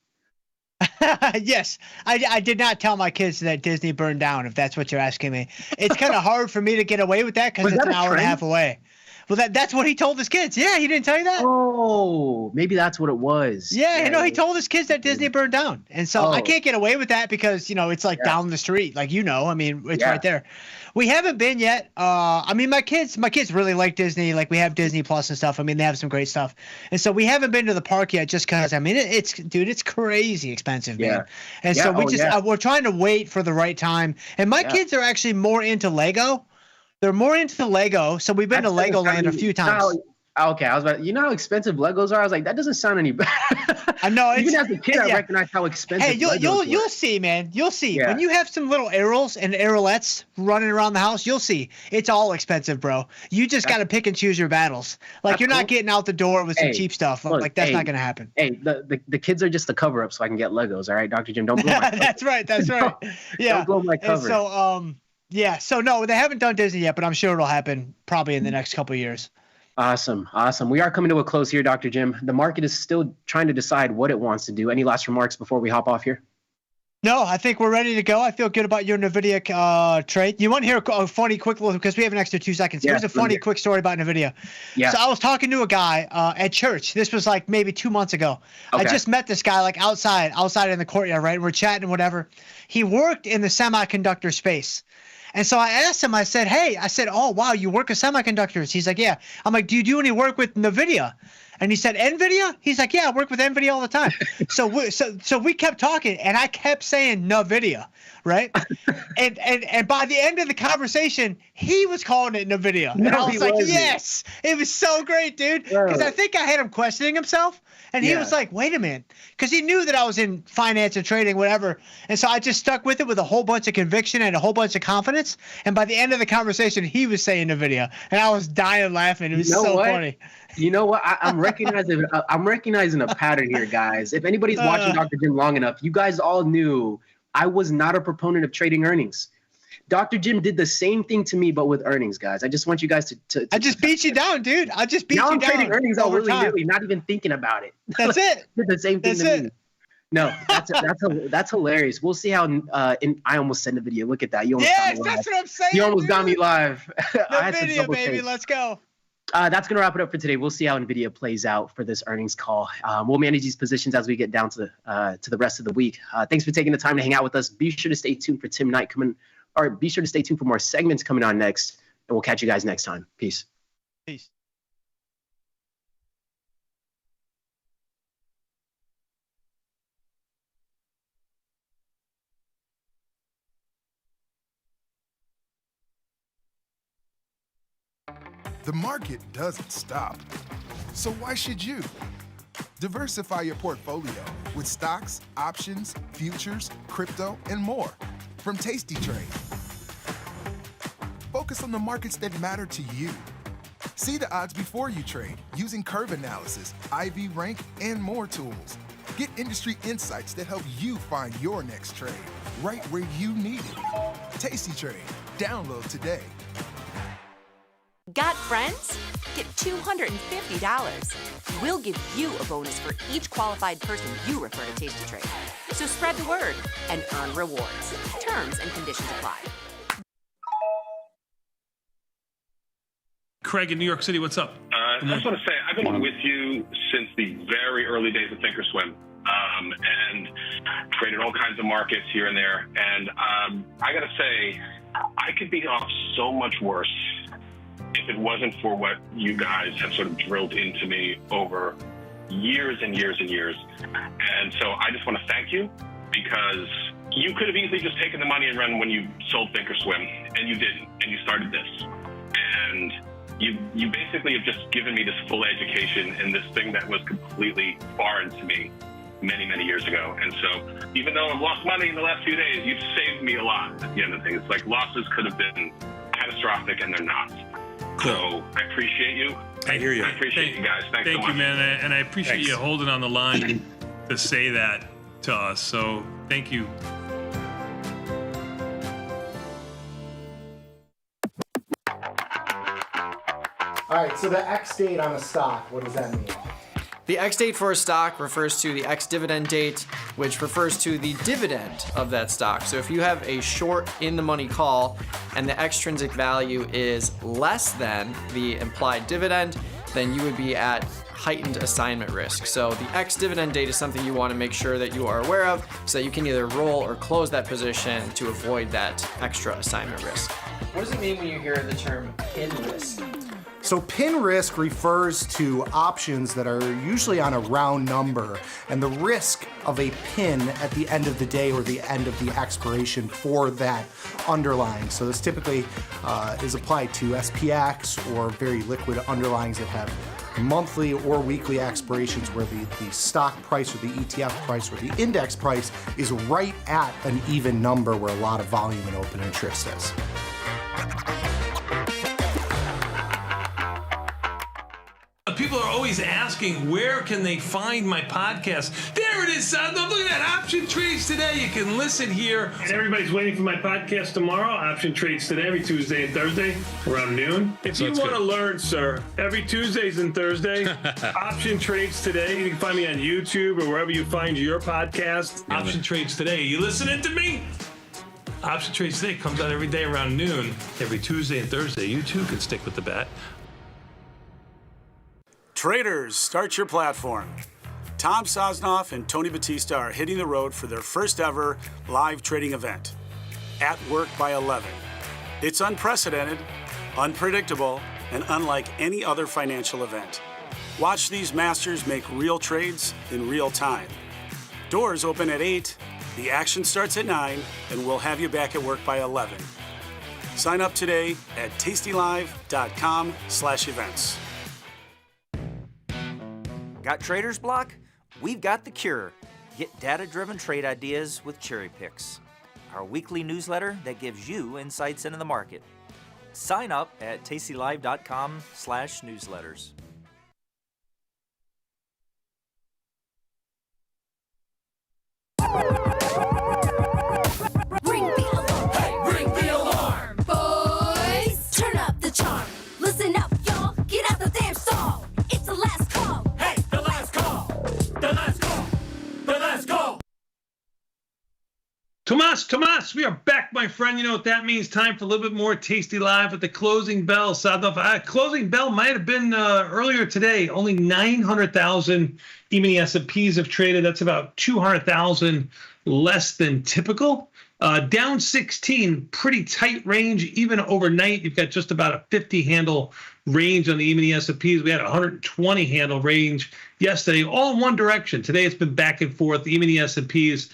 Yes, I did not tell my kids that Disney burned down, if that's what you're asking me. It's kind of hard for me to get away with that because it's an hour and a half away. Well, that's what he told his kids. Yeah, he didn't tell you that? Oh, maybe that's what it was. Yeah, you know, he told his kids that Disney burned down. And so I can't get away with that because, you know, it's like down the street. Like, you know, I mean, it's right there. We haven't been yet. I mean, my kids really like Disney. Like, we have Disney Plus and stuff. I mean, they have some great stuff. And so we haven't been to the park yet just because, I mean, it's crazy expensive, man. And so we're trying to wait for the right time. And my kids are actually more into Lego. They're more into Lego, so we've been to Legoland a few times. Okay, I was about, you know how expensive Legos are? I was like, that doesn't sound any better. I know. Even as a kid, I recognize how expensive. Hey, you'll see, man. You'll see when you have some little arrows and arrowlettes running around the house. You'll see it's all expensive, bro. You just got to pick and choose your battles. Like you're not getting out the door with some cheap stuff. Like that's not gonna happen. Hey, the kids are just the cover up so I can get Legos. All right, Dr. Jim, don't blow my cover. That's right. Yeah. Don't blow my cover. And so yeah. So no, they haven't done Disney yet, but I'm sure it'll happen probably in the next couple of years. Awesome. We are coming to a close here, Dr. Jim. The market is still trying to decide what it wants to do. Any last remarks before we hop off here? No, I think we're ready to go. I feel good about your Nvidia trade. You want to hear a funny, quick little, because we have an extra 2 seconds. Here's a funny, quick story about Nvidia. Yeah. So I was talking to a guy at church. This was like maybe 2 months ago. Okay. I just met this guy like outside in the courtyard, right? We're chatting and whatever. He worked in the semiconductor space. And so I asked him, I said, oh, wow, you work with semiconductors? He's like, yeah. I'm like, do you do any work with Nvidia? And he said, Nvidia? He's like, yeah, I work with Nvidia all the time. So we kept talking, and I kept saying Nvidia, right? and by the end of the conversation, he was calling it Nvidia. And I was like, yes. It was so great, dude. Because I think I had him questioning himself. And he was like, wait a minute. Because he knew that I was in finance and trading, whatever. And so I just stuck with it with a whole bunch of conviction and a whole bunch of confidence. And by the end of the conversation, he was saying Nvidia. And I was dying laughing. It was funny. You know what? I'm recognizing a pattern here, guys. If anybody's watching Dr. Jim long enough, you guys all knew I was not a proponent of trading earnings. Dr. Jim did the same thing to me, but with earnings, guys. I just want you guys to I just beat you down, dude. I just beat you down. Now I'm trading earnings all willy-nilly, not even thinking about it. That's it. Did the same thing to me. No, that's hilarious. We'll see how. I almost sent a video. Look at that. You almost got me live. That's what I'm saying. You almost got me live. The video, baby. Let's go. That's going to wrap it up for today. We'll see how Nvidia plays out for this earnings call. We'll manage these positions as we get down to the rest of the week. Thanks for taking the time to hang out with us. Be sure to stay tuned for Tim Knight be sure to stay tuned for more segments coming on next, and we'll catch you guys next time. Peace. Peace. The market doesn't stop. So why should you? Diversify your portfolio with stocks, options, futures, crypto, and more from Tasty Trade. Focus on the markets that matter to you. See the odds before you trade using curve analysis, IV rank, and more tools. Get industry insights that help you find your next trade right where you need it. Tasty Trade. Download today. Got friends? Get $250. We'll give you a bonus for each qualified person you refer to Tasty Trade. So spread the word and earn rewards. Terms and conditions apply. Craig in New York City, what's up? I just want to say, I've been with you since the very early days of Thinkorswim, and traded all kinds of markets here and there. And I got to say, I could be off so much worse if it wasn't for what you guys have sort of drilled into me over years and years and years. And so I just want to thank you, because you could have easily just taken the money and run when you sold Thinkorswim, and you didn't, and you started this. And you basically have just given me this full education in this thing that was completely foreign to me. many, many years ago. And so even though I've lost money in the last few days, you've saved me a lot at the end of things. It's like losses could have been catastrophic, and they're not. So I appreciate you. I hear you. I appreciate you guys. Thanks so much. Thank you, man. And I appreciate you holding on the line to say that to us. So thank you. All right, so the X date on a stock, what does that mean? The X date for a stock refers to the X dividend date, which refers to the dividend of that stock. So if you have a short in the money call and the extrinsic value is less than the implied dividend, then you would be at heightened assignment risk. So the X dividend date is something you want to make sure that you are aware of so that you can either roll or close that position to avoid that extra assignment risk. What does it mean when you hear the term pin risk? So pin risk refers to options that are usually on a round number and the risk of a pin at the end of the day or the end of the expiration for that underlying. So this typically is applied to SPX or very liquid underlyings that have monthly or weekly expirations where the stock price or the ETF price or the index price is right at an even number where a lot of volume and open interest is. People are always asking, where can they find my podcast? There it is, son. Look at that. Option Trades Today. You can listen here. And everybody's waiting for my podcast tomorrow. Option Trades Today, every Tuesday and Thursday around noon. If you want to learn, sir, every Tuesdays and Thursday, Option Trades Today. You can find me on YouTube or wherever you find your podcast. Option Trades Today. You listening to me? Option Trades Today comes out every day around noon, every Tuesday and Thursday. You too can stick with the bat. Traders, start your platform. Tom Sosnoff and Tony Batista are hitting the road for their first ever live trading event, At Work by 11. It's unprecedented, unpredictable, and unlike any other financial event. Watch these masters make real trades in real time. Doors open at 8, the action starts at 9, and we'll have you back at work by 11. Sign up today at tastylive.com/events. Got trader's block? We've got the cure. Get data-driven trade ideas with Cherry Picks, our weekly newsletter that gives you insights into the market. Sign up at tastylive.com/newsletters. Ring the alarm, hey, ring the alarm, boys. Turn up the charm. Listen up, y'all. Get out the damn stall. It's the last call. Hey, the last call. The last call. The last call. Tomas, we are back, my friend. You know what that means. Time for a little bit more Tasty Live at the closing bell. Closing bell might have been earlier today. Only 900,000 E-mini S&Ps have traded. That's about 200,000 less than typical. Down 16, pretty tight range. Even overnight, you've got just about a 50 handle range on the E-mini S&Ps. We had a 120 handle range yesterday, all in one direction. Today, it's been back and forth. The E-mini S&Ps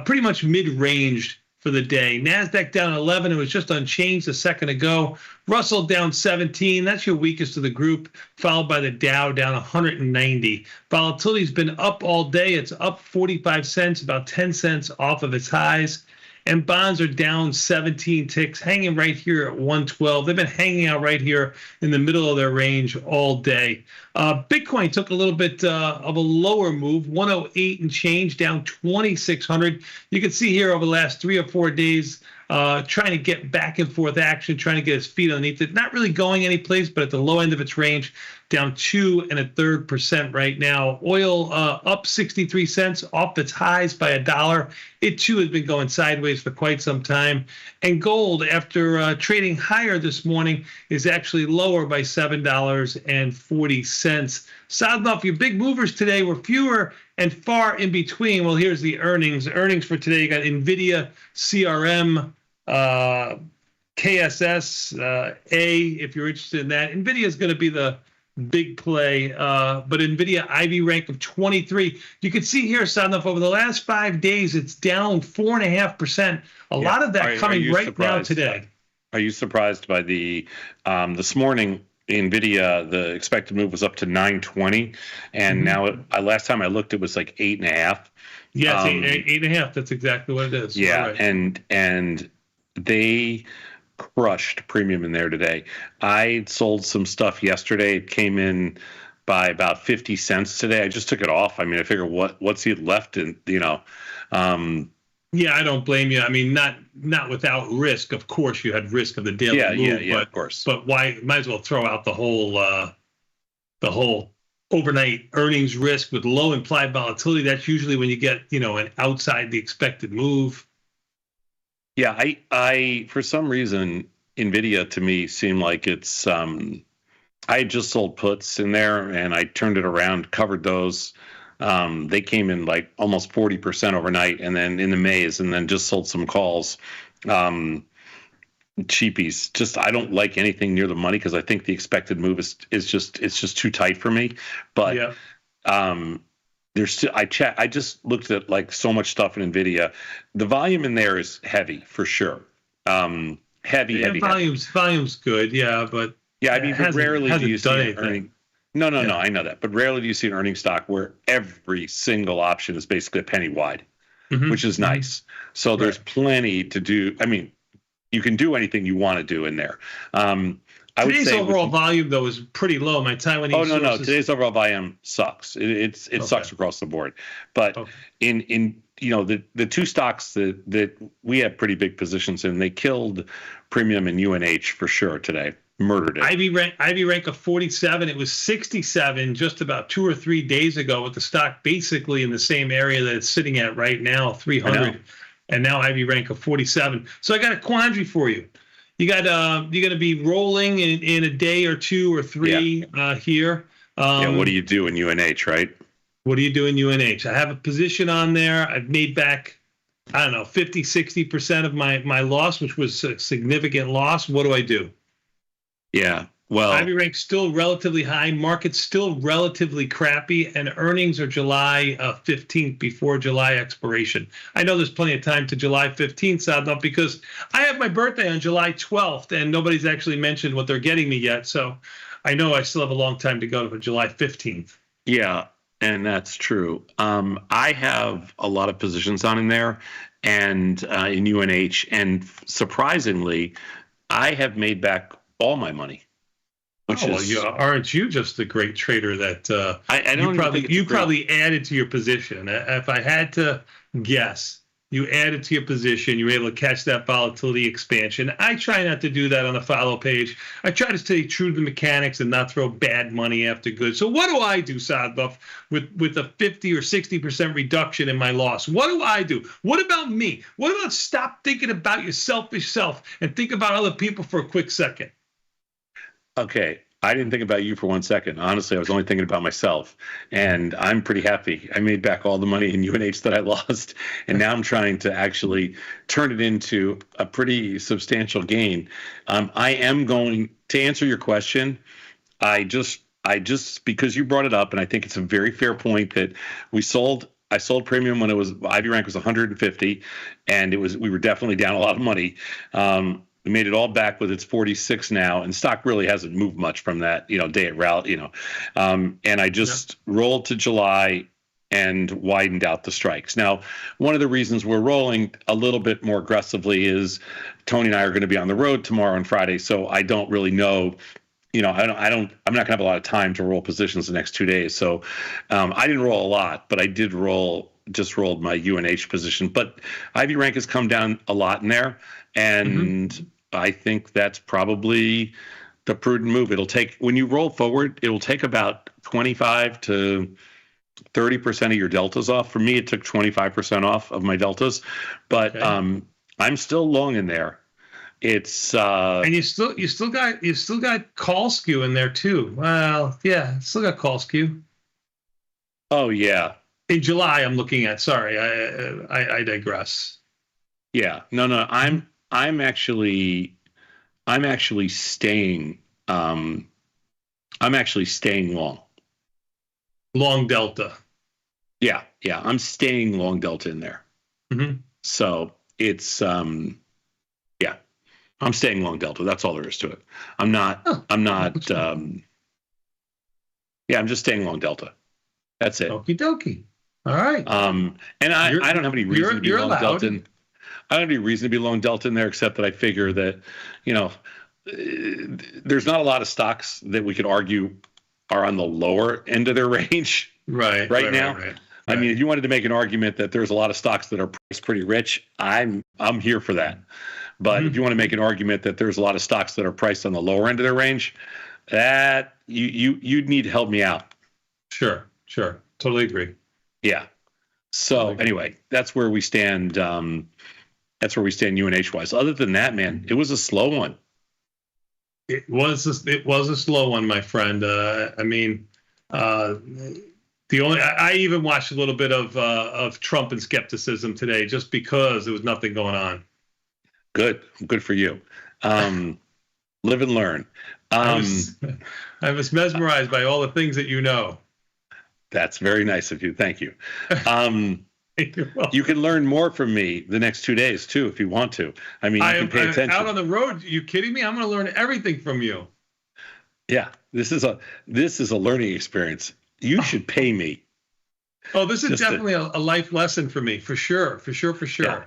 pretty much mid-range for the day. NASDAQ down 11. It was just unchanged a second ago. Russell down 17. That's your weakest of the group, followed by the Dow down 190. Volatility's been up all day. It's up 45 cents, about 10 cents off of its highs. And bonds are down 17 ticks, hanging right here at 112. They've been hanging out right here in the middle of their range all day. Bitcoin took a little bit of a lower move, 108 and change, down 2,600. You can see here over the last 3 or 4 days, trying to get back and forth action, trying to get its feet underneath it. Not really going anyplace, but at the low end of its range, down 2 1/3% right now. Oil up 63 cents off its highs by $1. It too has been going sideways for quite some time. And gold, after trading higher this morning, is actually lower by $7.40. Sodnoff, your big movers today were fewer and far in between. Well, here's the earnings. Earnings for today, you got Nvidia, CRM, KSS, if you're interested in that. Nvidia is going to be the big play, but Nvidia IV rank of 23. You can see here, Sodnoff, over the last 5 days, it's down 4.5%. A lot of that coming right now today. Are you surprised by the this morning? Nvidia, the expected move was up to 920, and now last time I looked, it was like 8.5. Yeah, it's 8.5. That's exactly what it is. Yeah, Right. and they crushed premium in there today. I sold some stuff yesterday. It came in by about 50 cents today. I just took it off. I mean, I figure what's he left in, Yeah, I don't blame you. I mean, not without risk. Of course, you had risk of the daily move, yeah, of course. But why? Might as well throw out the whole overnight earnings risk with low implied volatility. That's usually when you get an outside the expected move. Yeah, I for some reason Nvidia to me seemed like it's I had just sold puts in there and I turned it around, covered those. They came in like almost 40% overnight, and then in the maze, and then just sold some calls. Cheapies. Just I don't like anything near the money because I think the expected move is just too tight for me. But there's still I just looked at like so much stuff in Nvidia. The volume in there is heavy for sure. Heavy. Volume's good, but I mean, but rarely do you see anything. earning. No, I know that, but rarely do you see an earning stock where every single option is basically a penny wide, which is nice. So there's plenty to do. I mean, you can do anything you want to do in there. Today's overall volume though is pretty low. My Taiwanese. No. Today's overall volume sucks. It sucks across the board. But in the two stocks that we have pretty big positions in, they killed premium and UNH for sure today. Murdered it. Ivy rank of 47. It was 67 just about 2 or 3 days ago, with the stock basically in the same area that it's sitting at right now, 300. And now Ivy rank of 47. So I got a quandary for you. You're going to be rolling in a day or 2 or 3 here. What do you do in UNH, right? What do you do in UNH? I have a position on there. I've made back, I don't know, 50, 60% of my loss, which was a significant loss. What do I do? Yeah, well, Ivy rank's still relatively high. Market's still relatively crappy, and earnings are July 15th before July expiration. I know there's plenty of time to July 15th, Sadnov, because I have my birthday on July 12th, and nobody's actually mentioned what they're getting me yet. So I know I still have a long time to go to July 15th. Yeah, and that's true. I have a lot of positions on in there, and in UNH, and surprisingly, I have made back all my money. Aren't you just the great trader that you probably added to your position? If I had to guess, you added to your position. You were able to catch that volatility expansion. I try not to do that on the follow page. I try to stay true to the mechanics and not throw bad money after good. So what do I do, Sadbuff, with a 50 or 60% reduction in my loss? What do I do? What about me? What about stop thinking about your selfish self and think about other people for a quick second? Okay, I didn't think about you for 1 second. Honestly, I was only thinking about myself, and I'm pretty happy. I made back all the money in UNH that I lost, and now I'm trying to actually turn it into a pretty substantial gain. I am going to answer your question. I just because you brought it up, and I think it's a very fair point that I sold premium when Ivy rank was 150, and we were definitely down a lot of money. We made it all back with its 46 now, and stock really hasn't moved much from that, day at rally, and I just rolled to July and widened out the strikes. Now, one of the reasons we're rolling a little bit more aggressively is Tony and I are going to be on the road tomorrow and Friday, so I don't really know. I'm not going to have a lot of time to roll positions the next 2 days. So I didn't roll a lot, but I did just rolled my UNH position. But Ivy rank has come down a lot in there, and I think that's probably the prudent move. When you roll forward, it'll take about 25 to 30% of your deltas off. For me, it took 25% off of my deltas, but I'm still long in there. It's and you still got call skew in there too. Well, yeah, still got call skew. Oh yeah. In July, I'm looking at. Sorry, I digress. Yeah, no. I'm actually staying. I'm actually staying long. Long delta. Yeah. I'm staying long delta in there. Mm-hmm. So it's yeah. I'm staying long Delta. That's all there is to it. I'm not. Yeah, I'm just staying long Delta. That's it. Okie dokie. All right. And I don't have any reason to be long Delta. I don't have any reason to be long Delta in there, except that I figure that, there's not a lot of stocks that we could argue are on the lower end of their range right now. Right. I mean, if you wanted to make an argument that there's a lot of stocks that are priced pretty rich, I'm here for that. But if you want to make an argument that there's a lot of stocks that are priced on the lower end of their range, that you'd need to help me out. Sure. Totally agree. Yeah. So anyway, that's where we stand. That's where we stand UNH wise. Other than that, man, it was a slow one. It was a slow one, my friend. I even watched a little bit of Trump and skepticism today, just because there was nothing going on. Good for you. Live and learn. I was mesmerized by all the things that you know. That's very nice of you. Thank you. You can learn more from me the next 2 days too, if you want to. I mean, you can pay attention. Out on the road, are you kidding me? I'm going to learn everything from you. Yeah, this is a learning experience. You should pay me. Oh, this is definitely a life lesson for me, for sure. Yeah.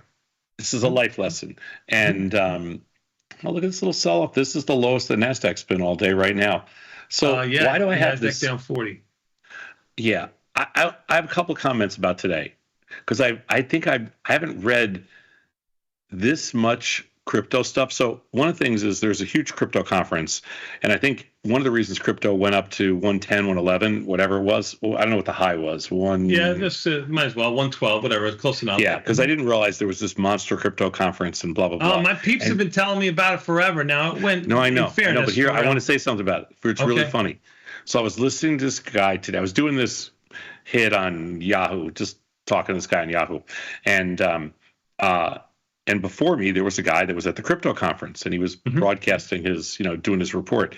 This is a life lesson. And look at this little sell-off. This is the lowest the Nasdaq's been all day right now. So why do I have Nasdaq this down 40? Yeah, I have a couple of comments about today, because I think I haven't read this much crypto stuff. So one of the things is there's a huge crypto conference, and I think one of the reasons crypto went up to 110, 111, whatever it was. Well, I don't know what the high was. Yeah, this might as well 112, whatever. It's close enough. Yeah, because I didn't realize there was this monster crypto conference and blah blah blah. Oh, my peeps have been telling me about it forever. Now it went. No, I know. Fairness, no, but here I want to say something about it. It's really funny. So I was listening to this guy today. I was doing this hit on Yahoo, just talking to this guy on Yahoo, and before me there was a guy that was at the crypto conference, and he was broadcasting his, doing his report,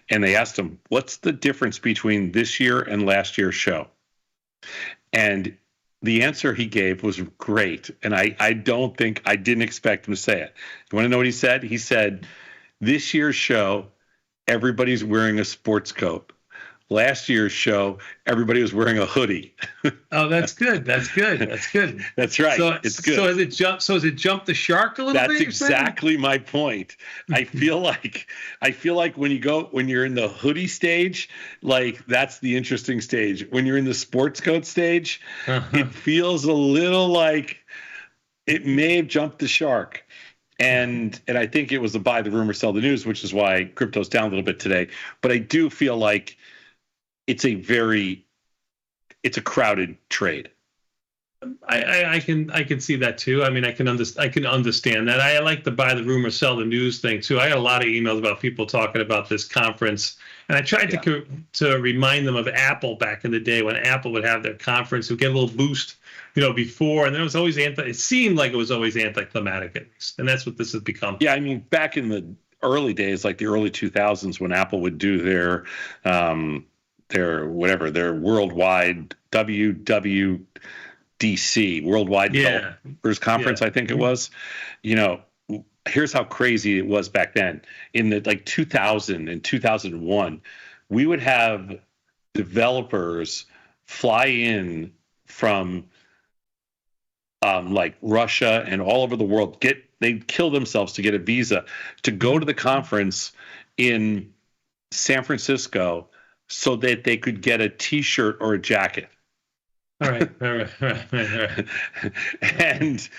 and they asked him, "What's the difference between this year and last year's show?" And the answer he gave was great, and I didn't expect him to say it. You want to know what he said? He said, "This year's show, everybody's wearing a sports coat. Last year's show, everybody was wearing a hoodie." Oh, that's good. That's good. That's right. So it's good. So has it jumped the shark a little bit? That's exactly my point. I feel like when you're in the hoodie stage, like that's the interesting stage. When you're in the sports coat stage, it feels a little like it may have jumped the shark. And I think it was a buy the rumor, sell the news, which is why crypto's down a little bit today. But I do feel like it's a crowded trade. I can see that too. I mean, I can understand that. I like the buy the rumor, sell the news thing too. I got a lot of emails about people talking about this conference, and I tried to remind them of Apple back in the day when Apple would have their conference, would get a little boost, before, and there was always it seemed like it was always anticlimactic at least, and that's what this has become. Yeah, I mean, back in the early days, like the early 2000s, when Apple would do their worldwide WWDC, Worldwide Developers Conference, I think it was. Here's how crazy it was back then. In the 2000 and 2001, we would have developers fly in from Russia and all over the world. They'd kill themselves to get a visa to go to the conference in San Francisco so that they could get a T-shirt or a jacket. All right. And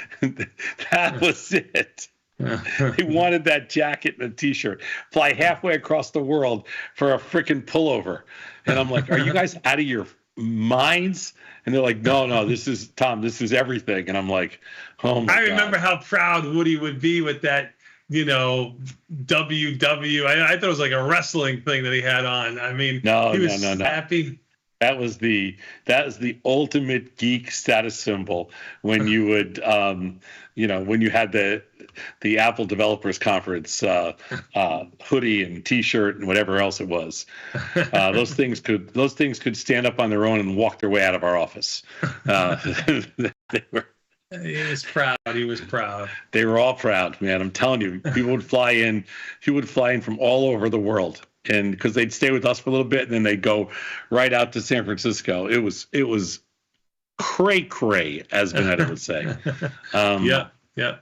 that was it. They wanted that jacket and a T-shirt. Fly halfway across the world for a freaking pullover. And I'm like, are you guys out of your minds? And they're like, no, this is Tom. This is everything. And I'm like, oh my God. I remember how proud Woody would be with that, WW. I thought it was like a wrestling thing that he had on. I mean, he was happy. That was the ultimate geek status symbol when you would, when you had the Apple Developers Conference hoodie and T-shirt and whatever else it was. Those things could stand up on their own and walk their way out of our office. He was proud. He was proud. They were all proud, man. I'm telling you, people would fly in. He would fly in from all over the world, and because they'd stay with us for a little bit, and then they'd go right out to San Francisco. It was cray, as Vanetta would say. Yeah.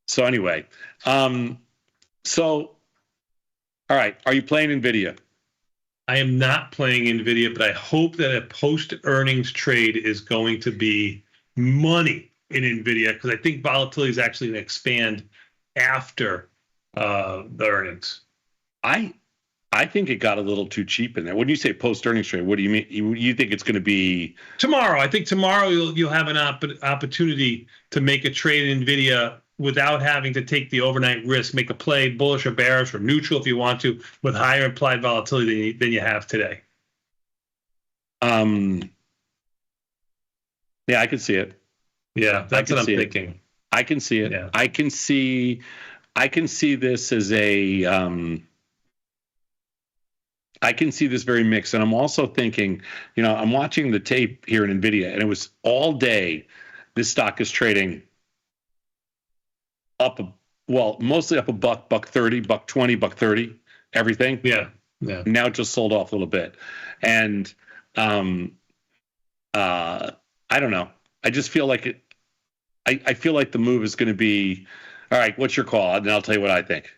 So anyway, all right. Are you playing Nvidia? I am not playing Nvidia, but I hope that a post-earnings trade is going to be money in Nvidia, because I think volatility is actually going to expand after the earnings. I think it got a little too cheap in there. When you say post-earnings trade, what do you mean? You think it's going to be tomorrow? I think tomorrow you'll have an opportunity to make a trade in Nvidia without having to take the overnight risk, make a play bullish or bearish or neutral if you want to, with higher implied volatility than you have today. Yeah, I can see it. Yeah, that's what I'm thinking. I can see it. Yeah. I can see this as a I can see this very mixed. And I'm also thinking, I'm watching the tape here in Nvidia, and it was all day. This stock is trading up, mostly up $1, $1.30, $1.20, $1.30, everything. Yeah. Now it just sold off a little bit. And I don't know. I just feel like it. I feel like the move is going to be, all right, what's your call? And I'll tell you what I think.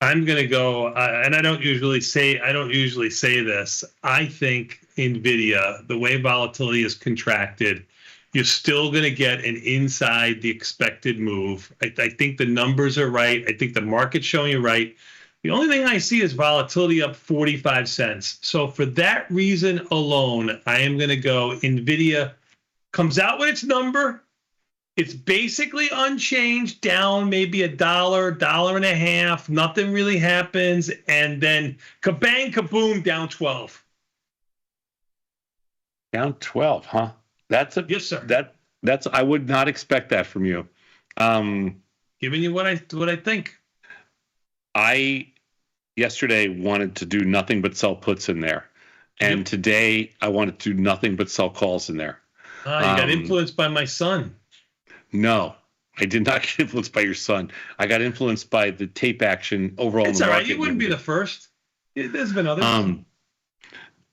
I'm going to go, and I don't usually say this. I think Nvidia, the way volatility is contracted, you're still going to get an inside the expected move. I think the numbers are right. I think the market's showing you right. The only thing I see is volatility up 45 cents. So for that reason alone, I am going to go Nvidia comes out with its number. It's basically unchanged, down maybe $1, $1.50. Nothing really happens. And then kabang, kaboom, down 12. Down 12, huh? Yes, sir. That's I would not expect that from you. Giving you what I think. I yesterday wanted to do nothing but sell puts in there. And today I wanted to do nothing but sell calls in there. You got influenced by my son. No, I did not get influenced by your son. I got influenced by the tape action overall in the market. It's all right. You wouldn't be the first. There's been others.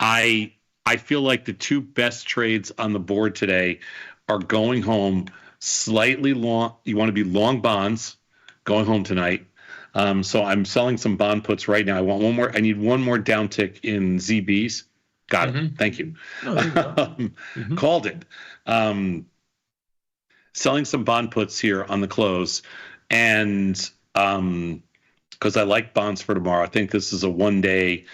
I feel like the two best trades on the board today are going home slightly long. You want to be long bonds going home tonight. So I'm selling some bond puts right now. I need one more downtick in ZBs. Got it. Thank you. Oh, there you go. Called it. Selling some bond puts here on the close. And because I like bonds for tomorrow. I think this is a one-day,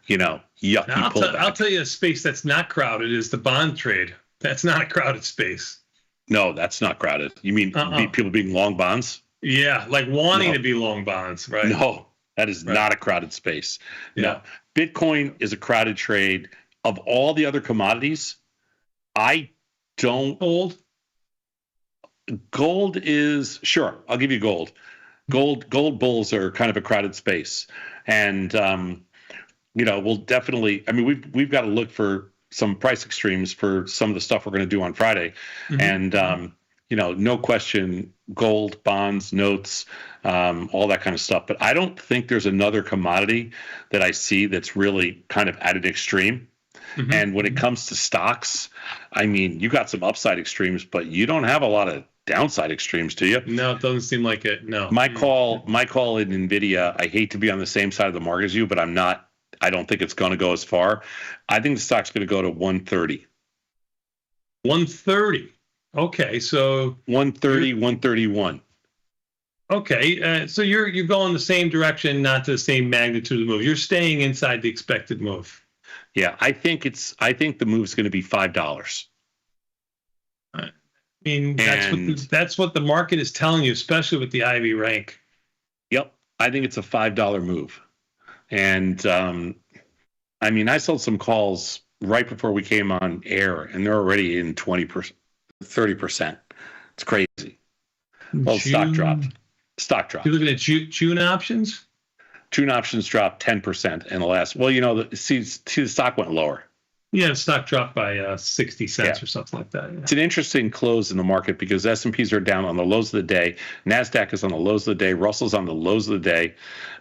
yucky pullback. I'll tell you a space that's not crowded is the bond trade. That's not a crowded space. No, that's not crowded. You mean people being long bonds? Yeah, like wanting to be long bonds, right? No, that is not a crowded space. Yeah. No, Bitcoin is a crowded trade. Of all the other commodities, I don't. Gold is, sure, I'll give you gold. Gold bulls are kind of a crowded space. And, we'll definitely, we've got to look for some price extremes for some of the stuff we're going to do on Friday. And, no question, gold, bonds, notes, all that kind of stuff. But I don't think there's another commodity that I see that's really kind of at an extreme. And when it comes to stocks, you got some upside extremes, but you don't have a lot of downside extremes, do you? No, it doesn't seem like it. No. My call in Nvidia, I hate to be on the same side of the market as you, but I'm not. I don't think it's going to go as far. I think the stock's going to go to 130. 130. Okay, so 130, 131. Okay, so you're going the same direction, not to the same magnitude of the move. You're staying inside the expected move. Yeah, I think the move's going to be $5. That's what the market is telling you, especially with the Ivy rank. Yep, I think it's a $5 move. And I sold some calls right before we came on air, and they're already in 20%, 30%. It's crazy. Well, stock dropped. You're looking at June options? June options dropped 10% in the last. Well, the stock went lower. Yeah, the stock dropped by 60 cents or something like that. Yeah. It's an interesting close in the market because S&Ps are down on the lows of the day. NASDAQ is on the lows of the day. Russell's on the lows of the day.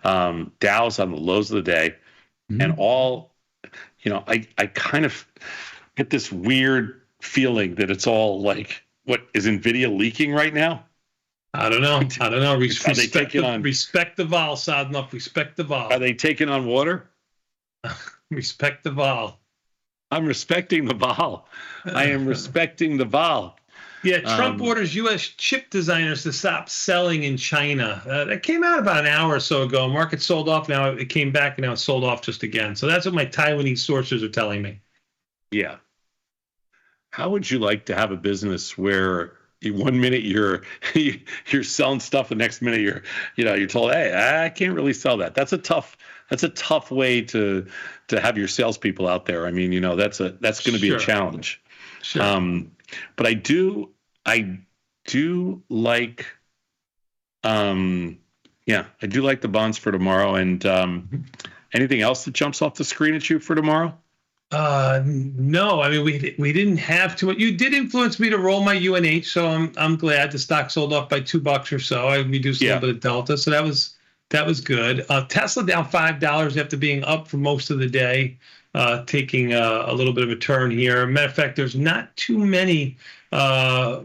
Dow's on the lows of the day. And all, I kind of get this weird feeling that it's all like, what, is Nvidia leaking right now? I don't know. Are they taking on? Respect the vol, Sadnov. Respect the vol. Are they taking on water? Respect the vol. I'm respecting the vol. I am respecting the vol. Yeah, Trump orders U.S. chip designers to stop selling in China. That came out about an hour or so ago. Market sold off. Now it came back, and now it's sold off just again. So that's what my Taiwanese sources are telling me. Yeah. How would you like to have a business where 1 minute you're selling stuff, the next minute you're told, hey, I can't really sell that. That's a tough way to have your salespeople out there. I mean, that's going to be a challenge. Sure. But I do like, I do like the bonds for tomorrow. And anything else that jumps off the screen at you for tomorrow? No, I mean, we didn't have to. You did influence me to roll my UNH, so I'm glad the stock sold off by $2 or so. I reduced a little bit of delta, so that was good. Tesla down $5 after being up for most of the day, taking a little bit of a turn here. Matter of fact, there's not too many. Well,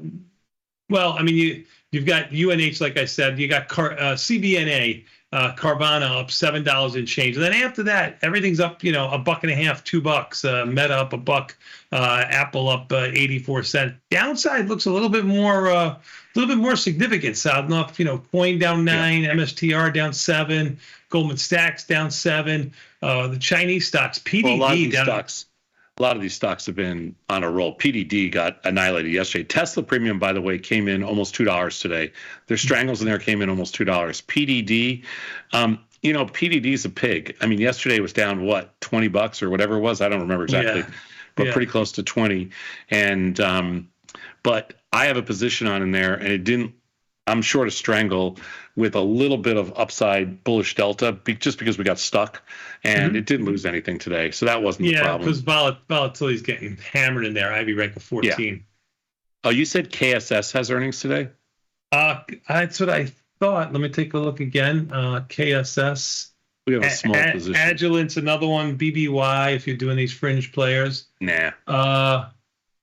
I mean, you've got UNH, like I said. You got CBNA. Carvana up $7 and change, and then after that, everything's up. $1.50, $2. Meta up $1. Apple up 84 cents. Downside looks a little bit more significant. Sadnov, Coin down 9, MSTR down 7, Goldman Sachs down 7. The Chinese stocks, PDD down. A lot of these stocks have been on a roll. PDD got annihilated yesterday. Tesla premium, by the way, came in almost $2 today. Their strangles in there came in almost $2. PDD, PDD is a pig. I mean, yesterday it was down, $20 or whatever it was? I don't remember exactly, but pretty close to 20. And, but I have a position on in there, and it didn't, I'm short a strangle with a little bit of upside bullish delta just because we got stuck, and it didn't lose anything today. So that wasn't the problem. Yeah, because volatility is getting hammered in there. Ivy rank of 14. Yeah. Oh, you said KSS has earnings today? That's what I thought. Let me take a look again. KSS. We have a small position. Agilent's another one. BBY, if you're doing these fringe players. Nah.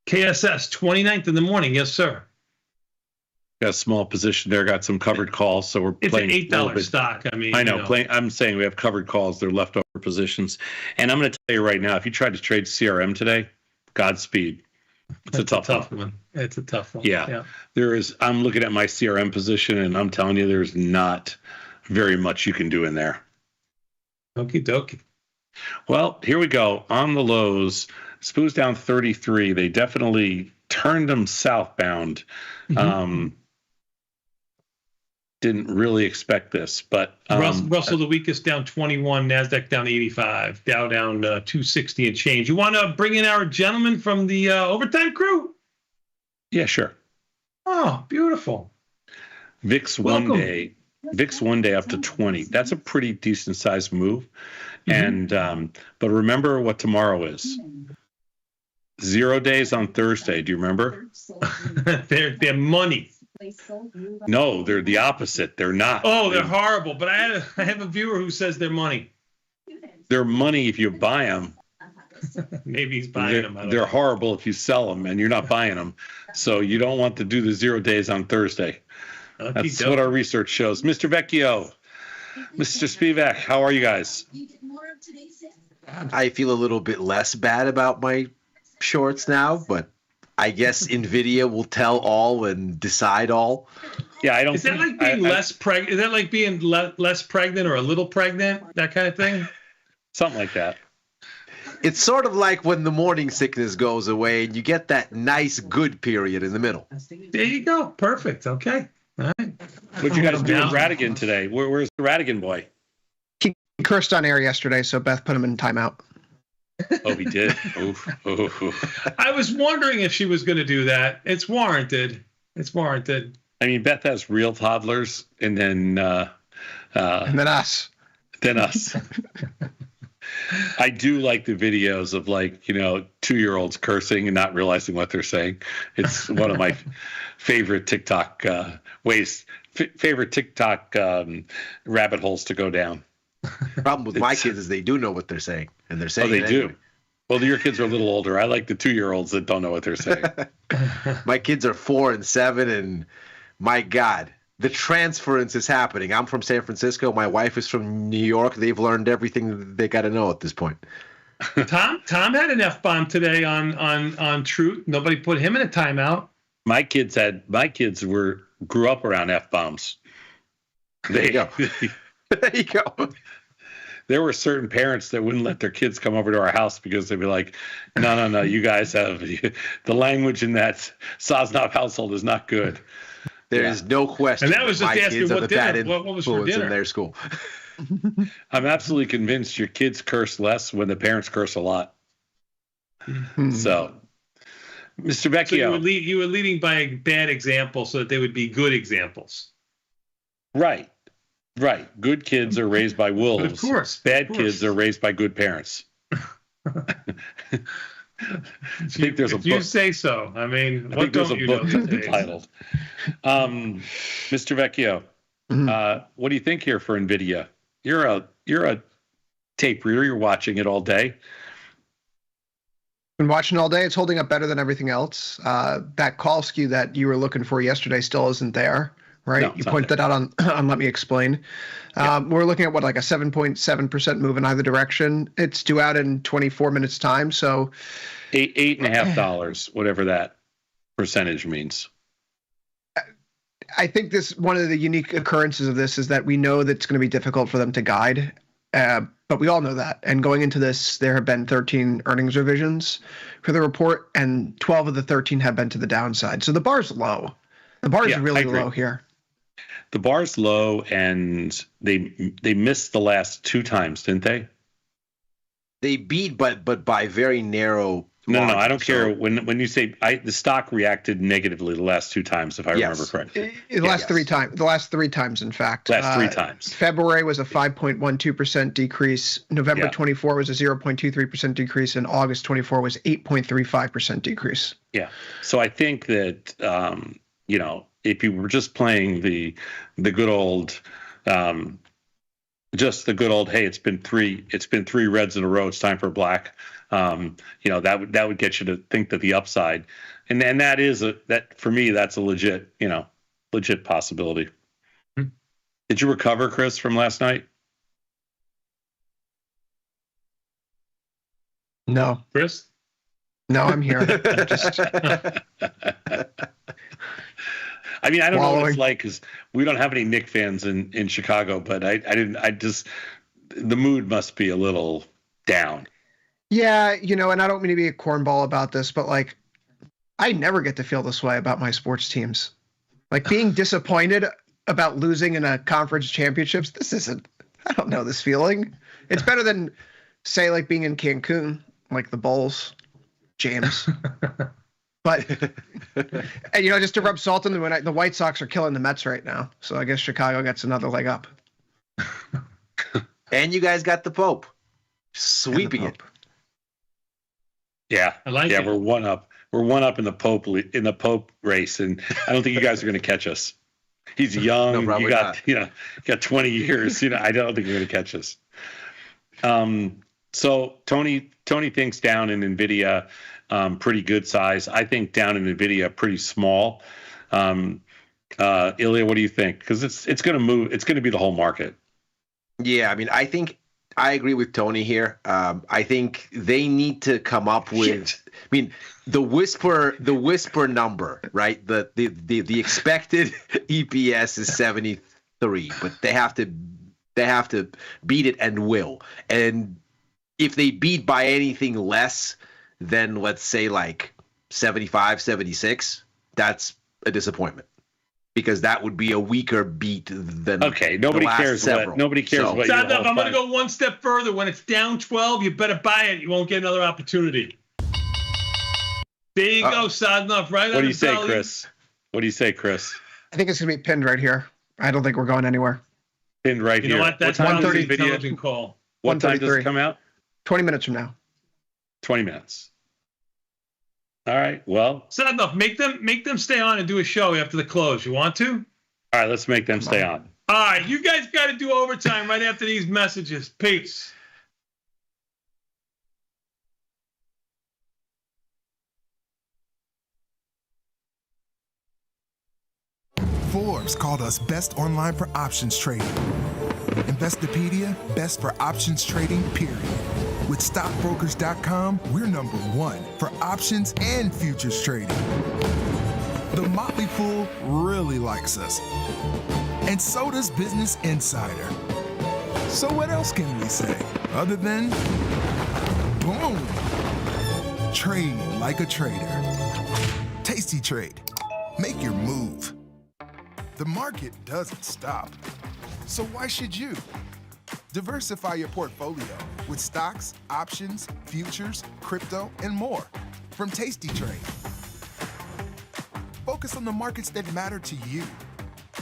KSS, 29th in the morning. Yes, sir. Got a small position there. Got some covered calls, so we're playing. It's an $8 stock. I mean, I know. I'm saying we have covered calls. They're leftover positions, and I'm going to tell you right now, if you tried to trade CRM today, Godspeed. It's a tough one. It's a tough one. Yeah. There is. I'm looking at my CRM position, and I'm telling you, there's not very much you can do in there. Okie dokie. Well, here we go. On the lows, SPOO's down 33. They definitely turned them southbound. Didn't really expect this, but Russell the weakest down 21, NASDAQ down 85, Dow down 260 and change. You want to bring in our gentleman from the overtime crew? Yeah, sure. Oh, beautiful. VIX one day up to 20. That's a pretty decent sized move. And but remember what tomorrow is. 0 days on Thursday. Do you remember? They're money. No, they're the opposite. They're not. Oh, they're horrible. But I have a viewer who says they're money. They're money if you buy them. Maybe he's buying them. They're horrible if you sell them, and you're not buying them. So you don't want to do the 0 days on Thursday. That's what our research shows. Mr. Vecchio, Mr. Spivak, how are you guys? I feel a little bit less bad about my shorts now, but I guess Nvidia will tell all and decide all. Yeah, I don't. Is that like being less pregnant? Is that like being less pregnant or a little pregnant? That kind of thing. Something like that. It's sort of like when the morning sickness goes away and you get that nice good period in the middle. There you go. Perfect. Okay. All right. What'd you guys do with Radigan today? Where's the Radigan boy? He cursed on air yesterday, so Beth put him in timeout. Oh, he did? Oof. I was wondering if she was going to do that. It's warranted. I mean, Beth has real toddlers, and then us. I do like the videos of 2-year-olds cursing and not realizing what they're saying. It's one of my favorite TikTok favorite TikTok rabbit holes to go down. The problem with my kids is they do know what they're saying, and they're saying they it do. anyway. Well, your kids are a little older. I like the 2-year-olds that don't know what they're saying. My kids are 4 and 7, and my God, the transference is happening. I'm from San Francisco. My wife is from New York. They've learned everything they got to know at this point. Tom had an F-bomb today on Truth. Nobody put him in a timeout. My kids grew up around F-bombs. There you go. There you go. There were certain parents that wouldn't let their kids come over to our house because they'd be like, no, you guys have the language in that Sosnoff household is not good. There is no question. And that was just my asking kids are what the bad dinner, what was for influence dinner in their school. I'm absolutely convinced your kids curse less when the parents curse a lot. So, Mr. Vecchio. So you were leading by a bad example so that they would be good examples. Right. Good kids are raised by wolves. Of course. Bad kids are raised by good parents. I think there's a book. You say so. I mean, what don't you know these days? Entitled. Mr. Vecchio, what do you think here for Nvidia? You're a tape reader. You're watching it all day. Been watching all day. It's holding up better than everything else. That call skew that you were looking for yesterday still isn't there. Right, No, you pointed that out on Let Me Explain. We're looking at a 7.7% move in either direction. It's due out in 24 minutes time. So $8.50, whatever that percentage means. I think one of the unique occurrences of this is that we know that it's going to be difficult for them to guide, but we all know that. And going into this, there have been 13 earnings revisions for the report, and 12 of the 13 have been to the downside. So the bar's low. The bar is really low here. The bar's low, and they missed the last 2 times, didn't they? They beat, but by very narrow. No, I don't care. When you say the stock reacted negatively the last 2 times, if I remember correctly. The last 3 times, in fact. Last 3 times. February was a 5.12% decrease. November 24 was a 0.23% decrease, and August 24 was 8.35% decrease. Yeah. So I think that if you were just playing the good old, hey, it's been three reds in a row, it's time for black. That would get you to think that the upside, and that for me, that's a legit possibility. Mm-hmm. Did you recover, Chris, from last night? No, Chris. No, I'm here. I mean, I don't know what it's like because we don't have any Knicks fans in Chicago, but the mood must be a little down. Yeah, and I don't mean to be a cornball about this, but I never get to feel this way about my sports teams. Being disappointed about losing in a conference championships, I don't know this feeling. It's better than, say, being in Cancun, the Bulls, James. But, just to rub salt in the White Sox are killing the Mets right now. So I guess Chicago gets another leg up. And you guys got the Pope sweeping it. Yeah, I like it. We're one up. We're one up in the Pope race, and I don't think you guys are going to catch us. He's young. No, you got 20 years. I don't think you're going to catch us. So Tony thinks down in Nvidia, pretty good size. I think down in Nvidia, pretty small. Ilya, what do you think? Because it's going to move. It's going to be the whole market. Yeah, I mean, I think I agree with Tony here. I think they need to come up with. I mean, the whisper number, right? The expected EPS is 73, but they have to beat it and will. And if they beat by anything less than, let's say, 75, 76, that's a disappointment. Because that would be a weaker beat than nobody cares what I'm going to go one step further. When it's down 12, you better buy it. You won't get another opportunity. There you go, Sadnov. Right. What do you say, Chris? What do you say, Chris? I think it's going to be pinned right here. I don't think we're going anywhere. Pinned right here. You know what? That's 130 intelligent call. What time does it come out? 20 minutes from now. 20 minutes. All right. Well, Sadnov, make them stay on and do a show after the close. You want to? All right. Let's make them stay on. All right. You guys got to do overtime right after these messages. Peace. Forbes called us best online for options trading. Investopedia, best for options trading, period. With stockbrokers.com, we're number one for options and futures trading. The Motley Fool really likes us. And so does Business Insider. So what else can we say other than boom? Trade like a trader. Tasty Trade. Make your move. The market doesn't stop. So why should you? Diversify your portfolio with stocks, options, futures, crypto, and more from Tasty Trade. Focus on the markets that matter to you.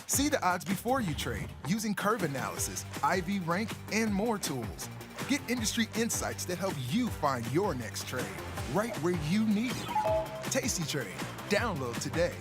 See the odds before you trade using curve analysis, IV rank, and more tools. Get industry insights that help you find your next trade right where you need it. Tasty Trade. Download today.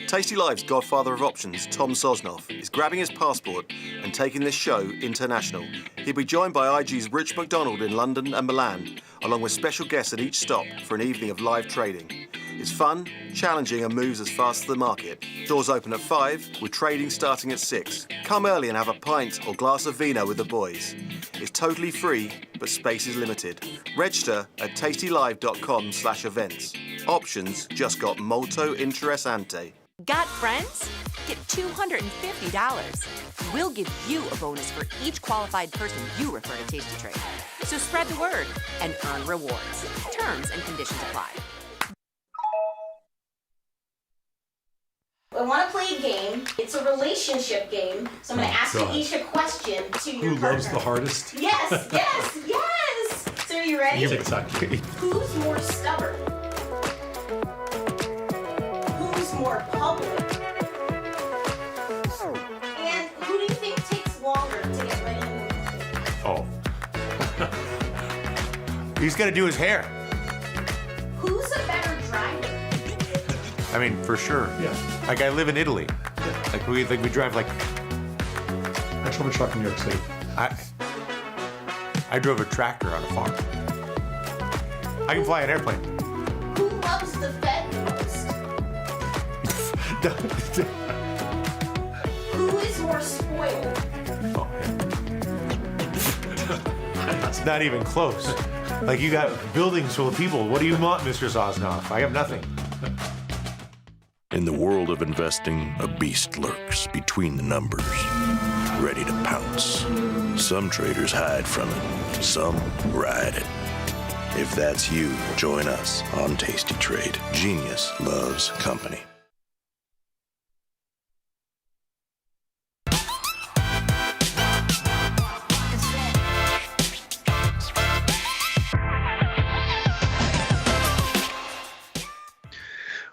Tasty Live's godfather of options, Tom Sosnoff, is grabbing his passport and taking this show international. He'll be joined by IG's Rich McDonald in London and Milan, along with special guests at each stop for an evening of live trading. It's fun, challenging, and moves as fast as the market. Doors open at 5, with trading starting at 6. Come early and have a pint or glass of vino with the boys. It's totally free, but space is limited. Register at tastylive.com/events. Options just got molto interessante. Got friends? Get $250. We'll give you a bonus for each qualified person you refer to Tasty Trade. So spread the word and earn rewards. Terms and conditions apply. I want to play a game. It's a relationship game. So I'm going to ask you each a question to your partner. Who loves the hardest? Yes, yes, yes. So are you ready? Who's more stubborn? Who's more public? And who do you think takes longer to get ready in the morning? Oh. He's got to do his hair. Who's a better driver? I mean, for sure. Yeah. Like, I live in Italy. Like we drive like. I drove a truck in New York City. I drove a tractor on a farm. I can fly an airplane. Who loves the Fed most? Who is more spoiled? It's not even close. Like, you got buildings full of people. What do you want, Mr. Sosnoff? I have nothing. In the world of investing, a beast lurks between the numbers, ready to pounce. Some traders hide from it, some ride it. If that's you, join us on Tasty Trade. Genius loves company.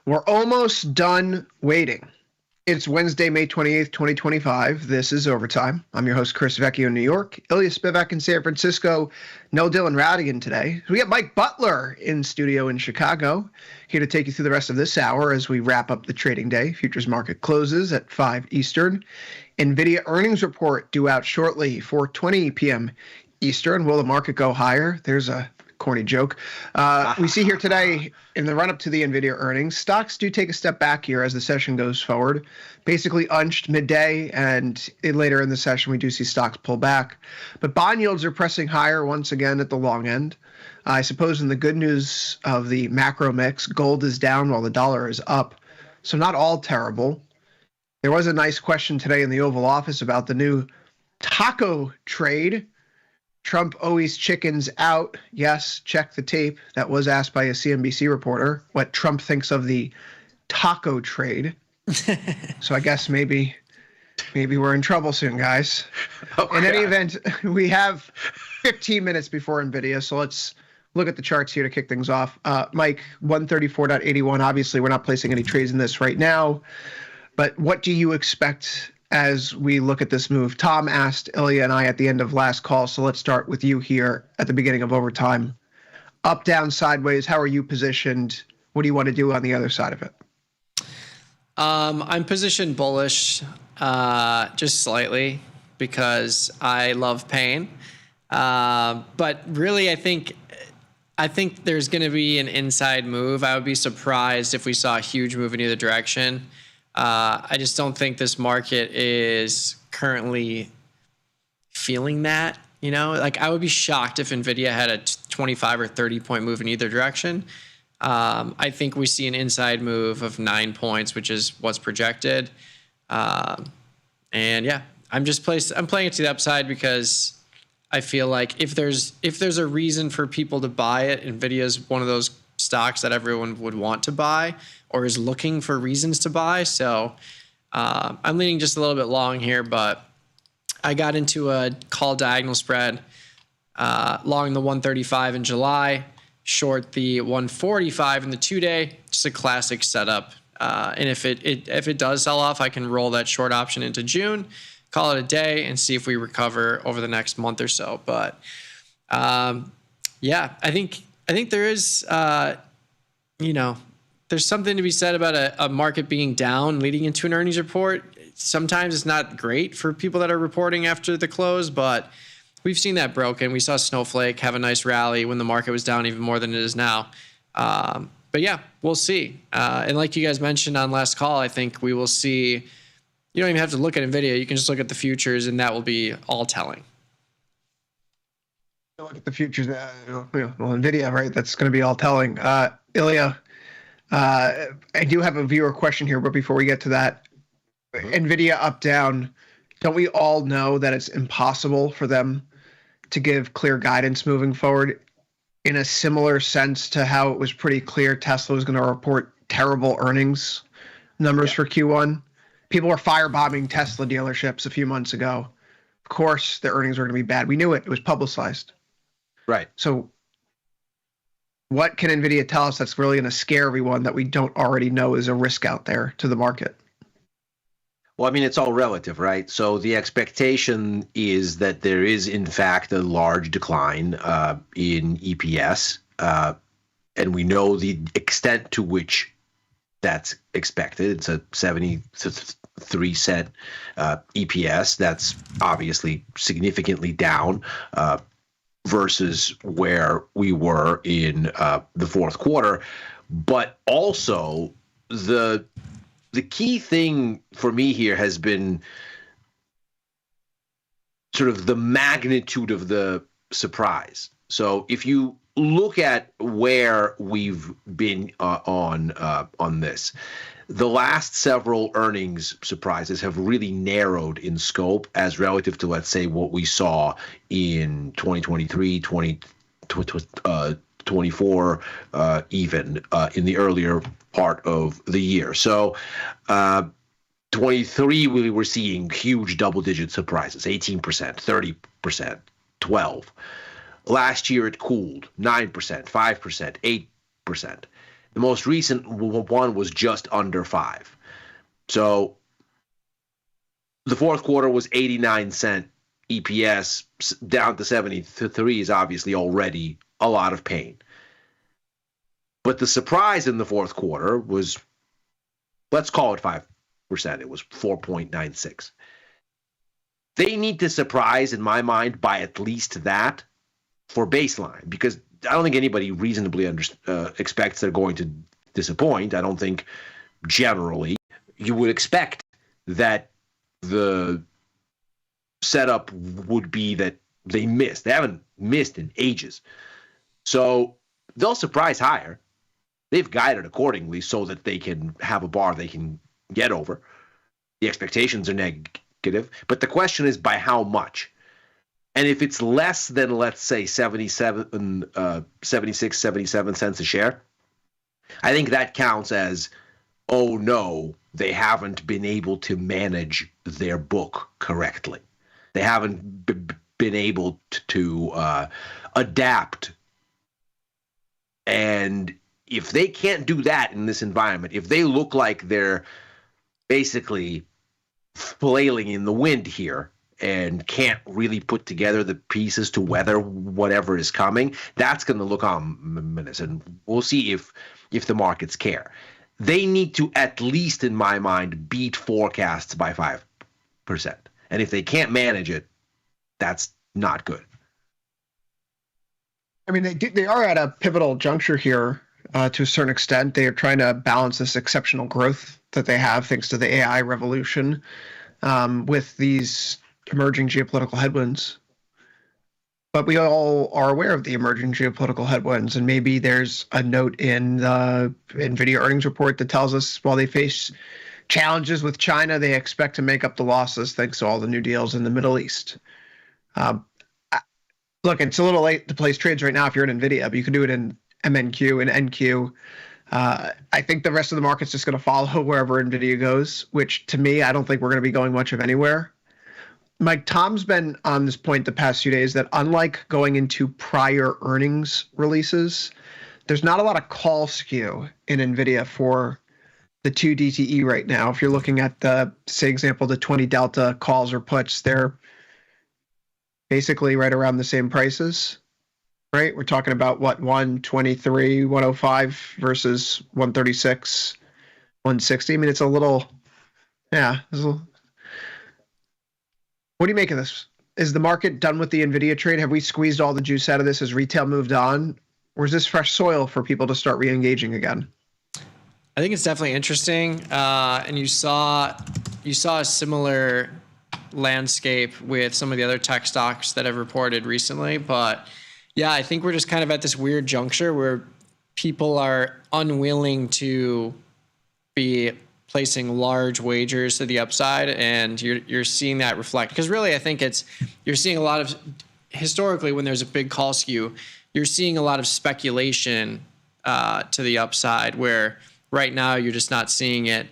We're almost done waiting. It's Wednesday, May 28th, 2025. This is Overtime. I'm your host, Chris Vecchio in New York, Ilya Spivak in San Francisco, no Dylan Radigan today. We got Mike Butler in studio in Chicago, here to take you through the rest of this hour as we wrap up the trading day. Futures market closes at 5 Eastern. Nvidia earnings report due out shortly, 4:20 p.m. Eastern. Will the market go higher? There's a corny joke. We see here today in the run-up to the Nvidia earnings, stocks do take a step back here as the session goes forward. Basically unched midday, and later in the session we do see stocks pull back. But bond yields are pressing higher once again at the long end. I suppose in the good news of the macro mix, gold is down while the dollar is up. So not all terrible. There was a nice question today in the Oval Office about the new taco trade. Trump always chickens out. Yes, check the tape. That was asked by a CNBC reporter what Trump thinks of the taco trade. So I guess maybe we're in trouble soon, guys. In any event, we have 15 minutes before Nvidia, so let's look at the charts here to kick things off. Mike, 134.81. Obviously, we're not placing any trades in this right now, but what do you expect as we look at this move. Tom asked Ilya and I at the end of last call, so let's start with you here at the beginning of overtime. Up, down, sideways, how are you positioned? What do you want to do on the other side of it? I'm positioned bullish, just slightly, because I love pain. But really, I think there's going to be an inside move. I would be surprised if we saw a huge move in either direction. I just don't think this market is currently feeling that. Like I would be shocked if Nvidia had a 25 or 30 point move in either direction. I think we see an inside move of 9 points, which is what's projected. And yeah, I'm playing it to the upside because I feel like if there's a reason for people to buy it, Nvidia is one of those stocks that everyone would want to buy or is looking for reasons to buy. So I'm leaning just a little bit long here, but I got into a call diagonal spread long the 135 in July, short the 145 in the 2-day. Just a classic setup. And if it does sell off, I can roll that short option into June, call it a day, and see if we recover over the next month or so. But yeah, I think there is there's something to be said about a market being down leading into an earnings report. Sometimes it's not great for people that are reporting after the close, but we've seen that broken. We saw Snowflake have a nice rally when the market was down even more than it is now. But yeah, we'll see. And like you guys mentioned on last call, I think we will see. You don't even have to look at Nvidia. You can just look at the futures, and that will be all telling. Look at the futures. Well, Nvidia, right? That's going to be all telling. Ilya, I do have a viewer question here, but before we get to that, Nvidia up, down, don't we all know that it's impossible for them to give clear guidance moving forward in a similar sense to how it was pretty clear Tesla was going to report terrible earnings numbers for Q1? People were firebombing Tesla dealerships a few months ago. Of course, the earnings were going to be bad. We knew it. It was publicized. Right. So what can Nvidia tell us that's really going to scare everyone that we don't already know is a risk out there to the market? Well, I mean, it's all relative, right? So the expectation is that there is, in fact, a large decline in EPS, and we know the extent to which that's expected. It's a 73-cent EPS. That's obviously significantly down versus where we were in the fourth quarter. But also the key thing for me here has been sort of the magnitude of the surprise. So if you look at where we've been on this, the last several earnings surprises have really narrowed in scope as relative to, let's say, what we saw in 2023, 2024, even in the earlier part of the year. So 23, we were seeing huge double-digit surprises, 18%, 30%, 12%. Last year, it cooled, 9%, 5%, 8%. The most recent one was just under 5%. So the fourth quarter was 89-cent EPS, down to 73 is obviously already a lot of pain. But the surprise in the fourth quarter was, let's call it 5%. It was 4.96. They need to surprise, in my mind, by at least that for baseline, because I don't think anybody reasonably expects they're going to disappoint. I don't think generally you would expect that the setup would be that they missed. They haven't missed in ages. So they'll surprise higher. They've guided accordingly so that they can have a bar they can get over. The expectations are negative, but the question is by how much? And if it's less than, let's say, 76, 77 cents a share, I think that counts as, oh no, they haven't been able to manage their book correctly. They haven't been able to adapt. And if they can't do that in this environment, if they look like they're basically flailing in the wind here and can't really put together the pieces to weather whatever is coming, that's going to look ominous, and we'll see if the markets care. They need to, at least in my mind, beat forecasts by 5%. And if they can't manage it, that's not good. I mean, they are at a pivotal juncture here to a certain extent. They are trying to balance this exceptional growth that they have thanks to the AI revolution with these emerging geopolitical headwinds. But we all are aware of the emerging geopolitical headwinds, and maybe there's a note in the Nvidia earnings report that tells us while they face challenges with China, they expect to make up the losses thanks to all the new deals in the Middle East. Look, it's a little late to place trades right now if you're in Nvidia, but you can do it in MNQ and NQ. I think the rest of the market's just going to follow wherever Nvidia goes, which to me, I don't think we're going to be going much of anywhere. Mike, Tom's been on this point the past few days that unlike going into prior earnings releases, there's not a lot of call skew in Nvidia for the 2 DTE right now. If you're looking at the, say, example, the 20 delta calls or puts, they're basically right around the same prices, right? We're talking about what, 123, 105 versus 136, 160. I mean, it's a little, yeah. What do you make of this? Is the market done with the Nvidia trade? Have we squeezed all the juice out of this? Has retail moved on? Or is this fresh soil for people to start re-engaging again? I think it's definitely interesting. And you saw a similar landscape with some of the other tech stocks that have reported recently. But yeah, I think we're just kind of at this weird juncture where people are unwilling to be placing large wagers to the upside, and you're seeing that reflect. Because really, I think you're seeing a lot of, historically, when there's a big call skew, you're seeing a lot of speculation to the upside, where right now you're just not seeing it.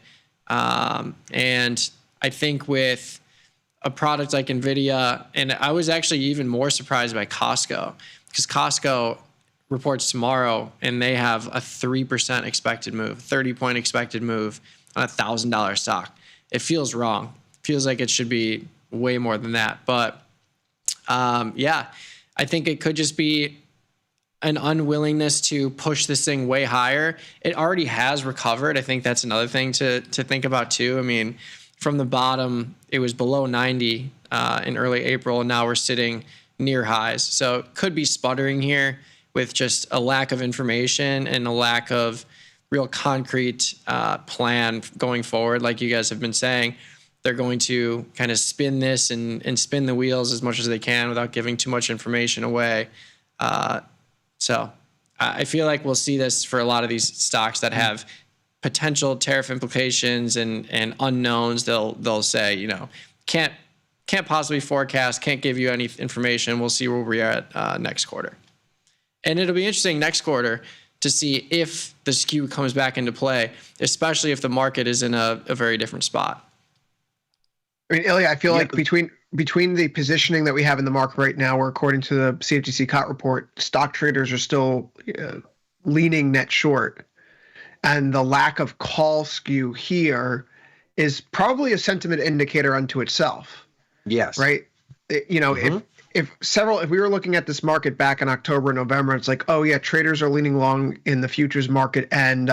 And I think with a product like Nvidia, and I was actually even more surprised by Costco, because Costco reports tomorrow and they have a 3% expected move, 30-point expected move on $1,000 stock. It feels wrong. It feels like it should be way more than that. But yeah, I think it could just be an unwillingness to push this thing way higher. It already has recovered. I think that's another thing to think about too. I mean, from the bottom, it was below 90 in early April, and now we're sitting near highs. So it could be sputtering here with just a lack of information and a lack of real concrete plan going forward. Like you guys have been saying, they're going to kind of spin this and spin the wheels as much as they can without giving too much information away. So I feel like we'll see this for a lot of these stocks that have potential tariff implications and unknowns. They'll say, you know, can't possibly forecast, can't give you any information. We'll see where we are at next quarter. And it'll be interesting next quarter to see if the skew comes back into play, especially if the market is in a very different spot. I mean, Ilya, I feel like between the positioning that we have in the market right now, where according to the CFTC COT report, stock traders are still leaning net short, and the lack of call skew here is probably a sentiment indicator unto itself. Yes. Right? You know, if we were looking at this market back in October, November, it's like, oh yeah, traders are leaning long in the futures market, and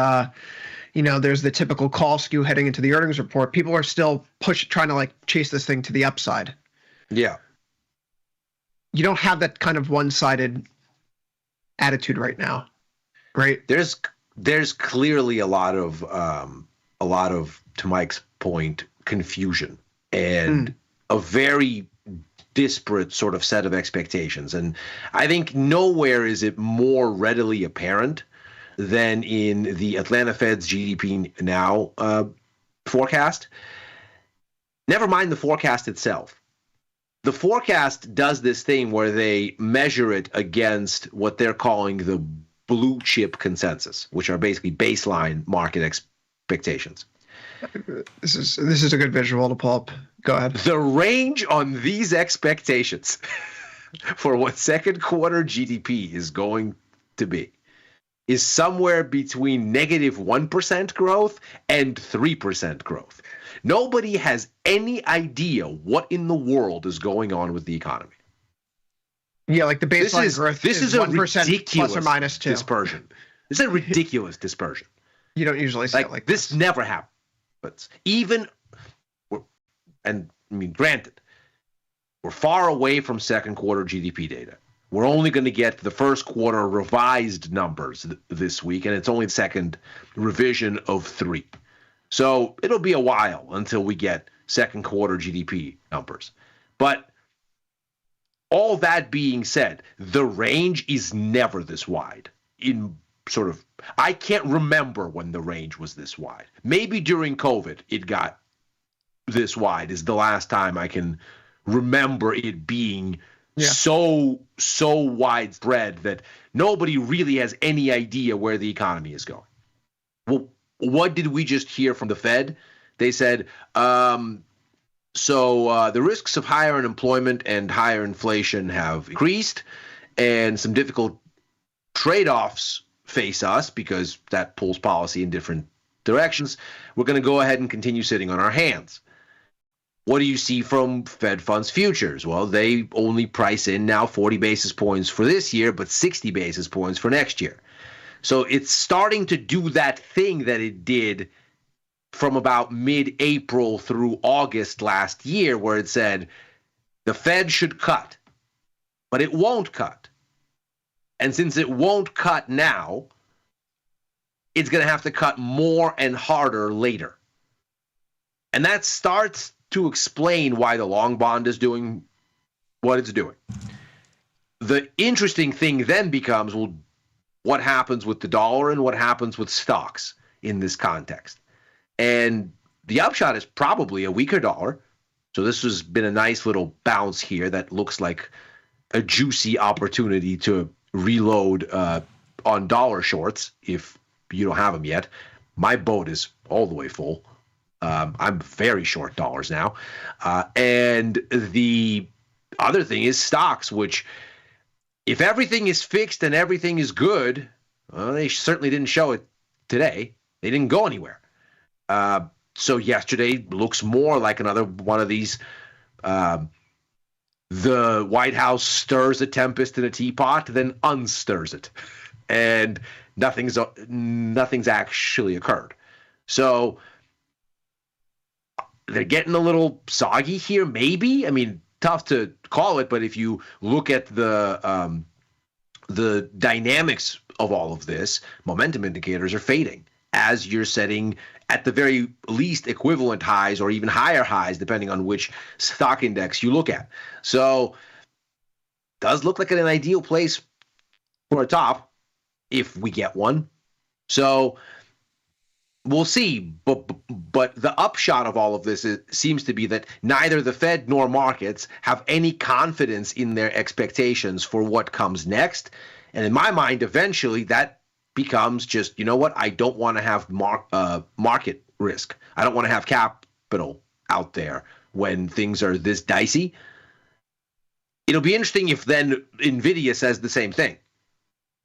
you know, there's the typical call skew heading into the earnings report. People are still trying to like chase this thing to the upside. Yeah. You don't have that kind of one-sided attitude right now, right? There's clearly a lot of, to Mike's point, confusion and a very disparate sort of set of expectations. And I think nowhere is it more readily apparent than in the Atlanta Fed's GDP now forecast. Never mind the forecast itself. The forecast does this thing where they measure it against what they're calling the blue chip consensus, which are basically baseline market expectations. This is a good visual to pull up. Go ahead. The range on these expectations for what second quarter GDP is going to be is somewhere between -1% growth and 3% growth. Nobody has any idea what in the world is going on with the economy. Yeah, like the baseline growth this is 1% a ridiculous plus or minus 2. dispersion. This is a ridiculous dispersion. You don't usually say it like this. Never happens. Granted, we're far away from second quarter GDP data. We're only going to get the first quarter revised numbers this week, and it's only the second revision of 3. So it'll be a while until we get second quarter GDP numbers. But all that being said, the range is never this wide. I can't remember when the range was this wide. Maybe during COVID it got this wide is the last time I can remember it being so widespread that nobody really has any idea where the economy is going. Well, what did we just hear from the Fed? They said, the risks of higher unemployment and higher inflation have increased, and some difficult trade-offs face us because that pulls policy in different directions. We're going to go ahead and continue sitting on our hands. What do you see from Fed funds futures? Well, they only price in now 40 basis points for this year, but 60 basis points for next year. So it's starting to do that thing that it did from about mid-April through August last year, where it said the Fed should cut, but it won't cut. And since it won't cut now, it's going to have to cut more and harder later. And that starts to explain why the long bond is doing what it's doing. The interesting thing then becomes, well, what happens with the dollar and what happens with stocks in this context? And the upshot is probably a weaker dollar. So this has been a nice little bounce here that looks like a juicy opportunity to reload on dollar shorts if you don't have them yet. My boat is all the way full. I'm very short dollars now. And the other thing is stocks, which if everything is fixed and everything is good, well, they certainly didn't show it today. They didn't go anywhere. So yesterday looks more like another one of these, the White House stirs a tempest in a teapot, then unstirs it. And nothing's actually occurred. So they're getting a little soggy here, maybe. I mean, tough to call it, but if you look at the dynamics of all of this, momentum indicators are fading as you're setting at the very least equivalent highs or even higher highs, depending on which stock index you look at. So does look like an ideal place for a top if we get one. So we'll see, but the upshot of all of this seems to be that neither the Fed nor markets have any confidence in their expectations for what comes next. And in my mind, eventually that becomes just, you know what, I don't want to have market risk. I don't want to have capital out there when things are this dicey. It'll be interesting if then Nvidia says the same thing,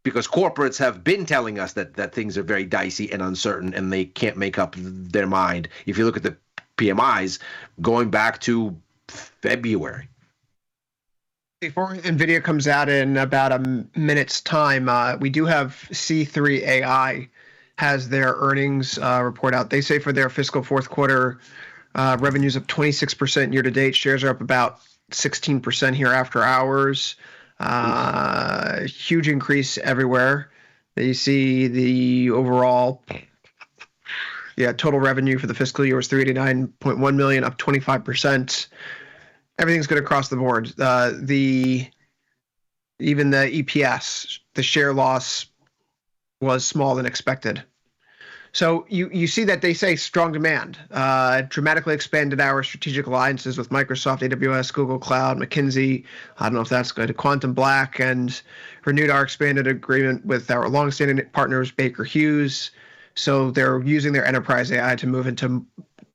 because corporates have been telling us that things are very dicey and uncertain and they can't make up their mind. If you look at the PMIs going back to February. Before Nvidia comes out in about a minute's time, we do have C3 AI has their earnings report out. They say for their fiscal fourth quarter, revenues up 26% year to date. Shares are up about 16% here after hours. Huge increase everywhere. You see the overall, total revenue for the fiscal year was $389.1 million, up 25%. Everything's good across the board. Even the EPS, the share loss was smaller than expected. So you see that they say strong demand, dramatically expanded our strategic alliances with Microsoft, AWS, Google Cloud, McKinsey. I don't know if that's good. Quantum Black, and renewed our expanded agreement with our longstanding partners, Baker Hughes. So they're using their enterprise AI to move into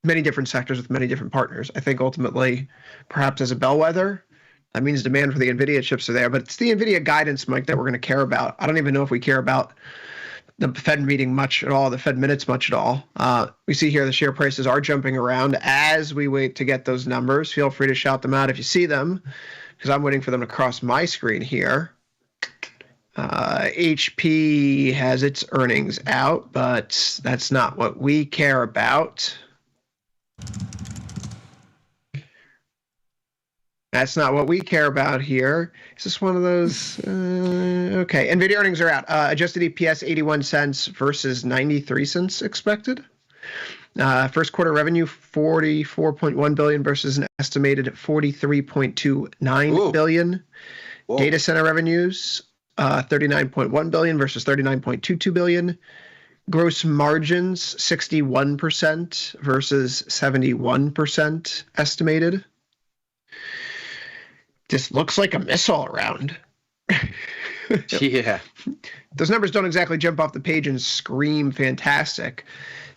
many different sectors with many different partners. I think ultimately, perhaps as a bellwether, that means demand for the NVIDIA chips are there. But it's the NVIDIA guidance, Mike, that we're going to care about. I don't even know if we care about the Fed meeting much at all, the Fed minutes much at all. We see here the share prices are jumping around as we wait to get those numbers. Feel free to shout them out if you see them, because I'm waiting for them to cross my screen here. HP has its earnings out, but that's not what we care about. That's not what we care about here. Is this one of those? Okay. Nvidia earnings are out. Adjusted EPS 81 cents versus 93 cents expected. First quarter revenue 44.1 billion versus an estimated 43.29 billion. Whoa. Data center revenues 39.1 billion versus 39.22 billion. Gross margins 61% versus 71% estimated. This looks like a miss all around. Yeah. Those numbers don't exactly jump off the page and scream fantastic.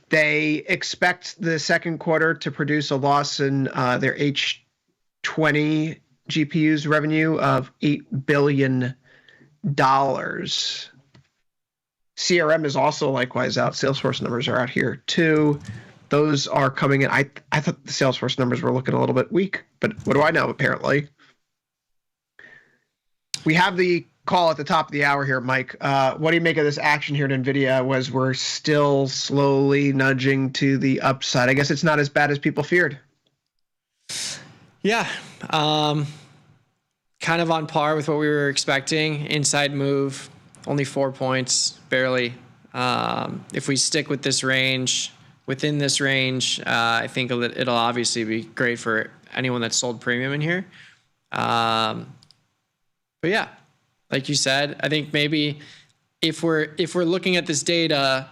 They expect the second quarter to produce a loss in their H20 GPUs revenue of $8 billion. CRM is also likewise out. Salesforce numbers are out here too. Those are coming in. I thought the Salesforce numbers were looking a little bit weak, but what do I know? Apparently. We have the call at the top of the hour here, Mike. What do you make of this action here at Nvidia? We're still slowly nudging to the upside. I guess it's not as bad as people feared. Yeah. Kind of on par with what we were expecting. Inside move, only 4 points, barely. If we stick with this range, within this range, I think it'll obviously be great for anyone that's sold premium in here. But yeah, like you said, I think maybe if we're looking at this data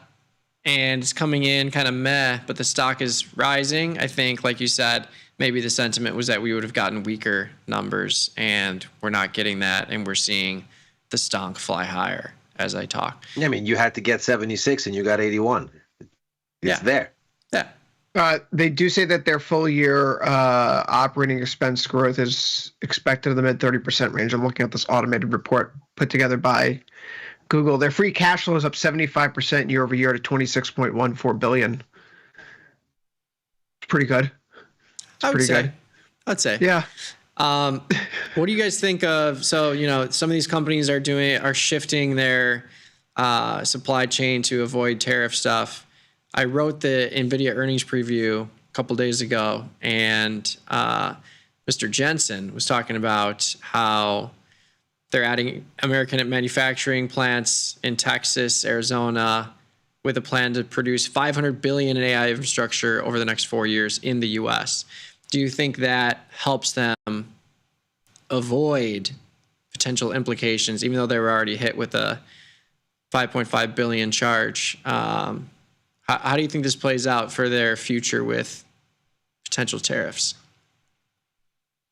and it's coming in kind of meh, but the stock is rising, I think, like you said, maybe the sentiment was that we would have gotten weaker numbers, and we're not getting that, and we're seeing the stonk fly higher as I talk. I mean, you had to get 76 and you got 81. It's there. Yeah. They do say that their full year operating expense growth is expected in the mid 30% range. I'm looking at this automated report put together by Google. Their free cash flow is up 75% year over year to 26.14 billion. Pretty good. Pretty good. I'd say. Yeah. What do you guys think of? So, some of these companies are shifting their supply chain to avoid tariff stuff. I wrote the Nvidia earnings preview a couple days ago, and Mr. Jensen was talking about how they're adding American manufacturing plants in Texas, Arizona, with a plan to produce $500 billion in AI infrastructure over the next 4 years in the U.S. Do you think that helps them avoid potential implications, even though they were already hit with a $5.5 billion charge? How do you think this plays out for their future with potential tariffs?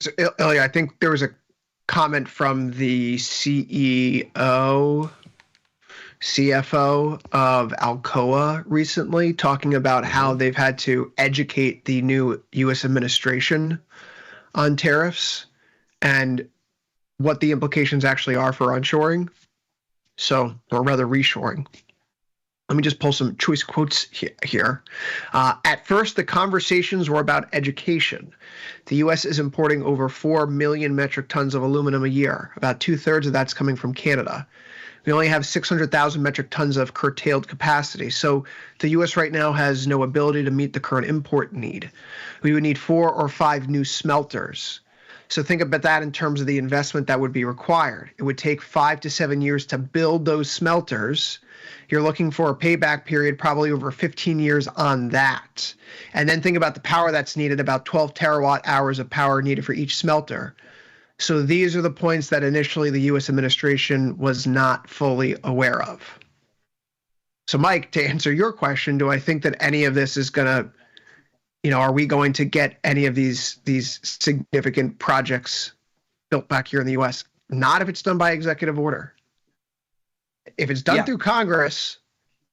So, Ilya, I think there was a comment from the CFO of Alcoa recently talking about how they've had to educate the new U.S. administration on tariffs and what the implications actually are for onshoring. So, or rather reshoring. Let me just pull some choice quotes here. At first, the conversations were about education. The U.S. is importing over 4 million metric tons of aluminum a year. About 2/3 of that's coming from Canada. We only have 600,000 metric tons of curtailed capacity. So the U.S. right now has no ability to meet the current import need. We would need 4 or 5 new smelters. So think about that in terms of the investment that would be required. It would take 5 to 7 years to build those smelters. You're looking for a payback period probably over 15 years on that. And then think about the power that's needed, about 12 terawatt hours of power needed for each smelter. So these are the points that initially the U.S. administration was not fully aware of. So Mike, to answer your question, do I think that any of this is going to, are we going to get any of these significant projects built back here in the U.S.? Not if it's done by executive order. If it's done through Congress,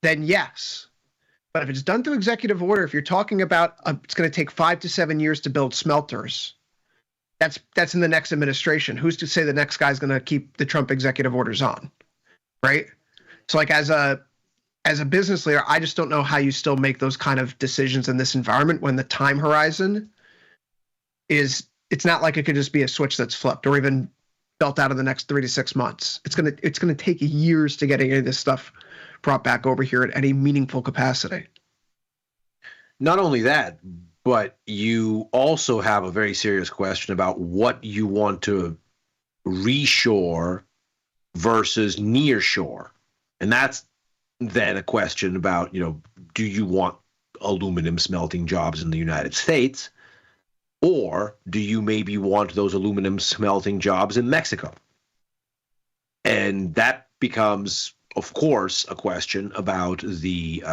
then yes. But if it's done through executive order, if you're talking about it's going to take 5 to 7 years to build smelters, that's in the next administration. Who's to say the next guy's going to keep the Trump executive orders on, right? So like as a as a business leader, I just don't know how you still make those kind of decisions in this environment when the time horizon is, it's not like it could just be a switch that's flipped or even built out in the next 3 to 6 months. It's gonna take years to get any of this stuff brought back over here at any meaningful capacity. Not only that, but you also have a very serious question about what you want to reshore versus nearshore. And that's then a question about, do you want aluminum smelting jobs in the United States, or do you maybe want those aluminum smelting jobs in Mexico? And that becomes, of course, a question about the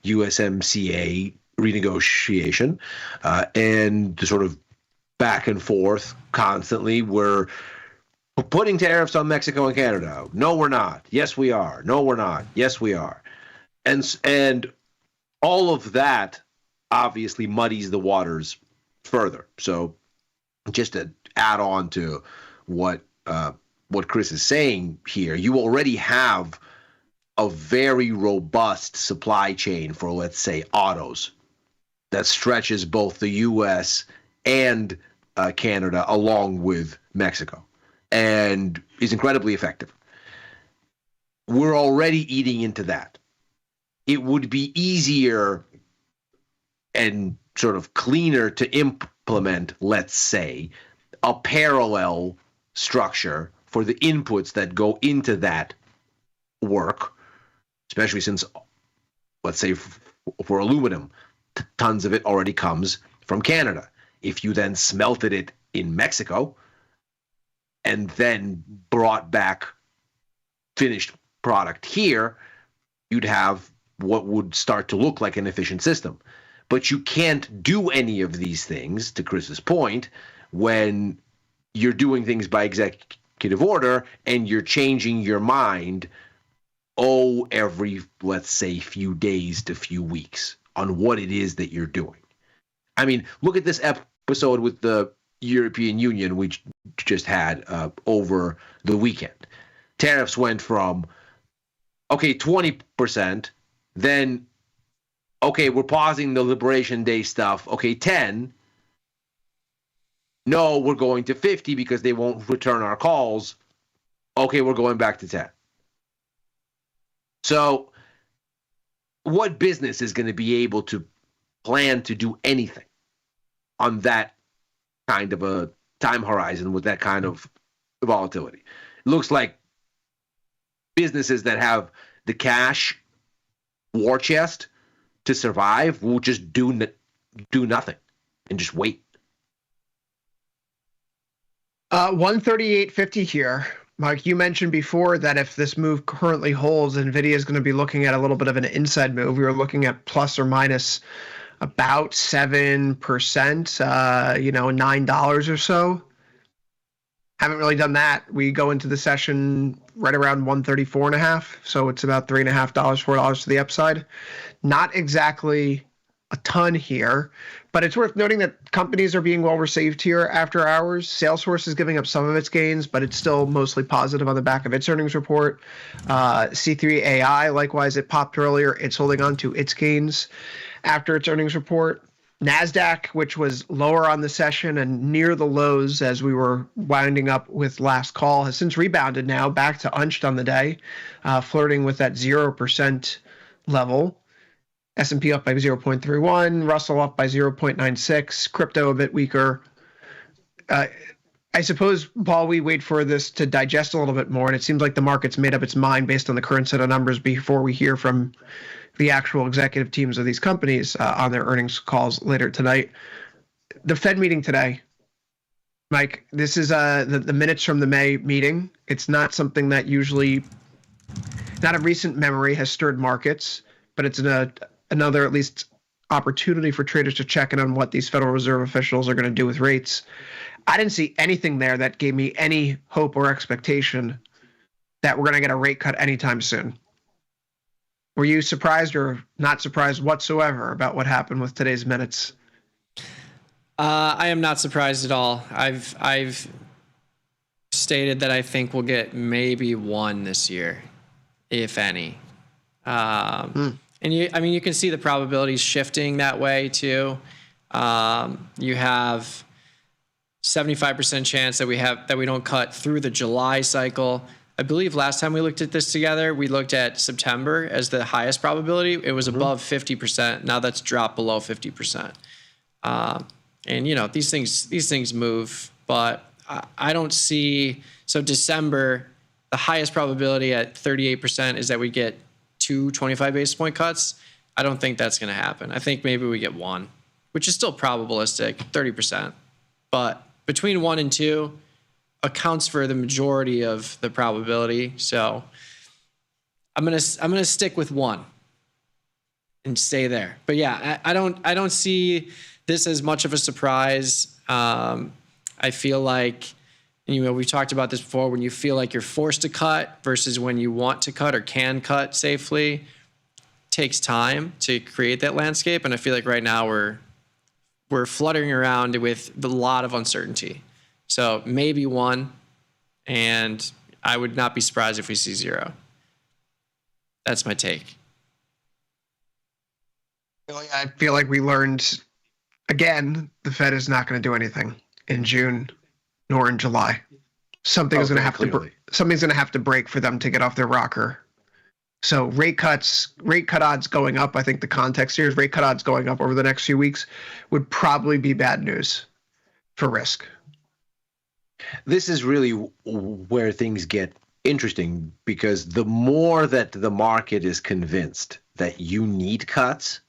USMCA renegotiation and the sort of back and forth constantly. We're putting tariffs on Mexico and Canada. No, we're not. Yes, we are. No, we're not. Yes, we are. And all of that obviously muddies the waters further. So just to add on to what Chris is saying here, you already have a very robust supply chain for, let's say, autos that stretches both the U.S. and Canada along with Mexico, and is incredibly effective. We're already eating into that. It would be easier and sort of cleaner to implement, let's say, a parallel structure for the inputs that go into that work, especially since, let's say, for aluminum, tons of it already comes from Canada. If you then smelted it in Mexico and then brought back finished product here, you'd have what would start to look like an efficient system. But you can't do any of these things, to Chris's point, when you're doing things by executive order and you're changing your mind, every, let's say, few days to few weeks on what it is that you're doing. I mean, look at this episode with the European Union we just had over the weekend. Tariffs went from, 20%, then, we're pausing the Liberation Day stuff, 10. No, we're going to 50 because they won't return our calls. We're going back to 10. So what business is going to be able to plan to do anything on that kind of a time horizon with that kind of volatility? It looks like businesses that have the cash war chest to survive will just do nothing and just wait. 138.50 here. Mike, you mentioned before that if this move currently holds, Nvidia is going to be looking at a little bit of an inside move. We were looking at plus or minus about 7%, $9 or so. Haven't really done that. We go into the session right around 134.5, so it's about $3.50, $4 to the upside. Not exactly a ton here, but it's worth noting that companies are being well received here after hours. Salesforce is giving up some of its gains, but it's still mostly positive on the back of its earnings report. C3 AI, likewise, it popped earlier. It's holding on to its gains after its earnings report. NASDAQ, which was lower on the session and near the lows as we were winding up with last call, has since rebounded now back to unched on the day, flirting with that 0% level. S&P up by 0.31, Russell up by 0.96, crypto a bit weaker. I suppose, Paul, we wait for this to digest a little bit more, and it seems like the market's made up its mind based on the current set of numbers before we hear from the actual executive teams of these companies on their earnings calls later tonight. The Fed meeting today, Mike, this is the minutes from the May meeting. It's not something that usually, not a recent memory, has stirred markets, but it's another at least opportunity for traders to check in on what these Federal Reserve officials are going to do with rates. I didn't see anything there that gave me any hope or expectation that we're going to get a rate cut anytime soon. Were you surprised or not surprised whatsoever about what happened with today's minutes? I am not surprised at all. I've stated that I think we'll get maybe one this year, if any. And you can see the probabilities shifting that way too. You have 75% chance that we don't cut through the July cycle. I believe last time we looked at this together, we looked at September as the highest probability. It was above 50%. Now that's dropped below 50%. And these things move, but I don't see. So December, the highest probability at 38% is that we get 2 25 basis point cuts. I don't think that's going to happen. I think maybe we get 1, which is still probabilistic, 30%. But between 1 and 2 accounts for the majority of the probability. So I'm gonna stick with 1 and stay there. But yeah, I don't see this as much of a surprise. I feel like, we've talked about this before, when you feel like you're forced to cut versus when you want to cut or can cut safely, takes time to create that landscape. And I feel like right now we're fluttering around with a lot of uncertainty. So maybe 1, and I would not be surprised if we see 0. That's my take. I feel like we learned, again, the Fed is not going to do anything in June nor in July. Something's going to have to break for them to get off their rocker. So rate cut odds going up. I think the context here is rate cut odds going up over the next few weeks would probably be bad news for risk. This is really where things get interesting, because the more that the market is convinced that you need cuts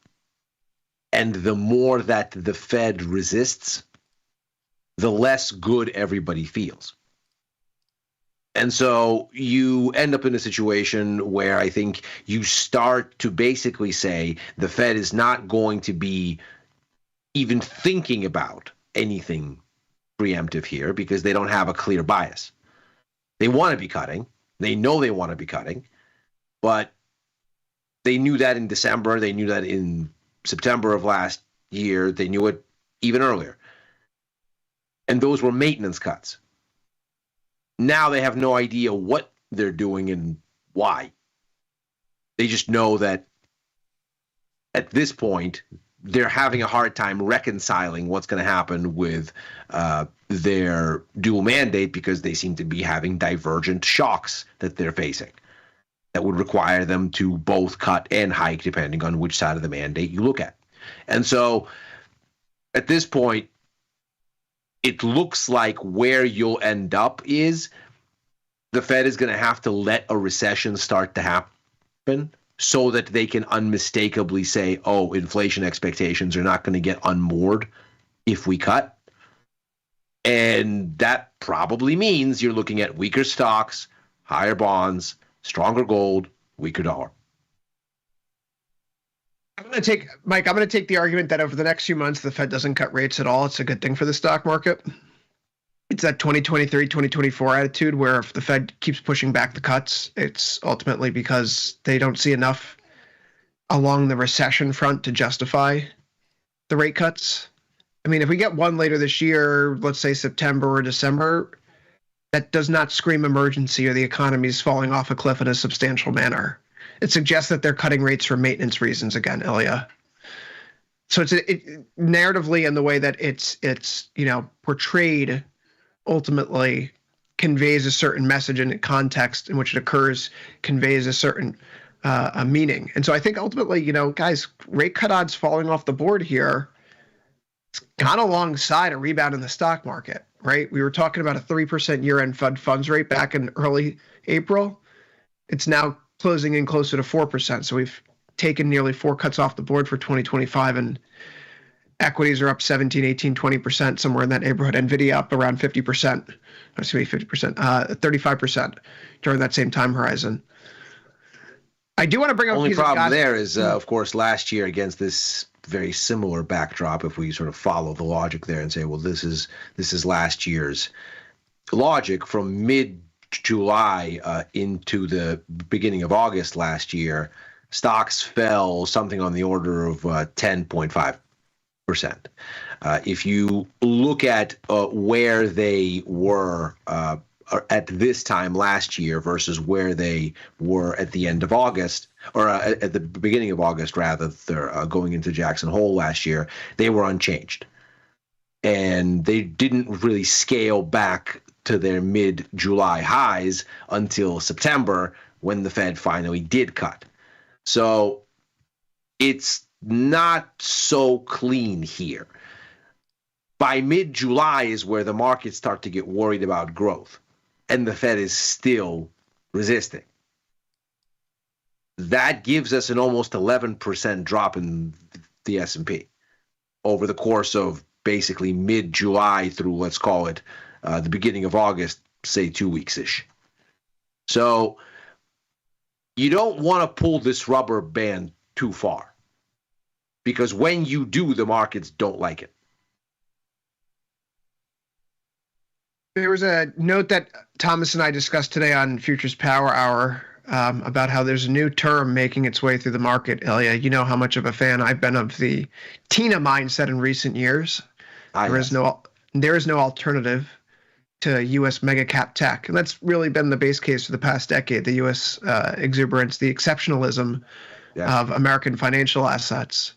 and the more that the Fed resists, the less good everybody feels. And so you end up in a situation where I think you start to basically say the Fed is not going to be even thinking about anything preemptive here because they don't have a clear bias. They want to be cutting. They know they want to be cutting, but they knew that in December. They knew that in September of last year. They knew it even earlier. And those were maintenance cuts. Now they have no idea what they're doing and why. They just know that at this point, they're having a hard time reconciling what's going to happen with their dual mandate, because they seem to be having divergent shocks that they're facing that would require them to both cut and hike depending on which side of the mandate you look at. And so at this point, it looks like where you'll end up is the Fed is going to have to let a recession start to happen so that they can unmistakably say, oh, inflation expectations are not going to get unmoored if we cut. And that probably means you're looking at weaker stocks, higher bonds, stronger gold, weaker dollar. I'm going to take the argument that over the next few months, the Fed doesn't cut rates at all. It's a good thing for the stock market. It's that 2023, 2024 attitude where if the Fed keeps pushing back the cuts, it's ultimately because they don't see enough along the recession front to justify the rate cuts. I mean, if we get one later this year, let's say September or December, that does not scream emergency or the economy is falling off a cliff in a substantial manner. It suggests that they're cutting rates for maintenance reasons again, Ilya. So it's narratively, in the way that it's portrayed, ultimately conveys a certain message, and context in which it occurs conveys a certain a meaning. And so I think ultimately, guys, rate cut odds falling off the board here, it's kind of alongside a rebound in the stock market, right? We were talking about a 3% year-end Fed funds rate back in early April. It's now closing in closer to 4%. So we've taken nearly 4 cuts off the board for 2025, and equities are up 17, 18, 20%, somewhere in that neighborhood. Nvidia up around 50%, 35% during that same time horizon. I do want to bring up only problem there is, of course, last year against this very similar backdrop, if we sort of follow the logic there and say, well, this is last year's logic from mid-July into the beginning of August last year, stocks fell something on the order of 10.5%. If you look at where they were at this time last year versus where they were at the end of August, or at the beginning of August, rather, they're going into Jackson Hole last year, they were unchanged. And they didn't really scale back to their mid-July highs until September, when the Fed finally did cut. So it's not so clean here. By mid-July is where the markets start to get worried about growth, and the Fed is still resisting. That gives us an almost 11% drop in the S&P over the course of basically mid-July through, let's call it, the beginning of August, say 2 weeks-ish. So you don't want to pull this rubber band too far, because when you do, the markets don't like it. There was a note that Thomas and I discussed today on Futures Power Hour about how there's a new term making its way through the market. Ilya, you know how much of a fan I've been of the Tina mindset in recent years. There is no alternative to U.S. mega cap tech, and that's really been the base case for the past decade. The U.S. Exuberance, the exceptionalism of American financial assets.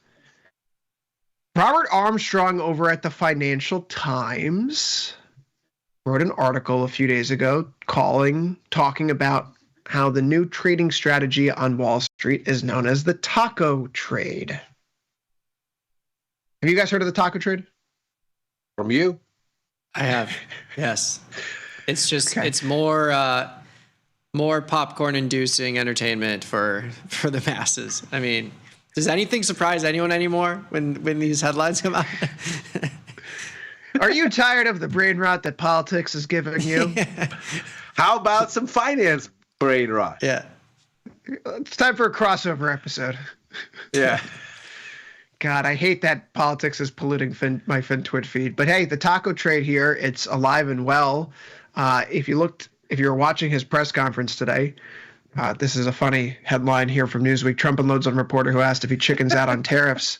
Robert Armstrong over at the Financial Times wrote an article a few days ago talking about how the new trading strategy on Wall Street is known as the taco trade. Have you guys heard of the taco trade? From you? I have, yes. It's just it's more popcorn-inducing entertainment for the masses. I mean, does anything surprise anyone anymore when these headlines come out? Are you tired of the brain rot that politics is giving you? How about some finance brain rot? Yeah. It's time for a crossover episode. Yeah. God, I hate that politics is polluting my FinTwit feed. But hey, the taco trade here, it's alive and well. If you were watching his press conference today, this is a funny headline here from Newsweek. Trump unloads on reporter who asked if he chickens out on tariffs.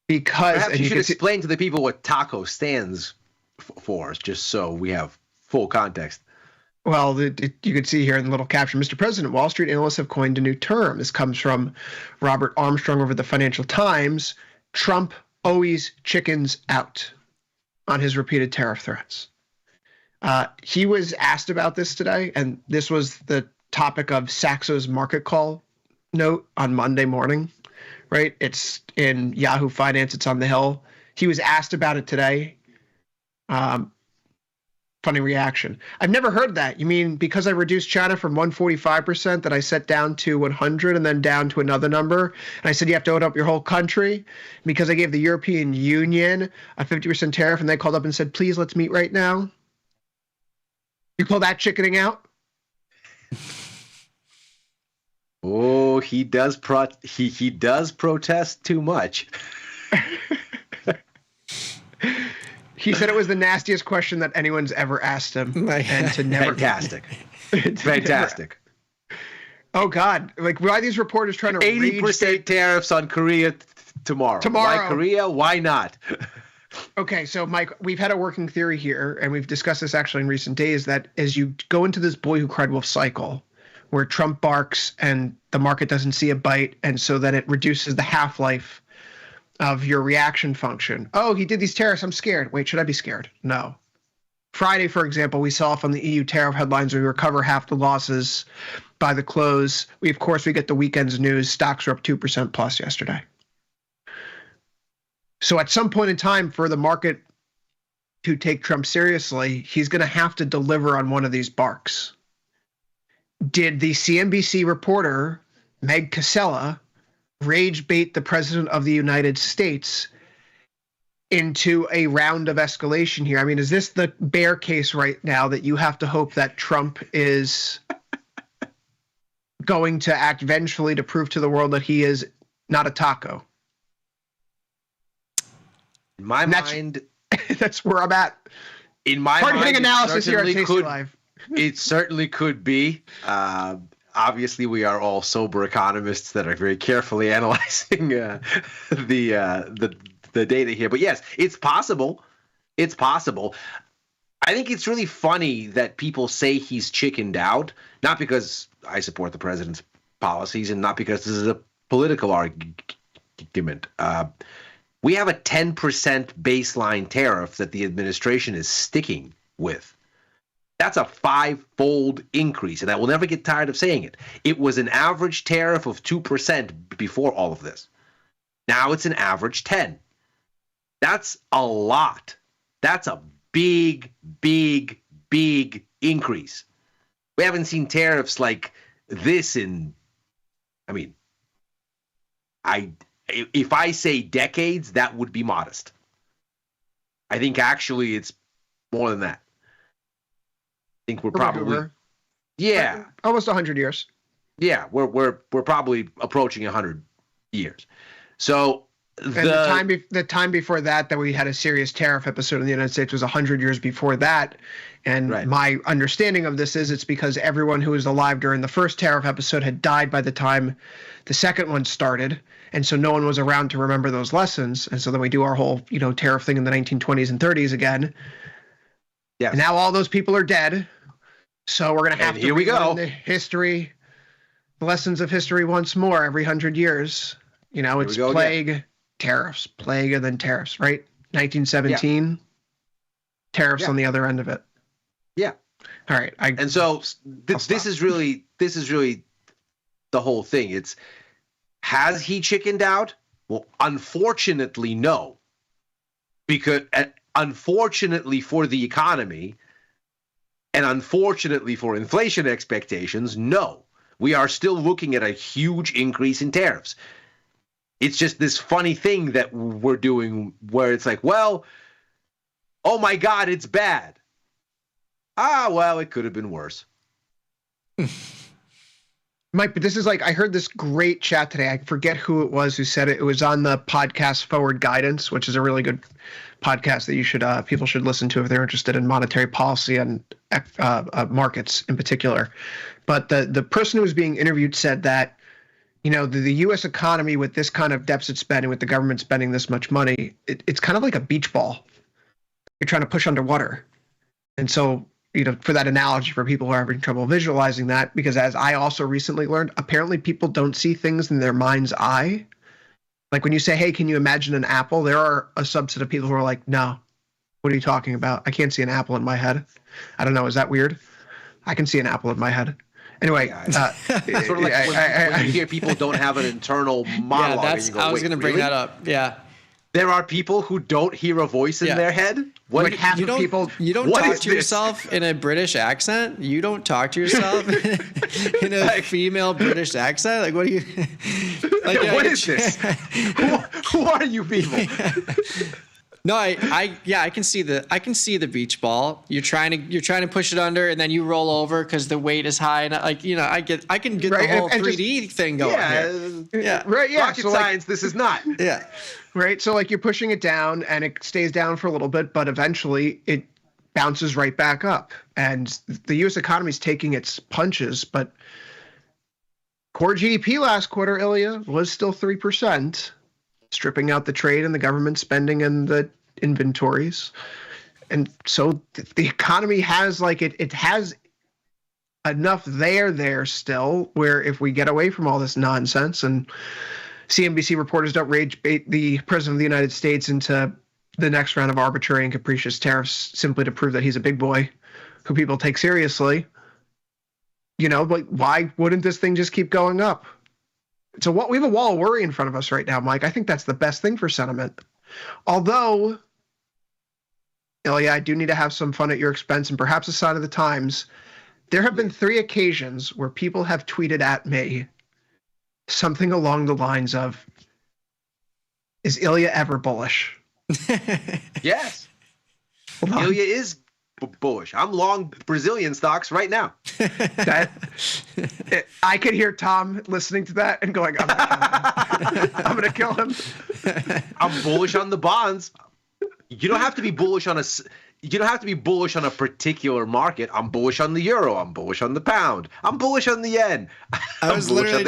Because perhaps you should explain to the people what taco stands for, just so we have full context. Well, you can see here in the little caption, Mr. President, Wall Street analysts have coined a new term. This comes from Robert Armstrong over the Financial Times. Trump always chickens out on his repeated tariff threats. He was asked about this today, and this was the topic of Saxo's market call note on Monday morning, right? It's in Yahoo Finance. It's on the Hill. He was asked about it today. Funny reaction. I've never heard that. You mean because I reduced China from 145% that I set down to 100 and then down to another number? And I said you have to open up your whole country because I gave the European Union a 50% tariff and they called up and said, please, let's meet right now. You call that chickening out? Oh, he does he does protest too much. He said it was the nastiest question that anyone's ever asked him. And to never fantastic. Fantastic. Oh God. Like, why are these reporters trying to 80% tariffs on Korea tomorrow. Why Korea? Why not? Okay, so Mike, we've had a working theory here, and we've discussed this actually in recent days, that as you go into this boy who cried wolf cycle, where Trump barks and the market doesn't see a bite, and so that it reduces the half-life of your reaction function. Oh, he did these tariffs. I'm scared. Wait, should I be scared? No. Friday, for example, we saw from the EU tariff headlines, we recover half the losses by the close. We get the weekend's news. Stocks were up 2% plus yesterday. So at some point in time, for the market to take Trump seriously, he's going to have to deliver on one of these barks. Did the CNBC reporter, Meg Casella, rage bait the president of the United States into a round of escalation here? I mean, is this the bear case right now that you have to hope that Trump is going to act vengefully to prove to the world that he is not a taco? In my mind, that's where I'm at. In my hard-hitting mind, analysis here at Tasty Live. It certainly could be. Obviously, we are all sober economists that are very carefully analyzing the data here. But yes, it's possible. It's possible. I think it's really funny that people say he's chickened out, not because I support the president's policies and not because this is a political argument. We have a 10% baseline tariff that the administration is sticking with. That's a 5-fold increase, and I will never get tired of saying it. It was an average tariff of 2% before all of this. Now it's an average 10. That's a lot. That's a big, big, big increase. We haven't seen tariffs like this in, I mean, if I say decades, that would be modest. I think actually it's more than that. I think we're probably, yeah, almost 100 years. Yeah, we're probably approaching 100 years. So the time before that we had a serious tariff episode in the United States was 100 years before that. And my understanding of this is it's because everyone who was alive during the first tariff episode had died by the time the second one started. And so no one was around to remember those lessons. And so then we do our whole, tariff thing in the 1920s and 30s again. Yeah. And now all those people are dead. So we're going to have to relearn the lessons of history once more every 100 years. It's plague, again. Tariffs, plague, and then tariffs, right? 1917, tariffs on the other end of it. Yeah. All right. And so this is really the whole thing. Has he chickened out? Well, unfortunately, no. Because unfortunately for the economy and unfortunately for inflation expectations, no. We are still looking at a huge increase in tariffs. It's just this funny thing that we're doing where it's like, well, oh my God, it's bad. Well, it could have been worse. Mike, but this is I heard this great chat today. I forget who it was who said it. It was on the podcast Forward Guidance, which is a really good podcast that people should listen to if they're interested in monetary policy and markets in particular. But the person who was being interviewed said that, the U.S. economy with this kind of deficit spending, with the government spending this much money, it's kind of like a beach ball you're trying to push underwater. And so, for that analogy, for people who are having trouble visualizing that, because as I also recently learned, apparently people don't see things in their mind's eye. Like when you say, hey, can you imagine an apple? There are a subset of people who are like, no, what are you talking about? I can't see an apple in my head. I don't know. Is that weird? I can see an apple in my head. Anyway, it's sort of like when you hear people don't have an internal monologue. I was going to bring that up. Yeah. There are people who don't hear a voice in their head. You don't talk to yourself in a British accent. You don't talk to yourself in a female British accent. Like, what do you? What is this? Who are you people? No, I can see the beach ball. You're trying to push it under, and then you roll over because the weight is high. And I can get the whole 3D thing going. Yeah, right. Yeah, rocket science. This is not. Yeah. Right. So you're pushing it down and it stays down for a little bit, but eventually it bounces right back up. And the U.S. economy is taking its punches, but core GDP last quarter, Ilya, was still 3%, stripping out the trade and the government spending and the inventories. And so the economy has it has enough there still where if we get away from all this nonsense and CNBC reporters don't rage bait the president of the United States into the next round of arbitrary and capricious tariffs simply to prove that he's a big boy who people take seriously, why wouldn't this thing just keep going up? So we have a wall of worry in front of us right now, Mike. I think that's the best thing for sentiment. Although, Ilya, I do need to have some fun at your expense and perhaps a sign of the times. There have been 3 occasions where people have tweeted at me something along the lines of, is Ilya ever bullish? Yes. Ilya is bullish. I'm long Brazilian stocks right now. I could hear Tom listening to that and going, I'm going to kill him. I'm bullish on the bonds. You don't have to be bullish on a particular market. I'm bullish on the euro. I'm bullish on the pound. I'm bullish on the yen. I was literally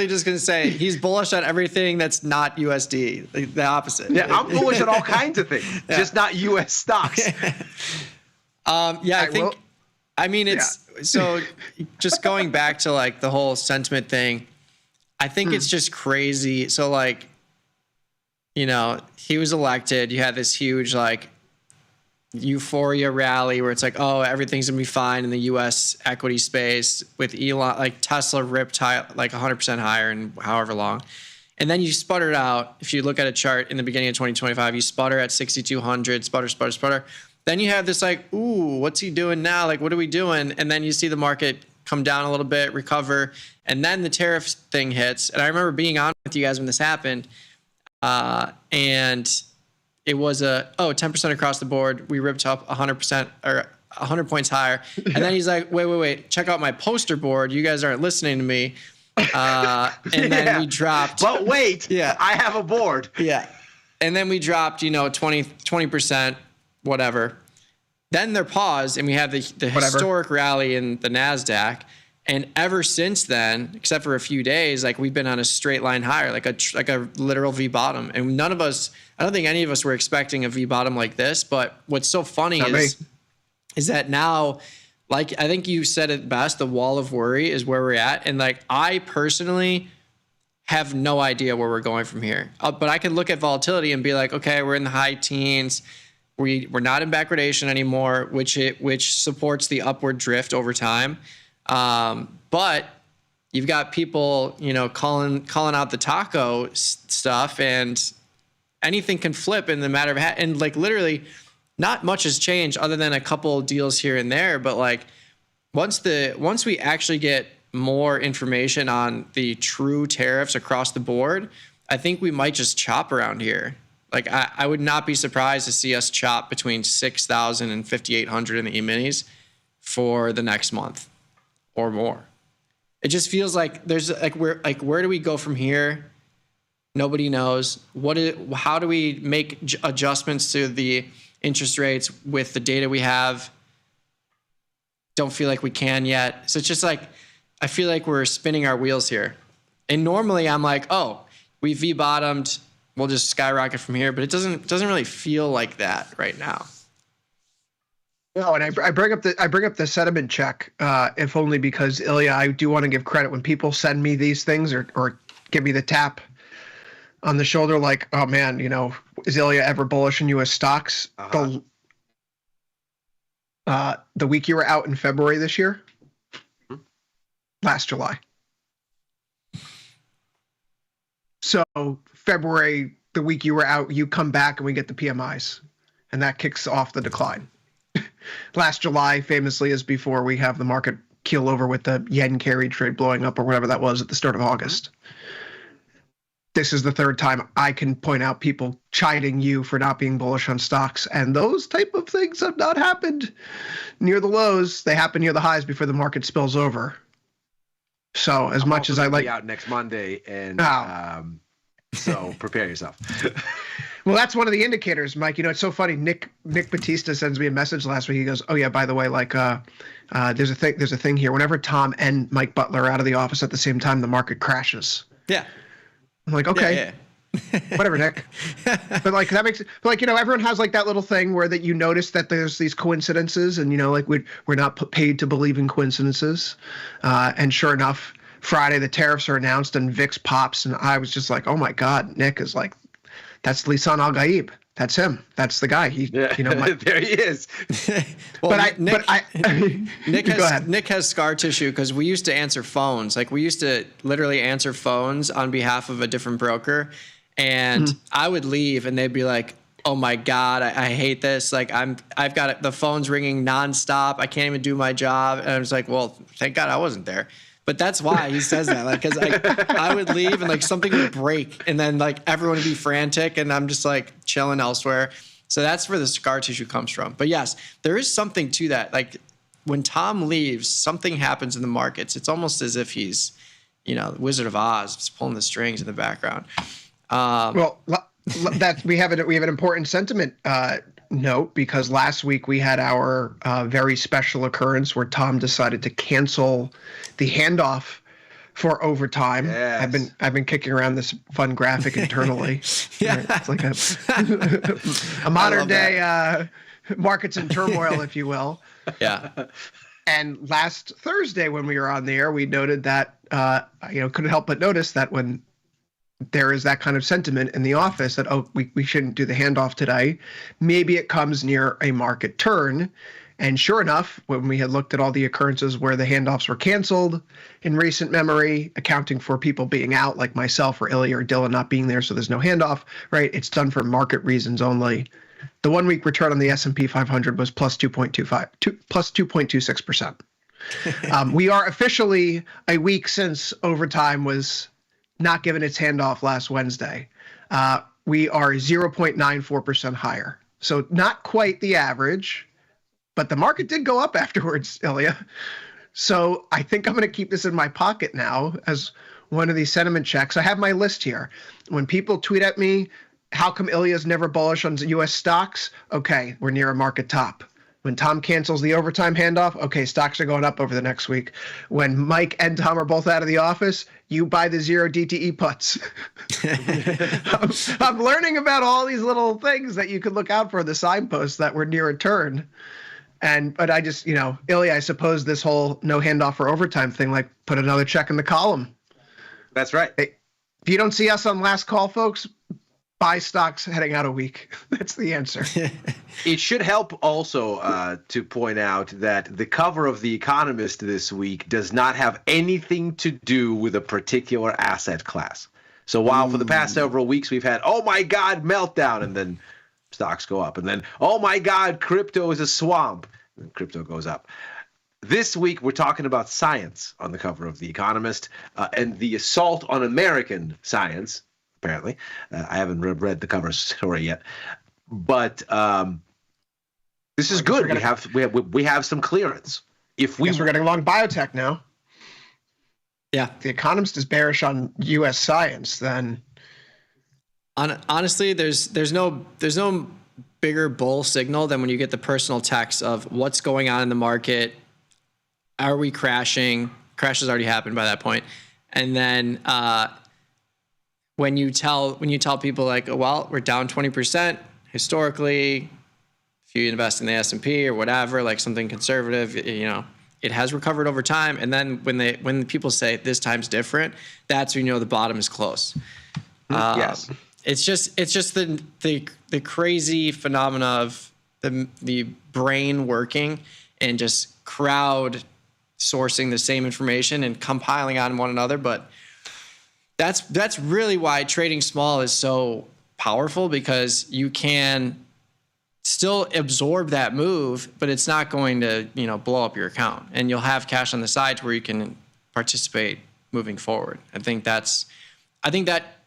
just going to say he's bullish on everything that's not USD, the opposite. Yeah, I'm bullish on all kinds of things, just not US stocks. I mean, it's so just going back to like the whole sentiment thing. I think it's just crazy. So like, you know, he was elected. You had this huge like euphoria rally where it's like, oh, everything's gonna be fine in the U.S. equity space with Elon. Like Tesla ripped high, like 100% higher in however long. And then you sputtered out. If you look at a chart in the beginning of 2025, you sputter at 6,200, sputter. Then you have this like, ooh, what's he doing now? Like, what are we doing? And then you see the market come down a little bit, recover. And then the tariff thing hits. And I remember being on with you guys when this happened. And it was 10% across the board. We ripped up 100% or 100 points higher. And then he's like, wait, check out my poster board. You guys aren't listening to me. And then we dropped. But wait, I have a board. Yeah. And then we dropped, 20%, whatever. Then they're paused, and we have the historic rally in the NASDAQ. And ever since then, except for a few days, like we've been on a straight line higher, like a literal V bottom. And I don't think any of us were expecting a V bottom like this. But what's so funny is that now, like I think you said it best, the wall of worry is where we're at. And like I personally have no idea where we're going from here. But I can look at volatility and be like, okay, we're in the high teens. We're not in backwardation anymore, which supports the upward drift over time. But you've got people, calling out the taco stuff, and anything can flip in the matter of and like literally not much has changed other than a couple deals here and there. But like once we actually get more information on the true tariffs across the board, I think we might just chop around here. Like I would not be surprised to see us chop between 6,000 and 5,800 in the E-minis for the next month or more. It just feels like there's where do we go from here? Nobody knows. How do we make adjustments to the interest rates with the data we have? Don't feel like we can yet. So it's just like I feel like we're spinning our wheels here. And normally I'm like, oh, we V-bottomed. We'll just skyrocket from here, but it doesn't really feel like that right now. No, and I bring up the sentiment check, if only because Ilya, I do want to give credit when people send me these things or give me the tap on the shoulder, like, oh man, is Ilya ever bullish in U.S. stocks? The week you were out in February this year, last July. So February, the week you were out, you come back and we get the PMIs, and that kicks off the decline. Last July, famously, is before we have the market keel over with the yen carry trade blowing up or whatever that was at the start of August. This is the third time I can point out people chiding you for not being bullish on stocks, and those type of things have not happened near the lows. They happen near the highs before the market spills over. So as much as I like out next Monday, and so prepare yourself. Well, that's one of the indicators, Mike. It's so funny. Nick Batista sends me a message last week. He goes, "Oh yeah, by the way, like there's a thing here. Whenever Tom and Mike Butler are out of the office at the same time, the market crashes." Yeah. I'm like, okay. Yeah. Whatever, Nick. But like that makes it. But like everyone has like that little thing where that you notice that there's these coincidences, and like we're not paid to believe in coincidences, and sure enough, Friday the tariffs are announced and VIX pops, and I was just like, oh my God, Nick is like, that's Lisan Al Gaib. That's him. That's the guy. There he is. Well, Nick has scar tissue because we used to answer phones. Like we used to literally answer phones on behalf of a different broker, and I would leave, and they'd be like, "Oh my God, I hate this. Like I've got the phone's ringing nonstop. I can't even do my job." And I was like, "Well, thank God I wasn't there." But that's why he says that, like, because I would leave and like something would break, and then like everyone would be frantic, and I'm just like chilling elsewhere. So that's where the scar tissue comes from. But yes, there is something to that. Like when Tom leaves, something happens in the markets. It's almost as if he's, the Wizard of Oz, just pulling the strings in the background. Well, that we have an important sentiment note, because last week we had our very special occurrence where Tom decided to cancel the handoff for overtime. Yes. I've been kicking around this fun graphic internally. Yeah. It's like a modern day markets in turmoil, if you will. Yeah. And last Thursday, when we were on the air, we noted that, couldn't help but notice that when there is that kind of sentiment in the office that, we shouldn't do the handoff today, maybe it comes near a market turn. And sure enough, when we had looked at all the occurrences where the handoffs were canceled in recent memory, accounting for people being out like myself or Ilya or Dylan not being there, so there's no handoff, right? It's done for market reasons only. The 1 week return on the S&P 500 was plus 2.26%. We are officially a week since overtime was not given its handoff last Wednesday. We are 0.94% higher. So not quite the average, but the market did go up afterwards, Ilya. So I think I'm going to keep this in my pocket now as one of these sentiment checks. I have my list here. When people tweet at me, how come Ilya's never bullish on U.S. stocks? Okay, we're near a market top. When Tom cancels the overtime handoff, okay, stocks are going up over the next week. When Mike and Tom are both out of the office, you buy the zero DTE puts. I'm learning about all these little things that you could look out for, the signposts that were near a turn. But I just, Ilya, I suppose this whole no handoff for overtime thing, like put another check in the column. That's right. Hey, if you don't see us on last call, folks, buy stocks heading out a week. That's the answer. It should help also to point out that the cover of The Economist this week does not have anything to do with a particular asset class. So while for the past several weeks we've had, oh my God, meltdown, and then stocks go up, and then, oh my God, crypto is a swamp, and crypto goes up. This week we're talking about science on the cover of The Economist and the assault on American science. Apparently, I haven't read the cover story yet, but this is good. We have some clearance. If we're getting long biotech now. Yeah, The Economist is bearish on U.S. science. Then, honestly, there's no bigger bull signal than when you get the personal text of what's going on in the market. Are we crashing? Crash has already happened by that point, and then. When you tell people like, well, we're down 20% historically, if you invest in the S&P or whatever, like something conservative, it has recovered over time. And then when people say this time's different, that's when the bottom is close. Yes, it's just the crazy phenomena of the brain working and just crowd sourcing the same information and compiling on one another, but. That's really why trading small is so powerful, because you can still absorb that move, but it's not going to, blow up your account, and you'll have cash on the side to where you can participate moving forward. I think that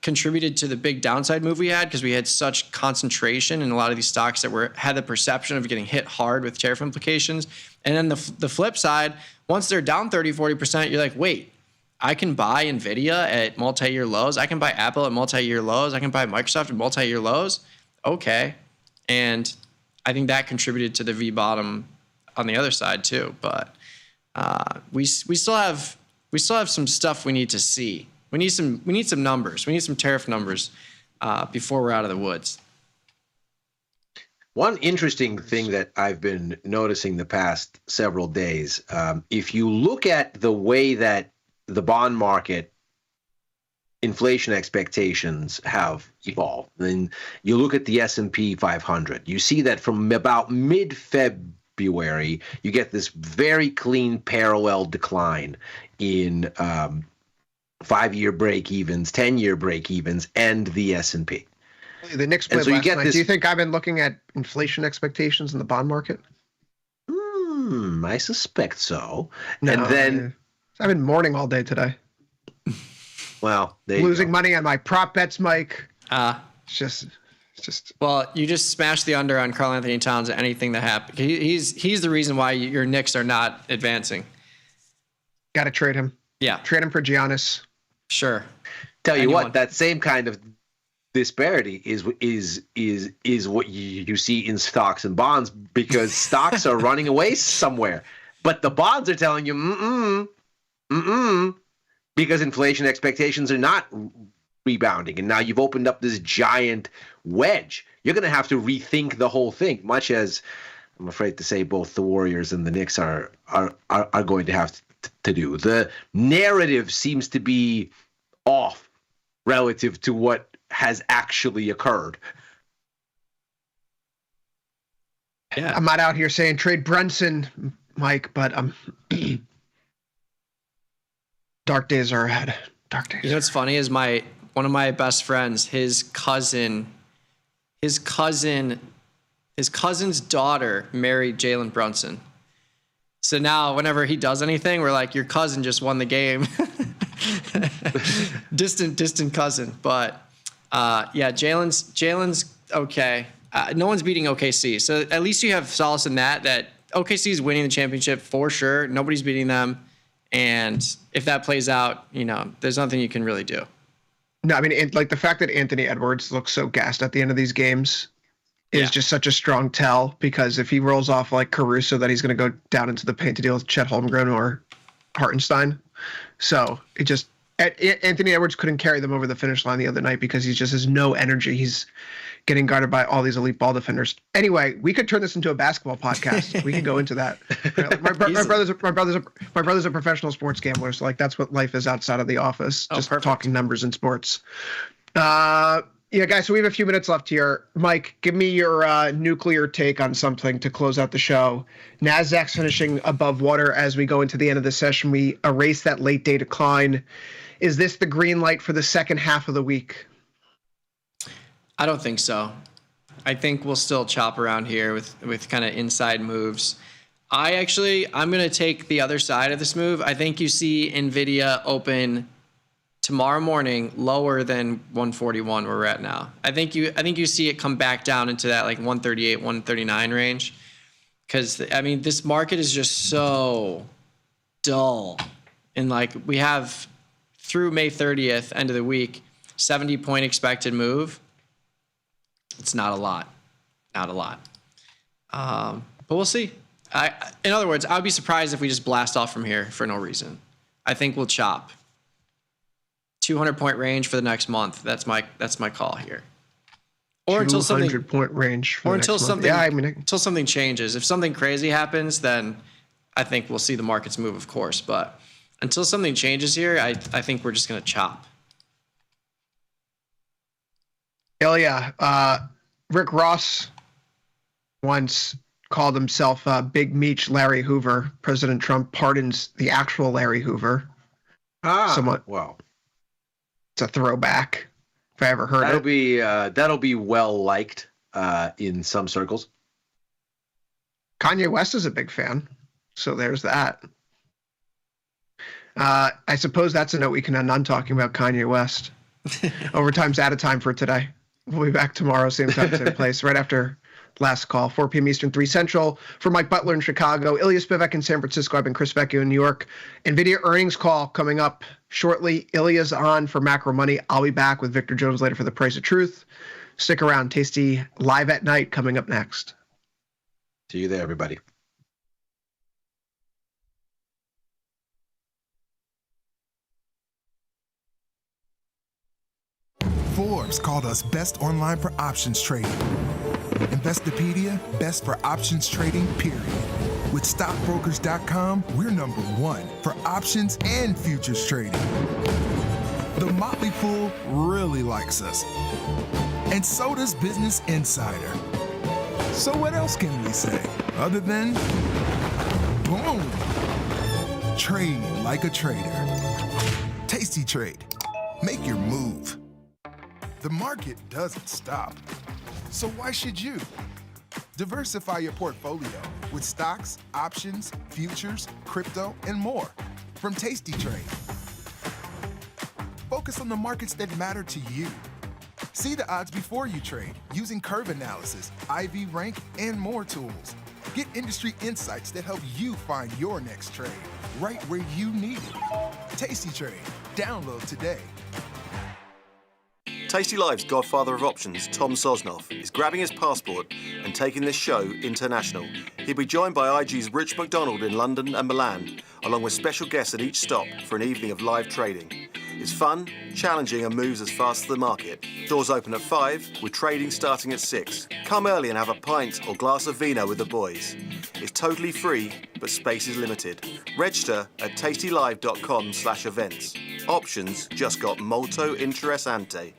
contributed to the big downside move we had, because we had such concentration in a lot of these stocks that had the perception of getting hit hard with tariff implications. And then the flip side, once they're down 30-40%, you're like, wait, I can buy Nvidia at multi-year lows. I can buy Apple at multi-year lows. I can buy Microsoft at multi-year lows. Okay. And I think that contributed to the V bottom on the other side too. But we still have some stuff we need to see. We need some numbers. We need some tariff numbers before we're out of the woods. One interesting thing that I've been noticing the past several days, if you look at the way that the bond market inflation expectations have evolved, then you look at the S&P 500, you see that from about mid-February, you get this very clean parallel decline in 5-year break-evens, 10-year break-evens, and the S&P. The Knicks played last night. Do you think I've been looking at inflation expectations in the bond market? I suspect so. No, and then I've been mourning all day today. Well, losing money on my prop bets, Mike. It's just. Well, you just smashed the under on Karl Anthony Towns. Anything that happened, he's the reason why your Knicks are not advancing. Got to trade him. Yeah, trade him for Giannis. Sure. Tell you what, that same kind of disparity is what you see in stocks and bonds, because stocks are running away somewhere, but the bonds are telling you because inflation expectations are not rebounding, and now you've opened up this giant wedge. You're going to have to rethink the whole thing, much as I'm afraid to say both the Warriors and the Knicks are going to have to do. The narrative seems to be off relative to what has actually occurred. Yeah. I'm not out here saying trade Brunson, Mike, but dark days are ahead. Dark days. You know what's funny is one of my best friends, his cousin's daughter married Jalen Brunson. So now whenever he does anything, we're like, your cousin just won the game. distant cousin. But yeah, Jalen's okay. No one's beating OKC. So at least you have solace in that OKC is winning the championship for sure. Nobody's beating them. And if that plays out, there's nothing you can really do. No, I mean, like the fact that Anthony Edwards looks so gassed at the end of these games is just such a strong tell, because if he rolls off like Caruso, that he's going to go down into the paint to deal with Chet Holmgren or Hartenstein. So Anthony Edwards couldn't carry them over the finish line the other night because he just has no energy. He's getting guarded by all these elite ball defenders. Anyway, we could turn this into a basketball podcast. We could go into that. My brother's a professional sports gambler, so like that's what life is outside of the office, just talking numbers in sports. Yeah, guys, so we have a few minutes left here. Mike, give me your nuclear take on something to close out the show. NASDAQ's finishing above water as we go into the end of the session. We erase that late day decline. Is this the green light for the second half of the week? I don't think so. I think we'll still chop around here with kind of inside moves. I'm going to take the other side of this move. I think you see Nvidia open tomorrow morning lower than 141 where we're at now. I think you see it come back down into that like 138, 139 range. Because, I mean, this market is just so dull. And like we have through May 30th, end of the week, 70-point expected move. It's not a lot. But we'll see. In other words, I would be surprised if we just blast off from here for no reason. I think we'll chop. 200-point range for the next month. That's my call here. Or until something 200-point range. Or until something. Yeah, until something changes. If something crazy happens, then I think we'll see the markets move, of course. But until something changes here, I think we're just gonna chop. Hell yeah. Rick Ross once called himself Big Meech Larry Hoover. President Trump pardons the actual Larry Hoover. Somewhat. Wow. It's a throwback, if I ever heard it. That'll be well liked in some circles. Kanye West is a big fan, so there's that. I suppose that's a note we can end on, talking about Kanye West. Overtime's out of time for today. We'll be back tomorrow, same time, same place, right after last call, 4 p.m. Eastern, 3 Central. For Mike Butler in Chicago, Ilya Spivak in San Francisco, I've been Chris Vecchio in New York. Nvidia earnings call coming up shortly. Ilya's on for Macro Money. I'll be back with Victor Jones later for The Price of Truth. Stick around. Tasty Live at Night coming up next. See you there, everybody. Forbes called us best online for options trading. Investopedia, best for options trading, period. With stockbrokers.com, we're number one for options and futures trading. The Motley Fool really likes us. And so does Business Insider. So what else can we say other than boom? Trade like a trader. Tasty Trade. Make your move. The market doesn't stop. So why should you? Diversify your portfolio with stocks, options, futures, crypto, and more from Tasty Trade. Focus on the markets that matter to you. See the odds before you trade using curve analysis, IV rank, and more tools. Get industry insights that help you find your next trade right where you need it. Tasty Trade. Download today. Tasty Live's godfather of options, Tom Sosnoff, is grabbing his passport and taking this show international. He'll be joined by IG's Rich McDonald in London and Milan, along with special guests at each stop for an evening of live trading. It's fun, challenging, and moves as fast as the market. Doors open at 5, with trading starting at 6. Come early and have a pint or glass of vino with the boys. It's totally free, but space is limited. Register at tastylive.com/events. Options just got molto interessante.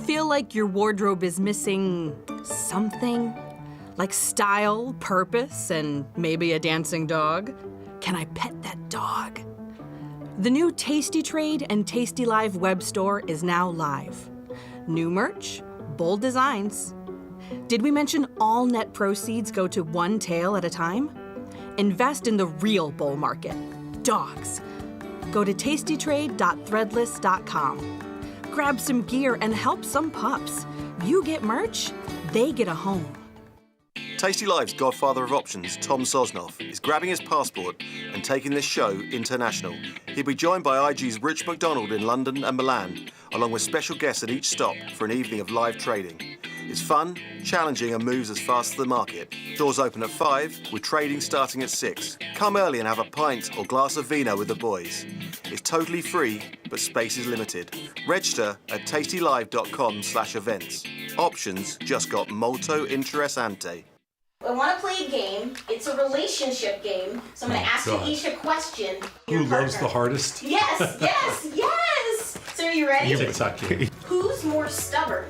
Feel like your wardrobe is missing something? Like style, purpose, and maybe a dancing dog? Can I pet that dog? The new Tasty Trade and Tasty Live web store is now live. New merch, bold designs. Did we mention all net proceeds go to one tail at a time? Invest in the real bull market, dogs. Go to tastytrade.threadless.com. Grab some gear and help some pups. You get merch, they get a home. Tasty Live's godfather of options, Tom Sosnoff, is grabbing his passport and taking this show international. He'll be joined by IG's Rich McDonald in London and Milan, along with special guests at each stop for an evening of live trading. It's fun, challenging, and moves as fast as the market. Doors open at 5, with trading starting at 6. Come early and have a pint or glass of vino with the boys. It's totally free, but space is limited. Register at tastylive.com/events. Options just got molto interessante. I want to play a game. It's a relationship game. So I'm going to ask you each a question. Who loves the hardest? Yes, yes, yes. So are you ready? Kentucky. Who's more stubborn?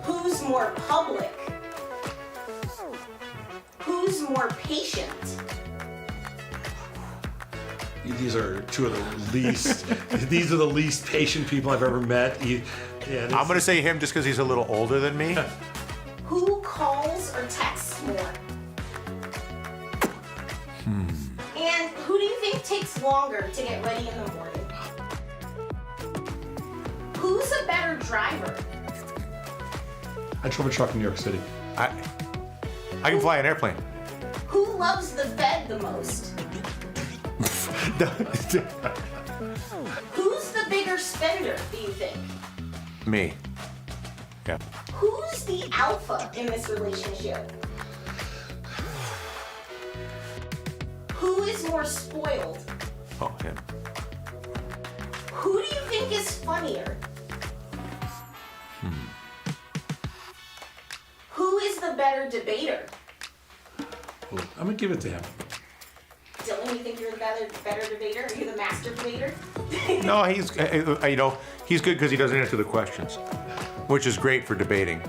Who's more public? Who's more patient? These are two of the least. These are the least patient people I've ever met. I'm going to say him just because he's a little older than me. Who calls or texts more? And who do you think takes longer to get ready in the morning? Who's a better driver? I drove a truck in New York City. I can fly an airplane. Who loves the bed the most? Who's the bigger spender, do you think? Me. Yeah. Who's the alpha in this relationship? Who is more spoiled? Oh, him. Who do you think is funnier? Who is the better debater? I'm gonna give it to him. Dylan, you think you're the better debater? Are you the master debater? No, he's he's good because he doesn't answer the questions, which is great for debating.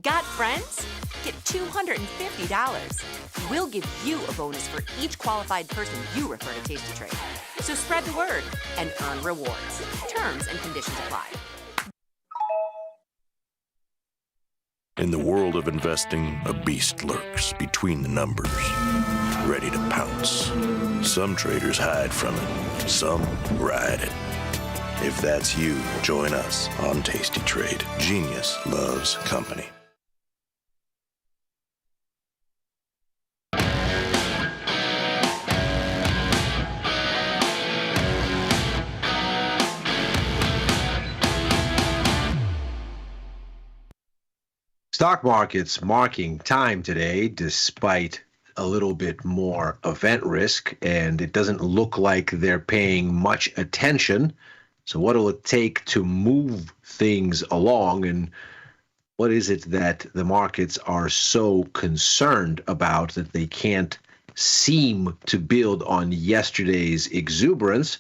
Got friends? Get $250. We'll give you a bonus for each qualified person you refer to Tasty Trade. So spread the word and earn rewards. Terms and conditions apply. In the world of investing, a beast lurks between the numbers, ready to pounce. Some traders hide from it, some ride it. If that's you, join us on Tasty Trade. Genius loves company. Stock markets marking time today despite a little bit more event risk, and it doesn't look like they're paying much attention. So what will it take to move things along, and what is it that the markets are so concerned about that they can't seem to build on yesterday's exuberance?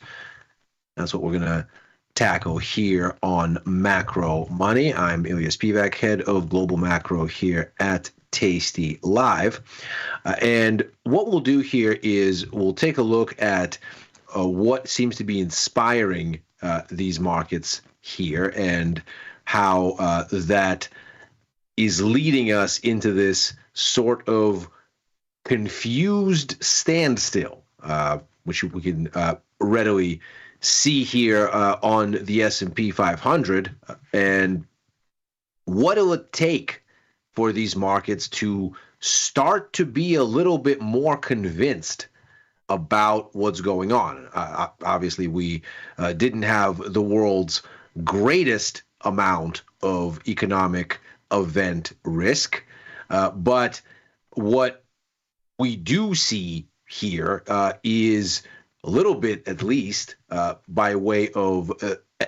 That's what we're going to tackle here on Macro Money. I'm Ilya Spivak, head of Global Macro here at Tasty Live. And what we'll do here is we'll take a look at what seems to be inspiring these markets here and how that is leading us into this sort of confused standstill, which we can readily see here on the S&P 500, and what will it take for these markets to start to be a little bit more convinced about what's going on. Obviously, we didn't have the world's greatest amount of economic event risk, but what we do see here is a little bit at least by way of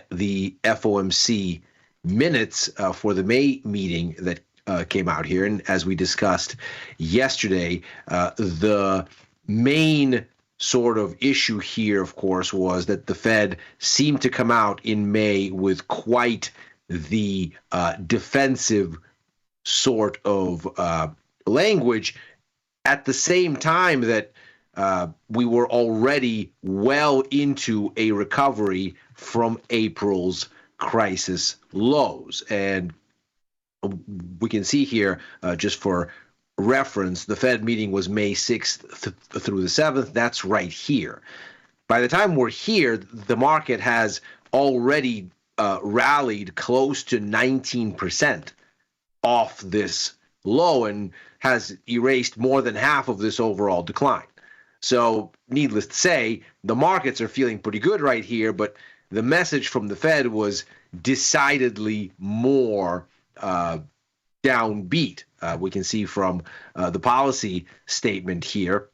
the FOMC minutes for the May meeting that came out here. And as we discussed yesterday, the main sort of issue here, of course, was that the Fed seemed to come out in May with quite the defensive sort of language at the same time that we were already well into a recovery from April's crisis lows. And we can see here, just for reference, the Fed meeting was May 6th through the 7th. That's right here. By the time we're here, the market has already rallied close to 19% off this low and has erased more than half of this overall decline. So needless to say, the markets are feeling pretty good right here, but the message from the Fed was decidedly more downbeat. We can see from the policy statement here,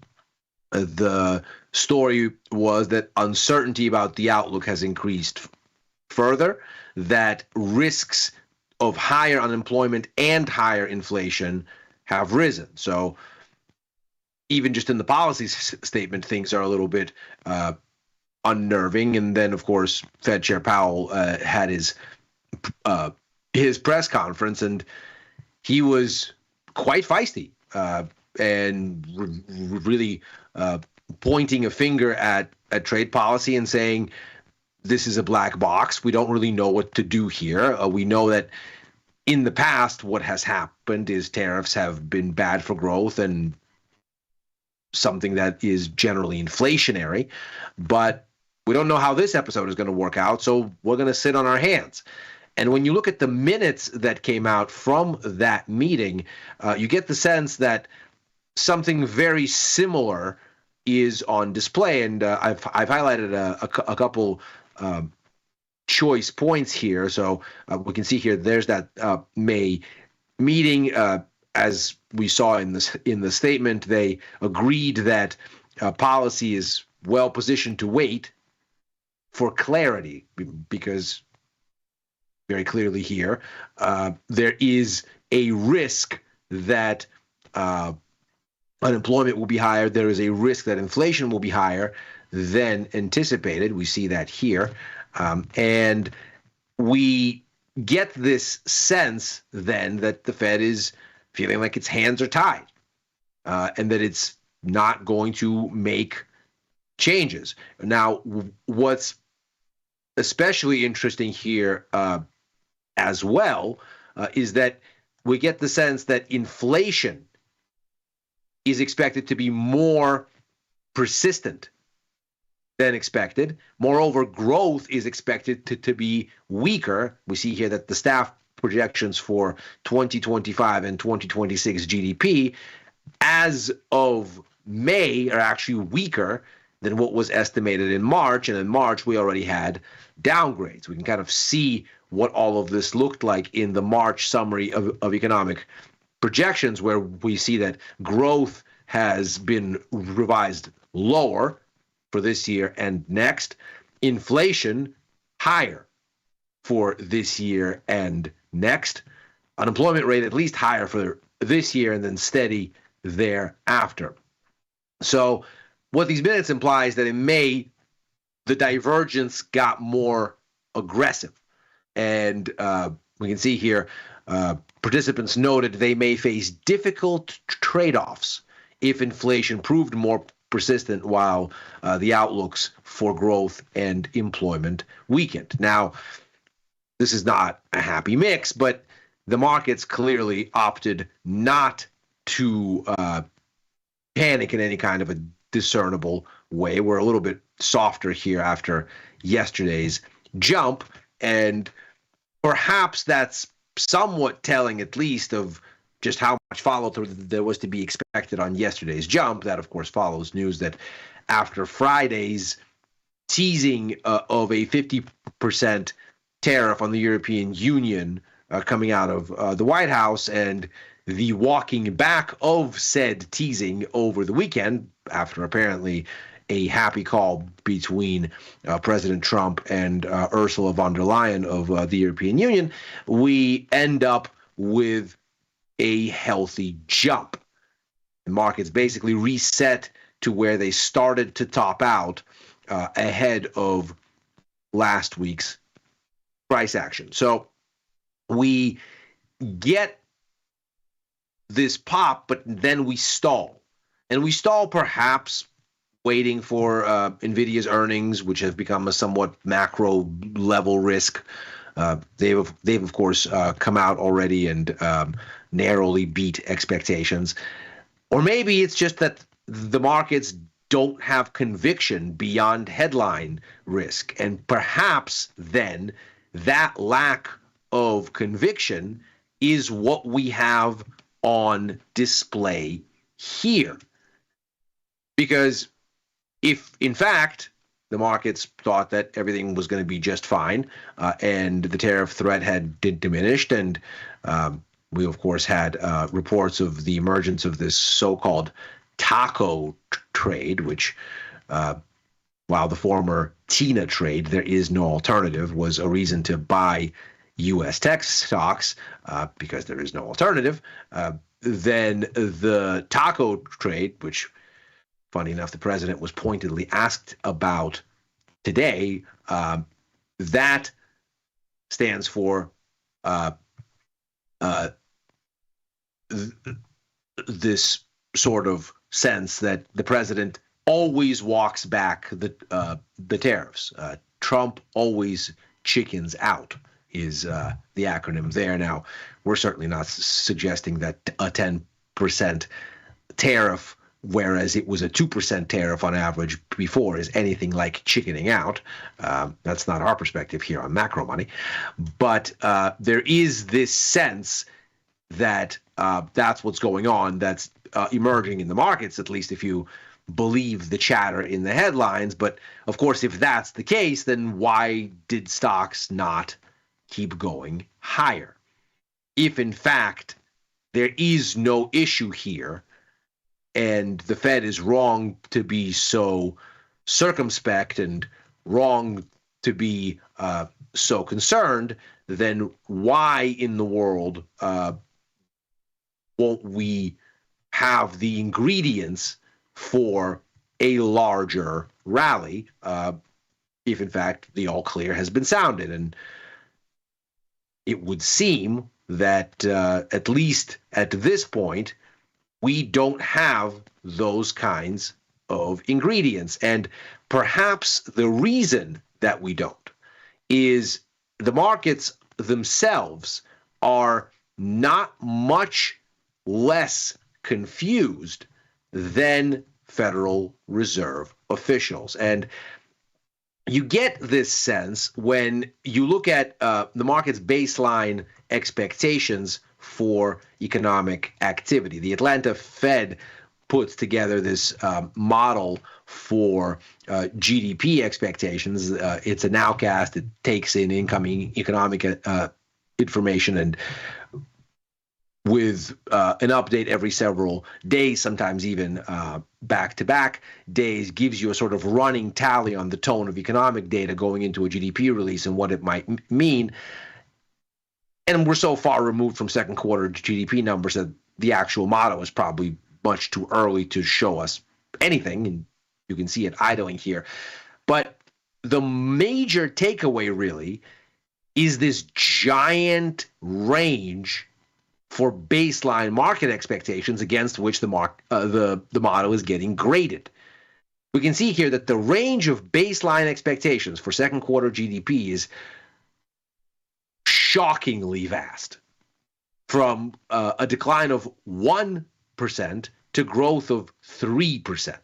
the story was that uncertainty about the outlook has increased further, that risks of higher unemployment and higher inflation have risen. So even just in the policy statement, things are a little bit unnerving. And then, of course, Fed Chair Powell had his press conference, and he was quite feisty and really pointing a finger at trade policy and saying, this is a black box. We don't really know what to do here. We know that in the past, what has happened is tariffs have been bad for growth and something that is generally inflationary, but we don't know how this episode is going to work out, so we're going to sit on our hands. And when you look at the minutes that came out from that meeting, you get the sense that something very similar is on display. And I've highlighted a couple choice points here. So we can see here, there's that May meeting. As we saw in the statement, they agreed that policy is well positioned to wait for clarity, because very clearly here, there is a risk that unemployment will be higher. There is a risk that inflation will be higher than anticipated. We see that here. And we get this sense then that the Fed is feeling like its hands are tied and that it's not going to make changes. Now, what's especially interesting here as well is that we get the sense that inflation is expected to be more persistent than expected. Moreover, growth is expected to be weaker. We see here that the staff projections for 2025 and 2026 GDP as of May are actually weaker than what was estimated in March. And in March, we already had downgrades. We can kind of see what all of this looked like in the March summary of economic projections, where we see that growth has been revised lower for this year and next, inflation higher for this year and next, unemployment rate at least higher for this year and then steady thereafter. So what these minutes imply is that in May, the divergence got more aggressive. And we can see here, participants noted they may face difficult trade-offs if inflation proved more persistent while the outlooks for growth and employment weakened. Now, this is not a happy mix, but the markets clearly opted not to panic in any kind of a discernible way. We're a little bit softer here after yesterday's jump, and perhaps that's somewhat telling, at least, of just how much follow-through there was to be expected on yesterday's jump. That, of course, follows news that after Friday's teasing of a 50% tariff on the European Union coming out of the White House and the walking back of said teasing over the weekend after apparently a happy call between President Trump and Ursula von der Leyen of the European Union, we end up with a healthy jump. The markets basically reset to where they started to top out ahead of last week's price action. So we get this pop, but then we stall. And we stall perhaps waiting for Nvidia's earnings, which have become a somewhat macro level risk. They've of course come out already and narrowly beat expectations. Or maybe it's just that the markets don't have conviction beyond headline risk. And perhaps then that lack of conviction is what we have on display here. Because if, in fact, the markets thought that everything was going to be just fine and the tariff threat had diminished, and we, of course, had reports of the emergence of this so-called taco trade, which, while the former Tina trade, there is no alternative, was a reason to buy U.S. tech stocks because there is no alternative. Then the taco trade, which, funny enough, the president was pointedly asked about today, that stands for this sort of sense that the president always walks back the tariffs. Trump always chickens out is the acronym there. Now, we're certainly not suggesting that a 10% tariff, whereas it was a 2% tariff on average before, is anything like chickening out. That's not our perspective here on macro money. But there is this sense that that's what's going on, that's emerging in the markets, at least if you believe the chatter in the headlines. But, of course, if that's the case, then why did stocks not keep going higher? If, in fact, there is no issue here, and the Fed is wrong to be so circumspect and wrong to be so concerned, then why in the world won't we have the ingredients for a larger rally if, in fact, the all clear has been sounded? And it would seem that at least at this point, we don't have those kinds of ingredients. And perhaps the reason that we don't is the markets themselves are not much less confused than Federal Reserve officials. And you get this sense when you look at the market's baseline expectations for economic activity. The Atlanta Fed puts together this model for GDP expectations. It's a nowcast. It takes in incoming economic information, and with an update every several days, sometimes even back-to-back days, gives you a sort of running tally on the tone of economic data going into a GDP release and what it might mean. And we're so far removed from second quarter GDP numbers that the actual model is probably much too early to show us anything, and you can see it idling here. But the major takeaway really is this giant range for baseline market expectations against which the model is getting graded. We can see here that the range of baseline expectations for second quarter GDP is shockingly vast, from a decline of 1% to growth of 3%.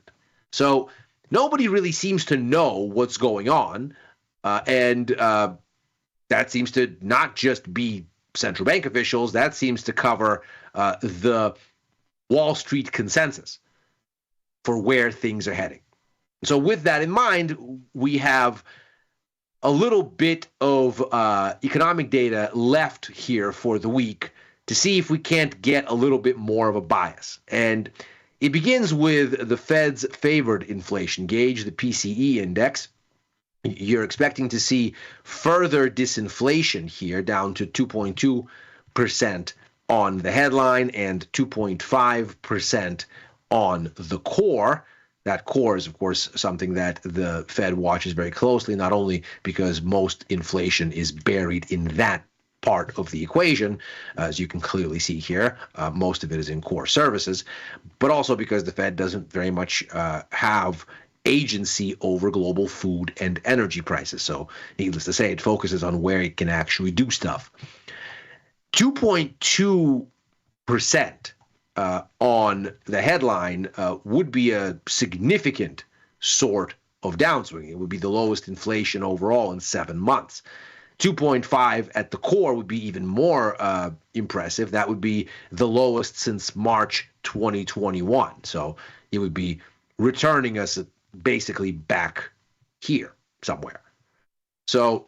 So nobody really seems to know what's going on, and that seems to not just be central bank officials, that seems to cover the Wall Street consensus for where things are heading. So with that in mind, we have a little bit of economic data left here for the week to see if we can't get a little bit more of a bias. And It begins with the Fed's favored inflation gauge, the PCE index. You're expecting to see further disinflation here, down to 2.2% on the headline and 2.5% on the core. That core is, of course, something that the Fed watches very closely, not only because most inflation is buried in that part of the equation, as you can clearly see here, most of it is in core services, but also because the Fed doesn't very much have agency over global food and energy prices. So needless to say, it focuses on where it can actually do stuff. 2.2% on the headline would be a significant sort of downswing. It would be the lowest inflation overall in 7 months. 2.5 at the core would be even more impressive. That would be the lowest since March 2021. So it would be returning us basically back here somewhere. So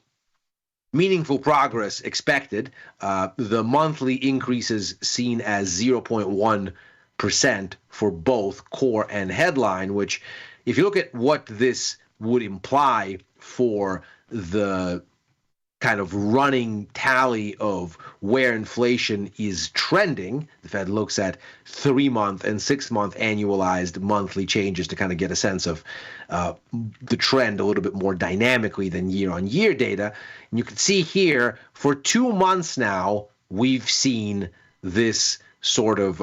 meaningful progress expected. The monthly increases seen as 0.1% for both core and headline, which if you look at what this would imply for the kind of running tally of where inflation is trending, the Fed looks at 3-month and 6-month annualized monthly changes to kind of get a sense of the trend a little bit more dynamically than year-on-year data. And you can see here, for 2 months now, we've seen this sort of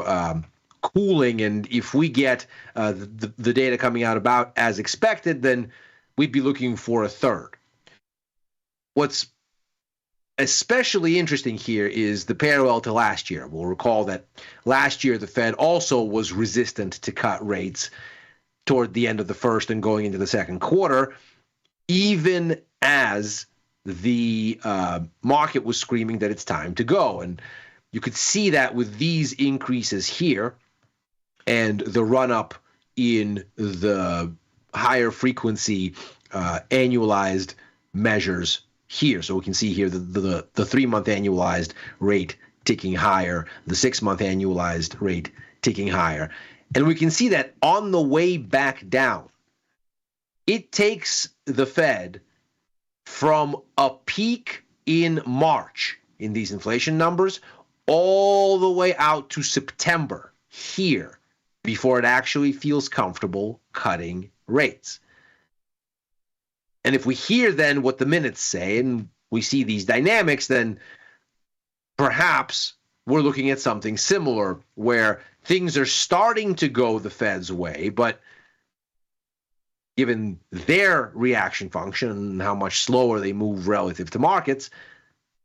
cooling. And if we get the data coming out about as expected, then we'd be looking for a third. What's especially interesting here is the parallel to last year. We'll recall that last year the Fed also was resistant to cut rates toward the end of the first and going into the second quarter, even as the market was screaming that it's time to go. And you could see that with these increases here and the run-up in the higher frequency annualized measures here. So we can see here the 3-month annualized rate ticking higher, the 6-month annualized rate ticking higher. And we can see that on the way back down, it takes the Fed from a peak in March in these inflation numbers all the way out to September here before it actually feels comfortable cutting rates. And if we hear then what the minutes say and we see these dynamics, then perhaps we're looking at something similar where things are starting to go the Fed's way, but given their reaction function and how much slower they move relative to markets,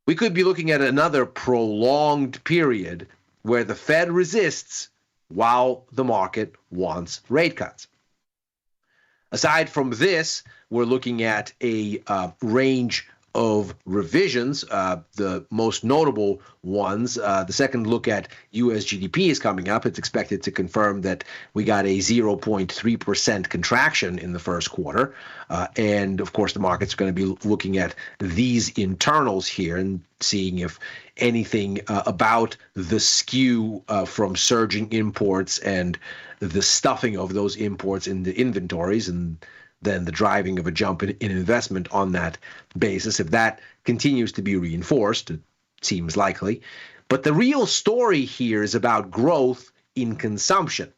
we could be looking at another prolonged period where the Fed resists while the market wants rate cuts. Aside from this, we're looking at a range of revisions, the most notable ones. The second look at U.S. GDP is coming up. It's expected to confirm that we got a 0.3% contraction in the first quarter. And, of course, the market's going to be looking at these internals here and seeing if anything about the skew from surging imports and the stuffing of those imports in the inventories and then the driving of a jump in investment on that basis. If that continues to be reinforced, it seems likely. But the real story here is about growth in consumption.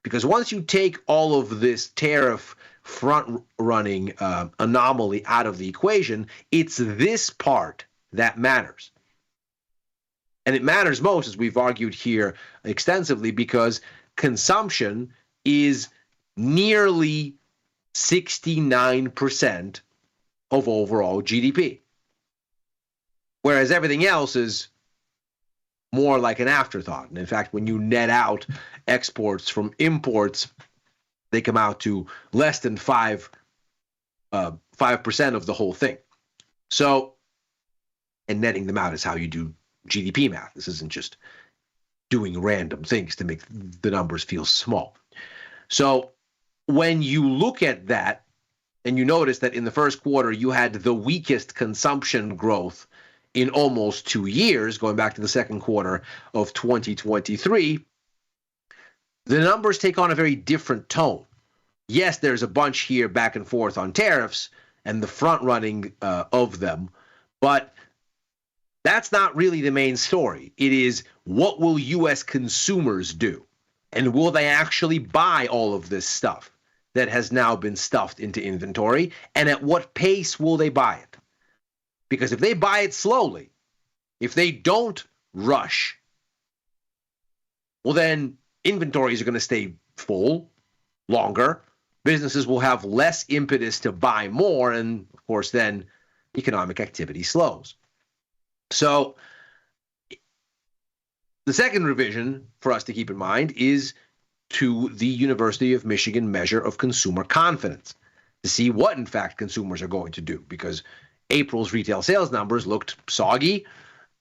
Because once you take all of this tariff front-running anomaly out of the equation, it's this part that matters. And it matters most, as we've argued here extensively, because consumption is nearly 69% of overall GDP, whereas everything else is more like an afterthought. And in fact, when you net out exports from imports, they come out to less than 5% of the whole thing. So, and netting them out is how you do GDP math. This isn't just doing random things to make the numbers feel small. So when you look at that and you notice that in the first quarter you had the weakest consumption growth in almost 2 years, going back to the second quarter of 2023, the numbers take on a very different tone. Yes, there's a bunch here back and forth on tariffs and the front running of them, but that's not really the main story. It is, what will U.S. consumers do? And will they actually buy all of this stuff that has now been stuffed into inventory? And at what pace will they buy it? Because if they buy it slowly, if they don't rush, well, then inventories are going to stay full longer. Businesses will have less impetus to buy more. And of course, then economic activity slows. So the second revision for us to keep in mind is to the University of Michigan measure of consumer confidence to see what, in fact, consumers are going to do, because April's retail sales numbers looked soggy,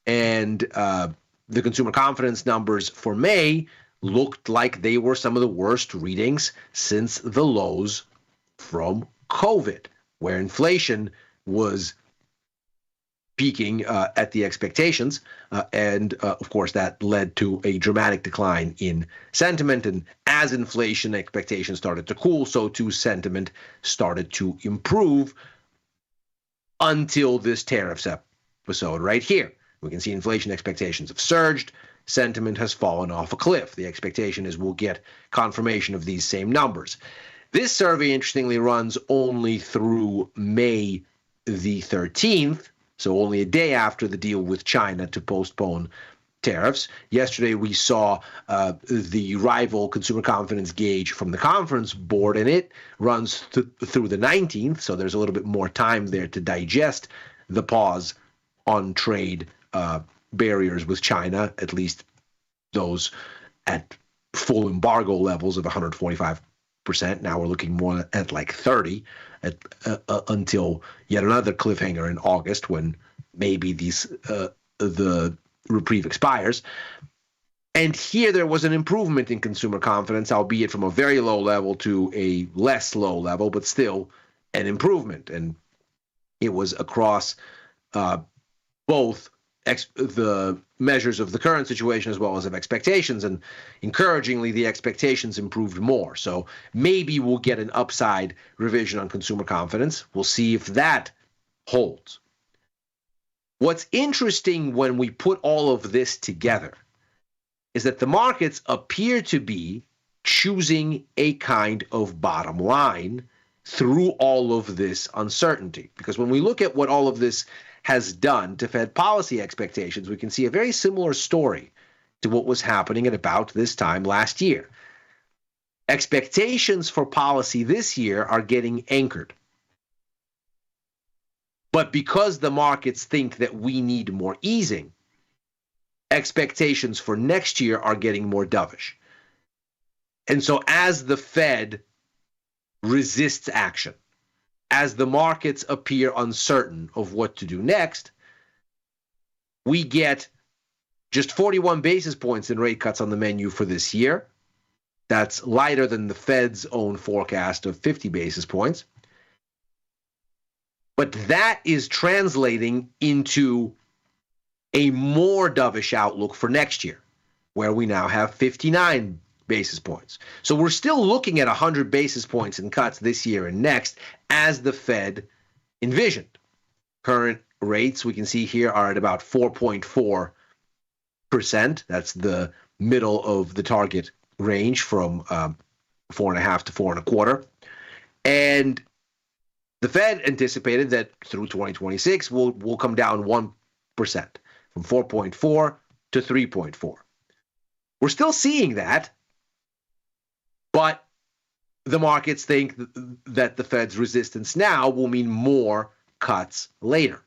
and the consumer confidence numbers for May looked like they were some of the worst readings since the lows from COVID, where inflation was peaking at the expectations. And of course, that led to a dramatic decline in sentiment. And as inflation expectations started to cool, so too sentiment started to improve until this tariffs episode right here. We can see inflation expectations have surged. Sentiment has fallen off a cliff. The expectation is we'll get confirmation of these same numbers. This survey, interestingly, runs only through May the 13th, so only a day after the deal with China to postpone tariffs. Yesterday, we saw the rival consumer confidence gauge from the conference board, and it runs through the 19th, so there's a little bit more time there to digest the pause on trade barriers with China, at least those at full embargo levels of 145%. Now we're looking more at like 30 until yet another cliffhanger in August, when maybe the reprieve expires. And here there was an improvement in consumer confidence, albeit from a very low level to a less low level, but still an improvement. And it was across both the measures of the current situation as well as of expectations, and encouragingly, the expectations improved more. So maybe we'll get an upside revision on consumer confidence. We'll see if that holds. What's interesting when we put all of this together is that the markets appear to be choosing a kind of bottom line through all of this uncertainty. Because when we look at what all of this has done to Fed policy expectations, we can see a very similar story to what was happening at about this time last year. Expectations for policy this year are getting anchored. But because the markets think that we need more easing, expectations for next year are getting more dovish. And so as the Fed resists action, as the markets appear uncertain of what to do next, we get just 41 basis points in rate cuts on the menu for this year. That's lighter than the Fed's own forecast of 50 basis points. But that is translating into a more dovish outlook for next year, where we now have 59 basis points. So we're still looking at 100 basis points in cuts this year and next, as the Fed envisioned. Current rates, we can see here, are at about 4.4%. That's the middle of the target range from 4.5 to 4.25. And the Fed anticipated that through 2026 we'll come down 1%, from 4.4 to 3.4. We're still seeing that, but the markets think that the Fed's resistance now will mean more cuts later.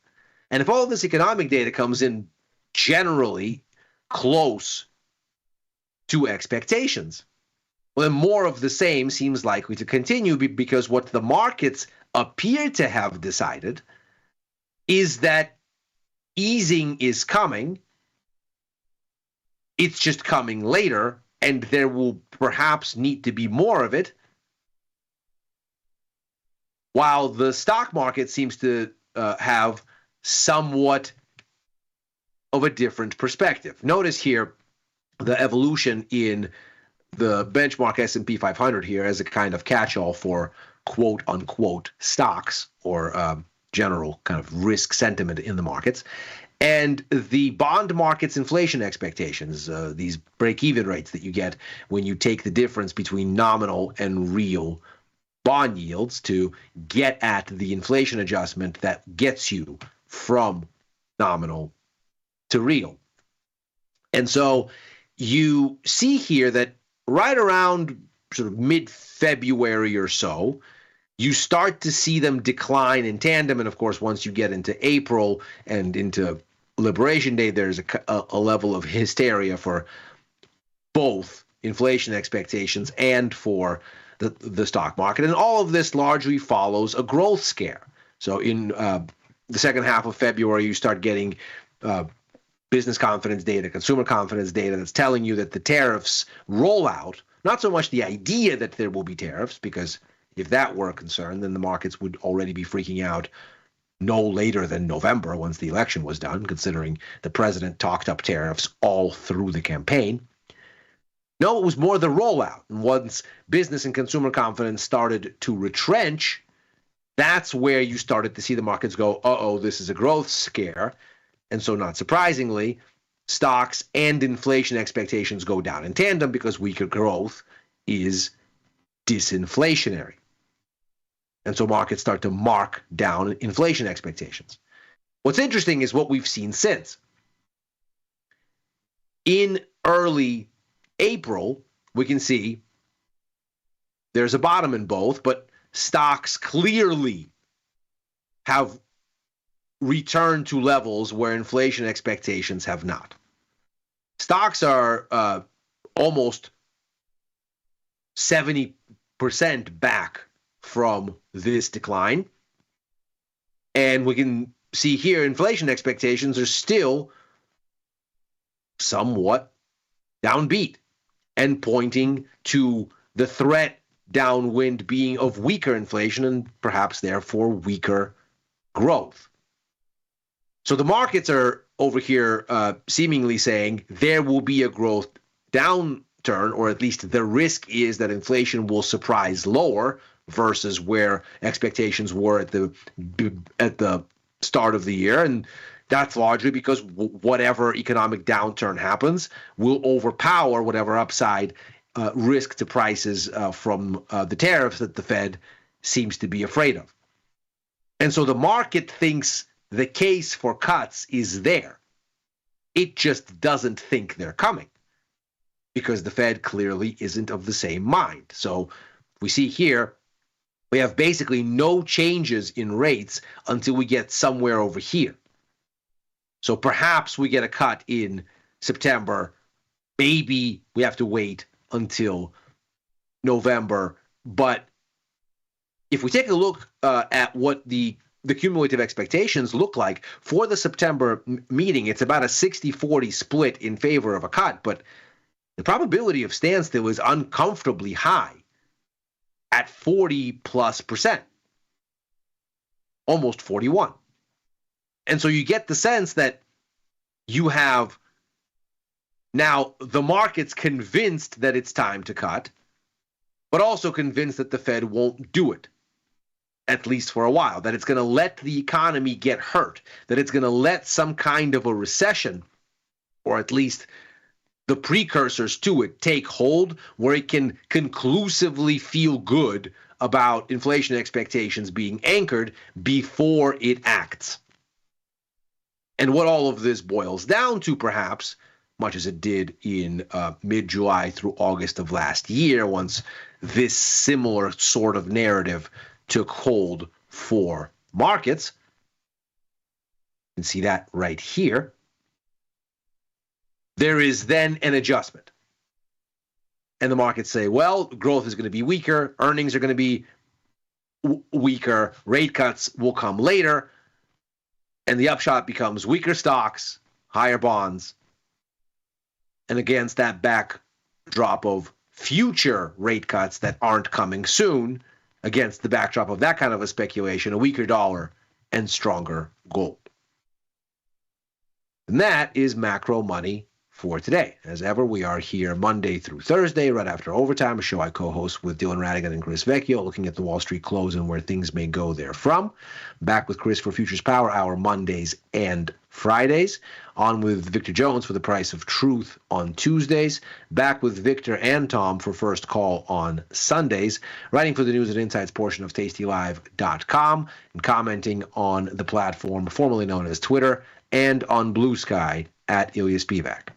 And if all of this economic data comes in generally close to expectations, well, then more of the same seems likely to continue, because what the markets appear to have decided is that easing is coming. It's just coming later, and there will perhaps need to be more of it, while the stock market seems to have somewhat of a different perspective. Notice here the evolution in the benchmark S&P 500 here as a kind of catch-all for quote unquote stocks or general kind of risk sentiment in the markets. And the bond market's inflation expectations, these break-even rates that you get when you take the difference between nominal and real bond yields to get at the inflation adjustment that gets you from nominal to real. And so you see here that right around sort of mid-February or so, you start to see them decline in tandem. And of course, once you get into April and into Liberation Day, there's a level of hysteria for both inflation expectations and for the stock market. And all of this largely follows a growth scare. So in the second half of February, you start getting business confidence data, consumer confidence data that's telling you that the tariffs roll out. Not so much the idea that there will be tariffs, because if that were a concern, then the markets would already be freaking out no later than November, once the election was done, considering the president talked up tariffs all through the campaign. No, it was more the rollout. And once business and consumer confidence started to retrench, that's where you started to see the markets go, uh-oh, this is a growth scare. And so not surprisingly, stocks and inflation expectations go down in tandem because weaker growth is disinflationary. And so markets start to mark down inflation expectations. What's interesting is what we've seen since. In early April, we can see there's a bottom in both, but stocks clearly have returned to levels where inflation expectations have not. Stocks are almost 70% back from this decline. And we can see here inflation expectations are still somewhat downbeat and pointing to the threat downwind being of weaker inflation and perhaps therefore weaker growth. So the markets are over here seemingly saying there will be a growth downturn, or at least the risk is that inflation will surprise lower versus where expectations were at the start of the year. And that's largely because whatever economic downturn happens will overpower whatever upside risk to prices from the tariffs that the Fed seems to be afraid of. And so the market thinks the case for cuts is there. It just doesn't think they're coming because the Fed clearly isn't of the same mind. So we see here, we have basically no changes in rates until we get somewhere over here. So perhaps we get a cut in September. Maybe we have to wait until November. But if we take a look at what the cumulative expectations look like for the September meeting, it's about a 60-40 split in favor of a cut. But the probability of standstill is uncomfortably high at 40+%, almost 41. And so you get the sense that you have now the markets convinced that it's time to cut, but also convinced that the Fed won't do it, at least for a while, that it's going to let the economy get hurt, that it's going to let some kind of a recession, or at least the precursors to it, take hold where it can conclusively feel good about inflation expectations being anchored before it acts. And what all of this boils down to, perhaps, much as it did in mid-July through August of last year, once this similar sort of narrative took hold for markets. You can see that right here. There is then an adjustment. And the markets say, well, growth is going to be weaker, earnings are going to be weaker, rate cuts will come later, and the upshot becomes weaker stocks, higher bonds. And against that backdrop of future rate cuts that aren't coming soon, against the backdrop of that kind of a speculation, a weaker dollar and stronger gold. And that is macro money for today. As ever, we are here Monday through Thursday, right after overtime, a show I co-host with Dylan Radigan and Chris Vecchio, looking at the Wall Street close and where things may go therefrom. Back with Chris for Futures Power Hour Mondays and Fridays. On with Victor Jones for the Price of Truth on Tuesdays. Back with Victor and Tom for First Call on Sundays. Writing for the News and Insights portion of tastylive.com and commenting on the platform formerly known as Twitter and on Blue Sky at Ilya Spivak.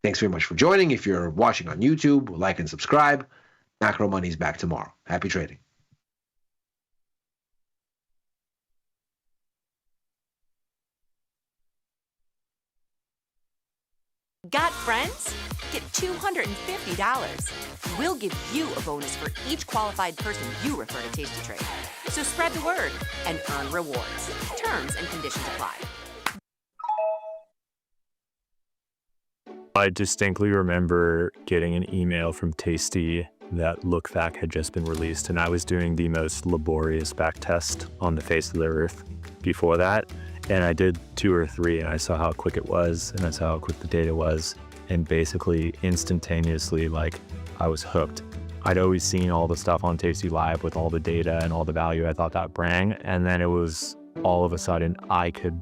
Thanks very much for joining. If you're watching on YouTube, like and subscribe. Macro Money's back tomorrow. Happy trading. Got friends? Get $250. We'll give you a bonus for each qualified person you refer to Tasty Trade. So spread the word and earn rewards. Terms and conditions apply. I distinctly remember getting an email from Tasty that Lookback had just been released, and I was doing the most laborious back test on the face of the earth before that. And I did 2 or 3, and I saw how quick it was, and I saw how quick the data was, and basically instantaneously, like, I was hooked. I'd always seen all the stuff on Tasty Live with all the data and all the value I thought that bring, and then it was all of a sudden I could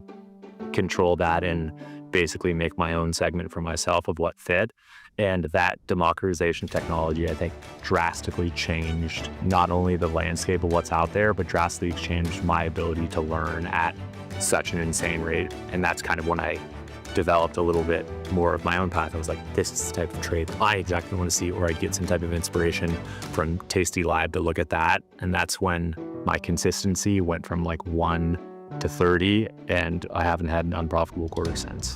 control that and basically make my own segment for myself of what fit. And that democratization technology, I think, drastically changed not only the landscape of what's out there, but drastically changed my ability to learn at such an insane rate. And that's kind of when I developed a little bit more of my own path. I was like, this is the type of trade I exactly want to see, or I'd get some type of inspiration from Tasty Live to look at that. And that's when my consistency went from like 1 to 30, and I haven't had an unprofitable quarter since.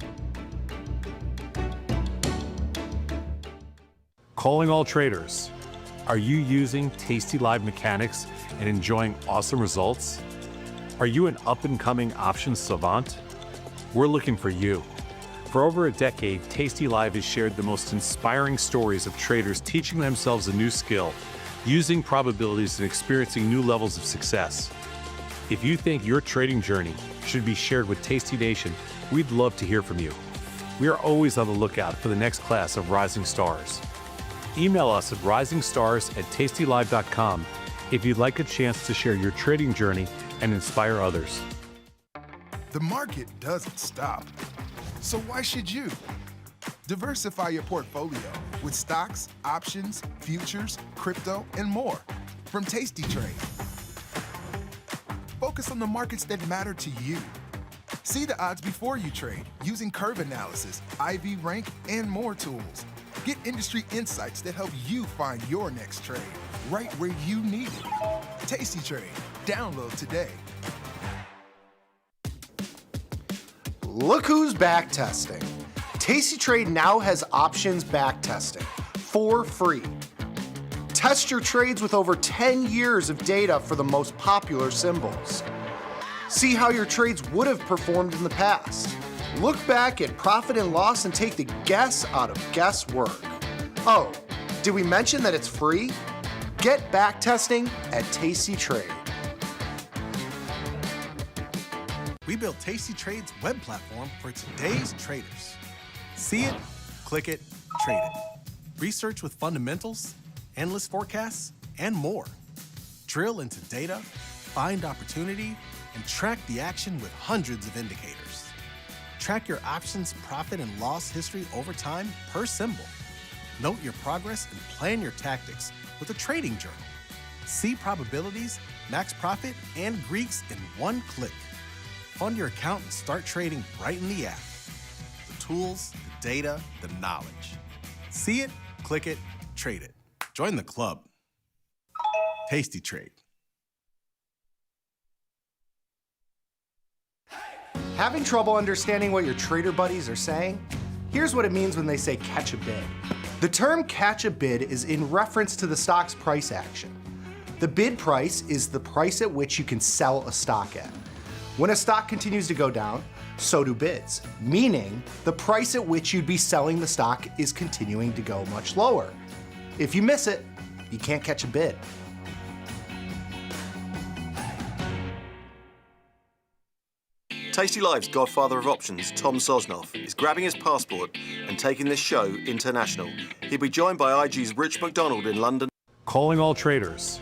Calling all traders. Are you using Tasty Live mechanics and enjoying awesome results? Are you an up-and-coming options savant? We're looking for you. For over a decade, Tasty Live has shared the most inspiring stories of traders teaching themselves a new skill, using probabilities and experiencing new levels of success. If you think your trading journey should be shared with Tasty Nation, we'd love to hear from you. We are always on the lookout for the next class of rising stars. Email us at risingstars@tastylive.com if you'd like a chance to share your trading journey and inspire others. The market doesn't stop. So why should you? Diversify your portfolio with stocks, options, futures, crypto, and more from Tasty Trade. Focus on the markets that matter to you. See the odds before you trade using curve analysis, IV rank, and more tools. Get industry insights that help you find your next trade right where you need it. Tasty Trade. Download today. Look who's back testing. Tasty Trade now has options back testing for free. Test your trades with over 10 years of data for the most popular symbols. See how your trades would have performed in the past. Look back at profit and loss and take the guess out of guesswork. Oh, did we mention that it's free? Get back testing at Tasty Trade. We built Tasty Trade's web platform for today's traders. See it, click it, trade it. Research with fundamentals, endless forecasts, and more. Drill into data, find opportunity, and track the action with hundreds of indicators. Track your options, profit, and loss history over time per symbol. Note your progress and plan your tactics with a trading journal. See probabilities, max profit, and Greeks in one click. Fund your account and start trading right in the app. The tools, the data, the knowledge. See it, click it, trade it. Join the club. Tasty Trade. Having trouble understanding what your trader buddies are saying? Here's what it means when they say catch a bid. The term catch a bid is in reference to the stock's price action. The bid price is the price at which you can sell a stock at. When a stock continues to go down, so do bids, meaning the price at which you'd be selling the stock is continuing to go much lower. If you miss it, you can't catch a bid. tastylive's godfather of options, Tom Sosnoff, is grabbing his passport and taking this show international. He'll be joined by IG's Rich McDonald in London. Calling all traders.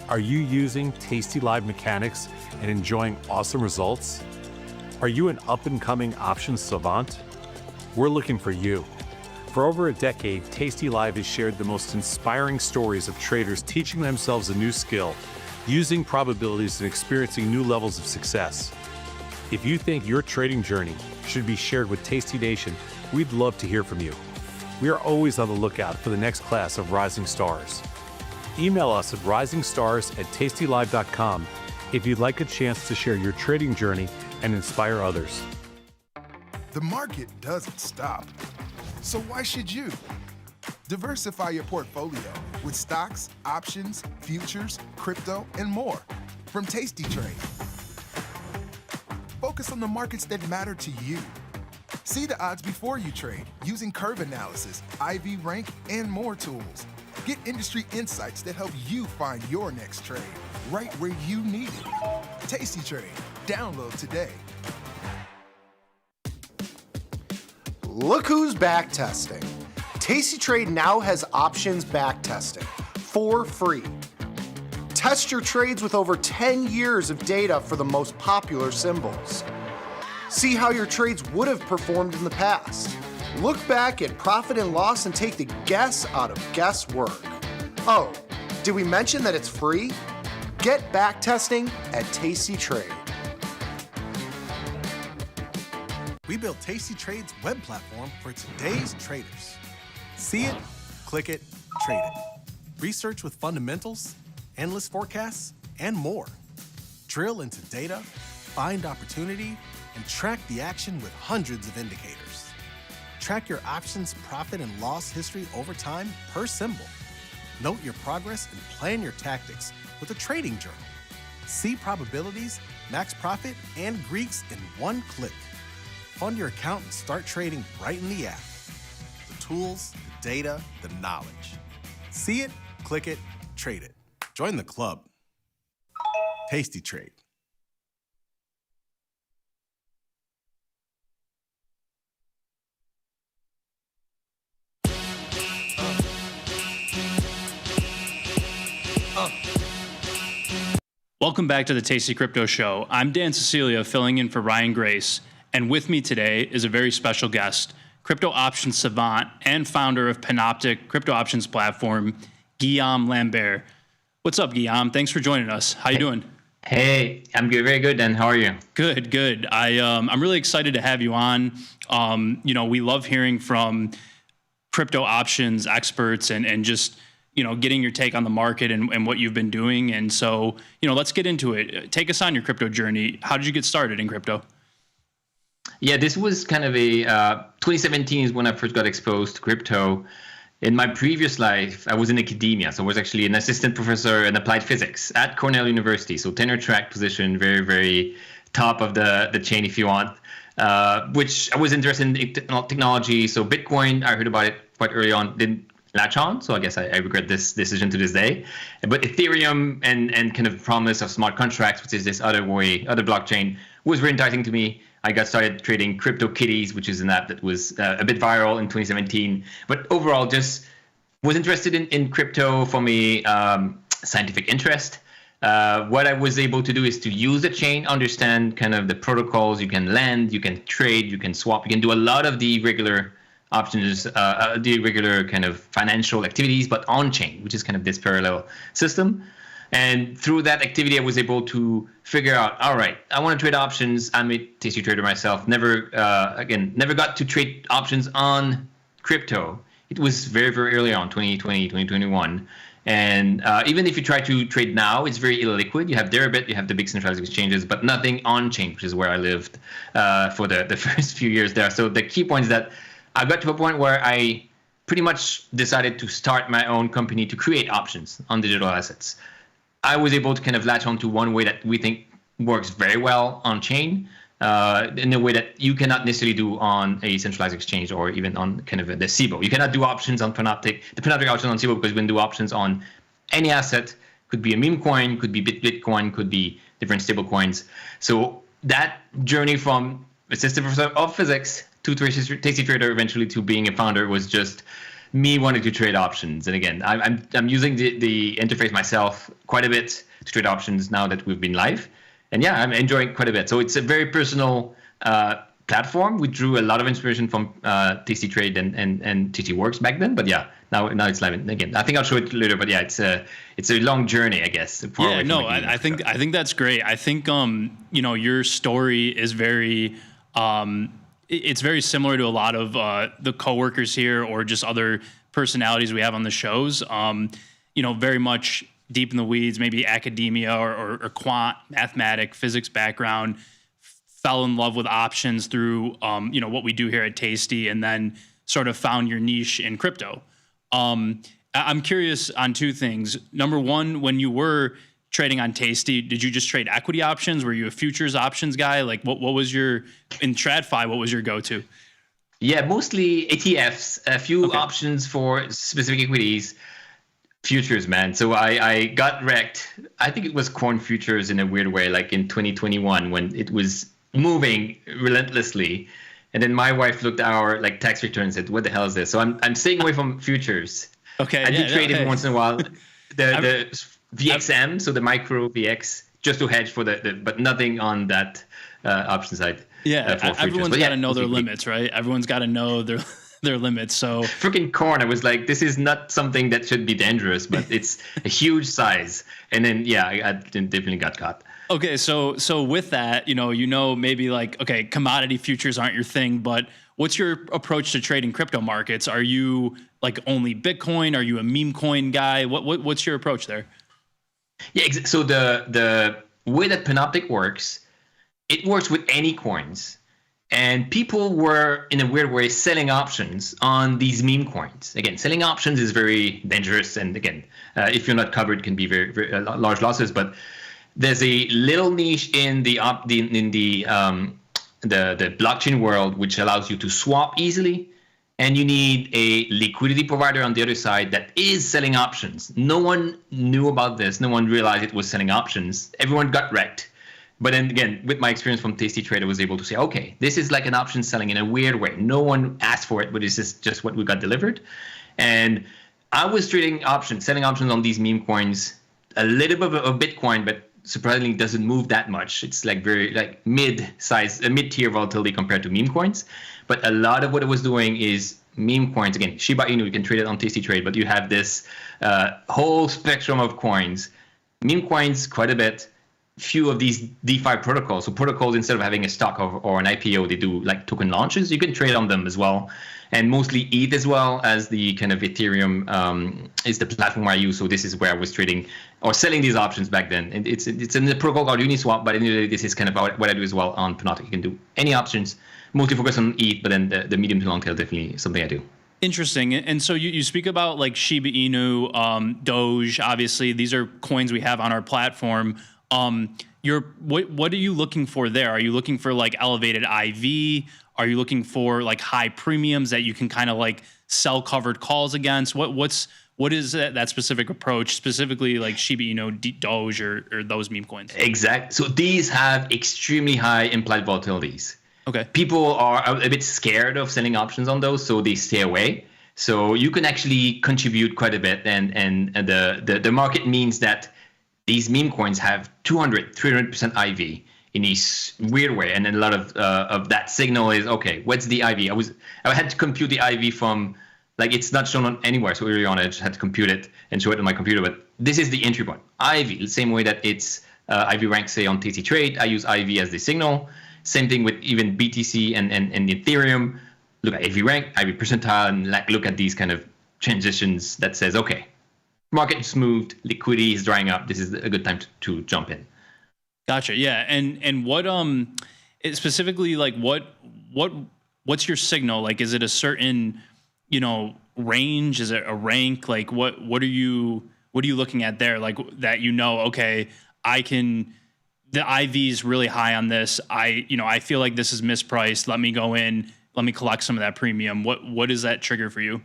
Are you using tastylive mechanics and enjoying awesome results? Are you an up-and-coming options savant? We're looking for you. For over a decade, tastylive has shared the most inspiring stories of traders teaching themselves a new skill, using probabilities and experiencing new levels of success. If you think your trading journey should be shared with Tasty Nation, we'd love to hear from you. We are always on the lookout for the next class of rising stars. Email us at risingstars@tastylive.com if you'd like a chance to share your trading journey and inspire others. The market doesn't stop. So why should you? Diversify your portfolio with stocks, options, futures, crypto, and more from Tasty Trade. Focus on the markets that matter to you. See the odds before you trade using curve analysis, IV rank, and more tools. Get industry insights that help you find your next trade right where you need it. Tasty Trade. Download today. Look who's back testing. Tasty Trade now has options back testing for free. Test your trades with over 10 years of data for the most popular symbols. See how your trades would have performed in the past. Look back at profit and loss and take the guess out of guesswork. Oh, did we mention that it's free? Get back testing at Tasty Trade. We built Tasty Trade's web platform for today's traders. See it, click it, trade it. Research with fundamentals, endless forecasts, and more. Drill into data, find opportunity, and track the action with hundreds of indicators. Track your options profit and loss history over time per symbol. Note your progress and plan your tactics with a trading journal. See probabilities, max profit, and Greeks in one click. Fund your account and start trading right in the app. The tools, the data, the knowledge. See it, click it, trade it. Join the club. Tasty Trade. Welcome back to the Tasty Crypto Show. I'm Dan Cecilia, filling in for Ryan Grace, and with me today is a very special guest, crypto options savant and founder of Panoptic crypto options platform, Guillaume Lambert. What's up, Guillaume? Thanks for joining us. How you doing? Hey, I'm good, very good. Dan, how are you? Good, good. I'm really excited to have you on. We love hearing from crypto options experts and just getting your take on the market and what you've been doing. And so, let's get into it. Take us on your crypto journey. How did you get started in crypto? Yeah, this was kind of a 2017 is when I first got exposed to crypto. In my previous life, I was in academia. So I was actually an assistant professor in applied physics at Cornell University. So tenure track position, very, very top of the chain, if you want, which I was interested in technology. So Bitcoin, I heard about it quite early on, didn't latch on. So I guess I regret this decision to this day. But Ethereum and kind of promise of smart contracts, which is this other blockchain, was very enticing to me. I got started trading CryptoKitties, which is an app that was a bit viral in 2017. But overall, just was interested in crypto from a scientific interest. What I was able to do is to use the chain, understand kind of the protocols. You can lend, you can trade, you can swap, you can do a lot of the regular options, the regular kind of financial activities, but on chain, which is kind of this parallel system. And through that activity, I was able to figure out, all right, I want to trade options. I'm a tasty trader myself. Never got to trade options on crypto. It was very, very early on, 2020, 2021. And even if you try to trade now, it's very illiquid. You have Deribit, you have the big centralized exchanges, but nothing on chain, which is where I lived for the first few years there. So the key point is that I got to a point where I pretty much decided to start my own company to create options on digital assets. I was able to kind of latch onto one way that we think works very well on chain, in a way that you cannot necessarily do on a centralized exchange or even on kind of the CBOE. You cannot do options on Panoptic, the Panoptic options on CBOE, because you can do options on any asset. Could be a meme coin, could be Bitcoin, could be different stable coins. So that journey from assistant professor of physics to tasty trader, eventually to being a founder, was just me wanting to trade options. And again, I'm using the interface myself quite a bit to trade options now that we've been live. And yeah, I'm enjoying quite a bit. So it's a very personal platform. We drew a lot of inspiration from Tasty Trade and TT Works back then. But yeah, now it's live. And again, I think I'll show it later. But yeah, it's a long journey, I guess. Yeah, no, I think that's great. I think your story is very it's very similar to a lot of the coworkers here or just other personalities we have on the shows. Very much deep in the weeds, maybe academia or quant, mathematics, physics background, fell in love with options through what we do here at Tasty, and then sort of found your niche in crypto. I'm curious on two things. Number one, when you were trading on Tasty, did you just trade equity options? Were you a futures options guy? Like what was your, in TradFi, what was your go-to? Yeah, mostly ETFs, a few options for specific equities, futures, man. So I got wrecked. I think it was corn futures in a weird way, like in 2021 when it was moving relentlessly. And then my wife looked at our tax return and said, what the hell is this? So I'm staying away from futures. Okay. I do trade every once in a while. The VXM, so the micro VX, just to hedge for but nothing on that option side. Yeah, everyone's got to know their limits, right? Everyone's got to know their limits. So freaking corn, I was like, this is not something that should be dangerous, but it's a huge size. And then I definitely got caught. Okay, so with that, maybe commodity futures aren't your thing, but what's your approach to trading crypto markets? Are you only Bitcoin? Are you a meme coin guy? What's your approach there? Yeah, so the way that Panoptic works, it works with any coins. And people were, in a weird way, selling options on these meme coins. Again, selling options is very dangerous. And again, if you're not covered, it can be very, very large losses. But there's a little niche in the blockchain world which allows you to swap easily. And you need a liquidity provider on the other side that is selling options. No one knew about this. No one realized it was selling options. Everyone got wrecked. But then again, with my experience from Tasty Trade, I was able to say, okay, this is like an option selling in a weird way. No one asked for it, but this is just what we got delivered. And I was trading options, selling options on these meme coins, a little bit of Bitcoin, but surprisingly doesn't move that much. It's very mid-tier volatility compared to meme coins. But a lot of what I was doing is meme coins. Again, Shiba Inu, you can trade it on Tasty Trade, but you have this whole spectrum of coins. Meme coins, quite a bit. Few of these DeFi protocols. So protocols, instead of having a stock or an IPO, they do token launches. You can trade on them as well. And mostly ETH as well as the kind of Ethereum is the platform I use. So this is where I was trading or selling these options back then. And it's in the protocol called Uniswap, but anyway, this is kind of what I do as well on Panoptic. You can do any options, mostly focus on ETH, but then the medium to long tail definitely something I do. Interesting. And so you speak about Shiba Inu, Doge, obviously these are coins we have on our platform. What are you looking for there? Are you looking for elevated IV? Are you looking for high premiums that you can kind of sell covered calls against? What is that specific approach, specifically Shiba Inu, Doge, or those meme coins? Exactly. So these have extremely high implied volatilities. Okay. People are a bit scared of selling options on those, so they stay away. So you can actually contribute quite a bit, and the market means that these meme coins have 200, 300% IV in this weird way, and then a lot of that signal is okay. What's the IV? I had to compute the IV from it's not shown on anywhere, so early on I just had to compute it and show it on my computer. But this is the entry point. IV, the same way that it's IV rank, say on Tasty Trade, I use IV as the signal. Same thing with even BTC and Ethereum. Look at IV rank, IV percentile, and look at these kind of transitions that says okay. Market is moved, liquidity is drying up. This is a good time to jump in. Gotcha. Yeah. And what specifically what's your signal? Is it a certain range? Is it a rank? What are you looking at there? That okay, the IV is really high on this. I feel like this is mispriced. Let me go in. Let me collect some of that premium. What is that trigger for you?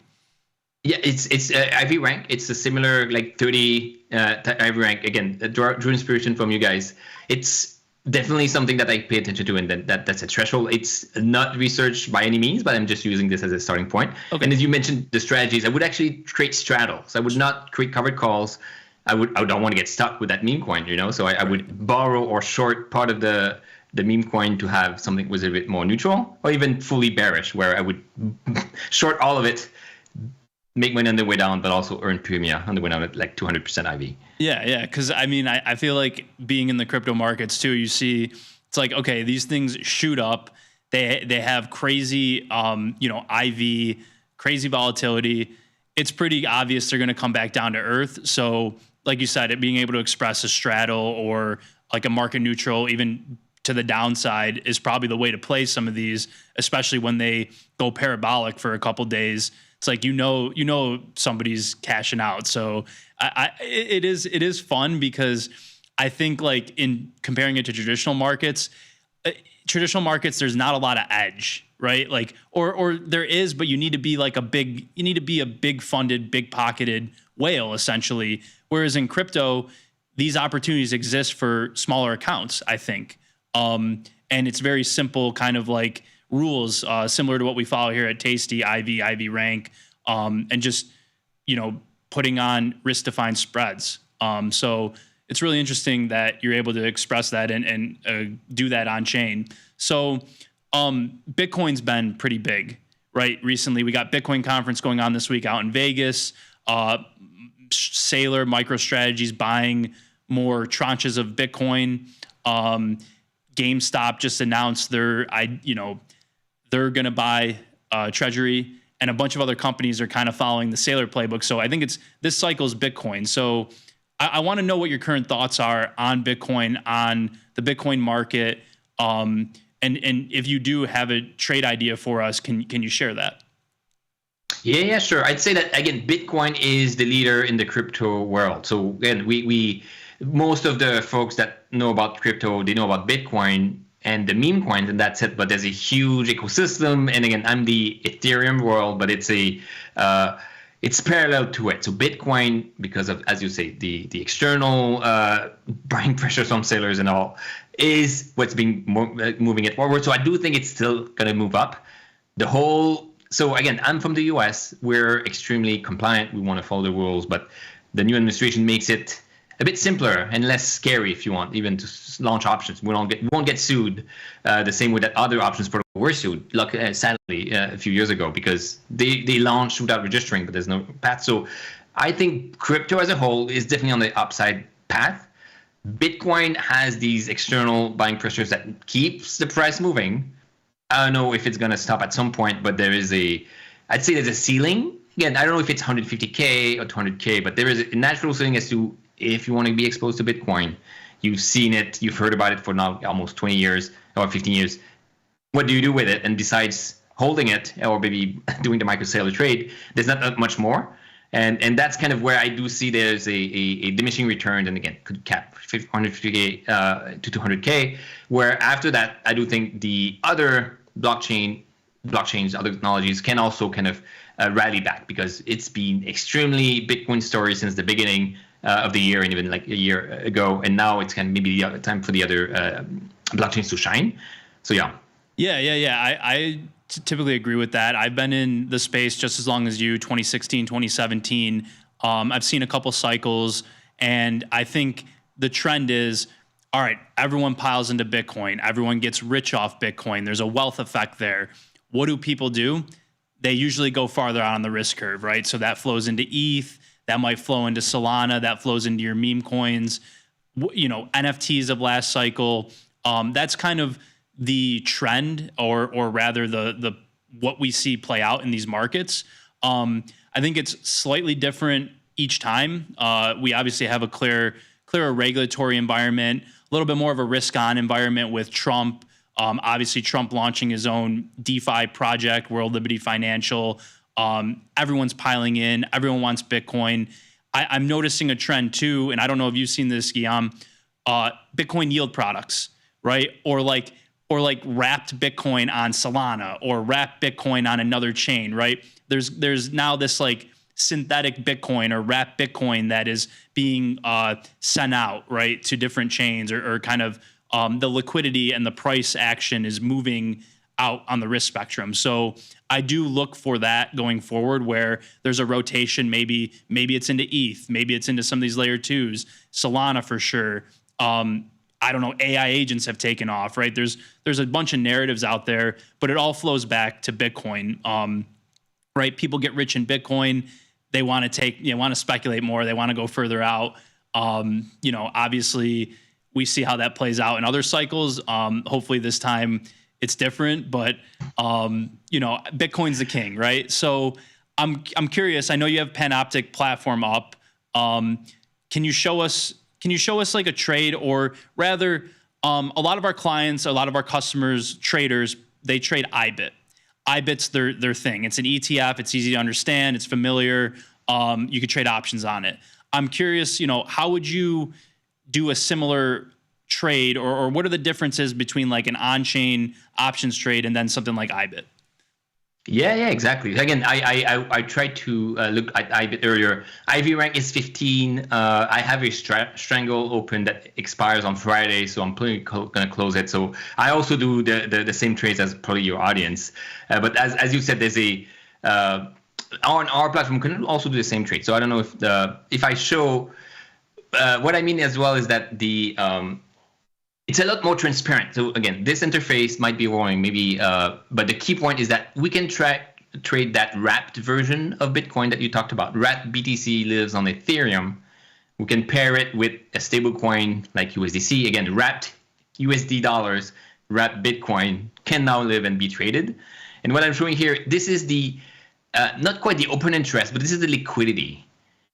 Yeah, it's IV rank. It's a similar 30 IV rank. Again, drew inspiration from you guys. It's definitely something that I pay attention to, and that's a threshold. It's not research by any means, but I'm just using this as a starting point. Okay. And as you mentioned, the strategies, I would actually create straddles. I would not create covered calls. I don't want to get stuck with that meme coin, so I would borrow or short part of the meme coin to have something was a bit more neutral, or even fully bearish, where I would short all of it, make money on the way down, but also earn premia on the way down at like 200% IV. Yeah. Because I feel like being in the crypto markets too, you see, it's like, okay, these things shoot up. They have crazy, IV, crazy volatility. It's pretty obvious they're going to come back down to earth. So, like you said, it being able to express a straddle or like a market neutral, even to the downside, is probably the way to play some of these, especially when they go parabolic for a couple days. It's like somebody's cashing out. So it is fun, because I think, like, in comparing it to traditional markets, there's not a lot of edge, right? Like, or there is, but you need to be like a big funded, big pocketed whale, essentially. Whereas in crypto, these opportunities exist for smaller accounts, I think. And it's very simple, kind of like rules, similar to what we follow here at Tasty, IV rank, and just, putting on risk-defined spreads. So it's really interesting that you're able to express that and do that on chain. So Bitcoin's been pretty big, right? Recently, we got Bitcoin conference going on this week out in Vegas. Sailor MicroStrategy's buying more tranches of Bitcoin. GameStop just announced they're going to buy Treasury, and a bunch of other companies are kind of following the Sailor playbook. So I think this cycle's Bitcoin. So I want to know what your current thoughts are on Bitcoin, on the Bitcoin market, and if you do have a trade idea for us, can you share that? Yeah, sure. I'd say that, again, Bitcoin is the leader in the crypto world. So again, we most of the folks that know about crypto, they know about Bitcoin and the meme coins, and that's it. But there's a huge ecosystem. And again, I'm the Ethereum world, but it's parallel to it. So Bitcoin, because of, as you say, the external buying pressures from sellers and all, is what's been moving it forward. So I do think it's still going to move up. So again, I'm from the US. We're extremely compliant. We want to follow the rules, but the new administration makes it a bit simpler and less scary, if you want, even to launch options. We won't get sued the same way that other options protocols were sued, sadly, a few years ago, because they launched without registering, but there's no path. So I think crypto as a whole is definitely on the upside path. Bitcoin has these external buying pressures that keeps the price moving. I don't know if it's going to stop at some point, but I'd say there's a ceiling. Again, I don't know if it's 150K or 200K, but there is a natural ceiling as to if you want to be exposed to Bitcoin. You've seen it, you've heard about it for now almost 20 years or 15 years. What do you do with it? And besides holding it or maybe doing the micro sailor trade, there's not that much more. And that's kind of where I do see there's a diminishing return, and again, could cap 150K to 200K, where after that, I do think the other blockchains, other technologies can also kind of rally back, because it's been extremely Bitcoin story since the beginning of the year, and even like a year ago. And now it's kind of maybe the time for the other blockchains to shine. So yeah. I typically agree with that. I've been in the space just as long as you, 2016, 2017. I've seen a couple cycles, and I think the trend is, all right, everyone piles into Bitcoin. Everyone gets rich off Bitcoin. There's a wealth effect there. What do people do? They usually go farther out on the risk curve, right? So that flows into ETH. That might flow into Solana. That flows into your meme coins. NFTs of last cycle. That's kind of the trend, or rather the what we see play out in these markets. I think it's slightly different each time. We obviously have a clearer regulatory environment, a little bit more of a risk-on environment with Trump. Obviously, Trump launching his own DeFi project, World Liberty Financial. Everyone's piling in. Everyone wants Bitcoin. I'm noticing a trend too, and I don't know if you've seen this, Guillaume. Bitcoin yield products, right? Or like wrapped Bitcoin on Solana, or wrapped Bitcoin on another chain, right? There's now this like synthetic Bitcoin or wrapped Bitcoin that is being sent out, right, to different chains, or kind of the liquidity and the price action is moving out on the risk spectrum. So I do look for that going forward, where there's a rotation. Maybe it's into ETH, maybe it's into some of these layer 2s, Solana for sure. I don't know, AI agents have taken off, right? There's a bunch of narratives out there, but it all flows back to Bitcoin, right? People get rich in Bitcoin. They want to speculate more. They want to go further out. Obviously we see how that plays out in other cycles. Hopefully this time it's different, but Bitcoin's the king, right? So I'm curious. I know you have Panoptic platform up. Can you show us like a trade, or rather, a lot of our clients, a lot of our customers, traders, they trade IBIT. IBIT's their thing. It's an ETF. It's easy to understand. It's familiar. You could trade options on it. I'm curious, how would you do a similar trade, or what are the differences between like an on-chain options trade and then something like IBIT? Yeah, exactly. Again, I tried to look at IBIT earlier. IV rank is 15. I have a strangle open that expires on Friday, so I'm probably going to close it. So I also do the same trades as probably your audience. But as you said, there's on our platform can also do the same trade. So I don't know if I show what I mean as well is that it's a lot more transparent. So again, this interface might be wrong, maybe, but the key point is that we can trade that wrapped version of Bitcoin that you talked about. Wrapped BTC lives on Ethereum. We can pair it with a stable coin like USDC. Again, wrapped USD dollars, wrapped Bitcoin can now live and be traded. And what I'm showing here, this is the, not quite the open interest, but this is the liquidity.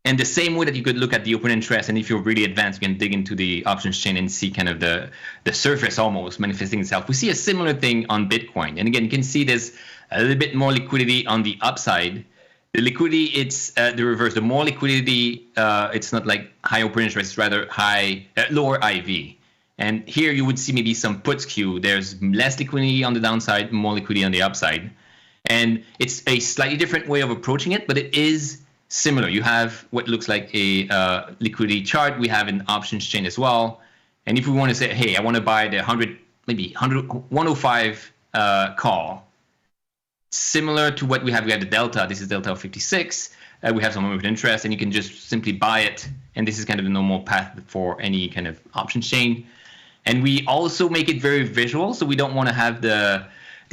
And the same way that you could look at the open interest, and if you're really advanced, you can dig into the options chain and see kind of the surface almost manifesting itself. We see a similar thing on Bitcoin. And again, you can see there's a little bit more liquidity on the upside. The liquidity, it's the reverse. The more liquidity, it's not like high open interest, it's rather lower IV. And here you would see maybe some put skew. There's less liquidity on the downside, more liquidity on the upside. And it's a slightly different way of approaching it, but it is similar. You have what looks like a liquidity chart. We have an options chain as well. And if we want to say, hey, I want to buy the 105 call, similar to what we have the delta. This is delta of 56. We have some open interest, and you can just simply buy it. And this is kind of the normal path for any kind of options chain. And we also make it very visual. So we don't want to have the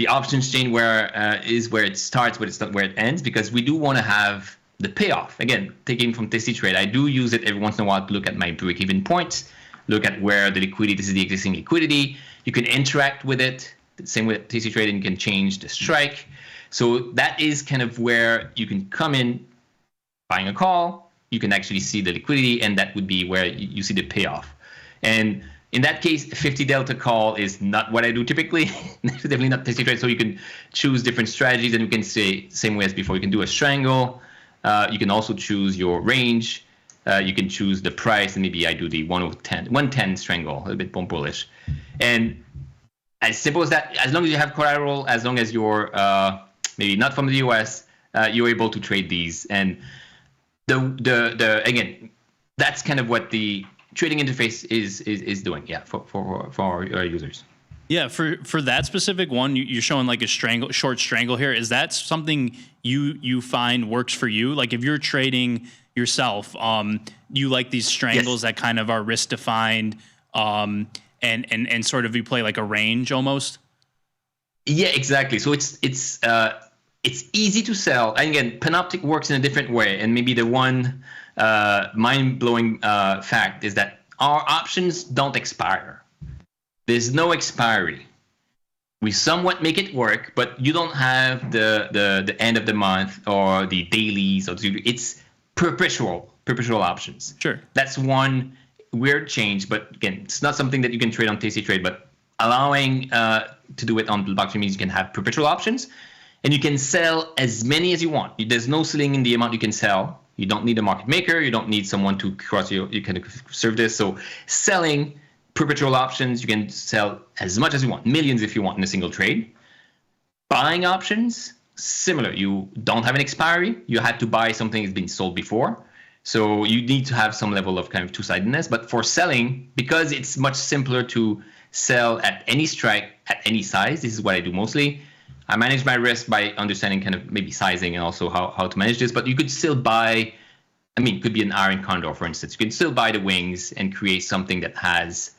options chain where it starts, but it's not where it ends, because we do want to have the payoff. Again, taking from tastytrade, I do use it every once in a while to look at my break-even points, look at where the liquidity, this is the existing liquidity. You can interact with it, same with tastytrade, and you can change the strike. So that is kind of where you can come in, buying a call, you can actually see the liquidity, and that would be where you see the payoff. And in that case, 50 delta call is not what I do typically. Definitely not tastytrade. So you can choose different strategies, and you can say, same way as before, you can do a strangle. You can also choose your range. You can choose the price, and maybe I do the 110 strangle, a little bit more bullish. And as simple as that, as long as you have collateral, as long as you're maybe not from the US, you're able to trade these. And again, that's kind of what the trading interface is doing, for our users. Yeah, for that specific one, you're showing like a short strangle here. Is that something you find works for you? Like if you're trading yourself, you like these strangles that kind of are risk defined, and sort of you play like a range almost? Yeah, exactly. So it's easy to sell. And again, Panoptic works in a different way. And maybe the one mind-blowing fact is that our options don't expire. There's no expiry. We somewhat make it work, but you don't have the end of the month or the dailies. It's perpetual options. Sure. That's one weird change, but again, it's not something that you can trade on tastytrade, but allowing to do it on the blockchain means you can have perpetual options, and you can sell as many as you want. There's no ceiling in the amount you can sell. You don't need a market maker. You don't need someone to cross you kind of serve this. So selling perpetual options, you can sell as much as you want, millions if you want in a single trade. Buying options, similar. You don't have an expiry. You had to buy something that's been sold before. So you need to have some level of kind of two-sidedness. But for selling, because it's much simpler to sell at any strike, at any size. This is what I do mostly. I manage my risk by understanding kind of maybe sizing and also how to manage this. But you could still buy, I mean, it could be an iron condor, for instance. You can still buy the wings and create something that has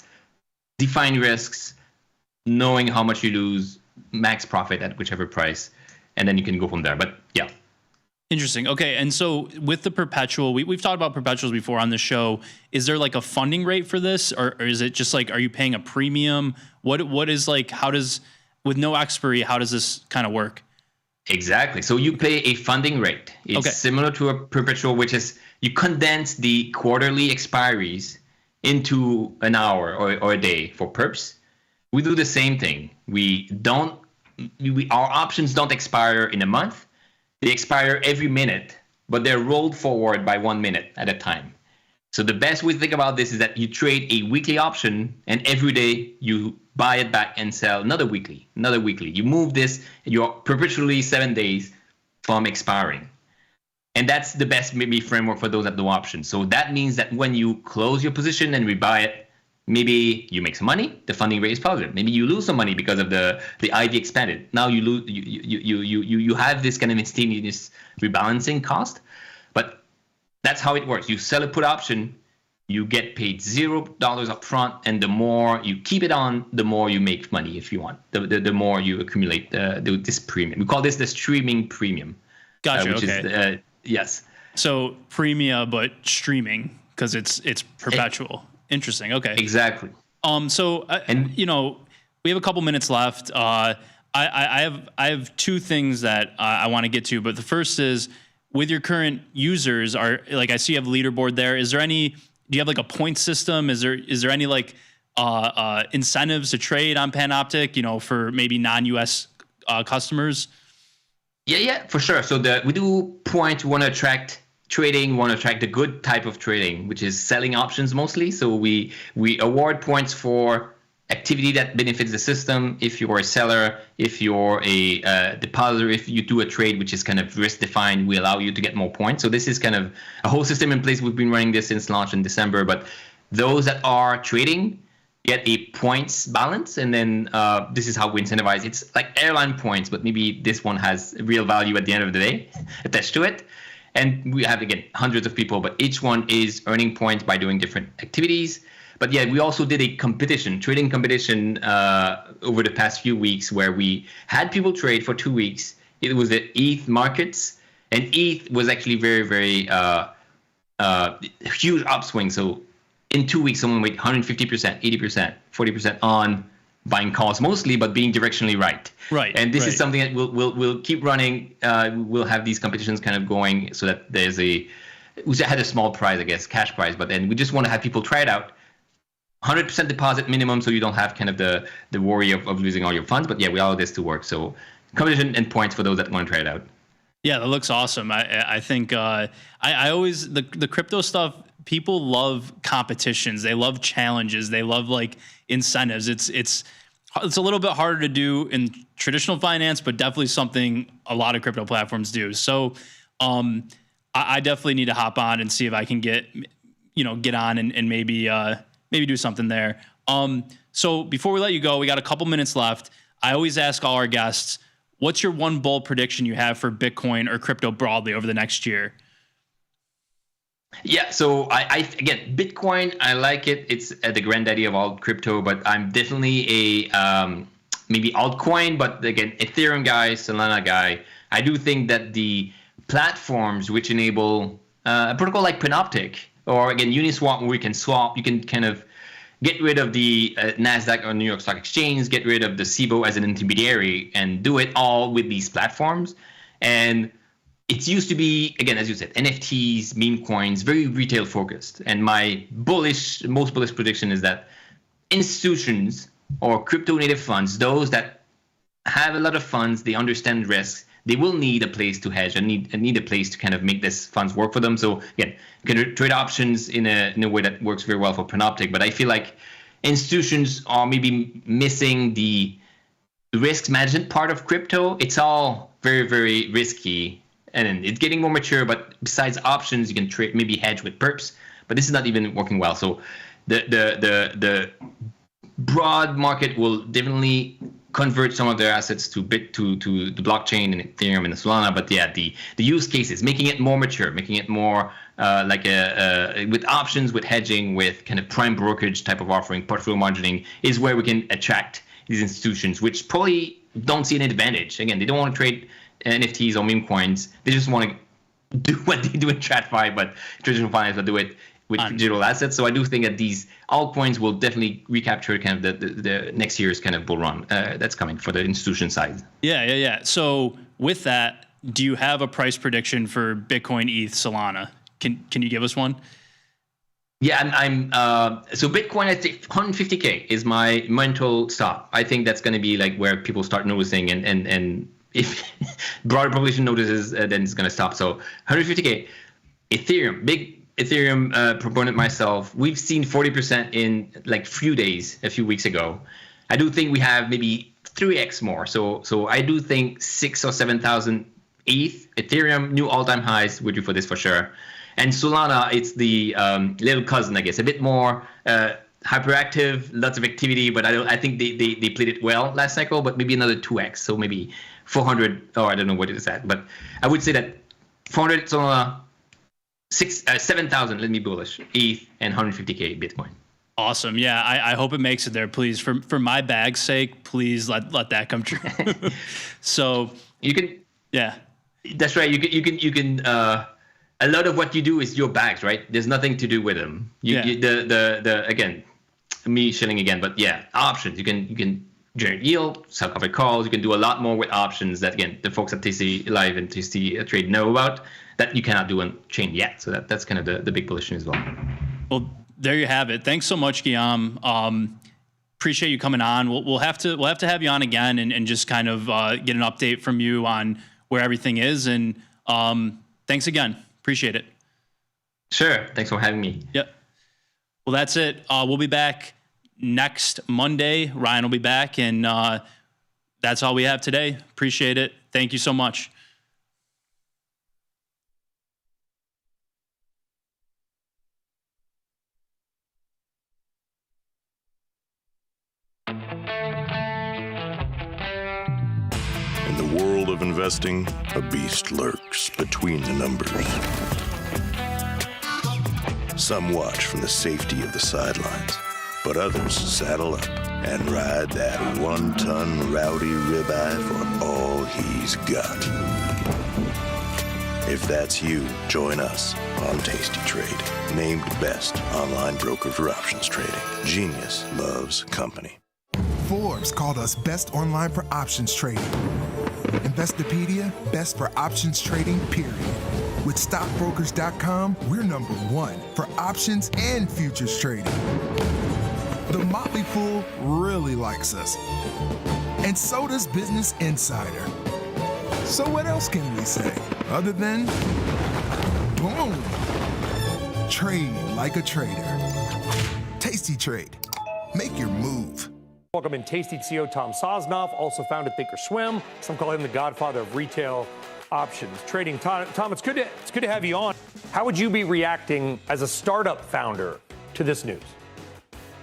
defined risks, knowing how much you lose, max profit at whichever price, and then you can go from there. But yeah. Interesting. Okay. And so with the perpetual, we've talked about perpetuals before on the show. Is there like a funding rate for this, or is it just like, are you paying a premium? What is like, how does, with no expiry, how does this kind of work? Exactly. So you pay a funding rate. It's similar to a perpetual, which is you condense the quarterly expiries into an hour or a day for perps. We do the same thing. Our options don't expire in a month. They expire every minute, but they're rolled forward by 1 minute at a time. So the best way to think about this is that you trade a weekly option, and every day you buy it back and sell another weekly. You move this, and you're perpetually 7 days from expiring. And that's the best maybe framework for those that do options. So that means that when you close your position and rebuy it, maybe you make some money, the funding rate is positive. Maybe you lose some money because of the IV expanded. Now you lose, you have this kind of instantaneous rebalancing cost, but that's how it works. You sell a put option, you get paid $0 up front, and the more you keep it on, the more you make money if you want. The more you accumulate this premium. We call this the streaming premium. Gotcha. Which is yes. So premia, but streaming because it's perpetual. Interesting. Okay. Exactly. So you know, we have a couple minutes left. I have two things that I want to get to, but the first is with your current users. Are like I see you have a leaderboard there. Is there any? Do you have like a point system? Is there any like incentives to trade on Panoptic? You know, for maybe non-US customers. Yeah, for sure. So we do points. We want to attract trading, want to attract the good type of trading, which is selling options mostly. So we award points for activity that benefits the system. If you're a seller, if you're a depositor, if you do a trade which is kind of risk defined, we allow you to get more points. So this is kind of a whole system in place. We've been running this since launch in December, but those that are trading get a points balance, and then this is how we incentivize. It's like airline points, but maybe this one has real value at the end of the day attached to it. And we have, again, hundreds of people, but each one is earning points by doing different activities. But yeah, we also did a trading competition over the past few weeks where we had people trade for 2 weeks. It was the ETH markets, and ETH was actually very, very huge upswing. So in 2 weeks, someone made 150%, 80%, 40% on buying calls mostly, but being directionally right. Right. And this is something that we'll keep running. We'll have these competitions kind of going so that we had a small prize, I guess, cash prize, but then we just want to have people try it out. 100% deposit minimum, so you don't have kind of the worry of losing all your funds. But yeah, we allow this to work. So competition and points for those that want to try it out. Yeah, that looks awesome. I think I always the crypto stuff. People love competitions. They love challenges. They love like incentives. It's a little bit harder to do in traditional finance, but definitely something a lot of crypto platforms do. So I definitely need to hop on and see if I can get on and maybe do something there. So before we let you go, we got a couple minutes left. I always ask all our guests, what's your one bold prediction you have for Bitcoin or crypto broadly over the next year? Yeah, so I again, Bitcoin, I like it. It's the granddaddy of all crypto, but I'm definitely a maybe altcoin, but again, Ethereum guy, Solana guy. I do think that the platforms which enable a protocol like Panoptic or again Uniswap, where we can swap, you can kind of get rid of the NASDAQ or New York Stock Exchange, get rid of the SIBO as an intermediary, and do it all with these platforms. And it used to be, again, as you said, NFTs, meme coins, very retail focused. And my most bullish prediction is that institutions or crypto native funds, those that have a lot of funds, they understand risks, they will need a place to hedge and need a place to kind of make this funds work for them. So again, you can trade options in a way that works very well for Panoptic. But I feel like institutions are maybe missing the risk management part of crypto. It's all very, very risky. And it's getting more mature, but besides options, you can trade, maybe hedge with perps, but this is not even working well. So the broad market will definitely convert some of their assets to the blockchain and Ethereum and Solana. But yeah, the use cases, making it more mature, making it more with options, with hedging, with kind of prime brokerage type of offering, portfolio margining, is where we can attract these institutions, which probably don't see an advantage. Again, they don't want to trade NFTs or meme coins. They just want to do what they do in TradFi, but traditional finance, but do it with digital assets. So I do think that these altcoins will definitely recapture kind of the next year's kind of bull run that's coming for the institution side. Yeah. So with that, do you have a price prediction for Bitcoin, ETH, Solana? Can you give us one? Yeah, I'm so Bitcoin, I think 150K is my mental stop. I think that's going to be like where people start noticing, and if broader population notices, then it's going to stop. So 150K. Ethereum, big Ethereum proponent myself. We've seen 40% in like a few weeks ago. I do think we have maybe 3x more. So I do think 6,000 or 7,000 ETH, Ethereum, new all-time highs. We're due for this for sure. And Solana, it's the little cousin, I guess, a bit more hyperactive, lots of activity, but I think they played it well last cycle, but maybe another 2x, so maybe 400, I don't know what it is at, but I would say that 400 Solana, 7,000, let me bullish, ETH, and 150K Bitcoin. Awesome. Yeah, I hope it makes it there, please. For my bag's sake, please let that come true. So you can. Yeah, that's right. You can. A lot of what you do is your bags, right? There's nothing to do with them. The again, me shilling again, but yeah, options. You can generate yield, sell covered calls. You can do a lot more with options that again the folks at tastylive and tastytrade know about that you cannot do on chain yet. So that's kind of the big bullishness as well. Well, there you have it. Thanks so much, Guillaume. Appreciate you coming on. We'll have to have you on again and just kind of get an update from you on where everything is. And thanks again. Appreciate it. Sure. Thanks for having me. Yep. Well, that's it. We'll be back next Monday. Ryan will be back, and that's all we have today. Appreciate it. Thank you so much. In the world of investing, a beast lurks between the numbers. Some watch from the safety of the sidelines, but others saddle up and ride that one-ton rowdy ribeye for all he's got. If that's you, join us on Tasty Trade, named best online broker for options trading. Genius loves company. Forbes called us best online for options trading. Investopedia, best for options trading, period. With stockbrokers.com, we're number one for options and futures trading. The Motley Fool really likes us. And so does Business Insider. So what else can we say other than, boom, trade like a trader. Tasty Trade. Make your move. Welcome in Tasty CEO Tom Sosnoff, also founded Thinkorswim. Some call him the godfather of retail options trading. Tom, it's good to have you on. How would you be reacting as a startup founder to this news?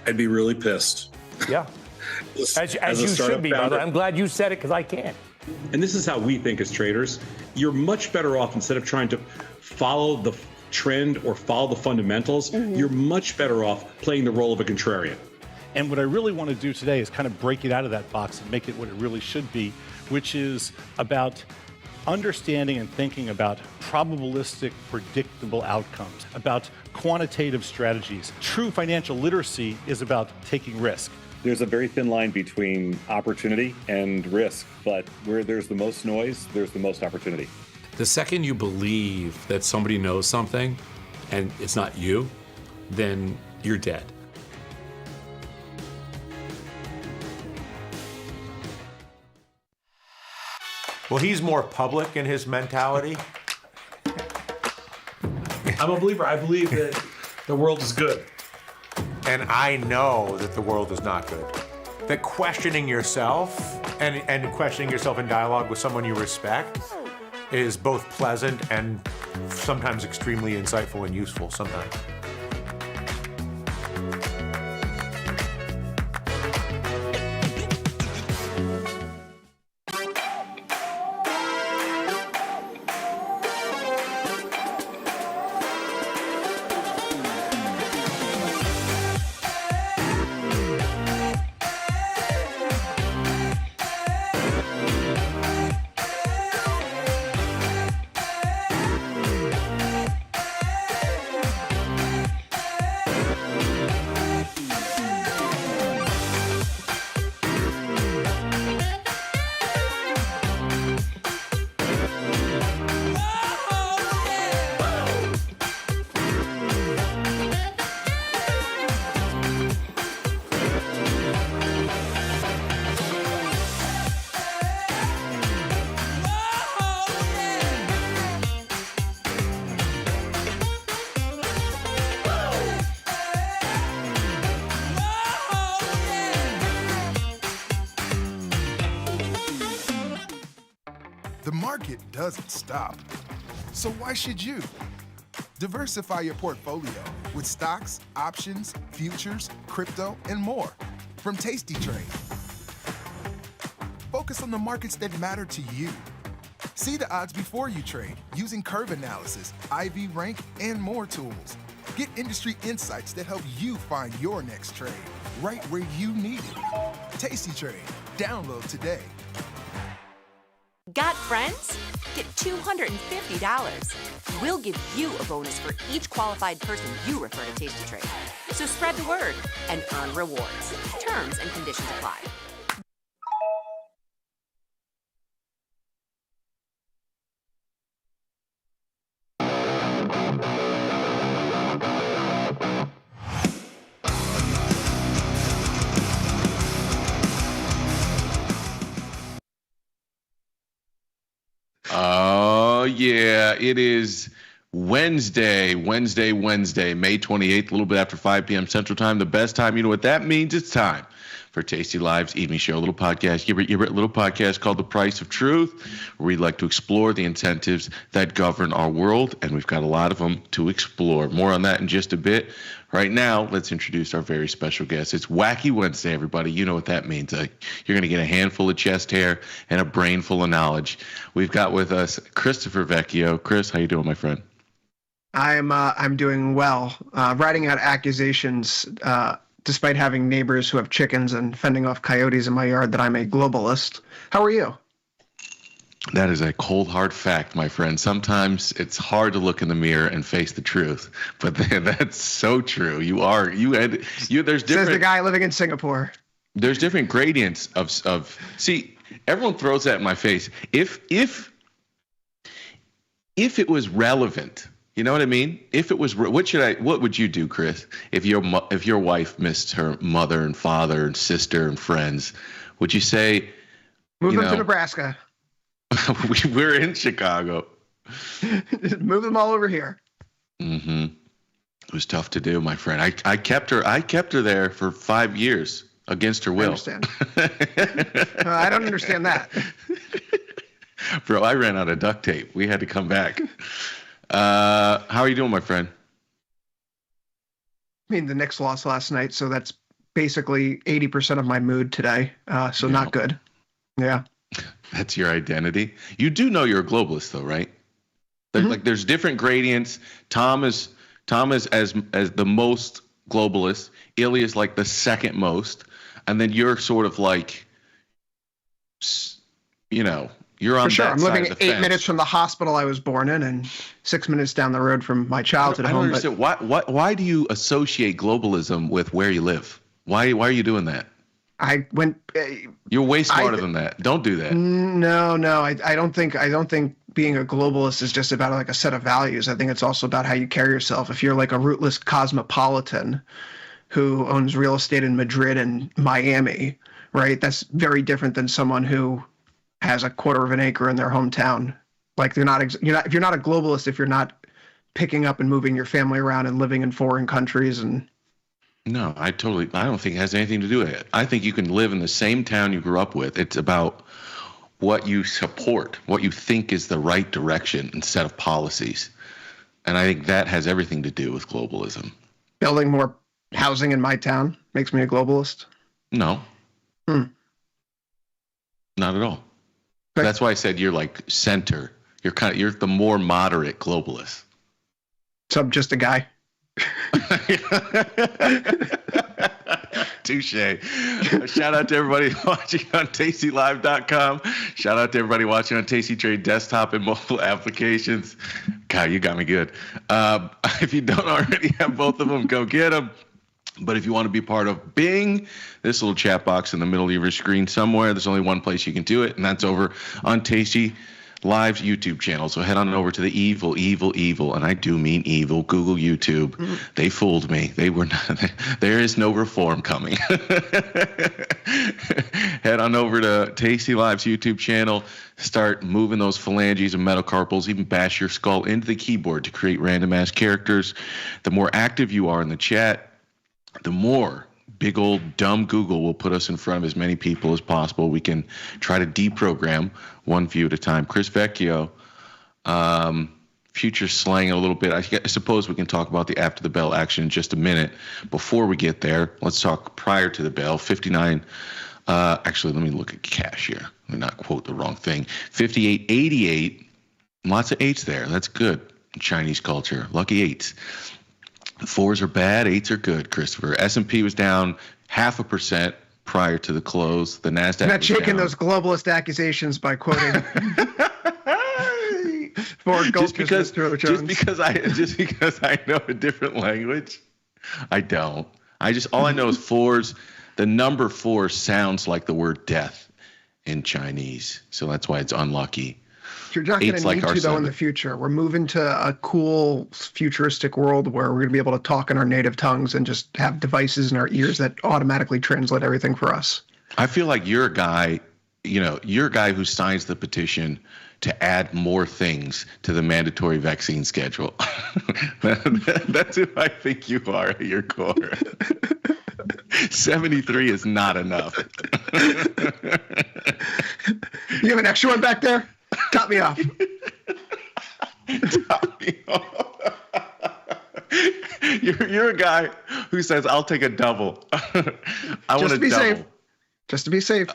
I'd be really pissed. Yeah, as you should be, brother. I'm glad you said it because I can't. And this is how we think as traders. You're much better off, instead of trying to follow the trend or follow the fundamentals, you're much better off playing the role of a contrarian. And what I really want to do today is kind of break it out of that box and make it what it really should be, which is about understanding and thinking about probabilistic, predictable outcomes, about quantitative strategies. True financial literacy is about taking risk. There's a very thin line between opportunity and risk, but where there's the most noise, there's the most opportunity. The second you believe that somebody knows something and it's not you, then you're dead. Well, he's more public in his mentality. I'm a believer. I believe that the world is good. And I know that the world is not good. That questioning yourself and questioning yourself in dialogue with someone you respect is both pleasant and sometimes extremely insightful and useful sometimes. the market doesn't stop. So why should you? Diversify your portfolio with stocks, options, futures, crypto, and more from Tasty Trade. Focus on the markets that matter to you. See the odds before you trade using curve analysis, IV rank, and more tools. Get industry insights that help you find your next trade right where you need it. Tasty Trade. Download today. Got friends? Get $250. We'll give you a bonus for each qualified person you refer to Tasty Trade. So spread the word and earn rewards. Terms and conditions apply. Oh, yeah, it is Wednesday, May 28th, a little bit after 5 p.m. Central Time. The best time, you know what that means? It's time for Tasty Live's evening show, a little podcast, little podcast called The Price of Truth, where we like to explore the incentives that govern our world, and we've got a lot of them to explore. More on that in just a bit. Right now, let's introduce our very special guest. It's Wacky Wednesday, everybody. You know what that means. You're going to get a handful of chest hair and a brain full of knowledge. We've got with us Christopher Vecchio. Chris, how you doing, my friend? I'm doing well. Writing out accusations, despite having neighbors who have chickens and fending off coyotes in my yard, that I'm a globalist. How are you? That is a cold, hard fact, my friend. Sometimes it's hard to look in the mirror and face the truth, but that's so true. There's different. Says the guy living in Singapore. There's different gradients of. See, everyone throws that in my face. If it was relevant, you know what I mean? If it was, what would you do, Chris? If your wife missed her mother and father and sister and friends, would you say, move them to Nebraska? We're in Chicago. Move them all over here. Mm-hmm. It was tough to do, my friend. I kept her there for 5 years against her will. I understand. I don't understand that. Bro, I ran out of duct tape. We had to come back. How are you doing, my friend? I mean, the Knicks lost last night, so that's basically 80% of my mood today. So not good. Yeah. That's your identity. You do know you're a globalist, though, right? There's different gradients. Tom is as the most globalist. Ilya is like the second most, and then you're sort of like, you're on For sure. that I'm side living of the 8 fence. minutes from the hospital I was born in, and 6 minutes down the road from my childhood home. I don't understand. Why do you associate globalism with where you live? Why are you doing that? I went. You're way smarter than that. Don't do that. No. I don't think being a globalist is just about like a set of values. I think it's also about how you carry yourself. If you're like a rootless cosmopolitan who owns real estate in Madrid and Miami, right? That's very different than someone who has a quarter of an acre in their hometown. Like you're not a globalist if you're not picking up and moving your family around and living in foreign countries and. No, I don't think it has anything to do with it. I think you can live in the same town you grew up with. It's about what you support, what you think is the right direction instead of policies. And I think that has everything to do with globalism. Building more housing in my town makes me a globalist? No. Not at all. That's why I said you're like center. You're the more moderate globalist. So I'm just a guy. Touche. Shout out to everybody watching on tastylive.com. Shout out to everybody watching on Tasty Trade desktop and mobile applications. God, you got me good. If you don't already have both of them, go get them. But if you want to be part of Bing, this little chat box in the middle of your screen somewhere, there's only one place you can do it, and that's over on Tasty Live's YouTube channel. So head on over to the evil, and I do mean evil, Google YouTube. They fooled me. They were not. There is no reform coming. Head on over to Tasty Live's YouTube channel. Start moving those phalanges and metacarpals. Even bash your skull into the keyboard to create random ass characters. The more active you are in the chat, the more big old dumb Google will put us in front of as many people as possible. We can try to deprogram one view at a time. Chris Vecchio, future slang a little bit. I suppose we can talk about the after the bell action in just a minute. Before we get there, let's talk prior to the bell. 59. Actually, let me look at cash here. Let me not quote the wrong thing. 58.88. Lots of eights there. That's good in Chinese culture. Lucky eights. Fours are bad. Eights are good, Christopher. S&P was down 0.5% prior to the close. The NASDAQ You're not was shaking down. those globalist accusations by quoting foreign cultures, Mr. Jones. Just because I know a different language, I don't. All I know is fours. The number 4 sounds like the word death in Chinese, so that's why it's unlucky. You're not going to need like to, though, in the future. We're moving to a cool, futuristic world where we're going to be able to talk in our native tongues and just have devices in our ears that automatically translate everything for us. I feel like you're a guy who signs the petition to add more things to the mandatory vaccine schedule. That's who I think you are at your core. 73 is not enough. You have an extra one back there? Top me off. You're a guy who says, "I'll take a double." I want a double. Safe. Just to be safe.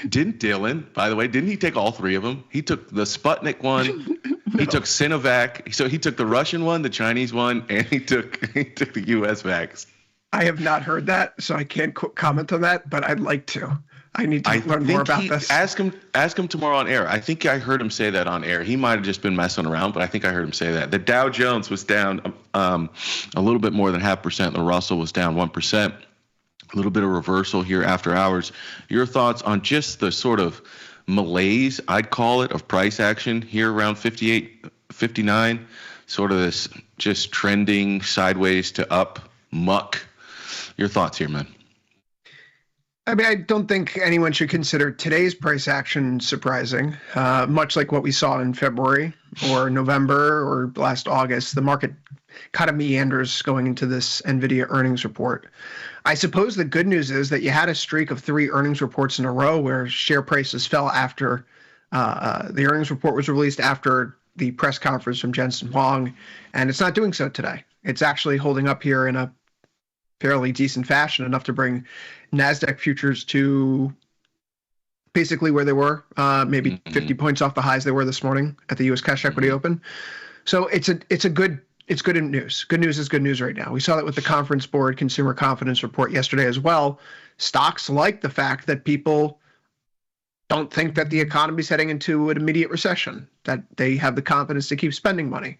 Didn't Dylan, by the way, didn't he take all 3 of them? He took the Sputnik one, he took Sinovac, so he took the Russian one, the Chinese one, and he took the U.S. vax. I have not heard that, so I can't comment on that, but I'd like to. I need to learn more about this. Ask him tomorrow on air. I think I heard him say that on air. He might have just been messing around, but I think I heard him say that. The Dow Jones was down a little bit more than 0.5%. The Russell was down 1%. A little bit of reversal here after hours. Your thoughts on just the sort of malaise, I'd call it, of price action here around 58, 59, sort of this just trending sideways to up muck. Your thoughts here, man? I mean, I don't think anyone should consider today's price action surprising. Much like what we saw in February or November or last August, the market kind of meanders going into this Nvidia earnings report. I suppose the good news is that you had a streak of 3 earnings reports in a row where share prices fell after the earnings report was released, after the press conference from Jensen Huang, and it's not doing so today. It's actually holding up here in a fairly decent fashion, enough to bring NASDAQ futures to basically where they were, maybe 50 points off the highs they were this morning at the U.S. cash equity open. So it's good news. Good news is good news right now. We saw that with the Conference Board Consumer Confidence Report yesterday as well. Stocks like the fact that people don't think that the economy is heading into an immediate recession, that they have the confidence to keep spending money,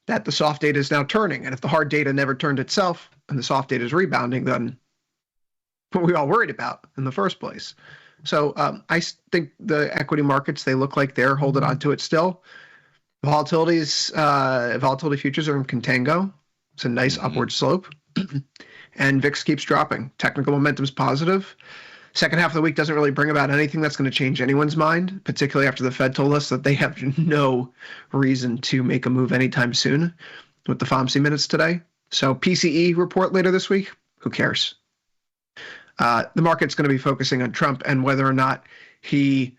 that the soft data is now turning. And if the hard data never turned itself and the soft data is rebounding, then what we all worried about in the first place. So I think the equity markets, they look like they're holding on to it still. Volatility futures are in contango. It's a nice upward slope. And VIX keeps dropping. Technical momentum is positive. Second half of the week doesn't really bring about anything that's going to change anyone's mind, particularly after the Fed told us that they have no reason to make a move anytime soon with the FOMC minutes today. So PCE report later this week, who cares? The market's going to be focusing on Trump and whether or not he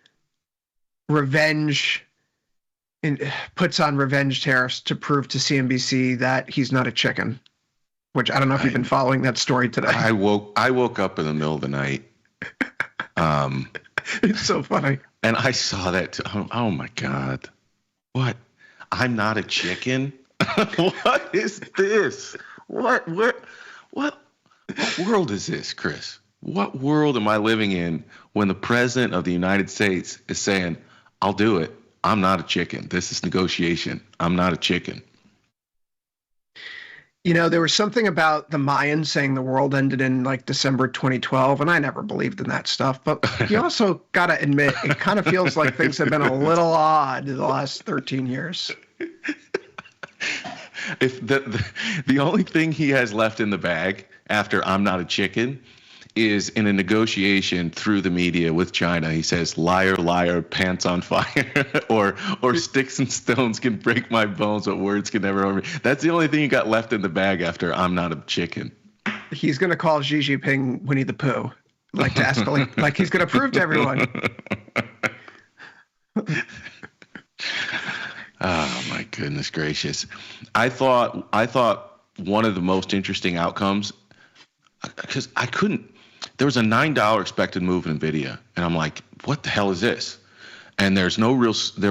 puts on revenge tariffs to prove to CNBC that he's not a chicken, which I don't know if you've been following that story today. I woke up in the middle of the night. It's so funny. And I saw that. Oh my God. What? I'm not a chicken? What is this? What world is this, Chris? What world am I living in when the president of the United States is saying, I'll do it. I'm not a chicken. This is negotiation. I'm not a chicken. You know, there was something about the Mayans saying the world ended in like December 2012, and I never believed in that stuff. But you also got to admit, it kind of feels like things have been a little odd the last 13 years. If the only thing he has left in the bag after I'm not a chicken is in a negotiation through the media with China, he says, liar, liar, pants on fire, or sticks and stones can break my bones, but words can never harm me. That's the only thing you got left in the bag after I'm not a chicken. He's going to call Xi Jinping Winnie the Pooh, like to escalate, like he's going to prove to everyone. Oh my goodness gracious! I thought one of the most interesting outcomes, because there was a $9 expected move in Nvidia, and I'm like, what the hell is this? And there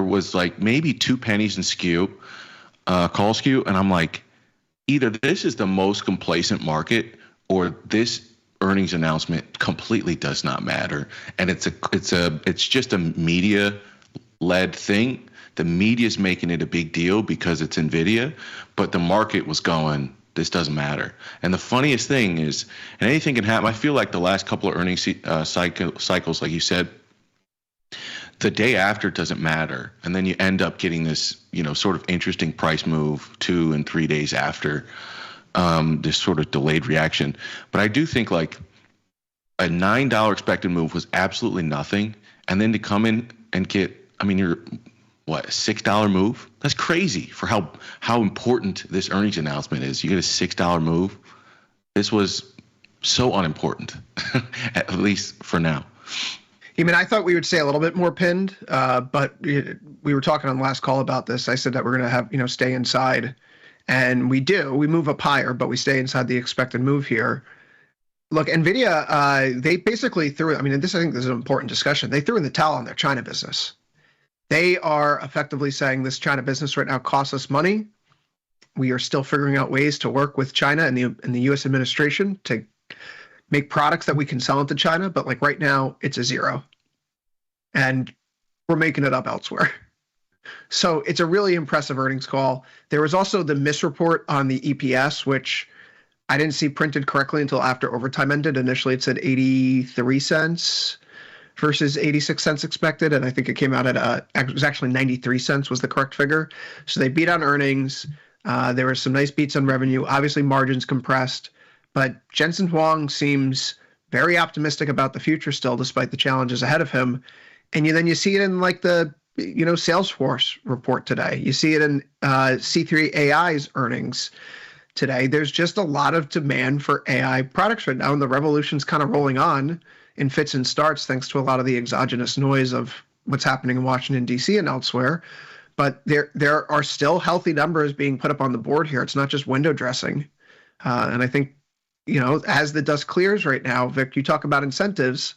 was like maybe 2 pennies in skew, call skew, and I'm like, either this is the most complacent market, or this earnings announcement completely does not matter, and it's just a media led thing. The media's making it a big deal because it's Nvidia, but the market was going, this doesn't matter. And the funniest thing is, and anything can happen. I feel like the last couple of earnings cycles, like you said, the day after doesn't matter, and then you end up getting this, sort of interesting price move 2 and 3 days after, this sort of delayed reaction. But I do think like a $9 expected move was absolutely nothing, and then to come in and get, you're what, a $6 move? That's crazy for how important this earnings announcement is. You get a $6 move. This was so unimportant, at least for now. I thought we would stay a little bit more pinned, but we were talking on the last call about this. I said that we're going to have, stay inside, and we do. We move up higher, but we stay inside the expected move here. Look, Nvidia, they basically threw, I think this is an important discussion. They threw in the towel on their China business. They are effectively saying this China business right now costs us money. We are still figuring out ways to work with China and the U.S. administration to make products that we can sell into China. But like right now, it's a zero. And we're making it up elsewhere. So it's a really impressive earnings call. There was also the misreport on the EPS, which I didn't see printed correctly until after overtime ended. Initially, it said 83 cents. Versus 86 cents expected, and I think it came out at it was actually 93 cents was the correct figure. So they beat on earnings. There were some nice beats on revenue. Obviously, margins compressed, but Jensen Huang seems very optimistic about the future still, despite the challenges ahead of him. And then you see it in like the Salesforce report today. You see it in C3 AI's earnings today. There's just a lot of demand for AI products right now, and the revolution's kind of rolling on in fits and starts, thanks to a lot of the exogenous noise of what's happening in Washington, D.C. and elsewhere. But there are still healthy numbers being put up on the board here. It's not just window dressing. And I think, as the dust clears right now, Vic, you talk about incentives.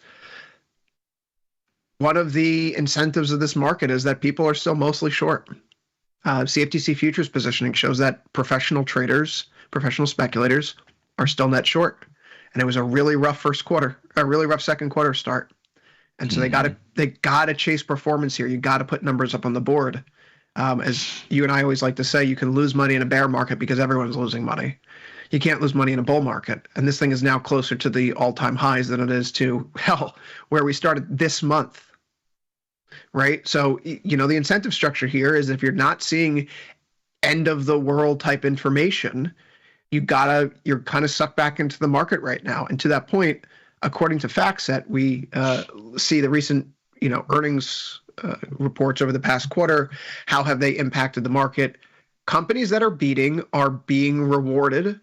One of the incentives of this market is that people are still mostly short. CFTC futures positioning shows that professional traders, professional speculators are still net short. And it was a really rough first quarter, a really rough second quarter start. And so they got to chase performance here. You got to put numbers up on the board. As you and I always like to say, you can lose money in a bear market because everyone's losing money. You can't lose money in a bull market. And this thing is now closer to the all-time highs than it is to, where we started this month. Right? So, the incentive structure here is if you're not seeing end of the world type information, you're kind of sucked back into the market right now. And to that point, according to FactSet, we see the recent, earnings reports over the past quarter. How have they impacted the market? Companies that are beating are being rewarded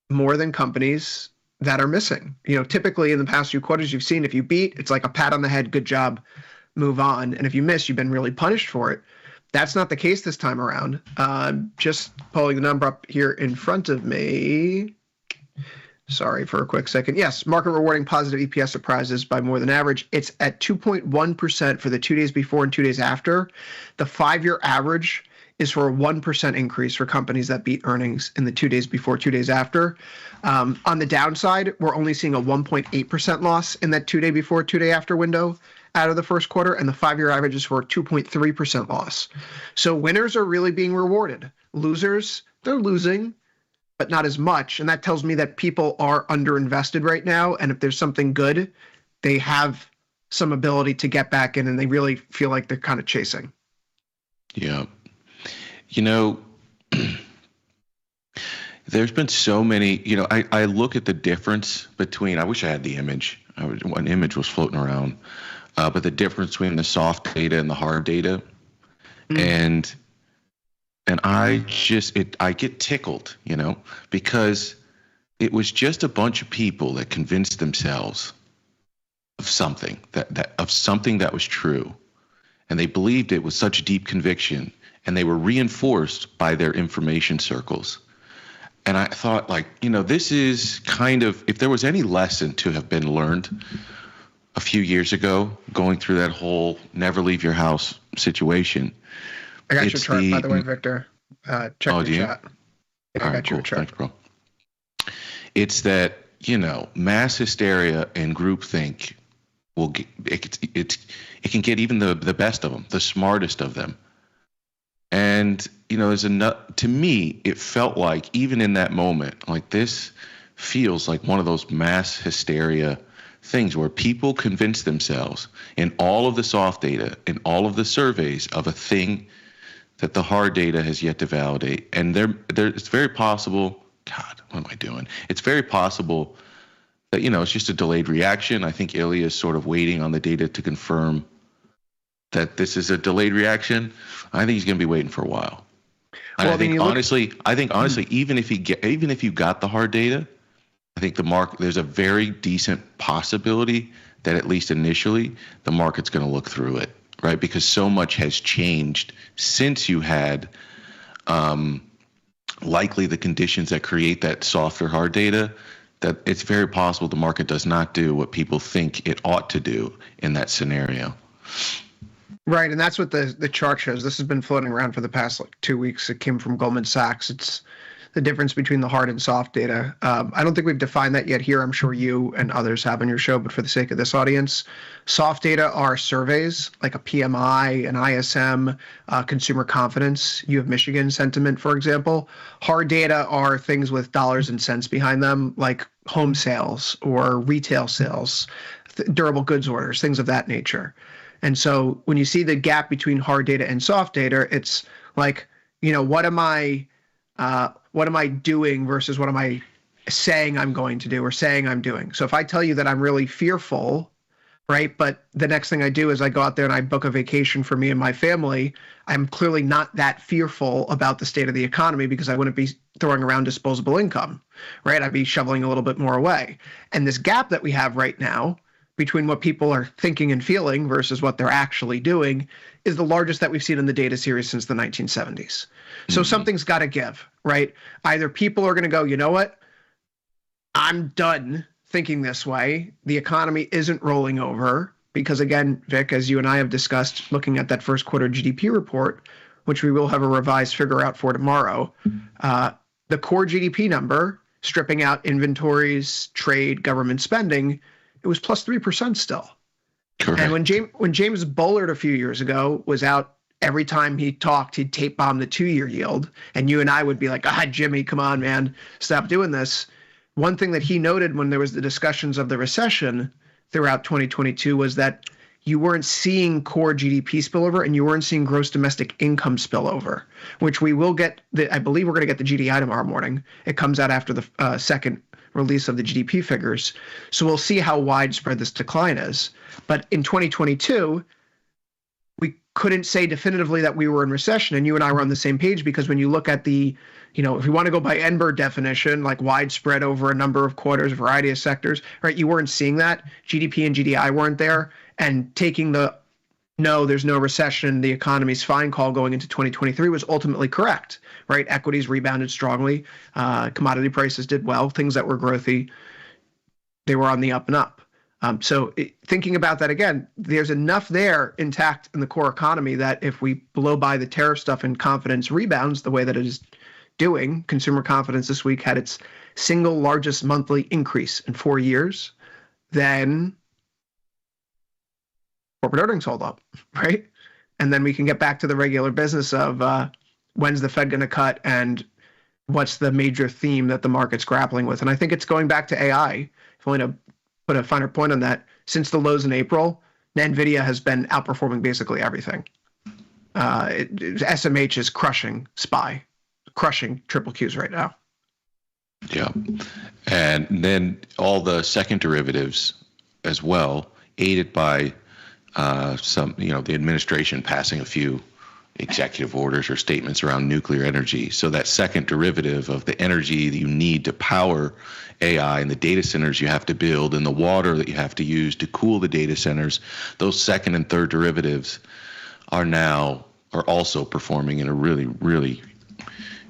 more than companies that are missing. Typically in the past few quarters, you've seen if you beat, it's like a pat on the head, good job, move on. And if you miss, you've been really punished for it. That's not the case this time around. Just pulling the number up here in front of me. Sorry for a quick second. Yes, market rewarding positive EPS surprises by more than average. It's at 2.1% for the 2 days before and 2 days after. The 5-year average is for a 1% increase for companies that beat earnings in the 2 days before, 2 days after. On the downside, we're only seeing a 1.8% loss in that 2 day before, 2 day after window out of the first quarter, and the 5-year average is for a 2.3% loss. So winners are really being rewarded. Losers, they're losing, but not as much. And that tells me that people are underinvested right now. And if there's something good, they have some ability to get back in, and they really feel like they're kind of chasing. Yeah. There's been so many, I look at the difference between, I wish I had the image. One image was floating around. But the difference between the soft data and the hard data, and I get tickled, because it was just a bunch of people that convinced themselves of something that was true, and they believed it with such deep conviction, and they were reinforced by their information circles. And I thought, like, this is kind of, if there was any lesson to have been learned a few years ago, going through that whole never leave your house situation. I got your chart, by the way, Victor. Check your chat. Yeah, I got your chart. Thanks, bro. It's that, mass hysteria and groupthink it can get even the best of them, the smartest of them. And, to me, it felt like, even in that moment, like, this feels like one of those mass hysteria things where people convince themselves in all of the soft data, in all of the surveys, of a thing that the hard data has yet to validate. And it's very possible, God, what am I doing? It's very possible that, it's just a delayed reaction. I think Ilya is sort of waiting on the data to confirm that this is a delayed reaction. I think he's going to be waiting for a while. And I think honestly, even if you got the hard data, I think there's a very decent possibility that at least initially the market's going to look through it, right? Because so much has changed since you had likely the conditions that create that softer hard data, that it's very possible the market does not do what people think it ought to do in that scenario. Right, and that's what the chart shows. This has been floating around for the past 2 weeks. It came from Goldman Sachs. It's the difference between the hard and soft data. I don't think we've defined that yet here. I'm sure you and others have on your show, but for the sake of this audience, soft data are surveys like a PMI, an ISM, consumer confidence, U of Michigan sentiment, for example. Hard data are things with dollars and cents behind them, like home sales or retail sales, durable goods orders, things of that nature. And so when you see the gap between hard data and soft data, it's like, what am I doing versus what am I saying I'm going to do or saying I'm doing? So if I tell you that I'm really fearful, right, but the next thing I do is I go out there and I book a vacation for me and my family, I'm clearly not that fearful about the state of the economy because I wouldn't be throwing around disposable income, right? I'd be shoveling a little bit more away. And this gap that we have right now between what people are thinking and feeling versus what they're actually doing is the largest that we've seen in the data series since the 1970s. So something's got to give, right? Either people are going to go, you know what? I'm done thinking this way. The economy isn't rolling over because, again, Vic, as you and I have discussed, looking at that first quarter GDP report, which we will have a revised figure out for tomorrow, the core GDP number, stripping out inventories, trade, government spending, it was plus 3% still. Correct. And when James Bullard a few years ago was out, every time he talked, he'd tape bomb the 2-year yield. And you and I would be like, Jimmy, come on, man, stop doing this. One thing that he noted when there was the discussions of the recession throughout 2022 was that you weren't seeing core GDP spillover and you weren't seeing gross domestic income spillover, which we will get. I believe we're going to get the GDI tomorrow morning. It comes out after the second release of the GDP figures. So we'll see how widespread this decline is. But in 2022, we couldn't say definitively that we were in recession, and you and I were on the same page because when you look at the, if you want to go by Enberg definition, like widespread over a number of quarters, variety of sectors, right? You weren't seeing that. GDP and GDI weren't there, and taking the no, there's no recession, the economy's fine call going into 2023 was ultimately correct, right? Equities rebounded strongly. Commodity prices did well. Things that were growthy, they were on the up and up. Thinking about that again, there's enough there intact in the core economy that if we blow by the tariff stuff and confidence rebounds the way that it is doing, consumer confidence this week had its single largest monthly increase in 4 years, then corporate earnings hold up, right? And then we can get back to the regular business of when's the Fed going to cut and what's the major theme that the market's grappling with. And I think it's going back to AI. If I want to put a finer point on that, since the lows in April, Nvidia has been outperforming basically everything. SMH is crushing SPY, crushing triple Qs right now. Yeah. And then all the second derivatives as well, aided by the administration passing a few executive orders or statements around nuclear energy. So that second derivative of the energy that you need to power AI and the data centers you have to build and the water that you have to use to cool the data centers, those second and third derivatives are also performing in a really, really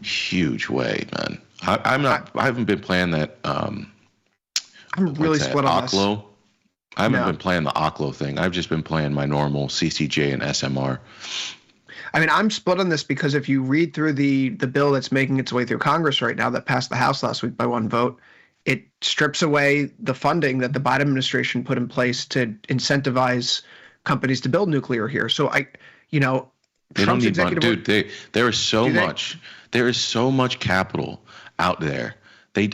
huge way, man. I haven't been playing that. I'm really split on this. Oklo. I haven't been playing the Oklo thing. I've just been playing my normal CCJ and SMR. I mean, I'm split on this because if you read through the bill that's making its way through Congress right now that passed the House last week by one vote, it strips away the funding that the Biden administration put in place to incentivize companies to build nuclear here. So they don't need money, dude. There is so much capital out there.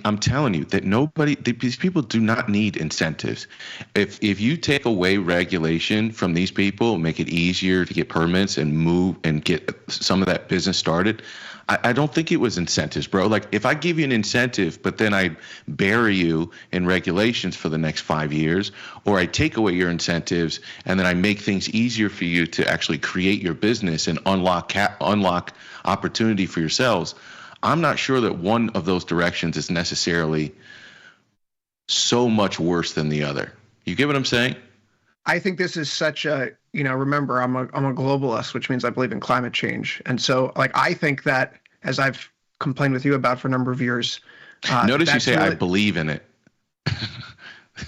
I'm telling you that these people do not need incentives. If you take away regulation from these people, make it easier to get permits and move and get some of that business started, I don't think it was incentives, bro. Like if I give you an incentive, but then I bury you in regulations for the next 5 years, or I take away your incentives and then I make things easier for you to actually create your business and unlock opportunity for yourselves, I'm not sure that one of those directions is necessarily so much worse than the other. You get what I'm saying? I think this is such a, remember, I'm a globalist, which means I believe in climate change. And so, I think that, as I've complained with you about for a number of years. Notice you say, I believe in it.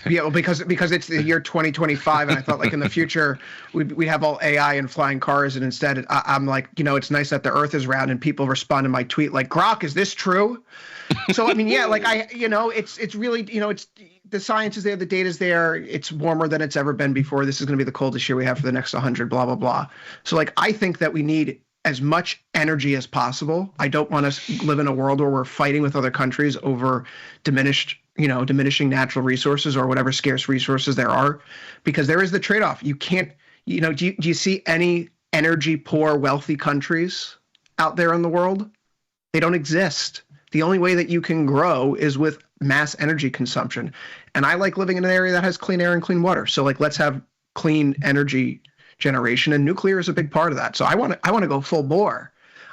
Yeah, well, because it's the year 2025, and I thought in the future we have all AI and flying cars, and instead I'm like, it's nice that the Earth is round, and people respond to my tweet like, Grok, is this true? So I mean, yeah, it's really, it's the science is there, the data's there, it's warmer than it's ever been before. This is going to be the coldest year we have for the next 100, blah blah blah. So I think that we need as much energy as possible. I don't want to live in a world where we're fighting with other countries over diminishing natural resources or whatever scarce resources there are, because there is the trade-off. You can't, do you see any energy poor, wealthy countries out there in the world? They don't exist. The only way that you can grow is with mass energy consumption. And I like living in an area that has clean air and clean water. So let's have clean energy generation, and nuclear is a big part of that. So I want to go full bore.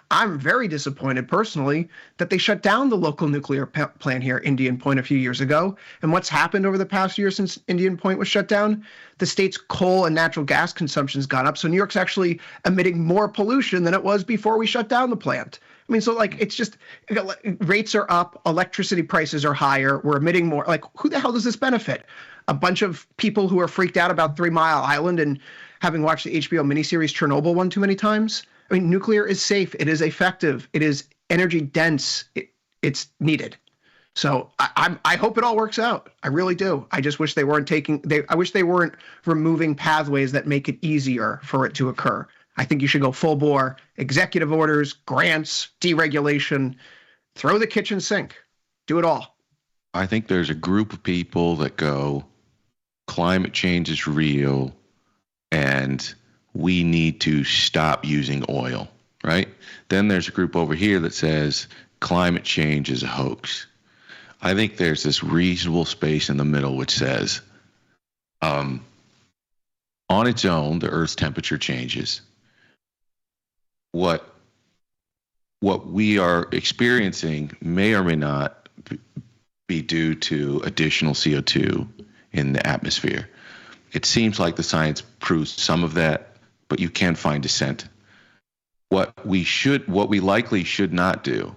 I'm very disappointed personally that they shut down the local nuclear plant here, Indian Point, a few years ago. And what's happened over the past year since Indian Point was shut down? The state's coal and natural gas consumption has gone up. So New York's actually emitting more pollution than it was before we shut down the plant. I mean, so it's just rates are up, electricity prices are higher, we're emitting more. Who the hell does this benefit? A bunch of people who are freaked out about 3 Mile Island and having watched the HBO miniseries Chernobyl one too many times? I mean, nuclear is safe. It is effective. It is energy dense. It's needed. So I hope it all works out. I really do. I just wish they weren't I wish they weren't removing pathways that make it easier for it to occur. I think you should go full bore, executive orders, grants, deregulation, throw the kitchen sink, do it all. I think there's a group of people that go, climate change is real and we need to stop using oil, right? Then there's a group over here that says climate change is a hoax. I think there's this reasonable space in the middle which says, on its own, the Earth's temperature changes. What we are experiencing may or may not be due to additional CO2 in the atmosphere. It seems like the science proves some of that, but you can find dissent. What we likely should not do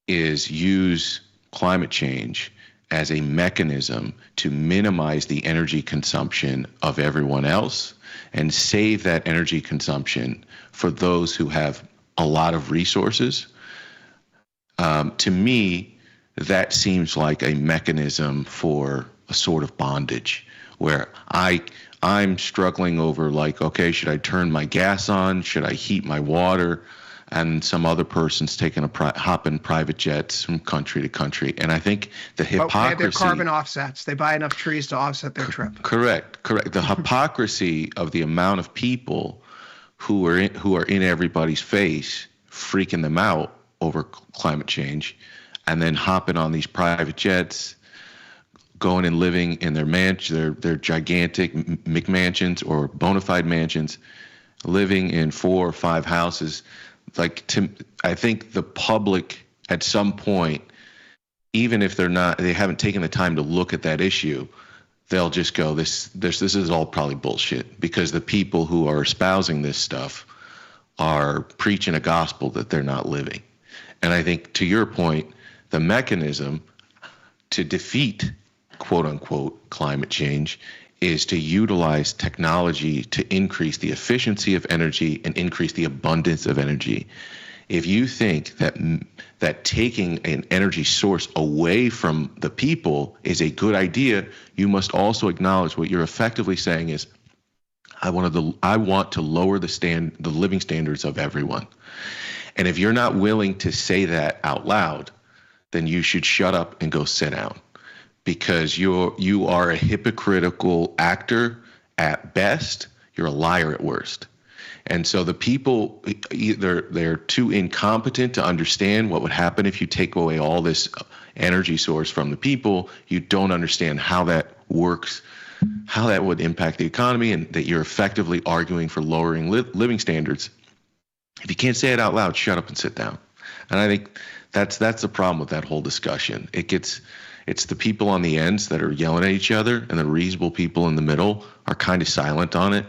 is use climate change as a mechanism to minimize the energy consumption of everyone else and save that energy consumption for those who have a lot of resources. To me, that seems like a mechanism for a sort of bondage where I'm struggling over okay, should I turn my gas on? Should I heat my water? And some other person's taking hopping private jets from country to country. And I think the hypocrisy. They have their carbon offsets. They buy enough trees to offset their trip. Correct. The hypocrisy of the amount of people who are in everybody's face, freaking them out over climate change, and then hopping on these private jets, going and living in their gigantic McMansions or bona fide mansions, living in 4 or 5 houses, I think the public at some point, even if they haven't taken the time to look at that issue, they'll just go, this is all probably bullshit, because the people who are espousing this stuff are preaching a gospel that they're not living. And I think, to your point, the mechanism to defeat quote unquote climate change is to utilize technology to increase the efficiency of energy and increase the abundance of energy. If you think that taking an energy source away from the people is a good idea, you must also acknowledge what you're effectively saying is, I want to lower the living standards of everyone. And if you're not willing to say that out loud, then you should shut up and go sit down, because you are a hypocritical actor at best. You're a liar at worst. And so the people, either they're too incompetent to understand what would happen if you take away all this energy source from the people. You don't understand how that works, how that would impact the economy, and that you're effectively arguing for lowering living standards. If you can't say it out loud, shut up and sit down. And I think that's the problem with that whole discussion. It's the people on the ends that are yelling at each other, and the reasonable people in the middle are kind of silent on it.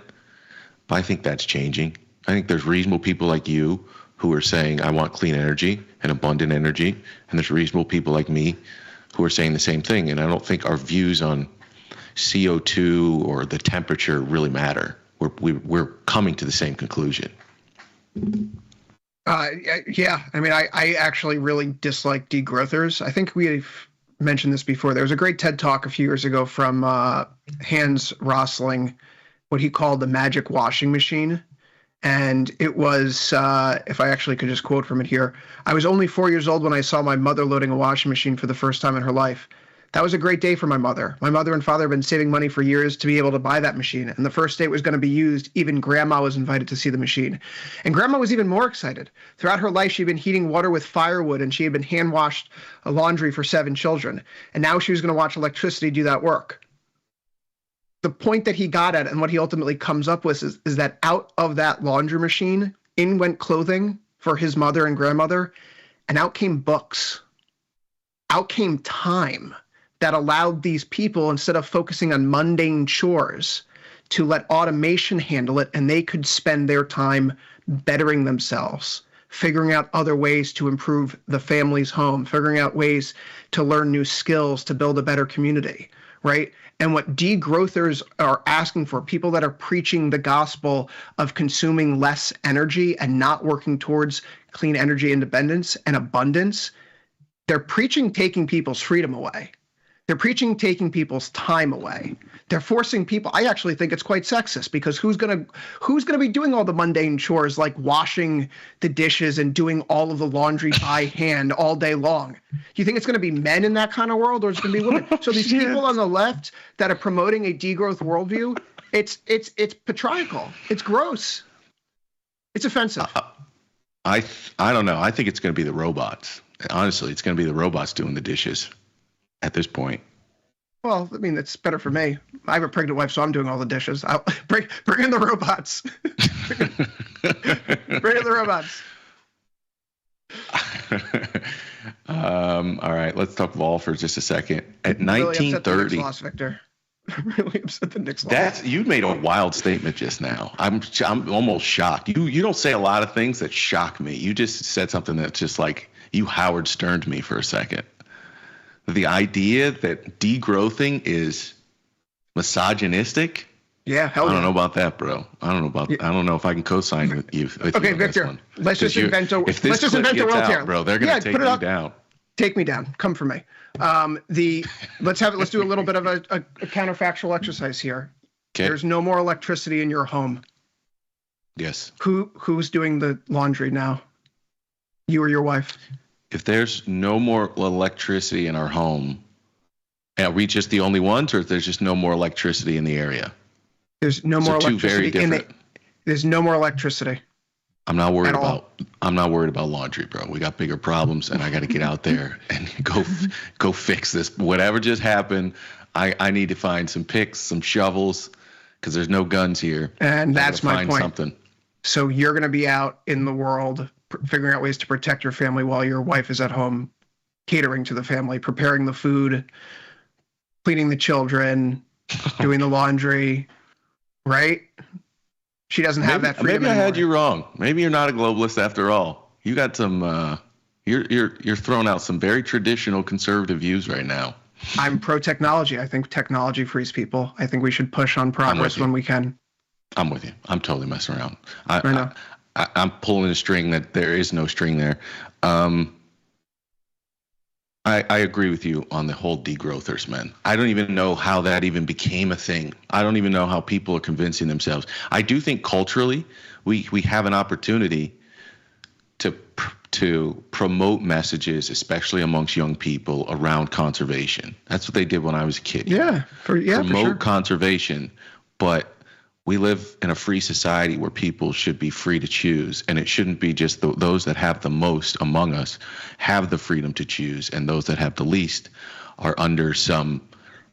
But I think that's changing. I think there's reasonable people like you who are saying, I want clean energy and abundant energy. And there's reasonable people like me who are saying the same thing. And I don't think our views on CO2 or the temperature really matter. We're coming to the same conclusion. Yeah. I mean, I actually really dislike degrowthers. I think we've mentioned this before. There was a great TED Talk a few years ago from Hans Rosling, what he called the magic washing machine. And it was, if I actually could just quote from it here, I was only 4 years old when I saw my mother loading a washing machine for the first time in her life. That was a great day for my mother. My mother and father have been saving money for years to be able to buy that machine. And the first day it was going to be used, even Grandma was invited to see the machine. And Grandma was even more excited. Throughout her life, she'd been heating water with firewood, and she had been hand-washed laundry for 7 children. And now she was going to watch electricity do that work. The point that he got at, and what he ultimately comes up with, is that out of that laundry machine, in went clothing for his mother and grandmother, and out came books. Out came time that allowed these people, instead of focusing on mundane chores, to let automation handle it, and they could spend their time bettering themselves, figuring out other ways to improve the family's home, figuring out ways to learn new skills, to build a better community, right? And what degrowthers are asking for, people that are preaching the gospel of consuming less energy and not working towards clean energy independence and abundance, they're preaching taking people's freedom away. They're preaching taking people's time away. They're forcing people. I actually think it's quite sexist, because who's gonna be doing all the mundane chores like washing the dishes and doing all of the laundry by hand all day long? Do you think it's going to be men in that kind of world, or it's going to be women? So these people on the left that are promoting a degrowth worldview, it's patriarchal. It's gross. It's offensive. I don't know. I think it's going to be the robots. Honestly, it's going to be the robots doing the dishes at this point. Well, I mean, it's better for me. I have a pregnant wife, so I'm doing all the dishes. I'll bring in the robots. Bring in the robots. All right, let's talk Vol for just a second. At 1930, really upset the Victor. Really upset the Knicks lost. You made a wild statement just now. I'm almost shocked. You don't say a lot of things that shock me. You just said something that's just like you Howard Stern'd me for a second. The idea that degrowthing is misogynistic. Yeah, hell I don't yeah. know about that, bro. I don't know if I can co-sign with you. Okay, Victor, let's just invent a world here, bro. They're gonna take me down. Take me down. Come for me. Let's do a little bit of a counterfactual exercise here. Okay. There's no more electricity in your home. Yes. Who's doing the laundry now? You or your wife? If there's no more electricity in our home, are we just the only ones, or there's just no more electricity in the area? There's no more electricity. There's no more electricity. I'm not worried about laundry, bro. We got bigger problems, and I got to get out there and go fix this. Whatever just happened, I need to find some picks, some shovels, because there's no guns here. And that's my point. Something. So you're going to be out in the world figuring out ways to protect your family while your wife is at home catering to the family, preparing the food, cleaning the children, doing the laundry, right? She doesn't have that freedom Maybe I had anymore. you wrong. Maybe you're not a globalist after all. You got some. You're throwing out some very traditional conservative views right now. I'm pro technology. I think technology frees people. I think we should push on progress when we can. I'm with you. I'm totally messing around. I know. I'm pulling a string that there is no string there. I agree with you on the whole degrowthers, man. I don't even know how that even became a thing. I don't even know how people are convincing themselves. I do think culturally we have an opportunity to promote messages, especially amongst young people, around conservation. That's what they did when I was a kid. Promote conservation, but we live in a free society where people should be free to choose, and it shouldn't be just those that have the most among us have the freedom to choose, and those that have the least are under some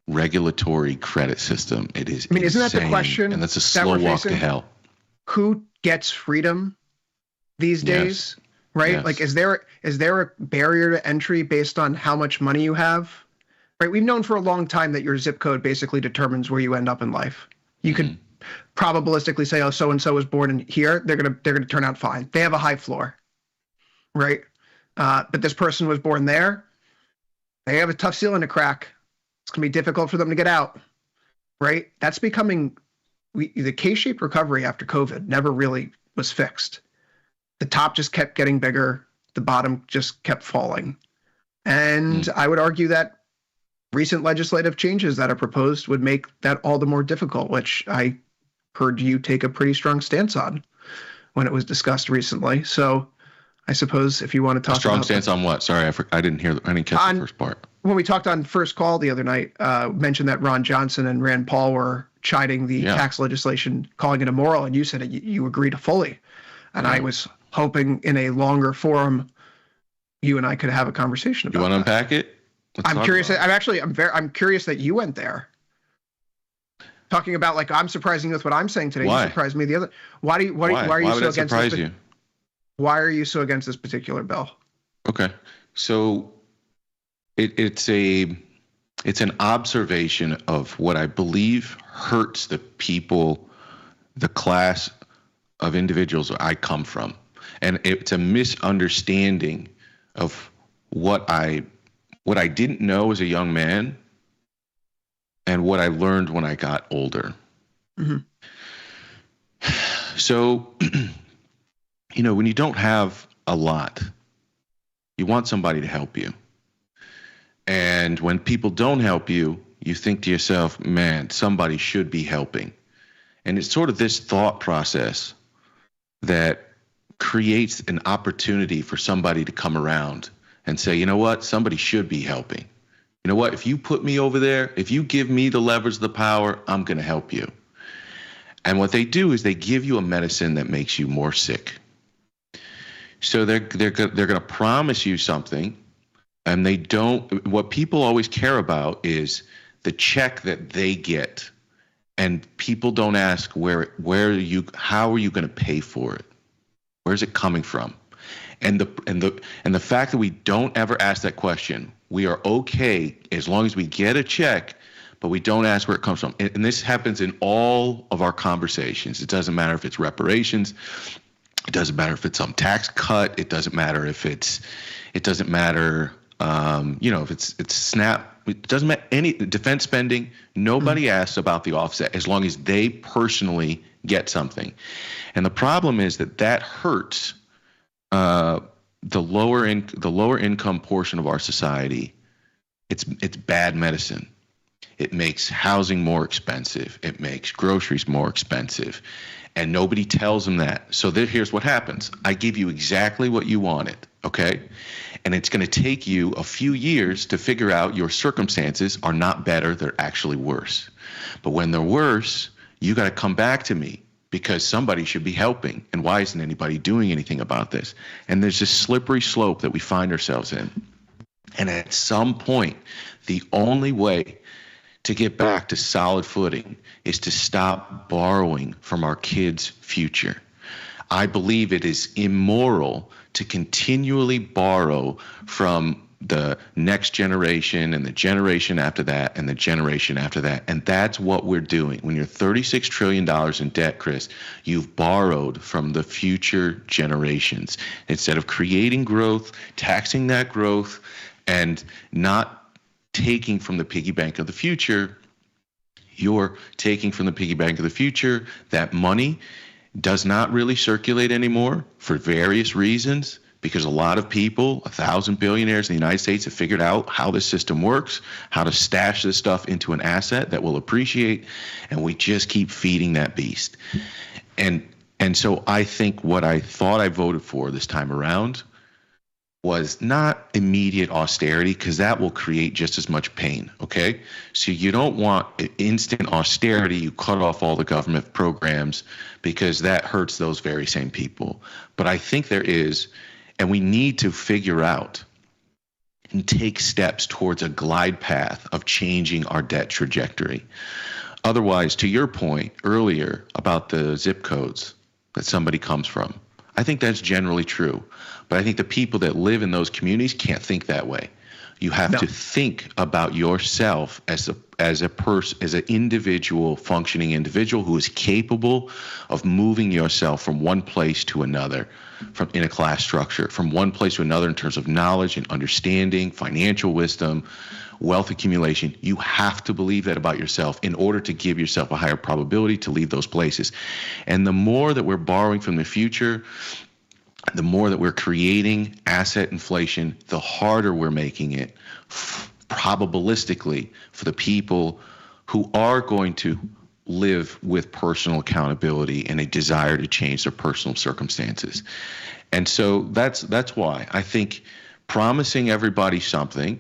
regulatory credit system. It is. I mean, isn't that the insane, question? And that's a that slow we're walk to facing? hell. Who gets freedom these days? Right? Yes. Like, is there a barrier to entry based on how much money you have? Right? We've known for a long time that your zip code basically determines where you end up in life. You could probabilistically say, oh, so and so was born in here. They're gonna turn out fine. They have a high floor, right? But this person was born there. They have a tough ceiling to crack. It's gonna be difficult for them to get out, right? That's becoming the K-shaped recovery after COVID never really was fixed. The top just kept getting bigger. The bottom just kept falling. And I would argue that recent legislative changes that are proposed would make that all the more difficult, which I heard you take a pretty strong stance on when it was discussed recently. So I suppose if you want to talk A strong about stance on what? Sorry, I didn't catch the first part. When we talked on First Call the other night, mentioned that Ron Johnson and Rand Paul were chiding the tax legislation, calling it immoral, and you said you agreed fully. And I was hoping in a longer forum, you and I could have a conversation about You want to unpack it? I'm curious. I'm curious that you went there. Talking about, like, I'm surprising you with what I'm saying today. Why? You surprised me the other. Why are you Why so would against that surprise this? you? Why are you so against this particular bill? Okay, so it's an observation of what I believe hurts the people, the class of individuals I come from, and it's a misunderstanding of what I didn't know as a young man and what I learned when I got older. Mm-hmm. So, when you don't have a lot, you want somebody to help you. And when people don't help you, you think to yourself, man, somebody should be helping. And it's sort of this thought process that creates an opportunity for somebody to come around and say, you know what, somebody should be helping. You know what, if you put me over there, if you give me the levers, the power, I'm going to help you. And what they do is they give you a medicine that makes you more sick. So they're going to promise you something, and they don't. What people always care about is the check that they get, and people don't ask how are you going to pay for it? Where's it coming from? And the fact that we don't ever ask that question, we are okay as long as we get a check, but we don't ask where it comes from. And this happens in all of our conversations. It doesn't matter if it's reparations. It doesn't matter if it's some tax cut. It doesn't matter if if it's SNAP. It doesn't matter any defense spending. Nobody asks about the offset as long as they personally get something. And the problem is that hurts the lower income portion of our society. It's bad medicine. It makes housing more expensive. It makes groceries more expensive. And nobody tells them that. So here's what happens. I give you exactly what you wanted, okay? And it's going to take you a few years to figure out your circumstances are not better, they're actually worse. But when they're worse, you got to come back to me because somebody should be helping. And why isn't anybody doing anything about this? And there's this slippery slope that we find ourselves in. And at some point, the only way to get back to solid footing is to stop borrowing from our kids' future. I believe it is immoral to continually borrow from the next generation and the generation after that and the generation after that. And that's what we're doing. When you're $36 trillion in debt, Chris, you've borrowed from the future generations. Instead of creating growth, taxing that growth, and not taking from the piggy bank of the future, you're taking from the piggy bank of the future. That money does not really circulate anymore for various reasons, because a lot of people, 1,000 billionaires in the United States, have figured out how this system works, how to stash this stuff into an asset that will appreciate, and we just keep feeding that beast. And so I think what I thought I voted for this time around was not immediate austerity, because that will create just as much pain, okay? So you don't want instant austerity. You cut off all the government programs, because that hurts those very same people. But I think there is, and we need to figure out and take steps towards a glide path of changing our debt trajectory. Otherwise, to your point earlier about the zip codes that somebody comes from, I think that's generally true. But I think the people that live in those communities can't think that way. You have to think about yourself as a person, as an individual, functioning individual who is capable of moving yourself from one place to another, from in a class structure, from one place to another in terms of knowledge and understanding, financial wisdom, wealth accumulation. You have to believe that about yourself in order to give yourself a higher probability to leave those places. And the more that we're borrowing from the future, the more that we're creating asset inflation, the harder we're making it probabilistically for the people who are going to live with personal accountability and a desire to change their personal circumstances. And so that's why I think promising everybody something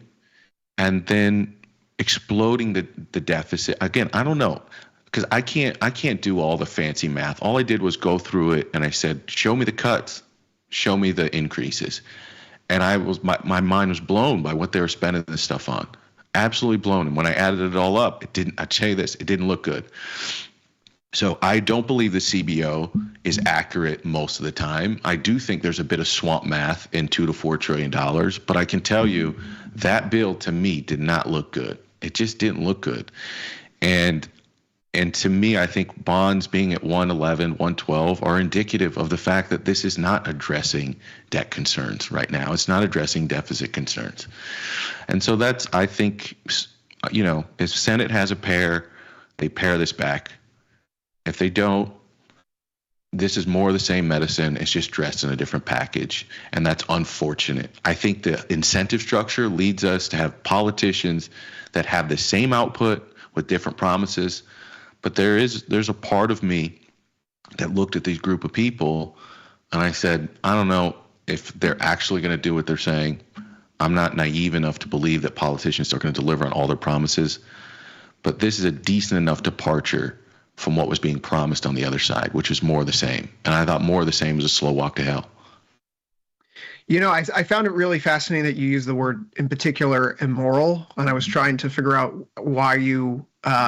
and then exploding the deficit, again, I don't know, because I can't do all the fancy math. All I did was go through it and I said, show me the cuts. Show me the increases. And my mind was blown by what they were spending this stuff on. Absolutely blown. And when I added it all up, I tell you this, it didn't look good. So I don't believe the CBO is accurate most of the time. I do think there's a bit of swamp math in $2 to $4 trillion, but I can tell you that bill to me did not look good. It just didn't look good. And to me, I think bonds being at 111, 112 are indicative of the fact that this is not addressing debt concerns right now. It's not addressing deficit concerns. And so that's, I think, if Senate has a pair, they pair this back. If they don't, this is more of the same medicine. It's just dressed in a different package. And that's unfortunate. I think the incentive structure leads us to have politicians that have the same output with different promises. But there's a part of me that looked at these group of people and I said, I don't know if they're actually going to do what they're saying. I'm not naive enough to believe that politicians are going to deliver on all their promises. But this is a decent enough departure from what was being promised on the other side, which is more of the same. And I thought more of the same was a slow walk to hell. I found it really fascinating that you used the word, in particular, immoral. And I was trying to figure out why you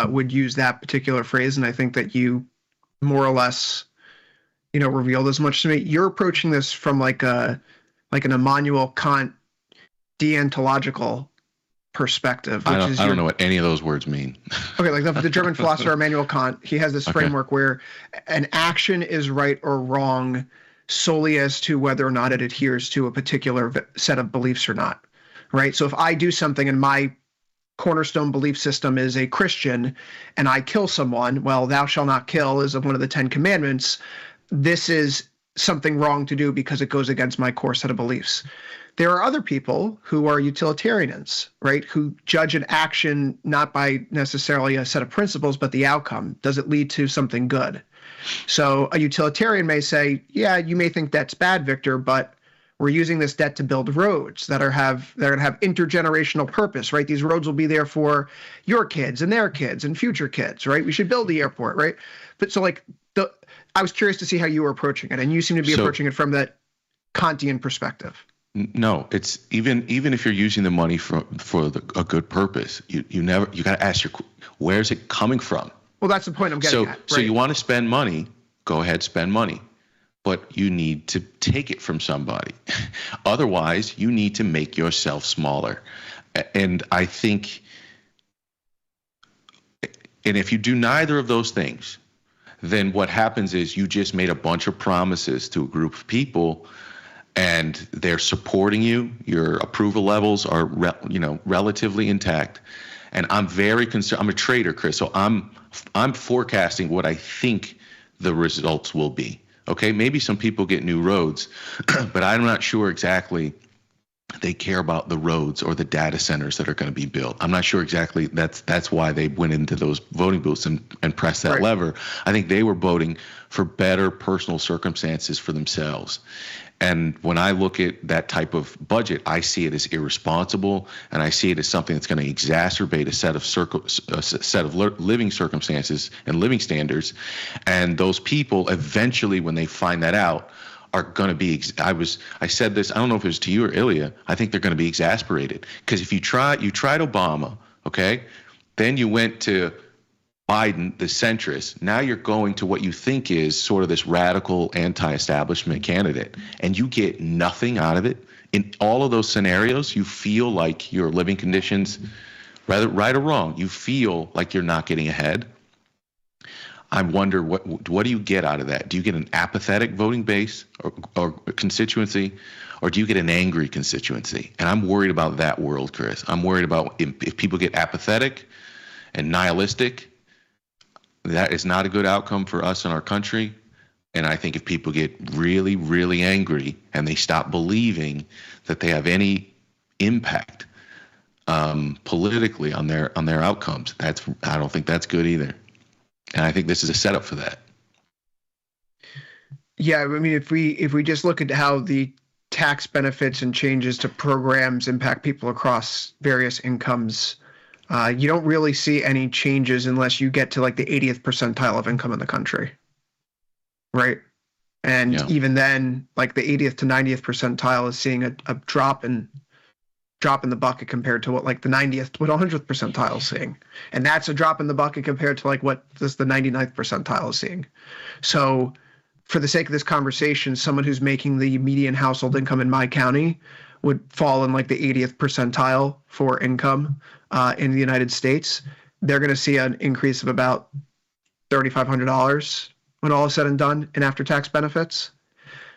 would use that particular phrase. And I think that you more or less, revealed as much to me. You're approaching this from like an Immanuel Kant deontological perspective. I don't know what any of those words mean. Okay, like the German philosopher Immanuel Kant, he has this framework where an action is right or wrong solely as to whether or not it adheres to a particular set of beliefs or not, right? So if I do something and my cornerstone belief system is a Christian and I kill someone, well, thou shalt not kill is one of the 10 commandments. This is something wrong to do because it goes against my core set of beliefs. There are other people who are utilitarians, right, who judge an action not by necessarily a set of principles, but the outcome. Does it lead to something good? So a utilitarian may say, yeah, you may think that's bad, Victor, but we're using this debt to build roads that have intergenerational purpose, right? These roads will be there for your kids and their kids and future kids, right? We should build the airport, right? But so I was curious to see how you were approaching it, and you seem to be approaching it from that Kantian perspective. No, it's even if you're using the money for a good you got to ask where's it coming from? Well, that's the point I'm getting at. Right? So you want to spend money, go ahead, spend money. but you need to take it from somebody. Otherwise, you need to make yourself smaller. And I think, and if you do neither of those things, then what happens is you just made a bunch of promises to a group of people, and they're supporting you. Your approval levels are, relatively intact. And I'm very concerned. I'm a trader, Chris, so I'm forecasting what I think the results will be. Okay, maybe some people get new roads, but I'm not sure exactly they care about the roads or the data centers that are going to be built. I'm not sure exactly that's why they went into those voting booths and pressed that lever. I think they were voting for better personal circumstances for themselves. And when I look at that type of budget, I see it as irresponsible, and I see it as something that's going to exacerbate a set of living circumstances and living standards. And those people eventually, when they find that out, are going to be, I said this, I don't know if it was to you or Ilya, I think they're going to be exasperated. Because if you tried Obama, okay, then you went to Biden, the centrist, now you're going to what you think is sort of this radical anti-establishment candidate, and you get nothing out of it. In all of those scenarios, you feel like your living conditions, whether right or wrong, you feel like you're not getting ahead. I wonder what do you get out of that? Do you get an apathetic voting base or constituency, or do you get an angry constituency? And I'm worried about that world, Chris. I'm worried about if people get apathetic and nihilistic, that is not a good outcome for us in our country. And I think if people get really, really angry and they stop believing that they have any impact politically on their outcomes, I don't think that's good either. And I think this is a setup for that. Yeah, I mean, if we just look at how the tax benefits and changes to programs impact people across various incomes, you don't really see any changes unless you get to like the 80th percentile of income in the country, right? And even then, like the 80th to 90th percentile is seeing a drop in the bucket compared to what like the 90th, what 100th percentile is seeing. And that's a drop in the bucket compared to like what the 99th percentile is seeing. So for the sake of this conversation, someone who's making the median household income in my county would fall in like the 80th percentile for income in the United States. They're going to see an increase of about $3,500 when all is said and done in after-tax benefits.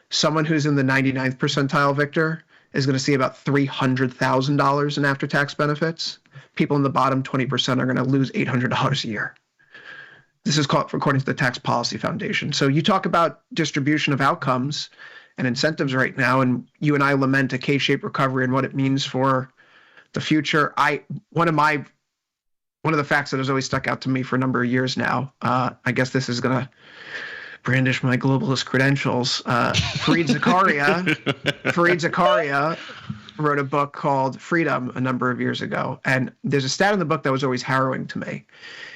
Someone who's in the 99th percentile, Victor, is going to see about $300,000 in after-tax benefits. People in the bottom 20% are going to lose $800 a year. This is called according to the Tax Policy Foundation. So you talk about distribution of outcomes and incentives right now, and you and I lament a K-shaped recovery and what it means for the future. One of the facts that has always stuck out to me for a number of years now, I guess this is going to brandish my globalist credentials. Fareed Zakaria wrote a book called Freedom a number of years ago. And there's a stat in the book that was always harrowing to me.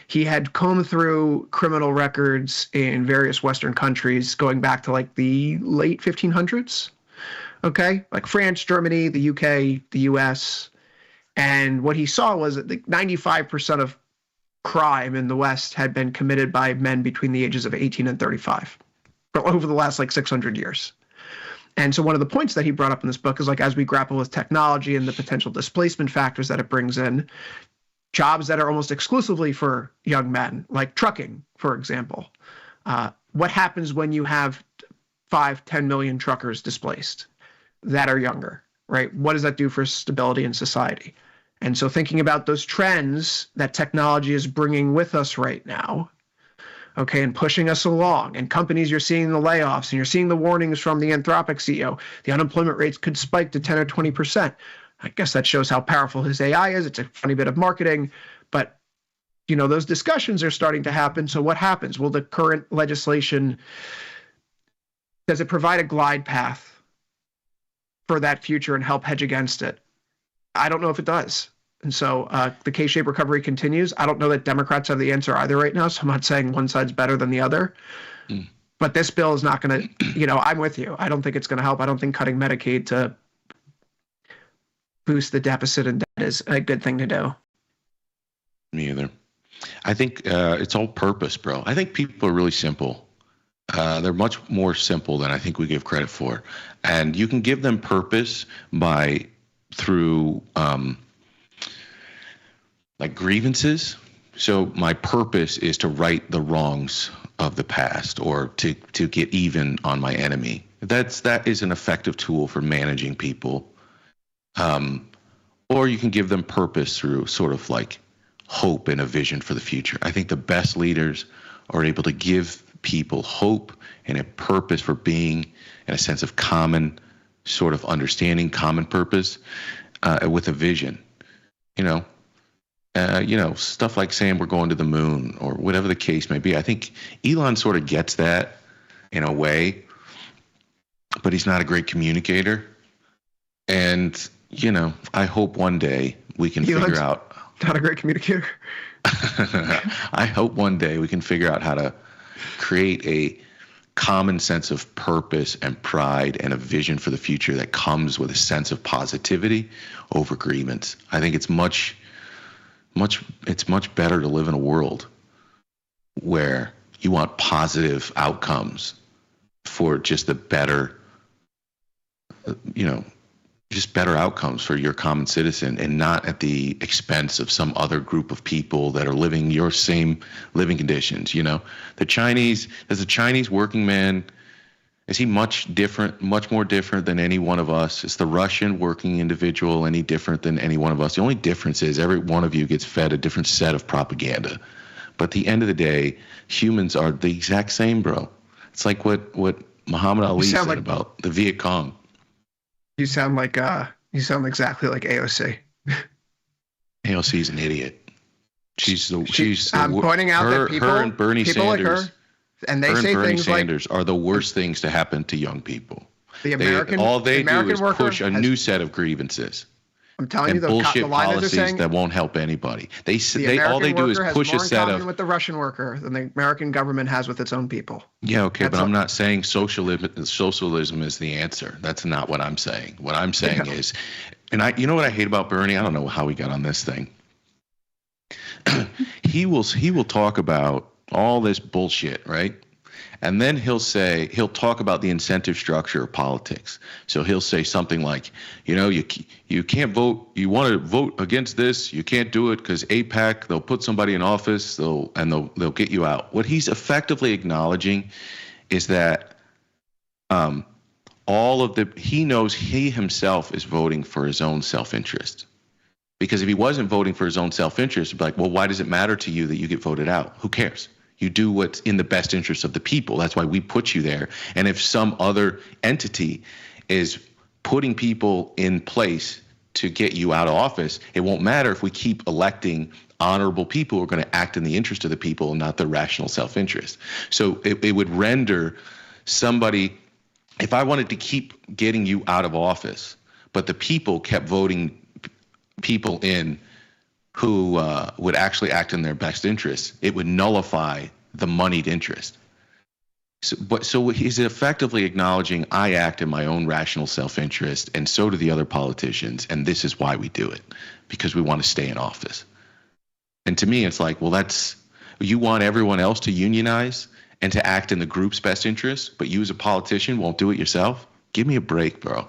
He had combed through criminal records in various Western countries going back to like the late 1500s. Okay, like France, Germany, the UK, the US. And what he saw was that 95% of crime in the West had been committed by men between the ages of 18 and 35 over the last like 600 years. And so one of the points that he brought up in this book is like, as we grapple with technology and the potential displacement factors that it brings in, jobs that are almost exclusively for young men, like trucking, for example. What happens when you have 5-10 million truckers displaced that are younger, right? What does that do for stability in society? And so thinking about those trends that technology is bringing with us right now, okay, and pushing us along, and companies, you're seeing the layoffs, and you're seeing the warnings from the Anthropic CEO, the unemployment rates could spike to 10 or 20%. I guess that shows how powerful his AI is. It's a funny bit of marketing, but those discussions are starting to happen. So what happens? Will the current legislation, does it provide a glide path for that future and help hedge against it? I don't know if it does. And so the K-shaped recovery continues. I don't know that Democrats have the answer either right now, so I'm not saying one side's better than the other. But this bill is not going to, I'm with you. I don't think it's going to help. I don't think cutting Medicaid to boost the deficit and debt is a good thing to do. Me either. I think it's all purpose, bro. I think people are really simple. They're much more simple than I think we give credit for. And you can give them purpose through like grievances. So my purpose is to right the wrongs of the past, or to get even on my enemy. That is an effective tool for managing people. Or you can give them purpose through sort of like hope and a vision for the future. I think the best leaders are able to give people hope and a purpose for being, and a sense of common sort of understanding, common purpose, with a vision. Stuff like saying we're going to the moon or whatever the case may be. I think Elon sort of gets that in a way, but he's not a great communicator. And, I hope one day we can figure out. Not a great communicator. I hope one day we can figure out how to create a common sense of purpose and pride and a vision for the future that comes with a sense of positivity over grievance. I think it's much better to live in a world where you want positive outcomes for just the better, just better outcomes for your common citizen, and not at the expense of some other group of people that are living your same living conditions. The Chinese working man, is he much more different than any one of us? Is the Russian working individual any different than any one of us? The only difference is every one of you gets fed a different set of propaganda. But at the end of the day, humans are the exact same, bro. It's like what Muhammad Ali said about the Viet Cong. You sound exactly like AOC. AOC's an idiot. I'm pointing out that people, her and Bernie people Sanders, like her, and they say Bernie things Sanders are the worst things to happen to young people. All they do is push a new set of grievances. I'm telling and you, bullshit policies are saying, that won't help anybody. All they do is push a set of. With the Russian worker than the American government has with its own people. Yeah, okay, but I'm not saying socialism is the answer. That's not what I'm saying. What I'm saying is, and you know what I hate about Bernie? I don't know how we got on this thing. He will talk about all this bullshit, right? And then he'll talk about the incentive structure of politics. So he'll say something like, you can't vote. You want to vote against this. You can't do it because AIPAC, they'll put somebody in office, they'll get you out. What he's effectively acknowledging is that he knows he himself is voting for his own self-interest. Because if he wasn't voting for his own self-interest, he'd be like, well, why does it matter to you that you get voted out? Who cares? You do what's in the best interest of the people. That's why we put you there. And if some other entity is putting people in place to get you out of office, it won't matter if we keep electing honorable people who are going to act in the interest of the people and not their rational self-interest. So it would render somebody, if I wanted to keep getting you out of office, but the people kept voting people in who would actually act in their best interest, it would nullify the moneyed interest. So he's effectively acknowledging, I act in my own rational self-interest, and so do the other politicians, and this is why we do it, because we want to stay in office. And to me, it's like, well, you want everyone else to unionize and to act in the group's best interest, but you as a politician won't do it yourself? Give me a break, bro.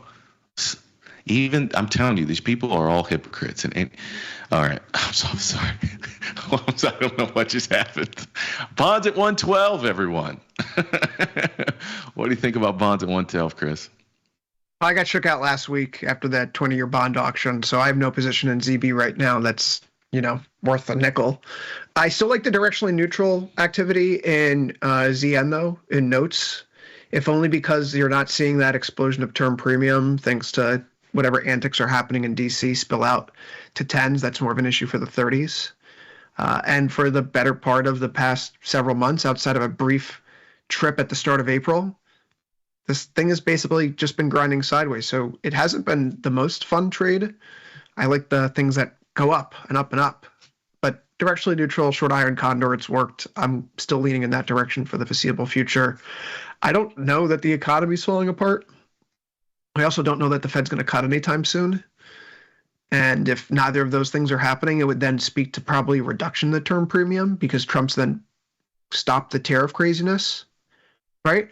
I'm telling you, these people are all hypocrites. And all right, I'm so sorry. I don't know what just happened. Bonds at 112, everyone. What do you think about bonds at 112, Chris? I got shook out last week after that 20-year bond auction, so I have no position in ZB right now that's, worth a nickel. I still like the directionally neutral activity in ZN, though, in notes, if only because you're not seeing that explosion of term premium thanks to whatever antics are happening in DC spill out to 10s. That's more of an issue for the 30s. And for the better part of the past several months, outside of a brief trip at the start of April, this thing has basically just been grinding sideways. So it hasn't been the most fun trade. I like the things that go up and up and up. But directionally neutral, short iron condor, it's worked. I'm still leaning in that direction for the foreseeable future. I don't know that the economy's falling apart. I also don't know that the Fed's going to cut anytime soon. And if neither of those things are happening, it would then speak to probably a reduction in the term premium because Trump's then stopped the tariff craziness. right?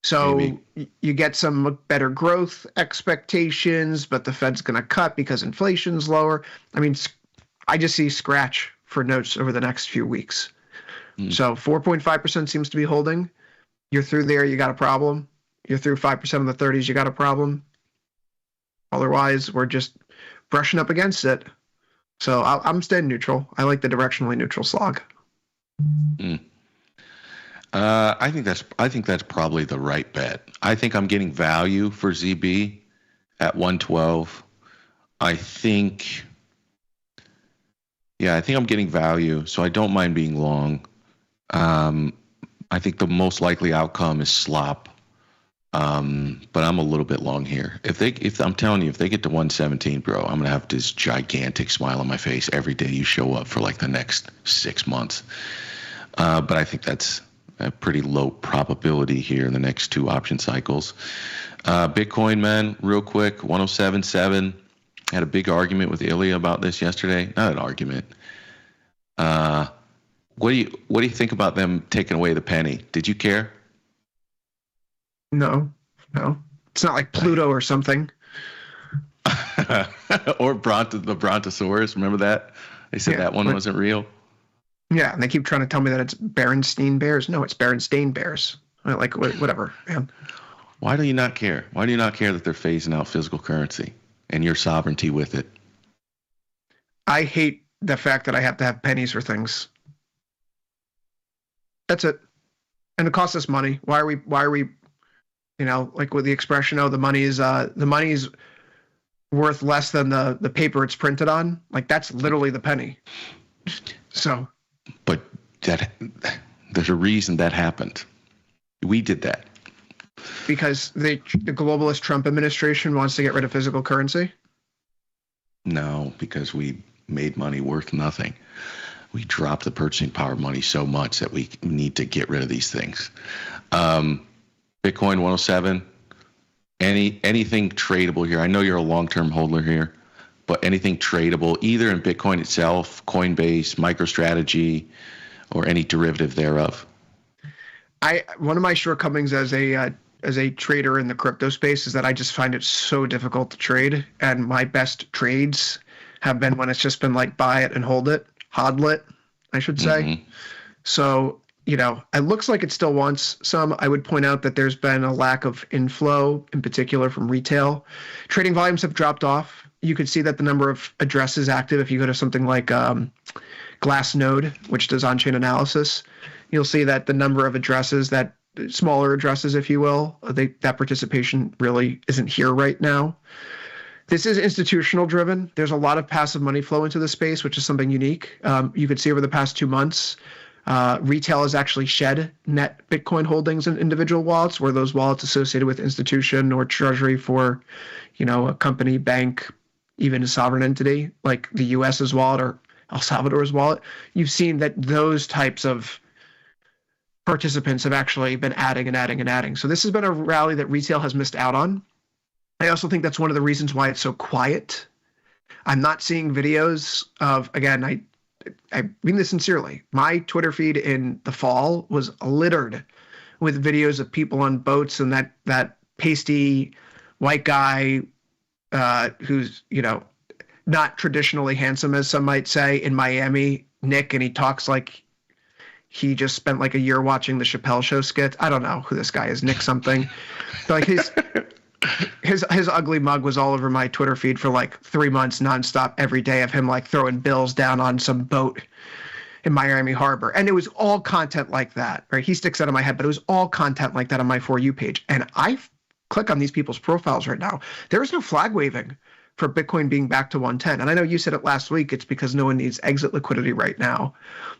So you get some better growth expectations, but the Fed's going to cut because inflation's lower. I mean, I just see scratch for notes over the next few weeks. So 4.5% seems to be holding. You're through there, you got a problem. You're through 5% of the 30s, you got a problem. Otherwise, we're just brushing up against it. So I'm staying neutral. I like the directionally neutral slog. I think that's probably the right bet. I think I'm getting value for ZB at 112. I think I'm getting value, so I don't mind being long. I think the most likely outcome is slop, but I'm a little bit long here. If I'm telling you, if they get to 117, bro, I'm gonna have this gigantic smile on my face every day you show up for like the next 6 months. But I think that's a pretty low probability here in the next 2 option cycles. Bitcoin, man, real quick, 107.7. Had a big argument with Ilya about this yesterday. Not an argument. What do you think about them taking away the penny? Did you care? No. It's not like Pluto or something. Or the Brontosaurus. Remember that? They said that one wasn't real. Yeah, and they keep trying to tell me that it's Berenstein Bears. No, it's Berenstain Bears. Like, whatever, man. Why do you not care? Why do you not care that they're phasing out physical currency and your sovereignty with it? I hate the fact that I have to have pennies for things. That's it. And it costs us money. Why are we, like with the expression, the money's worth less than the paper it's printed on. Like, that's literally the penny. So. But there's a reason that happened. We did that. Because the globalist Trump administration wants to get rid of physical currency? No, because we made money worth nothing. We dropped the purchasing power of money so much that we need to get rid of these things. Bitcoin 107. Anything tradable here? I know you're a long-term holder here, but anything tradable, either in Bitcoin itself, Coinbase, MicroStrategy, or any derivative thereof? One of my shortcomings as a trader in the crypto space is that I just find it so difficult to trade, and my best trades have been when it's just been like buy it and hold it, hodl it, I should say. So, it looks like it still wants some. I would point out that there's been a lack of inflow, in particular from retail. Trading volumes have dropped off. You could see that the number of addresses active, if you go to something like Glassnode, which does on-chain analysis, you'll see that the number of addresses, that smaller addresses, if you will, that participation really isn't here right now. This is institutional driven. There's a lot of passive money flow into the space, which is something unique. You could see over the past 2 months, retail has actually shed net Bitcoin holdings in individual wallets, where those wallets associated with institution or treasury for, a company, bank, even a sovereign entity like the US's wallet or El Salvador's wallet. You've seen that those types of participants have actually been adding and adding and adding. So this has been a rally that retail has missed out on. I also think that's one of the reasons why it's so quiet. I'm not seeing videos of, again, I mean this sincerely. My Twitter feed in the fall was littered with videos of people on boats and that pasty white guy who's, not traditionally handsome, as some might say, in Miami, Nick, and he talks like he just spent like a year watching the Chappelle Show skit. I don't know who this guy is, Nick something. Like his ugly mug was all over my Twitter feed for like 3 months nonstop every day of him like throwing bills down on some boat in Miami Harbor. And it was all content like that, right? He sticks out of my head, but it was all content like that on my For You page. And I click on these people's profiles right now. There is no flag waving for Bitcoin being back to 110. And I know you said it last week, it's because no one needs exit liquidity right now.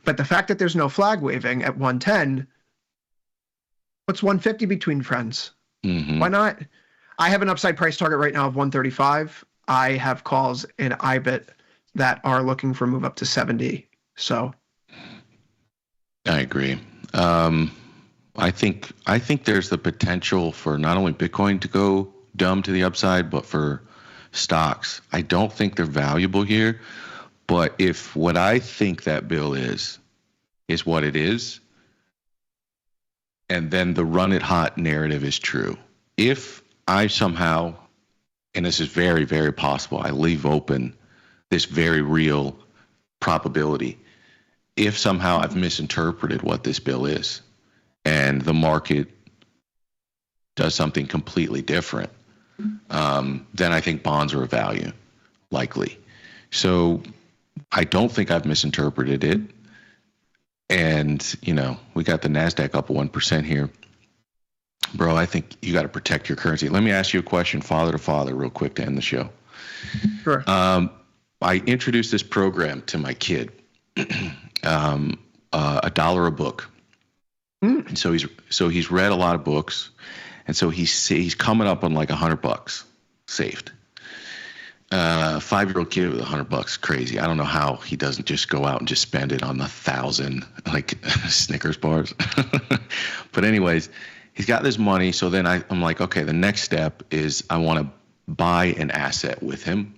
But the fact that there's no flag waving at 110, what's 150 between friends? Why not? I have an upside price target right now of 135. I have calls in IBIT that are looking for move up to 70. So I agree. I think there's the potential for not only Bitcoin to go dumb to the upside, but for stocks. I don't think they're valuable here, but if what I think that bill is what it is, and then the run it hot narrative is true. If I somehow, and this is very, very possible, I leave open this very real probability, if somehow I've misinterpreted what this bill is and the market does something completely different, then I think bonds are of value, likely. So I don't think I've misinterpreted it. And, you know, we got the NASDAQ up 1% here. Bro, I think you got to protect your currency. Let me ask you a question, father to father, real quick to end the show. Sure. I introduced this program to my kid, $1 a book. And so he's read a lot of books, and so he's coming up on like $100 saved. 5-year-old kid with $100, crazy. I don't know how he doesn't just go out and just spend it on 1,000 like Snickers bars. But anyways, he's got this money. So then I'm like, okay, the next step is I want to buy an asset with him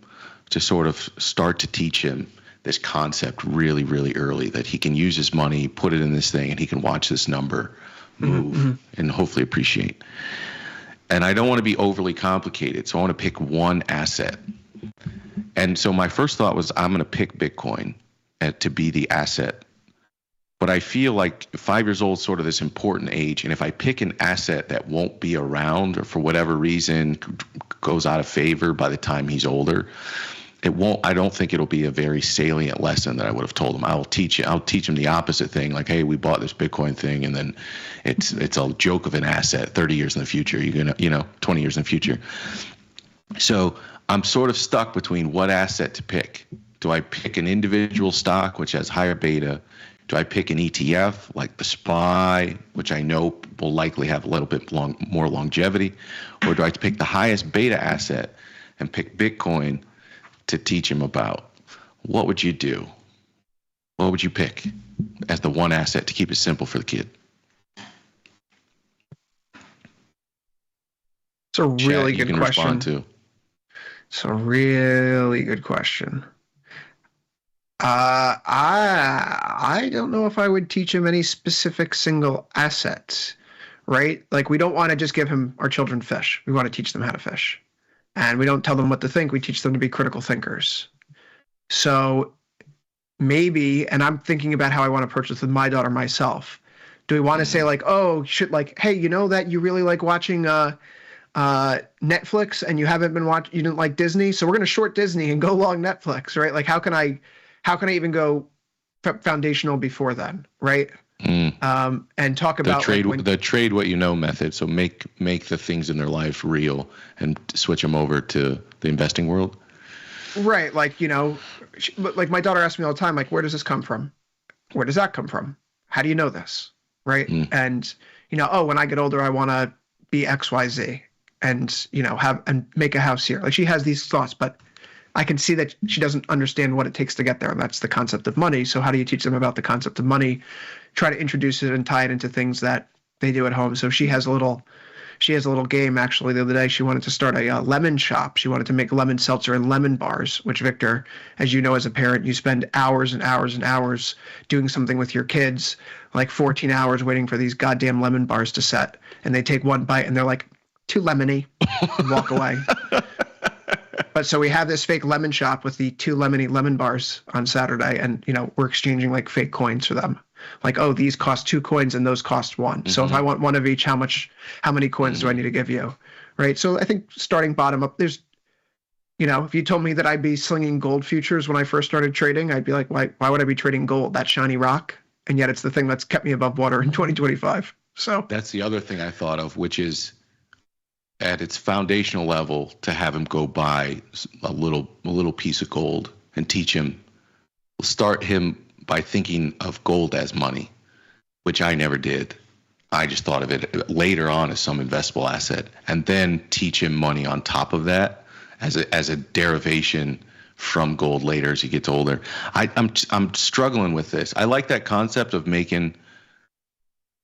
to sort of start to teach him this concept really, really early, that he can use his money, put it in this thing, and he can watch this number move and hopefully appreciate. And I don't want to be overly complicated, so I want to pick one asset. And so my first thought was, I'm going to pick Bitcoin to be the asset. But I feel like 5 years old is sort of this important age. And if I pick an asset that won't be around, or for whatever reason goes out of favor by the time he's older, I don't think it'll be a very salient lesson that I would have told him. I'll teach him the opposite thing. Like, hey, we bought this Bitcoin thing, and then it's a joke of an asset 30 years in the future. You're going to, 20 years in the future. So I'm sort of stuck between what asset to pick. Do I pick an individual stock, which has higher beta? Do I pick an ETF like the SPY, which I know will likely have a little bit more longevity? Or do I pick the highest beta asset and pick Bitcoin to teach him about? What would you do? What would you pick as the one asset to keep it simple for the kid? It's a really good question. Respond to. It's a really good question. I don't know if I would teach him any specific single asset, right? Like, we don't want to just give our children fish. We want to teach them how to fish. And we don't tell them what to think. We teach them to be critical thinkers. So maybe, and I'm thinking about how I want to approach this with my daughter myself. Do we want to say like, oh, hey, you know that you really like watching Netflix and you didn't like Disney, so we're going to short Disney and go long Netflix, right? Like, how can I even go foundational before then, right? And talk about the trade what you know method. So make the things in their life real and switch them over to the investing world. Right. Like, like my daughter asks me all the time, like, where does this come from? Where does that come from? How do you know this? Right. And, when I get older, I want to be X, Y, Z and, and make a house here. Like, she has these thoughts, but I can see that she doesn't understand what it takes to get there. And that's the concept of money. So how do you teach them about the concept of money? Try to introduce it and tie it into things that they do at home. So she has a little game. Actually, the other day, she wanted to start a lemon shop. She wanted to make lemon seltzer and lemon bars, which, Victor, as you know, as a parent, you spend hours and hours and hours doing something with your kids, like 14 hours waiting for these goddamn lemon bars to set. And they take one bite and they're like, too lemony, and walk away. But so we have this fake lemon shop with the 2 lemony lemon bars on Saturday, and we're exchanging like fake coins for them. Like, oh, these cost 2 coins and those cost 1. Mm-hmm. So if I want one of each, how many coins do I need to give you? Right. So I think starting bottom up, there's, if you told me that I'd be slinging gold futures when I first started trading, I'd be like, why would I be trading gold? That shiny rock. And yet it's the thing that's kept me above water in 2025. So that's the other thing I thought of, which is at its foundational level to have him go buy a little piece of gold and teach him, start him by thinking of gold as money, which I never did. I just thought of it later on as some investable asset, and then teach him money on top of that as a derivation from gold later as he gets older. I'm struggling with this. I like that concept of making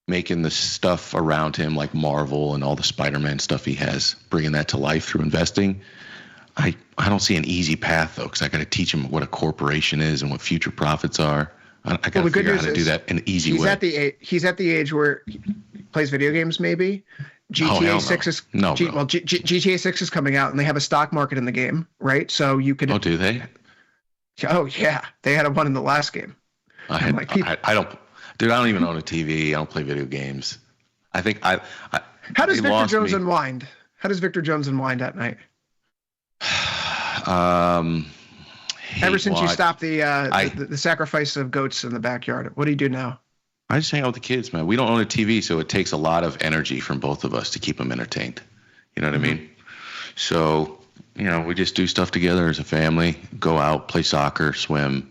the stuff around him like Marvel and all the Spider-Man stuff he has, bringing that to life through investing. I don't see an easy path though, because I got to teach him what a corporation is and what future profits are. I got to figure out how to do that in an easy way. He's at the age where plays video games, maybe. GTA 6 is GTA 6 is coming out, and they have a stock market in the game, right? So you could. Oh, do they? Oh yeah, they had one in the last game. I don't, dude. I don't even own a TV. I don't play video games. I think I How does Victor Jones unwind? How does Victor Jones unwind at night? Ever since you stopped the sacrifice of goats in the backyard, what do you do now? I just hang out with the kids, man. We don't own a TV, so it takes a lot of energy from both of us to keep them entertained. You know what I mean? So, we just do stuff together as a family, go out, play soccer, swim,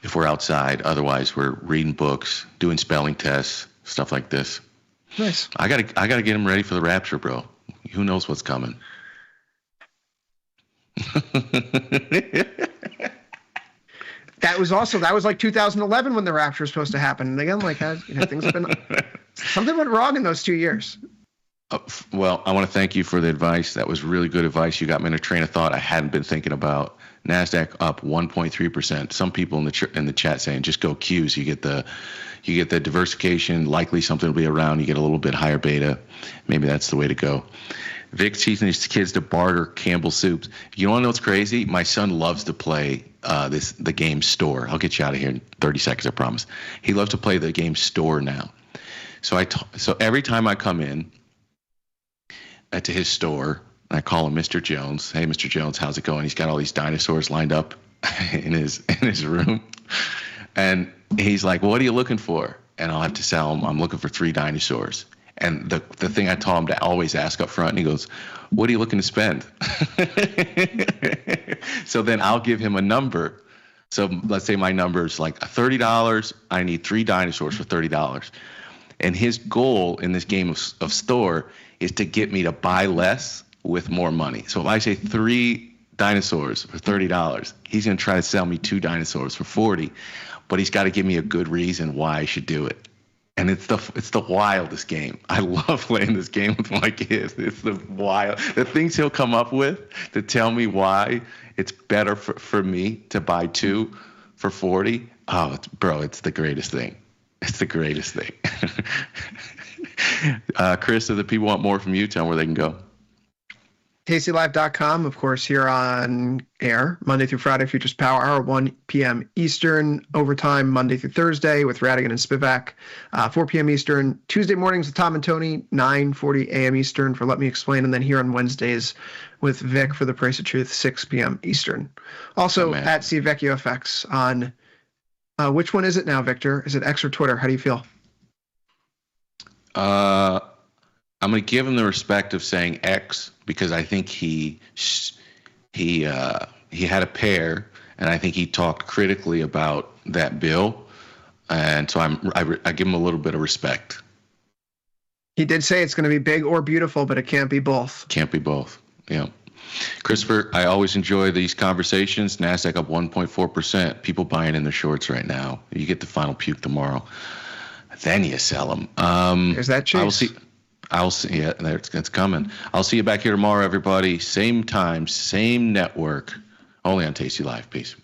if we're outside. Otherwise, we're reading books, doing spelling tests, stuff like this. Nice. I gotta get them ready for the rapture, bro. Who knows what's coming? That was like 2011 when the rapture was supposed to happen. And again, things have been something went wrong in those 2 years. Well, I want to thank you for the advice. That was really good advice. You got me in a train of thought I hadn't been thinking about. NASDAQ up 1.3%. Some people in the chat saying just go Qs. You get the diversification. Likely something will be around. You get a little bit higher beta. Maybe that's the way to go. Vic's teaching his kids to barter Campbell soups. You want to know what's crazy? My son loves to play the game Store. I'll get you out of here in 30 seconds, I promise. He loves to play the game Store now. So every time I come in to his store, I call him Mr. Jones. Hey, Mr. Jones, how's it going? He's got all these dinosaurs lined up in his room. And he's like, what are you looking for? And I'll have to tell him I'm looking for 3 dinosaurs. And the thing I told him to always ask up front, and he goes, what are you looking to spend? So then I'll give him a number. So let's say my number is like $30. I need 3 dinosaurs for $30. And his goal in this game of Store is to get me to buy less with more money. So if I say 3 dinosaurs for $30, he's going to try to sell me 2 dinosaurs for $40, but he's got to give me a good reason why I should do it. And it's the wildest game. I love playing this game with my kids. It's the things he'll come up with to tell me why it's better for me to buy 2 for $40. Oh, it's the greatest thing. It's the greatest thing. Chris, if the people want more from you, tell them where they can go. tastylive.com, of course, here on air, Monday through Friday, Futures Power Hour, 1 p.m. Eastern, overtime Monday through Thursday with Radigan and Spivak, 4 p.m. Eastern. Tuesday mornings with Tom and Tony, 9:40 a.m. Eastern for Let Me Explain, and then here on Wednesdays with Vic for The Price of Truth, 6 p.m. Eastern. Also, at CVecchioFX on, which one is it now, Victor? Is it X or Twitter? How do you feel? I'm going to give him the respect of saying X because I think he had a pair, and I think he talked critically about that bill, and so I give him a little bit of respect. He did say it's going to be big or beautiful, but it can't be both. Can't be both. Yeah. Christopher, I always enjoy these conversations. NASDAQ up 1.4%. People buying in the shorts right now. You get the final puke tomorrow. Then you sell them. There's that chase. I'll see. Yeah, it's coming. I'll see you back here tomorrow, everybody. Same time, same network, only on Tasty Live. Peace.